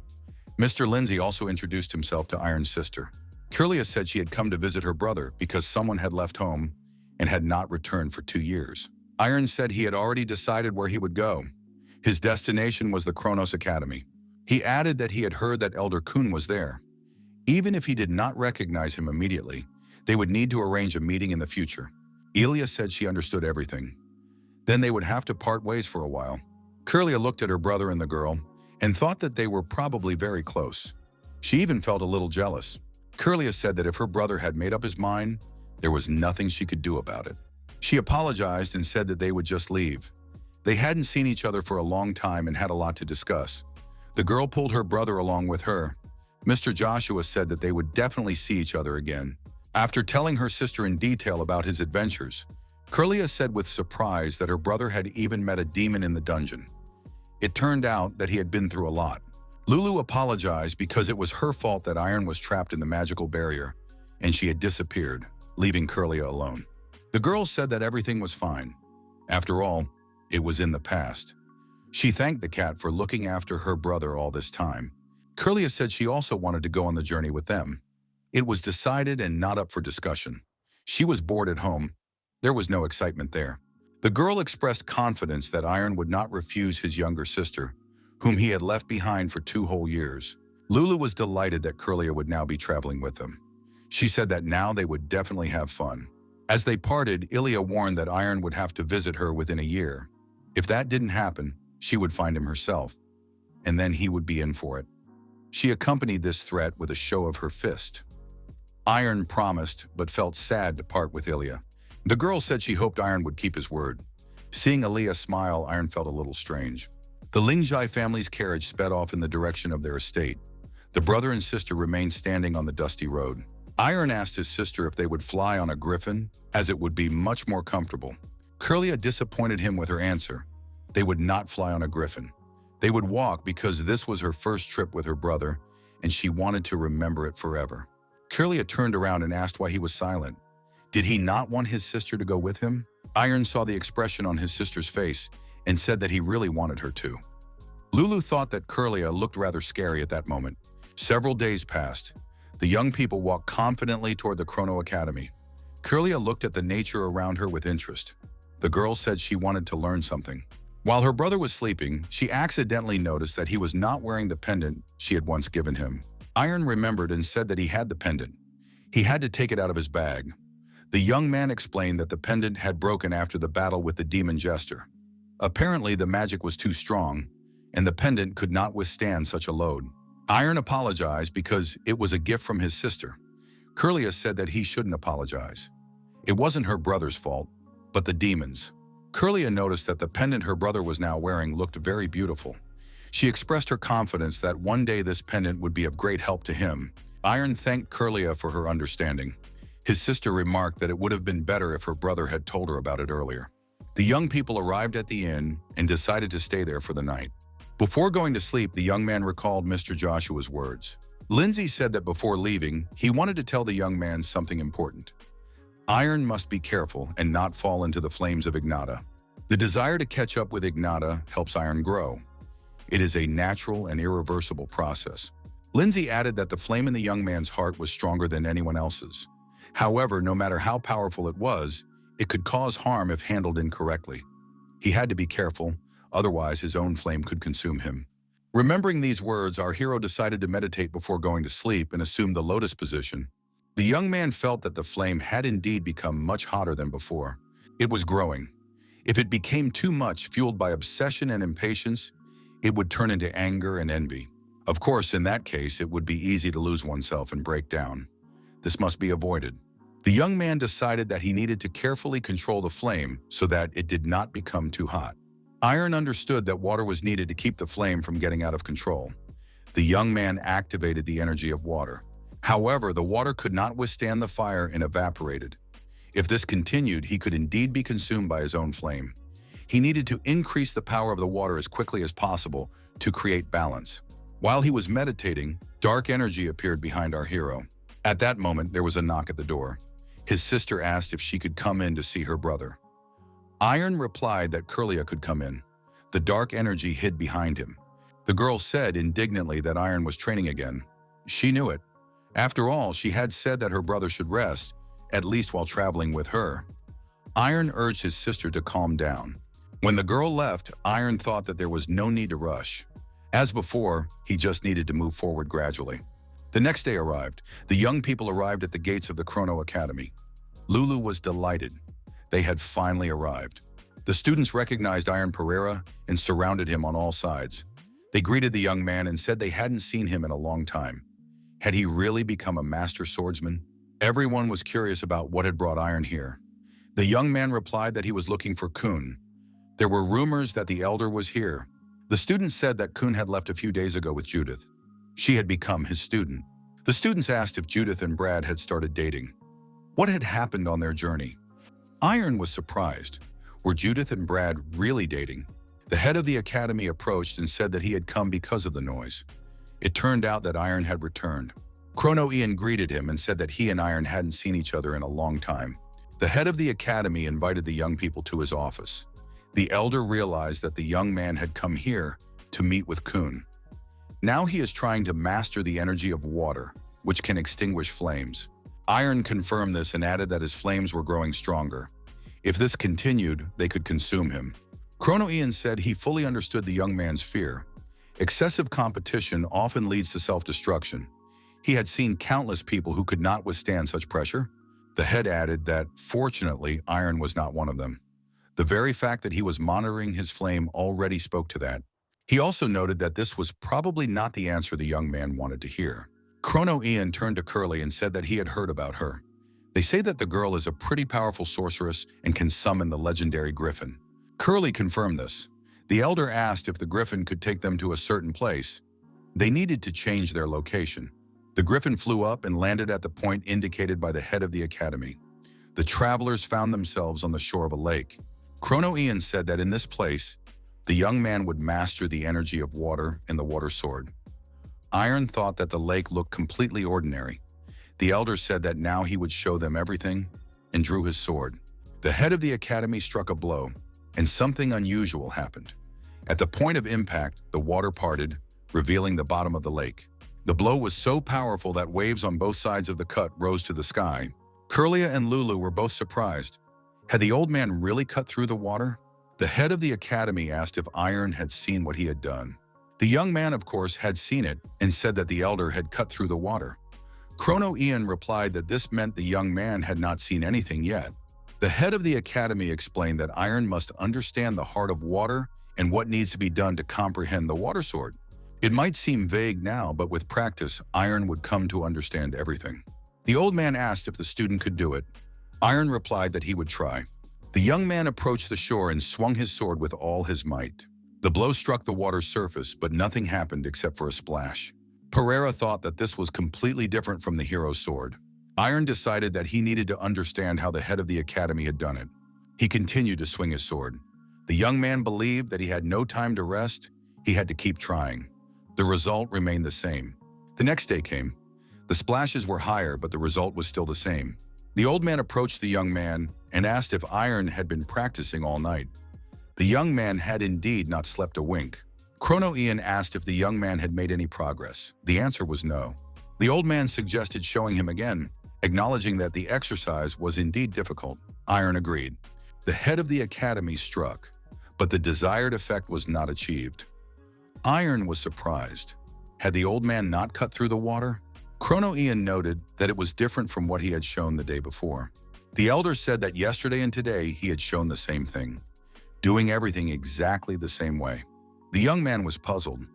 Speaker 1: Mr. Lindsay also introduced himself to Iron's sister. Curlia said she had come to visit her brother because someone had left home and had not returned for 2 years. Iron said he had already decided where he would go. His destination was the Kronos Academy. He added that he had heard that Elder Kun was there. Even if he did not recognize him immediately, they would need to arrange a meeting in the future. Elia said she understood everything. Then they would have to part ways for a while. Curlia looked at her brother and the girl and thought that they were probably very close. She even felt a little jealous. Curlia said that if her brother had made up his mind, there was nothing she could do about it. She apologized and said that they would just leave. They hadn't seen each other for a long time and had a lot to discuss. The girl pulled her brother along with her. Mr. Joshua said that they would definitely see each other again. After telling her sister in detail about his adventures, Curlia said with surprise that her brother had even met a demon in the dungeon. It turned out that he had been through a lot. Lulu apologized because it was her fault that Iron was trapped in the magical barrier, and she had disappeared, leaving Curlia alone. The girl said that everything was fine. After all, it was in the past. She thanked the cat for looking after her brother all this time. Curlia said she also wanted to go on the journey with them. It was decided and not up for discussion. She was bored at home. There was no excitement there. The girl expressed confidence that Iron would not refuse his younger sister, whom he had left behind for 2 whole years. Lulu was delighted that Curlia would now be traveling with them. She said that now they would definitely have fun. As they parted, Ilya warned that Iron would have to visit her within a year. If that didn't happen, she would find him herself, and then he would be in for it. She accompanied this threat with a show of her fist. Iron promised, but felt sad to part with Ilya. The girl said she hoped Iron would keep his word. Seeing Ilya smile, Iron felt a little strange. The Lingjai family's carriage sped off in the direction of their estate. The brother and sister remained standing on the dusty road. Iron asked his sister if they would fly on a griffin, as it would be much more comfortable. Curlia disappointed him with her answer. They would not fly on a griffin. They would walk because this was her first trip with her brother, and she wanted to remember it forever. Curlia turned around and asked why he was silent. Did he not want his sister to go with him? Iron saw the expression on his sister's face and said that he really wanted her to. Lulu thought that Curlia looked rather scary at that moment. Several days passed. The young people walked confidently toward the Chrono Academy. Curlia looked at the nature around her with interest. The girl said she wanted to learn something. While her brother was sleeping, she accidentally noticed that he was not wearing the pendant she had once given him. Iron remembered and said that he had the pendant. He had to take it out of his bag. The young man explained that the pendant had broken after the battle with the demon jester. Apparently, the magic was too strong, and the pendant could not withstand such a load. Iron apologized because it was a gift from his sister. Curlia said that he shouldn't apologize. It wasn't her brother's fault, but the demon's. Curlia noticed that the pendant her brother was now wearing looked very beautiful. She expressed her confidence that one day this pendant would be of great help to him. Iron thanked Curlia for her understanding. His sister remarked that it would have been better if her brother had told her about it earlier. The young people arrived at the inn and decided to stay there for the night. Before going to sleep, the young man recalled Mr. Joshua's words. Lindsay said that before leaving, he wanted to tell the young man something important. Iron must be careful and not fall into the flames of Ignata. The desire to catch up with Ignata helps Iron grow. It is a natural and irreversible process. Lindsay added that the flame in the young man's heart was stronger than anyone else's. However, no matter how powerful it was, it could cause harm if handled incorrectly. He had to be careful, otherwise his own flame could consume him. Remembering these words, our hero decided to meditate before going to sleep and assumed the lotus position. The young man felt that the flame had indeed become much hotter than before. It was growing. If it became too much, fueled by obsession and impatience, it would turn into anger and envy. Of course, in that case, it would be easy to lose oneself and break down. This must be avoided. The young man decided that he needed to carefully control the flame so that it did not become too hot. Iron understood that water was needed to keep the flame from getting out of control. The young man activated the energy of water. However, the water could not withstand the fire and evaporated. If this continued, he could indeed be consumed by his own flame. He needed to increase the power of the water as quickly as possible to create balance. While he was meditating, dark energy appeared behind our hero. At that moment, there was a knock at the door. His sister asked if she could come in to see her brother. Iron replied that Curlia could come in. The dark energy hid behind him. The girl said indignantly that Iron was training again. She knew it. After all, she had said that her brother should rest, at least while traveling with her. Iron urged his sister to calm down. When the girl left, Iron thought that there was no need to rush. As before, he just needed to move forward gradually. The next day arrived. The young people arrived at the gates of the Chrono Academy. Lulu was delighted. They had finally arrived. The students recognized Iron Pereira and surrounded him on all sides. They greeted the young man and said they hadn't seen him in a long time. Had he really become a master swordsman? Everyone was curious about what had brought Iron here. The young man replied that he was looking for Kun. There were rumors that the elder was here. The students said that Kun had left a few days ago with Judith. She had become his student. The students asked if Judith and Brad had started dating. What had happened on their journey? Iron was surprised. Were Judith and Brad really dating? The head of the academy approached and said that he had come because of the noise. It turned out that Iron had returned. Chrono Ian greeted him and said that he and Iron hadn't seen each other in a long time. The head of the academy invited the young people to his office. The elder realized that the young man had come here to meet with Kun. Now he is trying to master the energy of water, which can extinguish flames. Iron confirmed this and added that his flames were growing stronger. If this continued, they could consume him. Chrono Ian said he fully understood the young man's fear. Excessive competition often leads to self-destruction. He had seen countless people who could not withstand such pressure. The head added that, fortunately, Iron was not one of them. The very fact that he was monitoring his flame already spoke to that. He also noted that this was probably not the answer the young man wanted to hear. Chrono Ian turned to Curly and said that he had heard about her. They say that the girl is a pretty powerful sorceress and can summon the legendary griffin. Curly confirmed this. The elder asked if the griffin could take them to a certain place. They needed to change their location. The griffin flew up and landed at the point indicated by the head of the academy. The travelers found themselves on the shore of a lake. Chrono Ian said that in this place, the young man would master the energy of water and the water sword. Iron thought that the lake looked completely ordinary. The elder said that now he would show them everything and drew his sword. The head of the academy struck a blow, and something unusual happened. At the point of impact, the water parted, revealing the bottom of the lake. The blow was so powerful that waves on both sides of the cut rose to the sky. Curlia and Lulu were both surprised. Had the old man really cut through the water? The head of the academy asked if Iron had seen what he had done. The young man, of course, had seen it and said that the elder had cut through the water. Chrono Ian replied that this meant the young man had not seen anything yet. The head of the academy explained that Iron must understand the heart of water and what needs to be done to comprehend the water sword. It might seem vague now, but with practice, Iron would come to understand everything. The old man asked if the student could do it. Iron replied that he would try. The young man approached the shore and swung his sword with all his might. The blow struck the water's surface, but nothing happened except for a splash. Pereira thought that this was completely different from the hero's sword. Iron decided that he needed to understand how the head of the academy had done it. He continued to swing his sword. The young man believed that he had no time to rest. He had to keep trying. The result remained the same. The next day came. The splashes were higher, but the result was still the same. The old man approached the young man and asked if Iron had been practicing all night. The young man had indeed not slept a wink. Chrono Ian asked if the young man had made any progress. The answer was no. The old man suggested showing him again, acknowledging that the exercise was indeed difficult. Iron agreed. The head of the academy struck, but the desired effect was not achieved. Iron was surprised. Had the old man not cut through the water? Chrono Ian noted that it was different from what he had shown the day before. The elder said that yesterday and today he had shown the same thing, doing everything exactly the same way. The young man was puzzled.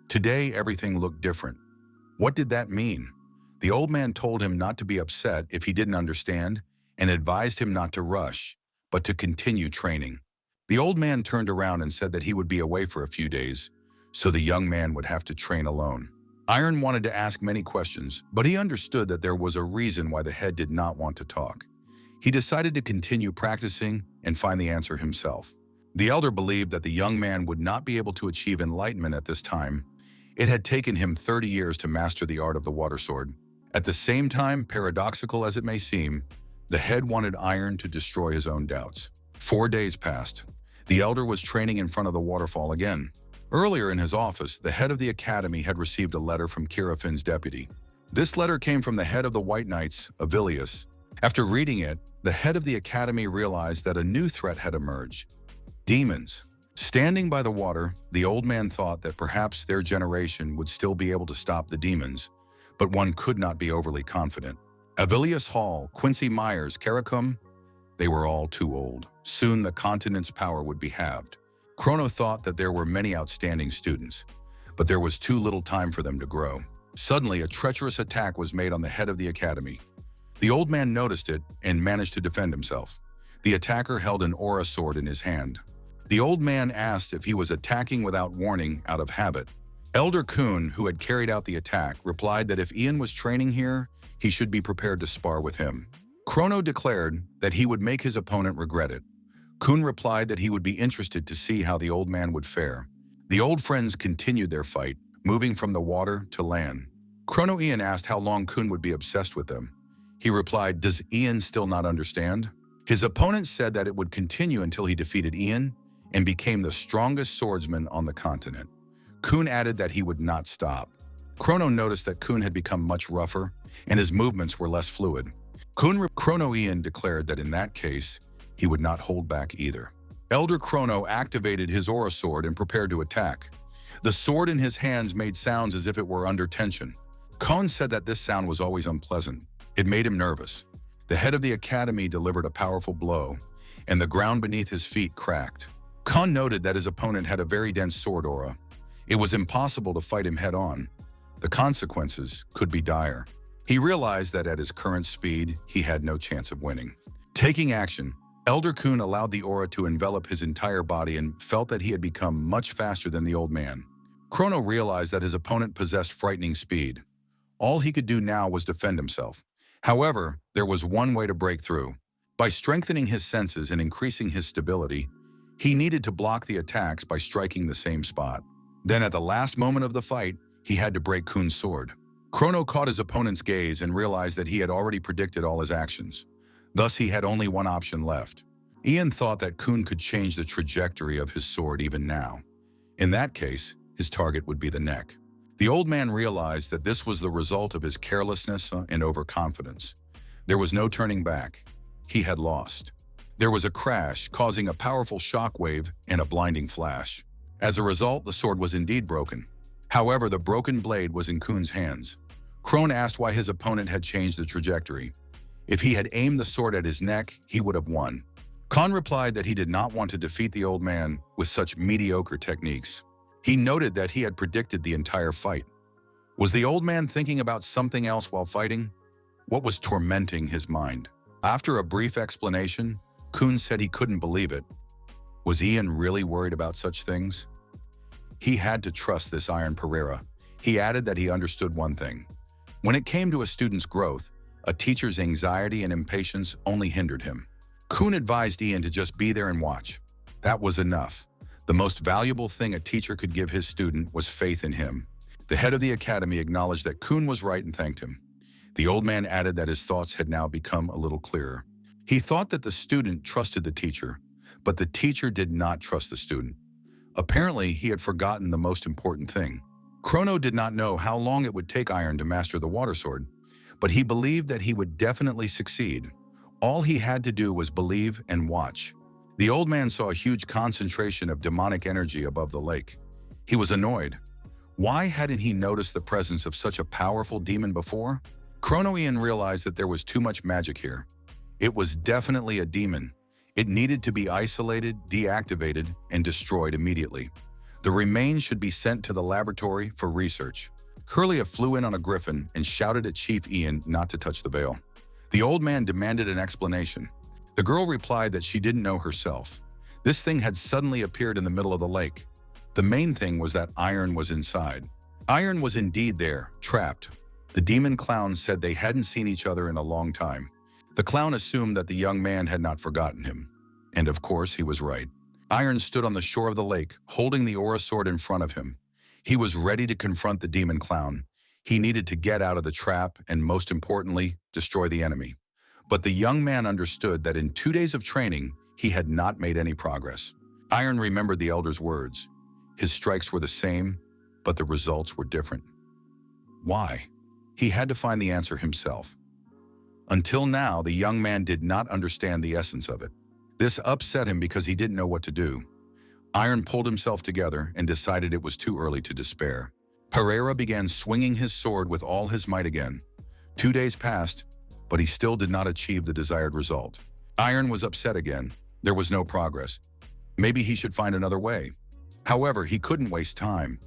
Speaker 1: Today everything looked different. What did that mean? The old man told him not to be upset if he didn't understand and advised him not to rush, but to continue training. The old man turned around and said that he would be away for a few days, so the young man would have to train alone. Iron wanted to ask many questions, but he understood that there was a reason why the head did not want to talk. He decided to continue practicing and find the answer himself. The elder believed that the young man would not be able to achieve enlightenment at this time. It had taken him 30 years to master the art of the water sword. At the same time, paradoxical as it may seem, the head wanted Iron to destroy his own doubts. 4 days passed. The elder was training in front of the waterfall again. Earlier in his office, the head of the academy had received a letter from Kira Finn's deputy. This letter came from the head of the White Knights, Avilius. After reading it, the head of the academy realized that a new threat had emerged. Demons. Standing by the water, the old man thought that perhaps their generation would still be able to stop the demons, but one could not be overly confident. Avilius Hall, Quincy Myers, Caracum, they were all too old. Soon the continent's power would be halved. Chrono thought that there were many outstanding students, but there was too little time for them to grow. Suddenly, a treacherous attack was made on the head of the academy. The old man noticed it and managed to defend himself. The attacker held an aura sword in his hand. The old man asked if he was attacking without warning out of habit. Elder Kun, who had carried out the attack, replied that if Ian was training here, he should be prepared to spar with him. Chrono declared that he would make his opponent regret it. Kun replied that he would be interested to see how the old man would fare. The old friends continued their fight, moving from the water to land. Chrono Ian asked how long Kun would be obsessed with them. He replied, "Does Ian still not understand?" His opponent said that it would continue until he defeated Ian and became the strongest swordsman on the continent. Kun added that he would not stop. Chrono noticed that Kun had become much rougher and his movements were less fluid. Chrono Ian declared that in that case, he would not hold back either. Elder Chrono activated his aura sword and prepared to attack. The sword in his hands made sounds as if it were under tension. Khan said that this sound was always unpleasant. It made him nervous. The head of the academy delivered a powerful blow, and the ground beneath his feet cracked. Khan noted that his opponent had a very dense sword aura. It was impossible to fight him head-on. The consequences could be dire. He realized that at his current speed, he had no chance of winning. Taking action, Elder Kun allowed the aura to envelop his entire body and felt that he had become much faster than the old man. Chrono realized that his opponent possessed frightening speed. All he could do now was defend himself. However, there was one way to break through. By strengthening his senses and increasing his stability, he needed to block the attacks by striking the same spot. Then at the last moment of the fight, he had to break Kun's sword. Chrono caught his opponent's gaze and realized that he had already predicted all his actions. Thus, he had only one option left. Ian thought that Kun could change the trajectory of his sword even now. In that case, his target would be the neck. The old man realized that this was the result of his carelessness and overconfidence. There was no turning back. He had lost. There was a crash, causing a powerful shockwave and a blinding flash. As a result, the sword was indeed broken. However, the broken blade was in Kun's hands. Krone asked why his opponent had changed the trajectory. If he had aimed the sword at his neck, he would have won. Khan replied that he did not want to defeat the old man with such mediocre techniques. He noted that he had predicted the entire fight. Was the old man thinking about something else while fighting? What was tormenting his mind? After a brief explanation, Kun said he couldn't believe it. Was Ian really worried about such things? He had to trust this Iron Pereira. He added that he understood one thing. When it came to a student's growth, a teacher's anxiety and impatience only hindered him. Kun advised Ian to just be there and watch. That was enough. The most valuable thing a teacher could give his student was faith in him. The head of the academy acknowledged that Kun was right and thanked him. The old man added that his thoughts had now become a little clearer. He thought that the student trusted the teacher, but the teacher did not trust the student. Apparently, he had forgotten the most important thing. Chrono did not know how long it would take Iron to master the water sword, but he believed that he would definitely succeed. All he had to do was believe and watch. The old man saw a huge concentration of demonic energy above the lake. He was annoyed. Why hadn't he noticed the presence of such a powerful demon before? Chrono Ian realized that there was too much magic here. It was definitely a demon. It needed to be isolated, deactivated, and destroyed immediately. The remains should be sent to the laboratory for research. Curlia flew in on a griffin and shouted at Chief Ian not to touch the veil. The old man demanded an explanation. The girl replied that she didn't know herself. This thing had suddenly appeared in the middle of the lake. The main thing was that Iron was inside. Iron was indeed there, trapped. The demon clown said they hadn't seen each other in a long time. The clown assumed that the young man had not forgotten him. And of course, he was right. Iron stood on the shore of the lake, holding the aura sword in front of him. He was ready to confront the demon clown. He needed to get out of the trap and, most importantly, destroy the enemy. But the young man understood that in 2 days of training, he had not made any progress. Iron remembered the elder's words. His strikes were the same, but the results were different. Why? He had to find the answer himself. Until now, the young man did not understand the essence of it. This upset him because he didn't know what to do. Iron pulled himself together and decided it was too early to despair. Pereira began swinging his sword with all his might again. 2 days passed, but he still did not achieve the desired result. Iron was upset again. There was no progress. Maybe he should find another way. However, he couldn't waste time.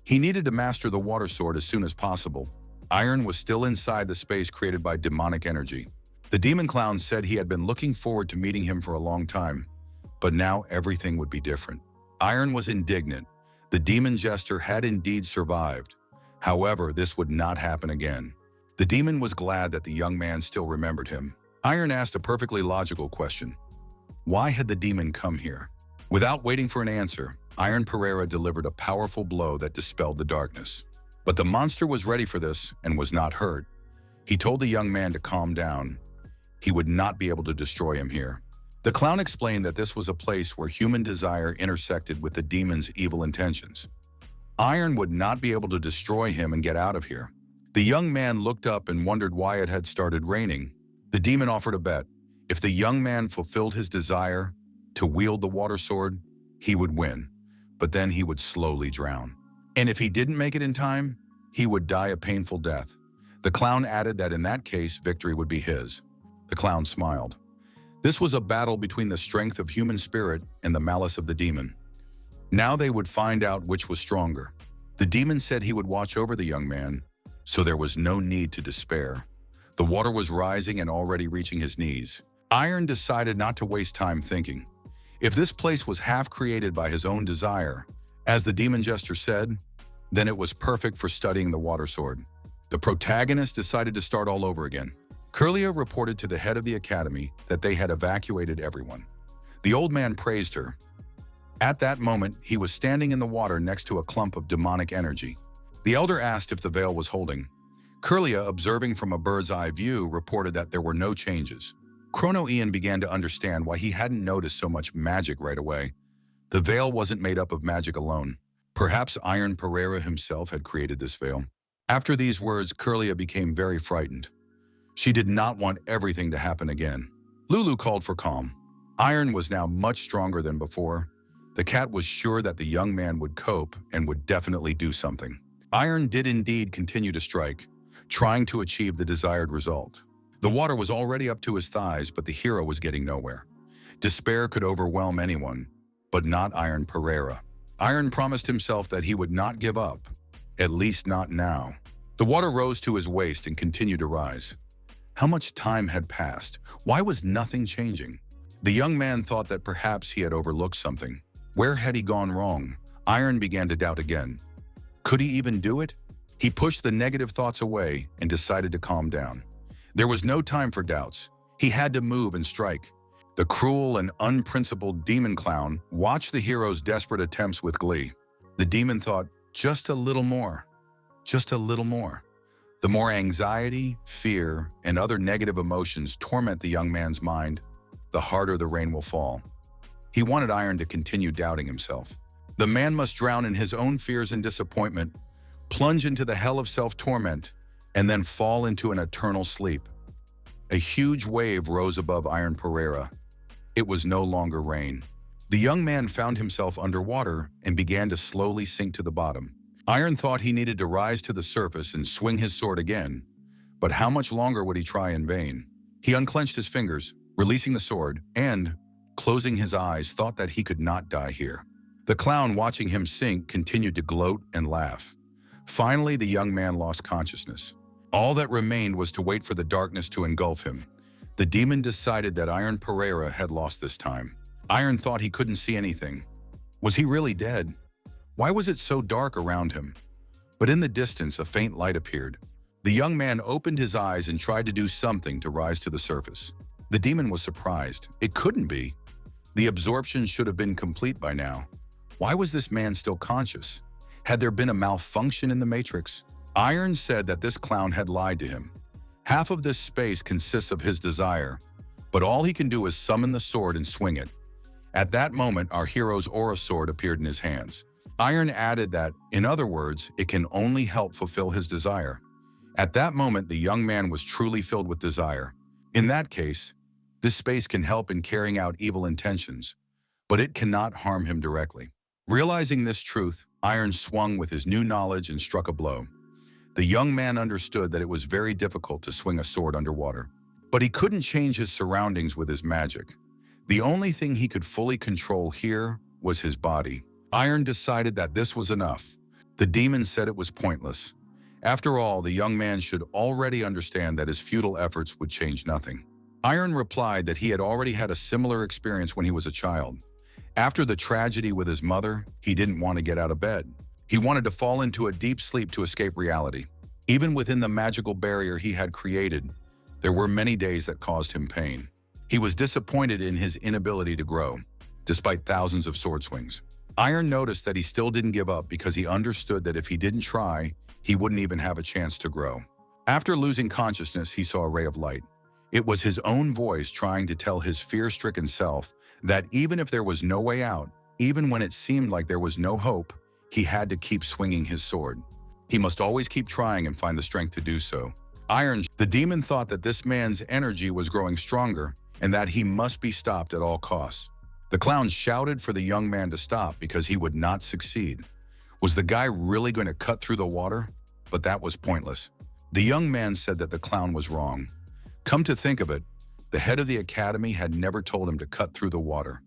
Speaker 1: He needed to master the water sword as soon as possible. Iron was still inside the space created by demonic energy. The demon clown said he had been looking forward to meeting him for a long time, but now everything would be different. Iron was indignant. The demon jester had indeed survived. However, this would not happen again. The demon was glad that the young man still remembered him. Iron asked a perfectly logical question. Why had the demon come here? Without waiting for an answer, Iron Pereira delivered a powerful blow that dispelled the darkness. But the monster was ready for this and was not hurt. He told the young man to calm down. He would not be able to destroy him here. The clown explained that this was a place where human desire intersected with the demon's evil intentions. Iron would not be able to destroy him and get out of here. The young man looked up and wondered why it had started raining. The demon offered a bet. If the young man fulfilled his desire to wield the water sword, he would win, but then he would slowly drown. And if he didn't make it in time, he would die a painful death. The clown added that in that case, victory would be his. The clown smiled. This was a battle between the strength of human spirit and the malice of the demon. Now they would find out which was stronger. The demon said he would watch over the young man, so there was no need to despair. The water was rising and already reaching his knees. Iron decided not to waste time thinking. If this place was half created by his own desire, as the demon jester said, then it was perfect for studying the water sword. The protagonist decided to start all over again. Curlia reported to the head of the academy that they had evacuated everyone. The old man praised her. At that moment, he was standing in the water next to a clump of demonic energy. The elder asked if the veil was holding. Curlia, observing from a bird's eye view, reported that there were no changes. Chrono Ian began to understand why he hadn't noticed so much magic right away. The veil wasn't made up of magic alone. Perhaps Iron Pereira himself had created this veil. After these words, Curlia became very frightened. She did not want everything to happen again. Lulu called for calm. Iron was now much stronger than before. The cat was sure that the young man would cope and would definitely do something. Iron did indeed continue to strike, trying to achieve the desired result. The water was already up to his thighs, but the hero was getting nowhere. Despair could overwhelm anyone, but not Iron Pereira. Iron promised himself that he would not give up, at least not now. The water rose to his waist and continued to rise. How much time had passed? Why was nothing changing? The young man thought that perhaps he had overlooked something. Where had he gone wrong? Iron began to doubt again. Could he even do it? He pushed the negative thoughts away and decided to calm down. There was no time for doubts. He had to move and strike. The cruel and unprincipled demon clown watched the hero's desperate attempts with glee. The demon thought, just a little more, just a little more. The more anxiety, fear, and other negative emotions torment the young man's mind, the harder the rain will fall. He wanted Iron to continue doubting himself. The man must drown in his own fears and disappointment, plunge into the hell of self-torment, and then fall into an eternal sleep. A huge wave rose above Iron Pereira. It was no longer rain. The young man found himself underwater and began to slowly sink to the bottom. Iron thought he needed to rise to the surface and swing his sword again, but how much longer would he try in vain? He unclenched his fingers, releasing the sword, and, closing his eyes, thought that he could not die here. The clown, watching him sink, continued to gloat and laugh. Finally, the young man lost consciousness. All that remained was to wait for the darkness to engulf him. The demon decided that Iron Pereira had lost this time. Iron thought he couldn't see anything. Was he really dead? Why was it so dark around him? But in the distance, a faint light appeared. The young man opened his eyes and tried to do something to rise to the surface. The demon was surprised. It couldn't be. The absorption should have been complete by now. Why was this man still conscious? Had there been a malfunction in the matrix? Iron said that this clown had lied to him. Half of this space consists of his desire, but all he can do is summon the sword and swing it. At that moment, our hero's aura sword appeared in his hands. Iron added that, in other words, it can only help fulfill his desire. At that moment, the young man was truly filled with desire. In that case, this space can help in carrying out evil intentions, but it cannot harm him directly. Realizing this truth, Iron swung with his new knowledge and struck a blow. The young man understood that it was very difficult to swing a sword underwater, but he couldn't change his surroundings with his magic. The only thing he could fully control here was his body. Iron decided that this was enough. The demon said it was pointless. After all, the young man should already understand that his futile efforts would change nothing. Iron replied that he had already had a similar experience when he was a child. After the tragedy with his mother, he didn't want to get out of bed. He wanted to fall into a deep sleep to escape reality. Even within the magical barrier he had created, there were many days that caused him pain. He was disappointed in his inability to grow, despite thousands of sword swings. Iron noticed that he still didn't give up because he understood that if he didn't try, he wouldn't even have a chance to grow. After losing consciousness, he saw a ray of light. It was his own voice trying to tell his fear-stricken self that even if there was no way out, even when it seemed like there was no hope, he had to keep swinging his sword. He must always keep trying and find the strength to do so. The demon thought that this man's energy was growing stronger and that he must be stopped at all costs. The clown shouted for the young man to stop because he would not succeed. Was the guy really going to cut through the water? But that was pointless. The young man said that the clown was wrong. Come to think of it, the head of the academy had never told him to cut through the water.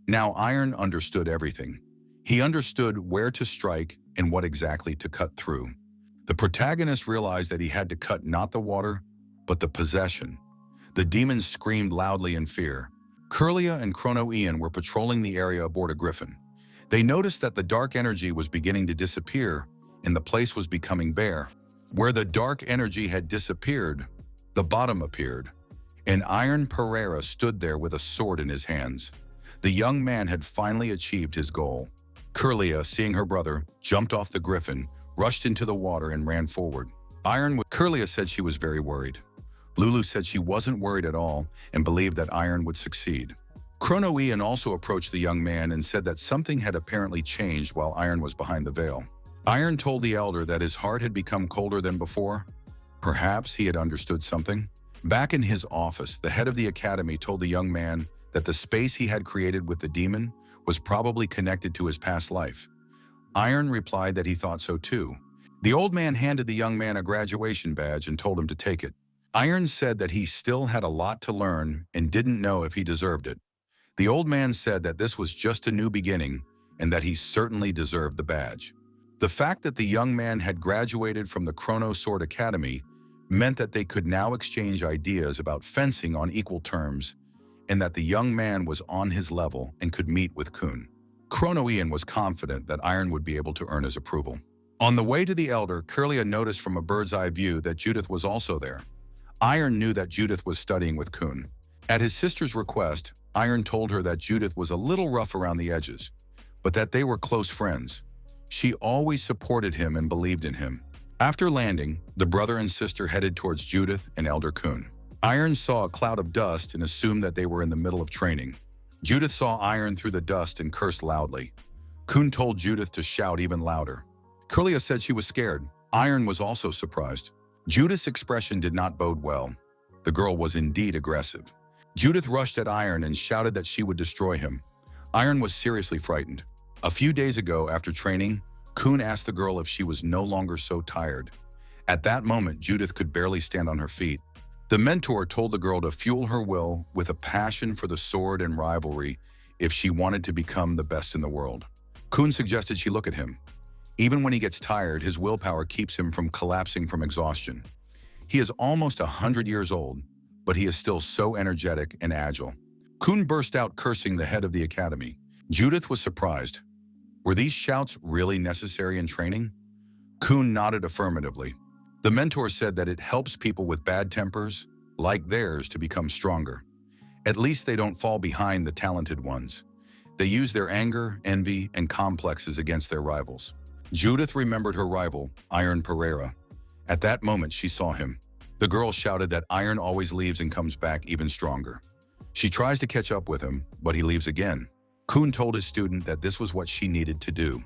Speaker 1: Now Iron understood everything. He understood where to strike and what exactly to cut through. The protagonist realized that he had to cut not the water, but the possession. The demons screamed loudly in fear. Curlia and Chrono Ian were patrolling the area aboard a griffin. They noticed that the dark energy was beginning to disappear and the place was becoming bare. Where the dark energy had disappeared, the bottom appeared, and Iron Pereira stood there with a sword in his hands. The young man had finally achieved his goal. Curlia, seeing her brother, jumped off the griffin, rushed into the water and ran forward. Curlia said she was very worried. Lulu said she wasn't worried at all and believed that Iron would succeed. Chrono Ian also approached the young man and said that something had apparently changed while Iron was behind the veil. Iron told the elder that his heart had become colder than before. Perhaps he had understood something. Back in his office, the head of the academy told the young man that the space he had created with the demon was probably connected to his past life. Iron replied that he thought so too. The old man handed the young man a graduation badge and told him to take it. Iron said that he still had a lot to learn and didn't know if he deserved it. The old man said that this was just a new beginning and that he certainly deserved the badge. The fact that the young man had graduated from the Chrono Sword Academy meant that they could now exchange ideas about fencing on equal terms, and that the young man was on his level and could meet with Kun. Chrono Ian was confident that Iron would be able to earn his approval. On the way to the elder, Curlia noticed from a bird's-eye view that Judith was also there. Iron knew that Judith was studying with Kun. At his sister's request, Iron told her that Judith was a little rough around the edges, but that they were close friends. She always supported him and believed in him. After landing, the brother and sister headed towards Judith and Elder Kun. Iron saw a cloud of dust and assumed that they were in the middle of training. Judith saw Iron through the dust and cursed loudly. Kun told Judith to shout even louder. Curlia said she was scared. Iron was also surprised. Judith's expression did not bode well. The girl was indeed aggressive. Judith rushed at Iron and shouted that she would destroy him. Iron was seriously frightened. A few days ago, after training, Kun asked the girl if she was no longer so tired. At that moment, Judith could barely stand on her feet. The mentor told the girl to fuel her will with a passion for the sword and rivalry if she wanted to become the best in the world. Kun suggested she look at him. Even when he gets tired, his willpower keeps him from collapsing from exhaustion. He is almost 100 years old, but he is still so energetic and agile. Kun burst out cursing the head of the academy. Judith was surprised. Were these shouts really necessary in training? Kun nodded affirmatively. The mentor said that it helps people with bad tempers, like theirs, to become stronger. At least they don't fall behind the talented ones. They use their anger, envy, and complexes against their rivals. Judith remembered her rival, Iron Pereira. At that moment, she saw him. The girl shouted that Iron always leaves and comes back even stronger. She tries to catch up with him, but he leaves again. Kun told his student that this was what she needed to do.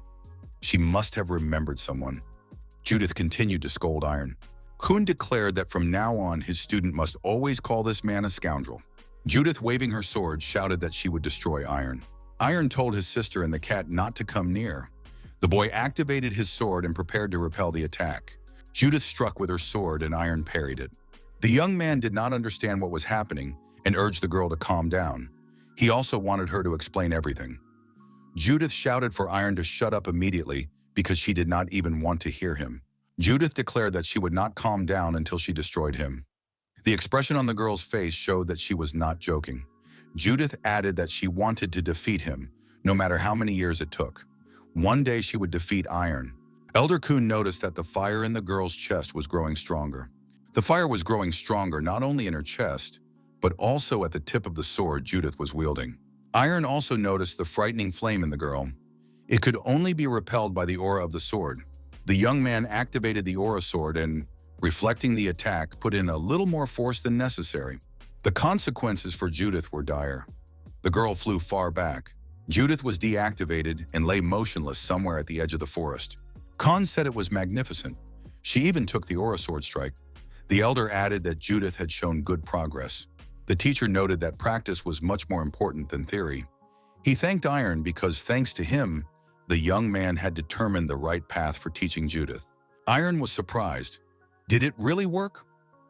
Speaker 1: She must have remembered someone. Judith continued to scold Iron. Kun declared that from now on, his student must always call this man a scoundrel. Judith, waving her sword, shouted that she would destroy Iron. Iron told his sister and the cat not to come near. The boy activated his sword and prepared to repel the attack. Judith struck with her sword and Iron parried it. The young man did not understand what was happening and urged the girl to calm down. He also wanted her to explain everything. Judith shouted for Iron to shut up immediately because she did not even want to hear him. Judith declared that she would not calm down until she destroyed him. The expression on the girl's face showed that she was not joking. Judith added that she wanted to defeat him, no matter how many years it took. One day she would defeat Iron. Elder Kun noticed that the fire in the girl's chest was growing stronger. The fire was growing stronger not only in her chest, but also at the tip of the sword Judith was wielding. Iron also noticed the frightening flame in the girl. It could only be repelled by the aura of the sword. The young man activated the aura sword and, reflecting the attack, put in a little more force than necessary. The consequences for Judith were dire. The girl flew far back. Judith was deactivated and lay motionless somewhere at the edge of the forest. Khan said it was magnificent. She even took the aura sword strike. The elder added that Judith had shown good progress. The teacher noted that practice was much more important than theory. He thanked Iron because, thanks to him, the young man had determined the right path for teaching Judith. Iron was surprised. Did it really work?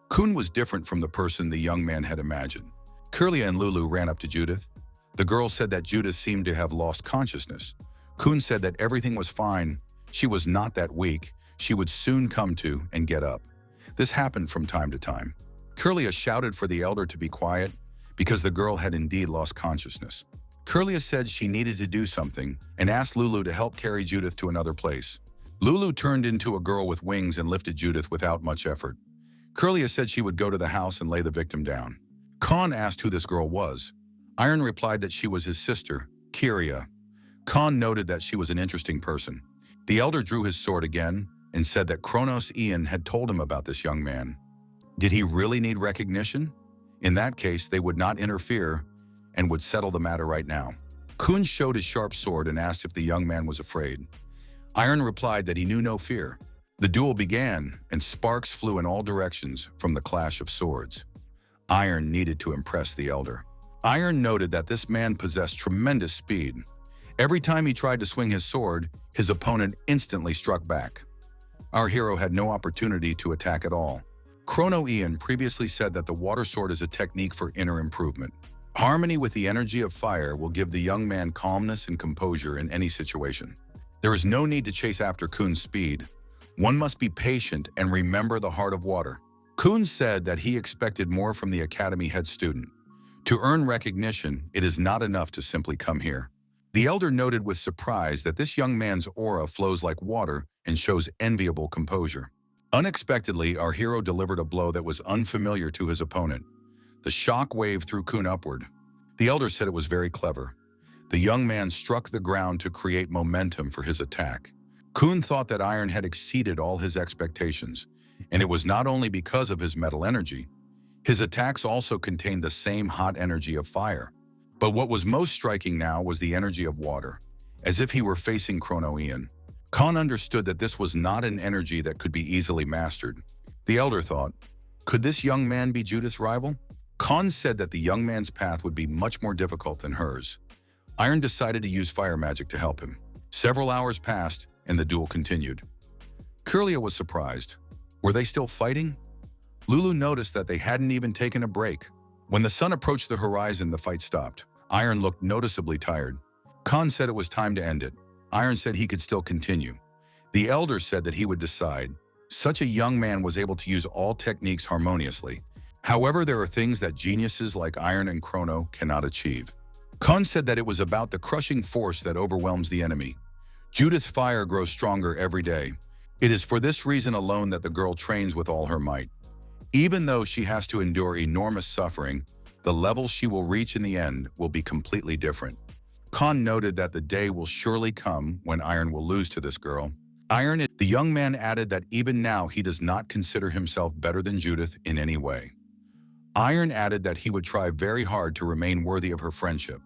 Speaker 1: Kun was different from the person the young man had imagined. Curlia and Lulu ran up to Judith. The girl said that Judith seemed to have lost consciousness. Kun said that everything was fine. She was not that weak. She would soon come to and get up. This happened from time to time. Curlia shouted for the elder to be quiet because the girl had indeed lost consciousness. Curlia said she needed to do something and asked Lulu to help carry Judith to another place. Lulu turned into a girl with wings and lifted Judith without much effort. Curlia said she would go to the house and lay the victim down. Khan asked who this girl was. Iron replied that she was his sister, Kyria. Khan noted that she was an interesting person. The elder drew his sword again and said that Kronos Ian had told him about this young man. Did he really need recognition? In that case, they would not interfere and would settle the matter right now. Kun showed his sharp sword and asked if the young man was afraid. Iron replied that he knew no fear. The duel began, and sparks flew in all directions from the clash of swords. Iron needed to impress the elder. Iron noted that this man possessed tremendous speed. Every time he tried to swing his sword, his opponent instantly struck back. Our hero had no opportunity to attack at all. Chrono Ian previously said that the water sword is a technique for inner improvement. Harmony with the energy of fire will give the young man calmness and composure in any situation. There is no need to chase after Kun's speed. One must be patient and remember the heart of water. Kun said that he expected more from the academy head student. To earn recognition, it is not enough to simply come here. The elder noted with surprise that this young man's aura flows like water and shows enviable composure. Unexpectedly, our hero delivered a blow that was unfamiliar to his opponent. The shock wave threw Kun upward. The elder said it was very clever. The young man struck the ground to create momentum for his attack. Kun thought that Iron had exceeded all his expectations, and it was not only because of his metal energy. His attacks also contained the same hot energy of fire. But what was most striking now was the energy of water, as if he were facing Chrono Ian. Khan understood that this was not an energy that could be easily mastered. The elder thought, could this young man be Judith's rival? Khan said that the young man's path would be much more difficult than hers. Iron decided to use fire magic to help him. Several hours passed, and the duel continued. Curlia was surprised. Were they still fighting? Lulu noticed that they hadn't even taken a break. When the sun approached the horizon, the fight stopped. Iron looked noticeably tired. Khan said it was time to end it. Iron said he could still continue. The elder said that he would decide. Such a young man was able to use all techniques harmoniously. However, there are things that geniuses like Iron and Chrono cannot achieve. Khan said that it was about the crushing force that overwhelms the enemy. Judith's fire grows stronger every day. It is for this reason alone that the girl trains with all her might. Even though she has to endure enormous suffering, the level she will reach in the end will be completely different. Khan noted that the day will surely come when Iron will lose to this girl. The young man added that even now he does not consider himself better than Judith in any way. Iron added that he would try very hard to remain worthy of her friendship.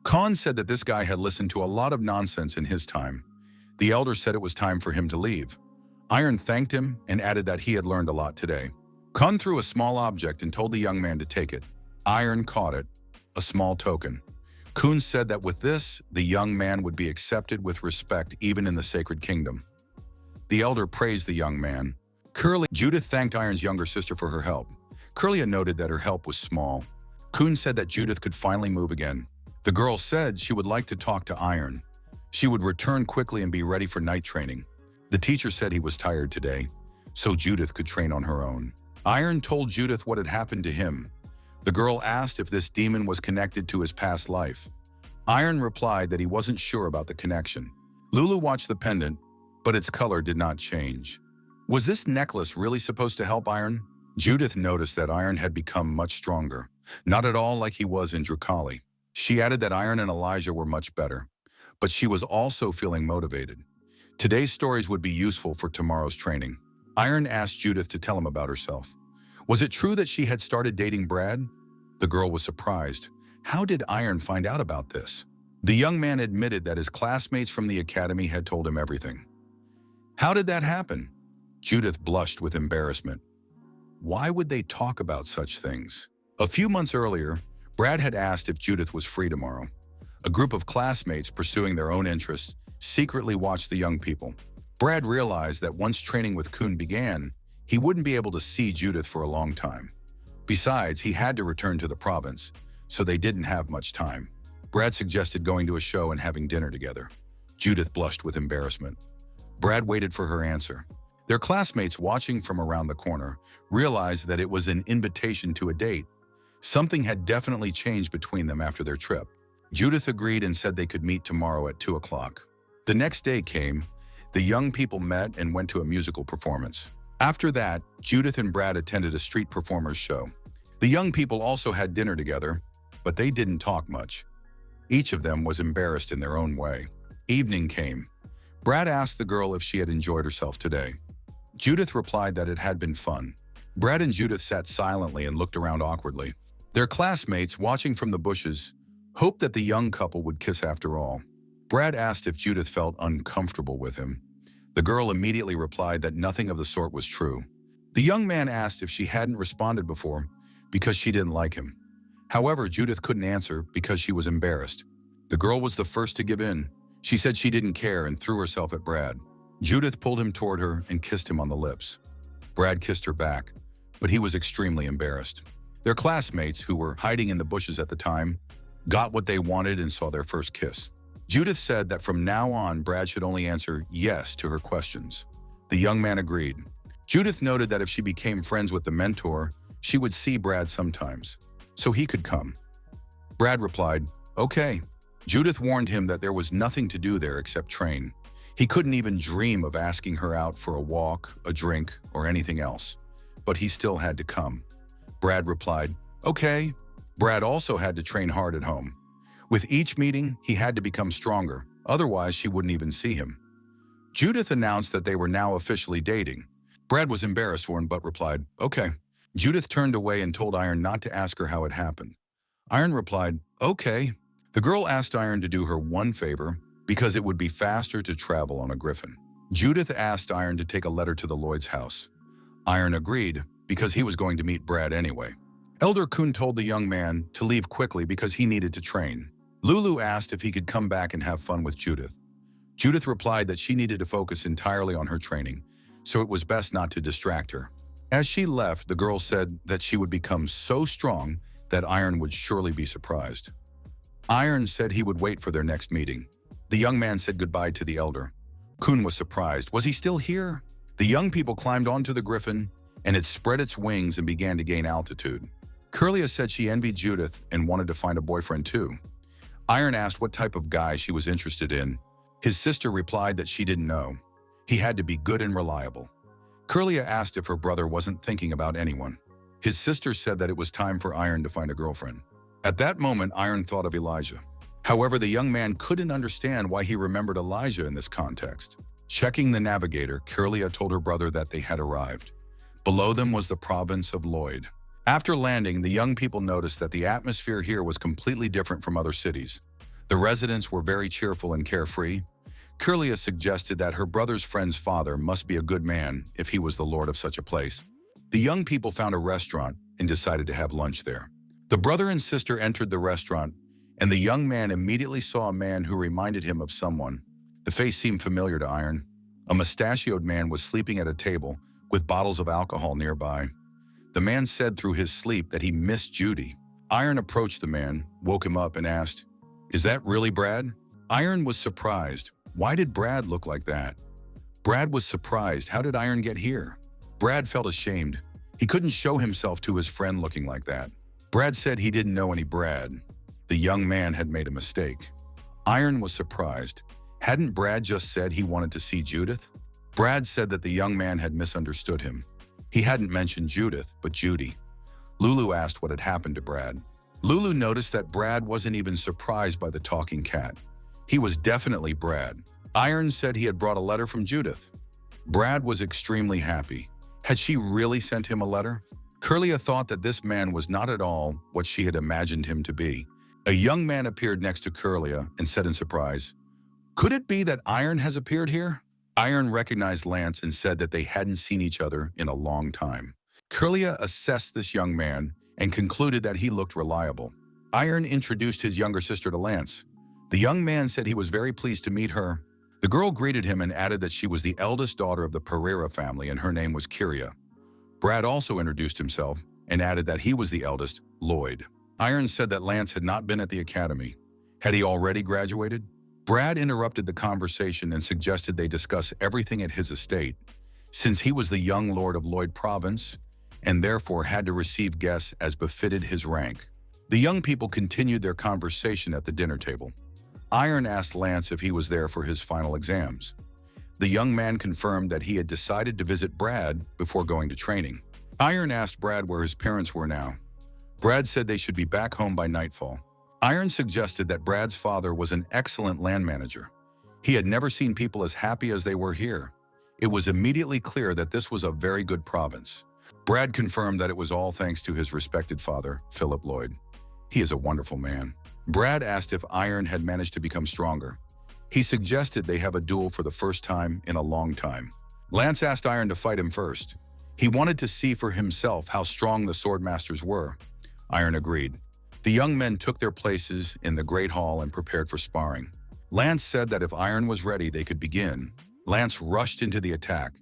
Speaker 1: Khan said that this guy had listened to a lot of nonsense in his time. The elder said it was time for him to leave. Iron thanked him and added that he had learned a lot today. Khan threw a small object and told the young man to take it. Iron caught it, a small token. Kun said that with this, the young man would be accepted with respect even in the sacred kingdom. The elder praised the young man. Judith thanked Iron's younger sister for her help. Curlia noted that her help was small. Kun said that Judith could finally move again. The girl said she would like to talk to Iron. She would return quickly and be ready for night training. The teacher said he was tired today, so Judith could train on her own. Iron told Judith what had happened to him. The girl asked if this demon was connected to his past life. Iron replied that he wasn't sure about the connection. Lulu watched the pendant, but its color did not change. Was this necklace really supposed to help Iron? Judith noticed that Iron had become much stronger, not at all like he was in Drakali. She added that Iron and Elijah were much better, but she was also feeling motivated. Today's stories would be useful for tomorrow's training. Iron asked Judith to tell him about herself. Was it true that she had started dating Brad? The girl was surprised. How did Iron find out about this? The young man admitted that his classmates from the academy had told him everything. How did that happen? Judith blushed with embarrassment. Why would they talk about such things? A few months earlier, Brad had asked if Judith was free tomorrow. A group of classmates pursuing their own interests secretly watched the young people. Brad realized that once training with Kun began, he wouldn't be able to see Judith for a long time. Besides, he had to return to the province, so they didn't have much time. Brad suggested going to a show and having dinner together. Judith blushed with embarrassment. Brad waited for her answer. Their classmates watching from around the corner realized that it was an invitation to a date. Something had definitely changed between them after their trip. Judith agreed and said they could meet tomorrow at 2 o'clock. The next day came. The young people met and went to a musical performance. After that, Judith and Brad attended a street performers show. The young people also had dinner together, but they didn't talk much. Each of them was embarrassed in their own way. Evening came. Brad asked the girl if she had enjoyed herself today. Judith replied that it had been fun. Brad and Judith sat silently and looked around awkwardly. Their classmates, watching from the bushes, hoped that the young couple would kiss after all. Brad asked if Judith felt uncomfortable with him. The girl immediately replied that nothing of the sort was true. The young man asked if she hadn't responded before because she didn't like him. However, Judith couldn't answer because she was embarrassed. The girl was the first to give in. She said she didn't care and threw herself at Brad. Judith pulled him toward her and kissed him on the lips. Brad kissed her back, but he was extremely embarrassed. Their classmates, who were hiding in the bushes at the time, got what they wanted and saw their first kiss. Judith said that from now on, Brad should only answer yes to her questions. The young man agreed. Judith noted that if she became friends with the mentor, she would see Brad sometimes, so he could come. Brad replied, "Okay." Judith warned him that there was nothing to do there except train. He couldn't even dream of asking her out for a walk, a drink, or anything else. But he still had to come. Brad replied, "Okay." Brad also had to train hard at home. With each meeting, he had to become stronger, otherwise she wouldn't even see him. Judith announced that they were now officially dating. Brad was embarrassed for him but replied, "Okay." Judith turned away and told Iron not to ask her how it happened. Iron replied, "Okay." The girl asked Iron to do her one favor because it would be faster to travel on a griffin. Judith asked Iron to take a letter to the Lloyd's house. Iron agreed because he was going to meet Brad anyway. Elder Kun told the young man to leave quickly because he needed to train. Lulu asked if he could come back and have fun with Judith. Judith replied that she needed to focus entirely on her training, so it was best not to distract her. As she left, the girl said that she would become so strong that Iron would surely be surprised. Iron said he would wait for their next meeting. The young man said goodbye to the elder. Kun was surprised. Was he still here? The young people climbed onto the griffin, and it spread its wings and began to gain altitude. Curlia said she envied Judith and wanted to find a boyfriend too. Iron asked what type of guy she was interested in. His sister replied that she didn't know. He had to be good and reliable. Curlia asked if her brother wasn't thinking about anyone. His sister said that it was time for Iron to find a girlfriend. At that moment, Iron thought of Elijah. However, the young man couldn't understand why he remembered Elijah in this context. Checking the navigator, Curlia told her brother that they had arrived. Below them was the province of Lloyd. After landing, the young people noticed that the atmosphere here was completely different from other cities. The residents were very cheerful and carefree. Curlia suggested that her brother's friend's father must be a good man if he was the lord of such a place. The young people found a restaurant and decided to have lunch there. The brother and sister entered the restaurant and the young man immediately saw a man who reminded him of someone. The face seemed familiar to Iron. A mustachioed man was sleeping at a table with bottles of alcohol nearby. The man said through his sleep that he missed Judy. Iron approached the man, woke him up, and asked, "Is that really Brad?" Iron was surprised. Why did Brad look like that? Brad was surprised. How did Iron get here? Brad felt ashamed. He couldn't show himself to his friend looking like that. Brad said he didn't know any Brad. The young man had made a mistake. Iron was surprised. Hadn't Brad just said he wanted to see Judith? Brad said that the young man had misunderstood him. He hadn't mentioned Judith, but Judy. Lulu asked what had happened to Brad. Lulu noticed that Brad wasn't even surprised by the talking cat. He was definitely Brad. Iron said he had brought a letter from Judith. Brad was extremely happy. Had she really sent him a letter? Curlia thought that this man was not at all what she had imagined him to be. A young man appeared next to Curlia and said in surprise, "Could it be that Iron has appeared here?" Iron recognized Lance and said that they hadn't seen each other in a long time. Curlia assessed this young man and concluded that he looked reliable. Iron introduced his younger sister to Lance. The young man said he was very pleased to meet her. The girl greeted him and added that she was the eldest daughter of the Pereira family and her name was Kyria. Brad also introduced himself and added that he was the eldest, Lloyd. Iron said that Lance had not been at the academy. Had he already graduated? Brad interrupted the conversation and suggested they discuss everything at his estate, since he was the young lord of Lloyd Province and therefore had to receive guests as befitted his rank. The young people continued their conversation at the dinner table. Iron asked Lance if he was there for his final exams. The young man confirmed that he had decided to visit Brad before going to training. Iron asked Brad where his parents were now. Brad said they should be back home by nightfall. Iron suggested that Brad's father was an excellent land manager. He had never seen people as happy as they were here. It was immediately clear that this was a very good province. Brad confirmed that it was all thanks to his respected father, Philip Lloyd. He is a wonderful man. Brad asked if Iron had managed to become stronger. He suggested they have a duel for the first time in a long time. Lance asked Iron to fight him first. He wanted to see for himself how strong the swordmasters were. Iron agreed. The young men took their places in the Great Hall and prepared for sparring. Lance said that if Iron was ready, they could begin. Lance rushed into the attack.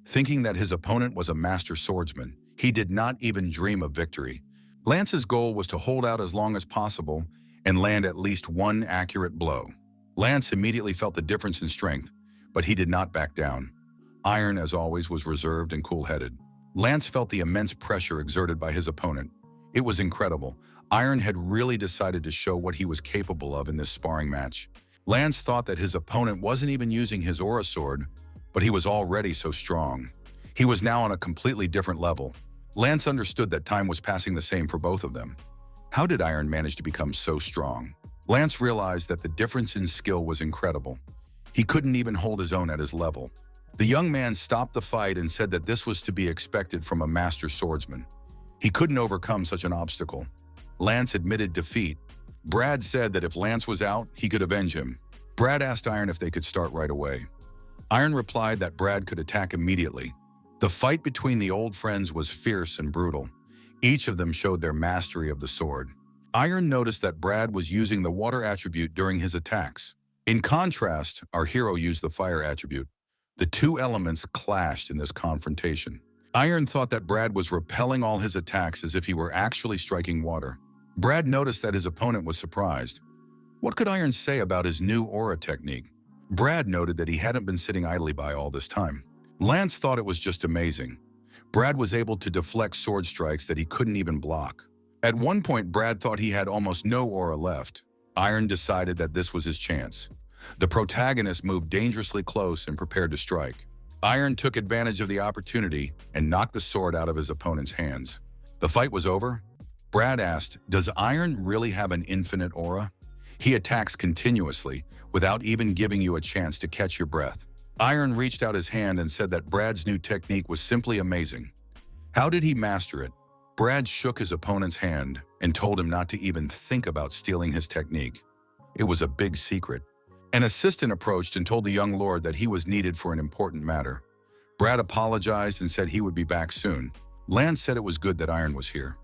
Speaker 1: Thinking that his opponent was a master swordsman, he did not even dream of victory. Lance's goal was to hold out as long as possible and land at least one accurate blow. Lance immediately felt the difference in strength, but he did not back down. Iron, as always, was reserved and cool-headed. Lance felt the immense pressure exerted by his opponent. It was incredible. Iron had really decided to show what he was capable of in this sparring match. Lance thought that his opponent wasn't even using his aura sword, but he was already so strong. He was now on a completely different level. Lance understood that time was passing the same for both of them. How did Iron manage to become so strong? Lance realized that the difference in skill was incredible. He couldn't even hold his own at his level. The young man stopped the fight and said that this was to be expected from a master swordsman. He couldn't overcome such an obstacle. Lance admitted defeat. Brad said that if Lance was out, he could avenge him. Brad asked Iron if they could start right away. Iron replied that Brad could attack immediately. The fight between the old friends was fierce and brutal. Each of them showed their mastery of the sword. Iron noticed that Brad was using the water attribute during his attacks. In contrast, our hero used the fire attribute. The two elements clashed in this confrontation. Iron thought that Brad was repelling all his attacks as if he were actually striking water. Brad noticed that his opponent was surprised. What could Iron say about his new aura technique? Brad noted that he hadn't been sitting idly by all this time. Lance thought it was just amazing. Brad was able to deflect sword strikes that he couldn't even block. At one point, Brad thought he had almost no aura left. Iron decided that this was his chance. The protagonist moved dangerously close and prepared to strike. Iron took advantage of the opportunity and knocked the sword out of his opponent's hands. The fight was over. Brad asked, "Does Iron really have an infinite aura? He attacks continuously without even giving you a chance to catch your breath." Iron reached out his hand and said that Brad's new technique was simply amazing. How did he master it? Brad shook his opponent's hand and told him not to even think about stealing his technique. It was a big secret. An assistant approached and told the young lord that he was needed for an important matter. Brad apologized and said he would be back soon. Lance said it was good that Iron was here.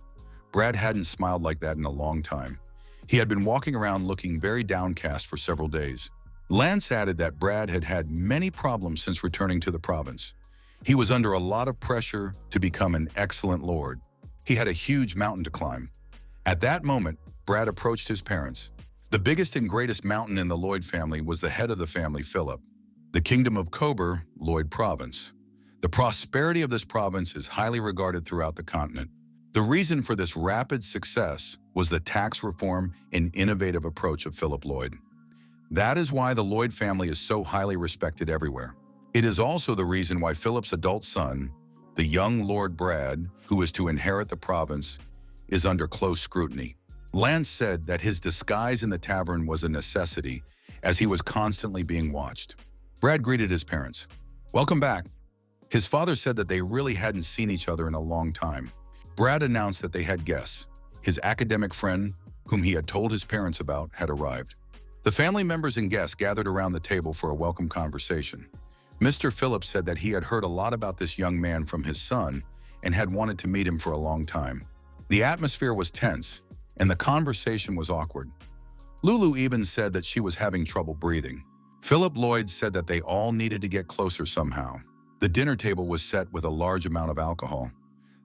Speaker 1: Brad hadn't smiled like that in a long time. He had been walking around looking very downcast for several days. Lance added that Brad had had many problems since returning to the province. He was under a lot of pressure to become an excellent lord. He had a huge mountain to climb. At that moment, Brad approached his parents. The biggest and greatest mountain in the Lloyd family was the head of the family, Philip. The kingdom of Kober, Lloyd Province. The prosperity of this province is highly regarded throughout the continent. The reason for this rapid success was the tax reform and innovative approach of Philip Lloyd. That is why the Lloyd family is so highly respected everywhere. It is also the reason why Philip's adult son, the young Lord Brad, who is to inherit the province, is under close scrutiny. Lance said that his disguise in the tavern was a necessity, as he was constantly being watched. Brad greeted his parents. "Welcome back." His father said that they really hadn't seen each other in a long time. Brad announced that they had guests. His academic friend, whom he had told his parents about, had arrived. The family members and guests gathered around the table for a welcome conversation. Mr. Phillips said that he had heard a lot about this young man from his son and had wanted to meet him for a long time. The atmosphere was tense, and the conversation was awkward. Lulu even said that she was having trouble breathing. Philip Lloyd said that they all needed to get closer somehow. The dinner table was set with a large amount of alcohol.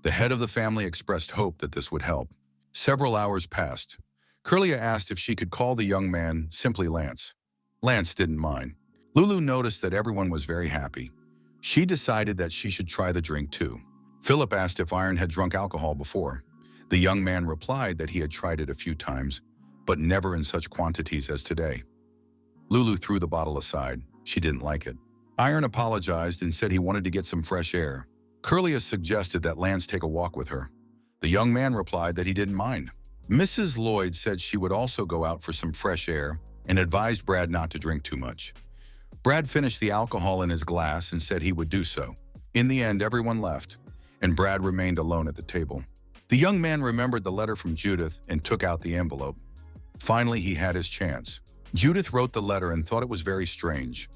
Speaker 1: The head of the family expressed hope that this would help. Several hours passed. Curlia asked if she could call the young man simply Lance. Lance didn't mind. Lulu noticed that everyone was very happy. She decided that she should try the drink too. Philip asked if Iron had drunk alcohol before. The young man replied that he had tried it a few times, but never in such quantities as today. Lulu threw the bottle aside. She didn't like it. Iron apologized and said he wanted to get some fresh air. Curlia suggested that Lance take a walk with her. The young man replied that he didn't mind. Mrs. Lloyd said she would also go out for some fresh air and advised Brad not to drink too much. Brad finished the alcohol in his glass and said he would do so. In the end, everyone left, and Brad remained alone at the table. The young man remembered the letter from Judith and took out the envelope. Finally, he had his chance. Judith wrote the letter and thought it was very strange.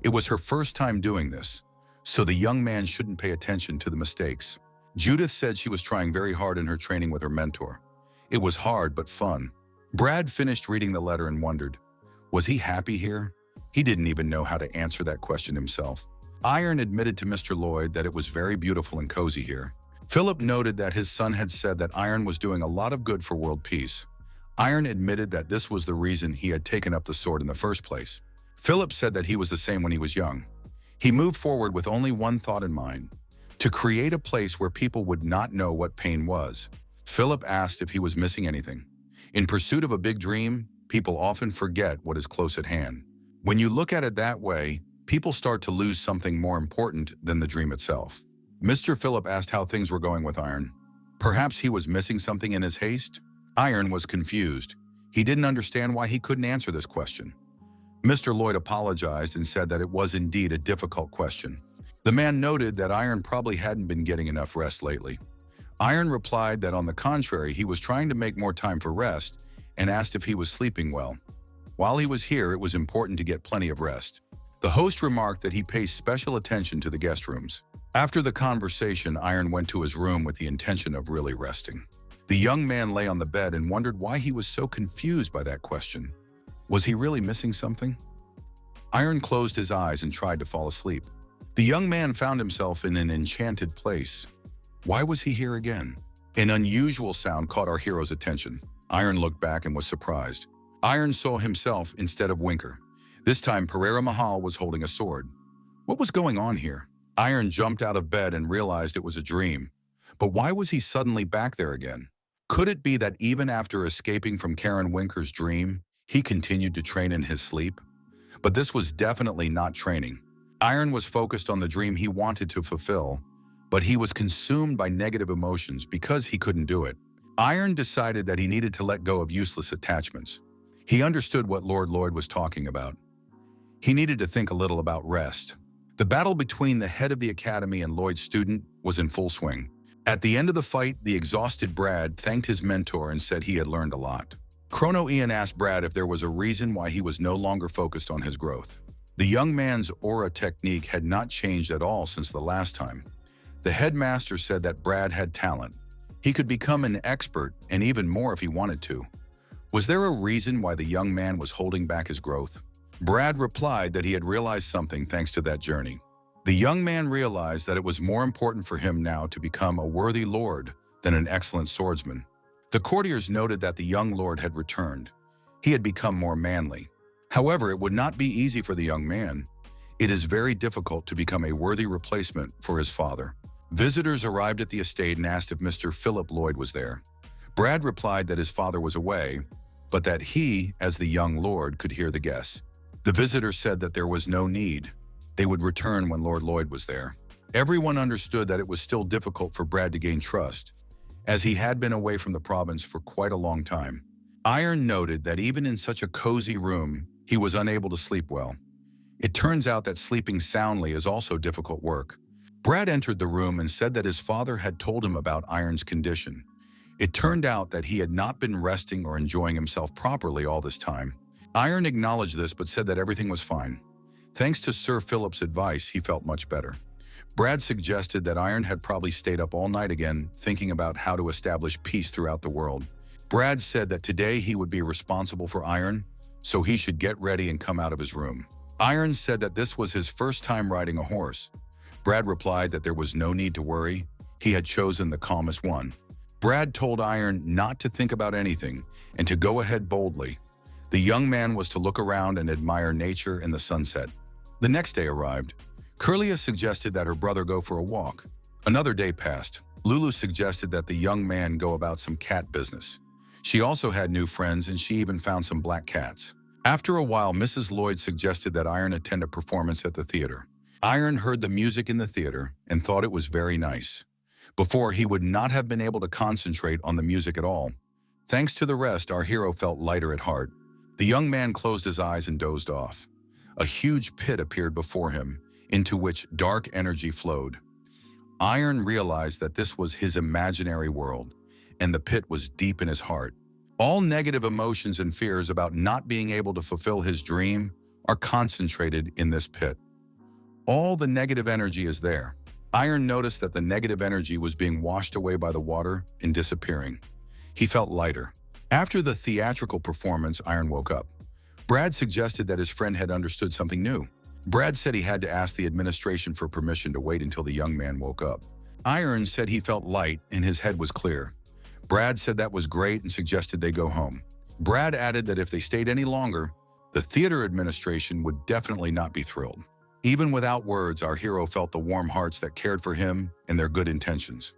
Speaker 1: It was her first time doing this, so the young man shouldn't pay attention to the mistakes. Judith said she was trying very hard in her training with her mentor. It was hard but fun. Brad finished reading the letter and wondered, was he happy here? He didn't even know how to answer that question himself. Iron admitted to Mr. Lloyd that it was very beautiful and cozy here. Philip noted that his son had said that Iron was doing a lot of good for world peace. Iron admitted that this was the reason he had taken up the sword in the first place. Philip said that he was the same when he was young. He moved forward with only one thought in mind, to create a place where people would not know what pain was. Philip asked if he was missing anything. In pursuit of a big dream, people often forget what is close at hand. When you look at it that way, people start to lose something more important than the dream itself. Mr. Philip asked how things were going with Iron. Perhaps he was missing something in his haste? Iron was confused. He didn't understand why he couldn't answer this question. Mr. Lloyd apologized and said that it was indeed a difficult question. The man noted that Iron probably hadn't been getting enough rest lately. Iron replied that on the contrary, he was trying to make more time for rest and asked if he was sleeping well. While he was here, it was important to get plenty of rest. The host remarked that he pays special attention to the guest rooms. After the conversation, Iron went to his room with the intention of really resting. The young man lay on the bed and wondered why he was so confused by that question. Was he really missing something? Iron closed his eyes and tried to fall asleep. The young man found himself in an enchanted place. Why was he here again? An unusual sound caught our hero's attention. Iron looked back and was surprised. Iron saw himself instead of Winker. This time, Pereira Mahal was holding a sword. What was going on here? Iron jumped out of bed and realized it was a dream. But why was he suddenly back there again? Could it be that even after escaping from Karen Winker's dream, he continued to train in his sleep? But this was definitely not training. Iron was focused on the dream he wanted to fulfill, but he was consumed by negative emotions because he couldn't do it. Iron decided that he needed to let go of useless attachments. He understood what Lord Lloyd was talking about. He needed to think a little about rest. The battle between the head of the academy and Lloyd's student was in full swing. At the end of the fight, the exhausted Brad thanked his mentor and said he had learned a lot. Chrono Ian asked Brad if there was a reason why he was no longer focused on his growth. The young man's aura technique had not changed at all since the last time. The headmaster said that Brad had talent. He could become an expert and even more if he wanted to. Was there a reason why the young man was holding back his growth? Brad replied that he had realized something thanks to that journey. The young man realized that it was more important for him now to become a worthy lord than an excellent swordsman. The courtiers noted that the young lord had returned. He had become more manly. However, it would not be easy for the young man. It is very difficult to become a worthy replacement for his father. Visitors arrived at the estate and asked if Mr. Philip Lloyd was there. Brad replied that his father was away, but that he, as the young lord, could hear the guests. The visitors said that there was no need. They would return when Lord Lloyd was there. Everyone understood that it was still difficult for Brad to gain trust, as he had been away from the province for quite a long time. Iron noted that even in such a cozy room, he was unable to sleep well. It turns out that sleeping soundly is also difficult work. Brad entered the room and said that his father had told him about Iron's condition. It turned out that he had not been resting or enjoying himself properly all this time. Iron acknowledged this but said that everything was fine. Thanks to Sir Philip's advice, he felt much better. Brad suggested that Iron had probably stayed up all night again, thinking about how to establish peace throughout the world. Brad said that today he would be responsible for Iron, so he should get ready and come out of his room. Iron said that this was his first time riding a horse. Brad replied that there was no need to worry. He had chosen the calmest one. Brad told Iron not to think about anything and to go ahead boldly. The young man was to look around and admire nature and the sunset. The next day arrived. Curlia suggested that her brother go for a walk. Another day passed. Lulu suggested that the young man go about some cat business. She also had new friends and she even found some black cats. After a while, Mrs. Lloyd suggested that Iron attend a performance at the theater. Iron heard the music in the theater and thought it was very nice. Before, he would not have been able to concentrate on the music at all. Thanks to the rest, our hero felt lighter at heart. The young man closed his eyes and dozed off. A huge pit appeared before him, into which dark energy flowed. Iron realized that this was his imaginary world, and the pit was deep in his heart. All negative emotions and fears about not being able to fulfill his dream are concentrated in this pit. All the negative energy is there. Iron noticed that the negative energy was being washed away by the water and disappearing. He felt lighter. After the theatrical performance, Iron woke up. Brad suggested that his friend had understood something new. Brad said he had to ask the administration for permission to wait until the young man woke up. Iron said he felt light and his head was clear. Brad said that was great and suggested they go home. Brad added that if they stayed any longer, the theater administration would definitely not be thrilled. Even without words, our hero felt the warm hearts that cared for him and their good intentions.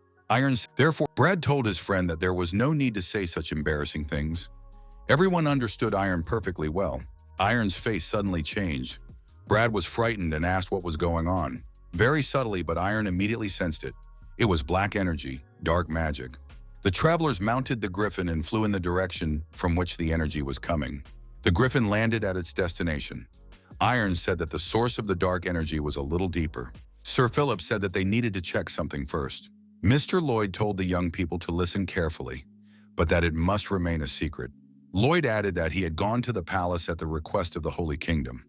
Speaker 1: Therefore, Brad told his friend that there was no need to say such embarrassing things. Everyone understood Iron perfectly well. Iron's face suddenly changed. Brad was frightened and asked what was going on. Very subtly, but Iron immediately sensed it. It was black energy, dark magic. The travelers mounted the griffin and flew in the direction from which the energy was coming. The griffin landed at its destination. Iron said that the source of the dark energy was a little deeper. Sir Philip said that they needed to check something first. Mr. Lloyd told the young people to listen carefully, but that it must remain a secret. Lloyd added that he had gone to the palace at the request of the Holy Kingdom.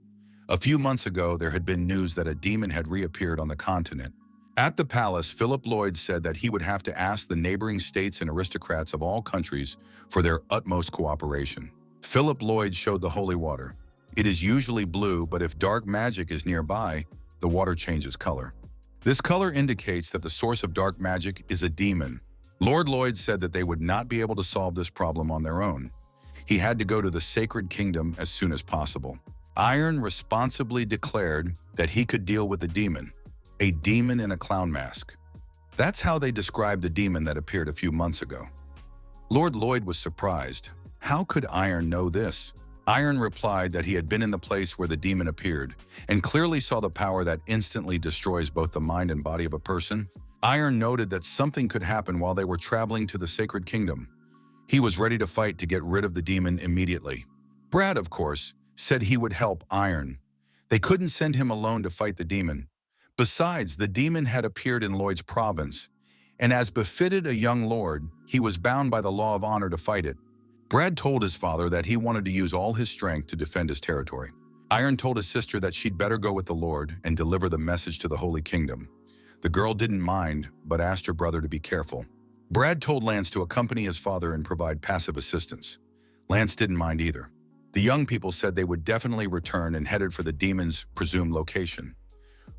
Speaker 1: A few months ago, there had been news that a demon had reappeared on the continent. At the palace, Philip Lloyd said that he would have to ask the neighboring states and aristocrats of all countries for their utmost cooperation. Philip Lloyd showed the holy water. It is usually blue, but if dark magic is nearby, the water changes color. This color indicates that the source of dark magic is a demon. Lord Lloyd said that they would not be able to solve this problem on their own. He had to go to the Sacred Kingdom as soon as possible. Iron responsibly declared that he could deal with the demon, a demon in a clown mask. That's how they described the demon that appeared a few months ago. Lord Lloyd was surprised. How could Iron know this? Iron replied that he had been in the place where the demon appeared and clearly saw the power that instantly destroys both the mind and body of a person. Iron noted that something could happen while they were traveling to the Sacred Kingdom. He was ready to fight to get rid of the demon immediately. Brad, of course, said he would help Iron. They couldn't send him alone to fight the demon. Besides, the demon had appeared in Lloyd's province, and as befitted a young lord, he was bound by the law of honor to fight it. Brad told his father that he wanted to use all his strength to defend his territory. Iron told his sister that she'd better go with the Lord and deliver the message to the Holy Kingdom. The girl didn't mind, but asked her brother to be careful. Brad told Lance to accompany his father and provide passive assistance. Lance didn't mind either. The young people said they would definitely return and headed for the demon's presumed location.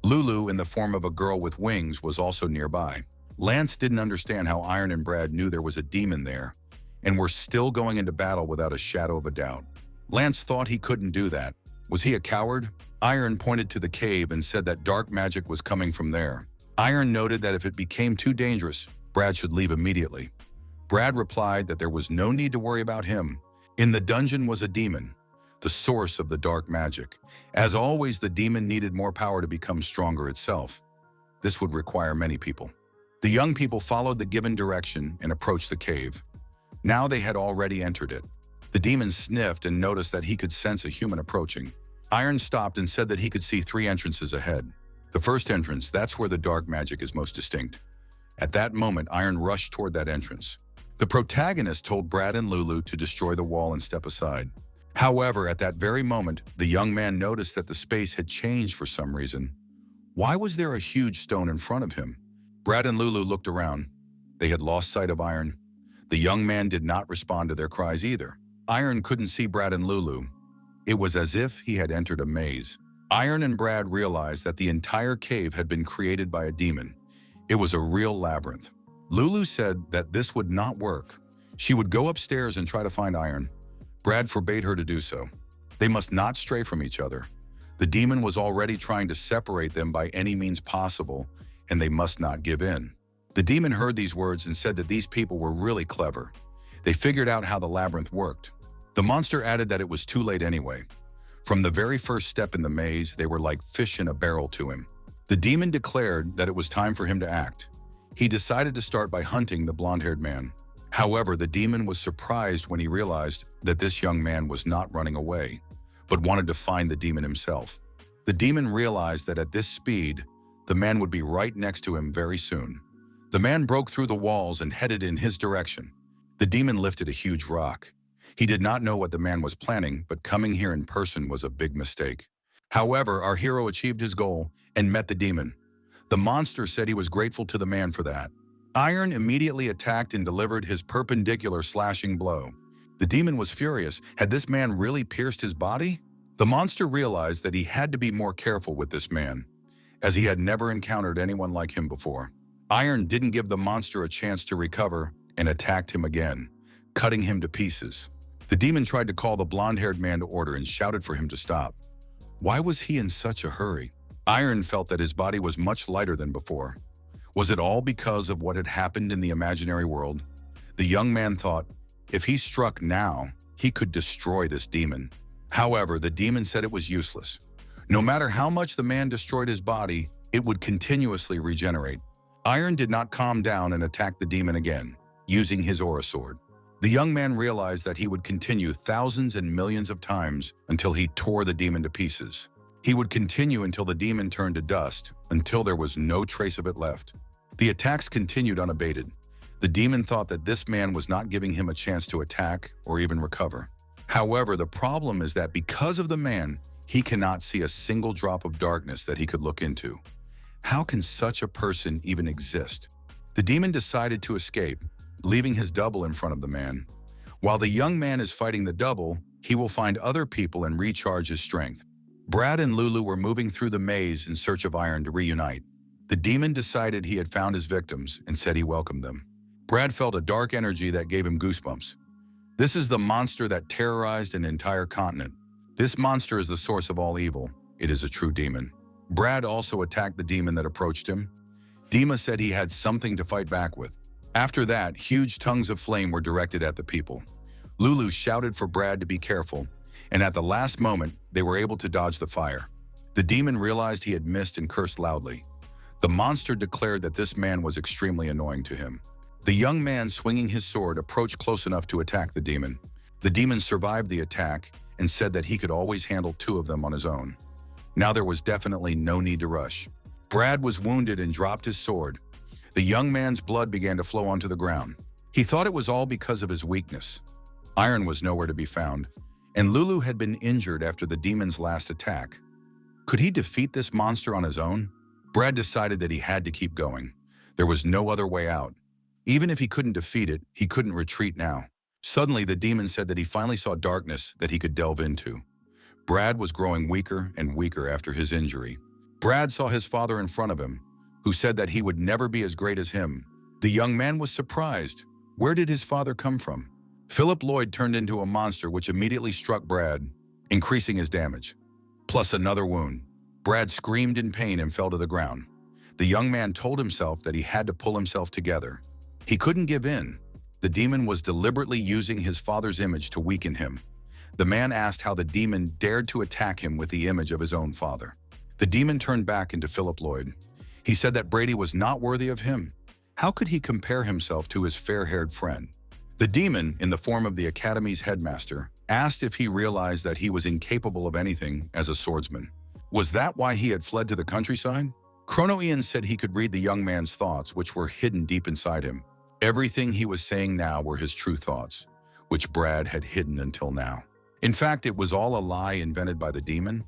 Speaker 1: Lulu, in the form of a girl with wings, was also nearby. Lance didn't understand how Iron and Brad knew there was a demon there and were still going into battle without a shadow of a doubt. Lance thought he couldn't do that. Was he a coward? Iron pointed to the cave and said that dark magic was coming from there. Iron noted that if it became too dangerous, Brad should leave immediately. Brad replied that there was no need to worry about him. In the dungeon was a demon, the source of the dark magic. As always, the demon needed more power to become stronger itself. This would require many people. The young people followed the given direction and approached the cave. Now they had already entered it. The demon sniffed and noticed that he could sense a human approaching. Iron stopped and said that he could see 3 entrances ahead. The first entrance, that's where the dark magic is most distinct. At that moment, Iron rushed toward that entrance. The protagonist told Brad and Lulu to destroy the wall and step aside. However, at that very moment, the young man noticed that the space had changed for some reason. Why was there a huge stone in front of him? Brad and Lulu looked around. They had lost sight of Iron. The young man did not respond to their cries either. Iron couldn't see Brad and Lulu. It was as if he had entered a maze. Iron and Brad realized that the entire cave had been created by a demon. It was a real labyrinth. Lulu said that this would not work. She would go upstairs and try to find Iron. Brad forbade her to do so. They must not stray from each other. The demon was already trying to separate them by any means possible, and they must not give in. The demon heard these words and said that these people were really clever. They figured out how the labyrinth worked. The monster added that it was too late anyway. From the very first step in the maze, they were like fish in a barrel to him. The demon declared that it was time for him to act. He decided to start by hunting the blonde-haired man. However, the demon was surprised when he realized that this young man was not running away, but wanted to find the demon himself. The demon realized that at this speed, the man would be right next to him very soon. The man broke through the walls and headed in his direction. The demon lifted a huge rock. He did not know what the man was planning, but coming here in person was a big mistake. However, our hero achieved his goal and met the demon. The monster said he was grateful to the man for that. Iron immediately attacked and delivered his perpendicular slashing blow. The demon was furious. Had this man really pierced his body? The monster realized that he had to be more careful with this man, as he had never encountered anyone like him before. Iron didn't give the monster a chance to recover and attacked him again, cutting him to pieces. The demon tried to call the blonde-haired man to order and shouted for him to stop. Why was he in such a hurry? Iron felt that his body was much lighter than before. Was it all because of what had happened in the imaginary world? The young man thought, if he struck now, he could destroy this demon. However, the demon said it was useless. No matter how much the man destroyed his body, it would continuously regenerate. Iron did not calm down and attacked the demon again, using his aura sword. The young man realized that he would continue thousands and millions of times until he tore the demon to pieces. He would continue until the demon turned to dust, until there was no trace of it left. The attacks continued unabated. The demon thought that this man was not giving him a chance to attack or even recover. However, the problem is that because of the man, he cannot see a single drop of darkness that he could look into. How can such a person even exist? The demon decided to escape, leaving his double in front of the man. While the young man is fighting the double, he will find other people and recharge his strength. Brad and Lulu were moving through the maze in search of Iron to reunite. The demon decided he had found his victims and said he welcomed them. Brad felt a dark energy that gave him goosebumps. This is the monster that terrorized an entire continent. This monster is the source of all evil. It is a true demon. Brad also attacked the demon that approached him. Dima said he had something to fight back with. After that, huge tongues of flame were directed at the people. Lulu shouted for Brad to be careful, and at the last moment, they were able to dodge the fire. The demon realized he had missed and cursed loudly. The monster declared that this man was extremely annoying to him. The young man swinging his sword approached close enough to attack the demon. The demon survived the attack and said that he could always handle 2 of them on his own. Now there was definitely no need to rush. Brad was wounded and dropped his sword. The young man's blood began to flow onto the ground. He thought it was all because of his weakness. Iron was nowhere to be found, and Lulu had been injured after the demon's last attack. Could he defeat this monster on his own? Brad decided that he had to keep going. There was no other way out. Even if he couldn't defeat it, he couldn't retreat now. Suddenly, the demon said that he finally saw darkness that he could delve into. Brad was growing weaker and weaker after his injury. Brad saw his father in front of him, who said that he would never be as great as him. The young man was surprised. Where did his father come from? Philip Lloyd turned into a monster which immediately struck Brad, increasing his damage. Plus another wound. Brad screamed in pain and fell to the ground. The young man told himself that he had to pull himself together. He couldn't give in. The demon was deliberately using his father's image to weaken him. The man asked how the demon dared to attack him with the image of his own father. The demon turned back into Philip Lloyd. He said that Brady was not worthy of him. How could he compare himself to his fair-haired friend? The demon, in the form of the academy's headmaster, asked if he realized that he was incapable of anything as a swordsman. Was that why he had fled to the countryside? Chrono Ian said he could read the young man's thoughts, which were hidden deep inside him. Everything he was saying now were his true thoughts, which Brad had hidden until now. In fact, it was all a lie invented by the demon.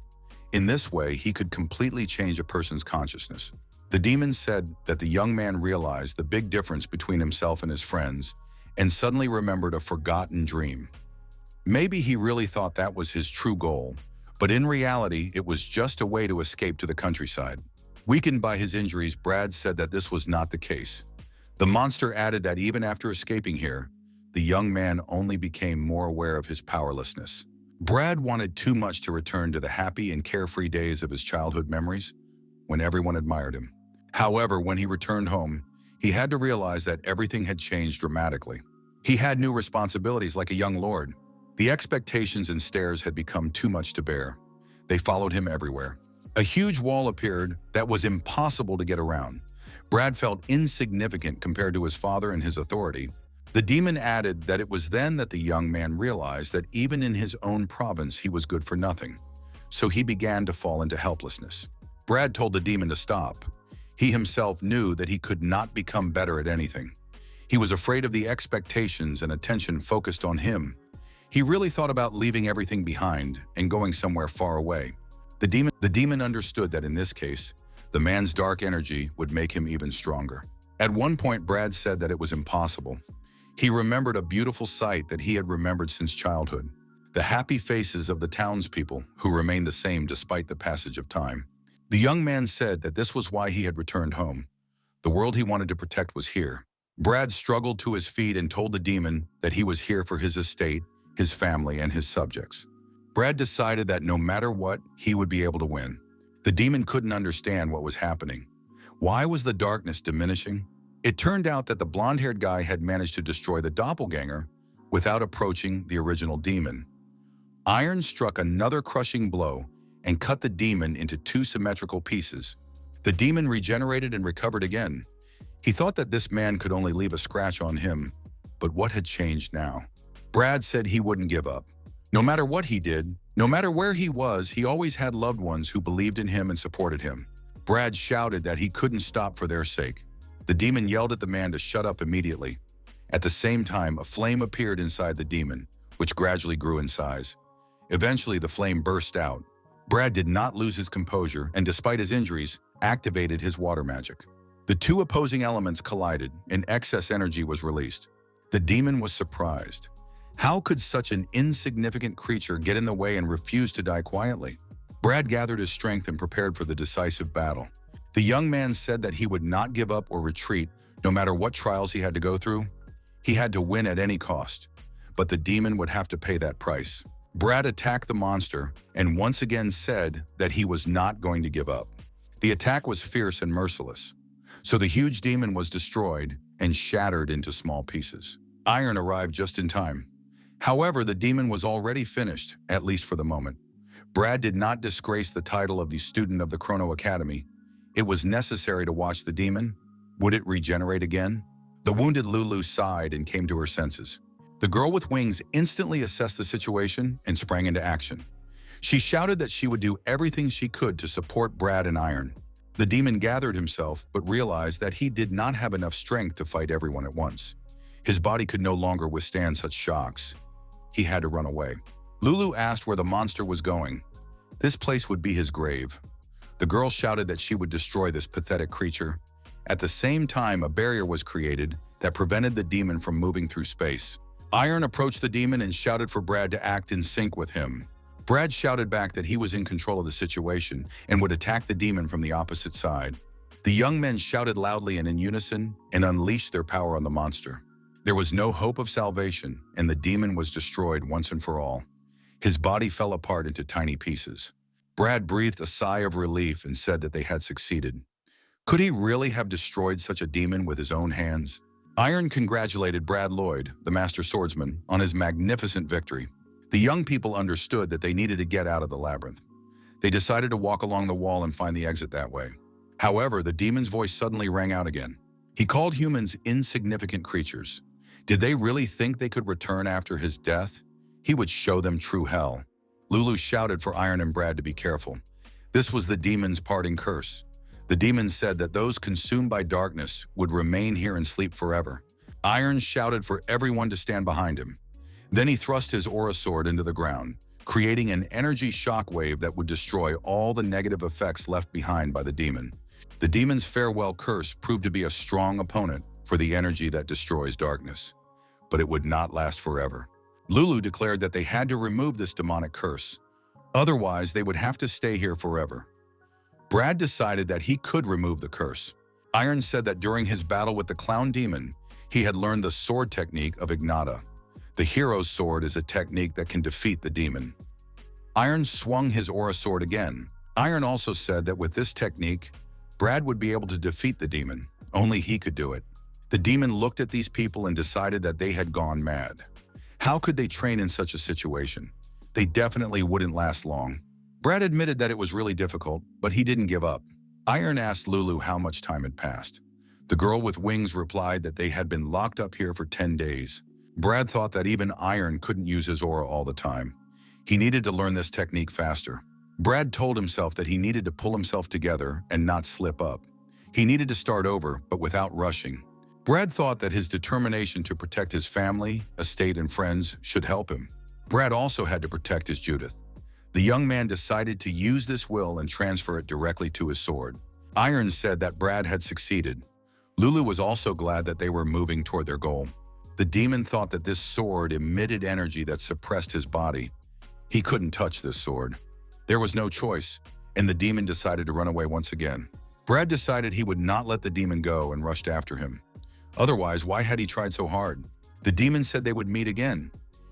Speaker 1: In this way, he could completely change a person's consciousness. The demon said that the young man realized the big difference between himself and his friends and suddenly remembered a forgotten dream. Maybe he really thought that was his true goal, but in reality, it was just a way to escape to the countryside. Weakened by his injuries, Brad said that this was not the case. The monster added that even after escaping here, the young man only became more aware of his powerlessness. Brad wanted too much to return to the happy and carefree days of his childhood memories, when everyone admired him. However, when he returned home, he had to realize that everything had changed dramatically. He had new responsibilities like a young lord. The expectations and stares had become too much to bear. They followed him everywhere. A huge wall appeared that was impossible to get around. Brad felt insignificant compared to his father and his authority. The demon added that it was then that the young man realized that even in his own province he was good for nothing. So he began to fall into helplessness. Brad told the demon to stop. He himself knew that he could not become better at anything. He was afraid of the expectations and attention focused on him. He really thought about leaving everything behind and going somewhere far away. The demon understood that in this case, the man's dark energy would make him even stronger. At one point, Brad said that it was impossible. He remembered a beautiful sight that he had remembered since childhood. The happy faces of the townspeople who remained the same despite the passage of time. The young man said that this was why he had returned home. The world he wanted to protect was here. Brad struggled to his feet and told the demon that he was here for his estate, his family, and his subjects. Brad decided that no matter what, he would be able to win. The demon couldn't understand what was happening. Why was the darkness diminishing? It turned out that the blonde-haired guy had managed to destroy the doppelganger without approaching the original demon. Iron struck another crushing blow and cut the demon into two symmetrical pieces. The demon regenerated and recovered again. He thought that this man could only leave a scratch on him, but what had changed now? Brad said he wouldn't give up. No matter what he did, no matter where he was, he always had loved ones who believed in him and supported him. Brad shouted that he couldn't stop for their sake. The demon yelled at the man to shut up immediately. At the same time, a flame appeared inside the demon, which gradually grew in size. Eventually, the flame burst out. Brad did not lose his composure and, despite his injuries, activated his water magic. The two opposing elements collided and excess energy was released. The demon was surprised. How could such an insignificant creature get in the way and refuse to die quietly? Brad gathered his strength and prepared for the decisive battle. The young man said that he would not give up or retreat, no matter what trials he had to go through. He had to win at any cost, but the demon would have to pay that price. Brad attacked the monster and once again said that he was not going to give up. The attack was fierce and merciless, so the huge demon was destroyed and shattered into small pieces. Iron arrived just in time. However, the demon was already finished, at least for the moment. Brad did not disgrace the title of the student of the Chrono Academy. It was necessary to watch the demon. Would it regenerate again? The wounded Lulu sighed and came to her senses. The girl with wings instantly assessed the situation and sprang into action. She shouted that she would do everything she could to support Brad and Iron. The demon gathered himself but realized that he did not have enough strength to fight everyone at once. His body could no longer withstand such shocks. He had to run away. Lulu asked where the monster was going. This place would be his grave. The girl shouted that she would destroy this pathetic creature. At the same time, a barrier was created that prevented the demon from moving through space. Iron approached the demon and shouted for Brad to act in sync with him. Brad shouted back that he was in control of the situation and would attack the demon from the opposite side. The young men shouted loudly and in unison and unleashed their power on the monster. There was no hope of salvation, and the demon was destroyed once and for all. His body fell apart into tiny pieces. Brad breathed a sigh of relief and said that they had succeeded. Could he really have destroyed such a demon with his own hands? Iron congratulated Brad Lloyd, the master swordsman, on his magnificent victory. The young people understood that they needed to get out of the labyrinth. They decided to walk along the wall and find the exit that way. However, the demon's voice suddenly rang out again. He called humans insignificant creatures. Did they really think they could return after his death? He would show them true hell. Lulu shouted for Iron and Brad to be careful. This was the demon's parting curse. The demon said that those consumed by darkness would remain here and sleep forever. Iron shouted for everyone to stand behind him. Then he thrust his aura sword into the ground, creating an energy shockwave that would destroy all the negative effects left behind by the demon. The demon's farewell curse proved to be a strong opponent for the energy that destroys darkness. But it would not last forever. Lulu declared that they had to remove this demonic curse. Otherwise, they would have to stay here forever. Brad decided that he could remove the curse. Iron said that during his battle with the clown demon, he had learned the sword technique of Ignata. The hero's sword is a technique that can defeat the demon. Iron swung his aura sword again. Iron also said that with this technique, Brad would be able to defeat the demon. Only he could do it. The demon looked at these people and decided that they had gone mad. How could they train in such a situation? They definitely wouldn't last long. Brad admitted that it was really difficult, but he didn't give up. Iron asked Lulu how much time had passed. The girl with wings replied that they had been locked up here for 10 days. Brad thought that even Iron couldn't use his aura all the time. He needed to learn this technique faster. Brad told himself that he needed to pull himself together and not slip up. He needed to start over, but without rushing. Brad thought that his determination to protect his family, estate, and friends should help him. Brad also had to protect his Judith. The young man decided to use this will and transfer it directly to his sword. Iron said that Brad had succeeded. Lulu was also glad that they were moving toward their goal. The demon thought that this sword emitted energy that suppressed his body. He couldn't touch this sword. There was no choice, and the demon decided to run away once again. Brad decided he would not let the demon go and rushed after him. Otherwise, why had he tried so hard? The demon said they would meet again.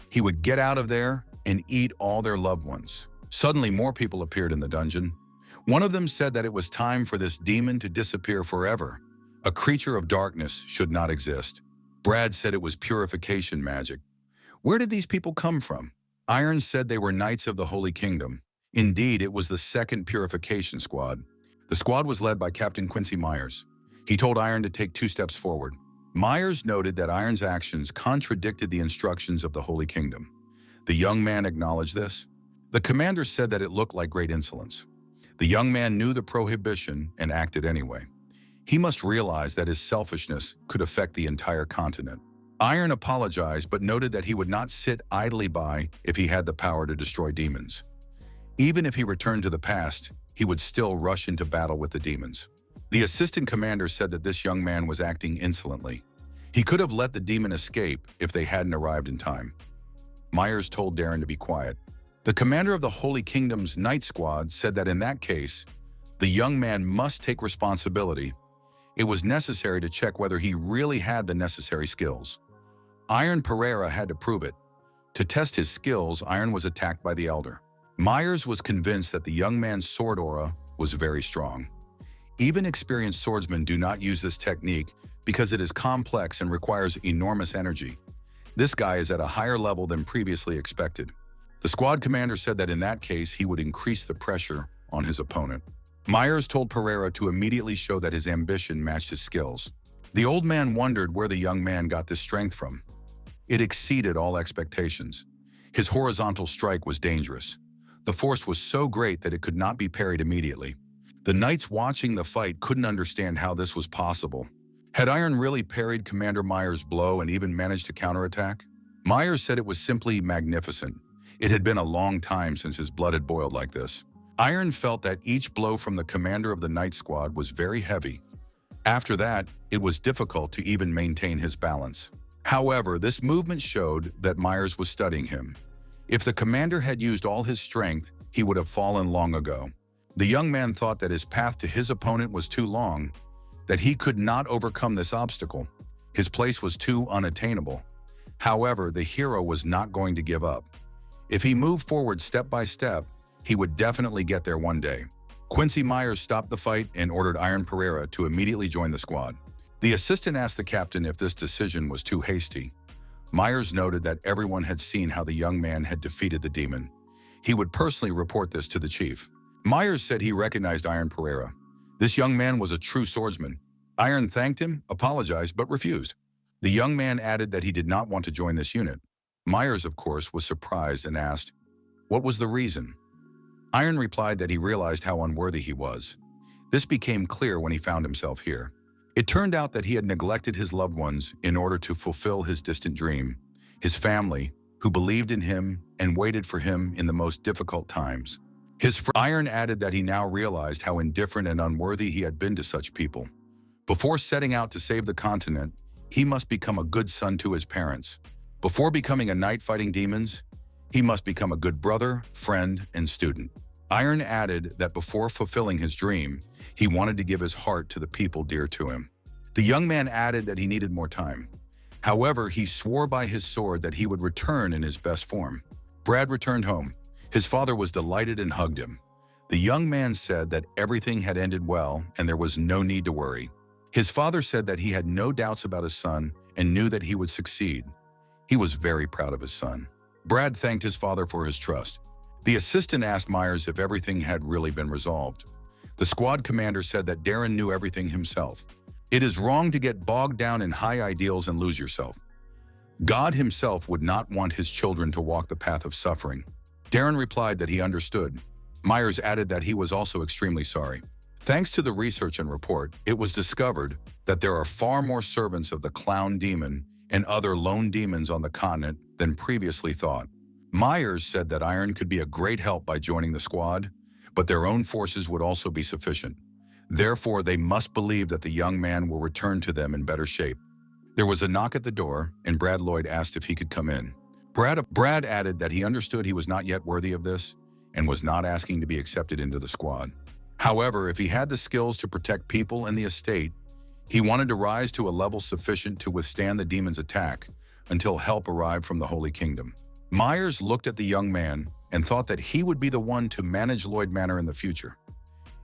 Speaker 1: He would get out of there and eat all their loved ones. Suddenly, more people appeared in the dungeon. One of them said that it was time for this demon to disappear forever. A creature of darkness should not exist. Brad said it was purification magic. Where did these people come from? Iron said they were knights of the Holy Kingdom. Indeed, it was the second purification squad. The squad was led by Captain Quincy Myers. He told Iron to take 2 steps forward. Myers noted that Iron's actions contradicted the instructions of the Holy Kingdom. The young man acknowledged this. The commander said that it looked like great insolence. The young man knew the prohibition and acted anyway. He must realize that his selfishness could affect the entire continent. Iron apologized but noted that he would not sit idly by if he had the power to destroy demons. Even if he returned to the past, he would still rush into battle with the demons. The assistant commander said that this young man was acting insolently. He could have let the demon escape if they hadn't arrived in time. Myers told Darren to be quiet. The commander of the Holy Kingdom's Knight Squad said that in that case, the young man must take responsibility. It was necessary to check whether he really had the necessary skills. Iron Pereira had to prove it. To test his skills, Iron was attacked by the Elder. Myers was convinced that the young man's sword aura was very strong. Even experienced swordsmen do not use this technique because it is complex and requires enormous energy. This guy is at a higher level than previously expected. The squad commander said that in that case, he would increase the pressure on his opponent. Myers told Pereira to immediately show that his ambition matched his skills. The old man wondered where the young man got this strength from. It exceeded all expectations. His horizontal strike was dangerous. The force was so great that it could not be parried immediately. The knights watching the fight couldn't understand how this was possible. Had Iron really parried Commander Myers' blow and even managed to counterattack? Myers said it was simply magnificent. It had been a long time since his blood had boiled like this. Iron felt that each blow from the commander of the Knight Squad was very heavy. After that, it was difficult to even maintain his balance. However, this movement showed that Myers was studying him. If the commander had used all his strength, he would have fallen long ago. The young man thought that his path to his opponent was too long, that he could not overcome this obstacle. His place was too unattainable. However, the hero was not going to give up. If he moved forward step by step, he would definitely get there one day. Quincy Myers stopped the fight and ordered Iron Pereira to immediately join the squad. The assistant asked the captain if this decision was too hasty. Myers noted that everyone had seen how the young man had defeated the demon. He would personally report this to the chief. Myers said he recognized Iron Pereira. This young man was a true swordsman. Iron thanked him, apologized, but refused. The young man added that he did not want to join this unit. Myers, of course, was surprised and asked, what was the reason? Iron replied that he realized how unworthy he was. This became clear when he found himself here. It turned out that he had neglected his loved ones in order to fulfill his distant dream, his family, who believed in him and waited for him in the most difficult times. Iron added that he now realized how indifferent and unworthy he had been to such people. Before setting out to save the continent, he must become a good son to his parents. Before becoming a knight fighting demons, he must become a good brother, friend, and student. Iron added that before fulfilling his dream, he wanted to give his heart to the people dear to him. The young man added that he needed more time. However, he swore by his sword that he would return in his best form. Brad returned home. His father was delighted and hugged him. The young man said that everything had ended well and there was no need to worry. His father said that he had no doubts about his son and knew that he would succeed. He was very proud of his son. Brad thanked his father for his trust. The assistant asked Myers if everything had really been resolved. The squad commander said that Darren knew everything himself. It is wrong to get bogged down in high ideals and lose yourself. God himself would not want his children to walk the path of suffering. Darren replied that he understood. Myers added that he was also extremely sorry. Thanks to the research and report, it was discovered that there are far more servants of the clown demon and other lone demons on the continent than previously thought. Myers said that Iron could be a great help by joining the squad, but their own forces would also be sufficient. Therefore, they must believe that the young man will return to them in better shape. There was a knock at the door, and Brad Lloyd asked if he could come in. Brad added that he understood he was not yet worthy of this and was not asking to be accepted into the squad. However, if he had the skills to protect people and the estate, he wanted to rise to a level sufficient to withstand the demon's attack until help arrived from the Holy Kingdom. Myers looked at the young man and thought that he would be the one to manage Lloyd Manor in the future.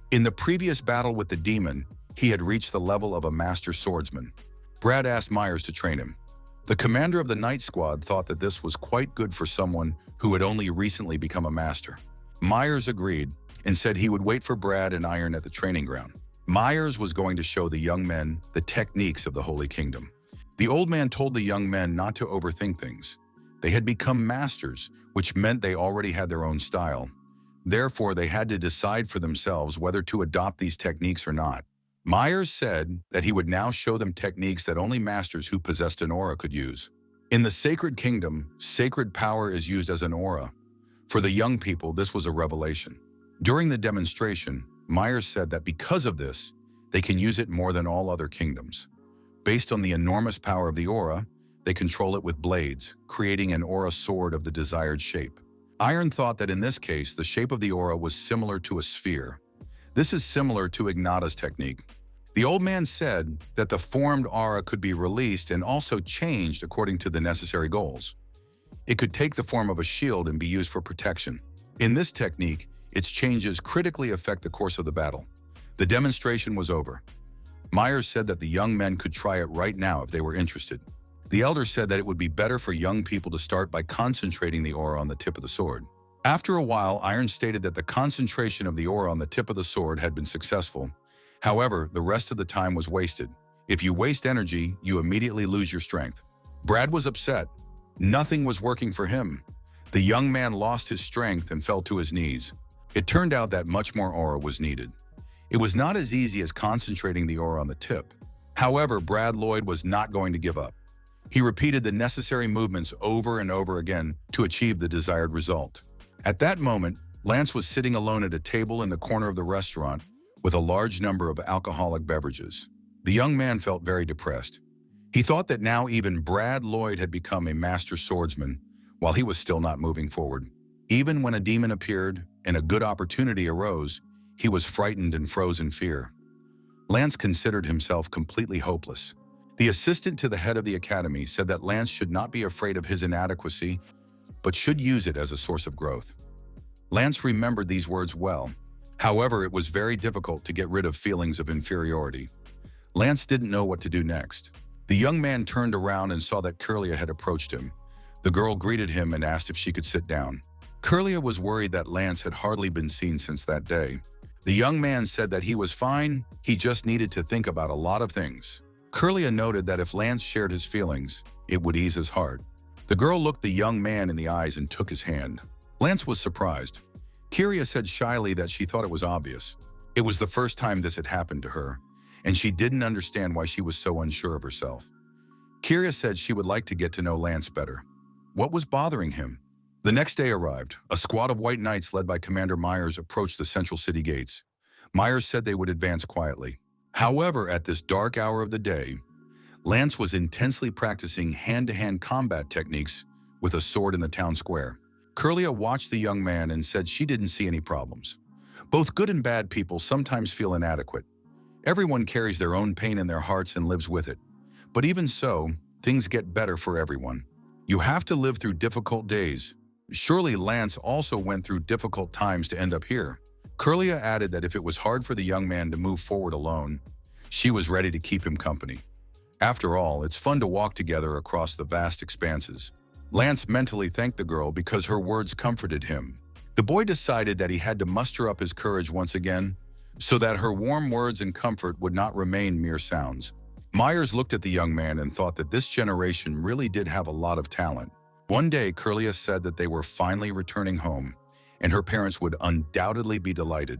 Speaker 1: In the previous battle with the demon, he had reached the level of a master swordsman. Brad asked Myers to train him. The commander of the night squad thought that this was quite good for someone who had only recently become a master. Myers agreed and said he would wait for Brad and Iron at the training ground. Myers was going to show the young men the techniques of the Holy Kingdom. The old man told the young men not to overthink things. They had become masters, which meant they already had their own style. Therefore, they had to decide for themselves whether to adopt these techniques or not. Myers said that he would now show them techniques that only masters who possessed an aura could use. In the Sacred Kingdom, sacred power is used as an aura. For the young people, this was a revelation. During the demonstration, Myers said that because of this, they can use it more than all other kingdoms. Based on the enormous power of the aura, they control it with blades, creating an aura sword of the desired shape. Iron thought that in this case, the shape of the aura was similar to a sphere. This is similar to Ignata's technique. The old man said that the formed aura could be released and also changed according to the necessary goals. It could take the form of a shield and be used for protection. In this technique, its changes critically affect the course of the battle. The demonstration was over. Myers said that the young men could try it right now if they were interested. The elder said that it would be better for young people to start by concentrating the aura on the tip of the sword. After a while, Iron stated that the concentration of the aura on the tip of the sword had been successful. However, the rest of the time was wasted. If you waste energy, you immediately lose your strength. Brad was upset. Nothing was working for him. The young man lost his strength and fell to his knees. It turned out that much more aura was needed. It was not as easy as concentrating the aura on the tip. However, Brad Lloyd was not going to give up. He repeated the necessary movements over and over again to achieve the desired result. At that moment, Lance was sitting alone at a table in the corner of the restaurant with a large number of alcoholic beverages. The young man felt very depressed. He thought that now even Brad Lloyd had become a master swordsman, while he was still not moving forward. Even when a demon appeared and a good opportunity arose, he was frightened and froze in fear. Lance considered himself completely hopeless. The assistant to the head of the academy said that Lance should not be afraid of his inadequacy, but should use it as a source of growth. Lance remembered these words well. However, it was very difficult to get rid of feelings of inferiority. Lance didn't know what to do next. The young man turned around and saw that Curlia had approached him. The girl greeted him and asked if she could sit down. Curlia was worried that Lance had hardly been seen since that day. The young man said that he was fine, he just needed to think about a lot of things. Curlia noted that if Lance shared his feelings, it would ease his heart. The girl looked the young man in the eyes and took his hand. Lance was surprised. Kyria said shyly that she thought it was obvious. It was the first time this had happened to her, and she didn't understand why she was so unsure of herself. Kyria said she would like to get to know Lance better. What was bothering him? The next day arrived. A squad of white knights led by Commander Myers approached the central city gates. Myers said they would advance quietly. However, at this dark hour of the day, Lance was intensely practicing hand-to-hand combat techniques with a sword in the town square. Curlia watched the young man and said she didn't see any problems. Both good and bad people sometimes feel inadequate. Everyone carries their own pain in their hearts and lives with it. But even so, things get better for everyone. You have to live through difficult days. Surely Lance also went through difficult times to end up here. Curlia added that if it was hard for the young man to move forward alone, she was ready to keep him company. After all, it's fun to walk together across the vast expanses. Lance mentally thanked the girl because her words comforted him. The boy decided that he had to muster up his courage once again, so that her warm words and comfort would not remain mere sounds. Myers looked at the young man and thought that this generation really did have a lot of talent. One day, Curlia said that they were finally returning home, and her parents would undoubtedly be delighted.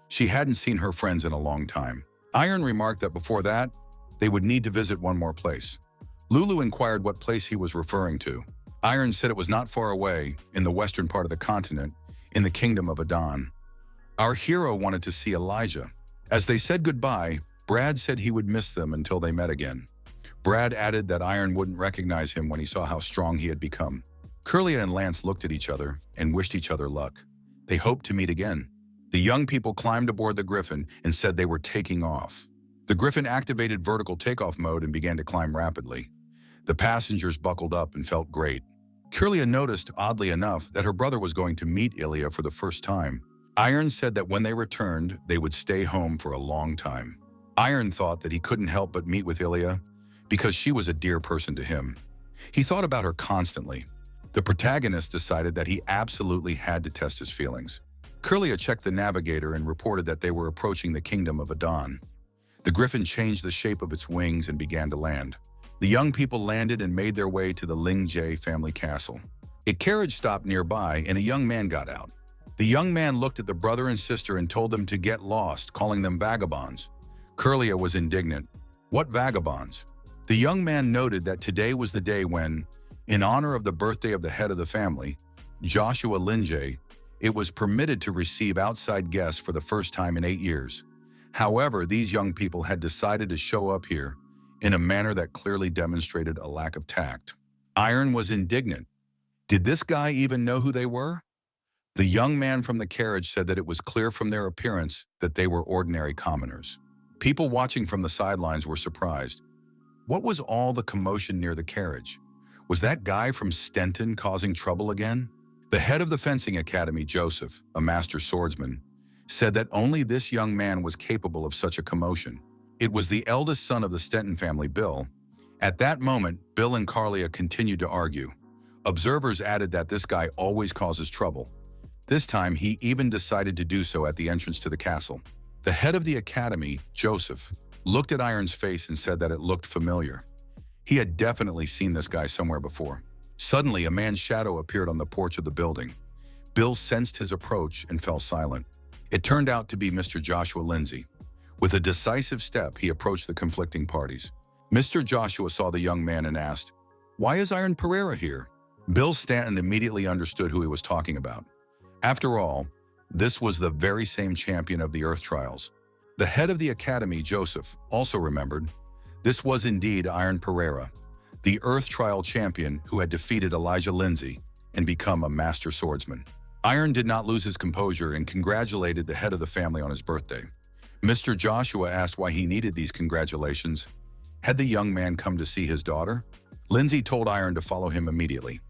Speaker 1: She hadn't seen her friends in a long time. Iron remarked that before that, they would need to visit one more place. Lulu inquired what place he was referring to. Iron said it was not far away, in the western part of the continent, in the kingdom of Adon. Our hero wanted to see Elijah. As they said goodbye, Brad said he would miss them until they met again. Brad added that Iron wouldn't recognize him when he saw how strong he had become. Curlia and Lance looked at each other and wished each other luck. They hoped to meet again. The young people climbed aboard the Griffin and said they were taking off. The Griffin activated vertical takeoff mode and began to climb rapidly. The passengers buckled up and felt great. Curlia noticed, oddly enough, that her brother was going to meet Ilya for the first time. Iron said that when they returned, they would stay home for a long time. Iron thought that he couldn't help but meet with Ilya because she was a dear person to him. He thought about her constantly. The protagonist decided that he absolutely had to test his feelings. Curlia checked the navigator and reported that they were approaching the kingdom of Adon. The Griffin changed the shape of its wings and began to land. The young people landed and made their way to the Lingjie family castle. A carriage stopped nearby and a young man got out. The young man looked at the brother and sister and told them to get lost, calling them vagabonds. Curlia was indignant. What vagabonds? The young man noted that today was the day when, in honor of the birthday of the head of the family, Joshua Lingjie, it was permitted to receive outside guests for the first time in 8 years. However, these young people had decided to show up here in a manner that clearly demonstrated a lack of tact. Iron was indignant. Did this guy even know who they were? The young man from the carriage said that it was clear from their appearance that they were ordinary commoners. People watching from the sidelines were surprised. What was all the commotion near the carriage? Was that guy from Stenton causing trouble again? The head of the fencing academy, Joseph, a master swordsman, said that only this young man was capable of such a commotion. It was the eldest son of the Stenton family, Bill. At that moment, Bill and Carlia continued to argue. Observers added that this guy always causes trouble. This time, he even decided to do so at the entrance to the castle. The head of the academy, Joseph, looked at Iron's face and said that it looked familiar. He had definitely seen this guy somewhere before. Suddenly, a man's shadow appeared on the porch of the building. Bill sensed his approach and fell silent. It turned out to be Mr. Joshua Lindsay. With a decisive step, he approached the conflicting parties. Mr. Joshua saw the young man and asked, "Why is Iron Pereira here?" Bill Stanton immediately understood who he was talking about. After all, this was the very same champion of the Earth Trials. The head of the academy, Joseph, also remembered. This was indeed Iron Pereira, the Earth Trial champion who had defeated Elijah Lindsay and become a master swordsman. Iron did not lose his composure and congratulated the head of the family on his birthday. Mr. Joshua asked why he needed these congratulations. Had the young man come to see his daughter? Lindsay told Iron to follow him immediately.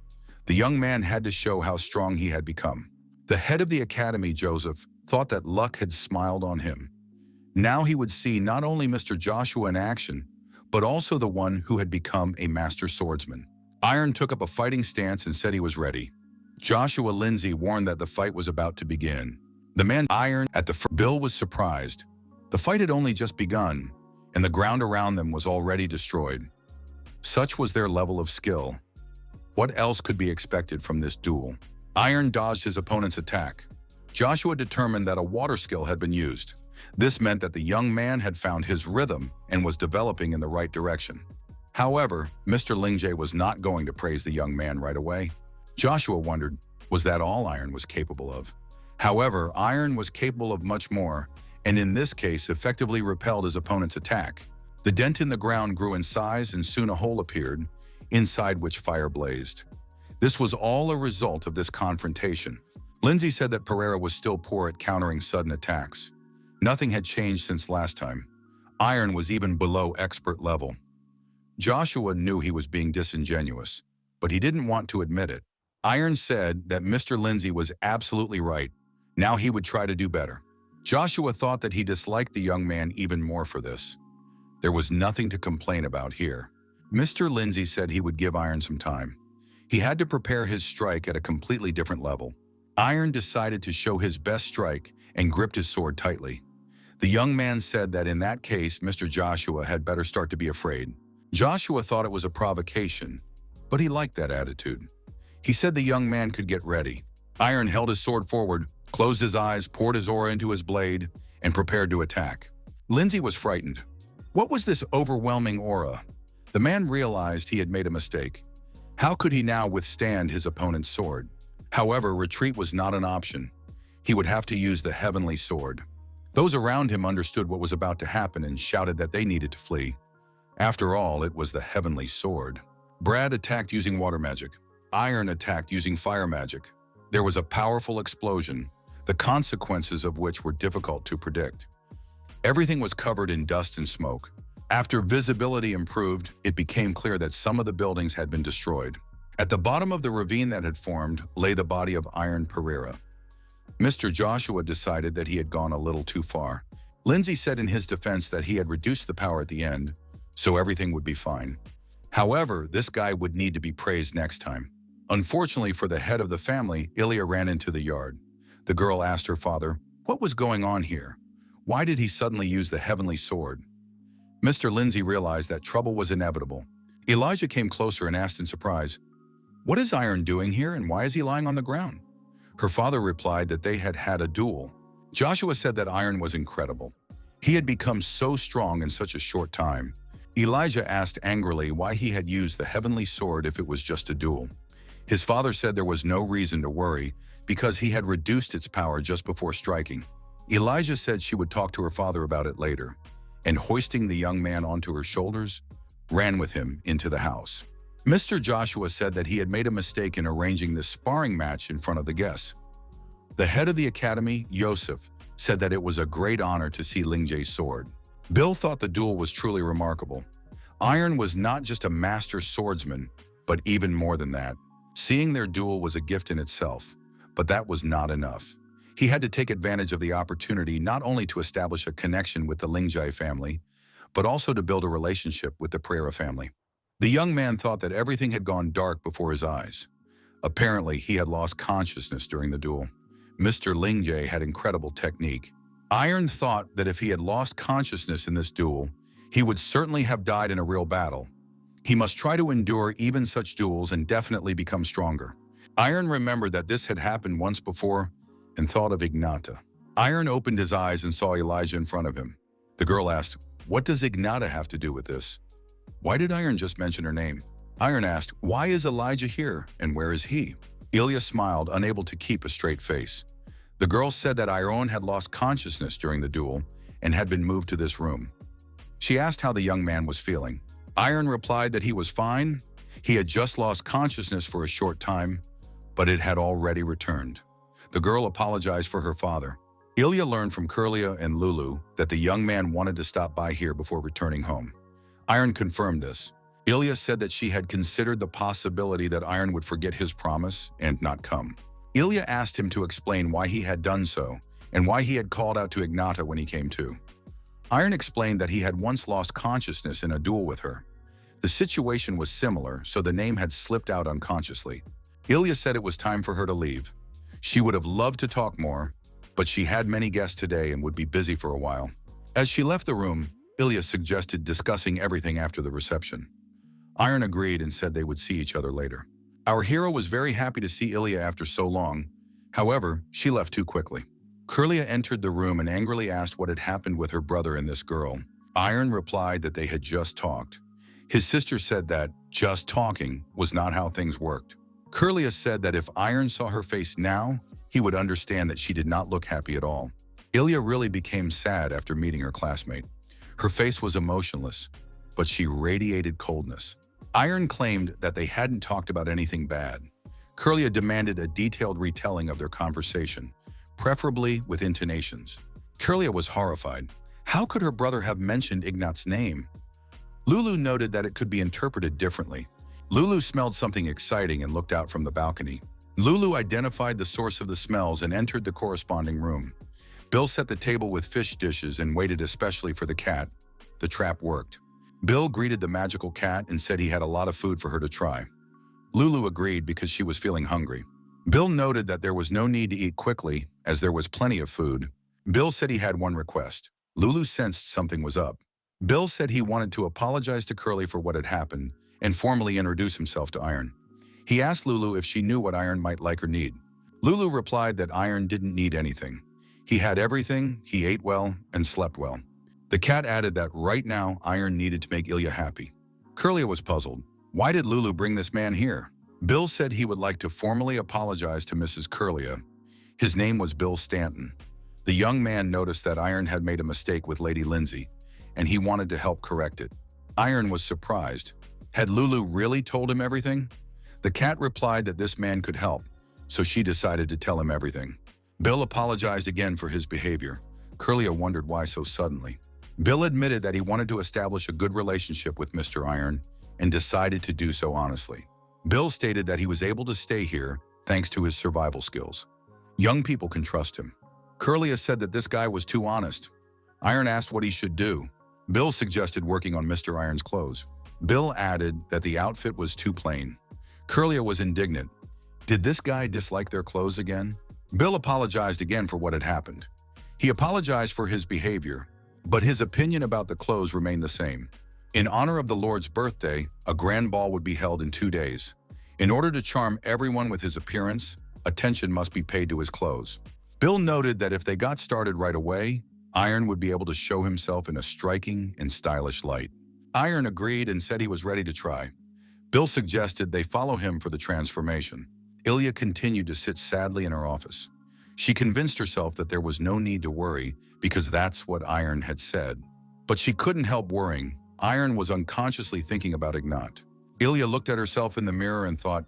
Speaker 1: The young man had to show how strong he had become. The head of the academy, Joseph, thought that luck had smiled on him. Now he would see not only Mr. Joshua in action, but also the one who had become a master swordsman. Iron took up a fighting stance and said he was ready. Joshua Lindsay warned that the fight was about to begin. The man Iron at the front. Bill was surprised. The fight had only just begun, and the ground around them was already destroyed. Such was their level of skill. What else could be expected from this duel? Iron dodged his opponent's attack. Joshua determined that a water skill had been used. This meant that the young man had found his rhythm and was developing in the right direction. However, Mr. Lingjie was not going to praise the young man right away. Joshua wondered, was that all Iron was capable of? However, Iron was capable of much more, and in this case effectively repelled his opponent's attack. The dent in the ground grew in size and soon a hole appeared, inside which fire blazed. This was all a result of this confrontation. Lindsay said that Pereira was still poor at countering sudden attacks. Nothing had changed since last time. Iron was even below expert level. Joshua knew he was being disingenuous, but he didn't want to admit it. Iron said that Mr. Lindsay was absolutely right. Now he would try to do better. Joshua thought that he disliked the young man even more for this. There was nothing to complain about here. Mr. Lindsay said he would give Iron some time. He had to prepare his strike at a completely different level. Iron decided to show his best strike and gripped his sword tightly. The young man said that in that case, Mr. Joshua had better start to be afraid. Joshua thought it was a provocation, but he liked that attitude. He said the young man could get ready. Iron held his sword forward, closed his eyes, poured his aura into his blade, and prepared to attack. Lindsay was frightened. What was this overwhelming aura? The man realized he had made a mistake. How could he now withstand his opponent's sword? However, retreat was not an option. He would have to use the heavenly sword. Those around him understood what was about to happen and shouted that they needed to flee. After all, it was the heavenly sword. Brad attacked using water magic. Iron attacked using fire magic. There was a powerful explosion, the consequences of which were difficult to predict. Everything was covered in dust and smoke. After visibility improved, it became clear that some of the buildings had been destroyed. At the bottom of the ravine that had formed lay the body of Iron Pereira. Mr. Joshua decided that he had gone a little too far. Lindsay said in his defense that he had reduced the power at the end, so everything would be fine. However, this guy would need to be praised next time. Unfortunately for the head of the family, Ilya ran into the yard. The girl asked her father, what was going on here? Why did he suddenly use the heavenly sword? Mr. Lindsay realized that trouble was inevitable. Elijah came closer and asked in surprise, what is Iron doing here and why is he lying on the ground? Her father replied that they had had a duel. Joshua said that Iron was incredible. He had become so strong in such a short time. Elijah asked angrily why he had used the heavenly sword if it was just a duel. His father said there was no reason to worry because he had reduced its power just before striking. Elijah said she would talk to her father about it later, and hoisting the young man onto her shoulders, ran with him into the house. Mr. Joshua said that he had made a mistake in arranging this sparring match in front of the guests. The head of the academy, Joseph, said that it was a great honor to see Lingjie's sword. Bill thought the duel was truly remarkable. Iron was not just a master swordsman, but even more than that. Seeing their duel was a gift in itself, but that was not enough. He had to take advantage of the opportunity not only to establish a connection with the Lingjie family, but also to build a relationship with the Pereira family. The young man thought that everything had gone dark before his eyes. Apparently, he had lost consciousness during the duel. Mr. Lingjie had incredible technique. Iron thought that if he had lost consciousness in this duel, he would certainly have died in a real battle. He must try to endure even such duels and definitely become stronger. Iron remembered that this had happened once before and thought of Ignata. Iron opened his eyes and saw Elijah in front of him. The girl asked, what does Ignata have to do with this? Why did Iron just mention her name? Iron asked, why is Elijah here and where is he? Ilya smiled, unable to keep a straight face. The girl said that Iron had lost consciousness during the duel and had been moved to this room. She asked how the young man was feeling. Iron replied that he was fine. He had just lost consciousness for a short time, but it had already returned. The girl apologized for her father. Ilya learned from Kurlia and Lulu that the young man wanted to stop by here before returning home. Iron confirmed this. Ilya said that she had considered the possibility that Iron would forget his promise and not come. Ilya asked him to explain why he had done so and why he had called out to Ignata when he came to. Iron explained that he had once lost consciousness in a duel with her. The situation was similar, so the name had slipped out unconsciously. Ilya said it was time for her to leave. She would have loved to talk more, but she had many guests today and would be busy for a while. As she left the room, Ilya suggested discussing everything after the reception. Iron agreed and said they would see each other later. Our hero was very happy to see Ilya after so long. However, she left too quickly. Kurlia entered the room and angrily asked what had happened with her brother and this girl. Iron replied that they had just talked. His sister said that just talking was not how things worked. Kurlia said that if Iron saw her face now, he would understand that she did not look happy at all. Ilya really became sad after meeting her classmate. Her face was emotionless, but she radiated coldness. Iron claimed that they hadn't talked about anything bad. Kurlia demanded a detailed retelling of their conversation, preferably with intonations. Kurlia was horrified. How could her brother have mentioned Ignat's name? Lulu noted that it could be interpreted differently. Lulu smelled something exciting and looked out from the balcony. Lulu identified the source of the smells and entered the corresponding room. Bill set the table with fish dishes and waited especially for the cat. The trap worked. Bill greeted the magical cat and said he had a lot of food for her to try. Lulu agreed because she was feeling hungry. Bill noted that there was no need to eat quickly, as there was plenty of food. Bill said he had one request. Lulu sensed something was up. Bill said he wanted to apologize to Curly for what had happened and formally introduce himself to Iron. He asked Lulu if she knew what Iron might like or need. Lulu replied that Iron didn't need anything. He had everything, he ate well, and slept well. The cat added that right now Iron needed to make Ilya happy. Curly was puzzled. Why did Lulu bring this man here? Bill said he would like to formally apologize to Mrs. Curlia. His name was Bill Stanton. The young man noticed that Iron had made a mistake with Lady Lindsay, and he wanted to help correct it. Iron was surprised. Had Lulu really told him everything? The cat replied that this man could help, so she decided to tell him everything. Bill apologized again for his behavior. Curlia wondered why so suddenly. Bill admitted that he wanted to establish a good relationship with Mr. Iron and decided to do so honestly. Bill stated that he was able to stay here thanks to his survival skills. Young people can trust him. Curlia said that this guy was too honest. Iron asked what he should do. Bill suggested working on Mr. Iron's clothes. Bill added that the outfit was too plain. Curlia was indignant. Did this guy dislike their clothes again? Bill apologized again for what had happened. He apologized for his behavior, but his opinion about the clothes remained the same. In honor of the Lord's birthday, a grand ball would be held in 2 days. In order to charm everyone with his appearance, attention must be paid to his clothes. Bill noted that if they got started right away, Iron would be able to show himself in a striking and stylish light. Iron agreed and said he was ready to try. Bill suggested they follow him for the transformation. Ilya continued to sit sadly in her office. She convinced herself that there was no need to worry because that's what Iron had said. But she couldn't help worrying. Iron was unconsciously thinking about Ignat. Ilya looked at herself in the mirror and thought,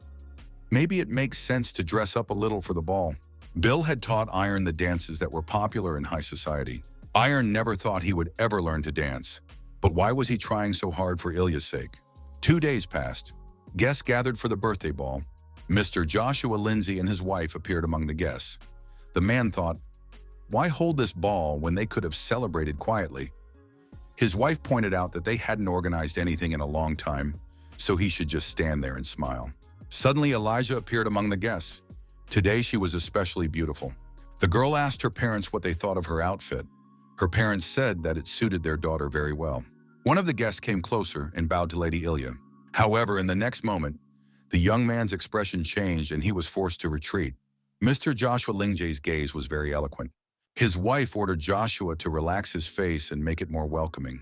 Speaker 1: maybe it makes sense to dress up a little for the ball. Bill had taught Iron the dances that were popular in high society. Iron never thought he would ever learn to dance. But why was he trying so hard for Ilya's sake? 2 days passed. Guests gathered for the birthday ball. Mr. Joshua Lindsay and his wife appeared among the guests. The man thought, why hold this ball when they could have celebrated quietly? His wife pointed out that they hadn't organized anything in a long time, so he should just stand there and smile. Suddenly, Elijah appeared among the guests. Today, she was especially beautiful. The girl asked her parents what they thought of her outfit. Her parents said that it suited their daughter very well. One of the guests came closer and bowed to Lady Ilya. However, in the next moment, the young man's expression changed and he was forced to retreat. Mr. Joshua Lingjay's gaze was very eloquent. His wife ordered Joshua to relax his face and make it more welcoming.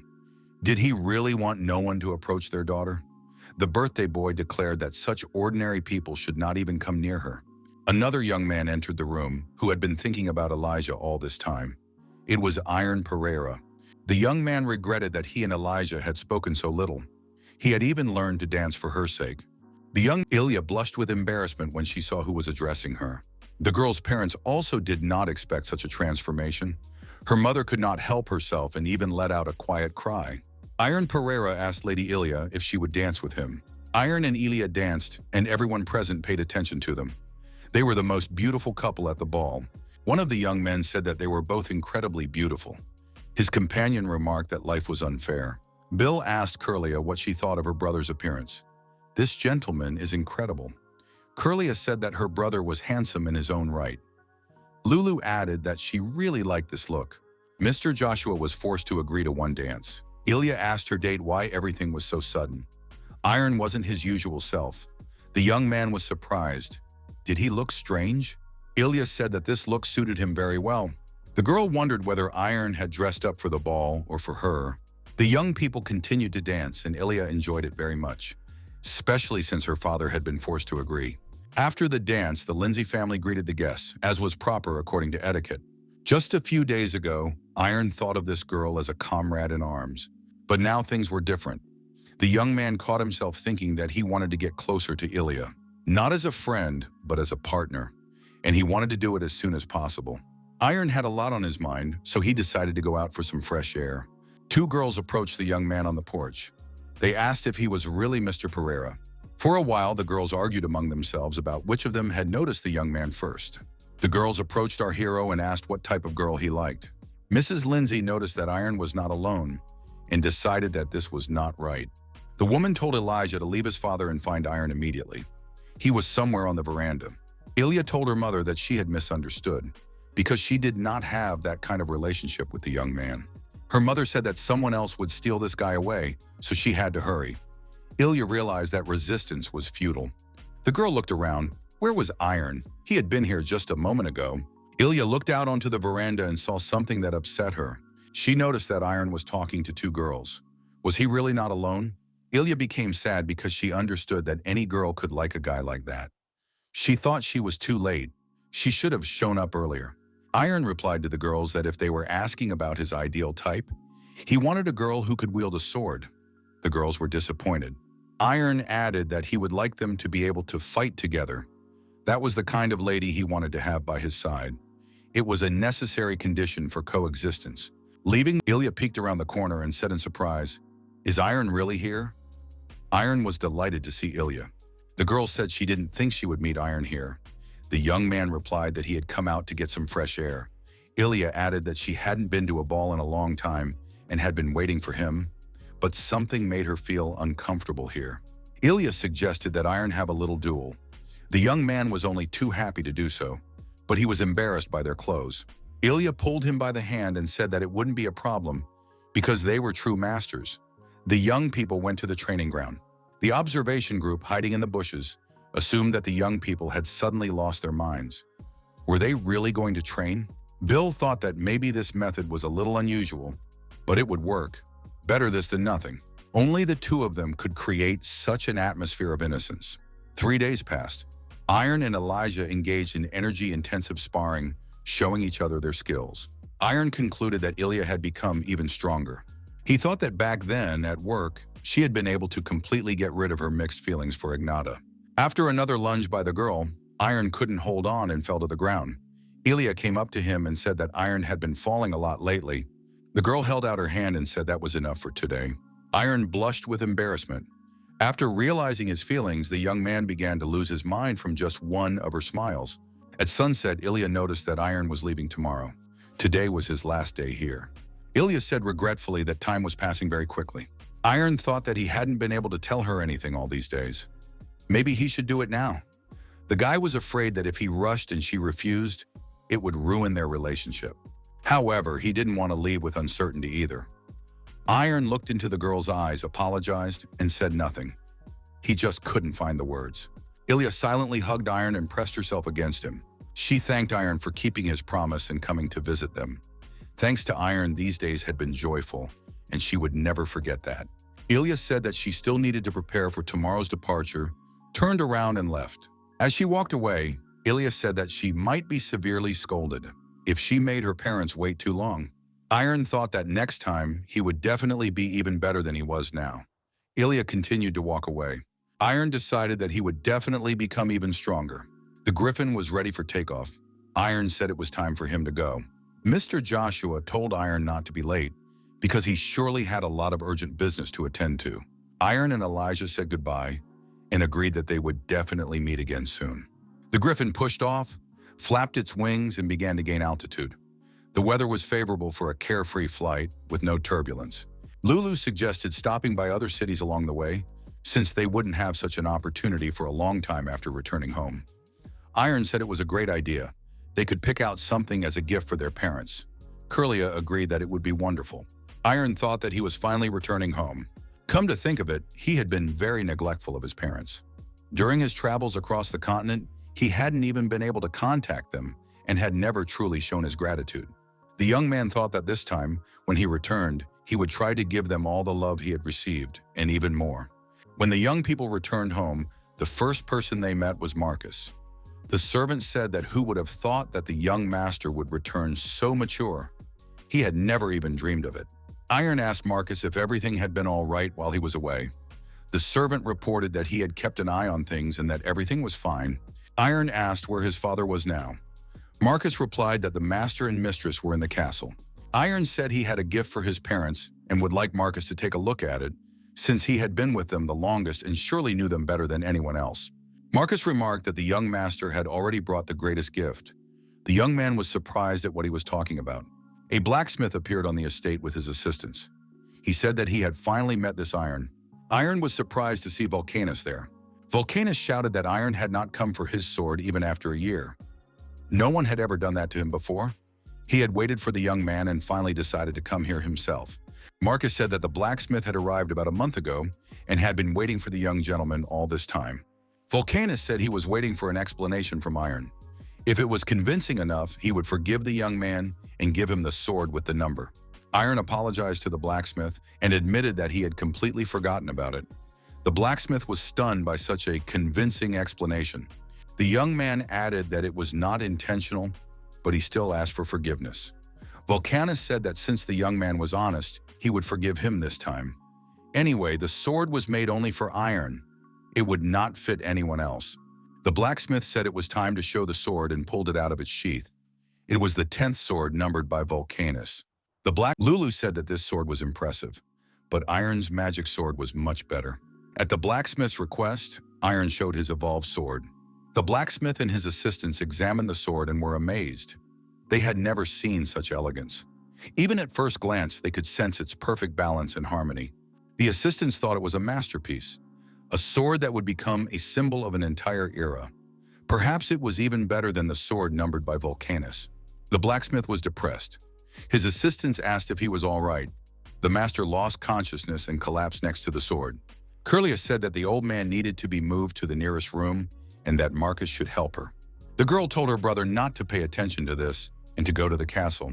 Speaker 1: Did he really want no one to approach their daughter? The birthday boy declared that such ordinary people should not even come near her. Another young man entered the room who had been thinking about Elijah all this time. It was Iron Pereira. The young man regretted that he and Elijah had spoken so little. He had even learned to dance for her sake. The young Ilya blushed with embarrassment when she saw who was addressing her. The girl's parents also did not expect such a transformation. Her mother could not help herself and even let out a quiet cry. Iron Pereira asked Lady Ilya if she would dance with him. Iron and Ilya danced, and everyone present paid attention to them. They were the most beautiful couple at the ball. One of the young men said that they were both incredibly beautiful. His companion remarked that life was unfair. Bill asked Curlia what she thought of her brother's appearance. "This gentleman is incredible." Curlia said that her brother was handsome in his own right. Lulu added that she really liked this look. Mr. Joshua was forced to agree to one dance. Ilya asked her date why everything was so sudden. Iron wasn't his usual self. The young man was surprised. Did he look strange? Ilya said that this look suited him very well. The girl wondered whether Iron had dressed up for the ball or for her. The young people continued to dance, and Ilya enjoyed it very much, especially since her father had been forced to agree. After the dance, the Lindsay family greeted the guests, as was proper according to etiquette. Just a few days ago, Iron thought of this girl as a comrade in arms. But now things were different. The young man caught himself thinking that he wanted to get closer to Ilya. Not as a friend, but as a partner. And he wanted to do it as soon as possible. Iron had a lot on his mind, so he decided to go out for some fresh air. Two girls approached the young man on the porch. They asked if he was really Mr. Pereira. For a while, the girls argued among themselves about which of them had noticed the young man first. The girls approached our hero and asked what type of girl he liked. Mrs. Lindsay noticed that Iron was not alone and decided that this was not right. The woman told Elijah to leave his father and find Iron immediately. He was somewhere on the veranda. Ilya told her mother that she had misunderstood because she did not have that kind of relationship with the young man. Her mother said that someone else would steal this guy away, so she had to hurry. Ilya realized that resistance was futile. The girl looked around. Where was Iron? He had been here just a moment ago. Ilya looked out onto the veranda and saw something that upset her. She noticed that Iron was talking to two girls. Was he really not alone? Ilya became sad because she understood that any girl could like a guy like that. She thought she was too late. She should have shown up earlier. Iron replied to the girls that if they were asking about his ideal type, he wanted a girl who could wield a sword. The girls were disappointed. Iron added that he would like them to be able to fight together. That was the kind of lady he wanted to have by his side. It was a necessary condition for coexistence. Leaving, Ilya peeked around the corner and said in surprise, "Is Iron really here?" Iron was delighted to see Ilya. The girl said she didn't think she would meet Iron here. The young man replied that he had come out to get some fresh air. Ilya added that she hadn't been to a ball in a long time and had been waiting for him, but something made her feel uncomfortable here. Ilya suggested that Iron have a little duel. The young man was only too happy to do so, but he was embarrassed by their clothes. Ilya pulled him by the hand and said that it wouldn't be a problem because they were true masters. The young people went to the training ground. The observation group, hiding in the bushes, assumed that the young people had suddenly lost their minds. Were they really going to train? Bill thought that maybe this method was a little unusual, but it would work. Better this than nothing. Only the two of them could create such an atmosphere of innocence. 3 days passed. Iron and Elijah engaged in energy-intensive sparring, showing each other their skills. Iron concluded that Ilya had become even stronger. He thought that back then, at work, she had been able to completely get rid of her mixed feelings for Ignata. After another lunge by the girl, Iron couldn't hold on and fell to the ground. Ilya came up to him and said that Iron had been falling a lot lately. The girl held out her hand and said that was enough for today. Iron blushed with embarrassment. After realizing his feelings, the young man began to lose his mind from just one of her smiles. At sunset, Ilya noticed that Iron was leaving tomorrow. Today was his last day here. Ilya said regretfully that time was passing very quickly. Iron thought that he hadn't been able to tell her anything all these days. Maybe he should do it now. The guy was afraid that if he rushed and she refused, it would ruin their relationship. However, he didn't want to leave with uncertainty either. Iron looked into the girl's eyes, apologized, and said nothing. He just couldn't find the words. Ilya silently hugged Iron and pressed herself against him. She thanked Iron for keeping his promise and coming to visit them. Thanks to Iron, these days had been joyful, and she would never forget that. Ilya said that she still needed to prepare for tomorrow's departure, turned around and left. As she walked away, Ilya said that she might be severely scolded if she made her parents wait too long. Iron thought that next time he would definitely be even better than he was now. Ilya continued to walk away. Iron decided that he would definitely become even stronger. The Griffin was ready for takeoff. Iron said it was time for him to go. Mr. Joshua told Iron not to be late because he surely had a lot of urgent business to attend to. Iron and Elijah said goodbye and agreed that they would definitely meet again soon. The Griffin pushed off, flapped its wings, and began to gain altitude. The weather was favorable for a carefree flight with no turbulence. Lulu suggested stopping by other cities along the way, since they wouldn't have such an opportunity for a long time after returning home. Iron said it was a great idea. They could pick out something as a gift for their parents. Curlia agreed that it would be wonderful. Iron thought that he was finally returning home. Come to think of it, he had been very neglectful of his parents. During his travels across the continent, he hadn't even been able to contact them and had never truly shown his gratitude. The young man thought that this time, when he returned, he would try to give them all the love he had received, and even more. When the young people returned home, the first person they met was Marcus. The servant said that who would have thought that the young master would return so mature? He had never even dreamed of it. Iron asked Marcus if everything had been all right while he was away. The servant reported that he had kept an eye on things and that everything was fine. Iron asked where his father was now. Marcus replied that the master and mistress were in the castle. Iron said he had a gift for his parents and would like Marcus to take a look at it, since he had been with them the longest and surely knew them better than anyone else. Marcus remarked that the young master had already brought the greatest gift. The young man was surprised at what he was talking about. A blacksmith appeared on the estate with his assistants. He said that he had finally met this Iron. Iron was surprised to see Vulcanus there. Vulcanus shouted that Iron had not come for his sword even after a year. No one had ever done that to him before. He had waited for the young man and finally decided to come here himself. Marcus said that the blacksmith had arrived about a month ago and had been waiting for the young gentleman all this time. Vulcanus said he was waiting for an explanation from Iron. If it was convincing enough, he would forgive the young man and give him the sword with the number. Iron apologized to the blacksmith and admitted that he had completely forgotten about it. The blacksmith was stunned by such a convincing explanation. The young man added that it was not intentional, but he still asked for forgiveness. Vulcanus said that since the young man was honest, he would forgive him this time. Anyway, the sword was made only for Iron. It would not fit anyone else. The blacksmith said it was time to show the sword and pulled it out of its sheath. It was the 10th sword numbered by Vulcanus. Lulu said that this sword was impressive, but Iron's magic sword was much better. At the blacksmith's request, Iron showed his evolved sword. The blacksmith and his assistants examined the sword and were amazed. They had never seen such elegance. Even at first glance, they could sense its perfect balance and harmony. The assistants thought it was a masterpiece, a sword that would become a symbol of an entire era. Perhaps it was even better than the sword numbered by Vulcanus. The blacksmith was depressed. His assistants asked if he was all right. The master lost consciousness and collapsed next to the sword. Curlia said that the old man needed to be moved to the nearest room and that Marcus should help her. The girl told her brother not to pay attention to this and to go to the castle.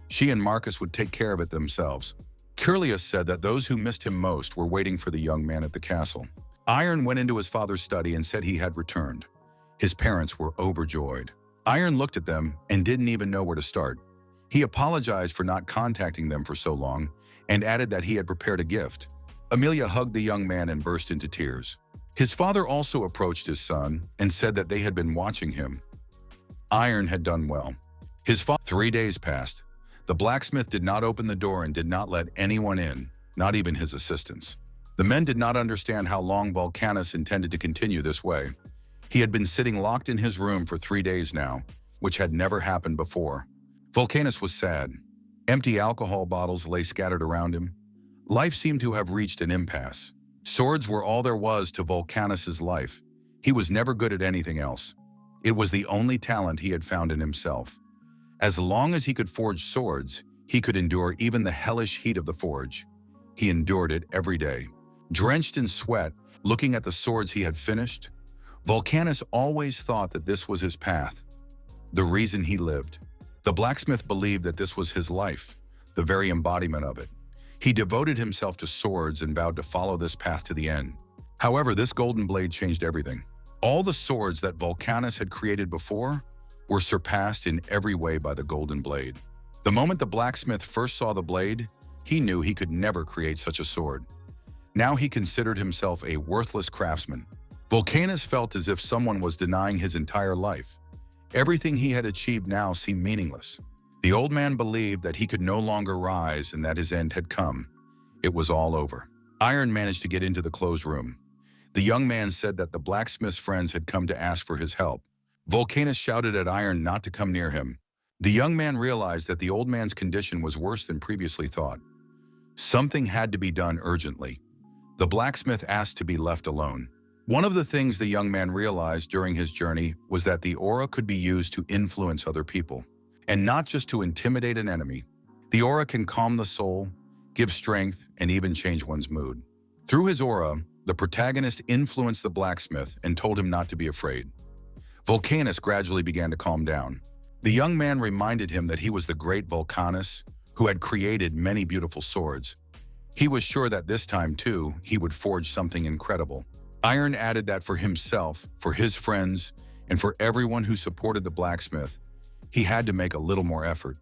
Speaker 1: She and Marcus would take care of it themselves. Curlia said that those who missed him most were waiting for the young man at the castle. Iron went into his father's study and said he had returned. His parents were overjoyed. Iron looked at them and didn't even know where to start. He apologized for not contacting them for so long and added that he had prepared a gift. Amelia hugged the young man and burst into tears. His father also approached his son and said that they had been watching him. Iron had done well. 3 days passed. The blacksmith did not open the door and did not let anyone in, not even his assistants. The men did not understand how long Vulcanus intended to continue this way. He had been sitting locked in his room for 3 days now, which had never happened before. Vulcanus was sad. Empty alcohol bottles lay scattered around him. Life seemed to have reached an impasse. Swords were all there was to Vulcanus's life. He was never good at anything else. It was the only talent he had found in himself. As long as he could forge swords, he could endure even the hellish heat of the forge. He endured it every day. Drenched in sweat, looking at the swords he had finished, Vulcanus always thought that this was his path, the reason he lived. The blacksmith believed that this was his life, the very embodiment of it. He devoted himself to swords and vowed to follow this path to the end. However, this golden blade changed everything. All the swords that Vulcanus had created before were surpassed in every way by the golden blade. The moment the blacksmith first saw the blade, he knew he could never create such a sword. Now he considered himself a worthless craftsman. Vulcanus felt as if someone was denying his entire life. Everything he had achieved now seemed meaningless. The old man believed that he could no longer rise and that his end had come. It was all over. Iron managed to get into the closed room. The young man said that the blacksmith's friends had come to ask for his help. Vulcanus shouted at Iron not to come near him. The young man realized that the old man's condition was worse than previously thought. Something had to be done urgently. The blacksmith asked to be left alone. One of the things the young man realized during his journey was that the aura could be used to influence other people, and not just to intimidate an enemy. The aura can calm the soul, give strength, and even change one's mood. Through his aura, the protagonist influenced the blacksmith and told him not to be afraid. Vulcanus gradually began to calm down. The young man reminded him that he was the great Vulcanus, who had created many beautiful swords. He was sure that this time, too, he would forge something incredible. Iron added that for himself, for his friends, and for everyone who supported the blacksmith, he had to make a little more effort.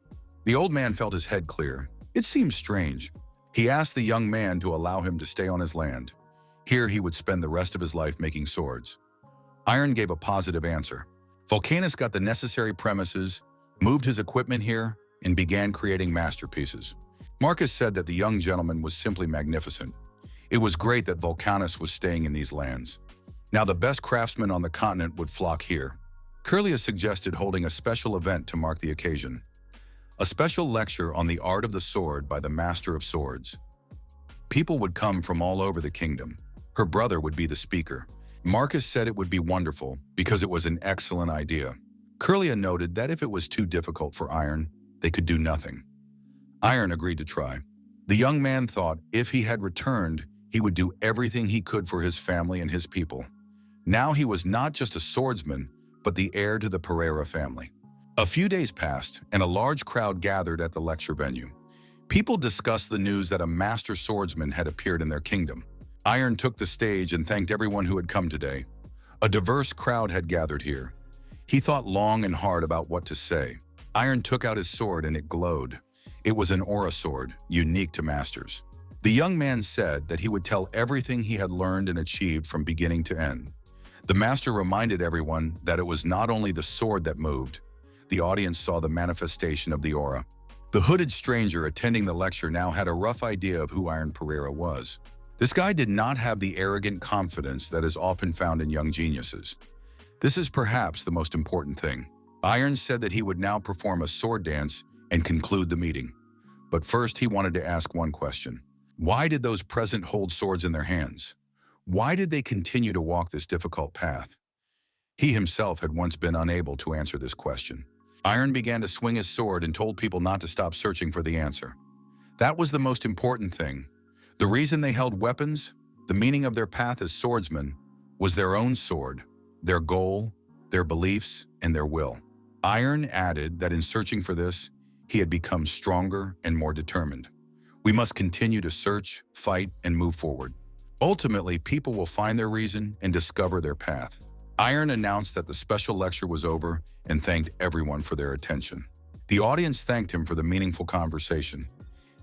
Speaker 1: The old man felt his head clear. It seemed strange. He asked the young man to allow him to stay on his land. Here he would spend the rest of his life making swords. Iron gave a positive answer. Vulcanus got the necessary premises, moved his equipment here, and began creating masterpieces. Marcus said that the young gentleman was simply magnificent. It was great that Vulcanus was staying in these lands. Now the best craftsmen on the continent would flock here. Curlia suggested holding a special event to mark the occasion. A special lecture on the art of the sword by the Master of Swords. People would come from all over the kingdom. Her brother would be the speaker. Marcus said it would be wonderful because it was an excellent idea. Curlia noted that if it was too difficult for Iron, they could do nothing. Iron agreed to try. The young man thought if he had returned, he would do everything he could for his family and his people. Now he was not just a swordsman, but the heir to the Pereira family. A few days passed, and a large crowd gathered at the lecture venue. People discussed the news that a master swordsman had appeared in their kingdom. Iron took the stage and thanked everyone who had come today. A diverse crowd had gathered here. He thought long and hard about what to say. Iron took out his sword and it glowed. It was an aura sword, unique to masters. The young man said that he would tell everything he had learned and achieved from beginning to end. The master reminded everyone that it was not only the sword that moved. The audience saw the manifestation of the aura. The hooded stranger attending the lecture now had a rough idea of who Iron Pereira was. This guy did not have the arrogant confidence that is often found in young geniuses. This is perhaps the most important thing. Iron said that he would now perform a sword dance and conclude the meeting. But first he wanted to ask one question. Why did those present hold swords in their hands? Why did they continue to walk this difficult path? He himself had once been unable to answer this question. Iron began to swing his sword and told people not to stop searching for the answer. That was the most important thing. The reason they held weapons, the meaning of their path as swordsmen, was their own sword, their goal, their beliefs, and their will. Iron added that in searching for this, he had become stronger and more determined. We must continue to search, fight, and move forward. Ultimately, people will find their reason and discover their path. Iron announced that the special lecture was over and thanked everyone for their attention. The audience thanked him for the meaningful conversation.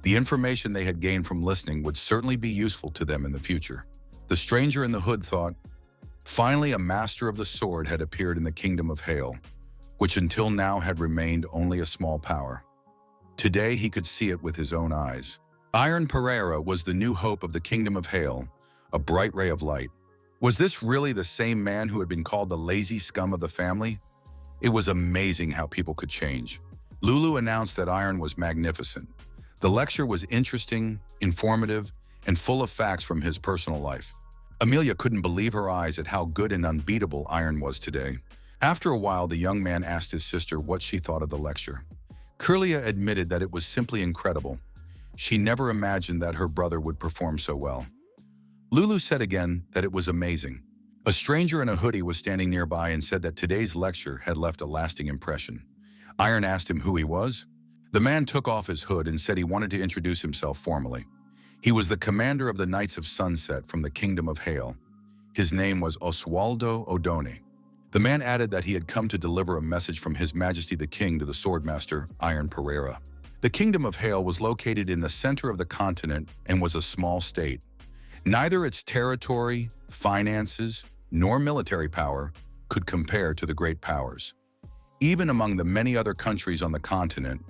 Speaker 1: The information they had gained from listening would certainly be useful to them in the future. The stranger in the hood thought, finally a master of the sword had appeared in the kingdom of Hale, which until now had remained only a small power. Today he could see it with his own eyes. Iron Pereira was the new hope of the kingdom of Hale, a bright ray of light. Was this really the same man who had been called the lazy scum of the family? It was amazing how people could change. Lulu announced that Iron was magnificent. The lecture was interesting, informative, and full of facts from his personal life. Amelia couldn't believe her eyes at how good and unbeatable Iron was today. After a while, the young man asked his sister what she thought of the lecture. Curlia admitted that it was simply incredible. She never imagined that her brother would perform so well. Lulu said again that it was amazing. A stranger in a hoodie was standing nearby and said that today's lecture had left a lasting impression. Iron asked him who he was. The man took off his hood and said he wanted to introduce himself formally. He was the commander of the Knights of Sunset from the Kingdom of Hale. His name was Oswaldo Odone. The man added that he had come to deliver a message from His Majesty the King to the swordmaster, Iron Pereira. The Kingdom of Hale was located in the center of the continent and was a small state. Neither its territory, finances, nor military power could compare to the great powers. Even among the many other countries on the continent,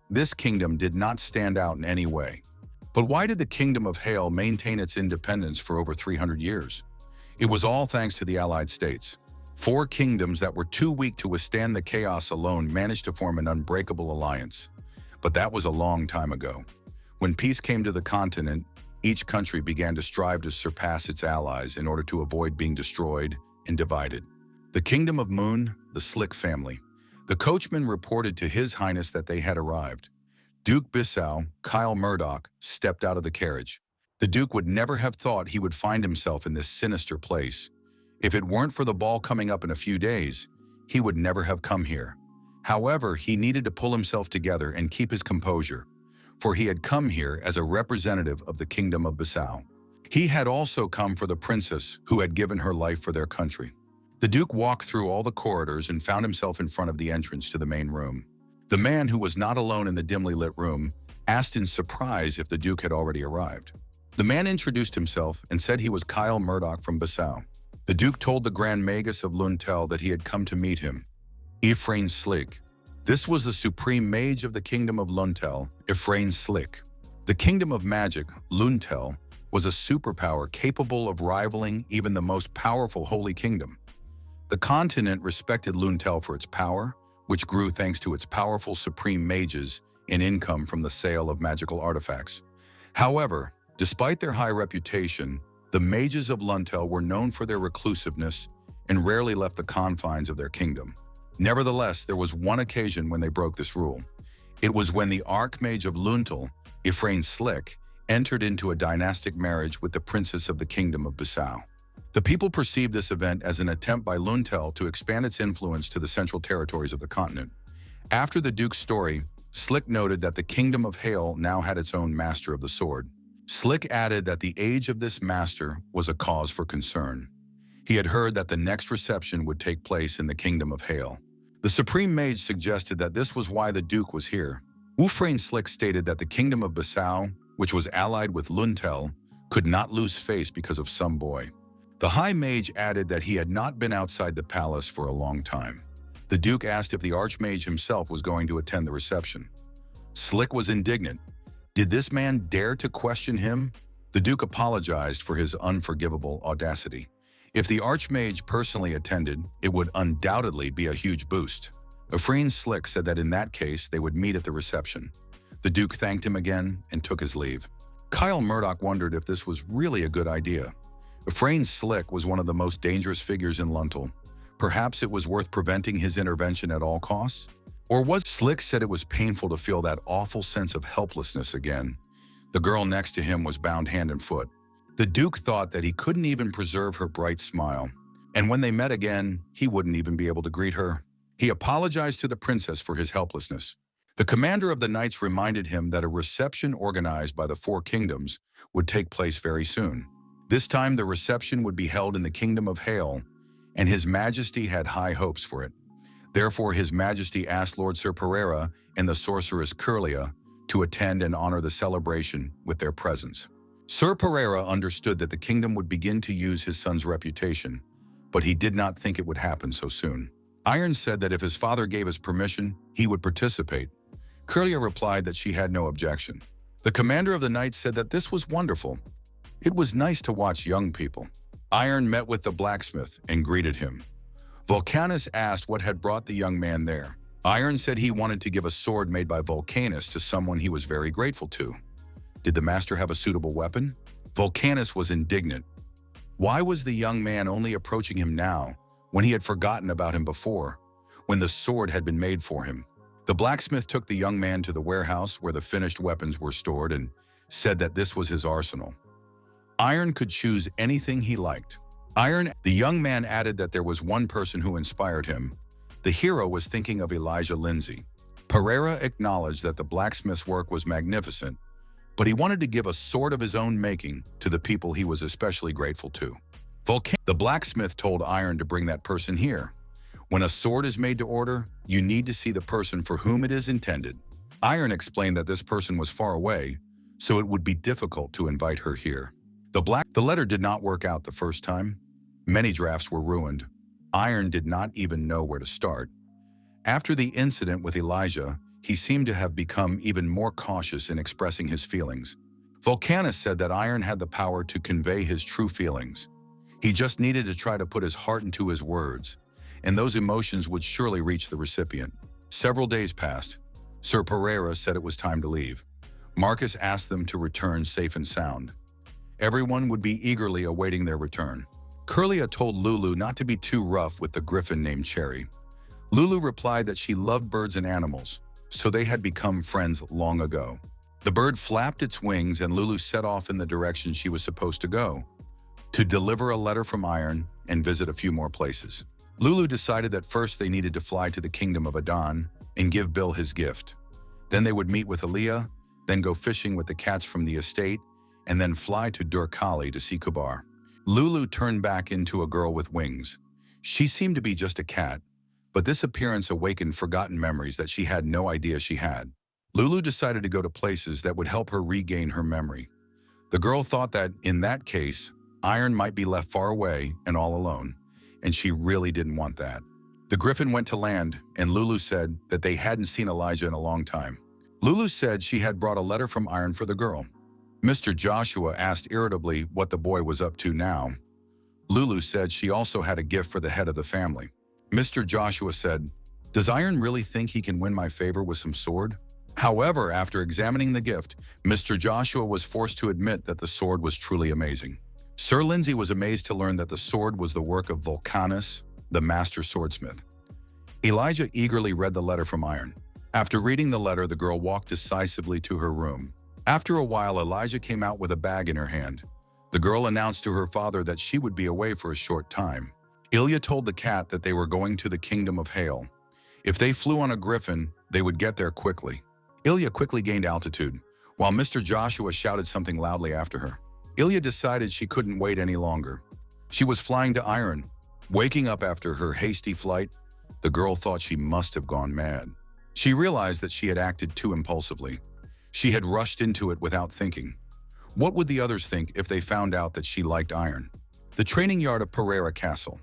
Speaker 1: this kingdom did not stand out in any way. But why did the Kingdom of Hale maintain its independence for over 300 years? It was all thanks to the Allied States. 4 kingdoms that were too weak to withstand the chaos alone managed to form an unbreakable alliance. But that was a long time ago. When peace came to the continent, each country began to strive to surpass its allies in order to avoid being destroyed and divided. The Kingdom of Moon, the Slick family. The coachman reported to His Highness that they had arrived. Duke Bissau, Kyle Murdoch, stepped out of the carriage. The Duke would never have thought he would find himself in this sinister place. If it weren't for the ball coming up in a few days, he would never have come here. However, he needed to pull himself together and keep his composure, for he had come here as a representative of the Kingdom of Bissau. He had also come for the princess who had given her life for their country. The Duke walked through all the corridors and found himself in front of the entrance to the main room. The man, who was not alone in the dimly lit room, asked in surprise if the Duke had already arrived. The man introduced himself and said he was Kyle Murdoch from Bissau. The Duke told the Grand Magus of Luntel that he had come to meet him, Ephraim Slick. This was the supreme mage of the Kingdom of Luntel, Ephraim Slick. The Kingdom of Magic, Luntel, was a superpower capable of rivaling even the most powerful Holy Kingdom. The continent respected Luntel for its power, which grew thanks to its powerful supreme mages and income from the sale of magical artifacts. However, despite their high reputation, the mages of Luntel were known for their reclusiveness and rarely left the confines of their kingdom. Nevertheless, there was one occasion when they broke this rule. It was when the Archmage of Luntel, Ephraim Slick, entered into a dynastic marriage with the princess of the Kingdom of Bissau. The people perceived this event as an attempt by Luntel to expand its influence to the central territories of the continent. After the Duke's story, Slick noted that the Kingdom of Hale now had its own Master of the Sword. Slick added that the age of this master was a cause for concern. He had heard that the next reception would take place in the Kingdom of Hale. The Supreme Mage suggested that this was why the Duke was here. Ephraim Slick stated that the Kingdom of Bissau, which was allied with Luntel, could not lose face because of some boy. The High Mage added that he had not been outside the palace for a long time. The Duke asked if the Archmage himself was going to attend the reception. Slick was indignant. Did this man dare to question him? The Duke apologized for his unforgivable audacity. If the Archmage personally attended, it would undoubtedly be a huge boost. Ephraim Slick said that in that case, they would meet at the reception. The Duke thanked him again and took his leave. Kyle Murdoch wondered if this was really a good idea. Ephraim Slick was one of the most dangerous figures in Luntel. Perhaps it was worth preventing his intervention at all costs? Or was Slick said it was painful to feel that awful sense of helplessness again? The girl next to him was bound hand and foot. The Duke thought that he couldn't even preserve her bright smile. And when they met again, he wouldn't even be able to greet her. He apologized to the princess for his helplessness. The commander of the knights reminded him that a reception organized by the 4 kingdoms would take place very soon. This time the reception would be held in the Kingdom of Hale, and His Majesty had high hopes for it. Therefore, His Majesty asked Lord Sir Pereira and the sorceress Curlia to attend and honor the celebration with their presence. Sir Pereira understood that the kingdom would begin to use his son's reputation, but he did not think it would happen so soon. Iron said that if his father gave his permission, he would participate. Curlia replied that she had no objection. The commander of the knights said that this was wonderful. It was nice to watch young people. Iron met with the blacksmith and greeted him. Vulcanus asked what had brought the young man there. Iron said he wanted to give a sword made by Vulcanus to someone he was very grateful to. Did the master have a suitable weapon? Vulcanus was indignant. Why was the young man only approaching him now, when he had forgotten about him before, when the sword had been made for him? The blacksmith took the young man to the warehouse where the finished weapons were stored and said that this was his arsenal. Iron could choose anything he liked. The young man added that there was one person who inspired him. The hero was thinking of Elijah Lindsay. Pereira acknowledged that the blacksmith's work was magnificent, but he wanted to give a sword of his own making to the people he was especially grateful to. The blacksmith told Iron to bring that person here. When a sword is made to order, you need to see the person for whom it is intended. Iron explained that this person was far away, so it would be difficult to invite her here. The letter did not work out the first time. Many drafts were ruined. Iron did not even know where to start. After the incident with Elijah, he seemed to have become even more cautious in expressing his feelings. Vulcanus said that Iron had the power to convey his true feelings. He just needed to try to put his heart into his words, and those emotions would surely reach the recipient. Several days passed. Sir Pereira said it was time to leave. Marcus asked them to return safe and sound. Everyone would be eagerly awaiting their return. Curlia told Lulu not to be too rough with the griffin named Cherry. Lulu replied that she loved birds and animals, so they had become friends long ago. The bird flapped its wings and Lulu set off in the direction she was supposed to go, to deliver a letter from Iron and visit a few more places. Lulu decided that first they needed to fly to the kingdom of Adon and give Bill his gift. Then they would meet with Aaliyah, then go fishing with the cats from the estate, and then fly to Durkali to see Kubar. Lulu turned back into a girl with wings. She seemed to be just a cat, but this appearance awakened forgotten memories that she had no idea she had. Lulu decided to go to places that would help her regain her memory. The girl thought that, in that case, Iron might be left far away and all alone, and she really didn't want that. The griffin went to land, and Lulu said that they hadn't seen Elijah in a long time. Lulu said she had brought a letter from Iron for the girl. Mr. Joshua asked irritably what the boy was up to now. Lulu said she also had a gift for the head of the family. Mr. Joshua said, "Does Iron really think he can win my favor with some sword?" However, after examining the gift, Mr. Joshua was forced to admit that the sword was truly amazing. Sir Lindsay was amazed to learn that the sword was the work of Vulcanus, the master swordsmith. Elijah eagerly read the letter from Iron. After reading the letter, the girl walked decisively to her room. After a while, Elijah came out with a bag in her hand. The girl announced to her father that she would be away for a short time. Ilya told the cat that they were going to the kingdom of Hail. If they flew on a griffin, they would get there quickly. Ilya quickly gained altitude, while Mr. Joshua shouted something loudly after her. Ilya decided she couldn't wait any longer. She was flying to Iron. Waking up after her hasty flight, the girl thought she must have gone mad. She realized that she had acted too impulsively. She had rushed into it without thinking. What would the others think if they found out that she liked Iron? The training yard of Pereira Castle.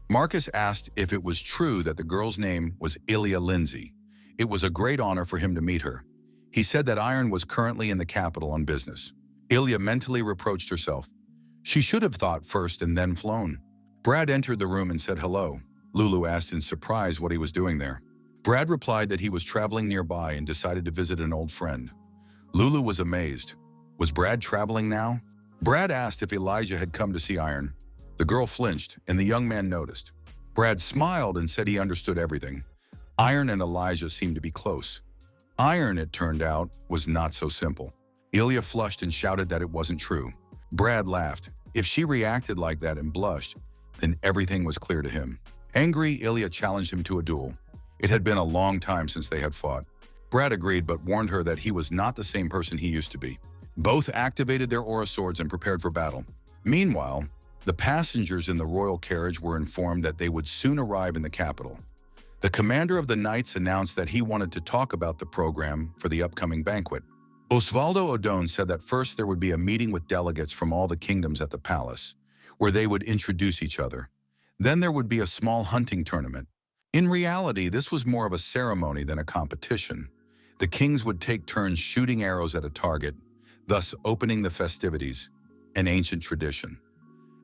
Speaker 1: Marcus asked if it was true that the girl's name was Ilya Lindsay. It was a great honor for him to meet her. He said that Iron was currently in the capital on business. Ilya mentally reproached herself. She should have thought first and then flown. Brad entered the room and said hello. Lulu asked in surprise what he was doing there. Brad replied that he was traveling nearby and decided to visit an old friend. Lulu was amazed. Was Brad traveling now? Brad asked if Elijah had come to see Iron. The girl flinched, and the young man noticed. Brad smiled and said he understood everything. Iron and Elijah seemed to be close. Iron, it turned out, was not so simple. Ilya flushed and shouted that it wasn't true. Brad laughed. If she reacted like that and blushed, then everything was clear to him. Angry, Ilya challenged him to a duel. It had been a long time since they had fought. Brad agreed but warned her that he was not the same person he used to be. Both activated their aura swords and prepared for battle. Meanwhile, the passengers in the royal carriage were informed that they would soon arrive in the capital. The commander of the knights announced that he wanted to talk about the program for the upcoming banquet. Osvaldo Odone said that first there would be a meeting with delegates from all the kingdoms at the palace, where they would introduce each other. Then there would be a small hunting tournament. In reality, this was more of a ceremony than a competition. The kings would take turns shooting arrows at a target, thus opening the festivities, an ancient tradition.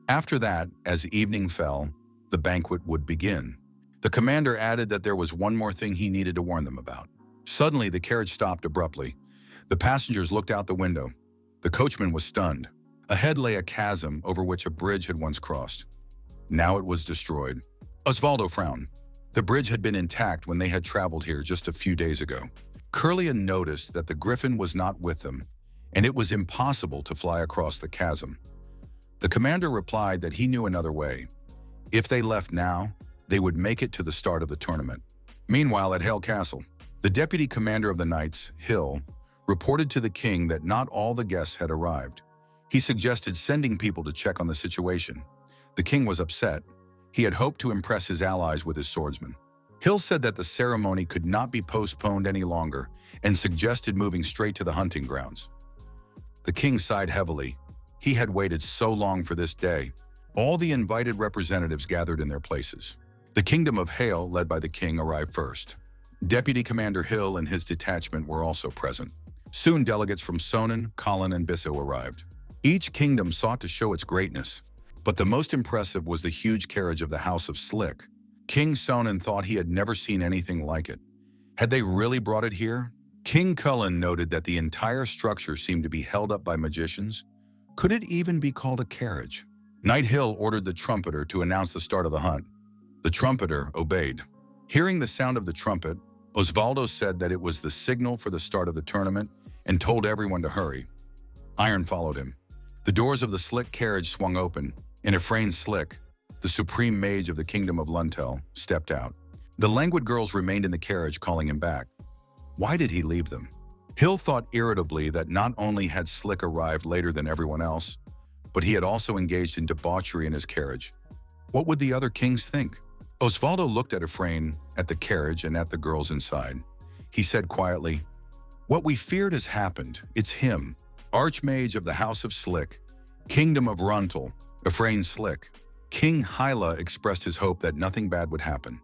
Speaker 1: After that, as evening fell, the banquet would begin. The commander added that there was one more thing he needed to warn them about. Suddenly, the carriage stopped abruptly. The passengers looked out the window. The coachman was stunned. Ahead lay a chasm over which a bridge had once crossed. Now it was destroyed. Osvaldo frowned. The bridge had been intact when they had traveled here just a few days ago. Curlia noticed that the griffin was not with them, and it was impossible to fly across the chasm. The commander replied that he knew another way. If they left now, they would make it to the start of the tournament. Meanwhile, at Hale Castle, the deputy commander of the knights, Hill, reported to the king that not all the guests had arrived. He suggested sending people to check on the situation. The king was upset. He had hoped to impress his allies with his swordsman. Hill said that the ceremony could not be postponed any longer and suggested moving straight to the hunting grounds. The king sighed heavily. He had waited so long for this day. All the invited representatives gathered in their places. The kingdom of Hale, led by the king, arrived first. Deputy Commander Hill and his detachment were also present. Soon delegates from Sonnen, Colin, and Bisso arrived. Each kingdom sought to show its greatness, but the most impressive was the huge carriage of the House of Slick. King Sonnen thought he had never seen anything like it. Had they really brought it here? King Cullen noted that the entire structure seemed to be held up by magicians. Could it even be called a carriage? Knight Hill ordered the trumpeter to announce the start of the hunt. The trumpeter obeyed. Hearing the sound of the trumpet, Osvaldo said that it was the signal for the start of the tournament and told everyone to hurry. Iron followed him. The doors of the Slick carriage swung open, and Ephraim Slick, the supreme mage of the kingdom of Luntel, stepped out. The languid girls remained in the carriage, calling him back. Why did he leave them? Hill thought irritably that not only had Slick arrived later than everyone else, but he had also engaged in debauchery in his carriage. What would the other kings think? Osvaldo looked at Ephraim, at the carriage, and at the girls inside. He said quietly, "What we feared has happened. It's him, Archmage of the House of Slick, Kingdom of Runtel, Ephraim Slick." King Hyla expressed his hope that nothing bad would happen.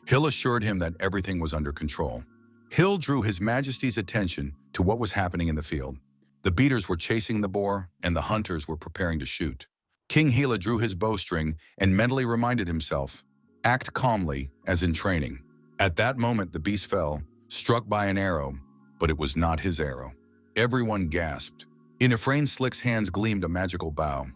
Speaker 1: Hill assured him that everything was under control. Hill drew His Majesty's attention to what was happening in the field. The beaters were chasing the boar, and the hunters were preparing to shoot. King Hyla drew his bowstring and mentally reminded himself, "Act calmly, as in training." At that moment, the beast fell, struck by an arrow, but it was not his arrow. Everyone gasped. In Ephraim Slick's hands gleamed a magical bow.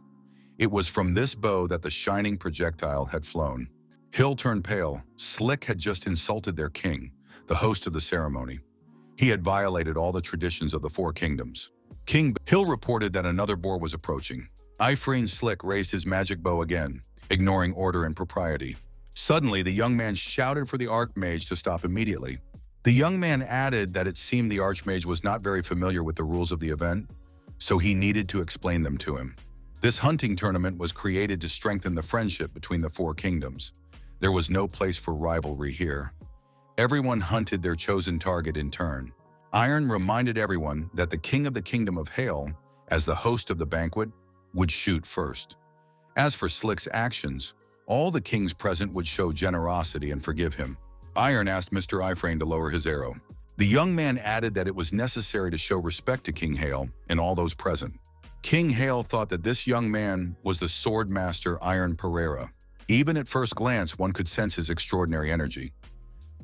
Speaker 1: It was from this bow that the shining projectile had flown. Hill turned pale. Slick had just insulted their king, the host of the ceremony. He had violated all the traditions of the four kingdoms. Hill reported that another boar was approaching. Ephraim Slick raised his magic bow again, ignoring order and propriety. Suddenly, the young man shouted for the Archmage to stop immediately. The young man added that it seemed the Archmage was not very familiar with the rules of the event, so he needed to explain them to him. This hunting tournament was created to strengthen the friendship between the four kingdoms. There was no place for rivalry here. Everyone hunted their chosen target in turn. Iron reminded everyone that the king of the kingdom of Hale, as the host of the banquet, would shoot first. As for Slick's actions, all the kings present would show generosity and forgive him. Iron asked Mr. Ephraim to lower his arrow. The young man added that it was necessary to show respect to King Hale and all those present. King Hale thought that this young man was the sword master Iron Pereira. Even at first glance, one could sense his extraordinary energy.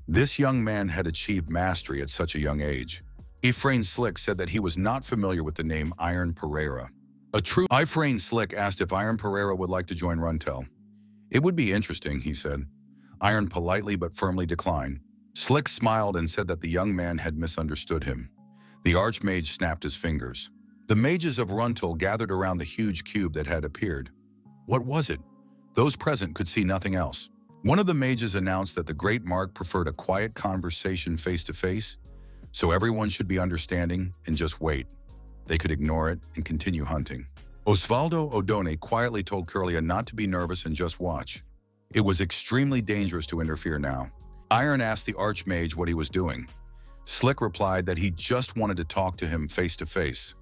Speaker 1: This young man had achieved mastery at such a young age. Ephraim Slick said that he was not familiar with the name Iron Pereira. Ephraim Slick asked if Iron Pereira would like to join Runtel. It would be interesting, he said. Iron politely but firmly declined. Slick smiled and said that the young man had misunderstood him. The Archmage snapped his fingers. The mages of Runtel gathered around the huge cube that had appeared. What was it? Those present could see nothing else. One of the mages announced that the Great Mark preferred a quiet conversation face-to-face, so everyone should be understanding and just wait. They could ignore it and continue hunting. Osvaldo Odone quietly told Curlia not to be nervous and just watch. It was extremely dangerous to interfere now. Iron asked the Archmage what he was doing. Slick replied that he just wanted to talk to him face-to-face.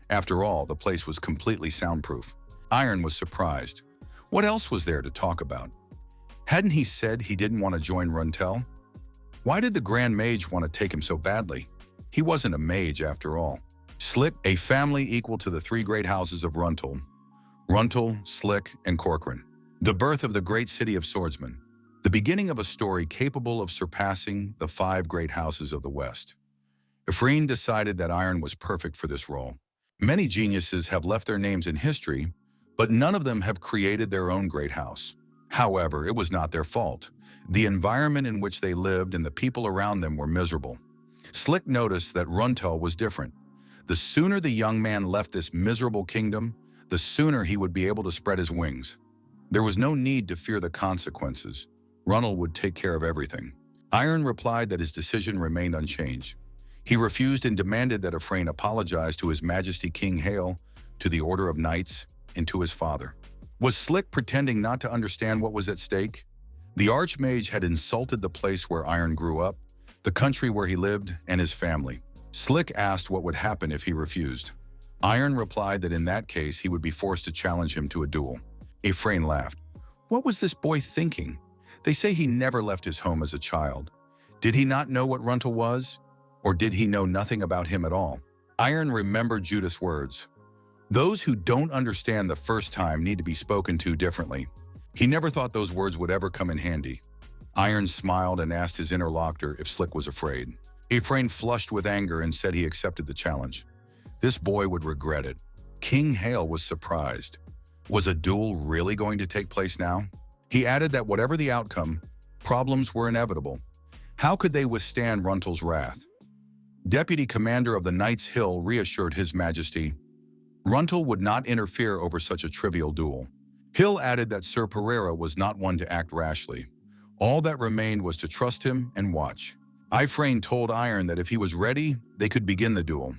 Speaker 1: After all, the place was completely soundproof. Iron was surprised. What else was there to talk about? Hadn't he said he didn't want to join Runtel? Why did the Grand Mage want to take him so badly? He wasn't a mage after all. Slick, a family equal to the three great houses of Runtel. Runtel, Slick, and Corcoran. The birth of the great city of swordsmen. The beginning of a story capable of surpassing the five great houses of the West. Ephraim decided that Iron was perfect for this role. Many geniuses have left their names in history, but none of them have created their own great house. However, it was not their fault. The environment in which they lived and the people around them were miserable. Slick noticed that Runtel was different. The sooner the young man left this miserable kingdom, the sooner he would be able to spread his wings. There was no need to fear the consequences. Runtel would take care of everything. Iron replied that his decision remained unchanged. He refused and demanded that Ephraim apologize to His Majesty King Hale, to the Order of Knights, and to his father. Was Slick pretending not to understand what was at stake? The Archmage had insulted the place where Iron grew up, the country where he lived, and his family. Slick asked what would happen if he refused. Iron replied that in that case he would be forced to challenge him to a duel. Ephraim laughed. What was this boy thinking? They say he never left his home as a child. Did he not know what Runtal was? Or did he know nothing about him at all? Iron remembered Judith's words. Those who don't understand the first time need to be spoken to differently. He never thought those words would ever come in handy. Iron smiled and asked his interlocutor if Slick was afraid. Ephraim flushed with anger and said he accepted the challenge. This boy would regret it. King Hale was surprised. Was a duel really going to take place now? He added that whatever the outcome, problems were inevitable. How could they withstand Runtal's wrath? Deputy Commander of the Knights Hill reassured His Majesty. Runtal would not interfere over such a trivial duel. Hill added that Sir Pereira was not one to act rashly. All that remained was to trust him and watch. Ephraim told Iron that if he was ready, they could begin the duel.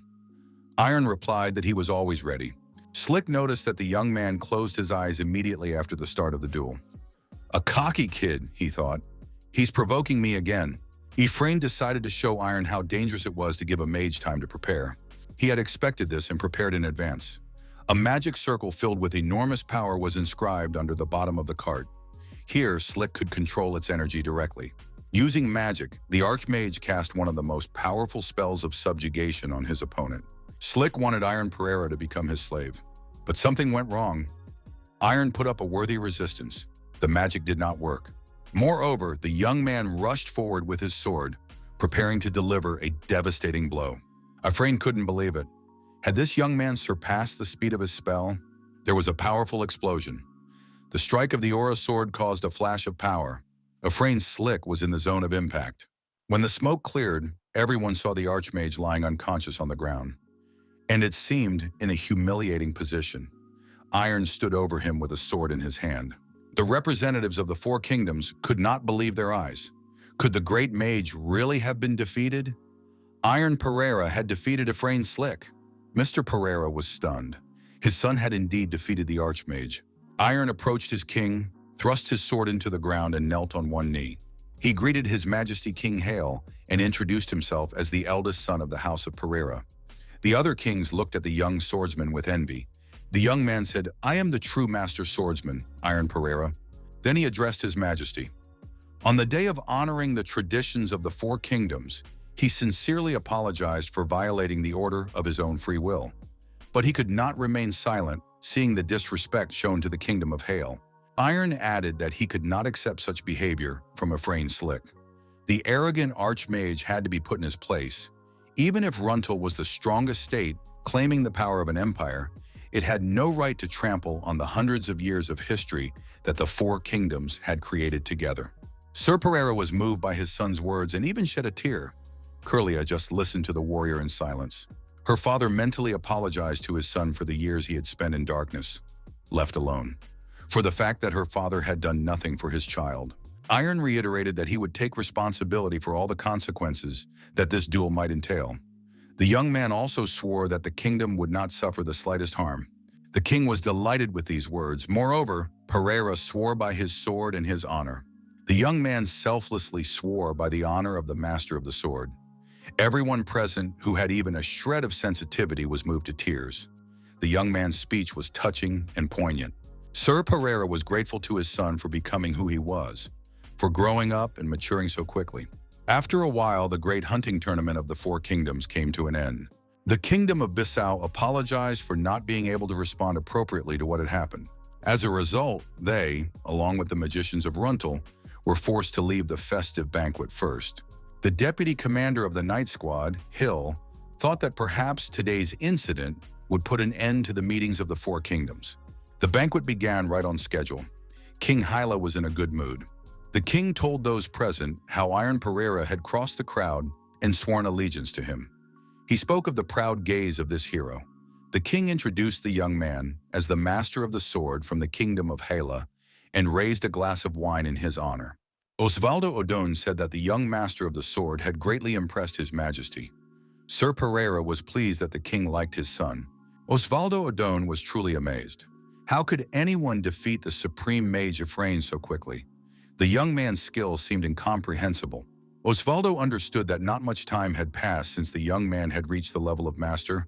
Speaker 1: Iron replied that he was always ready. Slick noticed that the young man closed his eyes immediately after the start of the duel. A cocky kid, he thought. He's provoking me again. Ephraim decided to show Iron how dangerous it was to give a mage time to prepare. He had expected this and prepared in advance. A magic circle filled with enormous power was inscribed under the bottom of the cart. Here, Slick could control its energy directly. Using magic, the Archmage cast one of the most powerful spells of subjugation on his opponent. Slick wanted Iron Pereira to become his slave. But something went wrong. Iron put up a worthy resistance. The magic did not work. Moreover, the young man rushed forward with his sword, preparing to deliver a devastating blow. Ephraim couldn't believe it. Had this young man surpassed the speed of his spell? There was a powerful explosion. The strike of the aura sword caused a flash of power. Ephraim's Slick was in the zone of impact. When the smoke cleared, everyone saw the Archmage lying unconscious on the ground. And it seemed in a humiliating position. Iron stood over him with a sword in his hand. The representatives of the four kingdoms could not believe their eyes. Could the great mage really have been defeated? Iron Pereira had defeated Ephraim Slick. Mr. Pereira was stunned. His son had indeed defeated the Archmage. Iron approached his king, thrust his sword into the ground and knelt on one knee. He greeted His Majesty King Hale and introduced himself as the eldest son of the House of Pereira. The other kings looked at the young swordsman with envy. The young man said, I am the true master swordsman, Iron Pereira. Then he addressed His Majesty. On the day of honoring the traditions of the four kingdoms, he sincerely apologized for violating the order of his own free will. But he could not remain silent, seeing the disrespect shown to the kingdom of Hale. Iron added that he could not accept such behavior from Ephraim Slick. The arrogant Archmage had to be put in his place. Even if Runtal was the strongest state, claiming the power of an empire, it had no right to trample on the hundreds of years of history that the four kingdoms had created together. Sir Pereira was moved by his son's words and even shed a tear. Curlia just listened to the warrior in silence. Her father mentally apologized to his son for the years he had spent in darkness, left alone, for the fact that her father had done nothing for his child. Iron reiterated that he would take responsibility for all the consequences that this duel might entail. The young man also swore that the kingdom would not suffer the slightest harm. The king was delighted with these words. Moreover, Pereira swore by his sword and his honor. The young man selflessly swore by the honor of the master of the sword. Everyone present who had even a shred of sensitivity was moved to tears. The young man's speech was touching and poignant. Sir Pereira was grateful to his son for becoming who he was, for growing up and maturing so quickly. After a while, the great hunting tournament of the four kingdoms came to an end. The kingdom of Bissau apologized for not being able to respond appropriately to what had happened. As a result, they, along with the magicians of Runtal, were forced to leave the festive banquet first. The deputy commander of the night squad, Hill, thought that perhaps today's incident would put an end to the meetings of the four kingdoms. The banquet began right on schedule. King Hyla was in a good mood. The king told those present how Iron Pereira had crossed the crowd and sworn allegiance to him. He spoke of the proud gaze of this hero. The king introduced the young man as the master of the sword from the kingdom of Hyla and raised a glass of wine in his honor. Osvaldo Odone said that the young master of the sword had greatly impressed His Majesty. Sir Pereira was pleased that the king liked his son. Osvaldo Odone was truly amazed. How could anyone defeat the supreme mage Ephraim so quickly? The young man's skills seemed incomprehensible. Osvaldo understood that not much time had passed since the young man had reached the level of master,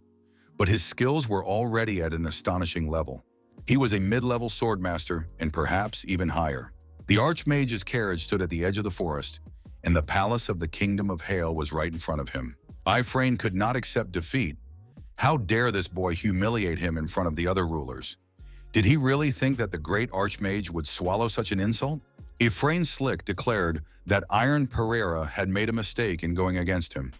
Speaker 1: but his skills were already at an astonishing level. He was a mid-level swordmaster and perhaps even higher. The Archmage's carriage stood at the edge of the forest, and the palace of the Kingdom of Hail was right in front of him. Ifrane could not accept defeat. How dare this boy humiliate him in front of the other rulers? Did he really think that the great Archmage would swallow such an insult? Ifrane Slick declared that Iron Pereira had made a mistake in going against him.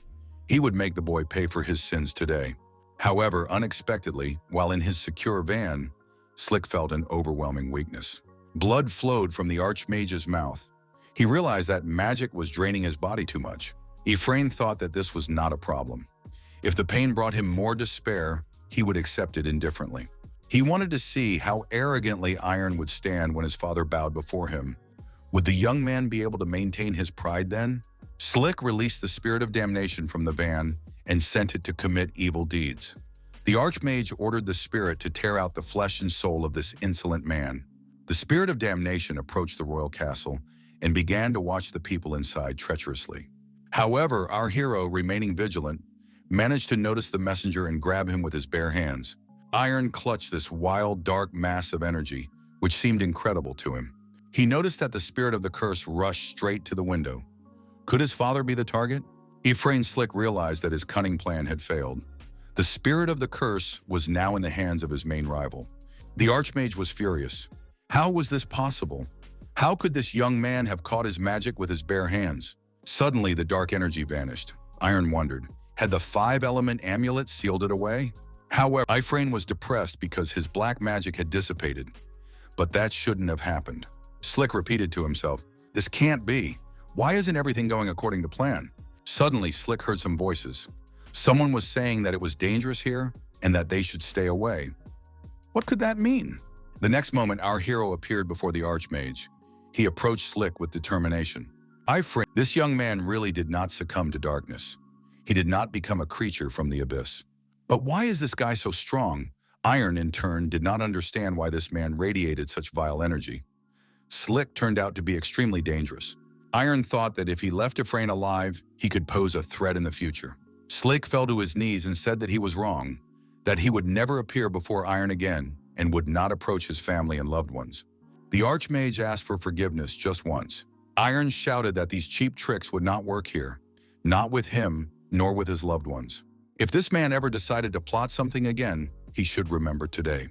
Speaker 1: He would make the boy pay for his sins today. However, unexpectedly, while in his secure van, Slick felt an overwhelming weakness. Blood flowed from the Archmage's mouth. He realized that magic was draining his body too much. Ifrane thought that this was not a problem. If the pain brought him more despair, he would accept it indifferently. He wanted to see how arrogantly Iron would stand when his father bowed before him. Would the young man be able to maintain his pride then? Slick released the spirit of damnation from the van and sent it to commit evil deeds. The Archmage ordered the spirit to tear out the flesh and soul of this insolent man. The spirit of damnation approached the royal castle and began to watch the people inside treacherously. However, our hero, remaining vigilant, managed to notice the messenger and grab him with his bare hands. Iron clutched this wild, dark mass of energy, which seemed incredible to him. He noticed that the spirit of the curse rushed straight to the window. Could his father be the target? Ifrane Slick realized that his cunning plan had failed. The spirit of the curse was now in the hands of his main rival. The Archmage was furious. How was this possible? How could this young man have caught his magic with his bare hands? Suddenly, the dark energy vanished. Iron wondered, had the 5-element amulet sealed it away? However, Ifrane was depressed because his black magic had dissipated. But that shouldn't have happened. Slick repeated to himself, this can't be. Why isn't everything going according to plan? Suddenly, Slick heard some voices. Someone was saying that it was dangerous here and that they should stay away. What could that mean? The next moment, our hero appeared before the Archmage. He approached Slick with determination. Ifrane, this young man really did not succumb to darkness. He did not become a creature from the abyss. But why is this guy so strong? Iron, in turn, did not understand why this man radiated such vile energy. Slick turned out to be extremely dangerous. Iron thought that if he left Ifrane alive, he could pose a threat in the future. Slick fell to his knees and said that he was wrong, that he would never appear before Iron again and would not approach his family and loved ones. The Archmage asked for forgiveness just once. Iron shouted that these cheap tricks would not work here, not with him, nor with his loved ones. If this man ever decided to plot something again, he should remember today.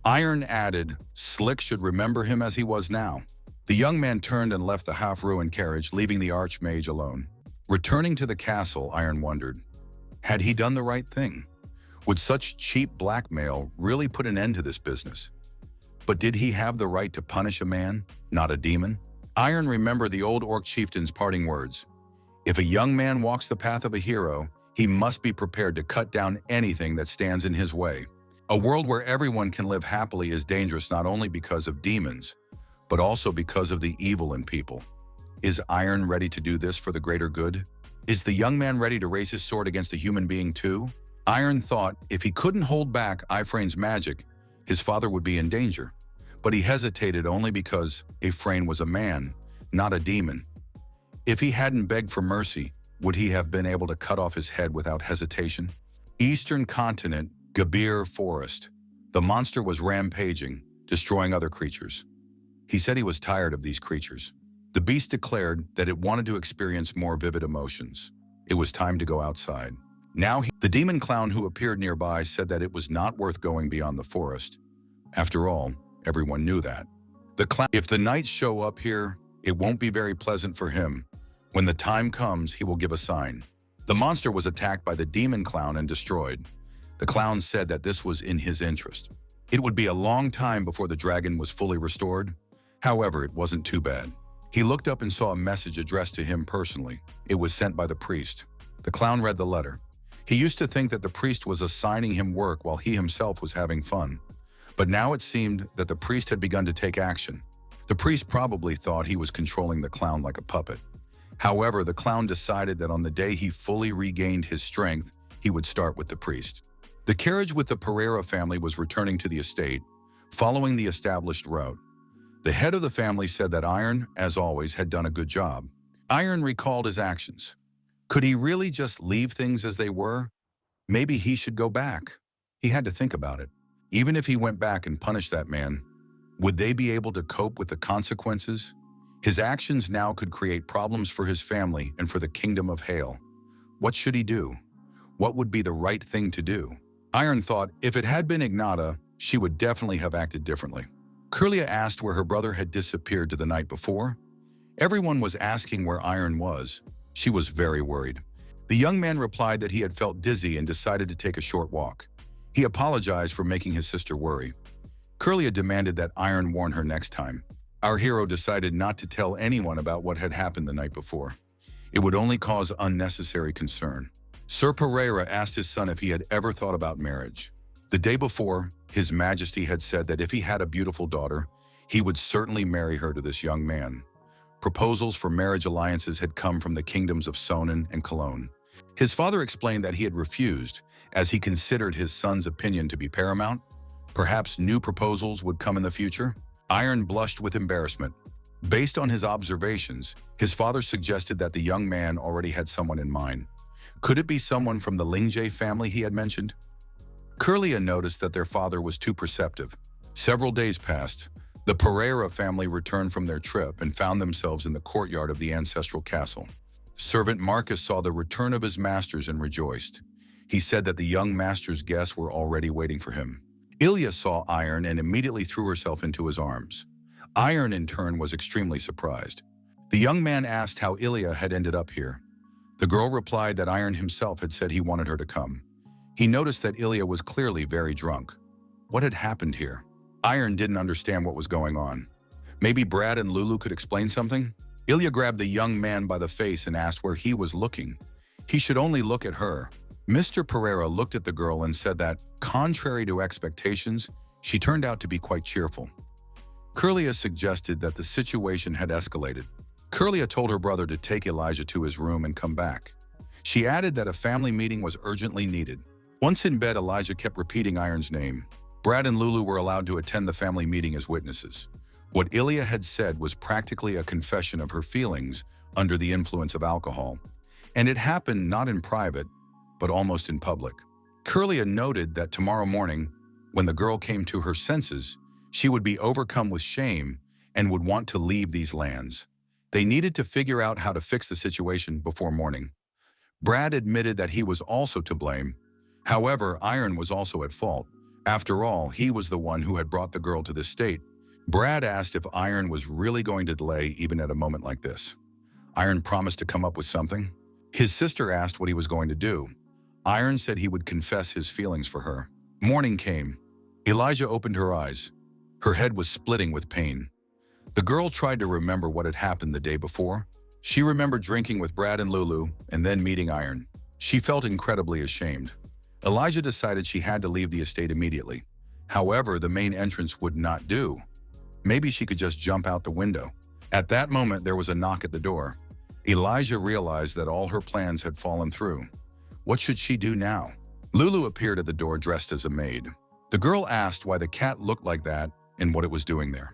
Speaker 1: Iron added, Slick should remember him as he was now. The young man turned and left the half-ruined carriage, leaving the Archmage alone. Returning to the castle, Iron wondered, had he done the right thing? Would such cheap blackmail really put an end to this business? But did he have the right to punish a man, not a demon? Iron remembered the old orc chieftain's parting words. If a young man walks the path of a hero, he must be prepared to cut down anything that stands in his way. A world where everyone can live happily is dangerous not only because of demons, but also because of the evil in people. Is Iron ready to do this for the greater good? Is the young man ready to raise his sword against a human being too? Iron thought if he couldn't hold back Ifrane's magic, his father would be in danger. But he hesitated only because Ifrane was a man, not a demon. If he hadn't begged for mercy, would he have been able to cut off his head without hesitation? Eastern continent, Gabir Forest. The monster was rampaging, destroying other creatures. He said he was tired of these creatures. The beast declared that it wanted to experience more vivid emotions. It was time to go outside. Now the demon clown who appeared nearby said that it was not worth going beyond the forest. After all, everyone knew that. If the knights show up here, it won't be very pleasant for him. When the time comes, he will give a sign. The monster was attacked by the demon clown and destroyed. The clown said that this was in his interest. It would be a long time before the dragon was fully restored. However, it wasn't too bad. He looked up and saw a message addressed to him personally. It was sent by the priest. The clown read the letter. He used to think that the priest was assigning him work while he himself was having fun. But now it seemed that the priest had begun to take action. The priest probably thought he was controlling the clown like a puppet. However, the clown decided that on the day he fully regained his strength, he would start with the priest. The carriage with the Pereira family was returning to the estate, following the established route. The head of the family said that Iron, as always, had done a good job. Iron recalled his actions. Could he really just leave things as they were? Maybe he should go back. He had to think about it. Even if he went back and punished that man, would they be able to cope with the consequences? His actions now could create problems for his family and for the kingdom of Hale. What should he do? What would be the right thing to do? Iron thought if it had been Ignata, she would definitely have acted differently. Curlia asked where her brother had disappeared the night before. Everyone was asking where Iron was. She was very worried. The young man replied that he had felt dizzy and decided to take a short walk. He apologized for making his sister worry. Curlia demanded that Iron warn her next time. Our hero decided not to tell anyone about what had happened the night before. It would only cause unnecessary concern. Sir Pereira asked his son if he had ever thought about marriage. The day before, His Majesty had said that if he had a beautiful daughter, he would certainly marry her to this young man. Proposals for marriage alliances had come from the kingdoms of Sonnen and Cologne. His father explained that he had refused, as he considered his son's opinion to be paramount. Perhaps new proposals would come in the future? Iron blushed with embarrassment. Based on his observations, his father suggested that the young man already had someone in mind. Could it be someone from the Lingje family he had mentioned? Curlia noticed that their father was too perceptive. Several days passed. The Pereira family returned from their trip and found themselves in the courtyard of the ancestral castle. Servant Marcus saw the return of his masters and rejoiced. He said that the young master's guests were already waiting for him. Ilya saw Iron and immediately threw herself into his arms. Iron, in turn, was extremely surprised. The young man asked how Ilya had ended up here. The girl replied that Iron himself had said he wanted her to come. He noticed that Ilya was clearly very drunk. What had happened here? Iron didn't understand what was going on. Maybe Brad and Lulu could explain something? Ilya grabbed the young man by the face and asked where he was looking. He should only look at her. Mr. Pereira looked at the girl and said that, contrary to expectations, she turned out to be quite cheerful. Curlia suggested that the situation had escalated. Curlia told her brother to take Elijah to his room and come back. She added that a family meeting was urgently needed. Once in bed, Elijah kept repeating Iron's name. Brad and Lulu were allowed to attend the family meeting as witnesses. What Ilya had said was practically a confession of her feelings under the influence of alcohol. And it happened not in private, but almost in public. Curlia noted that tomorrow morning, when the girl came to her senses, she would be overcome with shame and would want to leave these lands. They needed to figure out how to fix the situation before morning. Brad admitted that he was also to blame. However, Iron was also at fault. After all, he was the one who had brought the girl to this state. Brad asked if Iron was really going to delay even at a moment like this. Iron promised to come up with something. His sister asked what he was going to do. Iron said he would confess his feelings for her. Morning came. Elijah opened her eyes. Her head was splitting with pain. The girl tried to remember what had happened the day before. She remembered drinking with Brad and Lulu and then meeting Iron. She felt incredibly ashamed. Elijah decided she had to leave the estate immediately. However, the main entrance would not do. Maybe she could just jump out the window. At that moment, there was a knock at the door. Elijah realized that all her plans had fallen through. What should she do now? Lulu appeared at the door dressed as a maid. The girl asked why the cat looked like that and what it was doing there.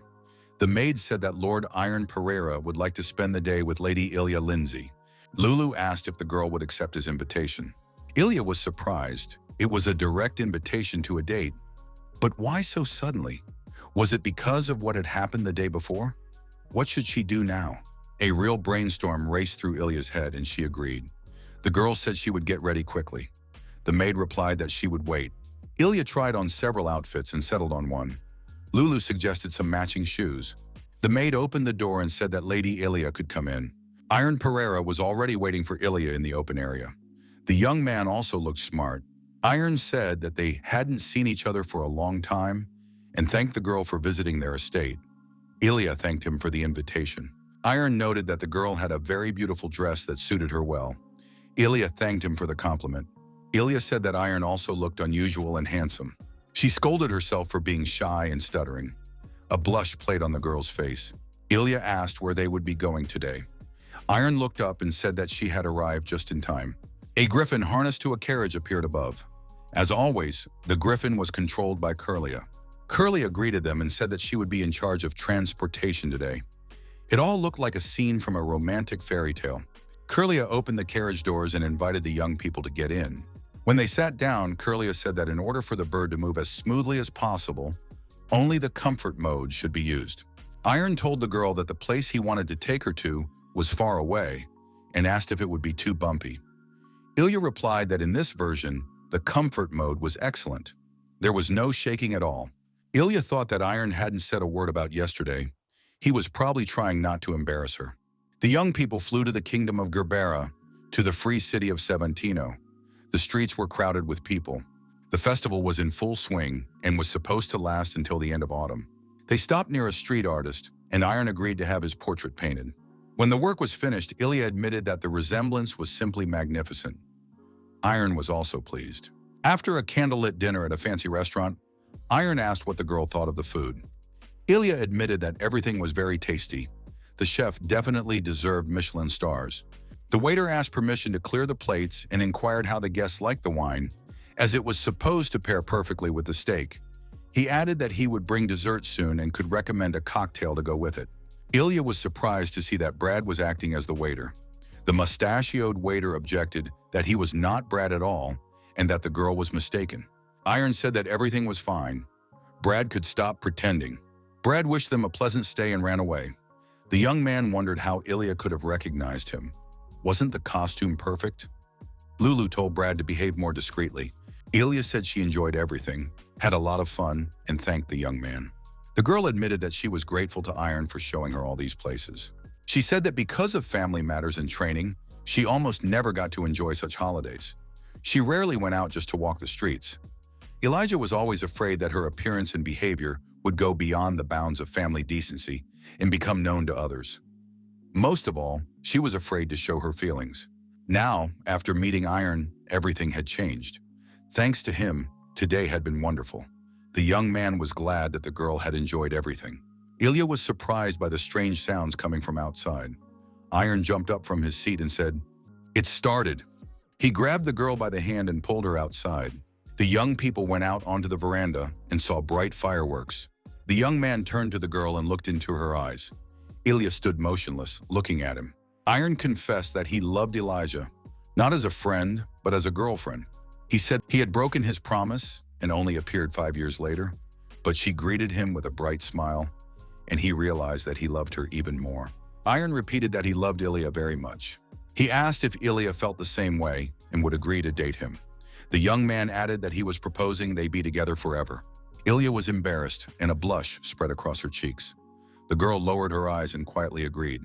Speaker 1: The maid said that Lord Iron Pereira would like to spend the day with Lady Ilya Lindsay. Lulu asked if the girl would accept his invitation. Ilya was surprised. It was a direct invitation to a date. But why so suddenly? Was it because of what had happened the day before? What should she do now? A real brainstorm raced through Ilya's head and she agreed. The girl said she would get ready quickly. The maid replied that she would wait. Ilya tried on several outfits and settled on one. Lulu suggested some matching shoes. The maid opened the door and said that Lady Ilya could come in. Iron Pereira was already waiting for Ilya in the open area. The young man also looked smart. Iron said that they hadn't seen each other for a long time and thanked the girl for visiting their estate. Ilya thanked him for the invitation. Iron noted that the girl had a very beautiful dress that suited her well. Ilya thanked him for the compliment. Ilya said that Iron also looked unusual and handsome. She scolded herself for being shy and stuttering. A blush played on the girl's face. Ilya asked where they would be going today. Iron looked up and said that she had arrived just in time. A griffin harnessed to a carriage appeared above. As always, the griffin was controlled by Curlia. Curlia greeted them and said that she would be in charge of transportation today. It all looked like a scene from a romantic fairy tale. Curlia opened the carriage doors and invited the young people to get in. When they sat down, Curlia said that in order for the bird to move as smoothly as possible, only the comfort mode should be used. Iron told the girl that the place he wanted to take her to was far away and asked if it would be too bumpy. Ilya replied that in this version, the comfort mode was excellent. There was no shaking at all. Ilya thought that Iron hadn't said a word about yesterday. He was probably trying not to embarrass her. The young people flew to the kingdom of Gerbera, to the free city of Seventino. The streets were crowded with people. The festival was in full swing and was supposed to last until the end of autumn. They stopped near a street artist, and Iron agreed to have his portrait painted. When the work was finished, Ilya admitted that the resemblance was simply magnificent. Iron was also pleased. After a candlelit dinner at a fancy restaurant, Iron asked what the girl thought of the food. Ilya admitted that everything was very tasty. The chef definitely deserved Michelin stars. The waiter asked permission to clear the plates and inquired how the guests liked the wine, as it was supposed to pair perfectly with the steak. He added that he would bring dessert soon and could recommend a cocktail to go with it. Ilya was surprised to see that Brad was acting as the waiter. The mustachioed waiter objected that he was not Brad at all and that the girl was mistaken. Iron said that everything was fine. Brad could stop pretending. Brad wished them a pleasant stay and ran away. The young man wondered how Ilya could have recognized him. Wasn't the costume perfect? Lulu told Brad to behave more discreetly. Ilya said she enjoyed everything, had a lot of fun, and thanked the young man. The girl admitted that she was grateful to Iron for showing her all these places. She said that because of family matters and training, she almost never got to enjoy such holidays. She rarely went out just to walk the streets. Elijah was always afraid that her appearance and behavior would go beyond the bounds of family decency and become known to others. Most of all, she was afraid to show her feelings. Now, after meeting Iron, everything had changed. Thanks to him, today had been wonderful. The young man was glad that the girl had enjoyed everything. Ilya was surprised by the strange sounds coming from outside. Iron jumped up from his seat and said, "It started." He grabbed the girl by the hand and pulled her outside. The young people went out onto the veranda and saw bright fireworks. The young man turned to the girl and looked into her eyes. Ilya stood motionless, looking at him. Iron confessed that he loved Elijah, not as a friend, but as a girlfriend. He said he had broken his promise and only appeared 5 years later, but she greeted him with a bright smile, and he realized that he loved her even more. Iron repeated that he loved Ilya very much. He asked if Ilya felt the same way and would agree to date him. The young man added that he was proposing they be together forever. Ilya was embarrassed, and a blush spread across her cheeks. The girl lowered her eyes and quietly agreed.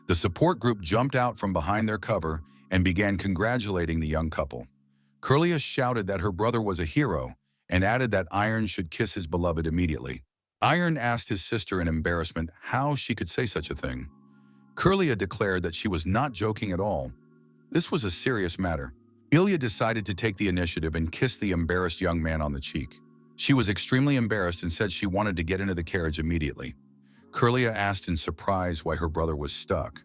Speaker 1: The support group jumped out from behind their cover and began congratulating the young couple. Curlia shouted that her brother was a hero and added that Iron should kiss his beloved immediately. Iron asked his sister in embarrassment how she could say such a thing. Curlia declared that she was not joking at all. This was a serious matter. Ilya decided to take the initiative and kiss the embarrassed young man on the cheek. She was extremely embarrassed and said she wanted to get into the carriage immediately. Curlia asked in surprise why her brother was stuck.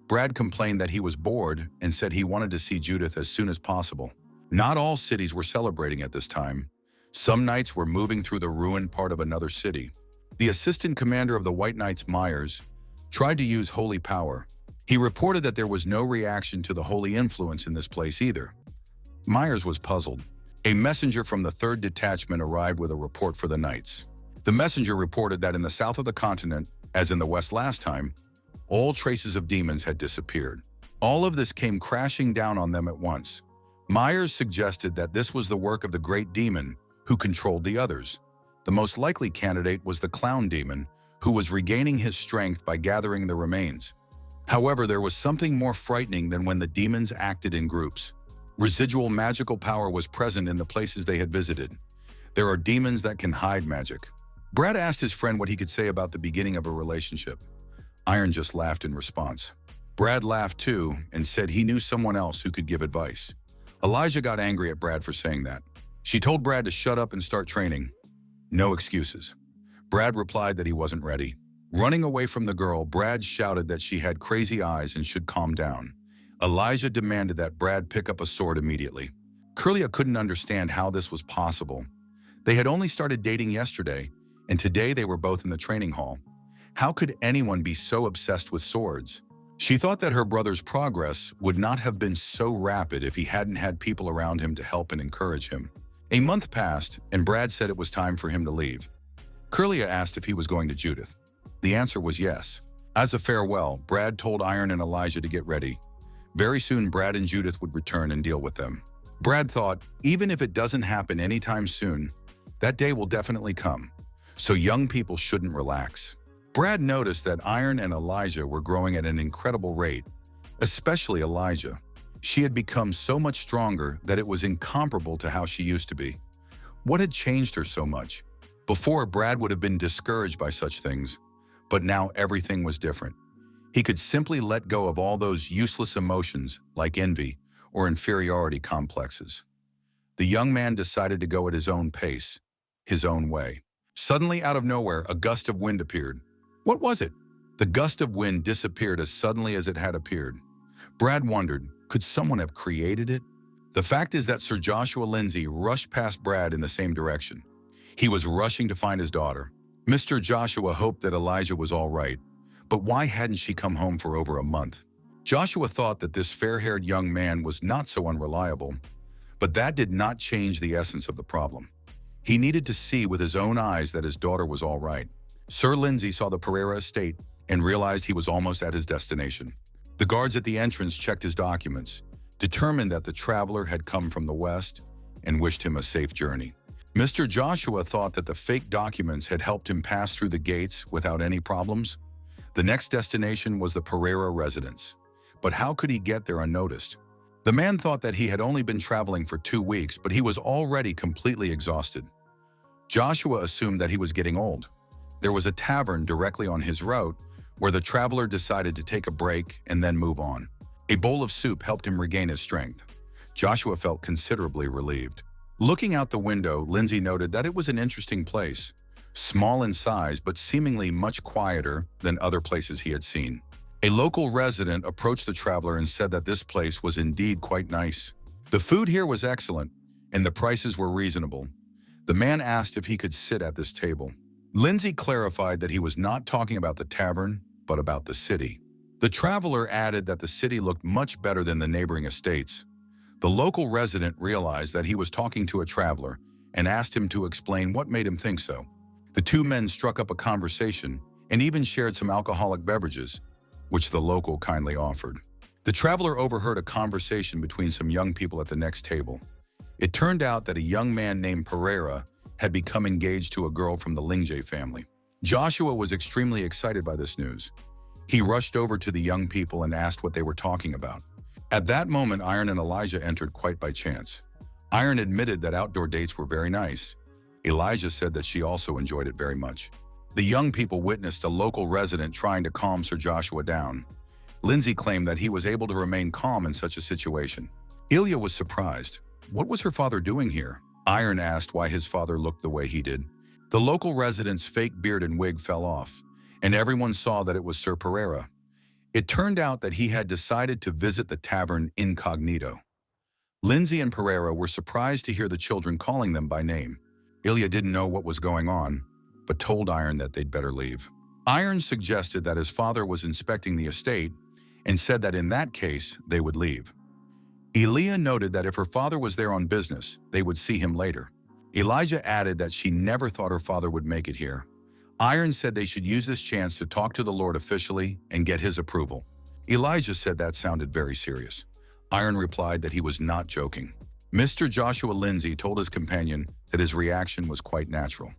Speaker 1: Brad complained that he was bored and said he wanted to see Judith as soon as possible. Not all cities were celebrating at this time. Some knights were moving through the ruined part of another city. The assistant commander of the White Knights, Myers, tried to use holy power. He reported that there was no reaction to the holy influence in this place either. Myers was puzzled. A messenger from the 3rd Detachment arrived with a report for the Knights. The messenger reported that in the south of the continent, as in the west last time, all traces of demons had disappeared. All of this came crashing down on them at once. Myers suggested that this was the work of the great demon who controlled the others. The most likely candidate was the clown demon, who was regaining his strength by gathering the remains. However, there was something more frightening than when the demons acted in groups. Residual magical power was present in the places they had visited. There are demons that can hide magic. Brad asked his friend what he could say about the beginning of a relationship. Iron just laughed in response. Brad laughed too and said he knew someone else who could give advice. Elijah got angry at Brad for saying that. She told Brad to shut up and start training. No excuses. Brad replied that he wasn't ready. Running away from the girl, Brad shouted that she had crazy eyes and should calm down. Elijah demanded that Brad pick up a sword immediately. Curlia couldn't understand how this was possible. They had only started dating yesterday, and today they were both in the training hall. How could anyone be so obsessed with swords? She thought that her brother's progress would not have been so rapid if he hadn't had people around him to help and encourage him. A month passed, and Brad said it was time for him to leave. Curlia asked if he was going to Judith. The answer was yes. As a farewell, Brad told Iron and Elijah to get ready. Very soon, Brad and Judith would return and deal with them. Brad thought, even if it doesn't happen anytime soon, that day will definitely come. So young people shouldn't relax. Brad noticed that Iron and Elijah were growing at an incredible rate, especially Elijah. She had become so much stronger that it was incomparable to how she used to be. What had changed her so much? Before, Brad would have been discouraged by such things, but now everything was different. He could simply let go of all those useless emotions like envy or inferiority complexes. The young man decided to go at his own pace, his own way. Suddenly, out of nowhere, a gust of wind appeared. What was it? The gust of wind disappeared as suddenly as it had appeared. Brad wondered, could someone have created it? The fact is that Sir Joshua Lindsay rushed past Brad in the same direction. He was rushing to find his daughter. Mr. Joshua hoped that Elijah was all right, but why hadn't she come home for over a month? Joshua thought that this fair-haired young man was not so unreliable, but that did not change the essence of the problem. He needed to see with his own eyes that his daughter was all right. Sir Lindsay saw the Pereira estate and realized he was almost at his destination. The guards at the entrance checked his documents, determined that the traveler had come from the west, and wished him a safe journey. Mr. Joshua thought that the fake documents had helped him pass through the gates without any problems. The next destination was the Pereira residence. But how could he get there unnoticed? The man thought that he had only been traveling for 2 weeks, but he was already completely exhausted. Joshua assumed that he was getting old. There was a tavern directly on his route where the traveler decided to take a break and then move on. A bowl of soup helped him regain his strength. Joshua felt considerably relieved. Looking out the window, Lindsay noted that it was an interesting place, small in size but seemingly much quieter than other places he had seen. A local resident approached the traveler and said that this place was indeed quite nice. The food here was excellent, and the prices were reasonable. The man asked if he could sit at this table. Lindsay clarified that he was not talking about the tavern, but about the city. The traveler added that the city looked much better than the neighboring estates. The local resident realized that he was talking to a traveler and asked him to explain what made him think so. The two men struck up a conversation and even shared some alcoholic beverages, which the local kindly offered. The traveler overheard a conversation between some young people at the next table. It turned out that a young man named Pereira had become engaged to a girl from the Lingje family. Joshua was extremely excited by this news. He rushed over to the young people and asked what they were talking about. At that moment, Iron and Elijah entered quite by chance. Iron admitted that outdoor dates were very nice. Elijah said that she also enjoyed it very much. The young people witnessed a local resident trying to calm Sir Joshua down. Lindsay claimed that he was able to remain calm in such a situation. Ilya was surprised. What was her father doing here? Iron asked why his father looked the way he did. The local resident's fake beard and wig fell off, and everyone saw that it was Sir Pereira. It turned out that he had decided to visit the tavern incognito. Lindsay and Pereira were surprised to hear the children calling them by name. Ilya didn't know what was going on, but told Iron that they'd better leave. Iron suggested that his father was inspecting the estate and said that in that case, they would leave. Ilya noted that if her father was there on business, they would see him later. Elijah added that she never thought her father would make it here. Iron said they should use this chance to talk to the Lord officially and get his approval. Elijah said that sounded very serious. Iron replied that he was not joking. Mr. Joshua Lindsay told his companion that his reaction was quite natural.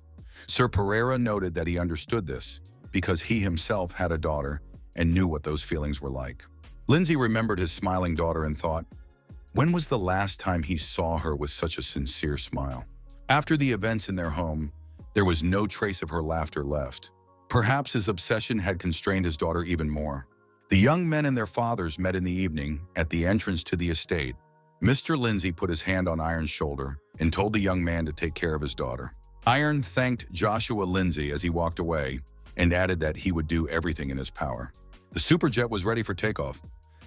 Speaker 1: Sir Pereira noted that he understood this because he himself had a daughter and knew what those feelings were like. Lindsay remembered his smiling daughter and thought, when was the last time he saw her with such a sincere smile? After the events in their home, there was no trace of her laughter left. Perhaps his obsession had constrained his daughter even more. The young men and their fathers met in the evening at the entrance to the estate. Mr. Lindsay put his hand on Iron's shoulder and told the young man to take care of his daughter. Iron thanked Joshua Lindsay as he walked away and added that he would do everything in his power. The superjet was ready for takeoff.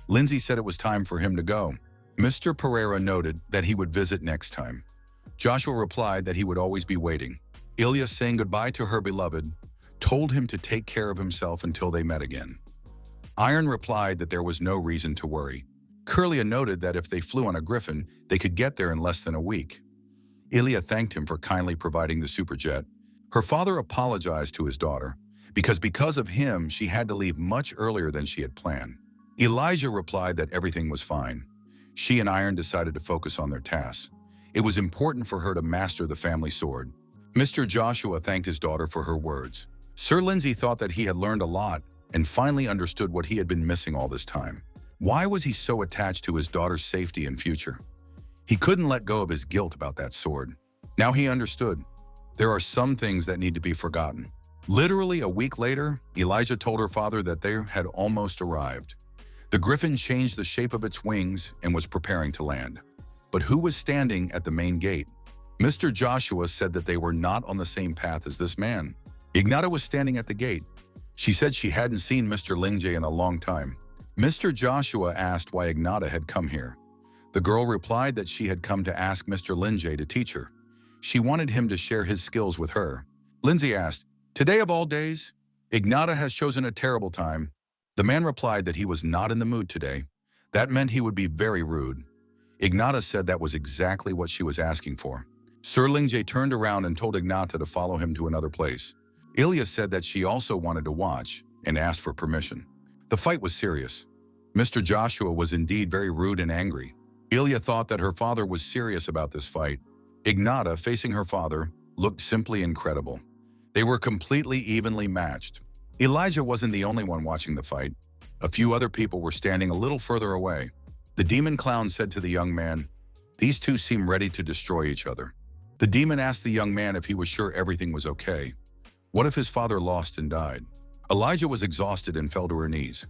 Speaker 1: Lindsay said it was time for him to go. Mr. Pereira noted that he would visit next time. Joshua replied that he would always be waiting. Ilya, saying goodbye to her beloved, told him to take care of himself until they met again. Iron replied that there was no reason to worry. Curlia noted that if they flew on a griffin, they could get there in less than a week. Ilya thanked him for kindly providing the superjet. Her father apologized to his daughter, because of him, she had to leave much earlier than she had planned. Elijah replied that everything was fine. She and Iron decided to focus on their tasks. It was important for her to master the family sword. Mr. Joshua thanked his daughter for her words. Sir Lindsay thought that he had learned a lot and finally understood what he had been missing all this time. Why was he so attached to his daughter's safety and future? He couldn't let go of his guilt about that sword. Now he understood. There are some things that need to be forgotten. Literally a week later, Elijah told her father that they had almost arrived. The griffin changed the shape of its wings and was preparing to land. But who was standing at the main gate? Mr. Joshua said that they were not on the same path as this man. Ignata was standing at the gate. She said she hadn't seen Mr. Lingjie in a long time. Mr. Joshua asked why Ignata had come here. The girl replied that she had come to ask Mr. Lingjie to teach her. She wanted him to share his skills with her. Lindsay asked, "Today of all days, Ignata has chosen a terrible time." The man replied that he was not in the mood today. That meant he would be very rude. Ignata said that was exactly what she was asking for. Sir Lingjie turned around and told Ignata to follow him to another place. Ilya said that she also wanted to watch and asked for permission. The fight was serious. Mr. Joshua was indeed very rude and angry. Ilya thought that her father was serious about this fight. Ignata, facing her father, looked simply incredible. They were completely evenly matched. Elijah wasn't the only one watching the fight. A few other people were standing a little further away. The demon clown said to the young man, "These two seem ready to destroy each other." The demon asked the young man if he was sure everything was okay. What if his father lost and died? Elijah was exhausted and fell to her knees.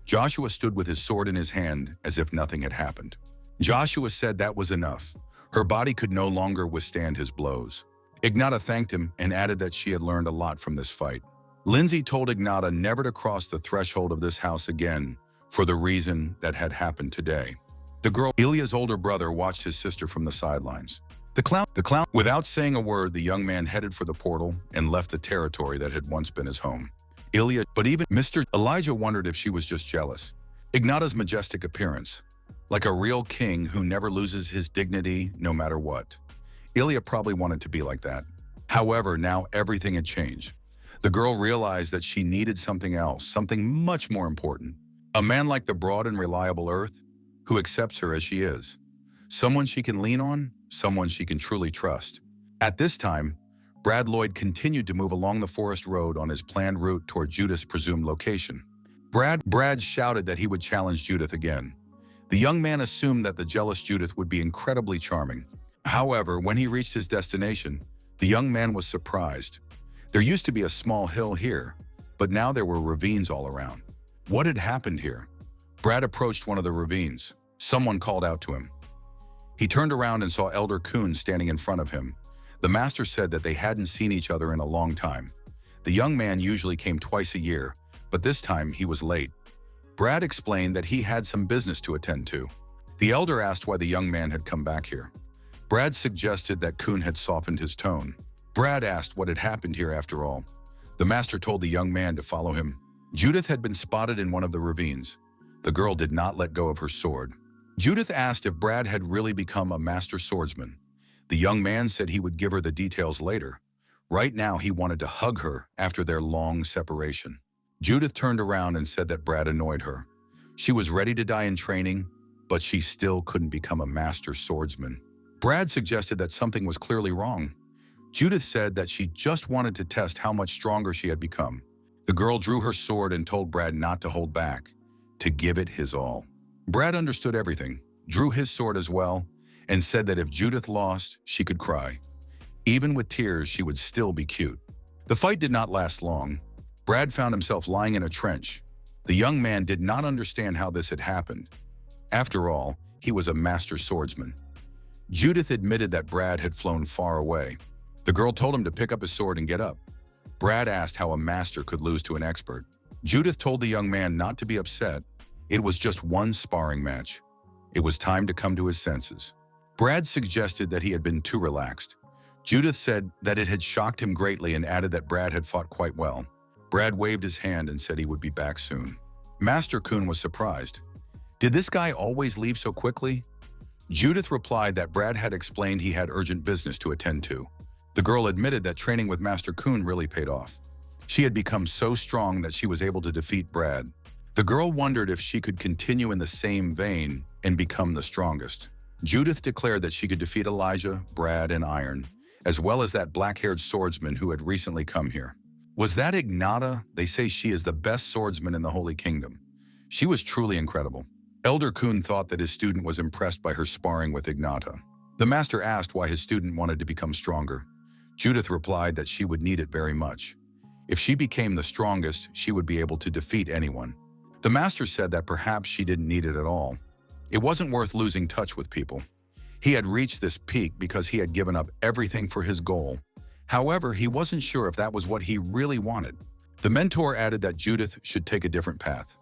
Speaker 1: Joshua stood with his sword in his hand as if nothing had happened. Joshua said that was enough. Her body could no longer withstand his blows. Ignata thanked him and added that she had learned a lot from this fight. Lindsay told Ignata never to cross the threshold of this house again for the reason that had happened today. The girl, Ilya's older brother, watched his sister from the sidelines. The clown, without saying a word, the young man headed for the portal and left the territory that had once been his home. But even Mr. Elijah wondered if she was just jealous. Ignata's majestic appearance, like a real king who never loses his dignity no matter what. Ilya probably wanted to be like that. However, now everything had changed. The girl realized that she needed something else, something much more important. A man like the broad and reliable Earth, who accepts her as she is. Someone she can lean on, someone she can truly trust. At this time, Brad Lloyd continued to move along the forest road on his planned route toward Judith's presumed location. Brad shouted that he would challenge Judith again. The young man assumed that the jealous Judith would be incredibly charming. However, when he reached his destination, the young man was surprised. There used to be a small hill here, but now there were ravines all around. What had happened here? Brad approached one of the ravines. Someone called out to him. He turned around and saw Elder Kuhn standing in front of him. The master said that they hadn't seen each other in a long time. The young man usually came twice a year, but this time he was late. Brad explained that he had some business to attend to. The elder asked why the young man had come back here. Brad suggested that Kuhn had softened his tone. Brad asked what had happened here after all. The master told the young man to follow him. Judith had been spotted in one of the ravines. The girl did not let go of her sword. Judith asked if Brad had really become a master swordsman. The young man said he would give her the details later. Right now, he wanted to hug her after their long separation. Judith turned around and said that Brad annoyed her. She was ready to die in training, but she still couldn't become a master swordsman. Brad suggested that something was clearly wrong. Judith said that she just wanted to test how much stronger she had become. The girl drew her sword and told Brad not to hold back, to give it his all. Brad understood everything, drew his sword as well, and said that if Judith lost, she could cry. Even with tears, she would still be cute. The fight did not last long. Brad found himself lying in a trench. The young man did not understand how this had happened. After all, he was a master swordsman. Judith admitted that Brad had flown far away. The girl told him to pick up his sword and get up. Brad asked how a master could lose to an expert. Judith told the young man not to be upset. It was just one sparring match. It was time to come to his senses. Brad suggested that he had been too relaxed. Judith said that it had shocked him greatly and added that Brad had fought quite well. Brad waved his hand and said he would be back soon. Master Kun was surprised. Did this guy always leave so quickly? Judith replied that Brad had explained he had urgent business to attend to. The girl admitted that training with Master Kun really paid off. She had become so strong that she was able to defeat Brad. The girl wondered if she could continue in the same vein and become the strongest. Judith declared that she could defeat Elijah, Brad, and Iron, as well as that black-haired swordsman who had recently come here. Was that Ignata? They say she is the best swordsman in the Holy Kingdom. She was truly incredible. Elder Kun thought that his student was impressed by her sparring with Ignata. The master asked why his student wanted to become stronger. Judith replied that she would need it very much. If she became the strongest, she would be able to defeat anyone. The master said that perhaps she didn't need it at all. It wasn't worth losing touch with people. He had reached this peak because he had given up everything for his goal. However, he wasn't sure if that was what he really wanted. The mentor added that Judith should take a different path.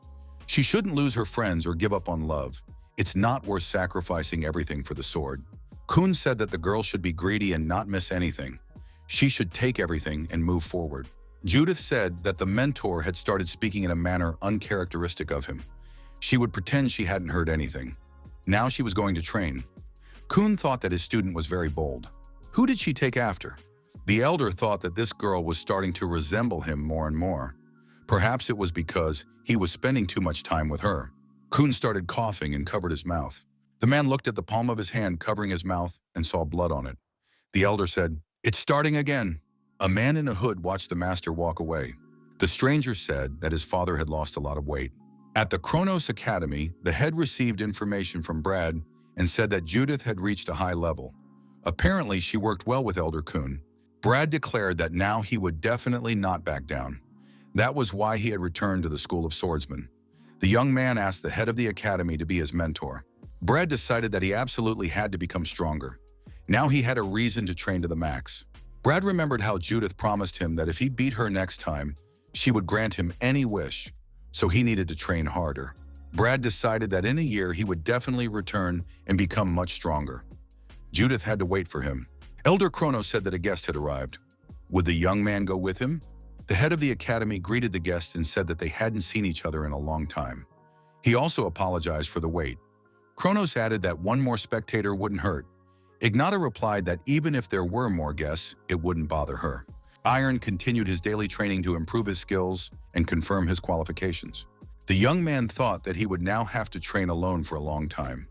Speaker 1: She shouldn't lose her friends or give up on love. It's not worth sacrificing everything for the sword. Kun said that the girl should be greedy and not miss anything. She should take everything and move forward. Judith said that the mentor had started speaking in a manner uncharacteristic of him. She would pretend she hadn't heard anything. Now she was going to train. Kun thought that his student was very bold. Who did she take after? The elder thought that this girl was starting to resemble him more and more. Perhaps it was because he was spending too much time with her. Kun started coughing and covered his mouth. The man looked at the palm of his hand covering his mouth and saw blood on it. The elder said, "It's starting again." A man in a hood watched the master walk away. The stranger said that his father had lost a lot of weight. At the Kronos Academy, the head received information from Brad and said that Judith had reached a high level. Apparently, she worked well with Elder Kun. Brad declared that now he would definitely not back down. That was why he had returned to the School of Swordsmen. The young man asked the head of the academy to be his mentor. Brad decided that he absolutely had to become stronger. Now he had a reason to train to the max. Brad remembered how Judith promised him that if he beat her next time, she would grant him any wish, so he needed to train harder. Brad decided that in a year he would definitely return and become much stronger. Judith had to wait for him. Elder Kronos said that a guest had arrived. Would the young man go with him? The head of the academy greeted the guest and said that they hadn't seen each other in a long time. He also apologized for the wait. Kronos added that one more spectator wouldn't hurt. Ignata replied that even if there were more guests, it wouldn't bother her. Iron continued his daily training to improve his skills and confirm his qualifications. The young man thought that he would now have to train alone for a long time.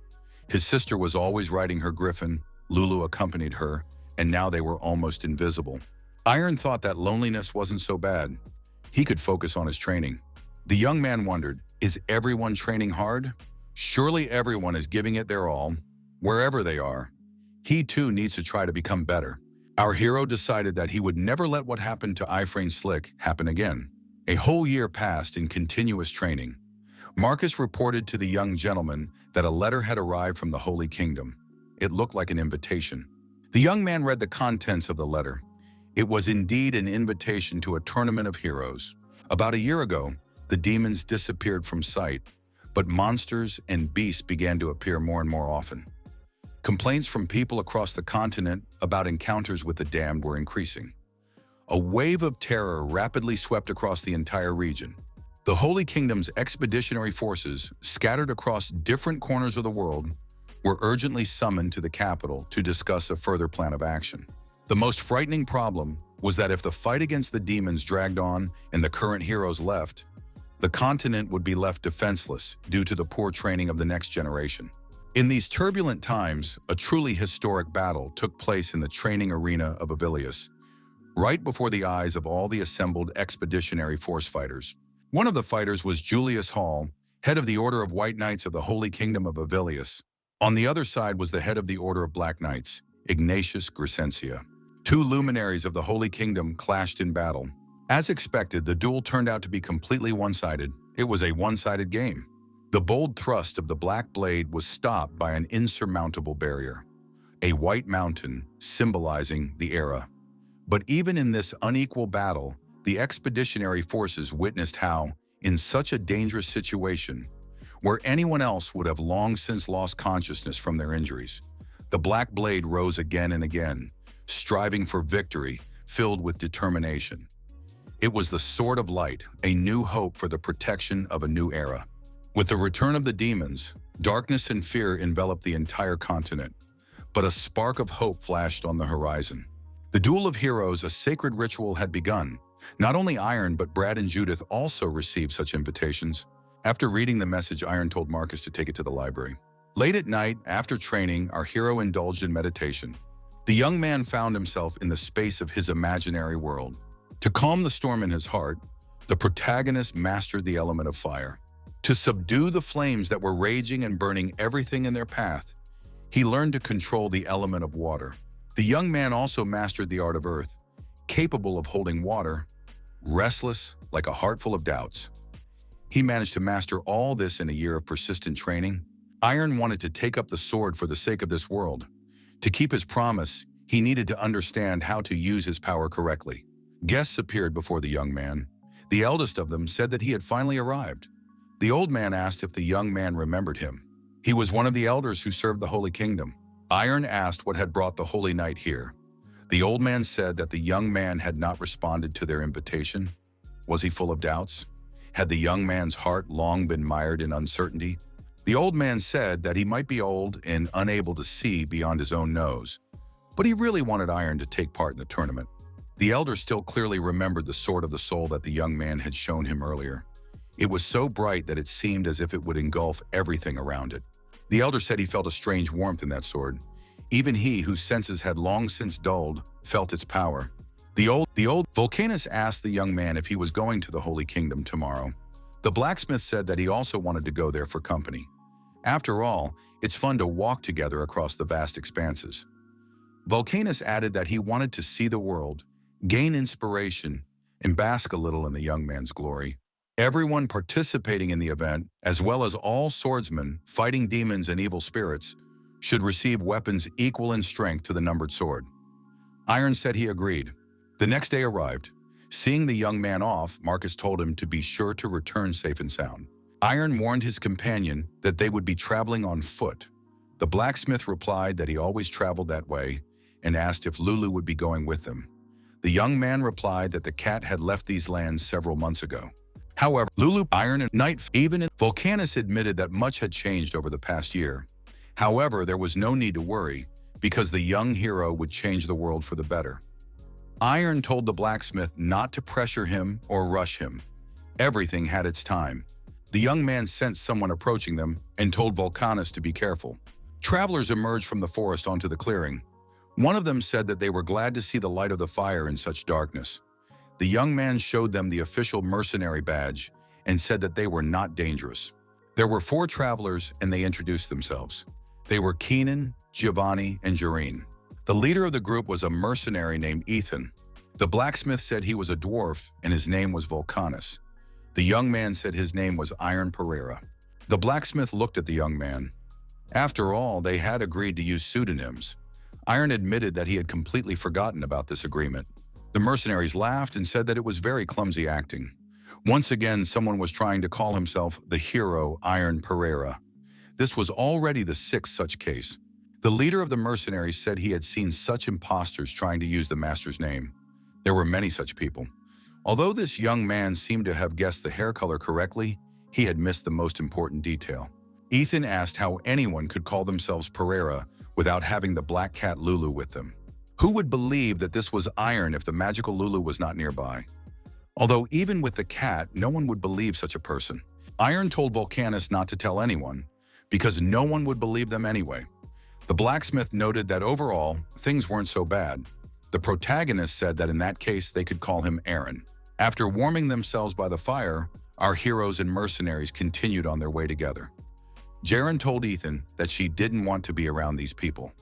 Speaker 1: His sister was always riding her griffin, Lulu accompanied her, and now they were almost invisible. Iron thought that loneliness wasn't so bad. He could focus on his training. The young man wondered, is everyone training hard? Surely everyone is giving it their all, wherever they are. He too needs to try to become better. Our hero decided that he would never let what happened to Ifrane Slick happen again. A whole year passed in continuous training. Marcus reported to the young gentleman that a letter had arrived from the Holy Kingdom. It looked like an invitation. The young man read the contents of the letter. It was indeed an invitation to a tournament of heroes. About a year ago, the demons disappeared from sight, but monsters and beasts began to appear more and more often. Complaints from people across the continent about encounters with the damned were increasing. A wave of terror rapidly swept across the entire region. The Holy Kingdom's expeditionary forces, scattered across different corners of the world, were urgently summoned to the capital to discuss a further plan of action. The most frightening problem was that if the fight against the demons dragged on and the current heroes left, the continent would be left defenseless due to the poor training of the next generation. In these turbulent times, a truly historic battle took place in the training arena of Avilius, right before the eyes of all the assembled expeditionary force fighters. One of the fighters was Julius Hall, head of the Order of White Knights of the Holy Kingdom of Avilius. On the other side was the head of the Order of Black Knights, Ignatius Crescentia. Two luminaries of the Holy Kingdom clashed in battle. As expected, the duel turned out to be completely one-sided. It was a one-sided game. The bold thrust of the black blade was stopped by an insurmountable barrier, a white mountain symbolizing the era. But even in this unequal battle, the expeditionary forces witnessed how, in such a dangerous situation, where anyone else would have long since lost consciousness from their injuries, the black blade rose again and again, striving for victory, filled with determination. It was the Sword of Light, a new hope for the protection of a new era. With the return of the demons, darkness and fear enveloped the entire continent, but a spark of hope flashed on the horizon. The Duel of Heroes, a sacred ritual, had begun. Not only Iron, but Brad and Judith also received such invitations. After reading the message, Iron told Marcus to take it to the library. Late at night, after training, our hero indulged in meditation. The young man found himself in the space of his imaginary world. To calm the storm in his heart, the protagonist mastered the element of fire. To subdue the flames that were raging and burning everything in their path, he learned to control the element of water. The young man also mastered the art of earth, capable of holding water, restless like a heart full of doubts. He managed to master all this in a year of persistent training. Iron wanted to take up the sword for the sake of this world. To keep his promise, he needed to understand how to use his power correctly. Guests appeared before the young man. The eldest of them said that he had finally arrived. The old man asked if the young man remembered him. He was one of the elders who served the Holy Kingdom. Iron asked what had brought the Holy Knight here. The old man said that the young man had not responded to their invitation. Was he full of doubts? Had the young man's heart long been mired in uncertainty? The old man said that he might be old and unable to see beyond his own nose, but he really wanted Iron to take part in the tournament. The elder still clearly remembered the sword of the soul that the young man had shown him earlier. It was so bright that it seemed as if it would engulf everything around it. The elder said he felt a strange warmth in that sword. Even he, whose senses had long since dulled, felt its power. The old Volcanus asked the young man if he was going to the Holy Kingdom tomorrow. The blacksmith said that he also wanted to go there for company. After all, it's fun to walk together across the vast expanses. Volcanus added that he wanted to see the world, gain inspiration, and bask a little in the young man's glory. Everyone participating in the event, as well as all swordsmen fighting demons and evil spirits, should receive weapons equal in strength to the numbered sword. Iron said he agreed. The next day arrived. Seeing the young man off, Marcus told him to be sure to return safe and sound. Iron warned his companion that they would be traveling on foot. The blacksmith replied that he always traveled that way and asked if Lulu would be going with them. The young man replied that the cat had left these lands several months ago. However, Lulu, Iron, and Night, even Volcanus admitted that much had changed over the past year. However, there was no need to worry because the young hero would change the world for the better. Iron told the blacksmith not to pressure him or rush him. Everything had its time. The young man sensed someone approaching them and told Volcanus to be careful. Travelers emerged from the forest onto the clearing. One of them said that they were glad to see the light of the fire in such darkness. The young man showed them the official mercenary badge and said that they were not dangerous. There were 4 travelers and they introduced themselves. They were Keenan, Giovanni, and Jareen. The leader of the group was a mercenary named Ethan. The blacksmith said he was a dwarf and his name was Volcanus. The young man said his name was Iron Pereira. The blacksmith looked at the young man. After all, they had agreed to use pseudonyms. Iron admitted that he had completely forgotten about this agreement. The mercenaries laughed and said that it was very clumsy acting. Once again, someone was trying to call himself the hero Iron Pereira. This was already the 6th such case. The leader of the mercenaries said he had seen such imposters trying to use the master's name. There were many such people. Although this young man seemed to have guessed the hair color correctly, he had missed the most important detail. Ethan asked how anyone could call themselves Pereira without having the black cat Lulu with them. Who would believe that this was Iron if the magical Lulu was not nearby? Although even with the cat, no one would believe such a person. Iron told Volcanus not to tell anyone, because no one would believe them anyway. The blacksmith noted that overall, things weren't so bad. The protagonist said that in that case they could call him Aaron. After warming themselves by the fire, our heroes and mercenaries continued on their way together. Jaren told Ethan that she didn't want to be around these people.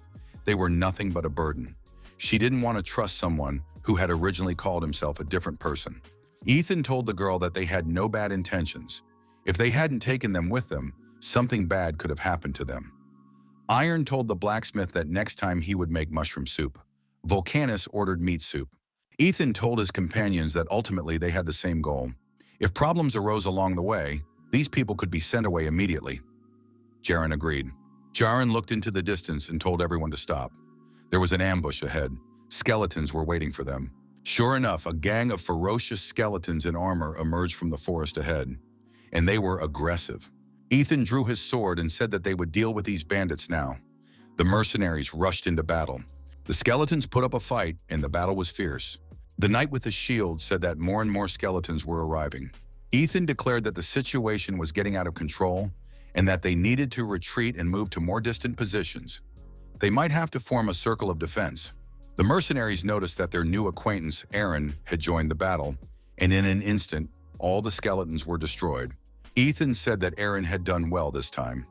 Speaker 1: They were nothing but a burden. She didn't want to trust someone who had originally called himself a different person. Ethan told the girl that they had no bad intentions. If they hadn't taken them with them, something bad could have happened to them. Iron told the blacksmith that next time he would make mushroom soup. Volcanus ordered meat soup. Ethan told his companions that ultimately they had the same goal. If problems arose along the way, these people could be sent away immediately. Jaren agreed. Jaren looked into the distance and told everyone to stop. There was an ambush ahead. Skeletons were waiting for them. Sure enough, a gang of ferocious skeletons in armor emerged from the forest ahead, and they were aggressive. Ethan drew his sword and said that they would deal with these bandits now. The mercenaries rushed into battle. The skeletons put up a fight, and the battle was fierce. The knight with the shield said that more and more skeletons were arriving. Ethan declared that the situation was getting out of control and that they needed to retreat and move to more distant positions. They might have to form a circle of defense. The mercenaries noticed that their new acquaintance, Aaron, had joined the battle, and in an instant, all the skeletons were destroyed. Ethan said that Aaron had done well this time.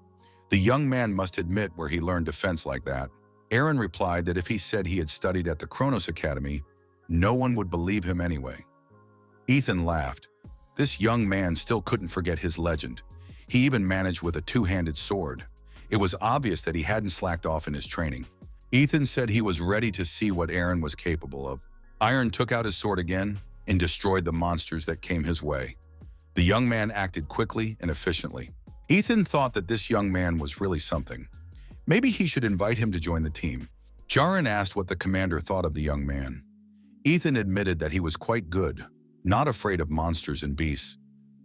Speaker 1: The young man must admit where he learned defense like that. Aaron replied that if he said he had studied at the Kronos Academy, no one would believe him anyway. Ethan laughed. This young man still couldn't forget his legend. He even managed with a two-handed sword. It was obvious that he hadn't slacked off in his training. Ethan said he was ready to see what Aaron was capable of. Aaron took out his sword again and destroyed the monsters that came his way. The young man acted quickly and efficiently. Ethan thought that this young man was really something. Maybe he should invite him to join the team. Jaren asked what the commander thought of the young man. Ethan admitted that he was quite good, not afraid of monsters and beasts.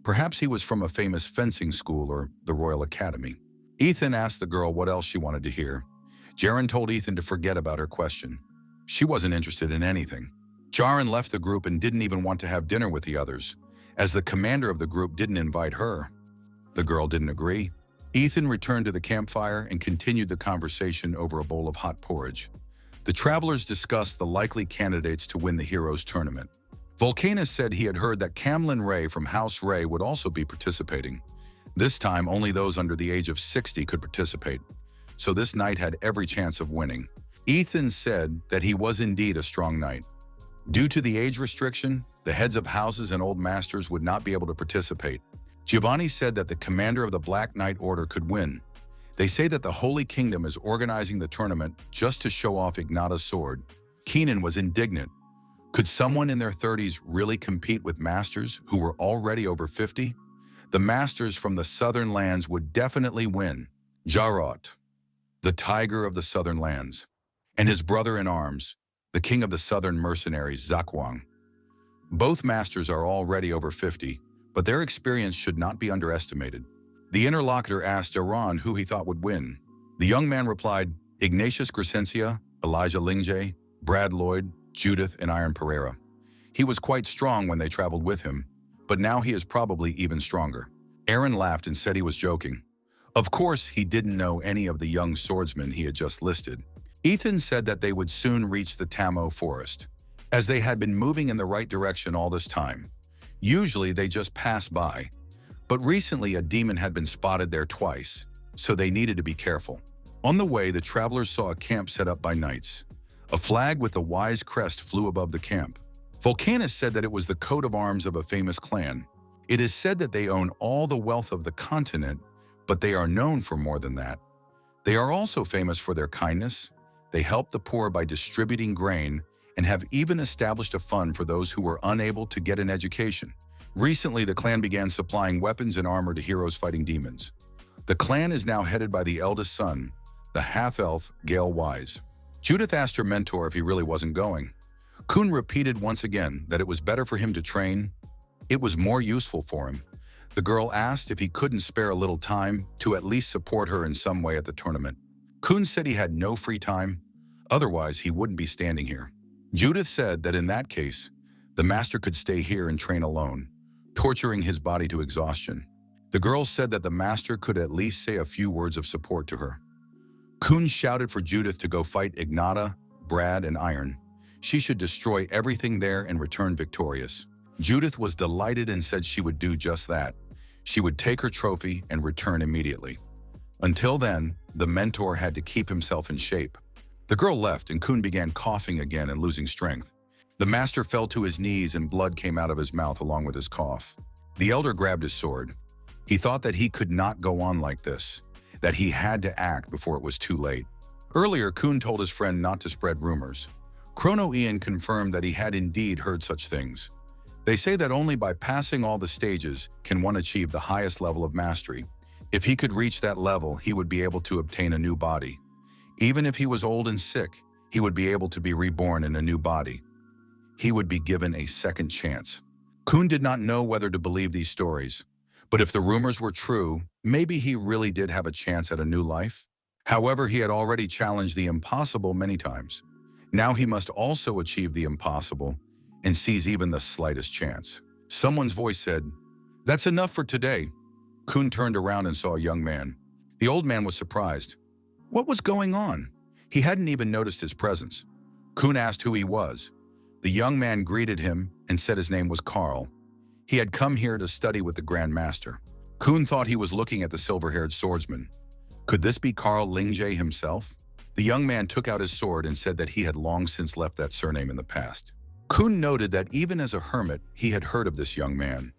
Speaker 1: Perhaps he was from a famous fencing school or the Royal Academy. Ethan asked the girl what else she wanted to hear. Jaren told Ethan to forget about her question. She wasn't interested in anything. Jaren left the group and didn't even want to have dinner with the others, as the commander of the group didn't invite her. The girl didn't agree. Ethan returned to the campfire and continued the conversation over a bowl of hot porridge. The travelers discussed the likely candidates to win the Heroes Tournament. Volcanus said he had heard that Camlin Ray from House Ray would also be participating. This time, only those under the age of 60 could participate, so this knight had every chance of winning. Ethan said that he was indeed a strong knight. Due to the age restriction, the heads of houses and old masters would not be able to participate. Giovanni said that the commander of the Black Knight Order could win. They say that the Holy Kingdom is organizing the tournament just to show off Ignata's sword. Keenan was indignant. Could someone in their 30s really compete with masters who were already over 50? The masters from the southern lands would definitely win. Jarot, the tiger of the southern lands, and his brother-in-arms, the king of the southern mercenaries, Zakwang. Both masters are already over 50, but their experience should not be underestimated. The interlocutor asked Iran who he thought would win. The young man replied, Ignatius Crescencia, Elijah Lingje, Brad Lloyd, Judith, and Iron Pereira. He was quite strong when they traveled with him, but now he is probably even stronger. Aaron laughed and said he was joking. Of course, he didn't know any of the young swordsmen he had just listed. Ethan said that they would soon reach the Tamo forest, as they had been moving in the right direction all this time. Usually they just pass by, but recently a demon had been spotted there twice, so they needed to be careful. On the way, the travelers saw a camp set up by knights. A flag with the wise crest flew above the camp. Volcanus said that it was the coat of arms of a famous clan. It is said that they own all the wealth of the continent, but they are known for more than that. They are also famous for their kindness. They help the poor by distributing grain and have even established a fund for those who were unable to get an education. Recently, the clan began supplying weapons and armor to heroes fighting demons. The clan is now headed by the eldest son, the half-elf Gale Wise. Judith asked her mentor if he really wasn't going. Kun repeated once again that it was better for him to train. It was more useful for him. The girl asked if he couldn't spare a little time to at least support her in some way at the tournament. Kun said he had no free time, otherwise he wouldn't be standing here. Judith said that in that case, the master could stay here and train alone, torturing his body to exhaustion. The girl said that the master could at least say a few words of support to her. Kun shouted for Judith to go fight Ignata, Brad, and Iron. She should destroy everything there and return victorious. Judith was delighted and said she would do just that. She would take her trophy and return immediately. Until then, the mentor had to keep himself in shape. The girl left and Kun began coughing again and losing strength. The master fell to his knees and blood came out of his mouth along with his cough. The elder grabbed his sword. He thought that he could not go on like this, that he had to act before it was too late. Earlier, Kun told his friend not to spread rumors. Chrono Ian confirmed that he had indeed heard such things. They say that only by passing all the stages can one achieve the highest level of mastery. If he could reach that level, he would be able to obtain a new body. Even if he was old and sick, He would be able to be reborn in a new body. He would be given a second chance. Kun did not know whether to believe these stories, but if the rumors were true, maybe he really did have a chance at a new life. However, he had already challenged the impossible many times. Now he must also achieve the impossible and seize even the slightest chance. Someone's voice said, "That's enough for today." Kun turned around and saw a young man. The old man was surprised. What was going on? He hadn't even noticed his presence. Kun asked who he was. The young man greeted him and said his name was Carl. He had come here to study with the Grand Master. Kun thought he was looking at the silver-haired swordsman. Could this be Carl Lingjie himself? The young man took out his sword and said that he had long since left that surname in the past. Kun noted that even as a hermit, he had heard of this young man.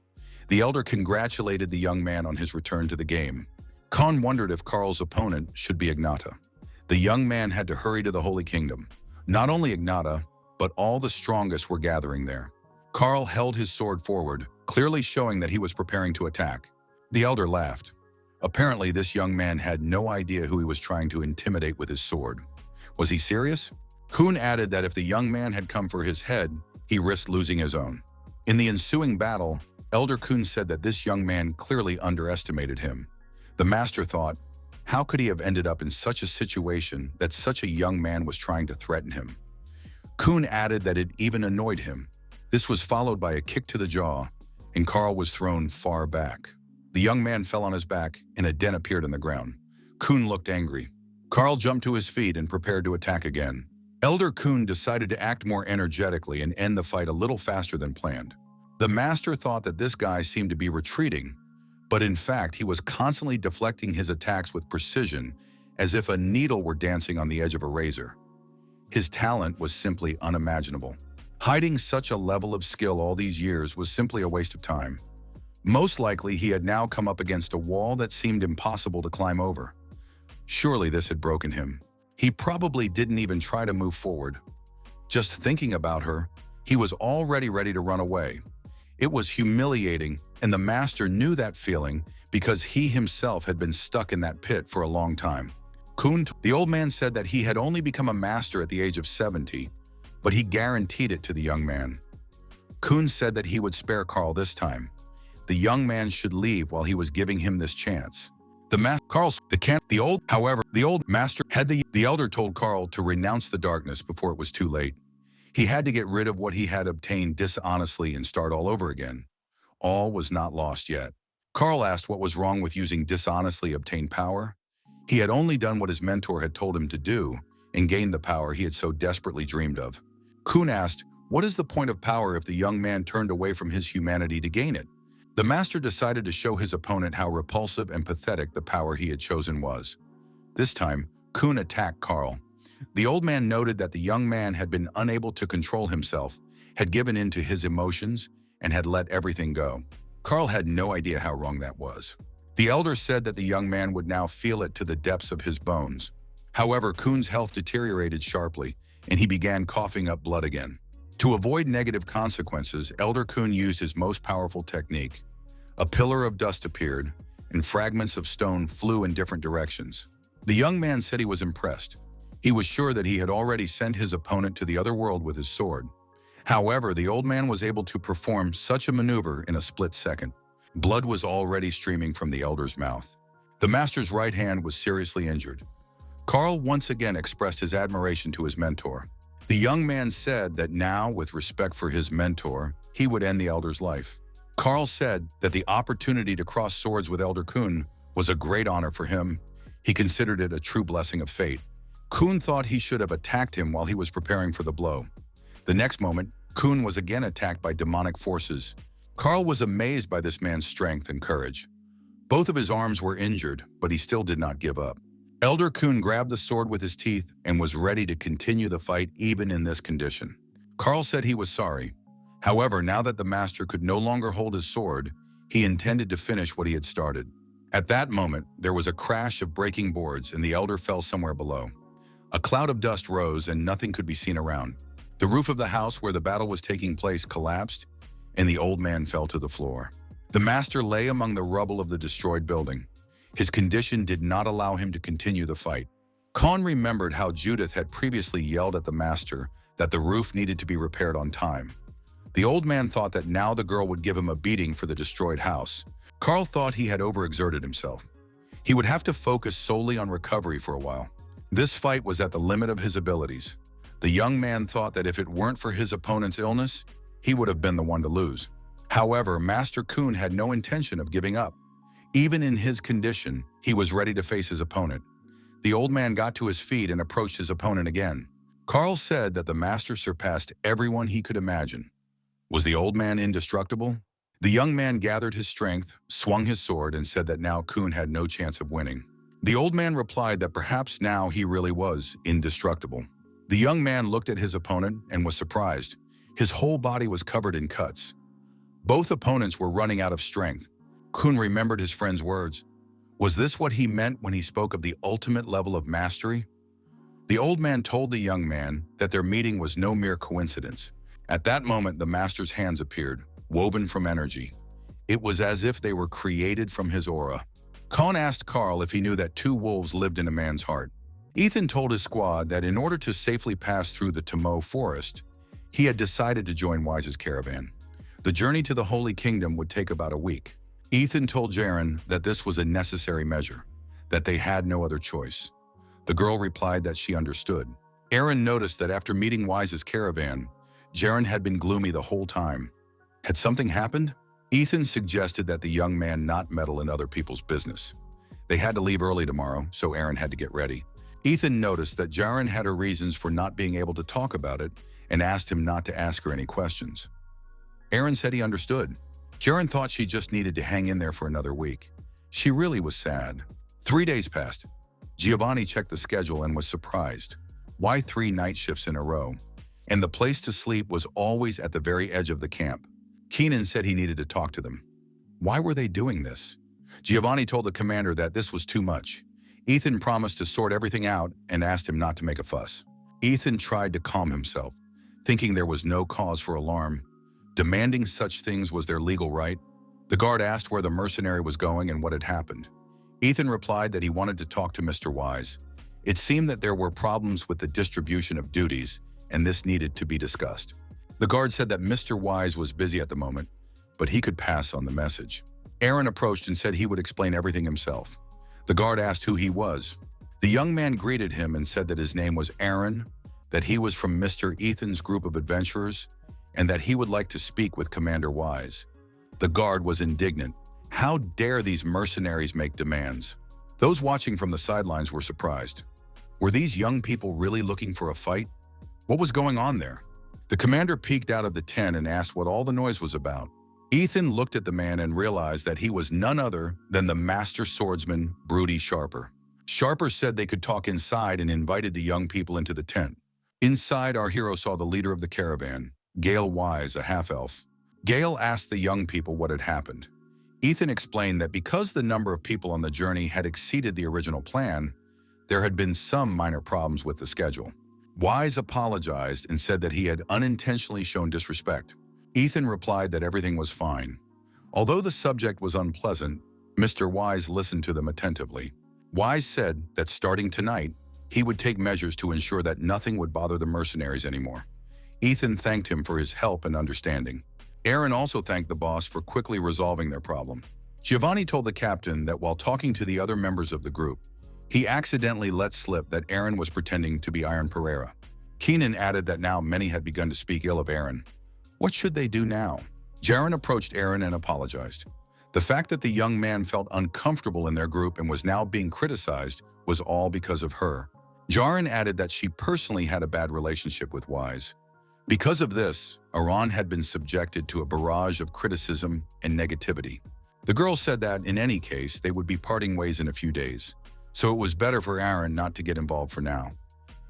Speaker 1: The elder congratulated the young man on his return to the game. Khan wondered if Carl's opponent should be Ignata. The young man had to hurry to the Holy Kingdom. Not only Ignata, but all the strongest were gathering there. Carl held his sword forward, clearly showing that he was preparing to attack. The elder laughed. Apparently, this young man had no idea who he was trying to intimidate with his sword. Was he serious? Kun added that if the young man had come for his head, he risked losing his own. In the ensuing battle, Elder Kun said that this young man clearly underestimated him. The master thought, how could he have ended up in such a situation that such a young man was trying to threaten him? Kun added that it even annoyed him. This was followed by a kick to the jaw, and Carl was thrown far back. The young man fell on his back, and a dent appeared in the ground. Kun looked angry. Carl jumped to his feet and prepared to attack again. Elder Kun decided to act more energetically and end the fight a little faster than planned. The master thought that this guy seemed to be retreating, but in fact he was constantly deflecting his attacks with precision, as if a needle were dancing on the edge of a razor. His talent was simply unimaginable. Hiding such a level of skill all these years was simply a waste of time. Most likely he had now come up against a wall that seemed impossible to climb over. Surely this had broken him. He probably didn't even try to move forward. Just thinking about her, he was already ready to run away. It was humiliating, and the master knew that feeling because he himself had been stuck in that pit for a long time. The old man said that he had only become a master at the age of 70, but he guaranteed it to the young man. Kun said that he would spare Carl this time. The young man should leave while he was giving him this chance. The old master had the elder told Carl to renounce the darkness before it was too late. He had to get rid of what he had obtained dishonestly and start all over again. All was not lost yet. Carl asked what was wrong with using dishonestly obtained power. He had only done what his mentor had told him to do and gained the power he had so desperately dreamed of. Kun asked, what is the point of power if the young man turned away from his humanity to gain it? The master decided to show his opponent how repulsive and pathetic the power he had chosen was. This time, Kun attacked Carl. The old man noted that the young man had been unable to control himself, had given in to his emotions, and had let everything go. Carl had no idea how wrong that was. The elder said that the young man would now feel it to the depths of his bones. However, Kun's health deteriorated sharply, and he began coughing up blood again. To avoid negative consequences, Elder Kun used his most powerful technique. A pillar of dust appeared, and fragments of stone flew in different directions. The young man said he was impressed. He was sure that he had already sent his opponent to the other world with his sword. However, the old man was able to perform such a maneuver in a split second. Blood was already streaming from the elder's mouth. The master's right hand was seriously injured. Carl once again expressed his admiration to his mentor. The young man said that now, with respect for his mentor, he would end the elder's life. Carl said that the opportunity to cross swords with Elder Kun was a great honor for him. He considered it a true blessing of fate. Kun thought he should have attacked him while he was preparing for the blow. The next moment, Kun was again attacked by demonic forces. Carl was amazed by this man's strength and courage. Both of his arms were injured, but he still did not give up. Elder Kun grabbed the sword with his teeth and was ready to continue the fight even in this condition. Carl said he was sorry. However, now that the master could no longer hold his sword, he intended to finish what he had started. At that moment, there was a crash of breaking boards and the elder fell somewhere below. A cloud of dust rose and nothing could be seen around. The roof of the house where the battle was taking place collapsed, and the old man fell to the floor. The master lay among the rubble of the destroyed building. His condition did not allow him to continue the fight. Khan remembered how Judith had previously yelled at the master that the roof needed to be repaired on time. The old man thought that now the girl would give him a beating for the destroyed house. Carl thought he had overexerted himself. He would have to focus solely on recovery for a while. This fight was at the limit of his abilities. The young man thought that if it weren't for his opponent's illness, he would have been the one to lose. However, Master Kun had no intention of giving up. Even in his condition, he was ready to face his opponent. The old man got to his feet and approached his opponent again. Carl said that the master surpassed everyone he could imagine. Was the old man indestructible? The young man gathered his strength, swung his sword, and said that now Kun had no chance of winning. The old man replied that perhaps now he really was indestructible. The young man looked at his opponent and was surprised. His whole body was covered in cuts. Both opponents were running out of strength. Kun remembered his friend's words. Was this what he meant when he spoke of the ultimate level of mastery? The old man told the young man that their meeting was no mere coincidence. At that moment, the master's hands appeared, woven from energy. It was as if they were created from his aura. Khan asked Carl if he knew that two wolves lived in a man's heart. Ethan told his squad that in order to safely pass through the Tamo forest, he had decided to join Wise's caravan. The journey to the Holy Kingdom would take about a week. Ethan told Jaren that this was a necessary measure, that they had no other choice. The girl replied that she understood. Aaron noticed that after meeting Wise's caravan, Jaren had been gloomy the whole time. Had something happened? Ethan suggested that the young man not meddle in other people's business. They had to leave early tomorrow, so Aaron had to get ready. Ethan noticed that Jaren had her reasons for not being able to talk about it and asked him not to ask her any questions. Aaron said he understood. Jaren thought she just needed to hang in there for another week. She really was sad. 3 days passed. Giovanni checked the schedule and was surprised. Why 3 night shifts in a row? And the place to sleep was always at the very edge of the camp. Keenan said he needed to talk to them. Why were they doing this? Giovanni told the commander that this was too much. Ethan promised to sort everything out and asked him not to make a fuss. Ethan tried to calm himself, thinking there was no cause for alarm. Demanding such things was their legal right. The guard asked where the mercenary was going and what had happened. Ethan replied that he wanted to talk to Mr. Wise. It seemed that there were problems with the distribution of duties, and this needed to be discussed. The guard said that Mr. Wise was busy at the moment, but he could pass on the message. Aaron approached and said he would explain everything himself. The guard asked who he was. The young man greeted him and said that his name was Aaron, that he was from Mr. Ethan's group of adventurers, and that he would like to speak with Commander Wise. The guard was indignant. How dare these mercenaries make demands? Those watching from the sidelines were surprised. Were these young people really looking for a fight? What was going on there? The commander peeked out of the tent and asked what all the noise was about. Ethan looked at the man and realized that he was none other than the master swordsman, Broody Sharper. Sharper said they could talk inside and invited the young people into the tent. Inside, our hero saw the leader of the caravan, Gale Wise, a half-elf. Gale asked the young people what had happened. Ethan explained that because the number of people on the journey had exceeded the original plan, there had been some minor problems with the schedule. Wise apologized and said that he had unintentionally shown disrespect. Ethan replied that everything was fine. Although the subject was unpleasant, Mr. Wise listened to them attentively. Wise said that starting tonight, he would take measures to ensure that nothing would bother the mercenaries anymore. Ethan thanked him for his help and understanding. Aaron also thanked the boss for quickly resolving their problem. Giovanni told the captain that while talking to the other members of the group, he accidentally let slip that Aaron was pretending to be Iron Pereira. Keenan added that now many had begun to speak ill of Aaron. What should they do now? Jaren approached Aaron and apologized. The fact that the young man felt uncomfortable in their group and was now being criticized was all because of her. Jaren added that she personally had a bad relationship with Wise. Because of this, Aran had been subjected to a barrage of criticism and negativity. The girl said that, in any case, they would be parting ways in a few days, so it was better for Aaron not to get involved for now.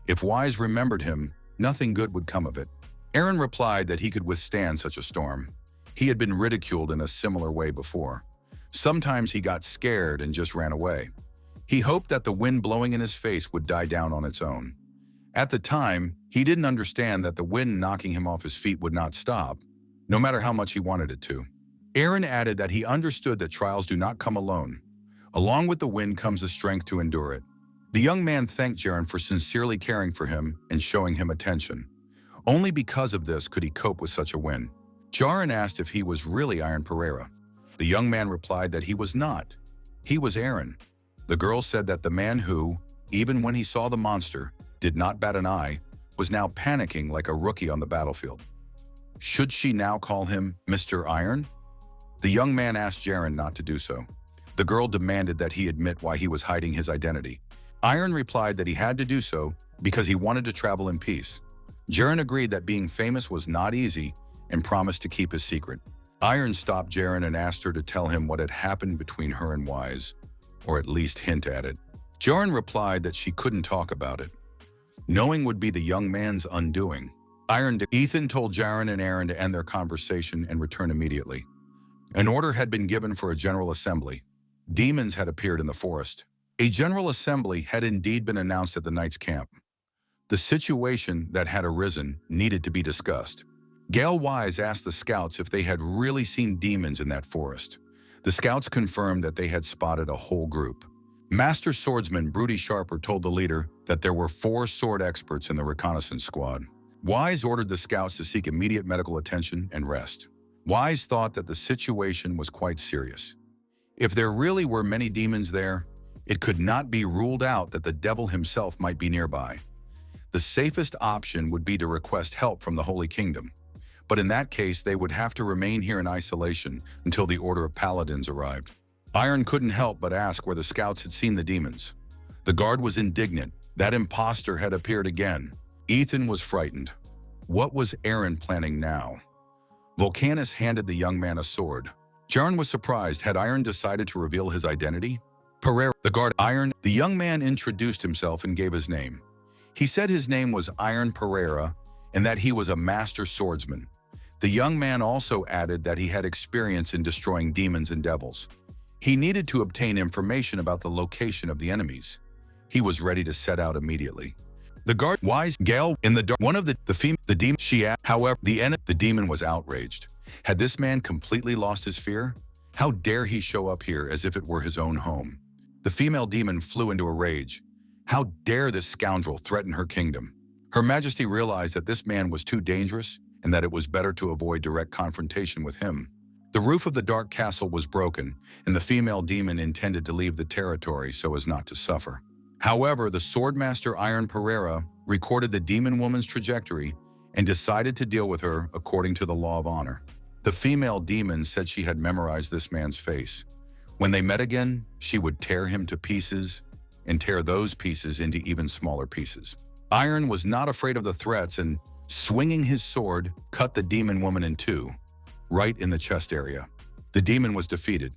Speaker 1: If Wise remembered him, nothing good would come of it. Aaron replied that he could withstand such a storm. He had been ridiculed in a similar way before. Sometimes he got scared and just ran away. He hoped that the wind blowing in his face would die down on its own. At the time, he didn't understand that the wind knocking him off his feet would not stop, no matter how much he wanted it to. Aaron added that he understood that trials do not come alone. Along with the wind comes the strength to endure it. The young man thanked Jaren for sincerely caring for him and showing him attention. Only because of this could he cope with such a win. Jaren asked if he was really Iron Pereira. The young man replied that he was not. He was Aaron. The girl said that the man who, even when he saw the monster, did not bat an eye, was now panicking like a rookie on the battlefield. Should she now call him Mr. Iron? The young man asked Jaren not to do so. The girl demanded that he admit why he was hiding his identity. Iron replied that he had to do so because he wanted to travel in peace. Jaren agreed that being famous was not easy and promised to keep his secret. Iron stopped Jaren and asked her to tell him what had happened between her and Wise, or at least hint at it. Jaren replied that she couldn't talk about it. Knowing would be the young man's undoing. Ethan told Jaren and Aaron to end their conversation and return immediately. An order had been given for a general assembly. Demons had appeared in the forest. A general assembly had indeed been announced at the knight's camp. The situation that had arisen needed to be discussed. Gale Wise asked the scouts if they had really seen demons in that forest. The scouts confirmed that they had spotted a whole group. Master Swordsman Broody Sharper told the leader that there were 4 sword experts in the reconnaissance squad. Wise ordered the scouts to seek immediate medical attention and rest. Wise thought that the situation was quite serious. If there really were many demons there, it could not be ruled out that the devil himself might be nearby. The safest option would be to request help from the Holy Kingdom, but in that case they would have to remain here in isolation until the Order of Paladins arrived. Iron couldn't help but ask where the scouts had seen the demons. The guard was indignant. That imposter had appeared again. Ethan was frightened. What was Aaron planning now? Volcanus handed the young man a sword. Jaren was surprised. Had Iron decided to reveal his identity? Pereira, the guard. Iron. The young man introduced himself and gave his name. He said his name was Iron Pereira and that he was a master swordsman. The young man also added that he had experience in destroying demons and devils. He needed to obtain information about the location of the enemies. He was ready to set out immediately. The guard, Wise, Gale, in the dark, one of the demon, she asked. However, the demon was outraged. Had this man completely lost his fear? How dare he show up here as if it were his own home? The female demon flew into a rage. How dare this scoundrel threaten her kingdom? Her Majesty realized that this man was too dangerous and that it was better to avoid direct confrontation with him. The roof of the dark castle was broken, and the female demon intended to leave the territory so as not to suffer. However, the swordmaster Iron Pereira recorded the demon woman's trajectory and decided to deal with her according to the law of honor. The female demon said she had memorized this man's face. When they met again, she would tear him to pieces and tear those pieces into even smaller pieces. Iron was not afraid of the threats and, swinging his sword, cut the demon woman in two, right in the chest area. The demon was defeated.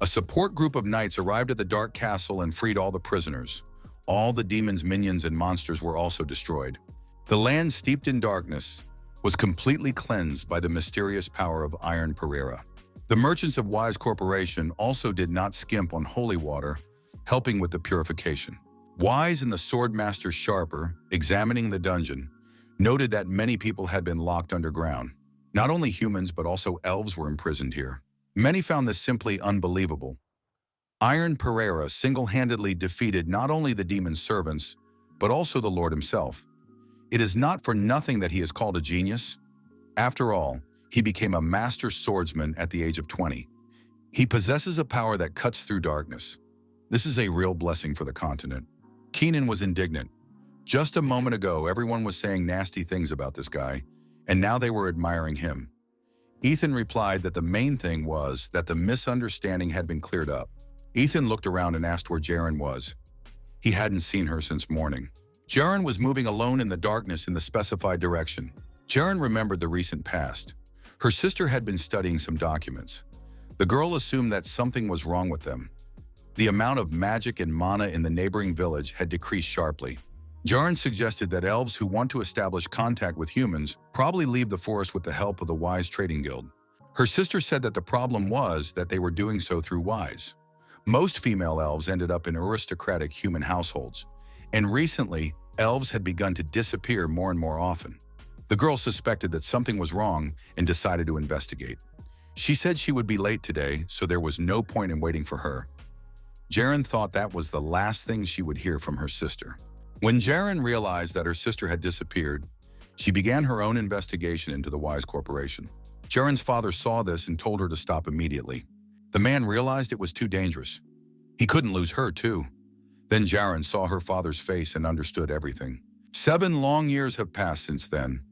Speaker 1: A support group of knights arrived at the dark castle and freed all the prisoners. All the demon's minions and monsters were also destroyed. The land, steeped in darkness, was completely cleansed by the mysterious power of Iron Pereira. The merchants of Wise Corporation also did not skimp on holy water, helping with the purification. Wise and the swordmaster Sharper, examining the dungeon, noted that many people had been locked underground. Not only humans but also elves were imprisoned here. Many found this simply unbelievable. Iron Pereira single-handedly defeated not only the demon's servants, but also the Lord himself. It is not for nothing that he is called a genius. After all, he became a master swordsman at the age of 20. He possesses a power that cuts through darkness. This is a real blessing for the continent. Keenan was indignant. Just a moment ago, everyone was saying nasty things about this guy, and now they were admiring him. Ethan replied that the main thing was that the misunderstanding had been cleared up. Ethan looked around and asked where Jaren was. He hadn't seen her since morning. Jaren was moving alone in the darkness in the specified direction. Jaren remembered the recent past. Her sister had been studying some documents. The girl assumed that something was wrong with them. The amount of magic and mana in the neighboring village had decreased sharply. Jaren suggested that elves who want to establish contact with humans probably leave the forest with the help of the Wise Trading Guild. Her sister said that the problem was that they were doing so through Wise. Most female elves ended up in aristocratic human households, and recently, elves had begun to disappear more and more often. The girl suspected that something was wrong and decided to investigate. She said she would be late today, so there was no point in waiting for her. Jaren thought that was the last thing she would hear from her sister. When Jaren realized that her sister had disappeared, she began her own investigation into the Wise Corporation. Jaren's father saw this and told her to stop immediately. The man realized it was too dangerous. He couldn't lose her, too. Then Jaren saw her father's face and understood everything. 7 long years have passed since then.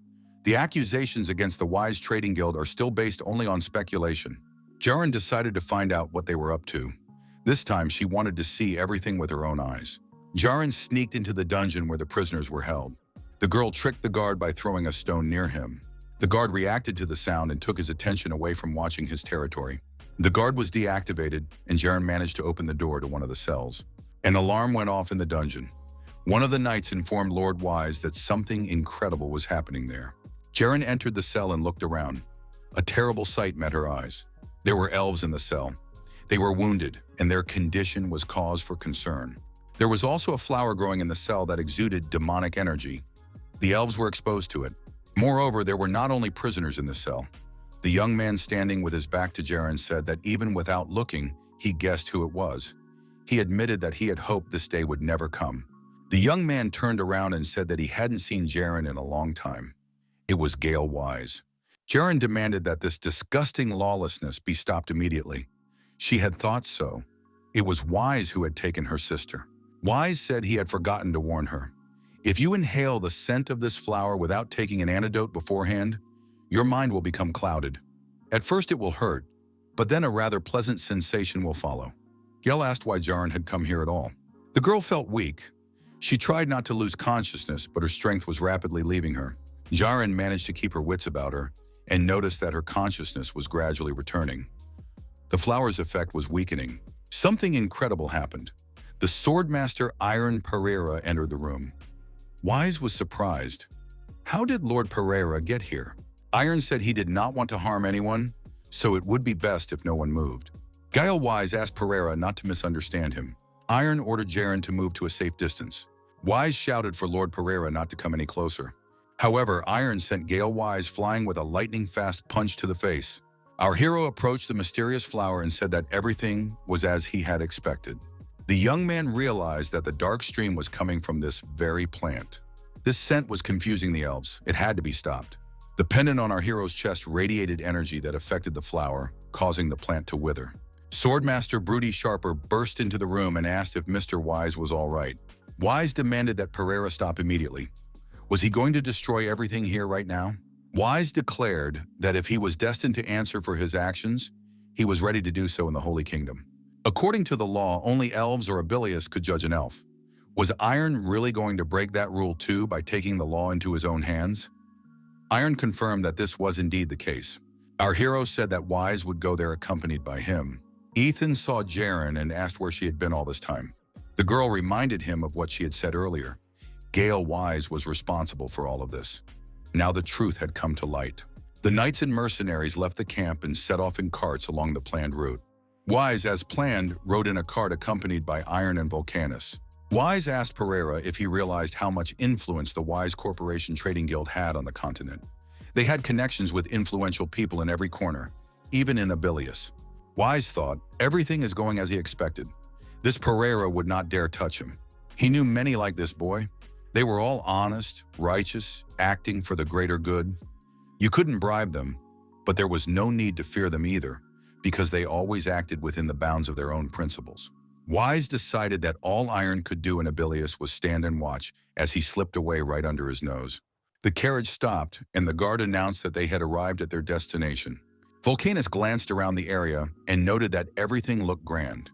Speaker 1: The accusations against the Wise Trading Guild are still based only on speculation. Jaren decided to find out what they were up to. This time, she wanted to see everything with her own eyes. Jaren sneaked into the dungeon where the prisoners were held. The girl tricked the guard by throwing a stone near him. The guard reacted to the sound and took his attention away from watching his territory. The guard was deactivated, and Jaren managed to open the door to one of the cells. An alarm went off in the dungeon. One of the knights informed Lord Wise that something incredible was happening there. Jaren entered the cell and looked around. A terrible sight met her eyes. There were elves in the cell. They were wounded, and their condition was cause for concern. There was also a flower growing in the cell that exuded demonic energy. The elves were exposed to it. Moreover, there were not only prisoners in the cell. The young man standing with his back to Jaren said that even without looking, he guessed who it was. He admitted that he had hoped this day would never come. The young man turned around and said that he hadn't seen Jaren in a long time. It was Gale Wise. Jaren demanded that this disgusting lawlessness be stopped immediately. She had thought so. It was Wise who had taken her sister. Wise said he had forgotten to warn her. If you inhale the scent of this flower without taking an antidote beforehand, your mind will become clouded. At first it will hurt, but then a rather pleasant sensation will follow. Gale asked why Jaren had come here at all. The girl felt weak. She tried not to lose consciousness, but her strength was rapidly leaving her. Jaren managed to keep her wits about her and noticed that her consciousness was gradually returning. The flower's effect was weakening. Something incredible happened. The swordmaster Iron Pereira entered the room. Wise was surprised. How did Lord Pereira get here? Iron said he did not want to harm anyone, so it would be best if no one moved. Gale Wise asked Pereira not to misunderstand him. Iron ordered Jaren to move to a safe distance. Wise shouted for Lord Pereira not to come any closer. However, Iron sent Gale Wise flying with a lightning-fast punch to the face. Our hero approached the mysterious flower and said that everything was as he had expected. The young man realized that the dark stream was coming from this very plant. This scent was confusing the elves. It had to be stopped. The pendant on our hero's chest radiated energy that affected the flower, causing the plant to wither. Swordmaster Broody Sharper burst into the room and asked if Mr. Wise was all right. Wise demanded that Pereira stop immediately. Was he going to destroy everything here right now? Wise declared that if he was destined to answer for his actions, he was ready to do so in the Holy Kingdom. According to the law, only elves or abilious could judge an elf. Was Iron really going to break that rule too by taking the law into his own hands? Iron confirmed that this was indeed the case. Our hero said that Wise would go there accompanied by him. Ethan saw Jaren and asked where she had been all this time. The girl reminded him of what she had said earlier. Gale Wise was responsible for all of this. Now the truth had come to light. The knights and mercenaries left the camp and set off in carts along the planned route. Wise, as planned, rode in a cart accompanied by Iron and Vulcanus. Wise asked Pereira if he realized how much influence the Wise Corporation Trading Guild had on the continent. They had connections with influential people in every corner, even in Abilius. Wise thought, everything is going as he expected. This Pereira would not dare touch him. He knew many like this boy. They were all honest, righteous, acting for the greater good. You couldn't bribe them, but there was no need to fear them either, because they always acted within the bounds of their own principles. Wise decided that all Iron could do in Abilius was stand and watch as he slipped away right under his nose. The carriage stopped, and the guard announced that they had arrived at their destination. Vulcanus glanced around the area and noted that everything looked grand.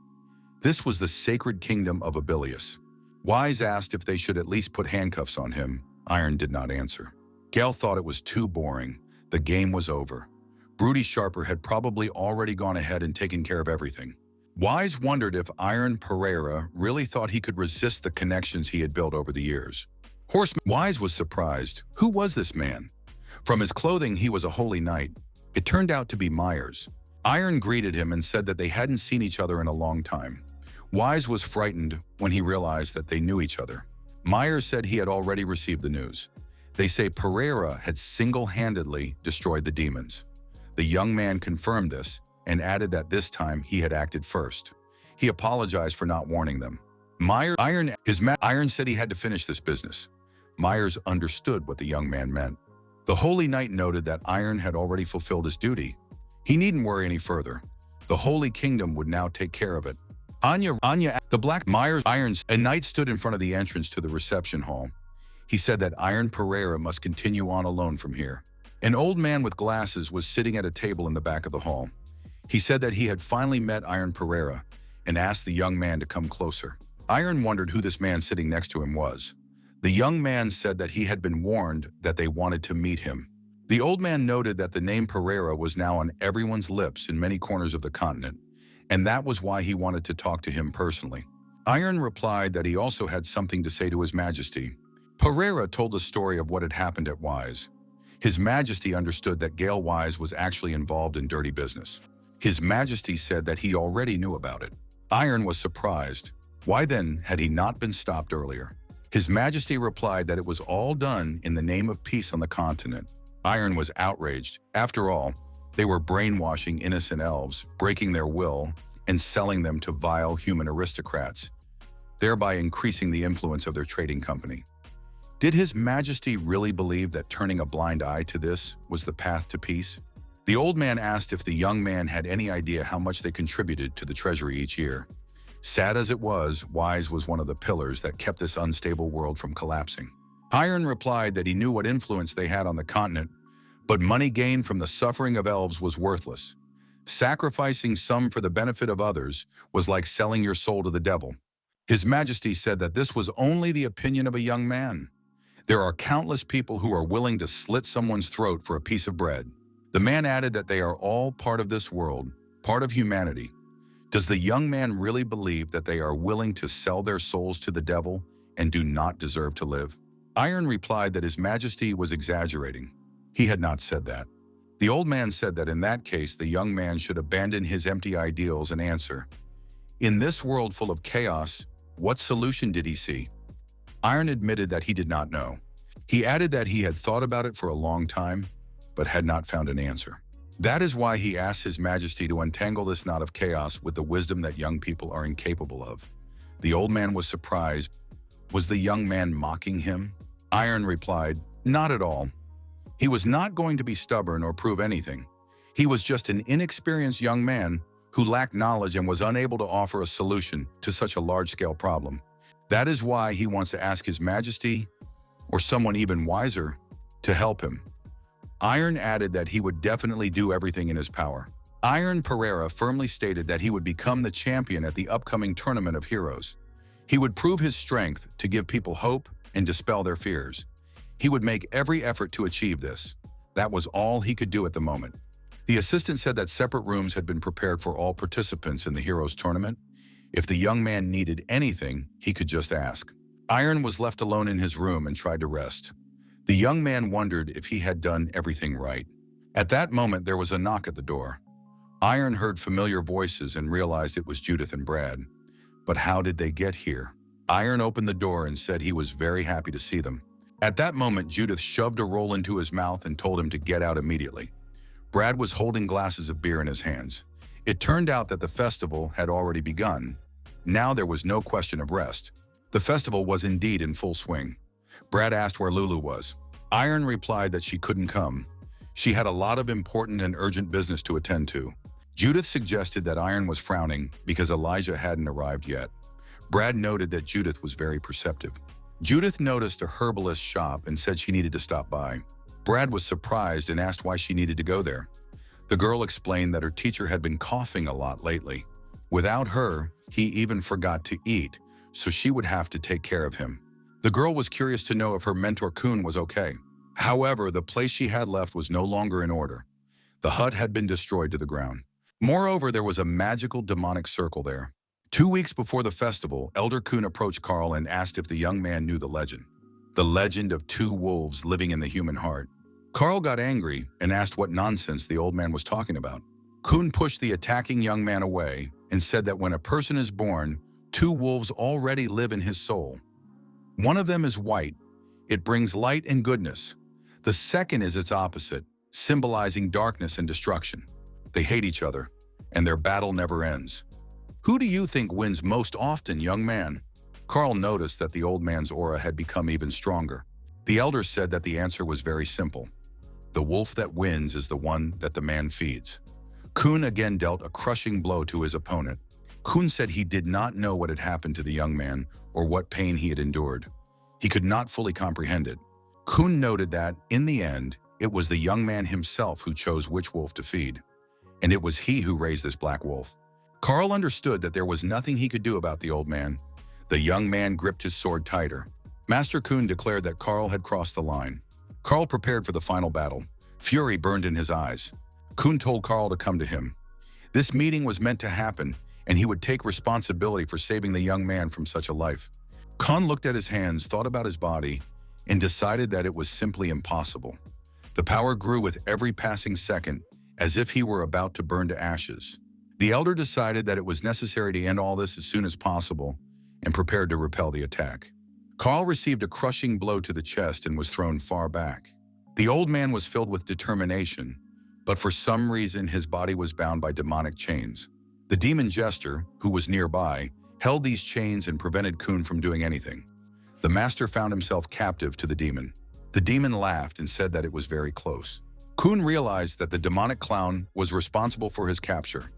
Speaker 1: This was the sacred kingdom of Abilius. Wise asked if they should at least put handcuffs on him. Iron did not answer. Gale thought it was too boring. The game was over. Broody Sharper had probably already gone ahead and taken care of everything. Wise wondered if Iron Pereira really thought he could resist the connections he had built over the years. Horseman Wise was surprised. Who was this man? From his clothing, he was a holy knight. It turned out to be Myers. Iron greeted him and said that they hadn't seen each other in a long time. Wise was frightened when he realized that they knew each other. Myers said he had already received the news. They say Pereira had single-handedly destroyed the demons. The young man confirmed this and added that this time he had acted first. He apologized for not warning them. Iron said he had to finish this business. Myers understood what the young man meant. The Holy Knight noted that Iron had already fulfilled his duty. He needn't worry any further. The Holy Kingdom would now take care of it. The Black Irons, a knight stood in front of the entrance to the reception hall. He said that Iron Pereira must continue on alone from here. An old man with glasses was sitting at a table in the back of the hall. He said that he had finally met Iron Pereira and asked the young man to come closer. Iron wondered who this man sitting next to him was. The young man said that he had been warned that they wanted to meet him. The old man noted that the name Pereira was now on everyone's lips in many corners of the continent, and that was why he wanted to talk to him personally. Iron replied that he also had something to say to His Majesty. Pereira told the story of what had happened at Wise. His Majesty understood that Gale Wise was actually involved in dirty business. His Majesty said that he already knew about it. Iron was surprised. Why then had he not been stopped earlier? His Majesty replied that it was all done in the name of peace on the continent. Iron was outraged. After all, they were brainwashing innocent elves, breaking their will, and selling them to vile human aristocrats, thereby increasing the influence of their trading company. Did His Majesty really believe that turning a blind eye to this was the path to peace? The old man asked if the young man had any idea how much they contributed to the treasury each year. Sad as it was, Wise was one of the pillars that kept this unstable world from collapsing. Iron replied that he knew what influence they had on the continent, but money gained from the suffering of elves was worthless. Sacrificing some for the benefit of others was like selling your soul to the devil. His Majesty said that this was only the opinion of a young man. There are countless people who are willing to slit someone's throat for a piece of bread. The man added that they are all part of this world, part of humanity. Does the young man really believe that they are willing to sell their souls to the devil and do not deserve to live? Iron replied that His Majesty was exaggerating. He had not said that. The old man said that in that case, the young man should abandon his empty ideals and answer. In this world full of chaos, what solution did he see? Iron admitted that he did not know. He added that he had thought about it for a long time, but had not found an answer. That is why he asked His Majesty to untangle this knot of chaos with the wisdom that young people are incapable of. The old man was surprised. Was the young man mocking him? Iron replied, not at all. He was not going to be stubborn or prove anything. He was just an inexperienced young man who lacked knowledge and was unable to offer a solution to such a large-scale problem. That is why he wants to ask His Majesty, or someone even wiser, to help him. Iron added that he would definitely do everything in his power. Iron Pereira firmly stated that he would become the champion at the upcoming Tournament of Heroes. He would prove his strength to give people hope and dispel their fears. He would make every effort to achieve this. That was all he could do at the moment. The assistant said that separate rooms had been prepared for all participants in the Heroes Tournament. If the young man needed anything, he could just ask. Iron was left alone in his room and tried to rest. The young man wondered if he had done everything right. At that moment, there was a knock at the door. Iron heard familiar voices and realized it was Judith and Brad. But how did they get here? Iron opened the door and said he was very happy to see them. At that moment, Judith shoved a roll into his mouth and told him to get out immediately. Brad was holding glasses of beer in his hands. It turned out that the festival had already begun. Now there was no question of rest. The festival was indeed in full swing. Brad asked where Lulu was. Iron replied that she couldn't come. She had a lot of important and urgent business to attend to. Judith suggested that Iron was frowning because Elijah hadn't arrived yet. Brad noted that Judith was very perceptive. Judith noticed a herbalist shop and said she needed to stop by. Brad was surprised and asked why she needed to go there. The girl explained that her teacher had been coughing a lot lately. Without her, he even forgot to eat, so she would have to take care of him. The girl was curious to know if her mentor Kun was okay. However, the place she had left was no longer in order. The hut had been destroyed to the ground. Moreover, there was a magical demonic circle there. 2 weeks before the festival, Elder Kun approached Carl and asked if the young man knew the legend of two wolves living in the human heart. Carl got angry and asked what nonsense the old man was talking about. Kun pushed the attacking young man away and said that when a person is born, two wolves already live in his soul. One of them is white. It brings light and goodness. The second is its opposite, symbolizing darkness and destruction. They hate each other, and their battle never ends. Who do you think wins most often, young man? Carl noticed that the old man's aura had become even stronger. The elder said that the answer was very simple. The wolf that wins is the one that the man feeds. Kun again dealt a crushing blow to his opponent. Kun said he did not know what had happened to the young man or what pain he had endured. He could not fully comprehend it. Kun noted that, in the end, it was the young man himself who chose which wolf to feed. And it was he who raised this black wolf. Carl understood that there was nothing he could do about the old man. The young man gripped his sword tighter. Master Kun declared that Carl had crossed the line. Carl prepared for the final battle. Fury burned in his eyes. Kun told Carl to come to him. This meeting was meant to happen, and he would take responsibility for saving the young man from such a life. Kun looked at his hands, thought about his body, and decided that it was simply impossible. The power grew with every passing second, as if he were about to burn to ashes. The elder decided that it was necessary to end all this as soon as possible and prepared to repel the attack. Carl received a crushing blow to the chest and was thrown far back. The old man was filled with determination, but for some reason his body was bound by demonic chains. The demon jester, who was nearby, held these chains and prevented Kun from doing anything. The master found himself captive to the demon. The demon laughed and said that it was very close. Kun realized that the demonic clown was responsible for his capture.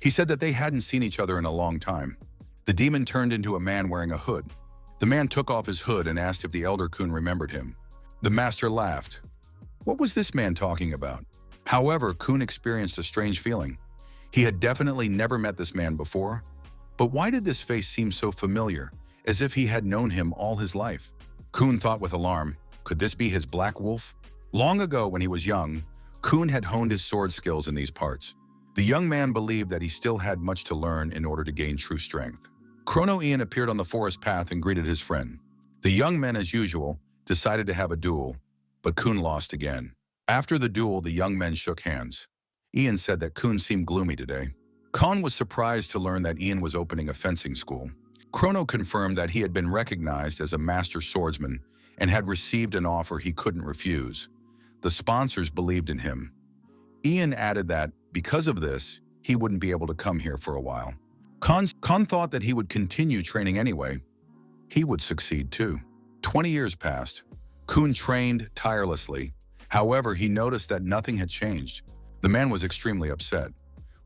Speaker 1: He said that they hadn't seen each other in a long time. The demon turned into a man wearing a hood. The man took off his hood and asked if the elder Kun remembered him. The master laughed. What was this man talking about? However, Kun experienced a strange feeling. He had definitely never met this man before. But why did this face seem so familiar, as if he had known him all his life? Kun thought with alarm, could this be his black wolf? Long ago, when he was young, Kun had honed his sword skills in these parts. The young man believed that he still had much to learn in order to gain true strength. Chrono Ian appeared on the forest path and greeted his friend. The young men, as usual, decided to have a duel, but Kun lost again. After the duel, the young men shook hands. Ian said that Kun seemed gloomy today. Khan was surprised to learn that Ian was opening a fencing school. Chrono confirmed that he had been recognized as a master swordsman and had received an offer he couldn't refuse. The sponsors believed in him. Ian added that, because of this, he wouldn't be able to come here for a while. Khan thought that he would continue training anyway. He would succeed too. 20 years passed. Kun trained tirelessly. However, he noticed that nothing had changed. The man was extremely upset.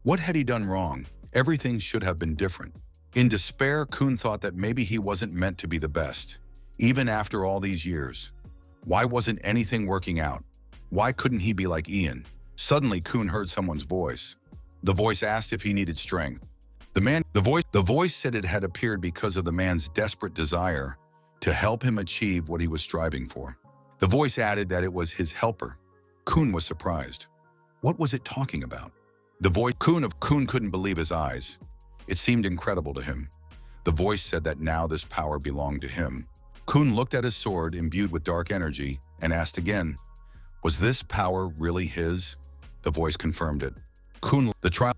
Speaker 1: What had he done wrong? Everything should have been different. In despair, Kun thought that maybe he wasn't meant to be the best, even after all these years. Why wasn't anything working out? Why couldn't he be like Ian? Suddenly, Kun heard someone's voice. The voice asked if he needed strength. The voice said it had appeared because of the man's desperate desire to help him achieve what he was striving for. The voice added that it was his helper. Kun was surprised. What was it talking about? The voice Kun couldn't believe his eyes. It seemed incredible to him. The voice said that now this power belonged to him. Kun looked at his sword imbued with dark energy and asked again, was this power really his? The voice confirmed it.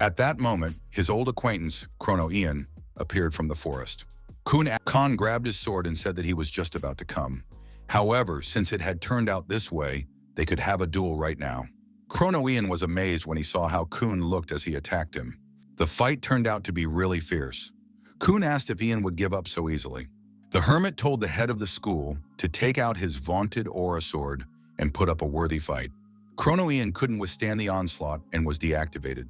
Speaker 1: At that moment, his old acquaintance, Chrono Ian, appeared from the forest. Khan grabbed his sword and said that he was just about to come. However, since it had turned out this way, they could have a duel right now. Chrono Ian was amazed when he saw how Kun looked as he attacked him. The fight turned out to be really fierce. Kun asked if Ian would give up so easily. The hermit told the head of the school to take out his vaunted aura sword and put up a worthy fight. Chrono Ian couldn't withstand the onslaught and was deactivated.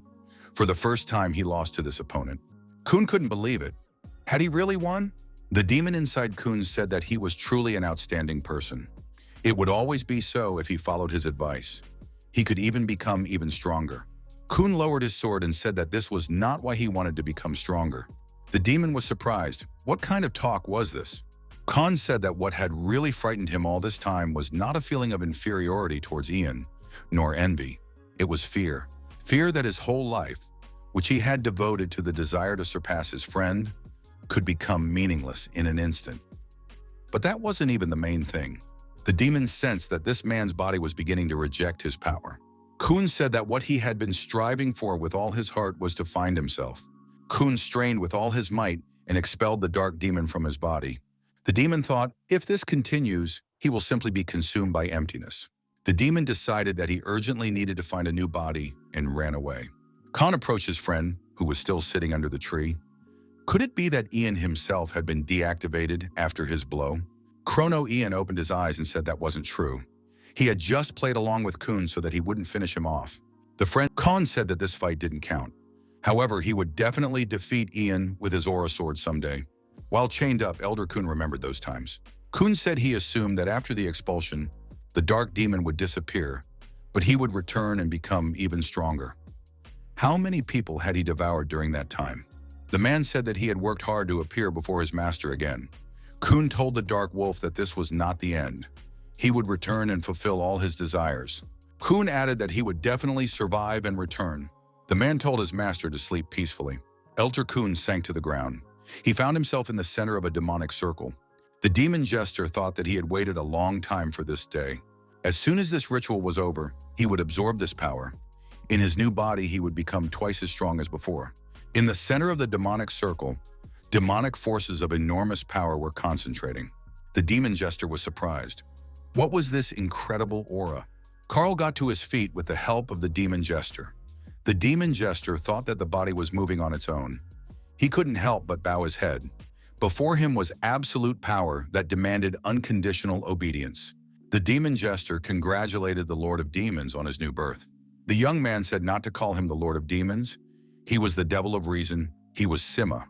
Speaker 1: For the first time, he lost to this opponent. Kun couldn't believe it. Had he really won? The demon inside Kun said that he was truly an outstanding person. It would always be so if he followed his advice. He could even become even stronger. Kun lowered his sword and said that this was not why he wanted to become stronger. The demon was surprised. What kind of talk was this? Khan said that what had really frightened him all this time was not a feeling of inferiority towards Ian, nor envy. It was fear. Fear that his whole life, which he had devoted to the desire to surpass his friend, could become meaningless in an instant. But that wasn't even the main thing. The demon sensed that this man's body was beginning to reject his power. Kun said that what he had been striving for with all his heart was to find himself. Kun strained with all his might and expelled the dark demon from his body. The demon thought, if this continues, he will simply be consumed by emptiness. The demon decided that he urgently needed to find a new body and ran away. Khan approached his friend, who was still sitting under the tree. Could it be that Ian himself had been deactivated after his blow? Chrono Ian opened his eyes and said that wasn't true. He had just played along with Kun so that he wouldn't finish him off. The friend Khan said that this fight didn't count. However, he would definitely defeat Ian with his aura sword someday. While chained up, Elder Kun remembered those times. Kun said he assumed that after the expulsion, the dark demon would disappear, but he would return and become even stronger. How many people had he devoured during that time? The man said that he had worked hard to appear before his master again. Kun told the Dark Wolf that this was not the end. He would return and fulfill all his desires. Kun added that he would definitely survive and return. The man told his master to sleep peacefully. Elder Kun sank to the ground. He found himself in the center of a demonic circle. The demon jester thought that he had waited a long time for this day. As soon as this ritual was over, he would absorb this power. In his new body, he would become twice as strong as before. In the center of the demonic circle, demonic forces of enormous power were concentrating. The demon jester was surprised. What was this incredible aura? Carl got to his feet with the help of the demon jester. The demon jester thought that the body was moving on its own. He couldn't help but bow his head. Before him was absolute power that demanded unconditional obedience. The demon jester congratulated the Lord of Demons on his new birth. The young man said not to call him the Lord of Demons. He was the devil of reason. He was Sima.